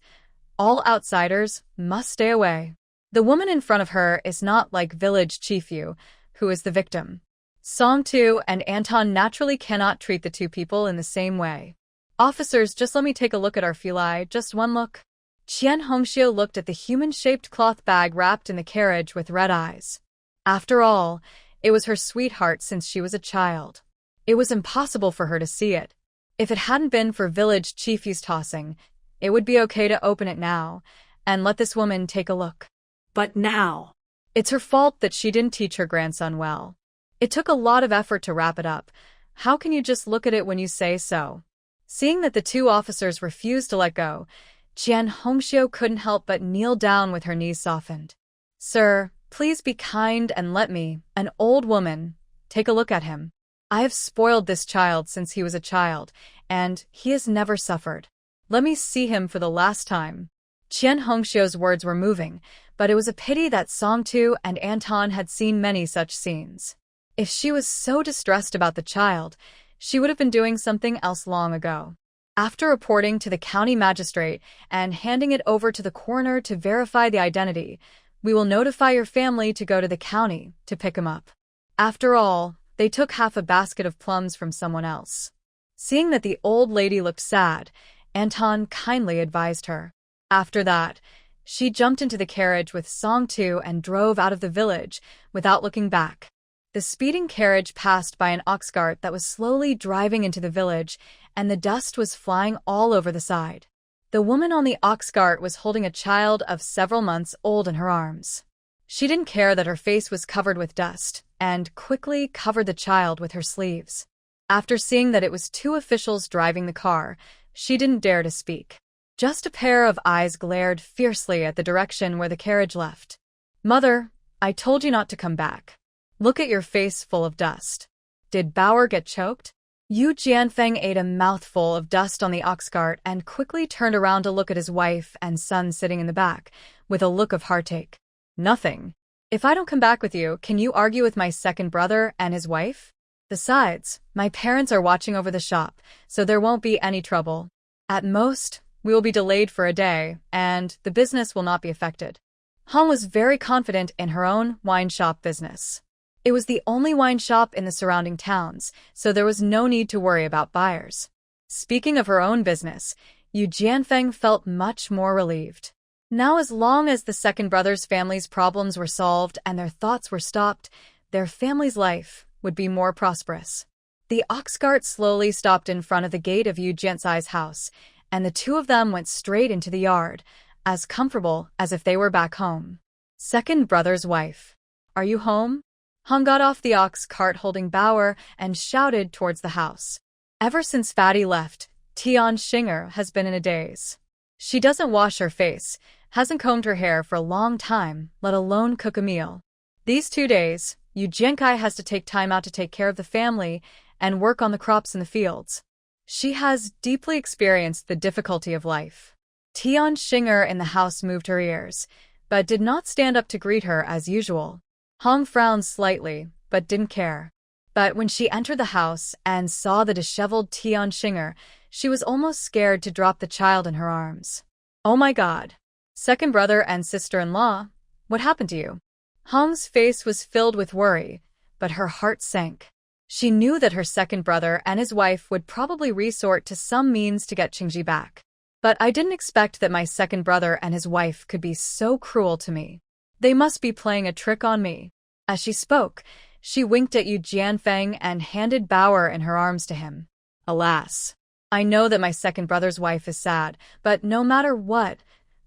all outsiders must stay away. The woman in front of her is not like village chief Yu, who is the victim. Song Tu and Anton naturally cannot treat the two people in the same way. Officers, just let me take a look at our Fulai, just one look. Qian Hongxiu looked at the human-shaped cloth bag wrapped in the carriage with red eyes. After all, it was her sweetheart since she was a child. It was impossible for her to see it. If it hadn't been for village chief Yu's tossing, it would be okay to open it now and let this woman take a look. But now, it's her fault that she didn't teach her grandson well. It took a lot of effort to wrap it up. How can you just look at it when you say so? Seeing that the two officers refused to let go, Qian Hongxiu couldn't help but kneel down with her knees softened. Sir, please be kind and let me, an old woman, take a look at him. I have spoiled this child since he was a child, and he has never suffered. Let me see him for the last time. Qian Hongxiu's words were moving, but it was a pity that Song Tu and Anton had seen many such scenes. If she was so distressed about the child, she would have been doing something else long ago. After reporting to the county magistrate and handing it over to the coroner to verify the identity, we will notify your family to go to the county to pick him up. After all, they took half a basket of plums from someone else. Seeing that the old lady looked sad, Anton kindly advised her. After that, she jumped into the carriage with Song Tu and drove out of the village without looking back. The speeding carriage passed by an ox cart that was slowly driving into the village, and the dust was flying all over the side. The woman on the ox cart was holding a child of several months old in her arms. She didn't care that her face was covered with dust, and quickly covered the child with her sleeves. After seeing that it was two officials driving the car, she didn't dare to speak. Just a pair of eyes glared fiercely at the direction where the carriage left. Mother, I told you not to come back. Look at your face full of dust. Did Bauer get choked? Yu Jianfeng ate a mouthful of dust on the ox cart and quickly turned around to look at his wife and son sitting in the back, with a look of heartache. Nothing. If I don't come back with you, can you argue with my second brother and his wife? Besides, my parents are watching over the shop, so there won't be any trouble. At most, we will be delayed for a day, and the business will not be affected. Han was very confident in her own wine shop business. It was the only wine shop in the surrounding towns, so there was no need to worry about buyers. Speaking of her own business, Yu Jianfeng felt much more relieved. Now, as long as the second brother's family's problems were solved and their thoughts were stopped, their family's life would be more prosperous. The ox cart slowly stopped in front of the gate of Yu Jiansai's house, and the two of them went straight into the yard, as comfortable as if they were back home. Second brother's wife. Are you home? Han got off the ox cart holding Bauer and shouted towards the house. Ever since Fatty left, Tian Xinger has been in a daze. She doesn't wash her face, hasn't combed her hair for a long time, let alone cook a meal. These 2 days, Yu Jiankai has to take time out to take care of the family and work on the crops in the fields. She has deeply experienced the difficulty of life. Tian Xinger in the house moved her ears, but did not stand up to greet her as usual. Hong frowned slightly, but didn't care. But when she entered the house and saw the disheveled Tian Xinger, she was almost scared to drop the child in her arms. Oh my God. Second brother and sister-in-law, what happened to you? Hong's face was filled with worry, but her heart sank. She knew that her second brother and his wife would probably resort to some means to get Qingji back. But I didn't expect that my second brother and his wife could be so cruel to me. They must be playing a trick on me. As she spoke, she winked at Yu Jianfeng and handed Bauer in her arms to him. Alas, I know that my second brother's wife is sad, but no matter what,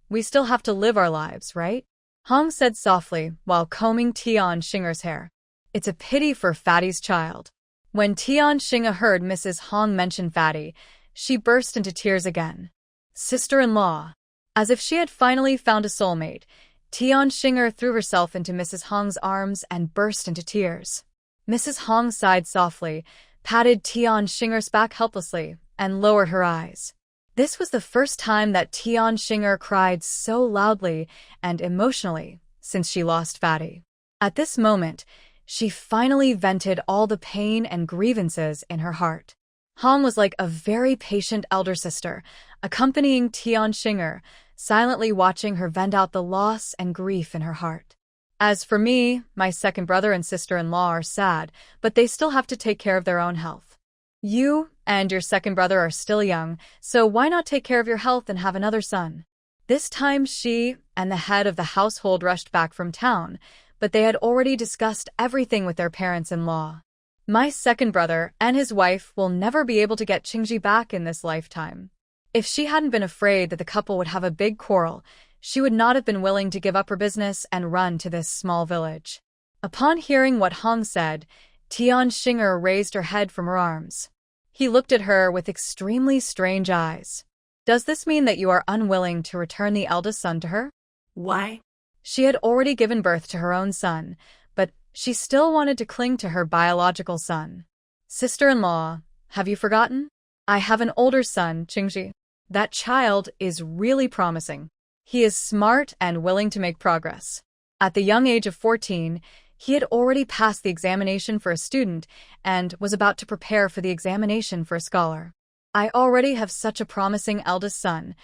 we still have to live our lives, right? Hong said softly while combing Tian Xinger's hair. It's a pity for Fatty's child. When Tian Xinge heard Mrs. Hong mention Fatty, she burst into tears again. Sister-in-law. As if she had finally found a soulmate, Tian Xinger threw herself into Mrs. Hong's arms and burst into tears. Mrs. Hong sighed softly, patted Tian Xinger's back helplessly, and lowered her eyes. This was the first time that Tian Xinger cried so loudly and emotionally since she lost Fatty. At this moment, she finally vented all the pain and grievances in her heart. Hong was like a very patient elder sister, accompanying Tian Xinger, silently watching her vent out the loss and grief in her heart. As for me, my second brother and sister-in-law are sad, but they still have to take care of their own health. You and your second brother are still young, so why not take care of your health and have another son? This time she and the head of the household rushed back from town, but they had already discussed everything with their parents-in-law. My second brother and his wife will never be able to get Qingji back in this lifetime. If she hadn't been afraid that the couple would have a big quarrel, she would not have been willing to give up her business and run to this small village. Upon hearing what Hong said, Tian Xinger raised her head from her arms. He looked at her with extremely strange eyes. Does this mean that you are unwilling to return the eldest son to her? Why? She had already given birth to her own son, but she still wanted to cling to her biological son. Sister-in-law, have you forgotten? I have an older son, Qingji. That child is really promising. He is smart and willing to make progress. At the young age of 14, he had already passed the examination for a student and was about to prepare for the examination for a scholar. I already have such a promising eldest son.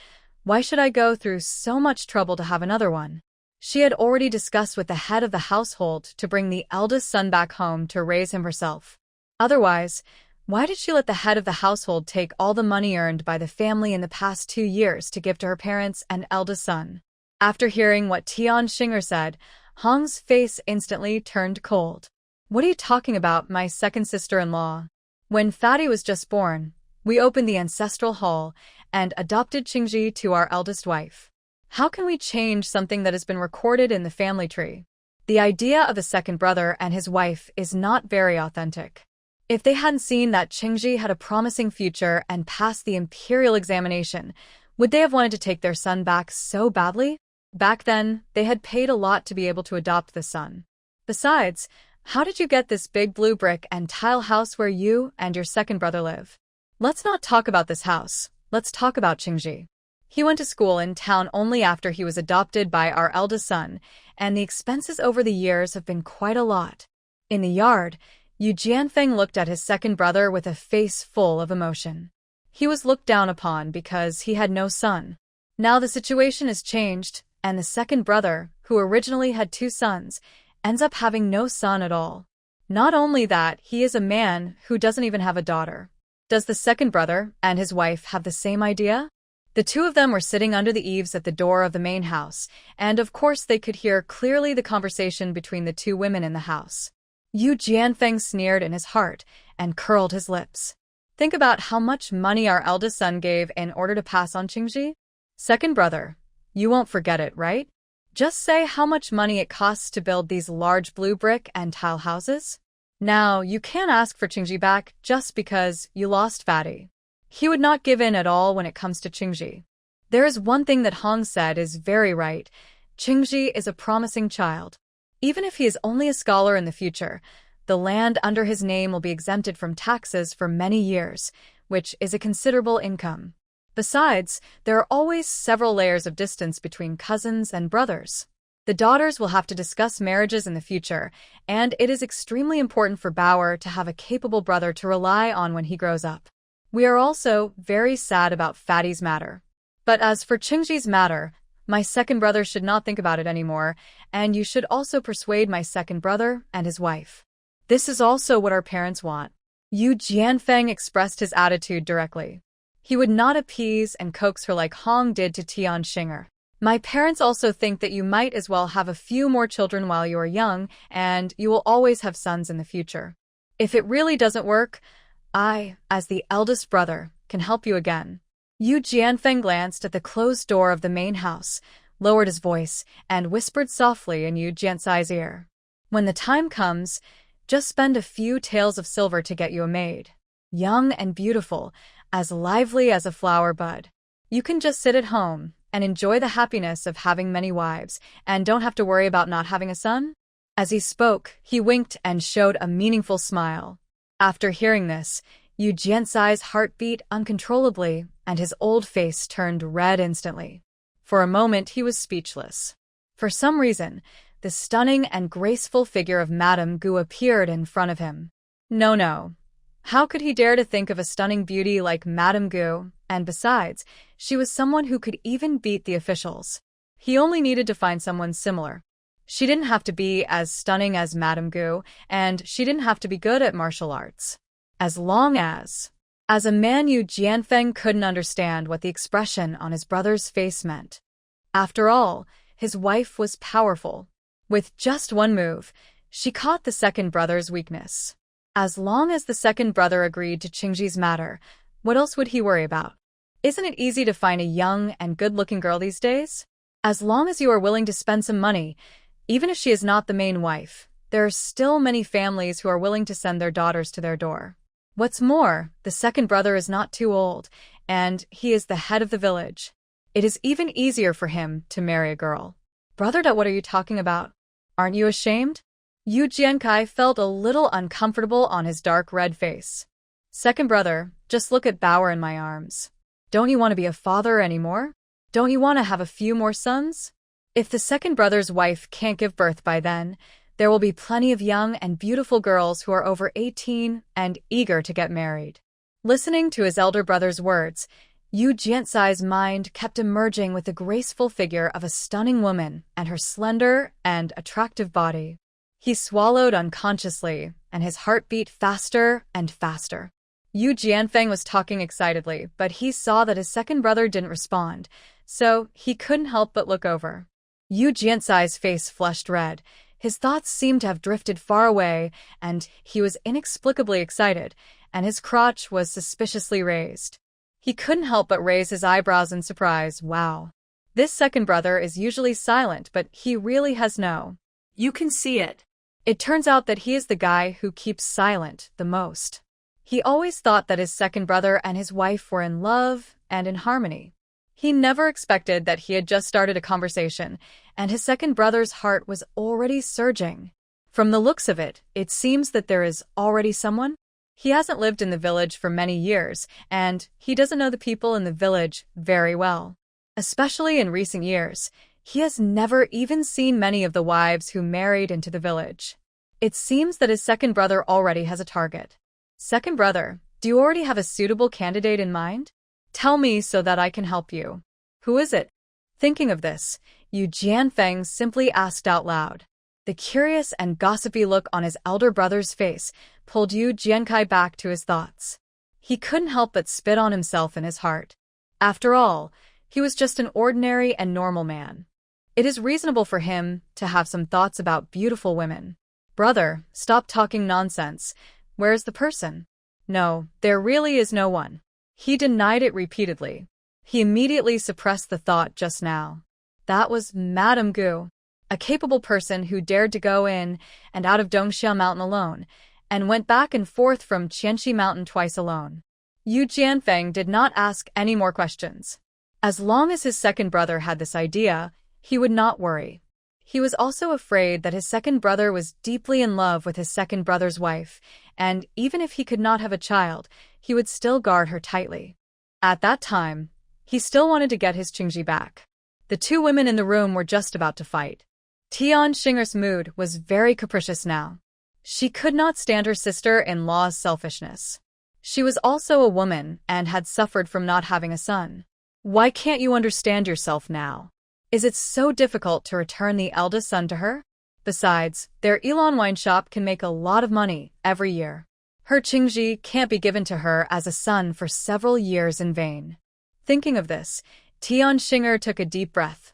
Why should I go through so much trouble to have another one? She had already discussed with the head of the household to bring the eldest son back home to raise him herself. Otherwise, why did she let the head of the household take all the money earned by the family in the past 2 years to give to her parents and eldest son? After hearing what Tian Xinger said, Hong's face instantly turned cold. What are you talking about, my second sister-in-law? When Fatty was just born, we opened the ancestral hall and adopted Qingji to our eldest wife. How can we change something that has been recorded in the family tree? The idea of a second brother and his wife is not very authentic. If they hadn't seen that Qingji had a promising future and passed the imperial examination, would they have wanted to take their son back so badly? Back then, they had paid a lot to be able to adopt the son. Besides, how did you get this big blue brick and tile house where you and your second brother live? Let's not talk about this house. Let's talk about Qingji. He went to school in town only after he was adopted by our eldest son, and the expenses over the years have been quite a lot. In the yard, Yu Jianfeng looked at his second brother with a face full of emotion. He was looked down upon because he had no son. Now the situation has changed, and the second brother, who originally had 2 sons, ends up having no son at all. Not only that, he is a man who doesn't even have a daughter. Does the second brother and his wife have the same idea? The 2 of them were sitting under the eaves at the door of the main house, and of course they could hear clearly the conversation between the 2 women in the house. Yu Jianfeng sneered in his heart and curled his lips. Think about how much money our eldest son gave in order to pass on Qingji. Second brother, you won't forget it, right? Just say how much money it costs to build these large blue brick and tile houses. Now, you can't ask for Qingji back just because you lost Fatty. He would not give in at all when it comes to Qingji. There is one thing that Hong said is very right. Qingji is a promising child. Even if he is only a scholar in the future, the land under his name will be exempted from taxes for many years, which is a considerable income. Besides, there are always several layers of distance between cousins and brothers. The daughters will have to discuss marriages in the future, and it is extremely important for Bauer to have a capable brother to rely on when he grows up. We are also very sad about Fatty's matter. But as for Chingji's matter, my second brother should not think about it anymore, and you should also persuade my second brother and his wife. This is also what our parents want. Yu Jianfeng expressed his attitude directly. He would not appease and coax her like Hong did to Tian Xinger. My parents also think that you might as well have a few more children while you are young, and you will always have sons in the future. If it really doesn't work, I, as the eldest brother, can help you again. Yu Jianfeng glanced at the closed door of the main house, lowered his voice, and whispered softly in Yu Jiansai's ear. When the time comes, just spend a few taels of silver to get you a maid. Young and beautiful, as lively as a flower bud. You can just sit at home and enjoy the happiness of having many wives, and don't have to worry about not having a son? As he spoke, he winked and showed a meaningful smile. After hearing this, Yu Jiansai's heart beat uncontrollably, and his old face turned red instantly. For a moment, he was speechless. For some reason, the stunning and graceful figure of Madame Gu appeared in front of him. No. How could he dare to think of a stunning beauty like Madame Gu? And besides, she was someone who could even beat the officials. He only needed to find someone similar. She didn't have to be as stunning as Madame Gu, and she didn't have to be good at martial arts. As long as a man, Yu Jianfeng couldn't understand what the expression on his brother's face meant. After all, his wife was powerful. With just one move, she caught the second brother's weakness. As long as the second brother agreed to Qingji's matter, what else would he worry about? Isn't it easy to find a young and good-looking girl these days? As long as you are willing to spend some money, even if she is not the main wife, there are still many families who are willing to send their daughters to their door. What's more, the second brother is not too old, and he is the head of the village. It is even easier for him to marry a girl. Brother, what are you talking about? Aren't you ashamed? Yu Jiankai felt a little uncomfortable on his dark red face. Second brother, just look at Bauer in my arms. Don't you want to be a father anymore? Don't you want to have a few more sons? If the second brother's wife can't give birth by then, there will be plenty of young and beautiful girls who are over 18 and eager to get married. Listening to his elder brother's words, Yu Jiansai's mind kept emerging with the graceful figure of a stunning woman and her slender and attractive body. He swallowed unconsciously, and his heart beat faster and faster. Yu Jianfeng was talking excitedly, but he saw that his second brother didn't respond, so he couldn't help but look over. Yu Jiansai's face flushed red. His thoughts seemed to have drifted far away, and he was inexplicably excited, and his crotch was suspiciously raised. He couldn't help but raise his eyebrows in surprise. Wow. This second brother is usually silent, but he really has no. You can see it. It turns out that he is the guy who keeps silent the most. He always thought that his second brother and his wife were in love and in harmony. He never expected that he had just started a conversation, and his second brother's heart was already surging. From the looks of it, it seems that there is already someone. He hasn't lived in the village for many years, and he doesn't know the people in the village very well. Especially in recent years, he has never even seen many of the wives who married into the village. It seems that his second brother already has a target. Second brother, do you already have a suitable candidate in mind? Tell me so that I can help you. Who is it? Thinking of this, Yu Jianfeng simply asked out loud. The curious and gossipy look on his elder brother's face pulled Yu Jiankai back to his thoughts. He couldn't help but spit on himself in his heart. After all, he was just an ordinary and normal man. It is reasonable for him to have some thoughts about beautiful women. Brother, stop talking nonsense. Where is the person? No, there really is no one. He denied it repeatedly. He immediately suppressed the thought just now. That was Madame Gu, a capable person who dared to go in and out of Dongxia Mountain alone, and went back and forth from Qianxi Mountain twice alone. Yu Jianfeng did not ask any more questions. As long as his second brother had this idea, he would not worry. He was also afraid that his second brother was deeply in love with his second brother's wife, and even if he could not have a child, he would still guard her tightly. At that time, he still wanted to get his Qingji back. The two women in the room were just about to fight. Tian Xinger's mood was very capricious now. She could not stand her sister-in-law's selfishness. She was also a woman and had suffered from not having a son. Why can't you understand yourself now? Is it so difficult to return the eldest son to her? Besides, their Elon wine shop can make a lot of money every year. Her Qingji can't be given to her as a son for several years in vain. Thinking of this, Tian Xinger took a deep breath.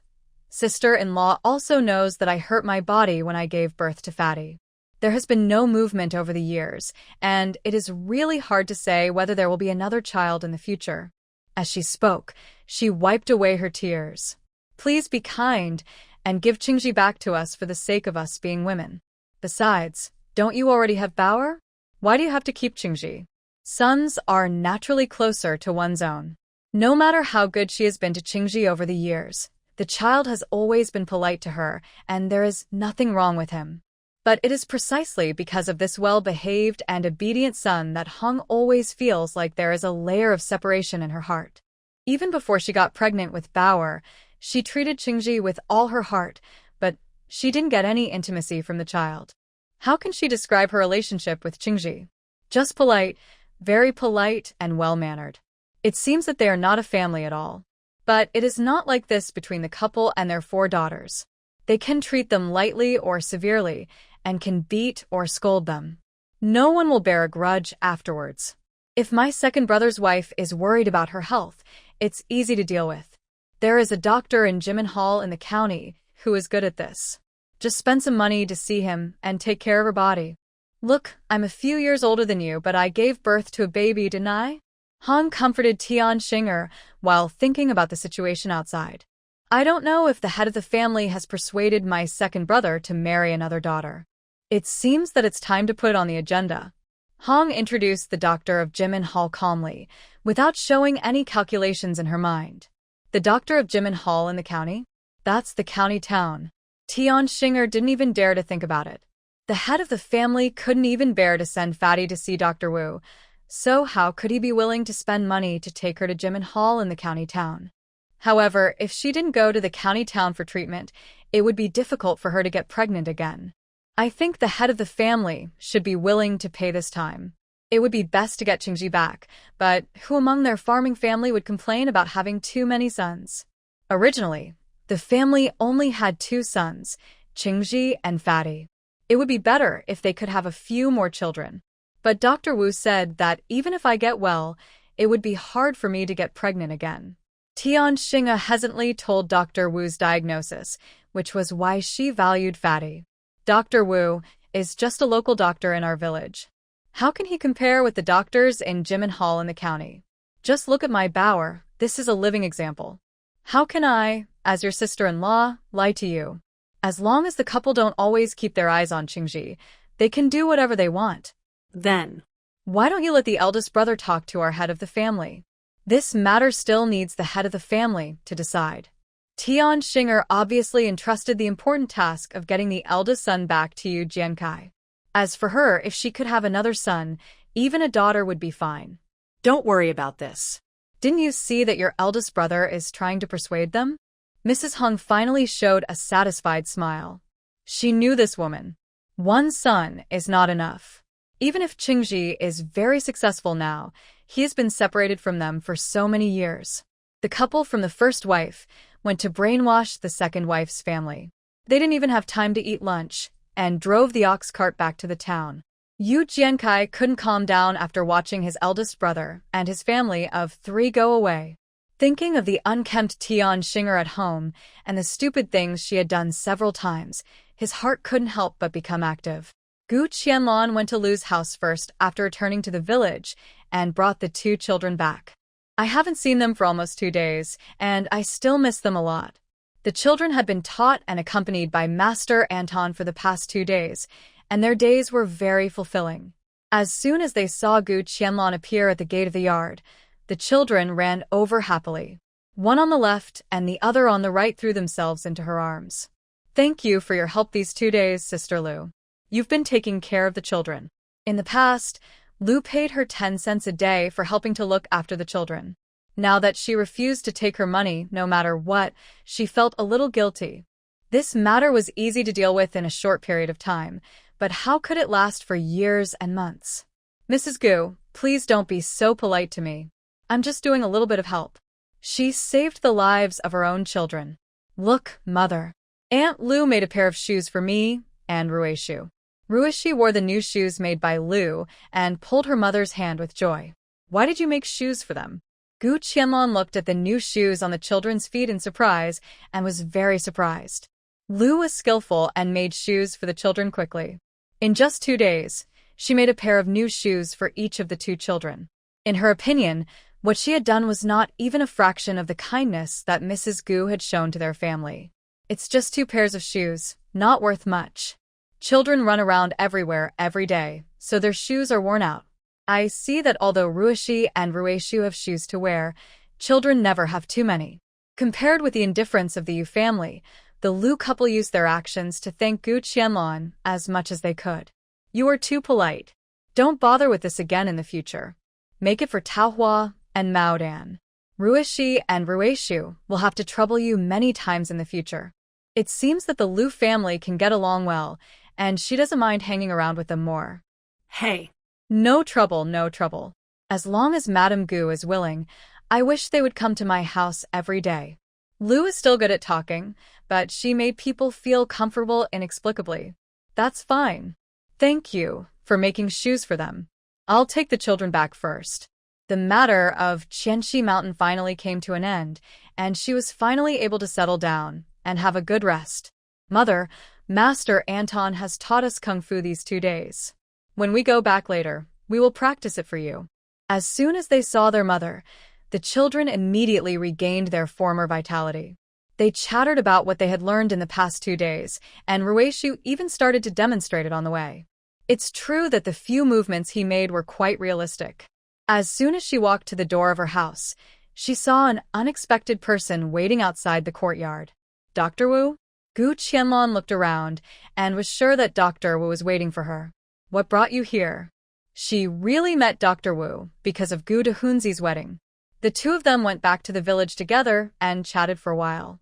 Sister-in-law also knows that I hurt my body when I gave birth to Fatty. There has been no movement over the years, and it is really hard to say whether there will be another child in the future. As she spoke, she wiped away her tears. Please be kind and give Qingji back to us for the sake of us being women. Besides, don't you already have Bauer? Why do you have to keep Qingji? Sons are naturally closer to one's own. No matter how good she has been to Qingji over the years, the child has always been polite to her, and there is nothing wrong with him. But it is precisely because of this well-behaved and obedient son that Hong always feels like there is a layer of separation in her heart. Even before she got pregnant with Bauer, she treated Qingji with all her heart, but she didn't get any intimacy from the child. How can she describe her relationship with Qingji? Just polite, very polite and well-mannered. It seems that they are not a family at all. But it is not like this between the couple and their 4 daughters. They can treat them lightly or severely, and can beat or scold them. No one will bear a grudge afterwards. If my second brother's wife is worried about her health, it's easy to deal with. There is a doctor in Jimin Hall in the county who is good at this. Just spend some money to see him and take care of her body. Look, I'm a few years older than you, but I gave birth to a baby, didn't I? Han comforted Tian Xinger while thinking about the situation outside. I don't know if the head of the family has persuaded my second brother to marry another daughter. It seems that it's time to put it on the agenda. Hong introduced the doctor of Jimin Hall calmly, without showing any calculations in her mind. The doctor of Jimin Hall in the county? That's the county town. Tian Xinger didn't even dare to think about it. The head of the family couldn't even bear to send Fatty to see Dr. Wu, so how could he be willing to spend money to take her to Jimin Hall in the county town? However, if she didn't go to the county town for treatment, it would be difficult for her to get pregnant again. I think the head of the family should be willing to pay this time. It would be best to get Qingji back, but who among their farming family would complain about having too many sons? Originally, the family only had 2 sons, Qingji and Fatty. It would be better if they could have a few more children. But Dr. Wu said that even if I get well, it would be hard for me to get pregnant again. Tian Xinga hesitantly told Dr. Wu's diagnosis, which was why she valued Fatty. Dr. Wu is just a local doctor in our village. How can he compare with the doctors in Jimin Hall in the county? Just look at my Bauer, this is a living example. How can I, as your sister-in-law, lie to you? As long as the couple don't always keep their eyes on Qingji, they can do whatever they want. Then, why don't you let the eldest brother talk to our head of the family? This matter still needs the head of the family to decide. Tian Xinger obviously entrusted the important task of getting the eldest son back to Yu Jiankai. As for her, if she could have another son, even a daughter would be fine. don't worry about this. Didn't you see that your eldest brother is trying to persuade them? Mrs. Hung finally showed a satisfied smile. She knew this woman. One son is not enough. Even if Qingji is very successful now, he has been separated from them for so many years. The couple from the first wife went to brainwash the second wife's family. They didn't even have time to eat lunch and drove the ox cart back to the town. Yu Jiankai couldn't calm down after watching his eldest brother and his family of 3 go away. Thinking of the unkempt Tian Xinger at home and the stupid things she had done several times, his heart couldn't help but become active. Gu Qianlong went to Lu's house first after returning to the village and brought the 2 children back. I haven't seen them for almost 2 days, and I still miss them a lot. The children had been taught and accompanied by Master Anton for the past 2 days, and their days were very fulfilling. As soon as they saw Gu Qianlong appear at the gate of the yard, the children ran over happily. One on the left and the other on the right threw themselves into her arms. Thank you for your help these 2 days, Sister Lu. You've been taking care of the children. In the past, Lu paid her 10 cents a day for helping to look after the children. Now that she refused to take her money no matter what, she felt a little guilty. This matter was easy to deal with in a short period of time, but how could it last for years and months? Mrs. Gu, please don't be so polite to me. I'm just doing a little bit of help. She saved the lives of her own children. Look, Mother. Aunt Lu made a pair of shoes for me and Ruishu. Ruishi wore the new shoes made by Lu and pulled her mother's hand with joy. Why did you make shoes for them? Gu Qianlong looked at the new shoes on the children's feet in surprise and was very surprised. Lu was skillful and made shoes for the children quickly. In just 2 days, she made a pair of new shoes for each of the 2 children. In her opinion, what she had done was not even a fraction of the kindness that Mrs. Gu had shown to their family. It's just 2 pairs of shoes, not worth much. Children run around everywhere every day, so their shoes are worn out. I see that although Ruishi and Ruishu have shoes to wear, children never have too many. Compared with the indifference of the Yu family, the Lu couple used their actions to thank Gu Qianlong as much as they could. You are too polite. Don't bother with this again in the future. Make it for Taohua and Maodan. Ruishi and Ruishu will have to trouble you many times in the future. It seems that the Lu family can get along well, and she doesn't mind hanging around with them more. Hey. No trouble, no trouble. As long as Madame Gu is willing, I wish they would come to my house every day. Lu is still good at talking, but she made people feel comfortable inexplicably. That's fine. Thank you for making shoes for them. I'll take the children back first. The matter of Qianxi Mountain finally came to an end, and she was finally able to settle down and have a good rest. Mother, Master Anton has taught us Kung Fu these 2 days. When we go back later, we will practice it for you. As soon as they saw their mother, the children immediately regained their former vitality. They chattered about what they had learned in the past 2 days, and Ruishu even started to demonstrate it on the way. It's true that the few movements he made were quite realistic. As soon as she walked to the door of her house, she saw an unexpected person waiting outside the courtyard. Dr. Wu? Gu Qianlong looked around and was sure that Dr. Wu was waiting for her. What brought you here? She really met Dr. Wu because of Gu Dehunzi's wedding. The 2 of them went back to the village together and chatted for a while.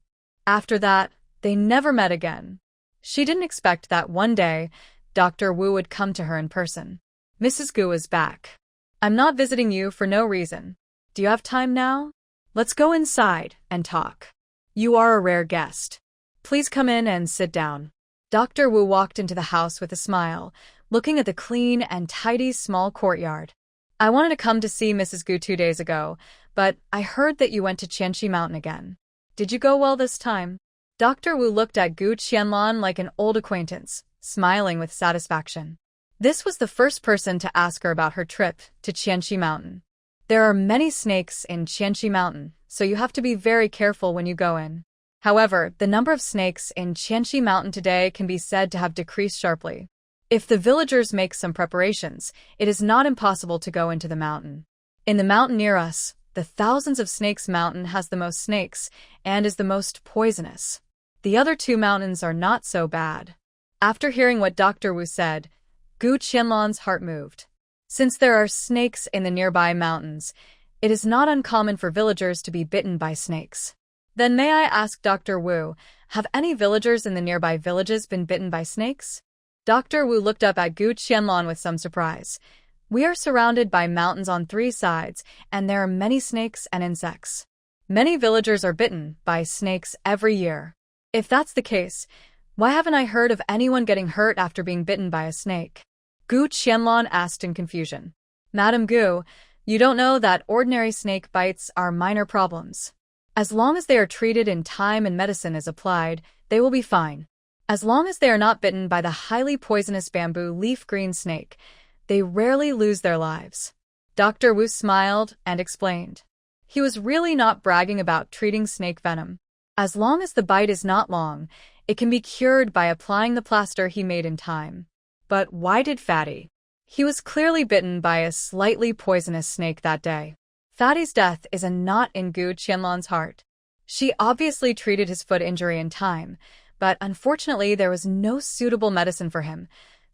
After that, they never met again. She didn't expect that one day, Dr. Wu would come to her in person. Mrs. Gu is back. I'm not visiting you for no reason. Do you have time now? Let's go inside and talk. You are a rare guest. Please come in and sit down. Dr. Wu walked into the house with a smile, looking at the clean and tidy small courtyard. I wanted to come to see Mrs. Gu 2 days ago, but I heard that you went to Qianxi Mountain again. Did you go well this time? Dr. Wu looked at Gu Qianlong like an old acquaintance, smiling with satisfaction. This was the first person to ask her about her trip to Qianxi Mountain. There are many snakes in Qianxi Mountain, so you have to be very careful when you go in. However, the number of snakes in Qianxi Mountain today can be said to have decreased sharply. If the villagers make some preparations, it is not impossible to go into the mountain. In the mountain near us, the thousands of snakes mountain has the most snakes and is the most poisonous. The other 2 mountains are not so bad. After hearing what Dr. Wu said, Gu Qianlong's heart moved. Since there are snakes in the nearby mountains, it is not uncommon for villagers to be bitten by snakes. Then may I ask Dr. Wu, have any villagers in the nearby villages been bitten by snakes? Dr. Wu looked up at Gu Qianlong with some surprise. We are surrounded by mountains on 3 sides, and there are many snakes and insects. Many villagers are bitten by snakes every year. If that's the case, why haven't I heard of anyone getting hurt after being bitten by a snake? Gu Qianlong asked in confusion. Madam Gu, you don't know that ordinary snake bites are minor problems. As long as they are treated in time and medicine is applied, they will be fine. As long as they are not bitten by the highly poisonous bamboo leaf green snake, they rarely lose their lives. Dr. Wu smiled and explained. He was really not bragging about treating snake venom. As long as the bite is not long, it can be cured by applying the plaster he made in time. But why did Fatty? He was clearly bitten by a slightly poisonous snake that day. Fatty's death is a knot in Gu Qianlong's heart. She obviously treated his foot injury in time, but unfortunately there was no suitable medicine for him,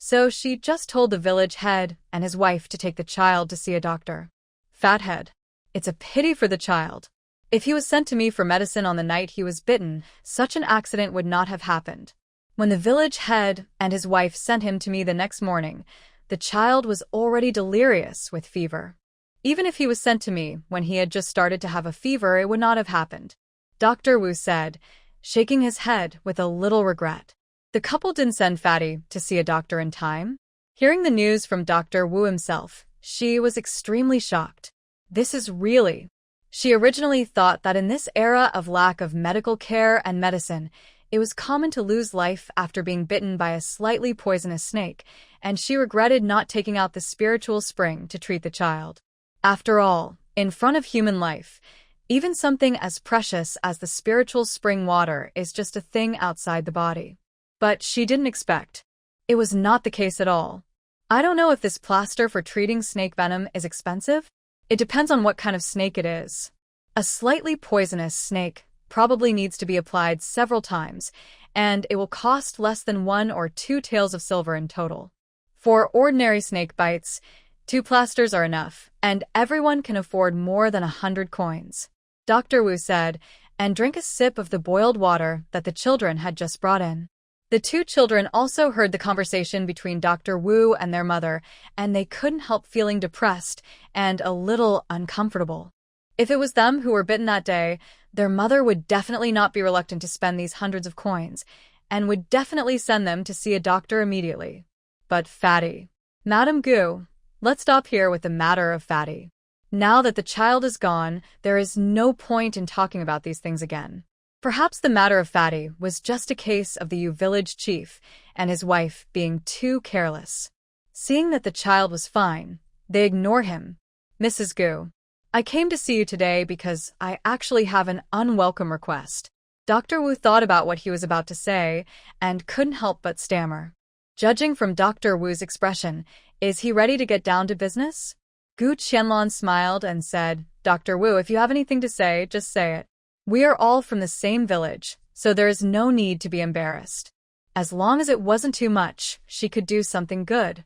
So she just told the village head and his wife to take the child to see a doctor. Fathead. It's a pity for the child. If he was sent to me for medicine on the night he was bitten, such an accident would not have happened. When the village head and his wife sent him to me the next morning, the child was already delirious with fever. Even if he was sent to me when he had just started to have a fever, it would not have happened. Dr. Wu said, shaking his head with a little regret. The couple didn't send Fatty to see a doctor in time. Hearing the news from Dr. Wu himself, she was extremely shocked. This is really... She originally thought that in this era of lack of medical care and medicine, it was common to lose life after being bitten by a slightly poisonous snake, and she regretted not taking out the spiritual spring to treat the child. After all, in front of human life, even something as precious as the spiritual spring water is just a thing outside the body. But she didn't expect. It was not the case at all. I don't know if this plaster for treating snake venom is expensive. It depends on what kind of snake it is. A slightly poisonous snake probably needs to be applied several times, and it will cost less than 1 or 2 taels of silver in total. For ordinary snake bites, 2 plasters are enough, and everyone can afford more than 100 coins. Dr. Wu said, and drank a sip of the boiled water that the children had just brought in. The 2 children also heard the conversation between Dr. Wu and their mother, and they couldn't help feeling depressed and a little uncomfortable. If it was them who were bitten that day, their mother would definitely not be reluctant to spend these hundreds of coins, and would definitely send them to see a doctor immediately. But Fatty. Madame Gu, let's stop here with the matter of Fatty. Now that the child is gone, there is no point in talking about these things again. Perhaps the matter of Fatty was just a case of the Yu village chief and his wife being too careless. Seeing that the child was fine, they ignore him. Mrs. Gu, I came to see you today because I actually have an unwelcome request. Dr. Wu thought about what he was about to say and couldn't help but stammer. Judging from Dr. Wu's expression, is he ready to get down to business? Gu Qianlong smiled and said, Dr. Wu, if you have anything to say, just say it. We are all from the same village, so there is no need to be embarrassed. As long as it wasn't too much, she could do something good.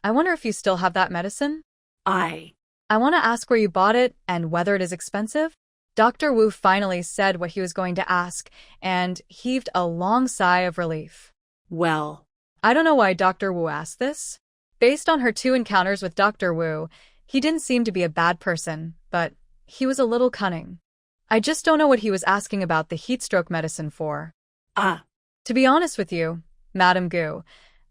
I wonder if you still have that medicine? I want to ask where you bought it and whether it is expensive? Dr. Wu finally said what he was going to ask and heaved a long sigh of relief. Well, I don't know why Dr. Wu asked this. Based on her 2 encounters with Dr. Wu, he didn't seem to be a bad person, but he was a little cunning. I just don't know what he was asking about the heatstroke medicine for. To be honest with you, Madame Gu,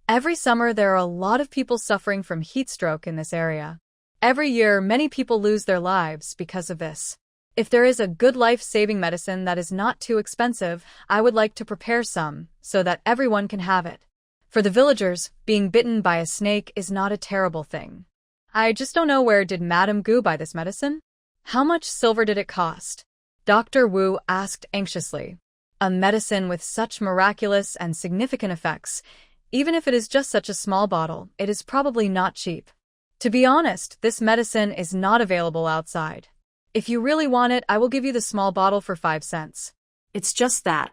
every summer there are a lot of people suffering from heatstroke in this area. Every year, many people lose their lives because of this. If there is a good life-saving medicine that is not too expensive, I would like to prepare some, so that everyone can have it. For the villagers, being bitten by a snake is not a terrible thing. I just don't know, where did Madame Gu buy this medicine? How much silver did it cost? Dr. Wu asked anxiously. A medicine with such miraculous and significant effects, even if it is just such a small bottle, it is probably not cheap. To be honest, this medicine is not available outside. If you really want it, I will give you the small bottle for 5 cents. it's just that.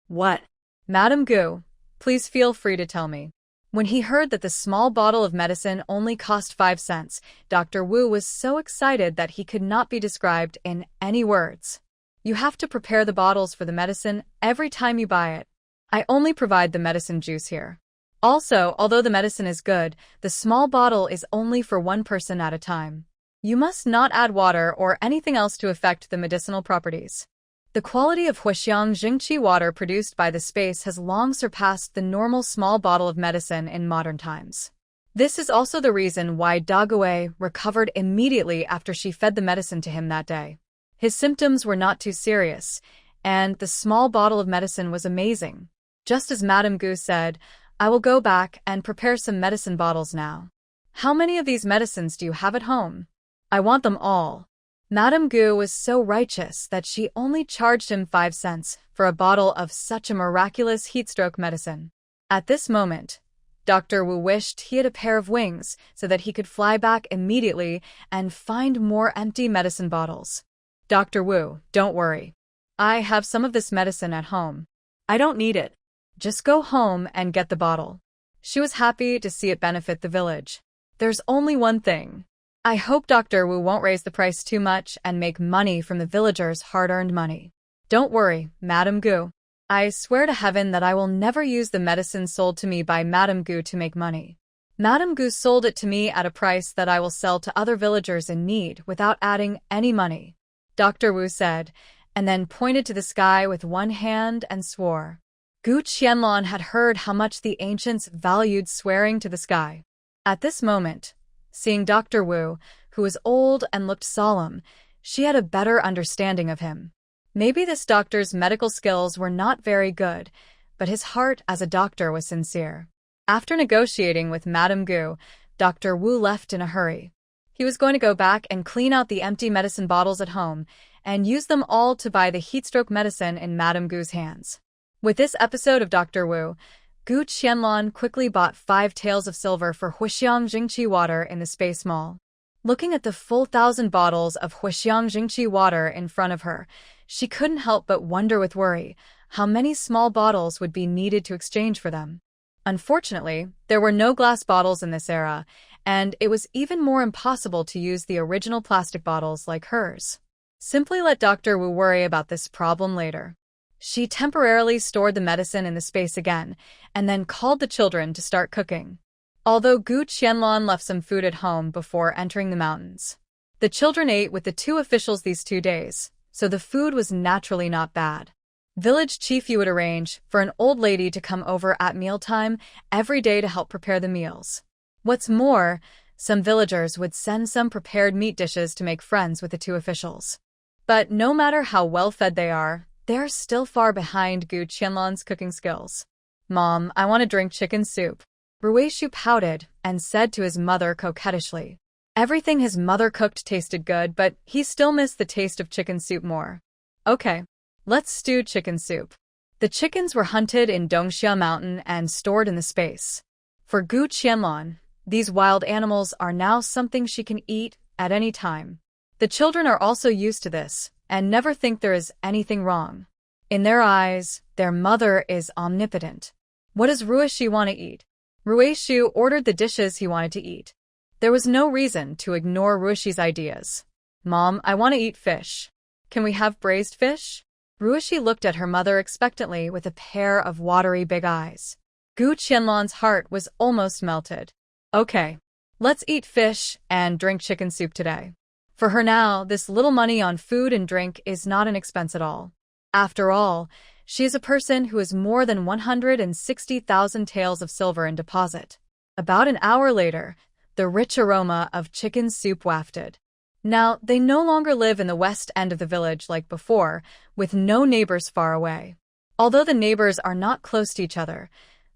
What? Madame Gu, please feel free to tell me. When he heard that the small bottle of medicine only cost 5 cents, Dr. Wu was so excited that he could not be described in any words. You have to prepare the bottles for the medicine every time you buy it. I only provide the medicine juice here. Also, although the medicine is good, the small bottle is only for 1 person at a time. You must not add water or anything else to affect the medicinal properties. The quality of Huixiang Jingqi water produced by the space has long surpassed the normal small bottle of medicine in modern times. This is also the reason why Dagui recovered immediately after she fed the medicine to him that day. His symptoms were not too serious, and the small bottle of medicine was amazing. Just as Madame Gu said, I will go back and prepare some medicine bottles now. How many of these medicines do you have at home? I want them all. Madame Gu was so righteous that she only charged him 5 cents for a bottle of such a miraculous heatstroke medicine. At this moment, Dr. Wu wished he had a pair of wings so that he could fly back immediately and find more empty medicine bottles. Dr. Wu, don't worry. I have some of this medicine at home. I don't need it. Just go home and get the bottle. She was happy to see it benefit the village. There's only one thing. I hope Dr. Wu won't raise the price too much and make money from the villagers' hard-earned money. Don't worry, Madame Gu. I swear to heaven that I will never use the medicine sold to me by Madame Gu to make money. Madame Gu sold it to me at a price that I will sell to other villagers in need without adding any money, Dr. Wu said, and then pointed to the sky with one hand and swore. Gu Qianlong had heard how much the ancients valued swearing to the sky. At this moment, seeing Dr. Wu, who was old and looked solemn, she had a better understanding of him. Maybe this doctor's medical skills were not very good, but his heart as a doctor was sincere. After negotiating with Madame Gu, Dr. Wu left in a hurry. He was going to go back and clean out the empty medicine bottles at home and use them all to buy the heatstroke medicine in Madame Gu's hands. With this episode of Dr. Wu, Gu Qianlong quickly bought 5 taels of silver for Huixiang Jingqi water in the Space Mall. Looking at the full 1,000 bottles of Huixiang Jingqi water in front of her, she couldn't help but wonder with worry how many small bottles would be needed to exchange for them. Unfortunately, there were no glass bottles in this era, and it was even more impossible to use the original plastic bottles like hers. Simply let Dr. Wu worry about this problem later. She temporarily stored the medicine in the space again, and then called the children to start cooking. Although Gu Qianlong left some food at home before entering the mountains, the children ate with the 2 officials these 2 days, so the food was naturally not bad. Village chief Yu would arrange for an old lady to come over at mealtime every day to help prepare the meals. What's more, some villagers would send some prepared meat dishes to make friends with the 2 officials. But no matter how well-fed they're still far behind Gu Qianlong's cooking skills. Mom, I want to drink chicken soup. Ruishu pouted and said to his mother coquettishly. Everything his mother cooked tasted good, but he still missed the taste of chicken soup more. Okay, let's stew chicken soup. The chickens were hunted in Dongxia Mountain and stored in the space. For Gu Qianlong, these wild animals are now something she can eat at any time. The children are also used to this and never think there is anything wrong. In their eyes, their mother is omnipotent. What does Ruishi want to eat? Ruishu ordered the dishes he wanted to eat. There was no reason to ignore Ruishi's ideas. Mom, I want to eat fish. Can we have braised fish? Ruishi looked at her mother expectantly with a pair of watery big eyes. Gu Qianlong's heart was almost melted. Okay, let's eat fish and drink chicken soup today. For her now, this little money on food and drink is not an expense at all. After all, she is a person who has more than 160,000 taels of silver in deposit. About an hour later, the rich aroma of chicken soup wafted. Now, they no longer live in the west end of the village like before, with no neighbors far away. Although the neighbors are not close to each other,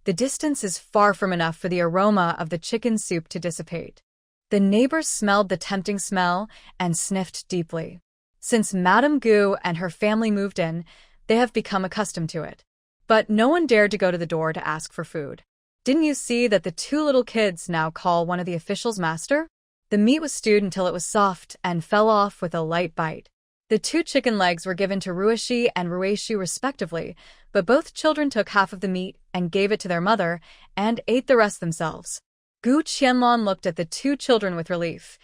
the distance is far from enough for the aroma of the chicken soup to dissipate. The neighbors smelled the tempting smell and sniffed deeply. Since Madame Gu and her family moved in, they have become accustomed to it. But no one dared to go to the door to ask for food. Didn't you see that the 2 little kids now call one of the officials master? The meat was stewed until it was soft and fell off with a light bite. The 2 chicken legs were given to Ruishi and Ruishu respectively, but both children took half of the meat and gave it to their mother and ate the rest themselves. Gu Qianlong looked at the 2 children with relief,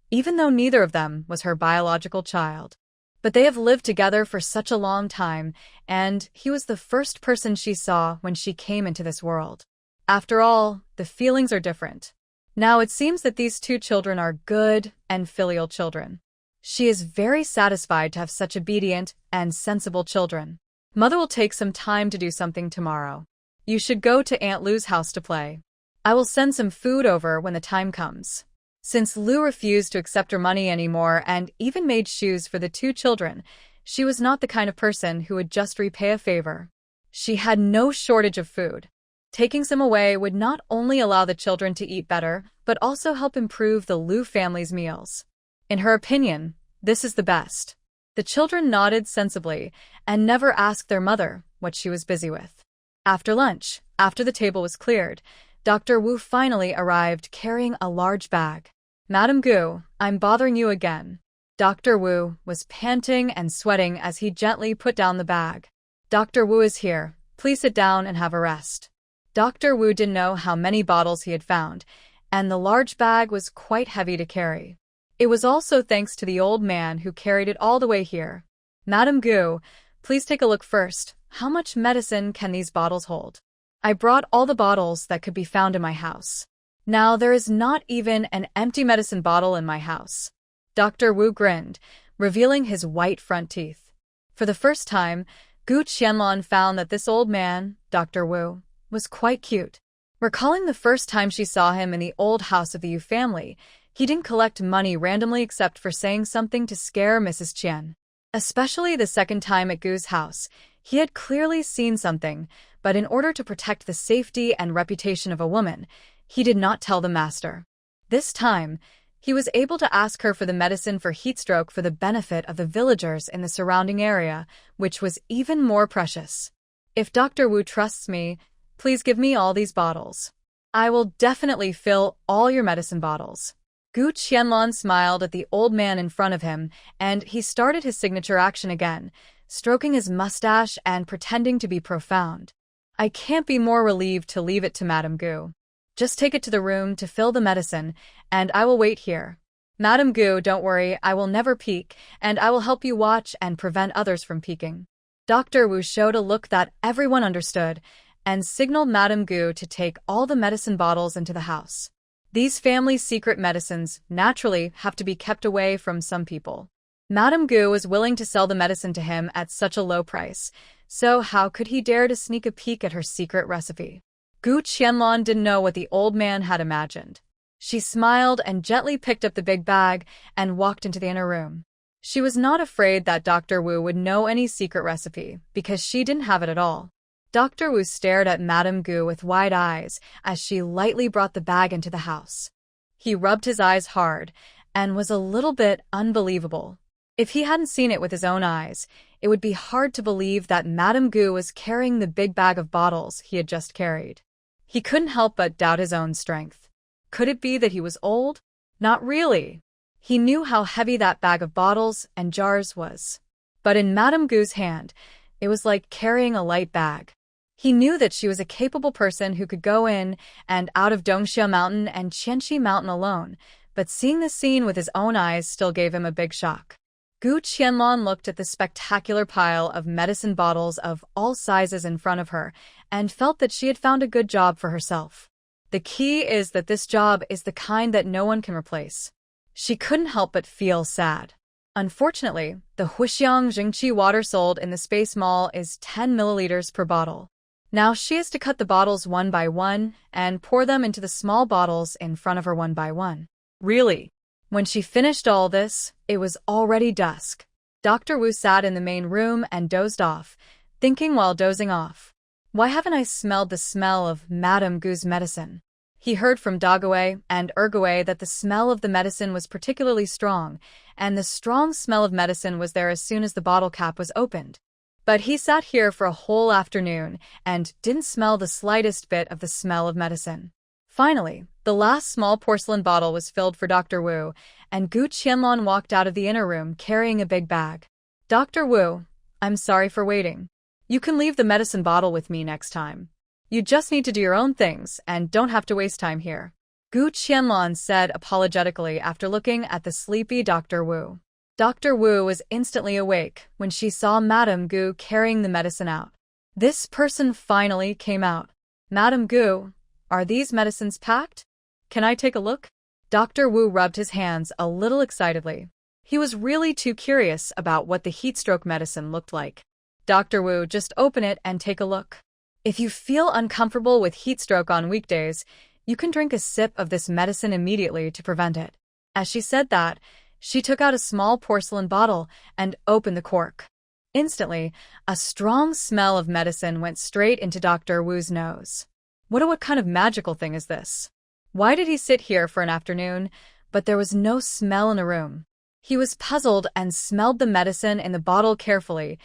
even though neither of them was her biological child. But they have lived together for such a long time, and he was the first person she saw when she came into this world. After all, the feelings are different. Now it seems that these 2 children are good and filial children. She is very satisfied to have such obedient and sensible children. Mother will take some time to do something tomorrow. You should go to Aunt Lu's house to play. I will send some food over when the time comes. Since Lu refused to accept her money anymore and even made shoes for the 2 children, she was not the kind of person who would just repay a favor. She had no shortage of food. Taking some away would not only allow the children to eat better, but also help improve the Lu family's meals. In her opinion, this is the best. The children nodded sensibly and never asked their mother what she was busy with. After lunch, after the table was cleared, Dr. Wu finally arrived carrying a large bag. Madame Gu, I'm bothering you again. Dr. Wu was panting and sweating as he gently put down the bag. Dr. Wu is here. Please sit down and have a rest. Dr. Wu didn't know how many bottles he had found, and the large bag was quite heavy to carry. It was also thanks to the old man who carried it all the way here. Madam Gu, please take a look first. How much medicine can these bottles hold? I brought all the bottles that could be found in my house. Now there is not even an empty medicine bottle in my house. Dr. Wu grinned, revealing his white front teeth. For the first time, Gu Qianlong found that this old man, Dr. Wu, was quite cute. Recalling the first time she saw him in the old house of the Yu family, he didn't collect money randomly except for saying something to scare Mrs. Qian. Especially the second time at Gu's house, he had clearly seen something, but in order to protect the safety and reputation of a woman, he did not tell the master. This time, he was able to ask her for the medicine for heatstroke for the benefit of the villagers in the surrounding area, which was even more precious. If Dr. Wu trusts me, please give me all these bottles. I will definitely fill all your medicine bottles. Gu Qianlong smiled at the old man in front of him, and he started his signature action again, stroking his mustache and pretending to be profound. I can't be more relieved to leave it to Madam Gu. Just take it to the room to fill the medicine, and I will wait here. Madam Gu, don't worry, I will never peek, and I will help you watch and prevent others from peeking. Dr. Wu showed a look that everyone understood, and signaled Madam Gu to take all the medicine bottles into the house. These family secret medicines naturally have to be kept away from some people. Madam Gu was willing to sell the medicine to him at such a low price, so how could he dare to sneak a peek at her secret recipe? Gu Qianlong didn't know what the old man had imagined. She smiled and gently picked up the big bag and walked into the inner room. She was not afraid that Dr. Wu would know any secret recipe, because she didn't have it at all. Dr. Wu stared at Madam Gu with wide eyes as she lightly brought the bag into the house. He rubbed his eyes hard and was a little bit unbelievable. If he hadn't seen it with his own eyes, it would be hard to believe that Madam Gu was carrying the big bag of bottles he had just carried. He couldn't help but doubt his own strength. Could it be that he was old? Not really. He knew how heavy that bag of bottles and jars was. But in Madam Gu's hand, it was like carrying a light bag. He knew that she was a capable person who could go in and out of Dongxia Mountain and Qianxi Mountain alone, but seeing the scene with his own eyes still gave him a big shock. Gu Qianlong looked at the spectacular pile of medicine bottles of all sizes in front of her and felt that she had found a good job for herself. The key is that this job is the kind that no one can replace. She couldn't help but feel sad. Unfortunately, the Huixiang Jingqi water sold in the Space Mall is 10 milliliters per bottle. Now she has to cut the bottles one by one and pour them into the small bottles in front of her one by one. Really? When she finished all this, it was already dusk. Dr. Wu sat in the main room and dozed off, thinking while dozing off. Why haven't I smelled the smell of Madame Gu's medicine? He heard from Dagawei and Ergawei that the smell of the medicine was particularly strong, and the strong smell of medicine was there as soon as the bottle cap was opened. But he sat here for a whole afternoon and didn't smell the slightest bit of the smell of medicine. Finally, the last small porcelain bottle was filled for Dr. Wu, and Gu Qianlong walked out of the inner room carrying a big bag. Dr. Wu, I'm sorry for waiting. You can leave the medicine bottle with me next time. You just need to do your own things and don't have to waste time here. Gu Qianlong said apologetically after looking at the sleepy Dr. Wu. Dr. Wu was instantly awake when she saw Madame Gu carrying the medicine out. This person finally came out. Madame Gu, are these medicines packed? Can I take a look? Dr. Wu rubbed his hands a little excitedly. He was really too curious about what the heatstroke medicine looked like. Dr. Wu, just open it and take a look. If you feel uncomfortable with heatstroke on weekdays, you can drink a sip of this medicine immediately to prevent it. As she said that, she took out a small porcelain bottle and opened the cork. Instantly, a strong smell of medicine went straight into Dr. Wu's nose. What kind of magical thing is this? Why did he sit here for an afternoon, but there was no smell in the room? He was puzzled and smelled the medicine in the bottle carefully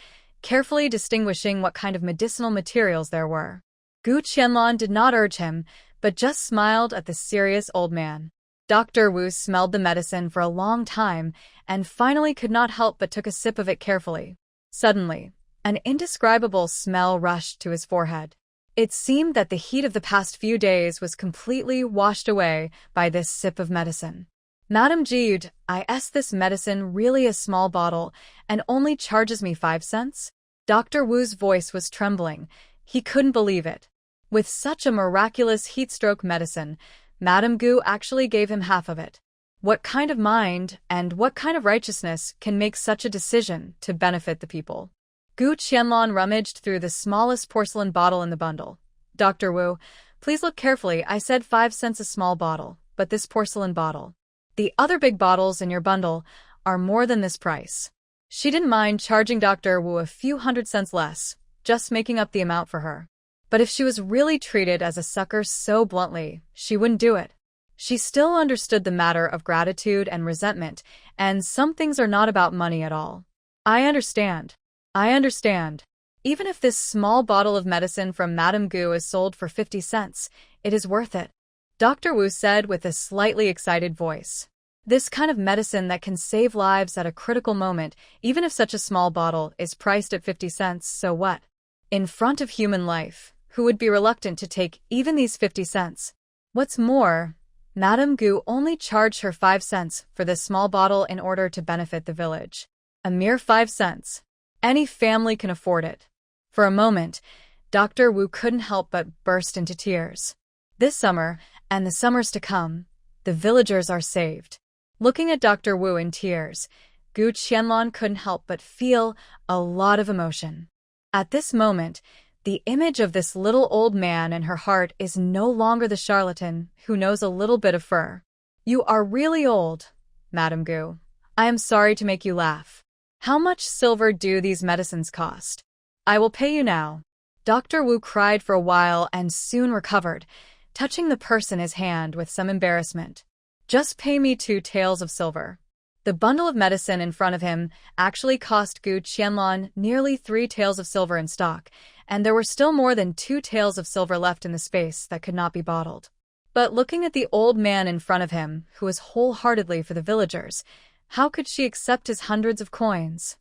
distinguishing what kind of medicinal materials there were. Gu Qianlong did not urge him, but just smiled at the serious old man. Dr. Wu smelled the medicine for a long time and finally could not help but took a sip of it carefully. Suddenly, an indescribable smell rushed to his forehead. It seemed that the heat of the past few days was completely washed away by this sip of medicine. Madam Jude, is this medicine really a small bottle and only charges me 5 cents? Dr. Wu's voice was trembling. He couldn't believe it. With such a miraculous heatstroke medicine, Madame Gu actually gave him half of it. What kind of mind and what kind of righteousness can make such a decision to benefit the people? Gu Qianlong rummaged through the smallest porcelain bottle in the bundle. Dr. Wu, please look carefully. I said 5 cents a small bottle, but this porcelain bottle. The other big bottles in your bundle are more than this price. She didn't mind charging Dr. Wu a few 100 cents less, just making up the amount for her. But if she was really treated as a sucker so bluntly, she wouldn't do it. She still understood the matter of gratitude and resentment, and some things are not about money at all. I understand. Even if this small bottle of medicine from Madame Gu is sold for 50 cents, it is worth it. Dr. Wu said with a slightly excited voice. This kind of medicine that can save lives at a critical moment, even if such a small bottle is priced at 50 cents, so what? In front of human life, who would be reluctant to take even these 50 cents? What's more, Madame Gu only charged her 5 cents for this small bottle in order to benefit the village. A mere 5 cents. Any family can afford it. For a moment, Dr. Wu couldn't help but burst into tears. This summer, and the summers to come, the villagers are saved. Looking at Dr. Wu in tears, Gu Qianlong couldn't help but feel a lot of emotion. At this moment, the image of this little old man in her heart is no longer the charlatan who knows a little bit of fur. You are really old, Madame Gu. I am sorry to make you laugh. How much silver do these medicines cost? I will pay you now. Dr. Wu cried for a while and soon recovered, touching the purse in his hand with some embarrassment. Just pay me 2 taels of silver. The bundle of medicine in front of him actually cost Gu Qianlong nearly 3 taels of silver in stock, and there were still more than 2 taels of silver left in the space that could not be bottled. But looking at the old man in front of him, who was wholeheartedly for the villagers, how could she accept his hundreds of coins?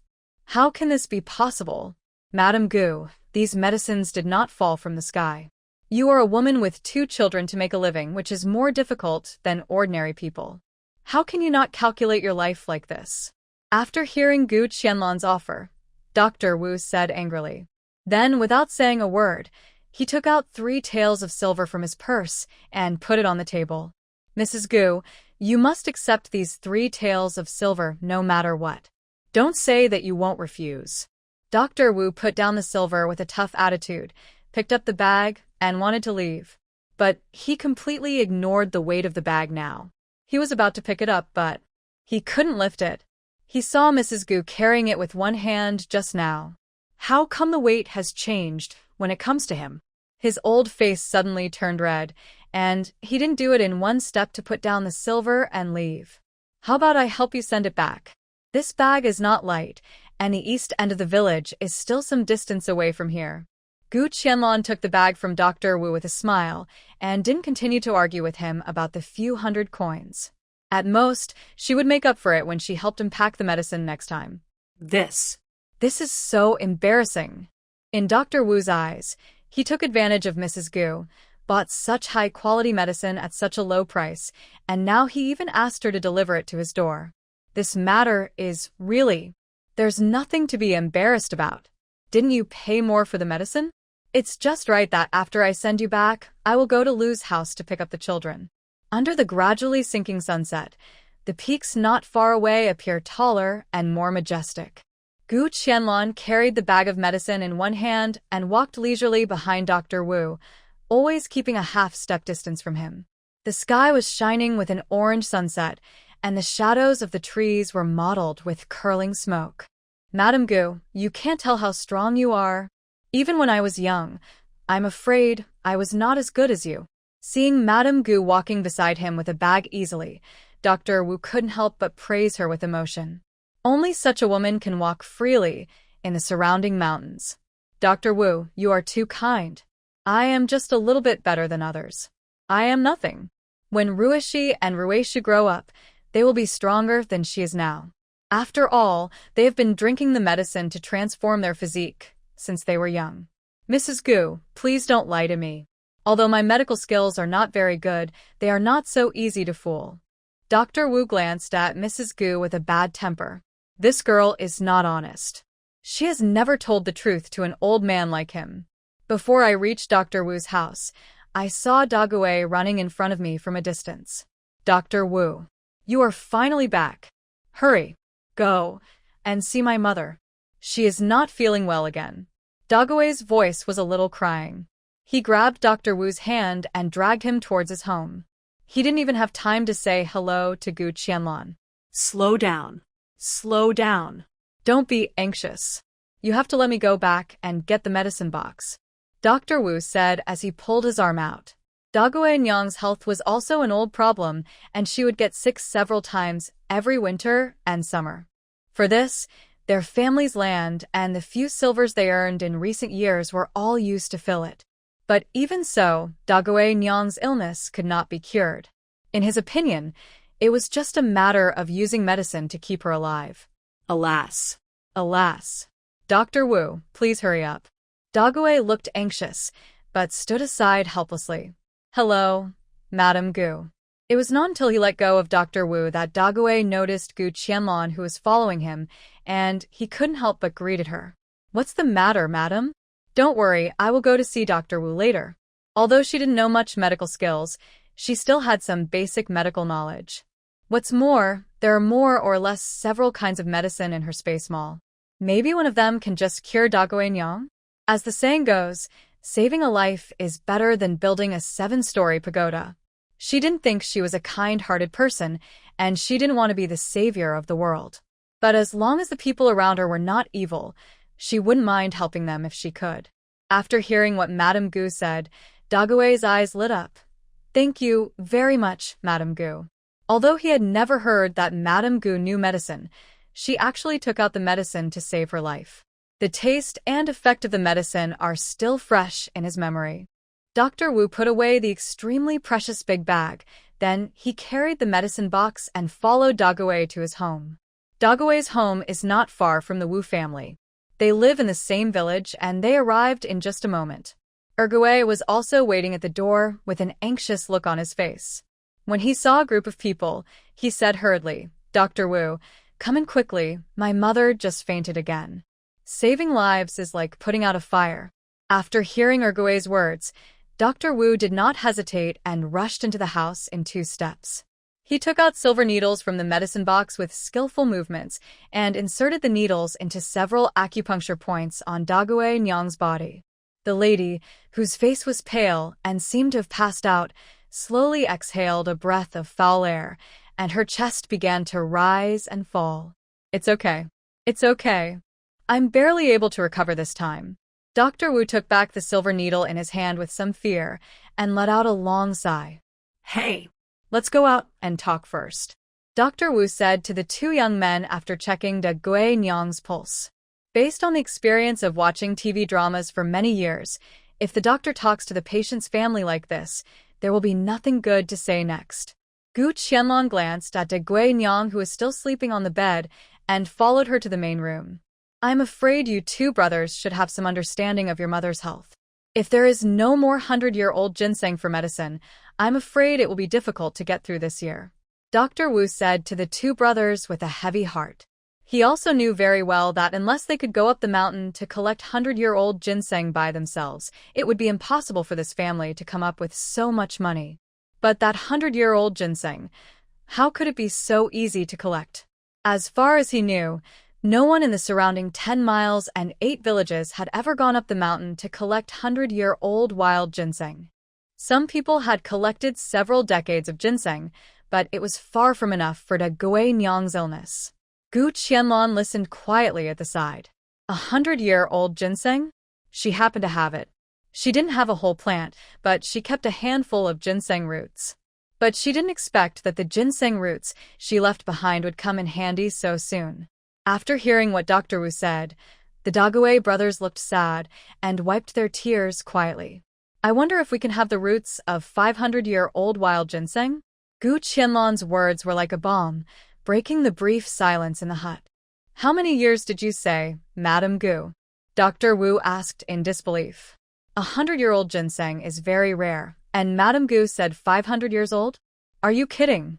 How can this be possible? Madame Gu, these medicines did not fall from the sky. You are a woman with 2 children to make a living, which is more difficult than ordinary people. How can you not calculate your life like this? After hearing Gu Qianlong's offer, Dr. Wu said angrily. Then, without saying a word, he took out 3 taels of silver from his purse and put it on the table. Mrs. Gu, you must accept these 3 taels of silver no matter what. Don't say that you won't refuse. Dr. Wu put down the silver with a tough attitude, picked up the bag, and wanted to leave. But he completely ignored the weight of the bag now. He was about to pick it up, but he couldn't lift it. He saw Mrs. Gu carrying it with one hand just now. How come the weight has changed when it comes to him? His old face suddenly turned red, and he didn't do it in one step to put down the silver and leave. How about I help you send it back? This bag is not light, and the east end of the village is still some distance away from here. Gu Qianlong took the bag from Dr. Wu with a smile and didn't continue to argue with him about the few 100 coins. At most, she would make up for it when she helped him pack the medicine next time. This is so embarrassing. In Dr. Wu's eyes, he took advantage of Mrs. Gu, bought such high-quality medicine at such a low price, and now he even asked her to deliver it to his door. This matter is really... There's nothing to be embarrassed about. Didn't you pay more for the medicine? It's just right that after I send you back, I will go to Lu's house to pick up the children. Under the gradually sinking sunset, the peaks not far away appear taller and more majestic. Gu Qianlong carried the bag of medicine in one hand and walked leisurely behind Dr. Wu, always keeping a half-step distance from him. The sky was shining with an orange sunset, and the shadows of the trees were mottled with curling smoke. Madame Gu, you can't tell how strong you are. Even when I was young, I'm afraid I was not as good as you. Seeing Madame Gu walking beside him with a bag easily, Dr. Wu couldn't help but praise her with emotion. Only such a woman can walk freely in the surrounding mountains. Dr. Wu, you are too kind. I am just a little bit better than others. I am nothing. When Ruishi and Ruishi grow up, they will be stronger than she is now. After all, they have been drinking the medicine to transform their physique since they were young. Mrs. Gu, please don't lie to me. Although my medical skills are not very good, they are not so easy to fool. Dr. Wu glanced at Mrs. Gu with a bad temper. This girl is not honest. She has never told the truth to an old man like him. Before I reached Dr. Wu's house, I saw Dague running in front of me from a distance. Dr. Wu, you are finally back. Hurry, go, and see my mother. She is not feeling well again. Dague's voice was a little crying. He grabbed Dr. Wu's hand and dragged him towards his home. He didn't even have time to say hello to Gu Qianlan. Slow down. Slow down. Don't be anxious. You have to let me go back and get the medicine box, Dr. Wu said as he pulled his arm out. Dague Nyang's health was also an old problem, and she would get sick several times every winter and summer. For this, their family's land and the few silvers they earned in recent years were all used to fill it. But even so, Dague Nyang's illness could not be cured. In his opinion, it was just a matter of using medicine to keep her alive. Alas. Alas. Dr. Wu, please hurry up. Dague looked anxious, but stood aside helplessly. Hello, Madam Gu. It was not until he let go of Dr. Wu that Dague noticed Gu Qianlan, who was following him, and he couldn't help but greeted her. What's the matter, madam? Don't worry, I will go to see Dr. Wu later. Although she didn't know much medical skills, she still had some basic medical knowledge. What's more, there are more or less several kinds of medicine in her space mall. Maybe one of them can just cure Dague Nyang? As the saying goes, saving a life is better than building a 7-story pagoda. She didn't think she was a kind-hearted person, and she didn't want to be the savior of the world. But as long as the people around her were not evil, she wouldn't mind helping them if she could. After hearing what Madame Gu said, Dague's eyes lit up. Thank you very much, Madame Gu. Although he had never heard that Madame Gu knew medicine, she actually took out the medicine to save her life. The taste and effect of the medicine are still fresh in his memory. Dr. Wu put away the extremely precious big bag, then he carried the medicine box and followed Dague to his home. Dague's home is not far from the Wu family. They live in the same village, and they arrived in just a moment. Ergue was also waiting at the door with an anxious look on his face. When he saw a group of people, he said hurriedly, Dr. Wu, come in quickly, my mother just fainted again. Saving lives is like putting out a fire. After hearing Ergue's words, Dr. Wu did not hesitate and rushed into the house in 2 steps. He took out silver needles from the medicine box with skillful movements and inserted the needles into several acupuncture points on Dague Nyang's body. The lady, whose face was pale and seemed to have passed out, slowly exhaled a breath of foul air, and her chest began to rise and fall. It's okay. It's okay. I'm barely able to recover this time. Dr. Wu took back the silver needle in his hand with some fear and let out a long sigh. Hey, let's go out and talk first, Dr. Wu said to the 2 young men after checking Dague Nyang's pulse. Based on the experience of watching TV dramas for many years, if the doctor talks to the patient's family like this, there will be nothing good to say next. Gu Qianlan glanced at Dague Nyang, who was still sleeping on the bed, and followed her to the main room. I'm afraid you 2 brothers should have some understanding of your mother's health. If there is no more 100-year-old ginseng for medicine, I'm afraid it will be difficult to get through this year, Dr. Wu said to the 2 brothers with a heavy heart. He also knew very well that unless they could go up the mountain to collect 100-year-old ginseng by themselves, it would be impossible for this family to come up with so much money. But that 100-year-old ginseng, how could it be so easy to collect? As far as he knew, no one in the surrounding 10 miles and 8 villages had ever gone up the mountain to collect 100-year-old wild ginseng. Some people had collected several decades of ginseng, but it was far from enough for Dague Nyang's illness. Gu Qianlan listened quietly at the side. 100-year-old ginseng? She happened to have it. She didn't have a whole plant, but she kept a handful of ginseng roots. But she didn't expect that the ginseng roots she left behind would come in handy so soon. After hearing what Dr. Wu said, the Dague brothers looked sad and wiped their tears quietly. I wonder if we can have the roots of 500-year-old wild ginseng? Gu Qianlan's words were like a bomb, breaking the brief silence in the hut. How many years did you say, Madame Gu? Dr. Wu asked in disbelief. 100-year-old ginseng is very rare, and Madame Gu said 500 years old? Are you kidding?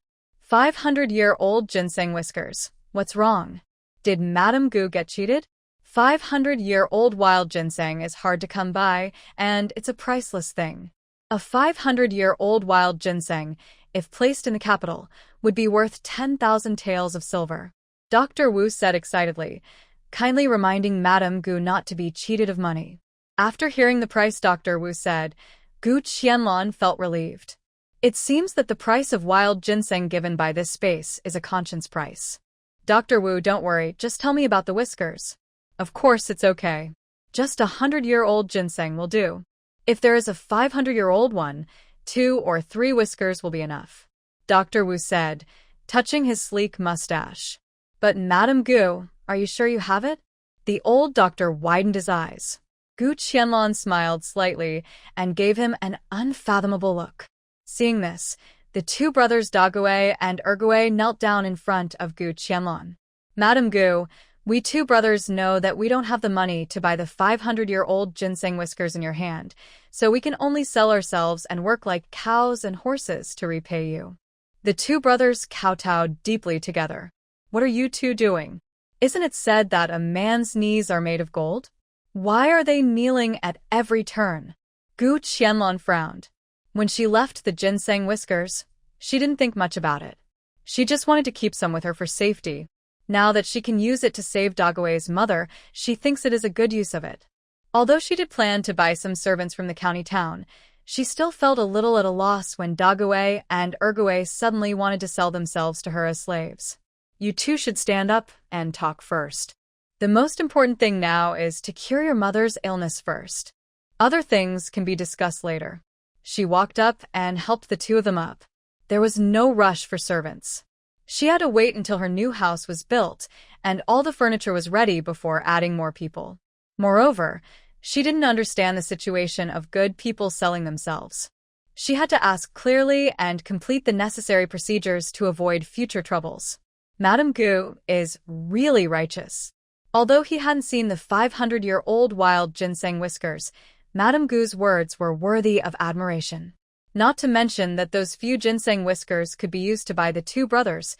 500-year-old ginseng whiskers. What's wrong? Did Madame Gu get cheated? 500-year-old wild ginseng is hard to come by, and it's a priceless thing. A 500-year-old wild ginseng, if placed in the capital, would be worth 10,000 taels of silver. Dr. Wu said excitedly, kindly reminding Madame Gu not to be cheated of money. After hearing the price, Dr. Wu said, Gu Qianlong felt relieved. It seems that the price of wild ginseng given by this space is a conscience price. Dr. Wu, don't worry, just tell me about the whiskers. Of course it's okay. Just 100-year-old ginseng will do. If there is a 500-year-old one, 2 or 3 whiskers will be enough. Dr. Wu said, touching his sleek mustache. But Madame Gu, are you sure you have it? The old doctor widened his eyes. Gu Qianlong smiled slightly and gave him an unfathomable look. Seeing this, the 2 brothers Dagui and Ergui knelt down in front of Gu Qianlong. Madame Gu, we 2 brothers know that we don't have the money to buy the 500-year-old ginseng whiskers in your hand, so we can only sell ourselves and work like cows and horses to repay you. The 2 brothers kowtowed deeply together. What are you 2 doing? Isn't it said that a man's knees are made of gold? Why are they kneeling at every turn? Gu Qianlong frowned. When she left the ginseng whiskers, she didn't think much about it. She just wanted to keep some with her for safety. Now that she can use it to save Dagui's mother, she thinks it is a good use of it. Although she did plan to buy some servants from the county town, she still felt a little at a loss when Dagui and Ergui suddenly wanted to sell themselves to her as slaves. You 2 should stand up and talk first. The most important thing now is to cure your mother's illness first. Other things can be discussed later. She walked up and helped the 2 of them up. There was no rush for servants. She had to wait until her new house was built and all the furniture was ready before adding more people. Moreover, she didn't understand the situation of good people selling themselves. She had to ask clearly and complete the necessary procedures to avoid future troubles. Madame Gu is really righteous. Although he hadn't seen the 500-year-old wild ginseng whiskers, Madame Gu's words were worthy of admiration. Not to mention that those few ginseng whiskers could be used to buy the 2 brothers.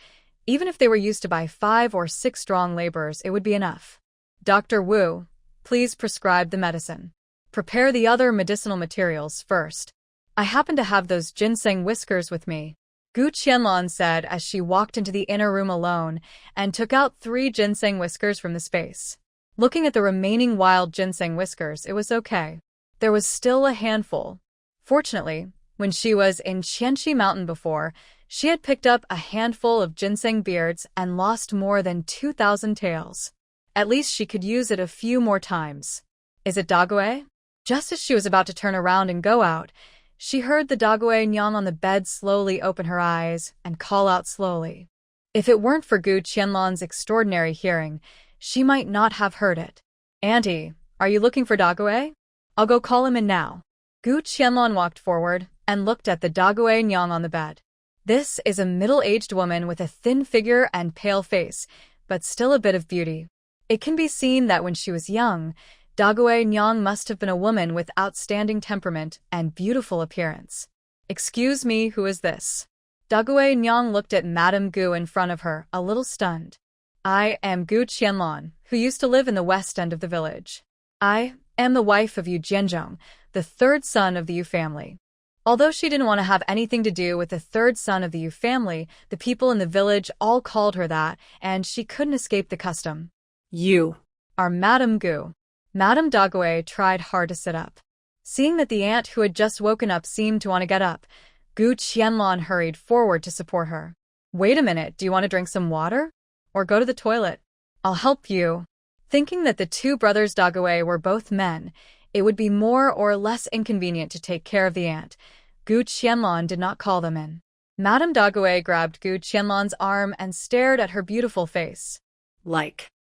Even if they were used to buy 5 or 6 strong laborers, it would be enough. Dr. Wu, please prescribe the medicine. Prepare the other medicinal materials first. I happen to have those ginseng whiskers with me. Gu Qianlong said as she walked into the inner room alone and took out 3 ginseng whiskers from the space. Looking at the remaining wild ginseng whiskers, it was okay. There was still a handful. Fortunately, when she was in Qianxi Mountain before, she had picked up a handful of ginseng beards and lost more than 2,000 taels. At least she could use it a few more times. Is it Dagui? Just as she was about to turn around and go out, she heard the Dagui Nyang on the bed slowly open her eyes and call out slowly. If it weren't for Gu Qianlong's extraordinary hearing, she might not have heard it. Auntie, are you looking for Dagui? I'll go call him in now. Gu Qianlong walked forward and looked at the Dagui Nyang on the bed. This is a middle-aged woman with a thin figure and pale face, but still a bit of beauty. It can be seen that when she was young, Dagui Nyang must have been a woman with outstanding temperament and beautiful appearance. Excuse me, who is this? Dagui Nyang looked at Madame Gu in front of her, a little stunned. I am Gu Qianlong, who used to live in the west end of the village. I am the wife of Yu Jianzhong, the 3rd son of the Yu family. Although she didn't want to have anything to do with the 3rd son of the Yu family, the people in the village all called her that, and she couldn't escape the custom. You are Madame Gu. Madame Dagui tried hard to sit up. Seeing that the aunt who had just woken up seemed to want to get up, Gu Qianlong hurried forward to support her. Wait a minute, do you want to drink some water? Or go to the toilet? I'll help you. Thinking that the 2 brothers Dagui were both men, it would be more or less inconvenient to take care of the aunt. Gu Qianlong did not call them in. Madame Dagui grabbed Gu Qianlong's arm and stared at her beautiful face.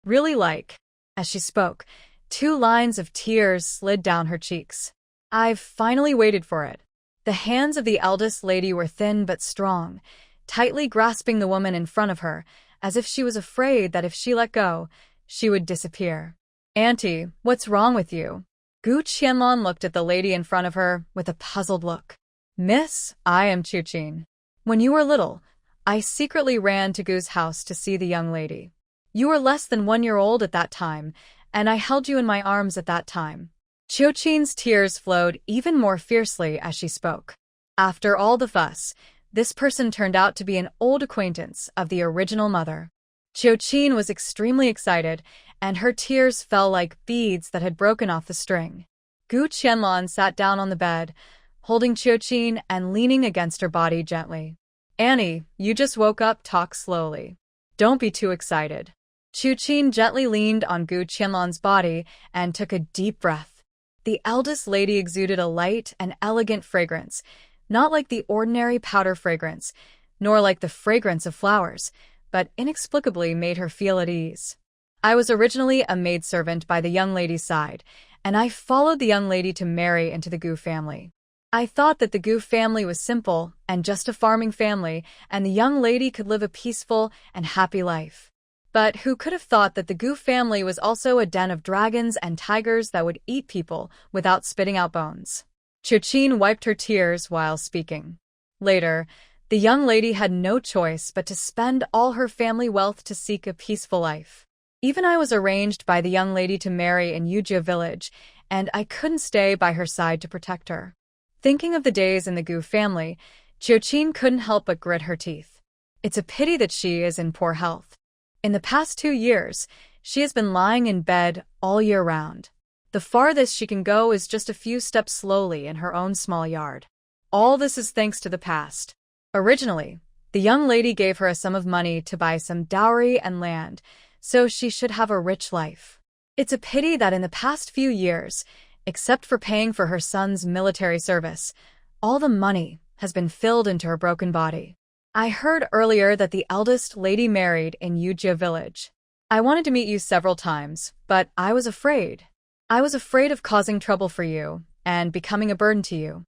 Really like. As she spoke, 2 lines of tears slid down her cheeks. I've finally waited for it. The hands of the eldest lady were thin but strong, tightly grasping the woman in front of her, as if she was afraid that if she let go, she would disappear. Auntie, what's wrong with you? Gu Qianlong looked at the lady in front of her with a puzzled look. Miss, I am Chuqin. When you were little, I secretly ran to Gu's house to see the young lady. You were less than 1 year old at that time, and I held you in my arms at that time. Chuqin's tears flowed even more fiercely as she spoke. After all the fuss, this person turned out to be an old acquaintance of the original mother. Chuqin was extremely excited, and her tears fell like beads that had broken off the string. Gu Qianlong sat down on the bed, holding Chuqin and leaning against her body gently. Annie, you just woke up, talk slowly. Don't be too excited. Chuqin gently leaned on Gu Qianlong's body and took a deep breath. The eldest lady exuded a light and elegant fragrance, not like the ordinary powder fragrance, nor like the fragrance of flowers, but inexplicably made her feel at ease. I was originally a maidservant by the young lady's side, and I followed the young lady to marry into the Gu family. I thought that the Gu family was simple and just a farming family, and the young lady could live a peaceful and happy life. But who could have thought that the Gu family was also a den of dragons and tigers that would eat people without spitting out bones? Chuqin wiped her tears while speaking. Later, the young lady had no choice but to spend all her family wealth to seek a peaceful life. Even I was arranged by the young lady to marry in Yujia village, and I couldn't stay by her side to protect her. Thinking of the days in the Gu family, Chuqin couldn't help but grit her teeth. It's a pity that she is in poor health. In the past 2 years, she has been lying in bed all year round. The farthest she can go is just a few steps slowly in her own small yard. All this is thanks to the past. Originally, the young lady gave her a sum of money to buy some dowry and land, so she should have a rich life. It's a pity that in the past few years, except for paying for her son's military service, all the money has been filled into her broken body. I heard earlier that the eldest lady married in Yujia village. I wanted to meet you several times, but I was afraid. I was afraid of causing trouble for you and becoming a burden to you.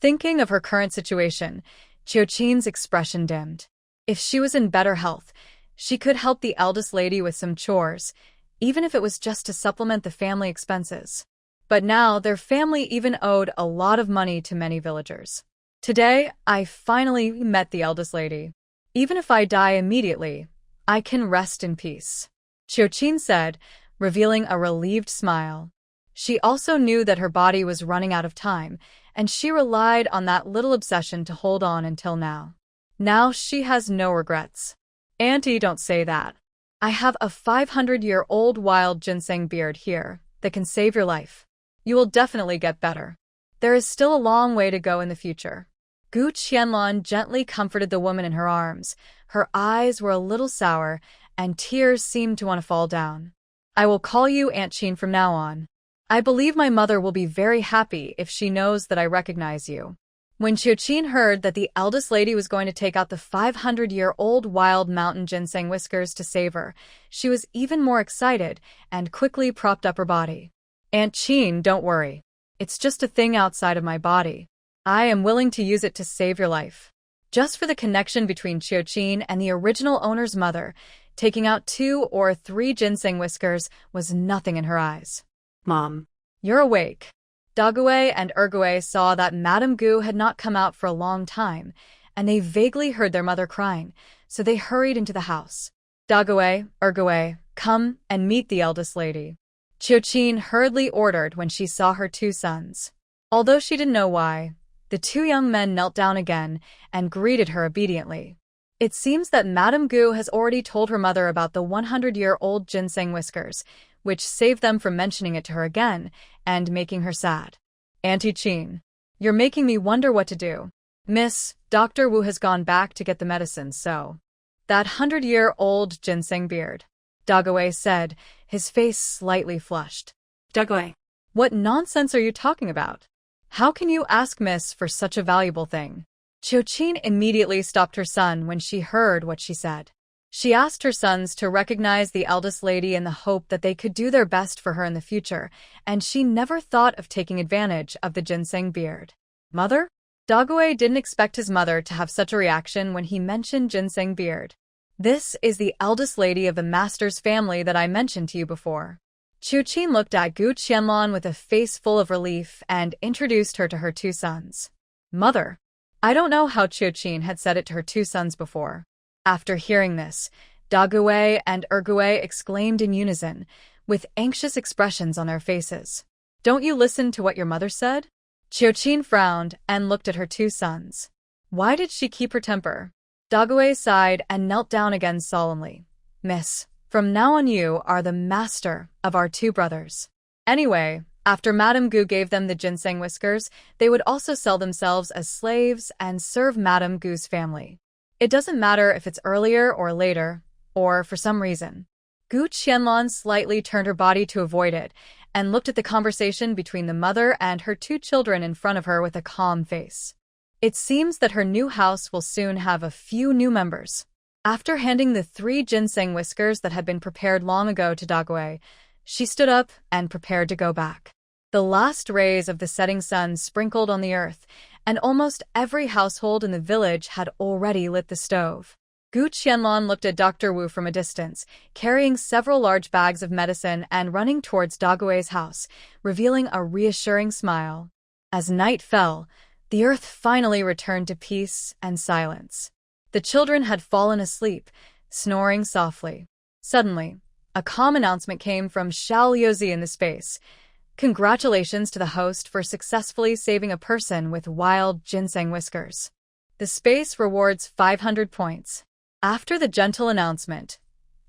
Thinking of her current situation, Chuqin's expression dimmed. If she was in better health, she could help the eldest lady with some chores, even if it was just to supplement the family expenses. But now their family even owed a lot of money to many villagers. Today, I finally met the eldest lady. Even if I die immediately, I can rest in peace, Chuqin said, revealing a relieved smile. She also knew that her body was running out of time, and she relied on that little obsession to hold on until now. Now she has no regrets. Auntie, don't say that. I have a 500-year-old wild ginseng beard here that can save your life. You will definitely get better. There is still a long way to go in the future. Gu Qianlong gently comforted the woman in her arms. Her eyes were a little sour, and tears seemed to want to fall down. I will call you Aunt Qin from now on. I believe my mother will be very happy if she knows that I recognize you. When Chuqin heard that the eldest lady was going to take out the 500-year-old wild mountain ginseng whiskers to save her, she was even more excited and quickly propped up her body. Aunt Qin, don't worry. It's just a thing outside of my body. I am willing to use it to save your life. Just for the connection between Chuqin and the original owner's mother, taking out 2 or 3 ginseng whiskers was nothing in her eyes. Mom. You're awake. Dague and Ergue saw that Madame Gu had not come out for a long time, and they vaguely heard their mother crying, so they hurried into the house. Dague, Ergue, come and meet the eldest lady, Chuqin hurriedly ordered when she saw her 2 sons. Although she didn't know why, the 2 young men knelt down again and greeted her obediently. It seems that Madame Gu has already told her mother about the 100-year-old ginseng whiskers, which saved them from mentioning it to her again and making her sad. Auntie Qin, you're making me wonder what to do. Miss, Dr. Wu has gone back to get the medicine, so. That 100-year-old ginseng beard, Dague said, his face slightly flushed. Dague. What nonsense are you talking about? How can you ask Miss for such a valuable thing? Chuqin immediately stopped her son when she heard what she said. She asked her sons to recognize the eldest lady in the hope that they could do their best for her in the future, and she never thought of taking advantage of the ginseng beard. Mother? Dague didn't expect his mother to have such a reaction when he mentioned ginseng beard. This is the eldest lady of the master's family that I mentioned to you before. Qiuqin looked at Gu Qianlong with a face full of relief and introduced her to her two sons. Mother. I don't know how Qiuqin had said it to her two sons before. After hearing this, Dagui and Ergui exclaimed in unison, with anxious expressions on their faces. Don't you listen to what your mother said? Qiuqin frowned and looked at her two sons. Why did she keep her temper? Dagui sighed and knelt down again solemnly. Miss, from now on you are the master of our two brothers. Anyway, after Madame Gu gave them the ginseng whiskers, they would also sell themselves as slaves and serve Madame Gu's family. It doesn't matter if it's earlier or later, or for some reason. Gu Qianlong slightly turned her body to avoid it and looked at the conversation between the mother and her two children in front of her with a calm face. It seems that her new house will soon have a few new members. After handing the 3 ginseng whiskers that had been prepared long ago to Dagui, she stood up and prepared to go back. The last rays of the setting sun sprinkled on the earth, and almost every household in the village had already lit the stove. Gu Qianlong looked at Dr. Wu from a distance, carrying several large bags of medicine and running towards Dagui's house, revealing a reassuring smile. As night fell, the earth finally returned to peace and silence. The children had fallen asleep, snoring softly. Suddenly, a calm announcement came from Xiao Liuzi in the space. Congratulations to the host for successfully saving a person with wild ginseng whiskers. The space rewards 500 points. After the gentle announcement,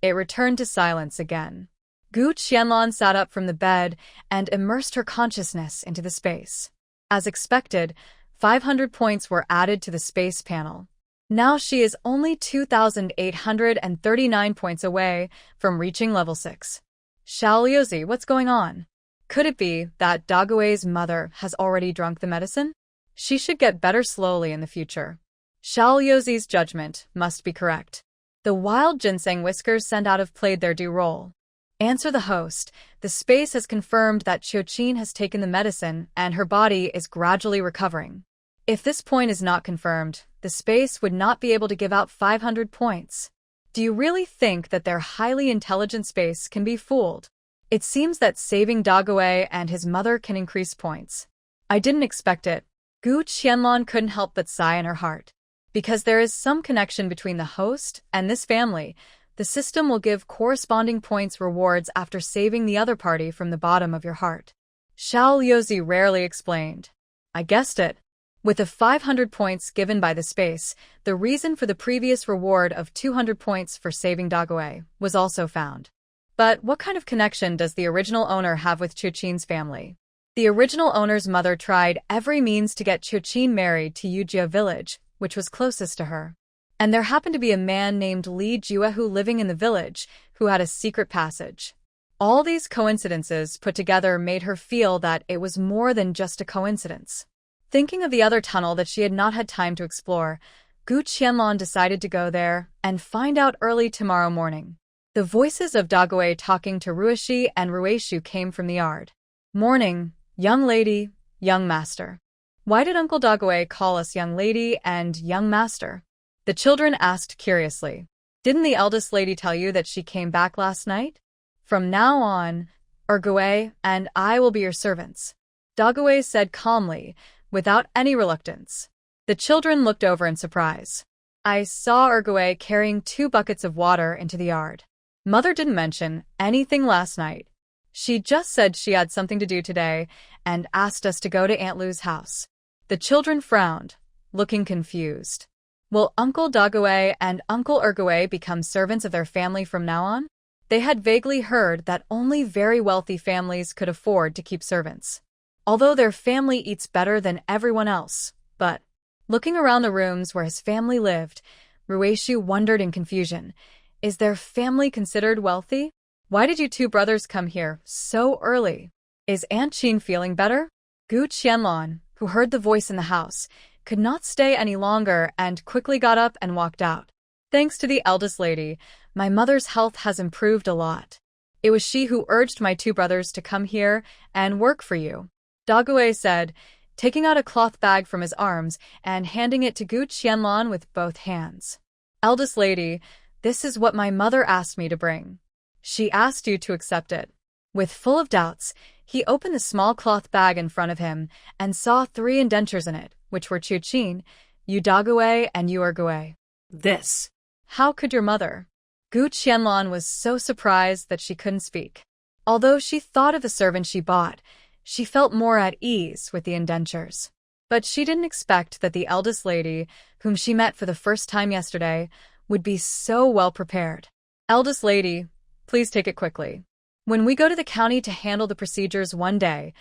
it returned to silence again. Gu Qianlong sat up from the bed and immersed her consciousness into the space. As expected, 500 points were added to the space panel. Now she is only 2,839 points away from reaching level 6. Xiao Liuzi, what's going on? Could it be that Dagui's mother has already drunk the medicine? She should get better slowly in the future. Xiao Liuzi's judgment must be correct. The wild ginseng whiskers sent out have played their due role. Answer the host. The space has confirmed that Qiuqin has taken the medicine and her body is gradually recovering. If this point is not confirmed, the space would not be able to give out 500 points. Do you really think that their highly intelligent space can be fooled? It seems that saving Dagui and his mother can increase points. I didn't expect it. Gu Qianlong couldn't help but sigh in her heart. Because there is some connection between the host and this family, the system will give corresponding points rewards after saving the other party from the bottom of your heart. Xiao Liuzi rarely explained. I guessed it. With the 500 points given by the space, the reason for the previous reward of 200 points for saving Dagui was also found. But what kind of connection does the original owner have with Qiuqin's family? The original owner's mother tried every means to get Qiuqin married to Yujia village, which was closest to her. And there happened to be a man named Li Juehu living in the village who had a secret passage. All these coincidences put together made her feel that it was more than just a coincidence. Thinking of the other tunnel that she had not had time to explore, Gu Qianlong decided to go there and find out early tomorrow morning. The voices of Dagui talking to Ruishi and Ruishu came from the yard. Morning, young lady, young master. Why did Uncle Dagui call us young lady and young master? The children asked curiously. Didn't the eldest lady tell you that she came back last night? From now on, Ergui and I will be your servants. Dagui said calmly, without any reluctance. The children looked over in surprise. I saw Ergui carrying 2 buckets of water into the yard. Mother didn't mention anything last night. She just said she had something to do today and asked us to go to Aunt Lu's house. The children frowned, looking confused. Will Uncle Dagui and Uncle Ergui become servants of their family from now on? They had vaguely heard that only very wealthy families could afford to keep servants. Although their family eats better than everyone else, but looking around the rooms where his family lived, Ruishu wondered in confusion. Is their family considered wealthy? Why did you 2 brothers come here so early? Is Aunt Qin feeling better? Gu Qianlong, who heard the voice in the house, could not stay any longer and quickly got up and walked out. Thanks to the eldest lady, my mother's health has improved a lot. It was she who urged my 2 brothers to come here and work for you. Dagui said, taking out a cloth bag from his arms and handing it to Gu Qianlong with both hands. Eldest lady, this is what my mother asked me to bring. She asked you to accept it. With full of doubts, he opened the small cloth bag in front of him and saw 3 indentures in it, which were Chuchin, Yu Dague, and Yu Ergue. This. How could your mother? Gu Qianlong was so surprised that she couldn't speak. Although she thought of the servant she bought, she felt more at ease with the indentures. But she didn't expect that the eldest lady, whom she met for the first time yesterday, would be so well prepared. Eldest lady, please take it quickly. When we go to the county to handle the procedures one day,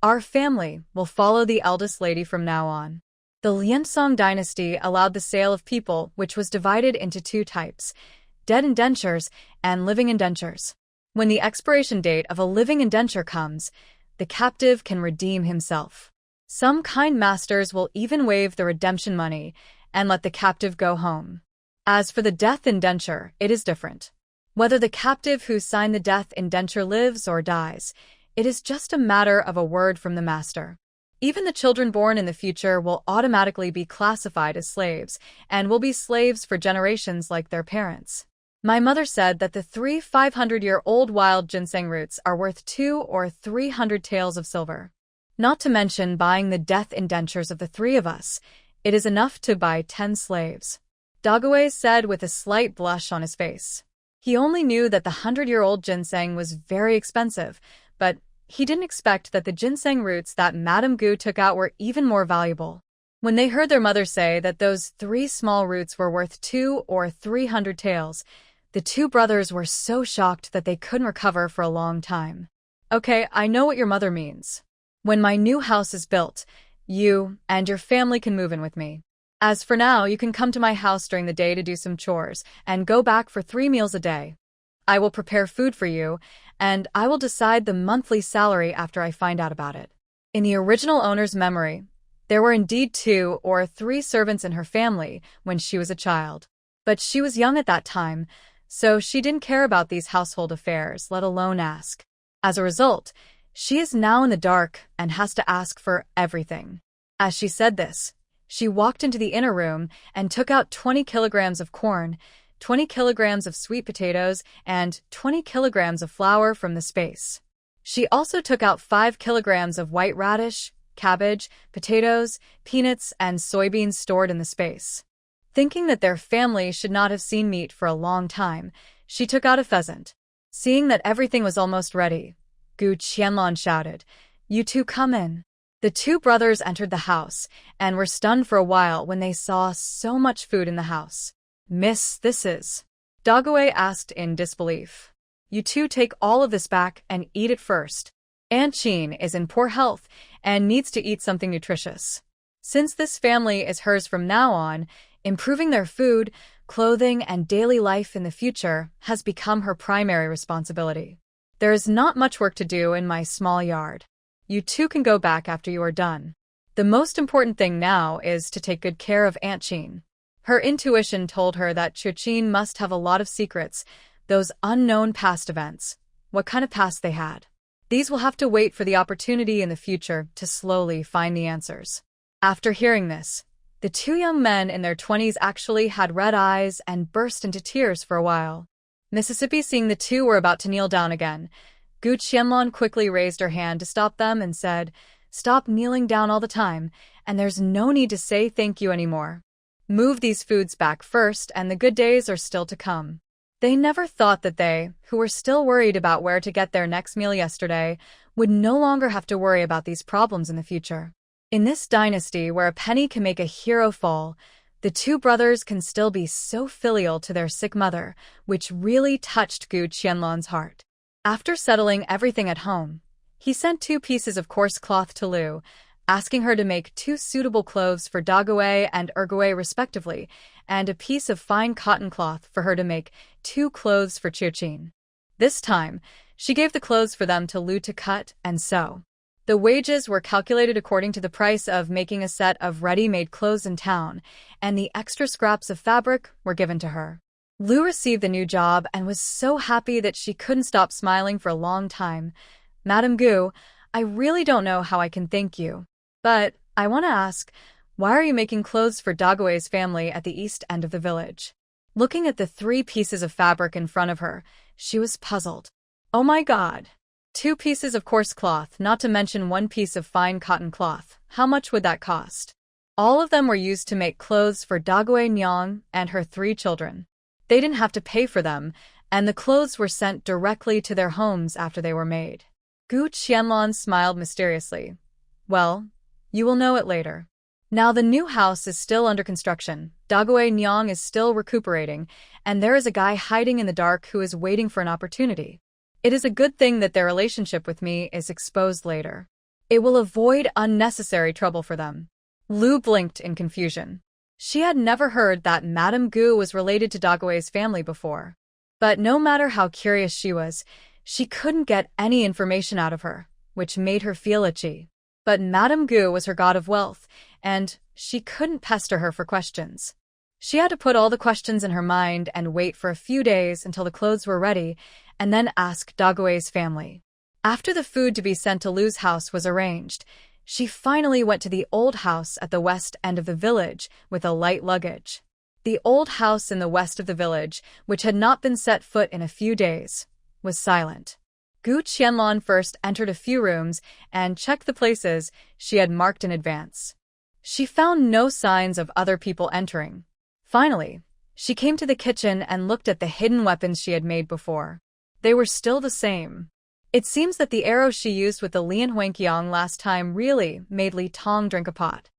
our family will follow the eldest lady from now on. The Liansong dynasty allowed the sale of people, which was divided into 2 types, dead indentures and living indentures. When the expiration date of a living indenture comes, the captive can redeem himself. Some kind masters will even waive the redemption money and let the captive go home. As for the death indenture, it is different. Whether the captive who signed the death indenture lives or dies, it is just a matter of a word from the master. Even the children born in the future will automatically be classified as slaves and will be slaves for generations like their parents. My mother said that the 3 500-year-old wild ginseng roots are worth 200 or 300 taels of silver. Not to mention buying the death indentures of the 3 of us, it is enough to buy 10 slaves. Dague said with a slight blush on his face. He only knew that the 100-year-old ginseng was very expensive, but he didn't expect that the ginseng roots that Madame Gu took out were even more valuable. When they heard their mother say that those 3 small roots were worth 200 or 300 taels, the 2 brothers were so shocked that they couldn't recover for a long time. Okay, I know what your mother means. When my new house is built, you and your family can move in with me. As for now, you can come to my house during the day to do some chores and go back for 3 meals a day. I will prepare food for you, and I will decide the monthly salary after I find out about it. In the original owner's memory, there were indeed 2 or 3 servants in her family when she was a child. But she was young at that time, so she didn't care about these household affairs, let alone ask. As a result, she is now in the dark and has to ask for everything. As she said this, she walked into the inner room and took out 20 kilograms of corn, 20 kilograms of sweet potatoes, and 20 kilograms of flour from the space. She also took out 5 kilograms of white radish, cabbage, potatoes, peanuts, and soybeans stored in the space. Thinking that their family should not have seen meat for a long time, she took out a pheasant. Seeing that everything was almost ready, Gu Qianlong shouted, "You 2 come in." The 2 brothers entered the house and were stunned for a while when they saw so much food in the house. "Miss, this is..." Dague asked in disbelief. "You 2 take all of this back and eat it first. Aunt Jean is in poor health and needs to eat something nutritious. Since this family is hers from now on, improving their food, clothing, and daily life in the future has become her primary responsibility. There is not much work to do in my small yard. You 2 can go back after you are done. The most important thing now is to take good care of Aunt Jean." Her intuition told her that Chuchin must have a lot of secrets, those unknown past events. What kind of past they had? These will have to wait for the opportunity in the future to slowly find the answers. After hearing this, the 2 young men in their 20s actually had red eyes and burst into tears for a while. Mississippi, seeing the 2 were about to kneel down again, Gu Qianlong quickly raised her hand to stop them and said, "Stop kneeling down all the time, and there's no need to say thank you anymore. Move these foods back first, and the good days are still to come." They never thought that they, who were still worried about where to get their next meal yesterday, would no longer have to worry about these problems in the future. In this dynasty where a penny can make a hero fall, the 2 brothers can still be so filial to their sick mother, which really touched Gu Qianlong's heart. After settling everything at home, he sent 2 pieces of coarse cloth to Lu, asking her to make 2 suitable clothes for Dague and Ergue respectively, and a piece of fine cotton cloth for her to make 2 clothes for Chuchin. This time, she gave the clothes for them to Lu to cut and sew. The wages were calculated according to the price of making a set of ready-made clothes in town, and the extra scraps of fabric were given to her. Lu received the new job and was so happy that she couldn't stop smiling for a long time. "Madame Gu, I really don't know how I can thank you. But I want to ask, why are you making clothes for Dague's family at the east end of the village?" Looking at the 3 pieces of fabric in front of her, she was puzzled. "Oh my God! 2 pieces of coarse cloth, not to mention 1 piece of fine cotton cloth. How much would that cost? All of them were used to make clothes for Dagwe Nyang and her 3 children. They didn't have to pay for them, and the clothes were sent directly to their homes after they were made. Gu Qianlong smiled mysteriously. Well, you will know it later. Now the new house is still under construction, Dagwe Nyang is still recuperating, and there is a guy hiding in the dark who is waiting for an opportunity. It is a good thing that their relationship with me is exposed later. It will avoid unnecessary trouble for them. Lu blinked in confusion. She had never heard that Madame Gu was related to Dagwe's family before. But no matter how curious she was, she couldn't get any information out of her, which made her feel itchy. But Madame Gu was her god of wealth, and she couldn't pester her for questions. She had to put all the questions in her mind and wait for a few days until the clothes were ready, and then ask Dagwe's family. After the food to be sent to Lu's house was arranged, she finally went to the old house at the west end of the village with a light luggage. The old house in the west of the village, which had not been set foot in a few days, was silent. Gu Qianlong first entered a few rooms and checked the places she had marked in advance. She found no signs of other people entering. Finally, she came to the kitchen and looked at the hidden weapons she had made before. They were still the same. It seems that the arrow she used with the Lian Huangqiang last time really made Li Tong drink a pot.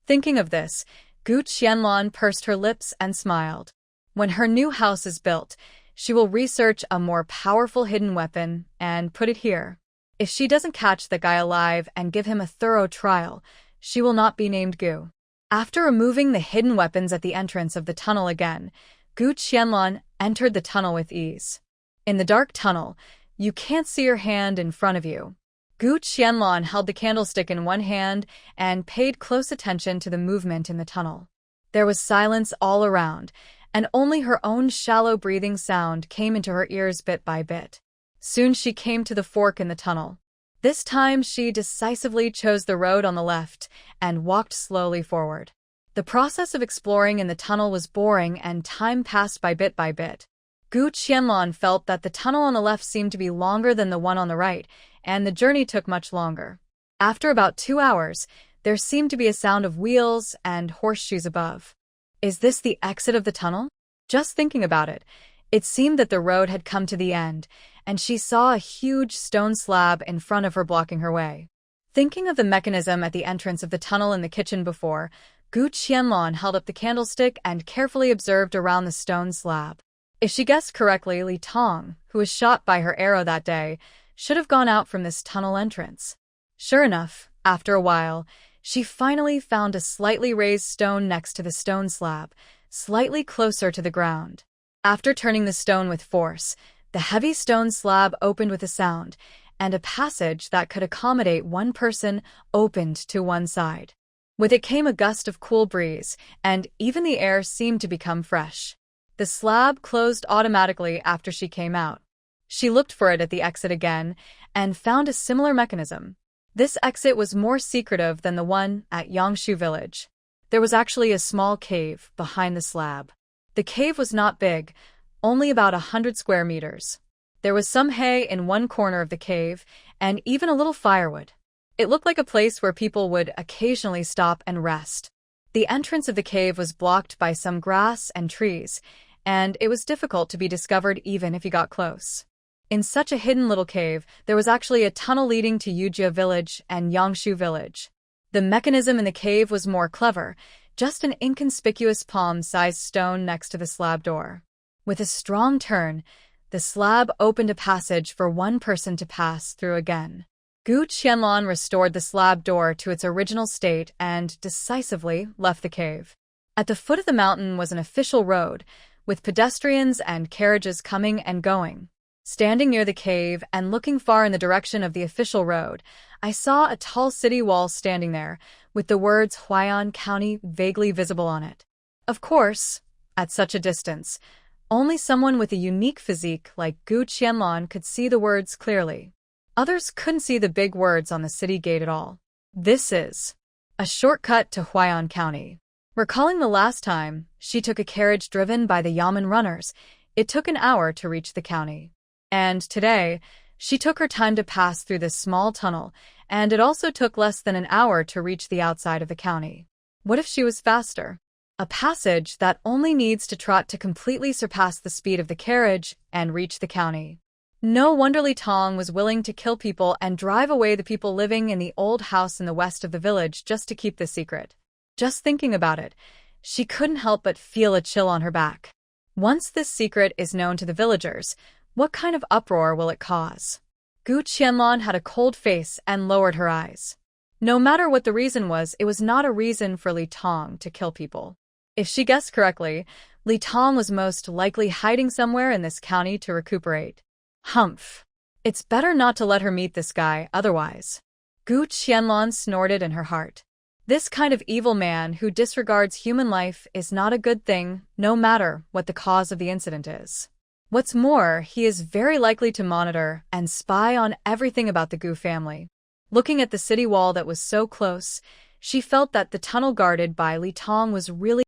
Thinking of this, Gu Qianlong pursed her lips and smiled. When her new house is built, she will research a more powerful hidden weapon and put it here. If she doesn't catch the guy alive and give him a thorough trial, she will not be named Gu. After removing the hidden weapons at the entrance of the tunnel again, Gu Qianlong entered the tunnel with ease. In the dark tunnel, you can't see your hand in front of you. Gu Qianlong held the candlestick in one hand and paid close attention to the movement in the tunnel. There was silence all around, and only her own shallow breathing sound came into her ears bit by bit. Soon she came to the fork in the tunnel. This time she decisively chose the road on the left and walked slowly forward. The process of exploring in the tunnel was boring and time passed by bit by bit. Gu Qianlong felt that the tunnel on the left seemed to be longer than the one on the right, and the journey took much longer. After about 2 hours, there seemed to be a sound of wheels and horseshoes above. Is this the exit of the tunnel? Just thinking about it, it seemed that the road had come to the end, and she saw a huge stone slab in front of her blocking her way. Thinking of the mechanism at the entrance of the tunnel in the kitchen before, Gu Qianlong held up the candlestick and carefully observed around the stone slab. If she guessed correctly, Li Tong, who was shot by her arrow that day, should have gone out from this tunnel entrance. Sure enough, after a while, she finally found a slightly raised stone next to the stone slab, slightly closer to the ground. After turning the stone with force, the heavy stone slab opened with a sound, and a passage that could accommodate one person opened to one side. With it came a gust of cool breeze, and even the air seemed to become fresh. The slab closed automatically after she came out. She looked for it at the exit again, and found a similar mechanism. This exit was more secretive than the one at Yangshu village. There was actually a small cave behind the slab. The cave was not big, only about 100 square meters. There was some hay in one corner of the cave, and even a little firewood. It looked like a place where people would occasionally stop and rest. The entrance of the cave was blocked by some grass and trees, and it was difficult to be discovered even if you got close. In such a hidden little cave, there was actually a tunnel leading to Yujia village and Yangshu village. The mechanism in the cave was more clever, just an inconspicuous palm-sized stone next to the slab door. With a strong turn, the slab opened a passage for one person to pass through again. Gu Qianlong restored the slab door to its original state and decisively left the cave. At the foot of the mountain was an official road, with pedestrians and carriages coming and going. Standing near the cave and looking far in the direction of the official road, I saw a tall city wall standing there, with the words Huai'an County vaguely visible on it. Of course, at such a distance, only someone with a unique physique like Gu Qianlong could see the words clearly. Others couldn't see the big words on the city gate at all. This is a shortcut to Huai'an County. Recalling the last time she took a carriage driven by the Yamen runners, it took an hour to reach the county. And today, She took her time to pass through this small tunnel, and it also took less than an hour to reach the outside of the county. What if she was faster? A passage that only needs to trot to completely surpass the speed of the carriage and reach the county. No wonder Li Tong was willing to kill people and drive away the people living in the old house in the west of the village just to keep the secret. Just thinking about it, she couldn't help but feel a chill on her back. Once this secret is known to the villagers, what kind of uproar will it cause? Gu Qianlong had a cold face and lowered her eyes. No matter what the reason was, it was not a reason for Li Tong to kill people. If she guessed correctly, Li Tong was most likely hiding somewhere in this county to recuperate. Humph. It's better not to let her meet this guy, otherwise. Gu Qianlong snorted in her heart. This kind of evil man who disregards human life is not a good thing, no matter what the cause of the incident is. What's more, he is very likely to monitor and spy on everything about the Gu family. Looking at the city wall that was so close, she felt that the tunnel guarded by Li Tong was really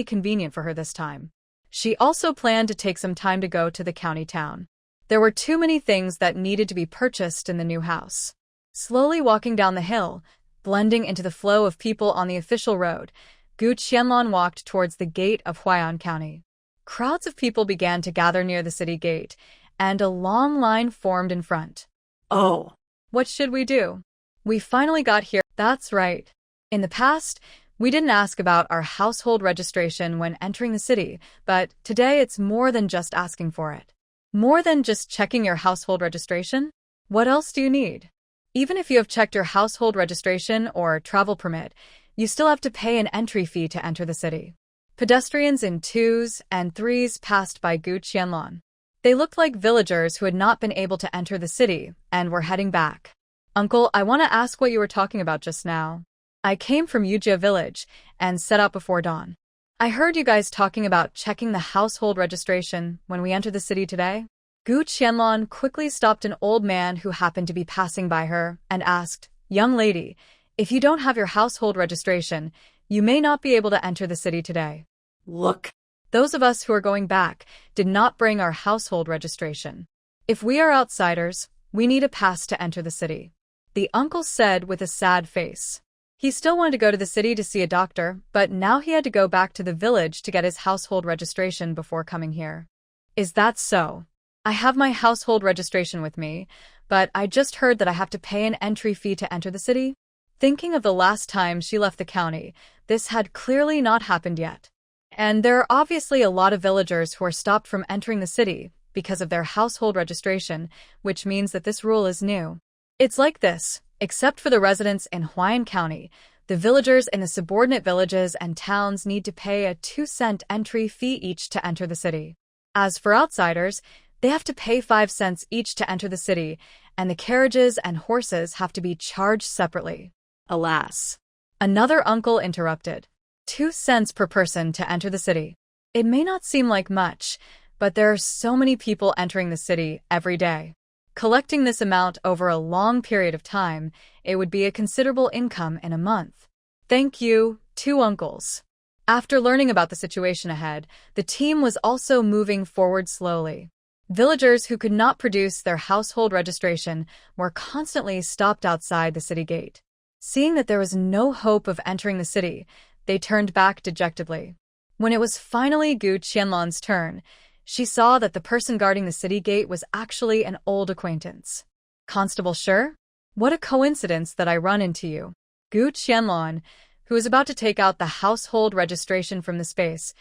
convenient for her this time. She also planned to take some time to go to the county town. There were too many things that needed to be purchased in the new house. Slowly walking down the hill, blending into the flow of people on the official road, Gu Qianlong walked towards the gate of Huai'an County. Crowds of people began to gather near the city gate, and a long line formed in front. Oh. What should we do? We finally got here. That's right. In the past, we didn't ask about our household registration when entering the city, but today it's more than just asking for it. More than just checking your household registration? What else do you need? Even if you have checked your household registration or travel permit, you still have to pay an entry fee to enter the city. Pedestrians in 2s and 3s passed by Gu Qianlong. They looked like villagers who had not been able to enter the city and were heading back. Uncle, I want to ask what you were talking about just now. I came from Yujia village and set out before dawn. I heard you guys talking about checking the household registration when we entered the city today. Gu Qianlong quickly stopped an old man who happened to be passing by her and asked, "Young lady, if you don't have your household registration, you may not be able to enter the city today." Look. Those of us who are going back did not bring our household registration. If we are outsiders, we need a pass to enter the city, the uncle said with a sad face. He still wanted to go to the city to see a doctor, but now he had to go back to the village to get his household registration before coming here. Is that so? I have my household registration with me, but I just heard that I have to pay an entry fee to enter the city. Thinking of the last time she left the county, this had clearly not happened yet. And there are obviously a lot of villagers who are stopped from entering the city because of their household registration, which means that this rule is new. It's like this. Except for the residents in Huai'an County, the villagers in the subordinate villages and towns need to pay a 2-cent entry fee each to enter the city. As for outsiders, they have to pay 5 cents each to enter the city, and the carriages and horses have to be charged separately. Alas. Another uncle interrupted. 2 cents per person to enter the city. It may not seem like much, but there are so many people entering the city every day. Collecting this amount over a long period of time, it would be a considerable income in a month. Thank you, 2 uncles. After learning about the situation ahead, the team was also moving forward slowly. Villagers who could not produce their household registration were constantly stopped outside the city gate. Seeing that there was no hope of entering the city, they turned back dejectedly. When it was finally Gu Qianlong's turn, she saw that the person guarding the city gate was actually an old acquaintance. Constable Sure? What a coincidence that I run into you. Gu Qianlong, who was about to take out the household registration from the space,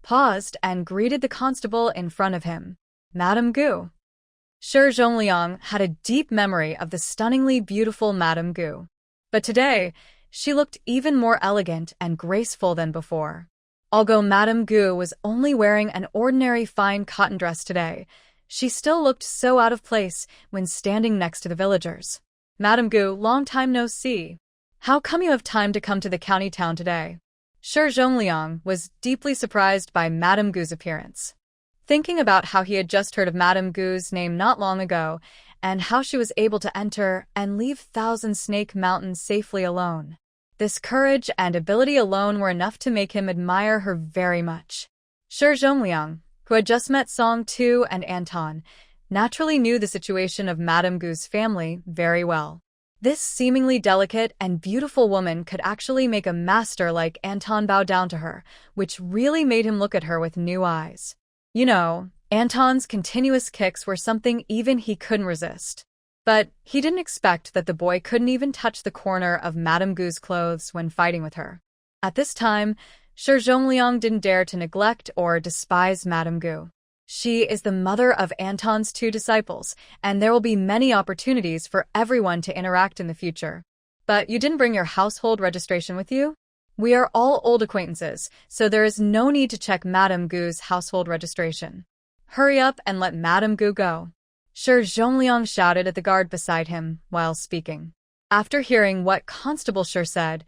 paused and greeted the constable in front of him. Madame Gu. Shi Zhongliang had a deep memory of the stunningly beautiful Madame Gu. But today, she looked even more elegant and graceful than before. Although Madame Gu was only wearing an ordinary fine cotton dress today, she still looked so out of place when standing next to the villagers. Madame Gu, long time no see. How come you have time to come to the county town today? Shi Zhongliang was deeply surprised by Madame Gu's appearance. Thinking about how he had just heard of Madame Gu's name not long ago, and how she was able to enter and leave Thousand Snake Mountain safely alone. This courage and ability alone were enough to make him admire her very much. Shi Zhongliang, who had just met Song Tu and Anton, naturally knew the situation of Madame Gu's family very well. This seemingly delicate and beautiful woman could actually make a master like Anton bow down to her, which really made him look at her with new eyes. You know, Anton's continuous kicks were something even he couldn't resist. But he didn't expect that the boy couldn't even touch the corner of Madame Gu's clothes when fighting with her. At this time, Shi Zhongliang didn't dare to neglect or despise Madame Gu. She is the mother of Anton's 2 disciples, and there will be many opportunities for everyone to interact in the future. But you didn't bring your household registration with you? We are all old acquaintances, so there is no need to check Madame Gu's household registration. Hurry up and let Madame Gu go. Shi Zhongliang shouted at the guard beside him while speaking. After hearing what Constable Shi said,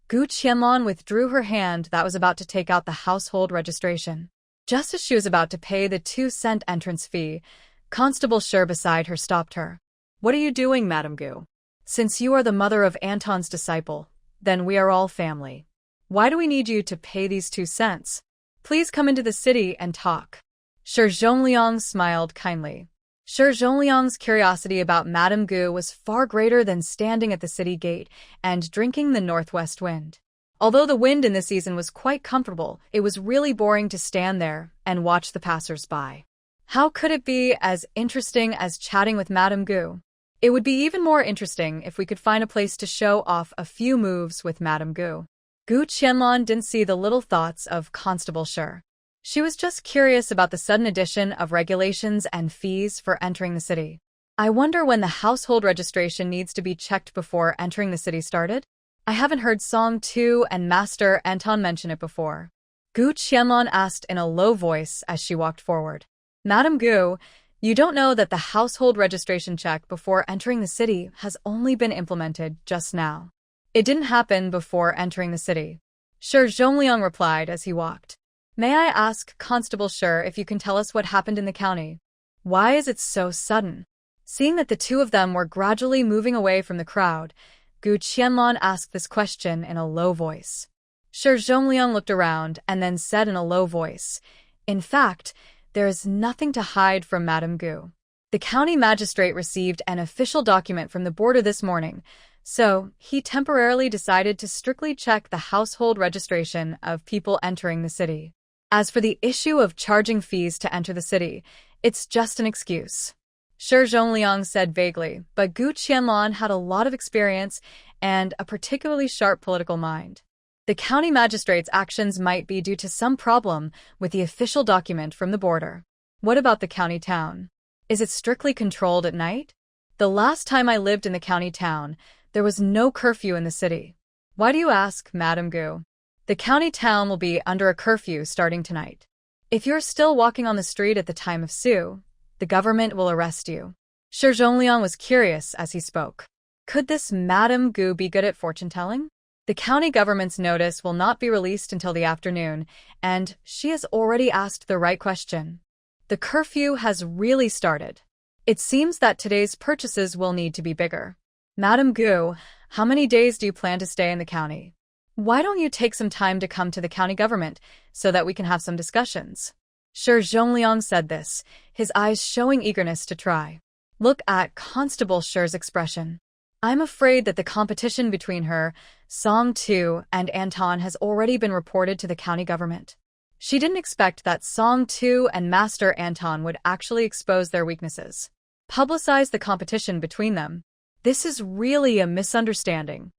Gu Qianlong withdrew her hand that was about to take out the household registration. Just as she was about to pay the 2-cent entrance fee, Constable Shi beside her stopped her. What are you doing, Madame Gu? Since you are the mother of Anton's disciple, then we are all family. Why do we need you to pay these 2 cents? Please come into the city and talk. Shi Zhongliang smiled kindly. Shi Zhongliang's curiosity about Madame Gu was far greater than standing at the city gate and drinking the northwest wind. Although the wind in this season was quite comfortable, it was really boring to stand there and watch the passers-by. How could it be as interesting as chatting with Madame Gu? It would be even more interesting if we could find a place to show off a few moves with Madame Gu. Gu Qianlong didn't see the little thoughts of Constable Shi. She was just curious about the sudden addition of regulations and fees for entering the city. I wonder when the household registration needs to be checked before entering the city started? I haven't heard Song Tu and Master Anton mention it before. Gu Qianlong asked in a low voice as she walked forward. Madame Gu, you don't know that the household registration check before entering the city has only been implemented just now. It didn't happen before entering the city. Shi Zhongliang replied as he walked. May I ask, Constable Shi, if you can tell us what happened in the county? Why is it so sudden? Seeing that the 2 of them were gradually moving away from the crowd, Gu Qianlong asked this question in a low voice. Shi Zhongliang looked around and then said in a low voice, In fact, there is nothing to hide from Madame Gu. The county magistrate received an official document from the border this morning, so he temporarily decided to strictly check the household registration of people entering the city. As for the issue of charging fees to enter the city, it's just an excuse. Shi Zhongliang said vaguely, but Gu Qianlong had a lot of experience and a particularly sharp political mind. The county magistrate's actions might be due to some problem with the official document from the border. What about the county town? Is it strictly controlled at night? The last time I lived in the county town, there was no curfew in the city. Why do you ask, Madame Gu? The county town will be under a curfew starting tonight. If you're still walking on the street at the time of Su, the government will arrest you. Shi Zhongliang was curious as he spoke. Could this Madame Gu be good at fortune-telling? The county government's notice will not be released until the afternoon, and she has already asked the right question. The curfew has really started. It seems that today's purchases will need to be bigger. Madame Gu, how many days do you plan to stay in the county? Why don't you take some time to come to the county government so that we can have some discussions? Shi Zhongliang said this, his eyes showing eagerness to try. Look at Constable Shi's expression. I'm afraid that the competition between her, Song Tu, and Anton has already been reported to the county government. She didn't expect that Song Tu and Master Anton would actually expose their weaknesses. Publicize the competition between them. This is really a misunderstanding.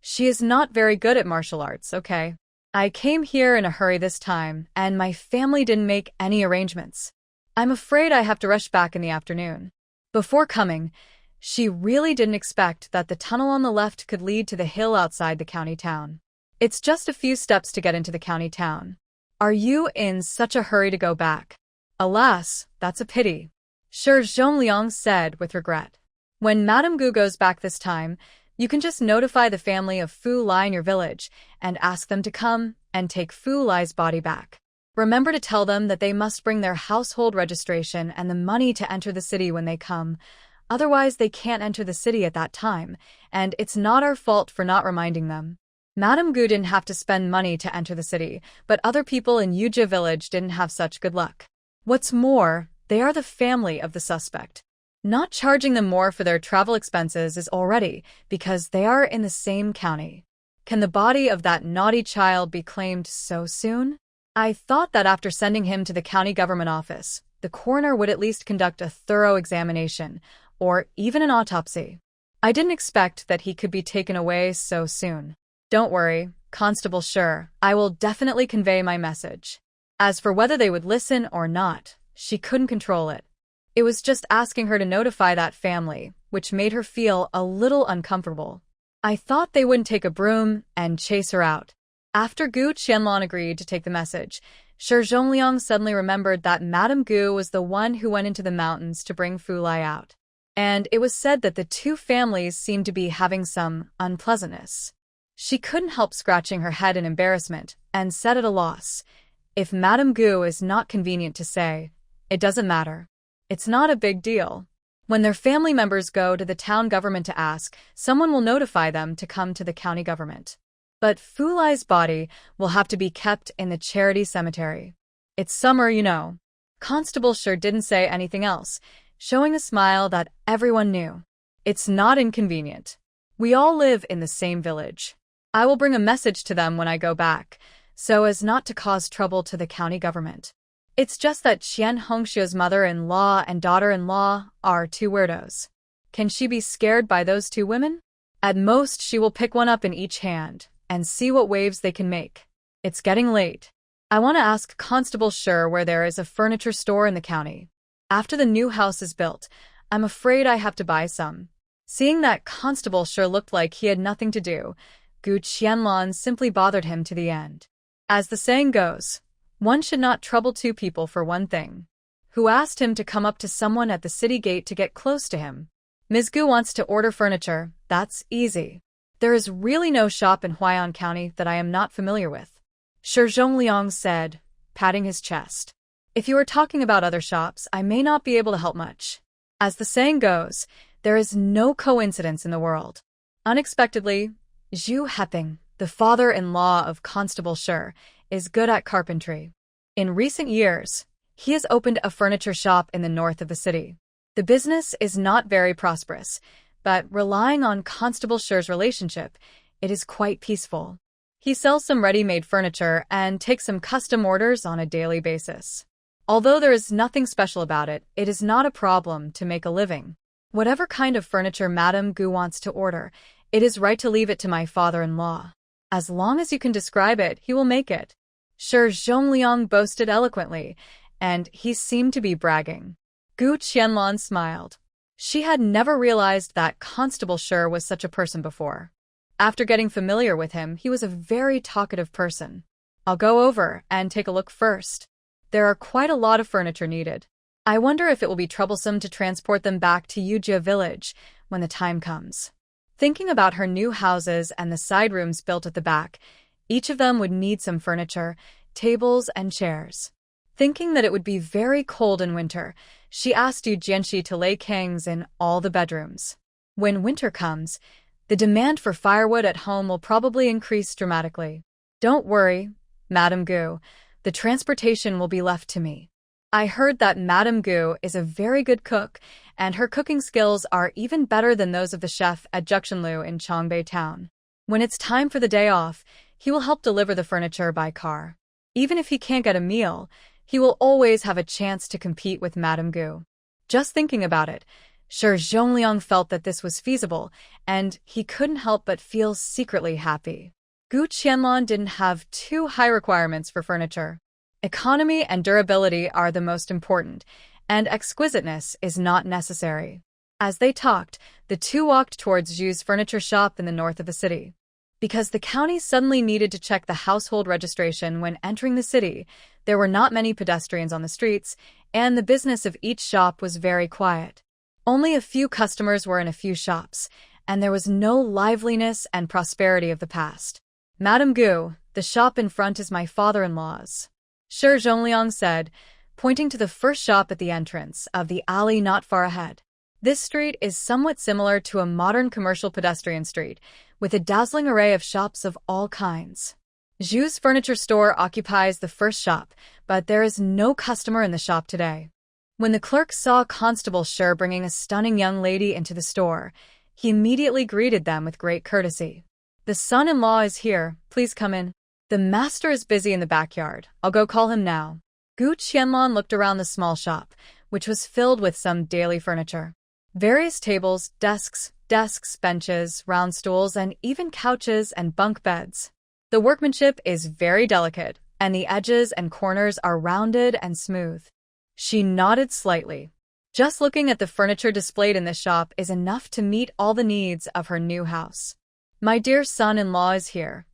She is not very good at martial arts, okay? I came here in a hurry this time, and my family didn't make any arrangements. I'm afraid I have to rush back in the afternoon. Before coming, she really didn't expect that the tunnel on the left could lead to the hill outside the county town. It's just a few steps to get into the county town. Are you in such a hurry to go back? Alas, that's a pity. Shi Zhongliang said with regret. When Madame Gu goes back this time, you can just notify the family of Fu Lai in your village and ask them to come and take Fu Lai's body back. Remember to tell them that they must bring their household registration and the money to enter the city when they come. Otherwise, they can't enter the city at that time, and it's not our fault for not reminding them. Madame Gu didn't have to spend money to enter the city, but other people in Yujia village didn't have such good luck. What's more, they are the family of the suspect. Not charging them more for their travel expenses is already because they are in the same county. Can the body of that naughty child be claimed so soon? I thought that after sending him to the county government office, the coroner would at least conduct a thorough examination, or even an autopsy. I didn't expect that he could be taken away so soon. Don't worry, Constable Sure, I will definitely convey my message. As for whether they would listen or not, she couldn't control it. It was just asking her to notify that family, which made her feel a little uncomfortable. I thought they wouldn't take a broom and chase her out. After Gu Qianlong agreed to take the message, Shi Zhongliang suddenly remembered that Madame Gu was the one who went into the mountains to bring Fu Lai out. And it was said that the two families seemed to be having some unpleasantness. She couldn't help scratching her head in embarrassment and said at a loss, "If Madame Gu is not convenient to say, it doesn't matter. It's not a big deal. When their family members go to the town government to ask, someone will notify them to come to the county government. But Fu Lai's body will have to be kept in the charity cemetery. It's summer, you know." Constable Sure didn't say anything else, showing a smile that everyone knew. "It's not inconvenient. We all live in the same village. I will bring a message to them when I go back, so as not to cause trouble to the county government. It's just that Qian Hongxia's mother-in-law and daughter-in-law are two weirdos. Can she be scared by those two women? At most, she will pick one up in each hand and see what waves they can make. It's getting late. I want to ask Constable Sure where there is a furniture store in the county. After the new house is built, I'm afraid I have to buy some." Seeing that Constable Sure looked like he had nothing to do, Gu Qianlong simply bothered him to the end. As the saying goes, one should not trouble two people for one thing. Who asked him to come up to someone at the city gate to get close to him? Ms. Gu wants to order furniture, that's easy. There is really no shop in Huai'an County that I am not familiar with, Shi Zhongliang said, patting his chest. If you are talking about other shops, I may not be able to help much. As the saying goes, there is no coincidence in the world. Unexpectedly, Zhu Heping, the father-in-law of Constable Sure, is good at carpentry. In recent years, he has opened a furniture shop in the north of the city. The business is not very prosperous, but relying on Constable Sure's relationship, it is quite peaceful. He sells some ready-made furniture and takes some custom orders on a daily basis. Although there is nothing special about it, it is not a problem to make a living. Whatever kind of furniture Madame Gu wants to order, it is right to leave it to my father-in-law. As long as you can describe it, he will make it. Shi Zhongliang boasted eloquently, and he seemed to be bragging. Gu Qianlong smiled. She had never realized that Constable Sure was such a person before. After getting familiar with him, he was a very talkative person. I'll go over and take a look first. There are quite a lot of furniture needed. I wonder if it will be troublesome to transport them back to Yujia village when the time comes. Thinking about her new houses and the side rooms built at the back, each of them would need some furniture, tables, and chairs. Thinking that it would be very cold in winter, she asked Yu Jianxi to lay kangs in all the bedrooms. When winter comes, the demand for firewood at home will probably increase dramatically. Don't worry, Madame Gu, the transportation will be left to me. I heard that Madame Gu is a very good cook, and her cooking skills are even better than those of the chef at Juxinlu in Chongbei Town. When it's time for the day off, he will help deliver the furniture by car. Even if he can't get a meal, he will always have a chance to compete with Madame Gu. Just thinking about it, Shi Zhongliang felt that this was feasible, and he couldn't help but feel secretly happy. Gu Qianlong didn't have too high requirements for furniture. Economy and durability are the most important, and exquisiteness is not necessary. As they talked, the two walked towards Zhu's furniture shop in the north of the city. Because the county suddenly needed to check the household registration when entering the city, there were not many pedestrians on the streets, and the business of each shop was very quiet. Only a few customers were in a few shops, and there was no liveliness and prosperity of the past. Madame Gu, the shop in front is my father-in-law's, Shi Zhongliang said, pointing to the first shop at the entrance of the alley not far ahead. This street is somewhat similar to a modern commercial pedestrian street, with a dazzling array of shops of all kinds. Zhu's furniture store occupies the first shop, but there is no customer in the shop today. When the clerk saw Constable Shi bringing a stunning young lady into the store, he immediately greeted them with great courtesy. "The son-in-law is here, please come in." "The master is busy in the backyard, I'll go call him now." Gu Qianlong looked around the small shop, which was filled with some daily furniture. Various tables, desks, benches, round stools, and even couches and bunk beds. The workmanship is very delicate, and the edges and corners are rounded and smooth. She nodded slightly. Just looking at the furniture displayed in this shop is enough to meet all the needs of her new house. "My dear son-in-law is here.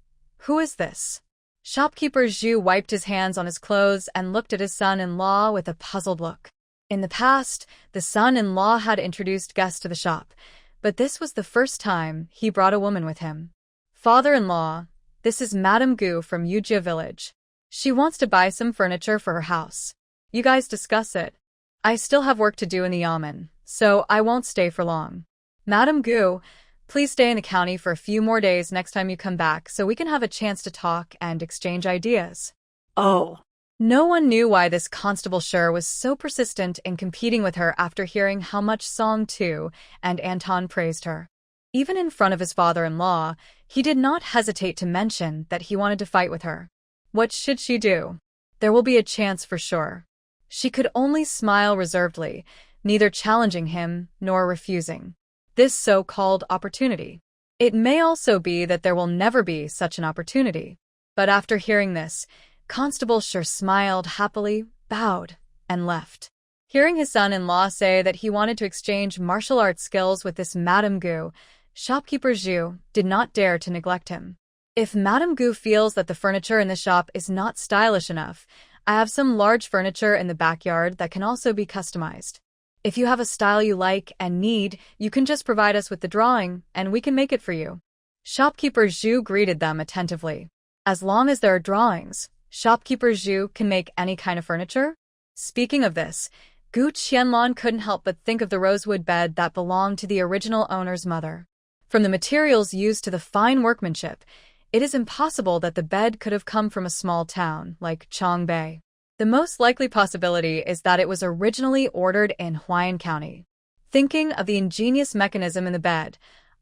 Who is this?" Shopkeeper Zhu wiped his hands on his clothes and looked at his son-in-law with a puzzled look. In the past, the son-in-law had introduced guests to the shop, but this was the first time he brought a woman with him. "Father-in-law, this is Madame Gu from Yujia Village. She wants to buy some furniture for her house. You guys discuss it. I still have work to do in the yamen, so I won't stay for long. Madame Gu, please stay in the county for a few more days next time you come back so we can have a chance to talk and exchange ideas." Oh. No one knew why this Constable Shi was so persistent in competing with her after hearing how much Song Tu and Anton praised her. Even in front of his father-in-law, he did not hesitate to mention that he wanted to fight with her. What should she do? There will be a chance for sure. She could only smile reservedly, neither challenging him nor refusing this so-called opportunity. It may also be that there will never be such an opportunity. But after hearing this, Constable Shi smiled happily, bowed, and left. Hearing his son-in-law say that he wanted to exchange martial arts skills with this Madame Gu, shopkeeper Zhu did not dare to neglect him. "If Madame Gu feels that the furniture in the shop is not stylish enough, I have some large furniture in the backyard that can also be customized. If you have a style you like and need, you can just provide us with the drawing, and we can make it for you." Shopkeeper Zhu greeted them attentively. As long as there are drawings, Shopkeeper Zhu can make any kind of furniture? Speaking of this, Gu Qianlong couldn't help but think of the rosewood bed that belonged to the original owner's mother. From the materials used to the fine workmanship, it is impossible that the bed could have come from a small town like Chongbei. The most likely possibility is that it was originally ordered in Huayan County. Thinking of the ingenious mechanism in the bed,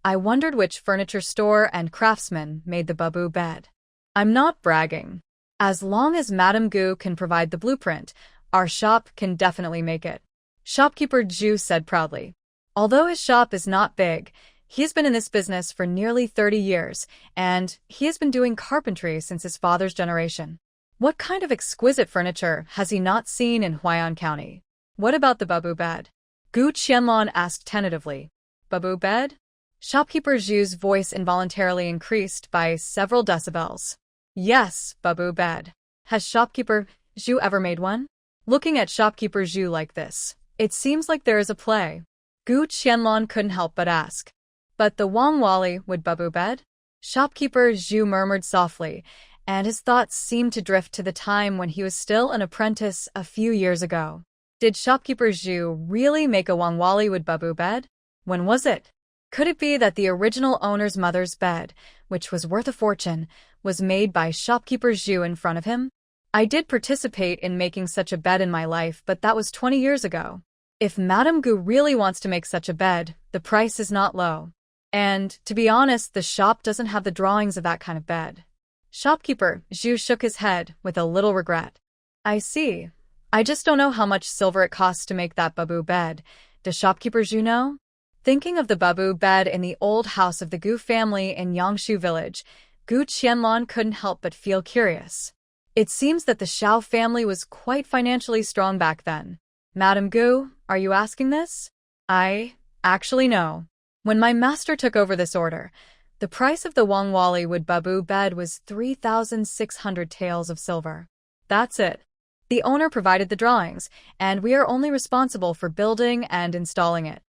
I wondered which furniture store and craftsman made the bamboo bed. I'm not bragging. As long as Madame Gu can provide the blueprint, our shop can definitely make it. Shopkeeper Zhu said proudly. Although his shop is not big, he has been in this business for nearly 30 years, and he has been doing carpentry since his father's generation. What kind of exquisite furniture has he not seen in Huayan County? What about the bamboo bed? Gu Qianlong asked tentatively. Bamboo bed? Shopkeeper Zhu's voice involuntarily increased by several decibels. Yes, bamboo bed. Has Shopkeeper Zhu ever made one? Looking at Shopkeeper Zhu like this, it seems like there is a play. Gu Qianlong couldn't help but ask. But the Wangwali would bamboo bed? Shopkeeper Zhu murmured softly, and his thoughts seemed to drift to the time when he was still an apprentice a few years ago. Did Shopkeeper Zhu really make a Wangwali wood bamboo bed? When was it? Could it be that the original owner's mother's bed, which was worth a fortune, was made by Shopkeeper Zhu in front of him? I did participate in making such a bed in my life, but that was 20 years ago. If Madame Gu really wants to make such a bed, the price is not low. And, to be honest, the shop doesn't have the drawings of that kind of bed. Shopkeeper Zhu shook his head with a little regret. I see. I just don't know how much silver it costs to make that bamboo bed. Does Shopkeeper Zhu know? Thinking of the bamboo bed in the old house of the Gu family in Yangshu village, Gu Qianlong couldn't help but feel curious. It seems that the Xiao family was quite financially strong back then. Madame Gu, are you asking this? I actually know. When my master took over this order, the price of the Wangwali wood bamboo bed was 3,600 taels of silver. That's it. The owner provided the drawings, and we are only responsible for building and installing it.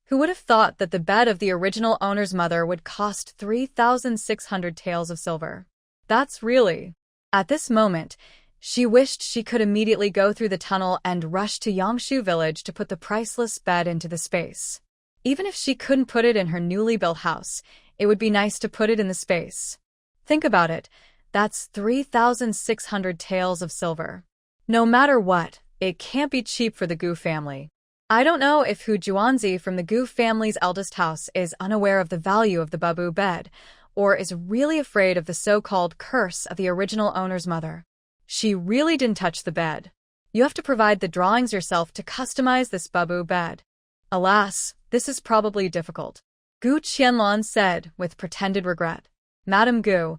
Who would have thought that the bed of the original owner's mother would cost 3,600 taels of silver? That's really... At this moment, she wished she could immediately go through the tunnel and rush to Yangshu village to put the priceless bed into the space. Even if she couldn't put it in her newly built house, it would be nice to put it in the space. Think about it. That's 3,600 taels of silver. No matter what, it can't be cheap for the Gu family. I don't know if Hu Juanzi from the Gu family's eldest house is unaware of the value of the bamboo bed, or is really afraid of the so-called curse of the original owner's mother. She really didn't touch the bed. You have to provide the drawings yourself to customize this bamboo bed. Alas, this is probably difficult. Gu Qianlong said with pretended regret. Madam Gu,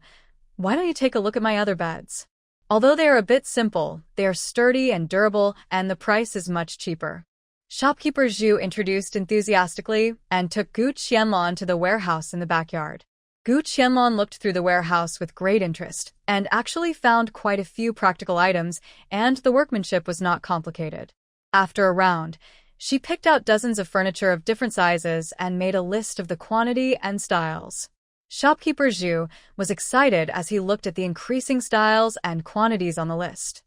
why don't you take a look at my other beds? Although they are a bit simple, they are sturdy and durable, and the price is much cheaper. Shopkeeper Zhu introduced enthusiastically and took Gu Qianlong to the warehouse in the backyard. Gu Qianlong looked through the warehouse with great interest and actually found quite a few practical items, and the workmanship was not complicated. After a round, she picked out dozens of furniture of different sizes and made a list of the quantity and styles. Shopkeeper Zhu was excited as he looked at the increasing styles and quantities on the list.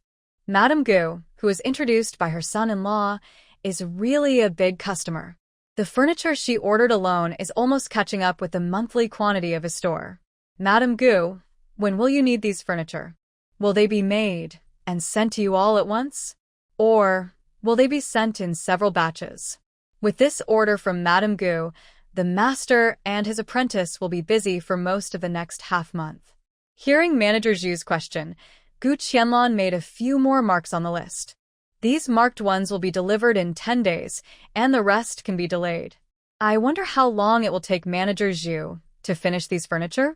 Madame Gu, who was introduced by her son-in-law, is really a big customer. The furniture she ordered alone is almost catching up with the monthly quantity of his store. Madame Gu, when will you need these furniture? Will they be made and sent to you all at once? Or will they be sent in several batches? With this order from Madame Gu, the master and his apprentice will be busy for most of the next half-month. Hearing Manager Zhu's question, Gu Qianlong made a few more marks on the list. These marked ones will be delivered in 10 days, and the rest can be delayed. I wonder how long it will take Manager Zhu to finish these furniture?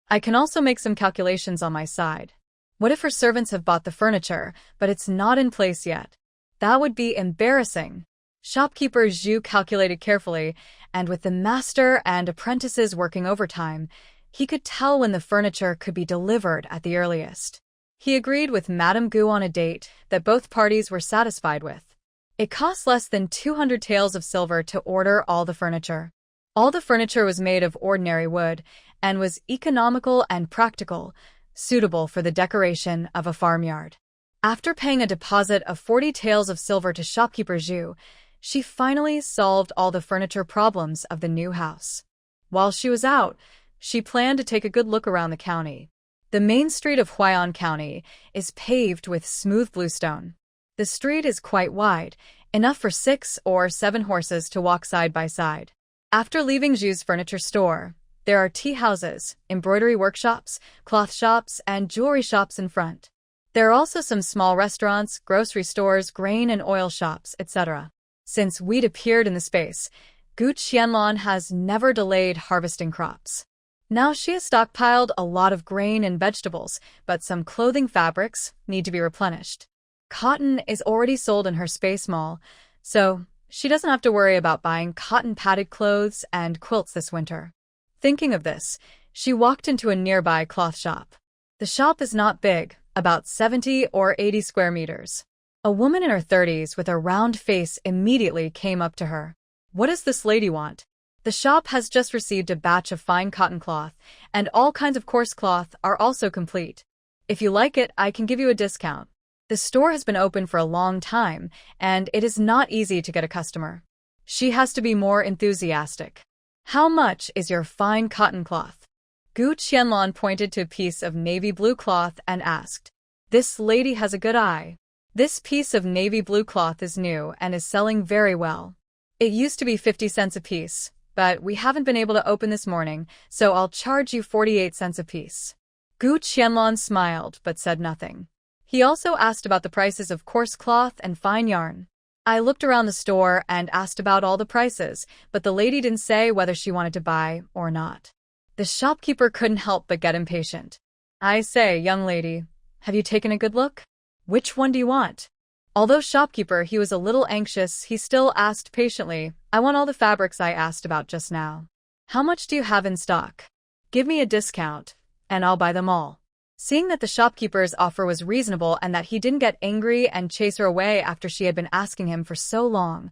I can also make some calculations on my side. What if her servants have bought the furniture, but it's not in place yet? That would be embarrassing. Shopkeeper Zhu calculated carefully, and with the master and apprentices working overtime, he could tell when the furniture could be delivered at the earliest. He agreed with Madame Gu on a date that both parties were satisfied with. It cost less than 200 taels of silver to order all the furniture. All the furniture was made of ordinary wood and was economical and practical, suitable for the decoration of a farmyard. After paying a deposit of 40 taels of silver to shopkeeper Zhu, she finally solved all the furniture problems of the new house. While she was out, she planned to take a good look around the county. The main street of Huai'an County is paved with smooth bluestone. The street is quite wide, enough for 6 or 7 horses to walk side by side. After leaving Zhu's furniture store, there are tea houses, embroidery workshops, cloth shops, and jewelry shops in front. There are also some small restaurants, grocery stores, grain and oil shops, etc. Since wheat appeared in the space, Gu Qianlong has never delayed harvesting crops. Now she has stockpiled a lot of grain and vegetables, but some clothing fabrics need to be replenished. Cotton is already sold in her space mall, so she doesn't have to worry about buying cotton-padded clothes and quilts this winter. Thinking of this, she walked into a nearby cloth shop. The shop is not big, about 70 or 80 square meters. A woman in her 30s with a round face immediately came up to her. What does this lady want? The shop has just received a batch of fine cotton cloth, and all kinds of coarse cloth are also complete. If you like it, I can give you a discount. The store has been open for a long time, and it is not easy to get a customer. She has to be more enthusiastic. How much is your fine cotton cloth? Gu Qianlong pointed to a piece of navy blue cloth and asked. This lady has a good eye. This piece of navy blue cloth is new and is selling very well. It used to be 50 cents a piece, but we haven't been able to open this morning, so I'll charge you 48 cents a piece. Gu Qianlong smiled but said nothing. He also asked about the prices of coarse cloth and fine yarn. I looked around the store and asked about all the prices, but the lady didn't say whether she wanted to buy or not. The shopkeeper couldn't help but get impatient. I say, young lady, have you taken a good look? Which one do you want? Although shopkeeper, he was a little anxious, he still asked patiently, I want all the fabrics I asked about just now. How much do you have in stock? Give me a discount, and I'll buy them all. Seeing that the shopkeeper's offer was reasonable and that he didn't get angry and chase her away after she had been asking him for so long,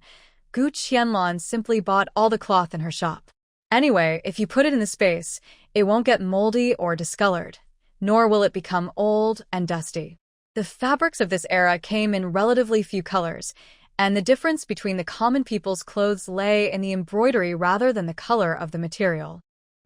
Gu Qianlong simply bought all the cloth in her shop. Anyway, if you put it in the space, it won't get moldy or discolored, nor will it become old and dusty. The fabrics of this era came in relatively few colors, and the difference between the common people's clothes lay in the embroidery rather than the color of the material.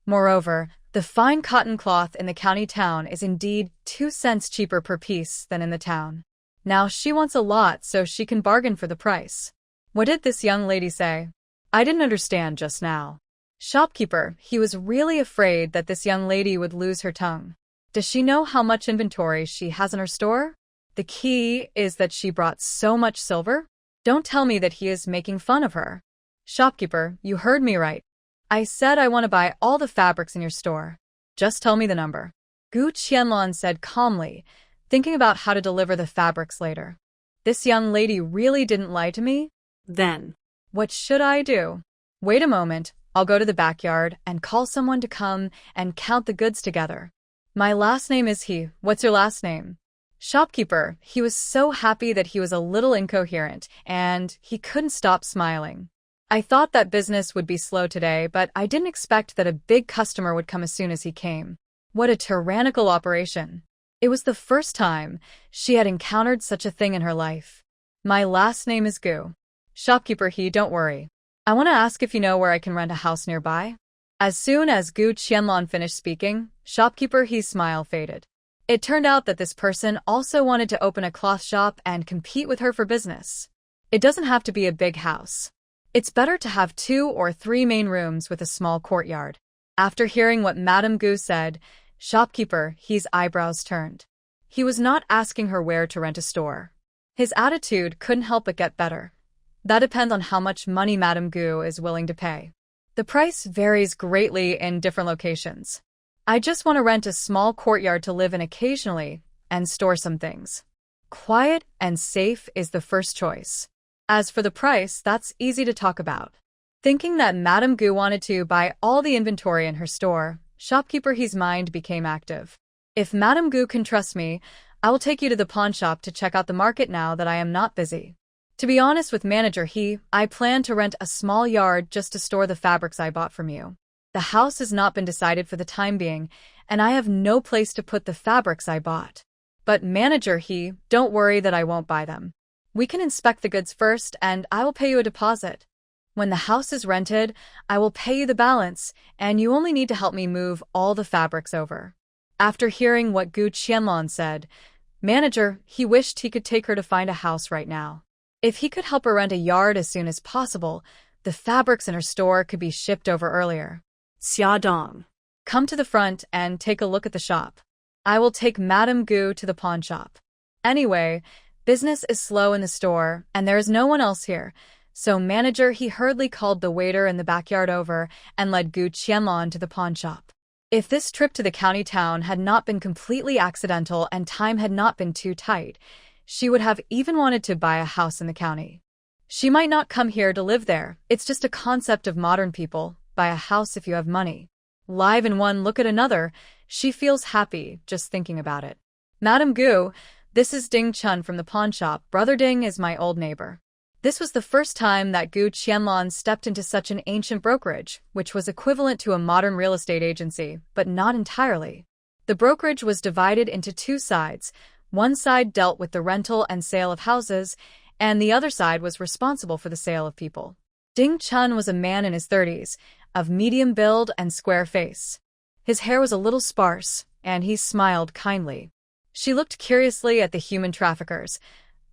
Moreover, the fine cotton cloth in the county town is indeed 2 cents cheaper per piece than in the town. Now she wants a lot so she can bargain for the price. What did this young lady say? I didn't understand just now. Shopkeeper, he was really afraid that this young lady would lose her tongue. Does she know how much inventory she has in her store? The key is that she brought so much silver? Don't tell me that he is making fun of her. Shopkeeper, you heard me right. I said I want to buy all the fabrics in your store. Just tell me the number. Gu Qianlong said calmly, thinking about how to deliver the fabrics later. This young lady really didn't lie to me? Then, what should I do? Wait a moment, I'll go to the backyard and call someone to come and count the goods together. My last name is He. What's your last name? Shopkeeper, he was so happy that he was a little incoherent, and he couldn't stop smiling. I thought that business would be slow today, but I didn't expect that a big customer would come as soon as he came. What a tyrannical operation. It was the first time she had encountered such a thing in her life. My last name is Gu. Shopkeeper He, don't worry. I want to ask if you know where I can rent a house nearby. As soon as Gu Qianlong finished speaking, Shopkeeper He's smile faded. It turned out that this person also wanted to open a cloth shop and compete with her for business. It doesn't have to be a big house. It's better to have 2 or 3 main rooms with a small courtyard. After hearing what Madame Gu said, Shopkeeper He's eyebrows turned. He was not asking her where to rent a store. His attitude couldn't help but get better. That depends on how much money Madame Gu is willing to pay. The price varies greatly in different locations. I just want to rent a small courtyard to live in occasionally and store some things. Quiet and safe is the first choice. As for the price, that's easy to talk about. Thinking that Madame Gu wanted to buy all the inventory in her store, Shopkeeper He's mind became active. If Madame Gu can trust me, I will take you to the pawn shop to check out the market now that I am not busy. To be honest with Manager He, I plan to rent a small yard just to store the fabrics I bought from you. The house has not been decided for the time being, and I have no place to put the fabrics I bought. But Manager He, don't worry that I won't buy them. We can inspect the goods first, and I will pay you a deposit. When the house is rented, I will pay you the balance, and you only need to help me move all the fabrics over. After hearing what Gu Qianlong said, Manager He wished he could take her to find a house right now. If he could help her rent a yard as soon as possible, the fabrics in her store could be shipped over earlier. Xia Dong, come to the front and take a look at the shop. I will take Madame Gu to the pawn shop. Anyway, business is slow in the store, and there is no one else here, so Manager He hurriedly called the waiter in the backyard over and led Gu Qianlong to the pawn shop. If this trip to the county town had not been completely accidental and time had not been too tight, she would have even wanted to buy a house in the county. She might not come here to live there, it's just a concept of modern people, buy a house if you have money. Live in one look at another, she feels happy just thinking about it. Madame Gu, this is Ding Chun from the pawn shop. Brother Ding is my old neighbor. This was the first time that Gu Qianlong stepped into such an ancient brokerage, which was equivalent to a modern real estate agency, but not entirely. The brokerage was divided into 2 sides. One side dealt with the rental and sale of houses, and the other side was responsible for the sale of people. Ding Chun was a man in his 30s, of medium build and square face. His hair was a little sparse, and he smiled kindly. She looked curiously at the human traffickers,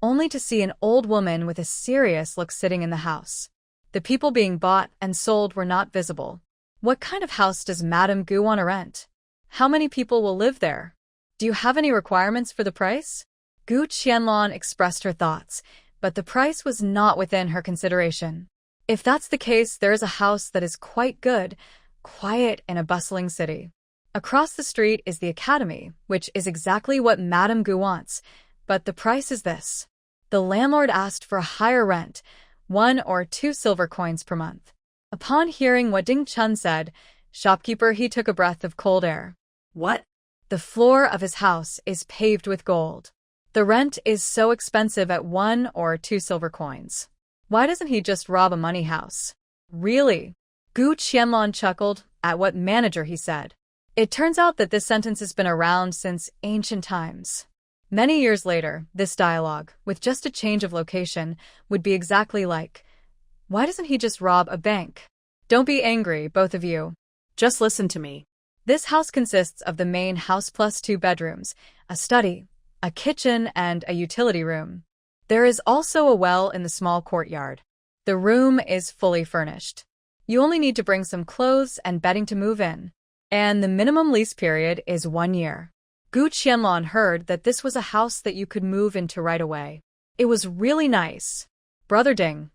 only to see an old woman with a serious look sitting in the house. The people being bought and sold were not visible. What kind of house does Madame Gu want to rent? How many people will live there? Do you have any requirements for the price? Gu Qianlong expressed her thoughts, but the price was not within her consideration. If that's the case, there is a house that is quite good, quiet in a bustling city. Across the street is the academy, which is exactly what Madame Gu wants, but the price is this. The landlord asked for a higher rent, 1 or 2 silver coins per month. Upon hearing what Ding Chun said, Shopkeeper He took a breath of cold air. What? The floor of his house is paved with gold. The rent is so expensive at 1 or 2 silver coins. Why doesn't he just rob a money house? Really? Gu Qianlong chuckled at what Manager He said. It turns out that this sentence has been around since ancient times. Many years later, this dialogue, with just a change of location, would be exactly like, "Why doesn't he just rob a bank?" Don't be angry, both of you. Just listen to me. This house consists of the main house plus 2 bedrooms, a study, a kitchen, and a utility room. There is also a well in the small courtyard. The room is fully furnished. You only need to bring some clothes and bedding to move in. And the minimum lease period is 1 year. Gu Qianlong heard that this was a house that you could move into right away. It was really nice. Brother Ding,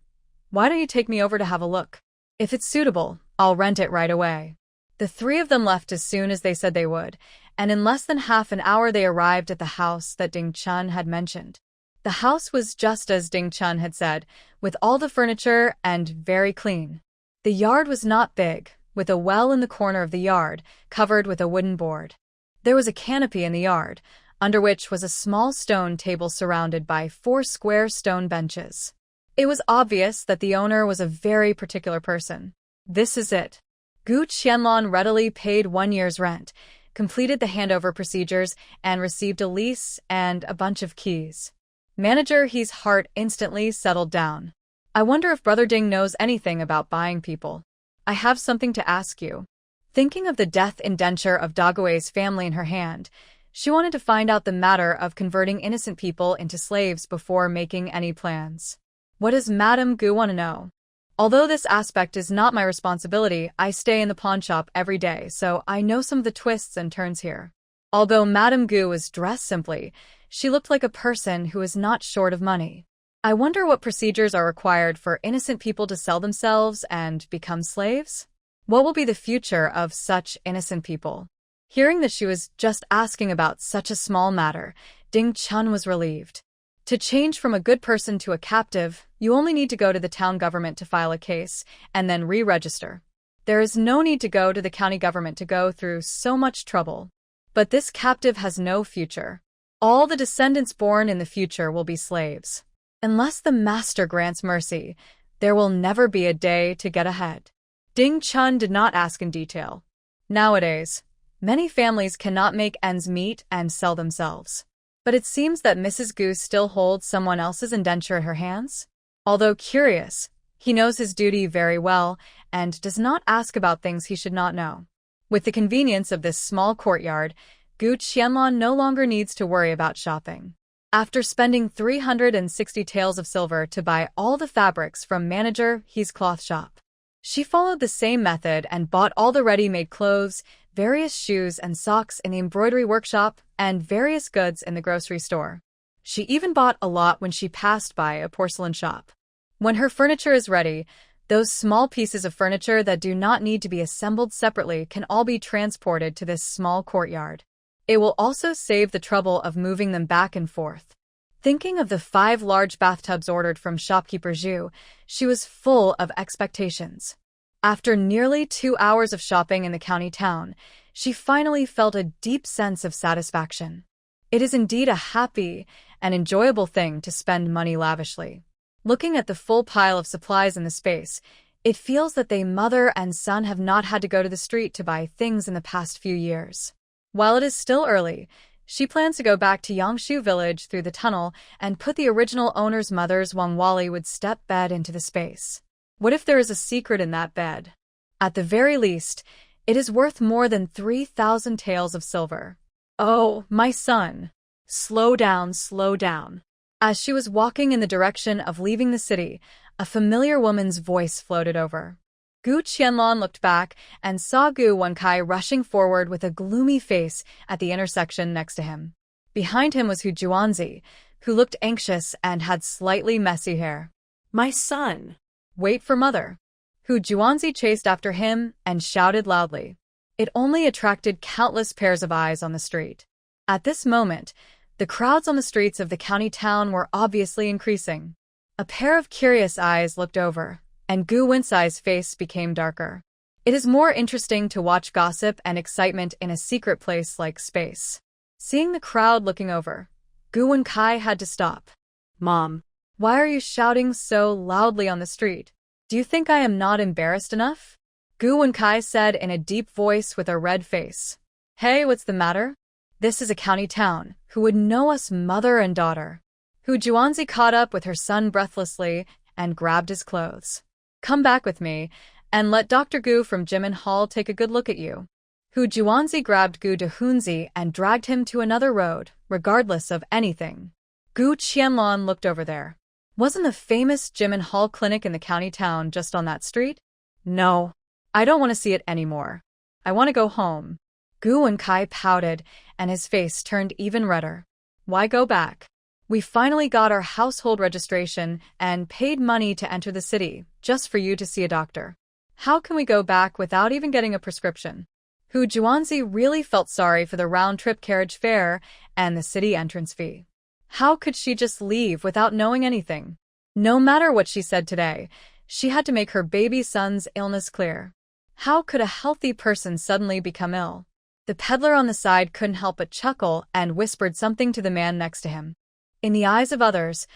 why don't you take me over to have a look? If it's suitable, I'll rent it right away. The three of them left as soon as they said they would, and in less than half an hour they arrived at the house that Ding Chun had mentioned. The house was just as Ding Chun had said, with all the furniture and very clean. The yard was not big, with a well in the corner of the yard, covered with a wooden board. There was a canopy in the yard, under which was a small stone table surrounded by 4 square stone benches. It was obvious that the owner was a very particular person. This is it. Gu Qianlong readily paid 1 year's rent, completed the handover procedures, and received a lease and a bunch of keys. Manager He's heart instantly settled down. I wonder if Brother Ding knows anything about buying people. I have something to ask you. Thinking of the death indenture of Dague's family in her hand, she wanted to find out the matter of converting innocent people into slaves before making any plans. What does Madame Gu want to know? Although this aspect is not my responsibility, I stay in the pawn shop every day, so I know some of the twists and turns here. Although Madame Gu was dressed simply, she looked like a person who is not short of money. I wonder what procedures are required for innocent people to sell themselves and become slaves? What will be the future of such innocent people? Hearing that she was just asking about such a small matter, Ding Chun was relieved. To change from a good person to a captive, you only need to go to the town government to file a case, and then re-register. There is no need to go to the county government to go through so much trouble. But this captive has no future. All the descendants born in the future will be slaves. Unless the master grants mercy, there will never be a day to get ahead. Ding Chun did not ask in detail. Nowadays, many families cannot make ends meet and sell themselves. But it seems that Mrs. Gu still holds someone else's indenture in her hands. Although curious, he knows his duty very well and does not ask about things he should not know. With the convenience of this small courtyard, Gu Qianlong no longer needs to worry about shopping. After spending 360 taels of silver to buy all the fabrics from Manager He's cloth shop, she followed the same method and bought all the ready-made clothes, various shoes and socks in the embroidery workshop, and various goods in the grocery store. She even bought a lot when she passed by a porcelain shop. When her furniture is ready, those small pieces of furniture that do not need to be assembled separately can all be transported to this small courtyard. It will also save the trouble of moving them back and forth. Thinking of the 5 large bathtubs ordered from shopkeeper Zhu, she was full of expectations. After nearly 2 hours of shopping in the county town, she finally felt a deep sense of satisfaction. It is indeed a happy and enjoyable thing to spend money lavishly. Looking at the full pile of supplies in the space, it feels that they mother and son have not had to go to the street to buy things in the past few years. While it is still early, she plans to go back to Yangshu village through the tunnel and put the original owner's mother's Wangwali wood step bed into the space. What if there is a secret in that bed? At the very least, it is worth more than 3,000 taels of silver. Oh, my son. Slow down, slow down. As she was walking in the direction of leaving the city, a familiar woman's voice floated over. Gu Qianlong looked back and saw Gu Wenkai rushing forward with a gloomy face at the intersection next to him. Behind him was Hu Juanzi, who looked anxious and had slightly messy hair. My son. Wait for mother. Hu Juanzi chased after him and shouted loudly. It only attracted countless pairs of eyes on the street. At this moment, the crowds on the streets of the county town were obviously increasing. A pair of curious eyes looked over, and Gu Wencai's face became darker. It is more interesting to watch gossip and excitement in a secret place like space. Seeing the crowd looking over, Gu Wencai had to stop. Mom. Why are you shouting so loudly on the street? Do you think I am not embarrassed enough? Gu Wencai said in a deep voice with a red face. Hey, what's the matter? This is a county town. Who would know us mother and daughter? Hu Juanzi caught up with her son breathlessly and grabbed his clothes. Come back with me, and let Dr. Gu from Jimin Hall take a good look at you. Hu Juanzi grabbed Gu Dehunzi and dragged him to another road, regardless of anything. Gu Qianlong looked over there. Wasn't the famous Jimin Hall clinic in the county town just on that street? No. I don't want to see it anymore. I want to go home. Gu Wenkai pouted, and his face turned even redder. Why go back? We finally got our household registration and paid money to enter the city, just for you to see a doctor. How can we go back without even getting a prescription? Hu Juanzi really felt sorry for the round-trip carriage fare and the city entrance fee. How could she just leave without knowing anything? No matter what she said today, she had to make her baby son's illness clear. How could a healthy person suddenly become ill? The peddler on the side couldn't help but chuckle and whispered something to the man next to him. In the eyes of others,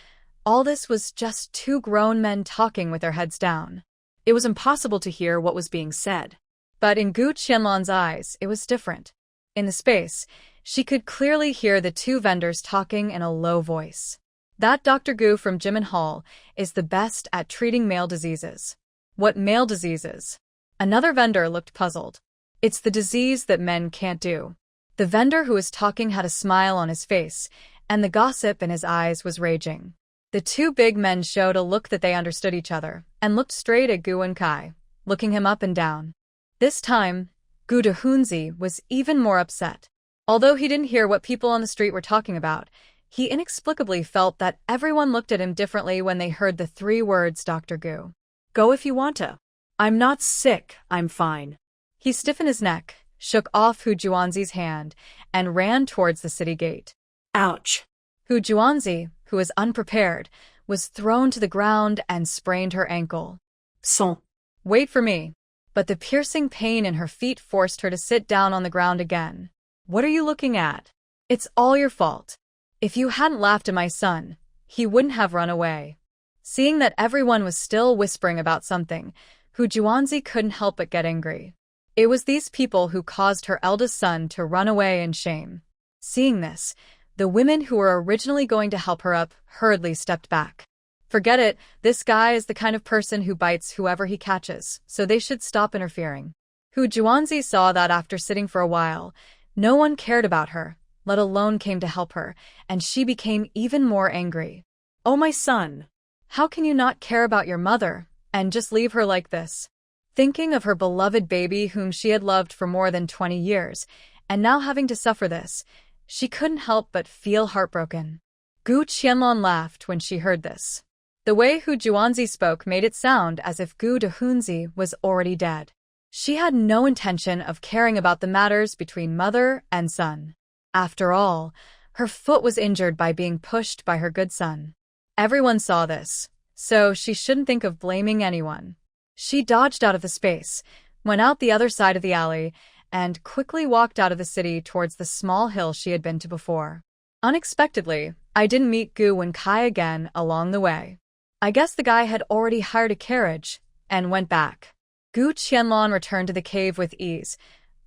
all this was just two grown men talking with their heads down. It was impossible to hear what was being said. But in Gu Qianlong's eyes, it was different. In the space, she could clearly hear the two vendors talking in a low voice. That Dr. Gu from Jimin Hall is the best at treating male diseases. What male diseases? Another vendor looked puzzled. It's the disease that men can't do. The vendor who was talking had a smile on his face, and the gossip in his eyes was raging. The two big men showed a look that they understood each other, and looked straight at Gu Wenkai, looking him up and down. This time, Gu Dehunzi was even more upset. Although he didn't hear what people on the street were talking about, he inexplicably felt that everyone looked at him differently when they heard the three words Dr. Gu. Go if you want to. I'm not sick, I'm fine. He stiffened his neck, shook off Hu Juanzi's hand, and ran towards the city gate. Ouch. Hu Juanzi, who was unprepared, was thrown to the ground and sprained her ankle. Son. Wait for me. But the piercing pain in her feet forced her to sit down on the ground again. What are you looking at? It's all your fault. If you hadn't laughed at my son, he wouldn't have run away. Seeing that everyone was still whispering about something, Hu Juanzi couldn't help but get angry. It was these people who caused her eldest son to run away in shame. Seeing this, the women who were originally going to help her up hurriedly stepped back. Forget it, this guy is the kind of person who bites whoever he catches, so they should stop interfering. Hu Juanzi saw that after sitting for a while, no one cared about her, let alone came to help her, and she became even more angry. Oh, my son. How can you not care about your mother, and just leave her like this? Thinking of her beloved baby whom she had loved for more than 20 years, and now having to suffer this, she couldn't help but feel heartbroken. Gu Qianlong laughed when she heard this. The way Hu Juanzi spoke made it sound as if Gu Dehunzi was already dead. She had no intention of caring about the matters between mother and son. After all, her foot was injured by being pushed by her good son. Everyone saw this, so she shouldn't think of blaming anyone. She dodged out of the space, went out the other side of the alley, and quickly walked out of the city towards the small hill she had been to before. Unexpectedly, I didn't meet Gu Wenkai again along the way. I guess the guy had already hired a carriage, and went back. Gu Qianlong returned to the cave with ease,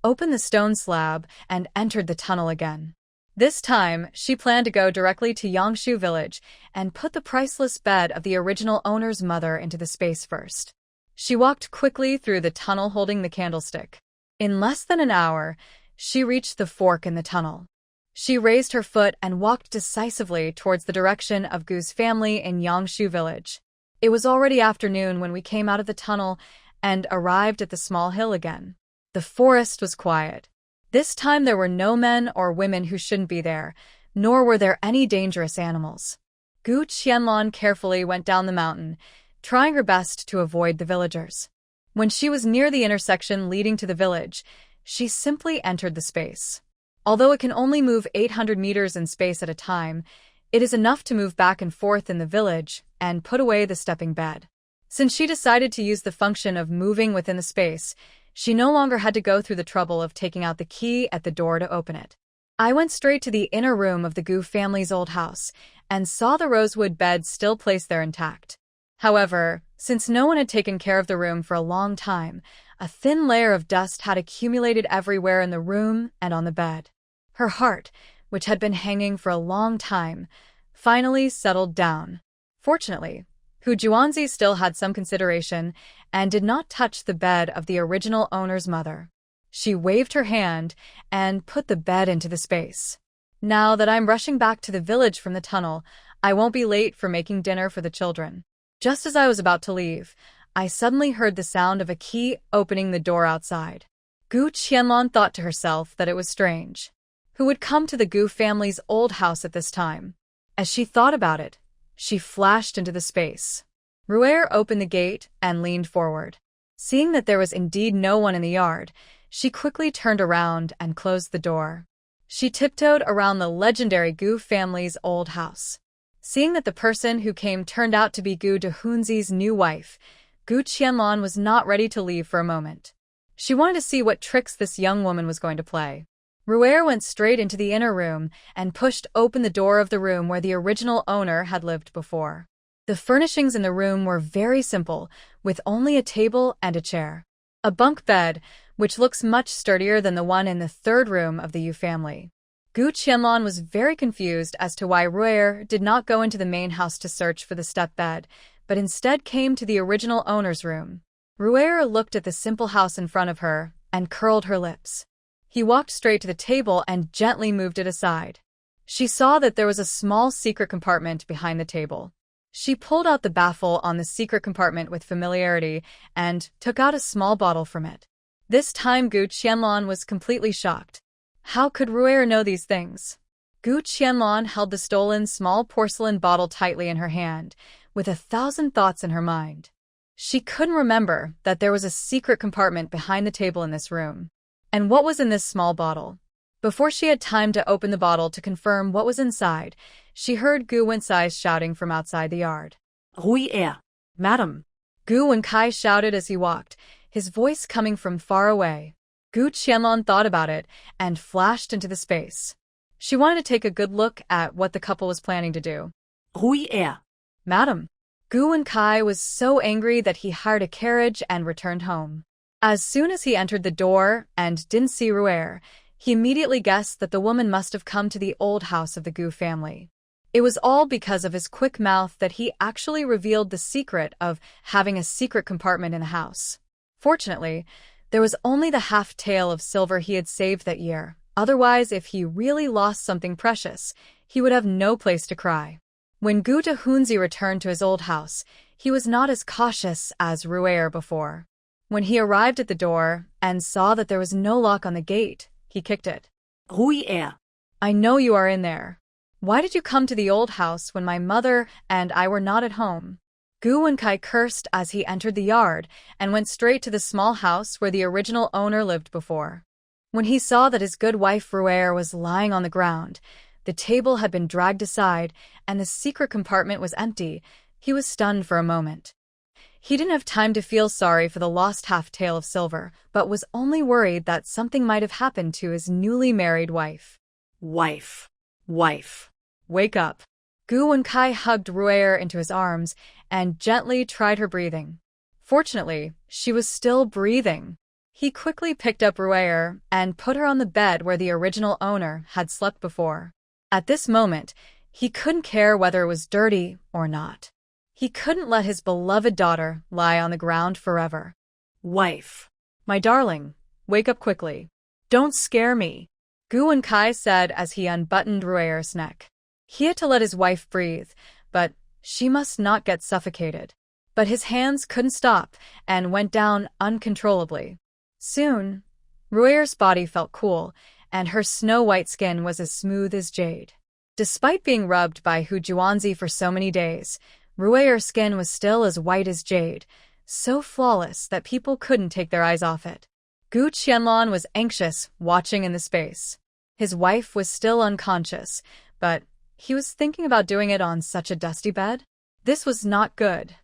opened the stone slab, and entered the tunnel again. This time, she planned to go directly to Yangshu village and put the priceless bed of the original owner's mother into the space first. She walked quickly through the tunnel holding the candlestick. In less than an hour, she reached the fork in the tunnel. She raised her foot and walked decisively towards the direction of Gu's family in Yangshu village. It was already afternoon when we came out of the tunnel and arrived at the small hill again. The forest was quiet. This time there were no men or women who shouldn't be there, nor were there any dangerous animals. Gu Qianlong carefully went down the mountain, trying her best to avoid the villagers. When she was near the intersection leading to the village, she simply entered the space. Although it can only move 800 meters in space at a time, it is enough to move back and forth in the village and put away the stepping bed. Since she decided to use the function of moving within the space, she no longer had to go through the trouble of taking out the key at the door to open it. I went straight to the inner room of the Gu family's old house and saw the rosewood bed still placed there intact. However, since no one had taken care of the room for a long time, a thin layer of dust had accumulated everywhere in the room and on the bed. Her heart, which had been hanging for a long time, finally settled down. Fortunately, Hu Juanzi still had some consideration and did not touch the bed of the original owner's mother. She waved her hand and put the bed into the space. Now that I'm rushing back to the village from the tunnel, I won't be late for making dinner for the children. Just as I was about to leave, I suddenly heard the sound of a key opening the door outside. Gu Qianlong thought to herself that it was strange. Who would come to the Gu family's old house at this time? As she thought about it, she flashed into the space. Ruer opened the gate and leaned forward. Seeing that there was indeed no one in the yard, she quickly turned around and closed the door. She tiptoed around the legendary Gu family's old house. Seeing that the person who came turned out to be Gu Dehunzi's new wife, Gu Qianlong was not ready to leave for a moment. She wanted to see what tricks this young woman was going to play. Ruer went straight into the inner room and pushed open the door of the room where the original owner had lived before. The furnishings in the room were very simple, with only a table and a chair. A bunk bed, which looks much sturdier than the one in the third room of the Yu family. Gu Qianlong was very confused as to why Ruer did not go into the main house to search for the step bed, but instead came to the original owner's room. Ruer looked at the simple house in front of her and curled her lips. He walked straight to the table and gently moved it aside. She saw that there was a small secret compartment behind the table. She pulled out the baffle on the secret compartment with familiarity and took out a small bottle from it. This time Gu Qianlong was completely shocked. How could Ruer know these things? Gu Qianlong held the stolen small porcelain bottle tightly in her hand, with 1,000 thoughts in her mind. She couldn't remember that there was a secret compartment behind the table in this room. And what was in this small bottle? Before she had time to open the bottle to confirm what was inside, she heard Gu Wencai shouting from outside the yard. Ruer, madam. Gu Wencai shouted as he walked, his voice coming from far away. Gu Qianlong thought about it and flashed into the space. She wanted to take a good look at what the couple was planning to do. Ruer, madam. Gu Wencai was so angry that he hired a carriage and returned home. As soon as he entered the door and didn't see Ruer, he immediately guessed that the woman must have come to the old house of the Gu family. It was all because of his quick mouth that he actually revealed the secret of having a secret compartment in the house. Fortunately, there was only the half tael of silver he had saved that year. Otherwise, if he really lost something precious, he would have no place to cry. When Gu Dehunzi returned to his old house, he was not as cautious as Ruer before. When he arrived at the door and saw that there was no lock on the gate, he kicked it. Ruer, I know you are in there. Why did you come to the old house when my mother and I were not at home? Gu Wencai cursed as he entered the yard and went straight to the small house where the original owner lived before. When he saw that his good wife Ruer was lying on the ground, the table had been dragged aside, and the secret compartment was empty, he was stunned for a moment. He didn't have time to feel sorry for the lost half-tael of silver, but was only worried that something might have happened to his newly married wife. Wife. Wake up. Gu Wencai hugged Ruer into his arms and gently tried her breathing. Fortunately, she was still breathing. He quickly picked up Ruer and put her on the bed where the original owner had slept before. At this moment, he couldn't care whether it was dirty or not. He couldn't let his beloved daughter lie on the ground forever. Wife. My darling, wake up quickly. Don't scare me, Gu Wencai said as he unbuttoned Ruer's neck. He had to let his wife breathe, but she must not get suffocated. But his hands couldn't stop and went down uncontrollably. Soon, Ruer's body felt cool, and her snow-white skin was as smooth as jade. Despite being rubbed by Hu Juanzi for so many days, Ruer's skin was still as white as jade, so flawless that people couldn't take their eyes off it. Gu Qianlong was anxious, watching in the space. His wife was still unconscious, but he was thinking about doing it on such a dusty bed. This was not good.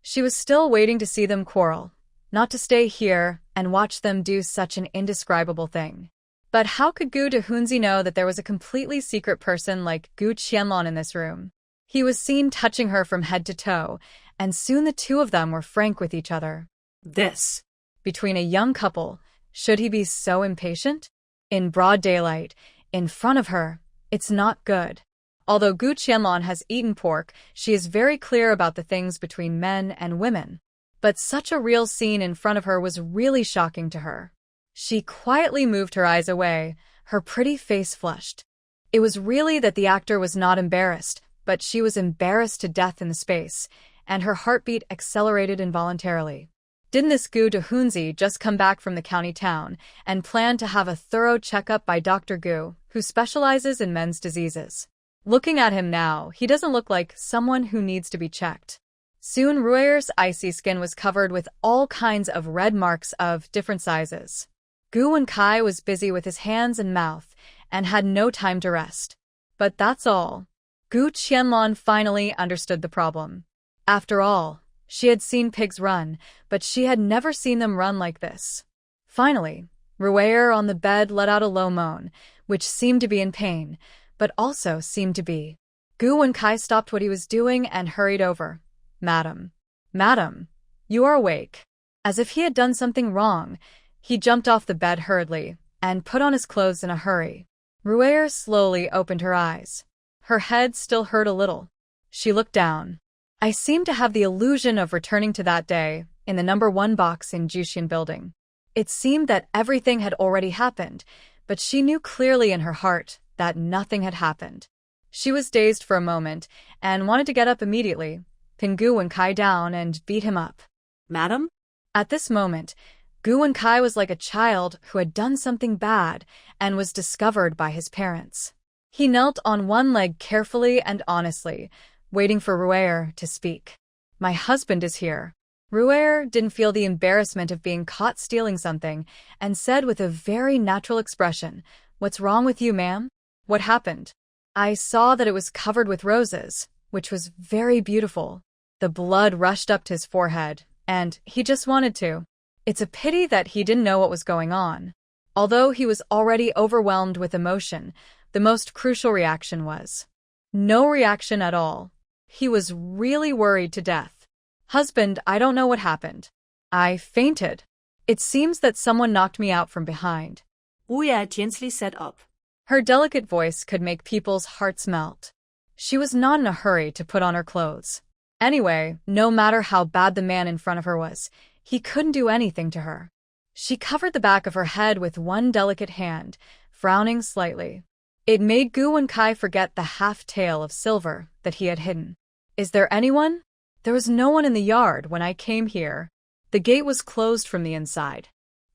She was still waiting to see them quarrel, not to stay here and watch them do such an indescribable thing. But how could Gu Dehunzi know that there was a completely secret person like Gu Qianlong in this room? He was seen touching her from head to toe, and soon the two of them were frank with each other. This. Between a young couple, should he be so impatient? In broad daylight, In front of her, it's not good. Although Gu Qianlong has eaten pork, she is very clear about the things between men and women. But such a real scene in front of her was really shocking to her. She quietly moved her eyes away, her pretty face flushed. It was really that the actor was not embarrassed, but she was embarrassed to death in the space, and her heartbeat accelerated involuntarily. Didn't this Gu Dehunzi just come back from the county town and plan to have a thorough checkup by Dr. Gu, who specializes in men's diseases? Looking at him now, he doesn't look like someone who needs to be checked. Soon Ruier's icy skin was covered with all kinds of red marks of different sizes. Gu Wenkai was busy with his hands and mouth and had no time to rest. But that's all. Gu Qianlong finally understood the problem. After all, she had seen pigs run, but she had never seen them run like this. Finally, Ruier on the bed let out a low moan, which seemed to be in pain, but also seemed to be. Gu Wenkai stopped what he was doing and hurried over. Madam. Madam, you are awake. As if he had done something wrong, he jumped off the bed hurriedly and put on his clothes in a hurry. Ruier slowly opened her eyes. Her head still hurt a little. She looked down. I seemed to have the illusion of returning to that day in the number 1 box in Jushin building. It seemed that everything had already happened, but she knew clearly in her heart that nothing had happened. She was dazed for a moment and wanted to get up immediately, pin Gu Wenkai down and beat him up. Madam? At this moment, Gu Wenkai was like a child who had done something bad and was discovered by his parents. He knelt on one leg carefully and honestly, waiting for Ruier to speak. My husband is here. Ruier didn't feel the embarrassment of being caught stealing something and said with a very natural expression, What's wrong with you, ma'am? What happened? I saw that it was covered with roses, which was very beautiful. The blood rushed up to his forehead, and he just wanted to. It's a pity that he didn't know what was going on. Although he was already overwhelmed with emotion, the most crucial reaction was no reaction at all. He was really worried to death. Husband, I don't know what happened. I fainted. It seems that someone knocked me out from behind. Ruier gently sat up. Her delicate voice could make people's hearts melt. She was not in a hurry to put on her clothes. Anyway, no matter how bad the man in front of her was, he couldn't do anything to her. She covered the back of her head with one delicate hand, frowning slightly. It made Gu Wenkai forget the half-tail of silver that he had hidden. Is there anyone? There was no one in the yard when I came here. The gate was closed from the inside.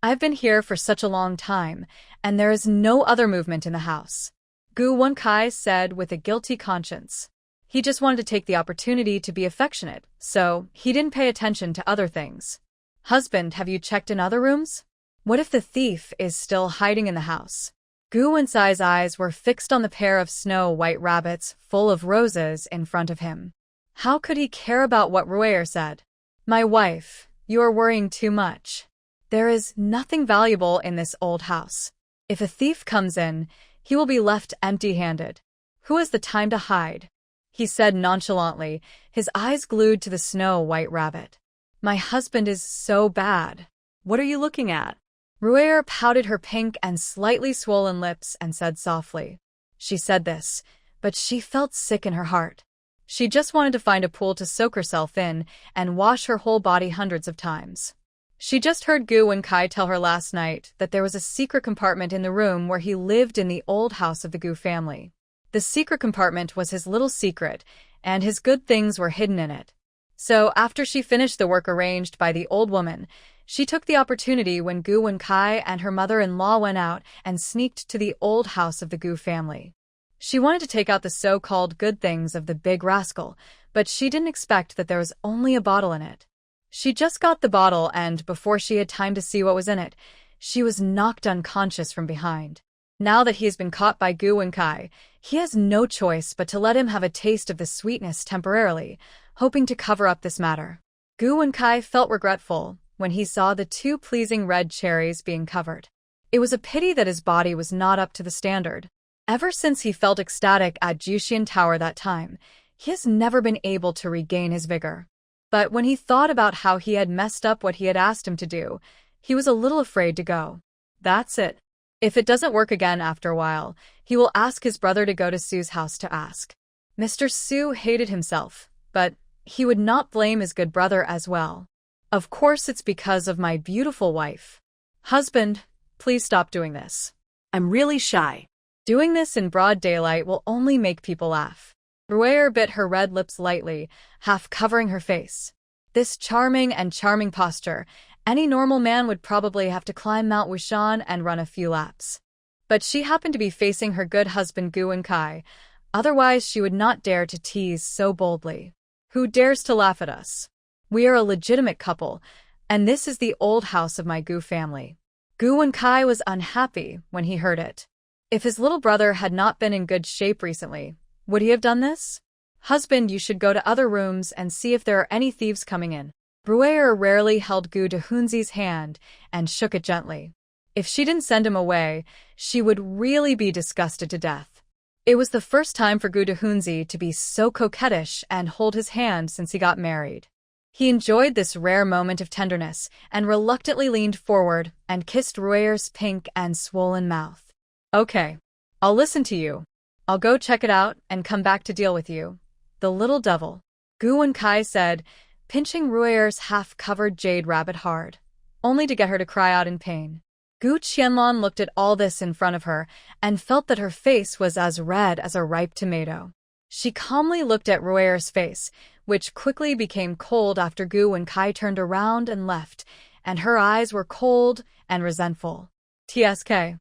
I've been here for such a long time, and there is no other movement in the house. Gu Wenkai said with a guilty conscience. He just wanted to take the opportunity to be affectionate, so he didn't pay attention to other things. Husband, have you checked in other rooms? What if the thief is still hiding in the house? Gu Wenkai's eyes were fixed on the pair of snow-white rabbits full of roses in front of him. How could he care about what Ruier said? My wife, you are worrying too much. There is nothing valuable in this old house. If a thief comes in, he will be left empty-handed. Who has the time to hide? He said nonchalantly, his eyes glued to the snow-white rabbit. My husband is so bad. What are you looking at? Ruier pouted her pink and slightly swollen lips and said softly. She said this, but she felt sick in her heart. She just wanted to find a pool to soak herself in and wash her whole body hundreds of times. She just heard Gu Wenkai tell her last night that there was a secret compartment in the room where he lived in the old house of the Gu family. The secret compartment was his little secret, and his good things were hidden in it. So after she finished the work arranged by the old woman, she took the opportunity when Gu Wenkai and her mother-in-law went out and sneaked to the old house of the Gu family. She wanted to take out the so-called good things of the big rascal, but she didn't expect that there was only a bottle in it. She just got the bottle and, before she had time to see what was in it, she was knocked unconscious from behind. Now that he has been caught by Gu Wenkai, he has no choice but to let him have a taste of the sweetness temporarily, hoping to cover up this matter. Gu Wenkai felt regretful when he saw the 2 pleasing red cherries being covered. It was a pity that his body was not up to the standard. Ever since he felt ecstatic at Jushin Tower that time, he has never been able to regain his vigor. But when he thought about how he had messed up what he had asked him to do, he was a little afraid to go. That's it. If it doesn't work again after a while, he will ask his brother to go to Sue's house to ask. Mr. Sue hated himself, but he would not blame his good brother as well. Of course it's because of my beautiful wife. Husband, please stop doing this. I'm really shy. Doing this in broad daylight will only make people laugh. Ruer bit her red lips lightly, half covering her face. This charming posture, any normal man would probably have to climb Mount Wushan and run a few laps. But she happened to be facing her good husband Gu Wenkai, otherwise she would not dare to tease so boldly. Who dares to laugh at us? We are a legitimate couple, and this is the old house of my Gu family. Gu Wenkai was unhappy when he heard it. If his little brother had not been in good shape recently, would he have done this? Husband, you should go to other rooms and see if there are any thieves coming in. Ruer rarely held Gu Dehunzi's hand and shook it gently. If she didn't send him away, she would really be disgusted to death. It was the first time for Gu Dehunzi to be so coquettish and hold his hand since he got married. He enjoyed this rare moment of tenderness and reluctantly leaned forward and kissed Ruer's pink and swollen mouth. Okay, I'll listen to you. I'll go check it out and come back to deal with you. The little devil, Gu Wenkai said, pinching Ruer's half-covered jade rabbit hard, only to get her to cry out in pain. Gu Qianlong looked at all this in front of her and felt that her face was as red as a ripe tomato. She calmly looked at Ruer's face, which quickly became cold after Gu Wenkai turned around and left, and her eyes were cold and resentful. TSK.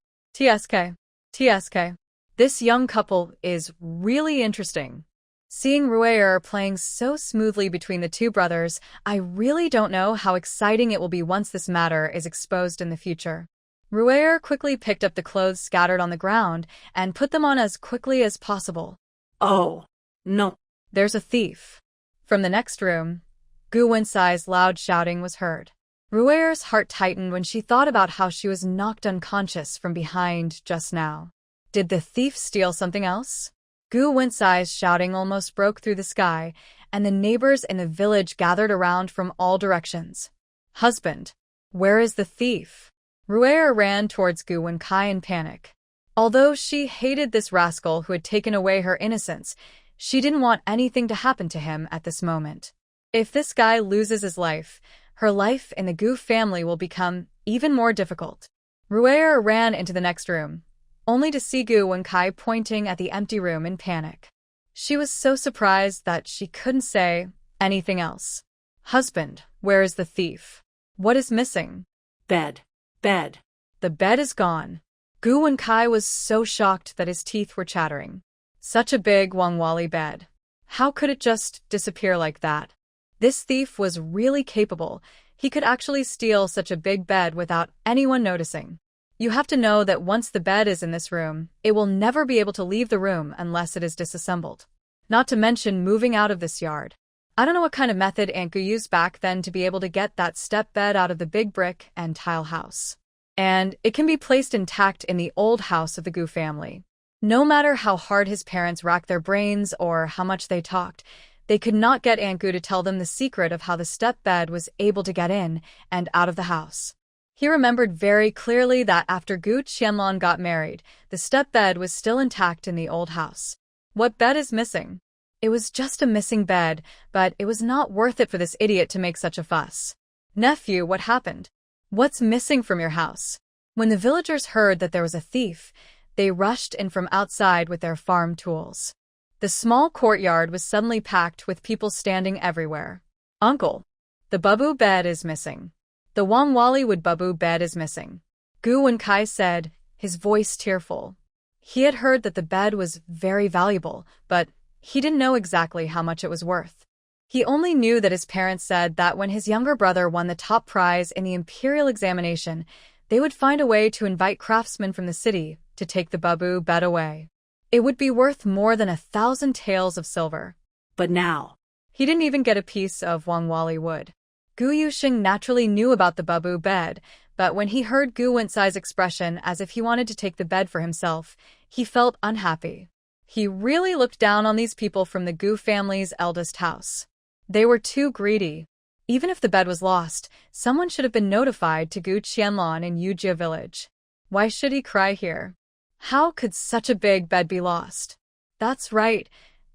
This young couple is really interesting. Seeing Ruer playing so smoothly between the two brothers, I really don't know how exciting it will be once this matter is exposed in the future. Ruer quickly picked up the clothes scattered on the ground and put them on as quickly as possible. Oh, no. There's a thief. From the next room, Gu Wensai's loud shouting was heard. Ruer's heart tightened when she thought about how she was knocked unconscious from behind just now. Did the thief steal something else? Gu Wensai's shouting almost broke through the sky, and the neighbors in the village gathered around from all directions. Husband, where is the thief? Ruer ran towards Gu Wenkai in panic. Although she hated this rascal who had taken away her innocence, she didn't want anything to happen to him at this moment. If this guy loses his life, her life in the Gu family will become even more difficult. Ruer ran into the next room, only to see Gu Wenkai pointing at the empty room in panic. She was so surprised that she couldn't say anything else. Husband, where is the thief? What is missing? Bed. The bed is gone. Gu Wenkai was so shocked that his teeth were chattering. Such a big Wangwali bed. How could it just disappear like that? This thief was really capable. He could actually steal such a big bed without anyone noticing. You have to know that once the bed is in this room, it will never be able to leave the room unless it is disassembled. Not to mention moving out of this yard. I don't know what kind of method Aunt Gu used back then to be able to get that step bed out of the big brick and tile house. And it can be placed intact in the old house of the Gu family. No matter how hard his parents racked their brains or how much they talked, they could not get Aunt Gu to tell them the secret of how the step bed was able to get in and out of the house. He remembered very clearly that after Gu Qianlong got married, the step bed was still intact in the old house. What bed is missing? It was just a missing bed, but it was not worth it for this idiot to make such a fuss. Nephew, what happened? What's missing from your house? When the villagers heard that there was a thief, they rushed in from outside with their farm tools. The small courtyard was suddenly packed with people standing everywhere. Uncle, the babu bed is missing. The Wangwali Wood babu bed is missing. Gu Wenkai said, his voice tearful. He had heard that the bed was very valuable, but he didn't know exactly how much it was worth. He only knew that his parents said that when his younger brother won the top prize in the imperial examination, they would find a way to invite craftsmen from the city to take the babu bed away. It would be worth more than 1,000 taels of silver. But now, he didn't even get a piece of Wangwali wood. Gu Yusheng naturally knew about the babu bed, but when he heard Gu Wensai's expression as if he wanted to take the bed for himself, he felt unhappy. He really looked down on these people from the Gu family's eldest house. They were too greedy. Even if the bed was lost, someone should have been notified to Gu Qianlong in Yujia village. Why should he cry here? How could such a big bed be lost? That's right.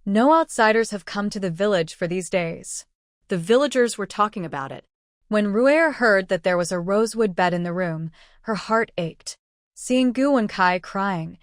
No outsiders have come to the village for these days. The villagers were talking about it. When Ruer heard that there was a rosewood bed in the room, her heart ached. Seeing Gu Wenkai crying,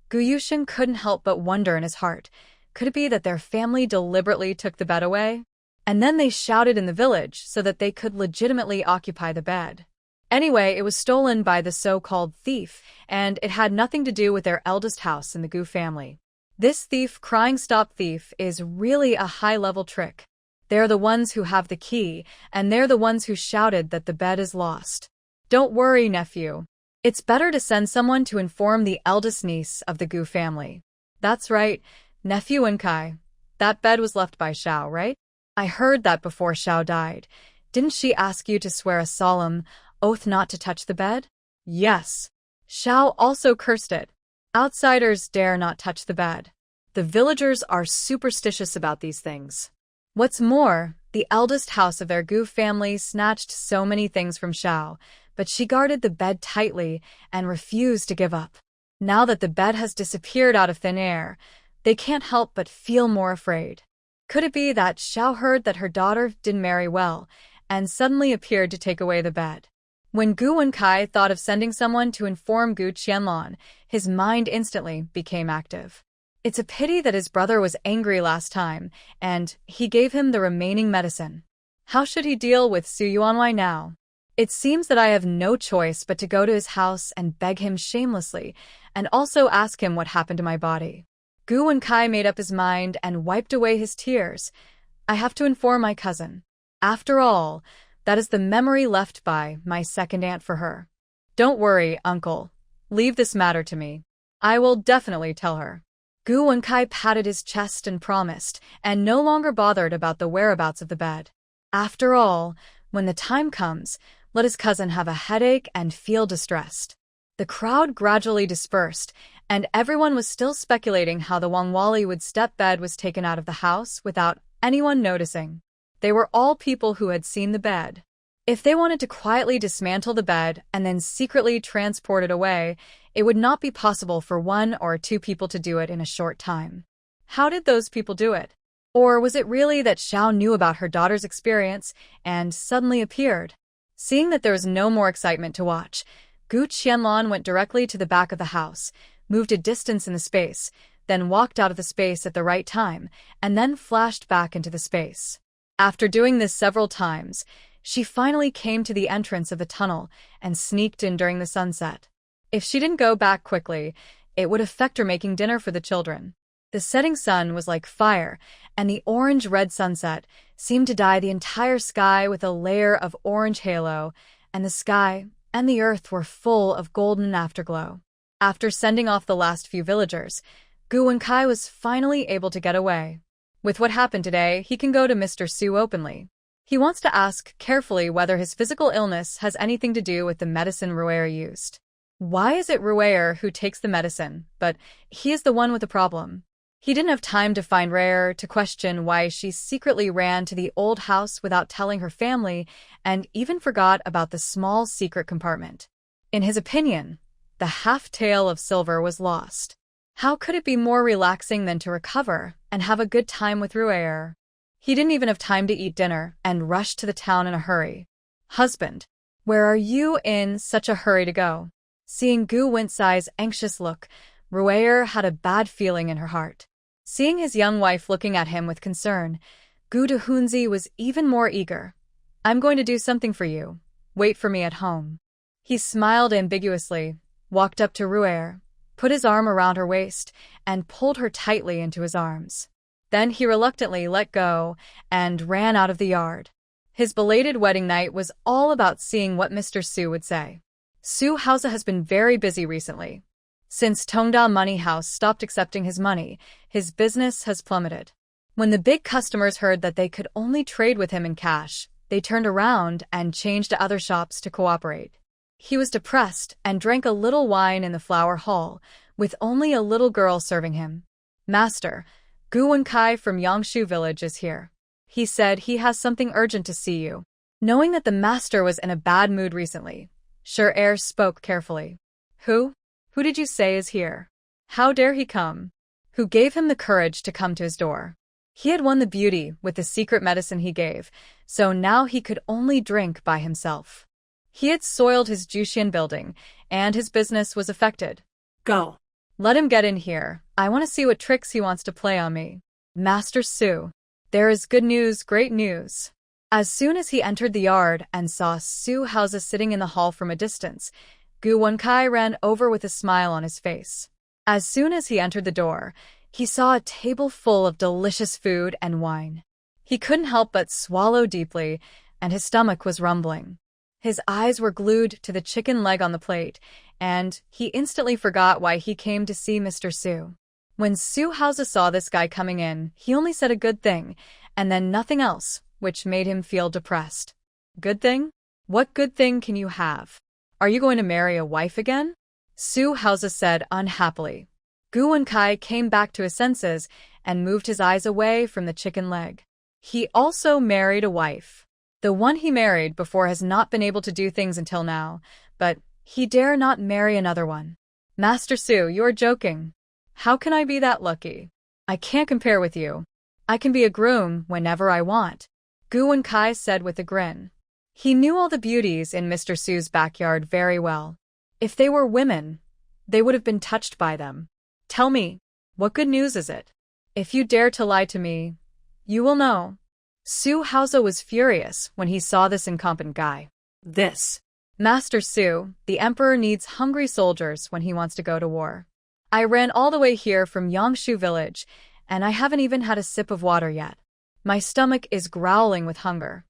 Gu Yushin couldn't help but wonder in his heart, could it be that their family deliberately took the bed away? And then they shouted in the village so that they could legitimately occupy the bed. Anyway, it was stolen by the so-called thief, and it had nothing to do with their eldest house in the Gu family. This thief, crying stop thief, is really a high-level trick. They're the ones who have the key, and they're the ones who shouted that the bed is lost. Don't worry, nephew. It's better to send someone to inform the eldest niece of the Gu family. That's right, nephew Wenkai. That bed was left by Xiao, right? I heard that before Xiao died. Didn't she ask you to swear a solemn oath not to touch the bed? Yes. Xiao also cursed it. Outsiders dare not touch the bed. The villagers are superstitious about these things. What's more, the eldest house of their Gu family snatched so many things from Xiao, but she guarded the bed tightly and refused to give up. Now that the bed has disappeared out of thin air, they can't help but feel more afraid. Could it be that Xiao heard that her daughter didn't marry well and suddenly appeared to take away the bed? When Gu Wenkai thought of sending someone to inform Gu Qianlan, his mind instantly became active. It's a pity that his brother was angry last time, and he gave him the remaining medicine. How should he deal with Su Yuanwei now? It seems that I have no choice but to go to his house and beg him shamelessly, and also ask him what happened to my body. Gu Wenkai made up his mind and wiped away his tears. I have to inform my cousin. After all, that is the memory left by my second aunt for her. Don't worry, uncle. Leave this matter to me. I will definitely tell her. Gu Wenkai patted his chest and promised, and no longer bothered about the whereabouts of the bed. After all, when the time comes, let his cousin have a headache and feel distressed. The crowd gradually dispersed, and everyone was still speculating how the Wangwali wood step bed was taken out of the house without anyone noticing. They were all people who had seen the bed. If they wanted to quietly dismantle the bed and then secretly transport it away, it would not be possible for one or two people to do it in a short time. How did those people do it? Or was it really that Xiao knew about her daughter's experience and suddenly appeared? Seeing that there was no more excitement to watch, Gu Qianlan went directly to the back of the house, moved a distance in the space, then walked out of the space at the right time, and then flashed back into the space. After doing this several times, she finally came to the entrance of the tunnel and sneaked in during the sunset. If she didn't go back quickly, it would affect her making dinner for the children. The setting sun was like fire, and the orange-red sunset seemed to dye the entire sky with a layer of orange halo, and the sky and the earth were full of golden afterglow. After sending off the last few villagers, Gu Wenkai was finally able to get away. With what happened today, he can go to Mr. Su openly. He wants to ask carefully whether his physical illness has anything to do with the medicine Ruer used. Why is it Ruer who takes the medicine, but he is the one with the problem? He didn't have time to find Ruer to question why she secretly ran to the old house without telling her family and even forgot about the small secret compartment. In his opinion, the half-tail of silver was lost. How could it be more relaxing than to recover and have a good time with Ruer? He didn't even have time to eat dinner and rushed to the town in a hurry. Husband, where are you in such a hurry to go? Seeing Gu Wencai's anxious look, Ruer had a bad feeling in her heart. Seeing his young wife looking at him with concern, Gu Dehunzi was even more eager. I'm going to do something for you. Wait for me at home. He smiled ambiguously, walked up to Ruer, put his arm around her waist, and pulled her tightly into his arms. Then he reluctantly let go and ran out of the yard. His belated wedding night was all about seeing what Mr. Su would say. Su Hausa has been very busy recently. Since Tongda Money House stopped accepting his money, his business has plummeted. When the big customers heard that they could only trade with him in cash, they turned around and changed to other shops to cooperate. He was depressed and drank a little wine in the flower hall, with only a little girl serving him. Master, Gu Wenkai from Yangshu village is here. He said he has something urgent to see you. Knowing that the master was in a bad mood recently, Sure spoke carefully. Who? Who did you say is here? How dare he come? Who gave him the courage to come to his door? He had won the beauty with the secret medicine he gave, so now he could only drink by himself. He had soiled his Jushin building, and his business was affected. Go. Let him get in here. I want to see what tricks he wants to play on me. Master Su. There is good news, great news. As soon as he entered the yard and saw Su Hausa sitting in the hall from a distance, Gu Wenkai ran over with a smile on his face. As soon as he entered the door, he saw a table full of delicious food and wine. He couldn't help but swallow deeply, and his stomach was rumbling. His eyes were glued to the chicken leg on the plate, and he instantly forgot why he came to see Mr. Su. When Su Hausa saw this guy coming in, he only said a good thing, and then nothing else, which made him feel depressed. Good thing? What good thing can you have? Are you going to marry a wife again? Su Hausa said unhappily. Gu Wenkai came back to his senses and moved his eyes away from the chicken leg. He also married a wife. The one he married before has not been able to do things until now, but he dare not marry another one. Master Su, you're joking. How can I be that lucky? I can't compare with you. I can be a groom whenever I want, Gu Wenkai said with a grin. He knew all the beauties in Mr. Su's backyard very well. If they were women, they would have been touched by them. Tell me, what good news is it? If you dare to lie to me, you will know. Su Hausa was furious when he saw this incompetent guy. This. Master Su, the emperor needs hungry soldiers when he wants to go to war. I ran all the way here from Yangshu village, and I haven't even had a sip of water yet. My stomach is growling with hunger.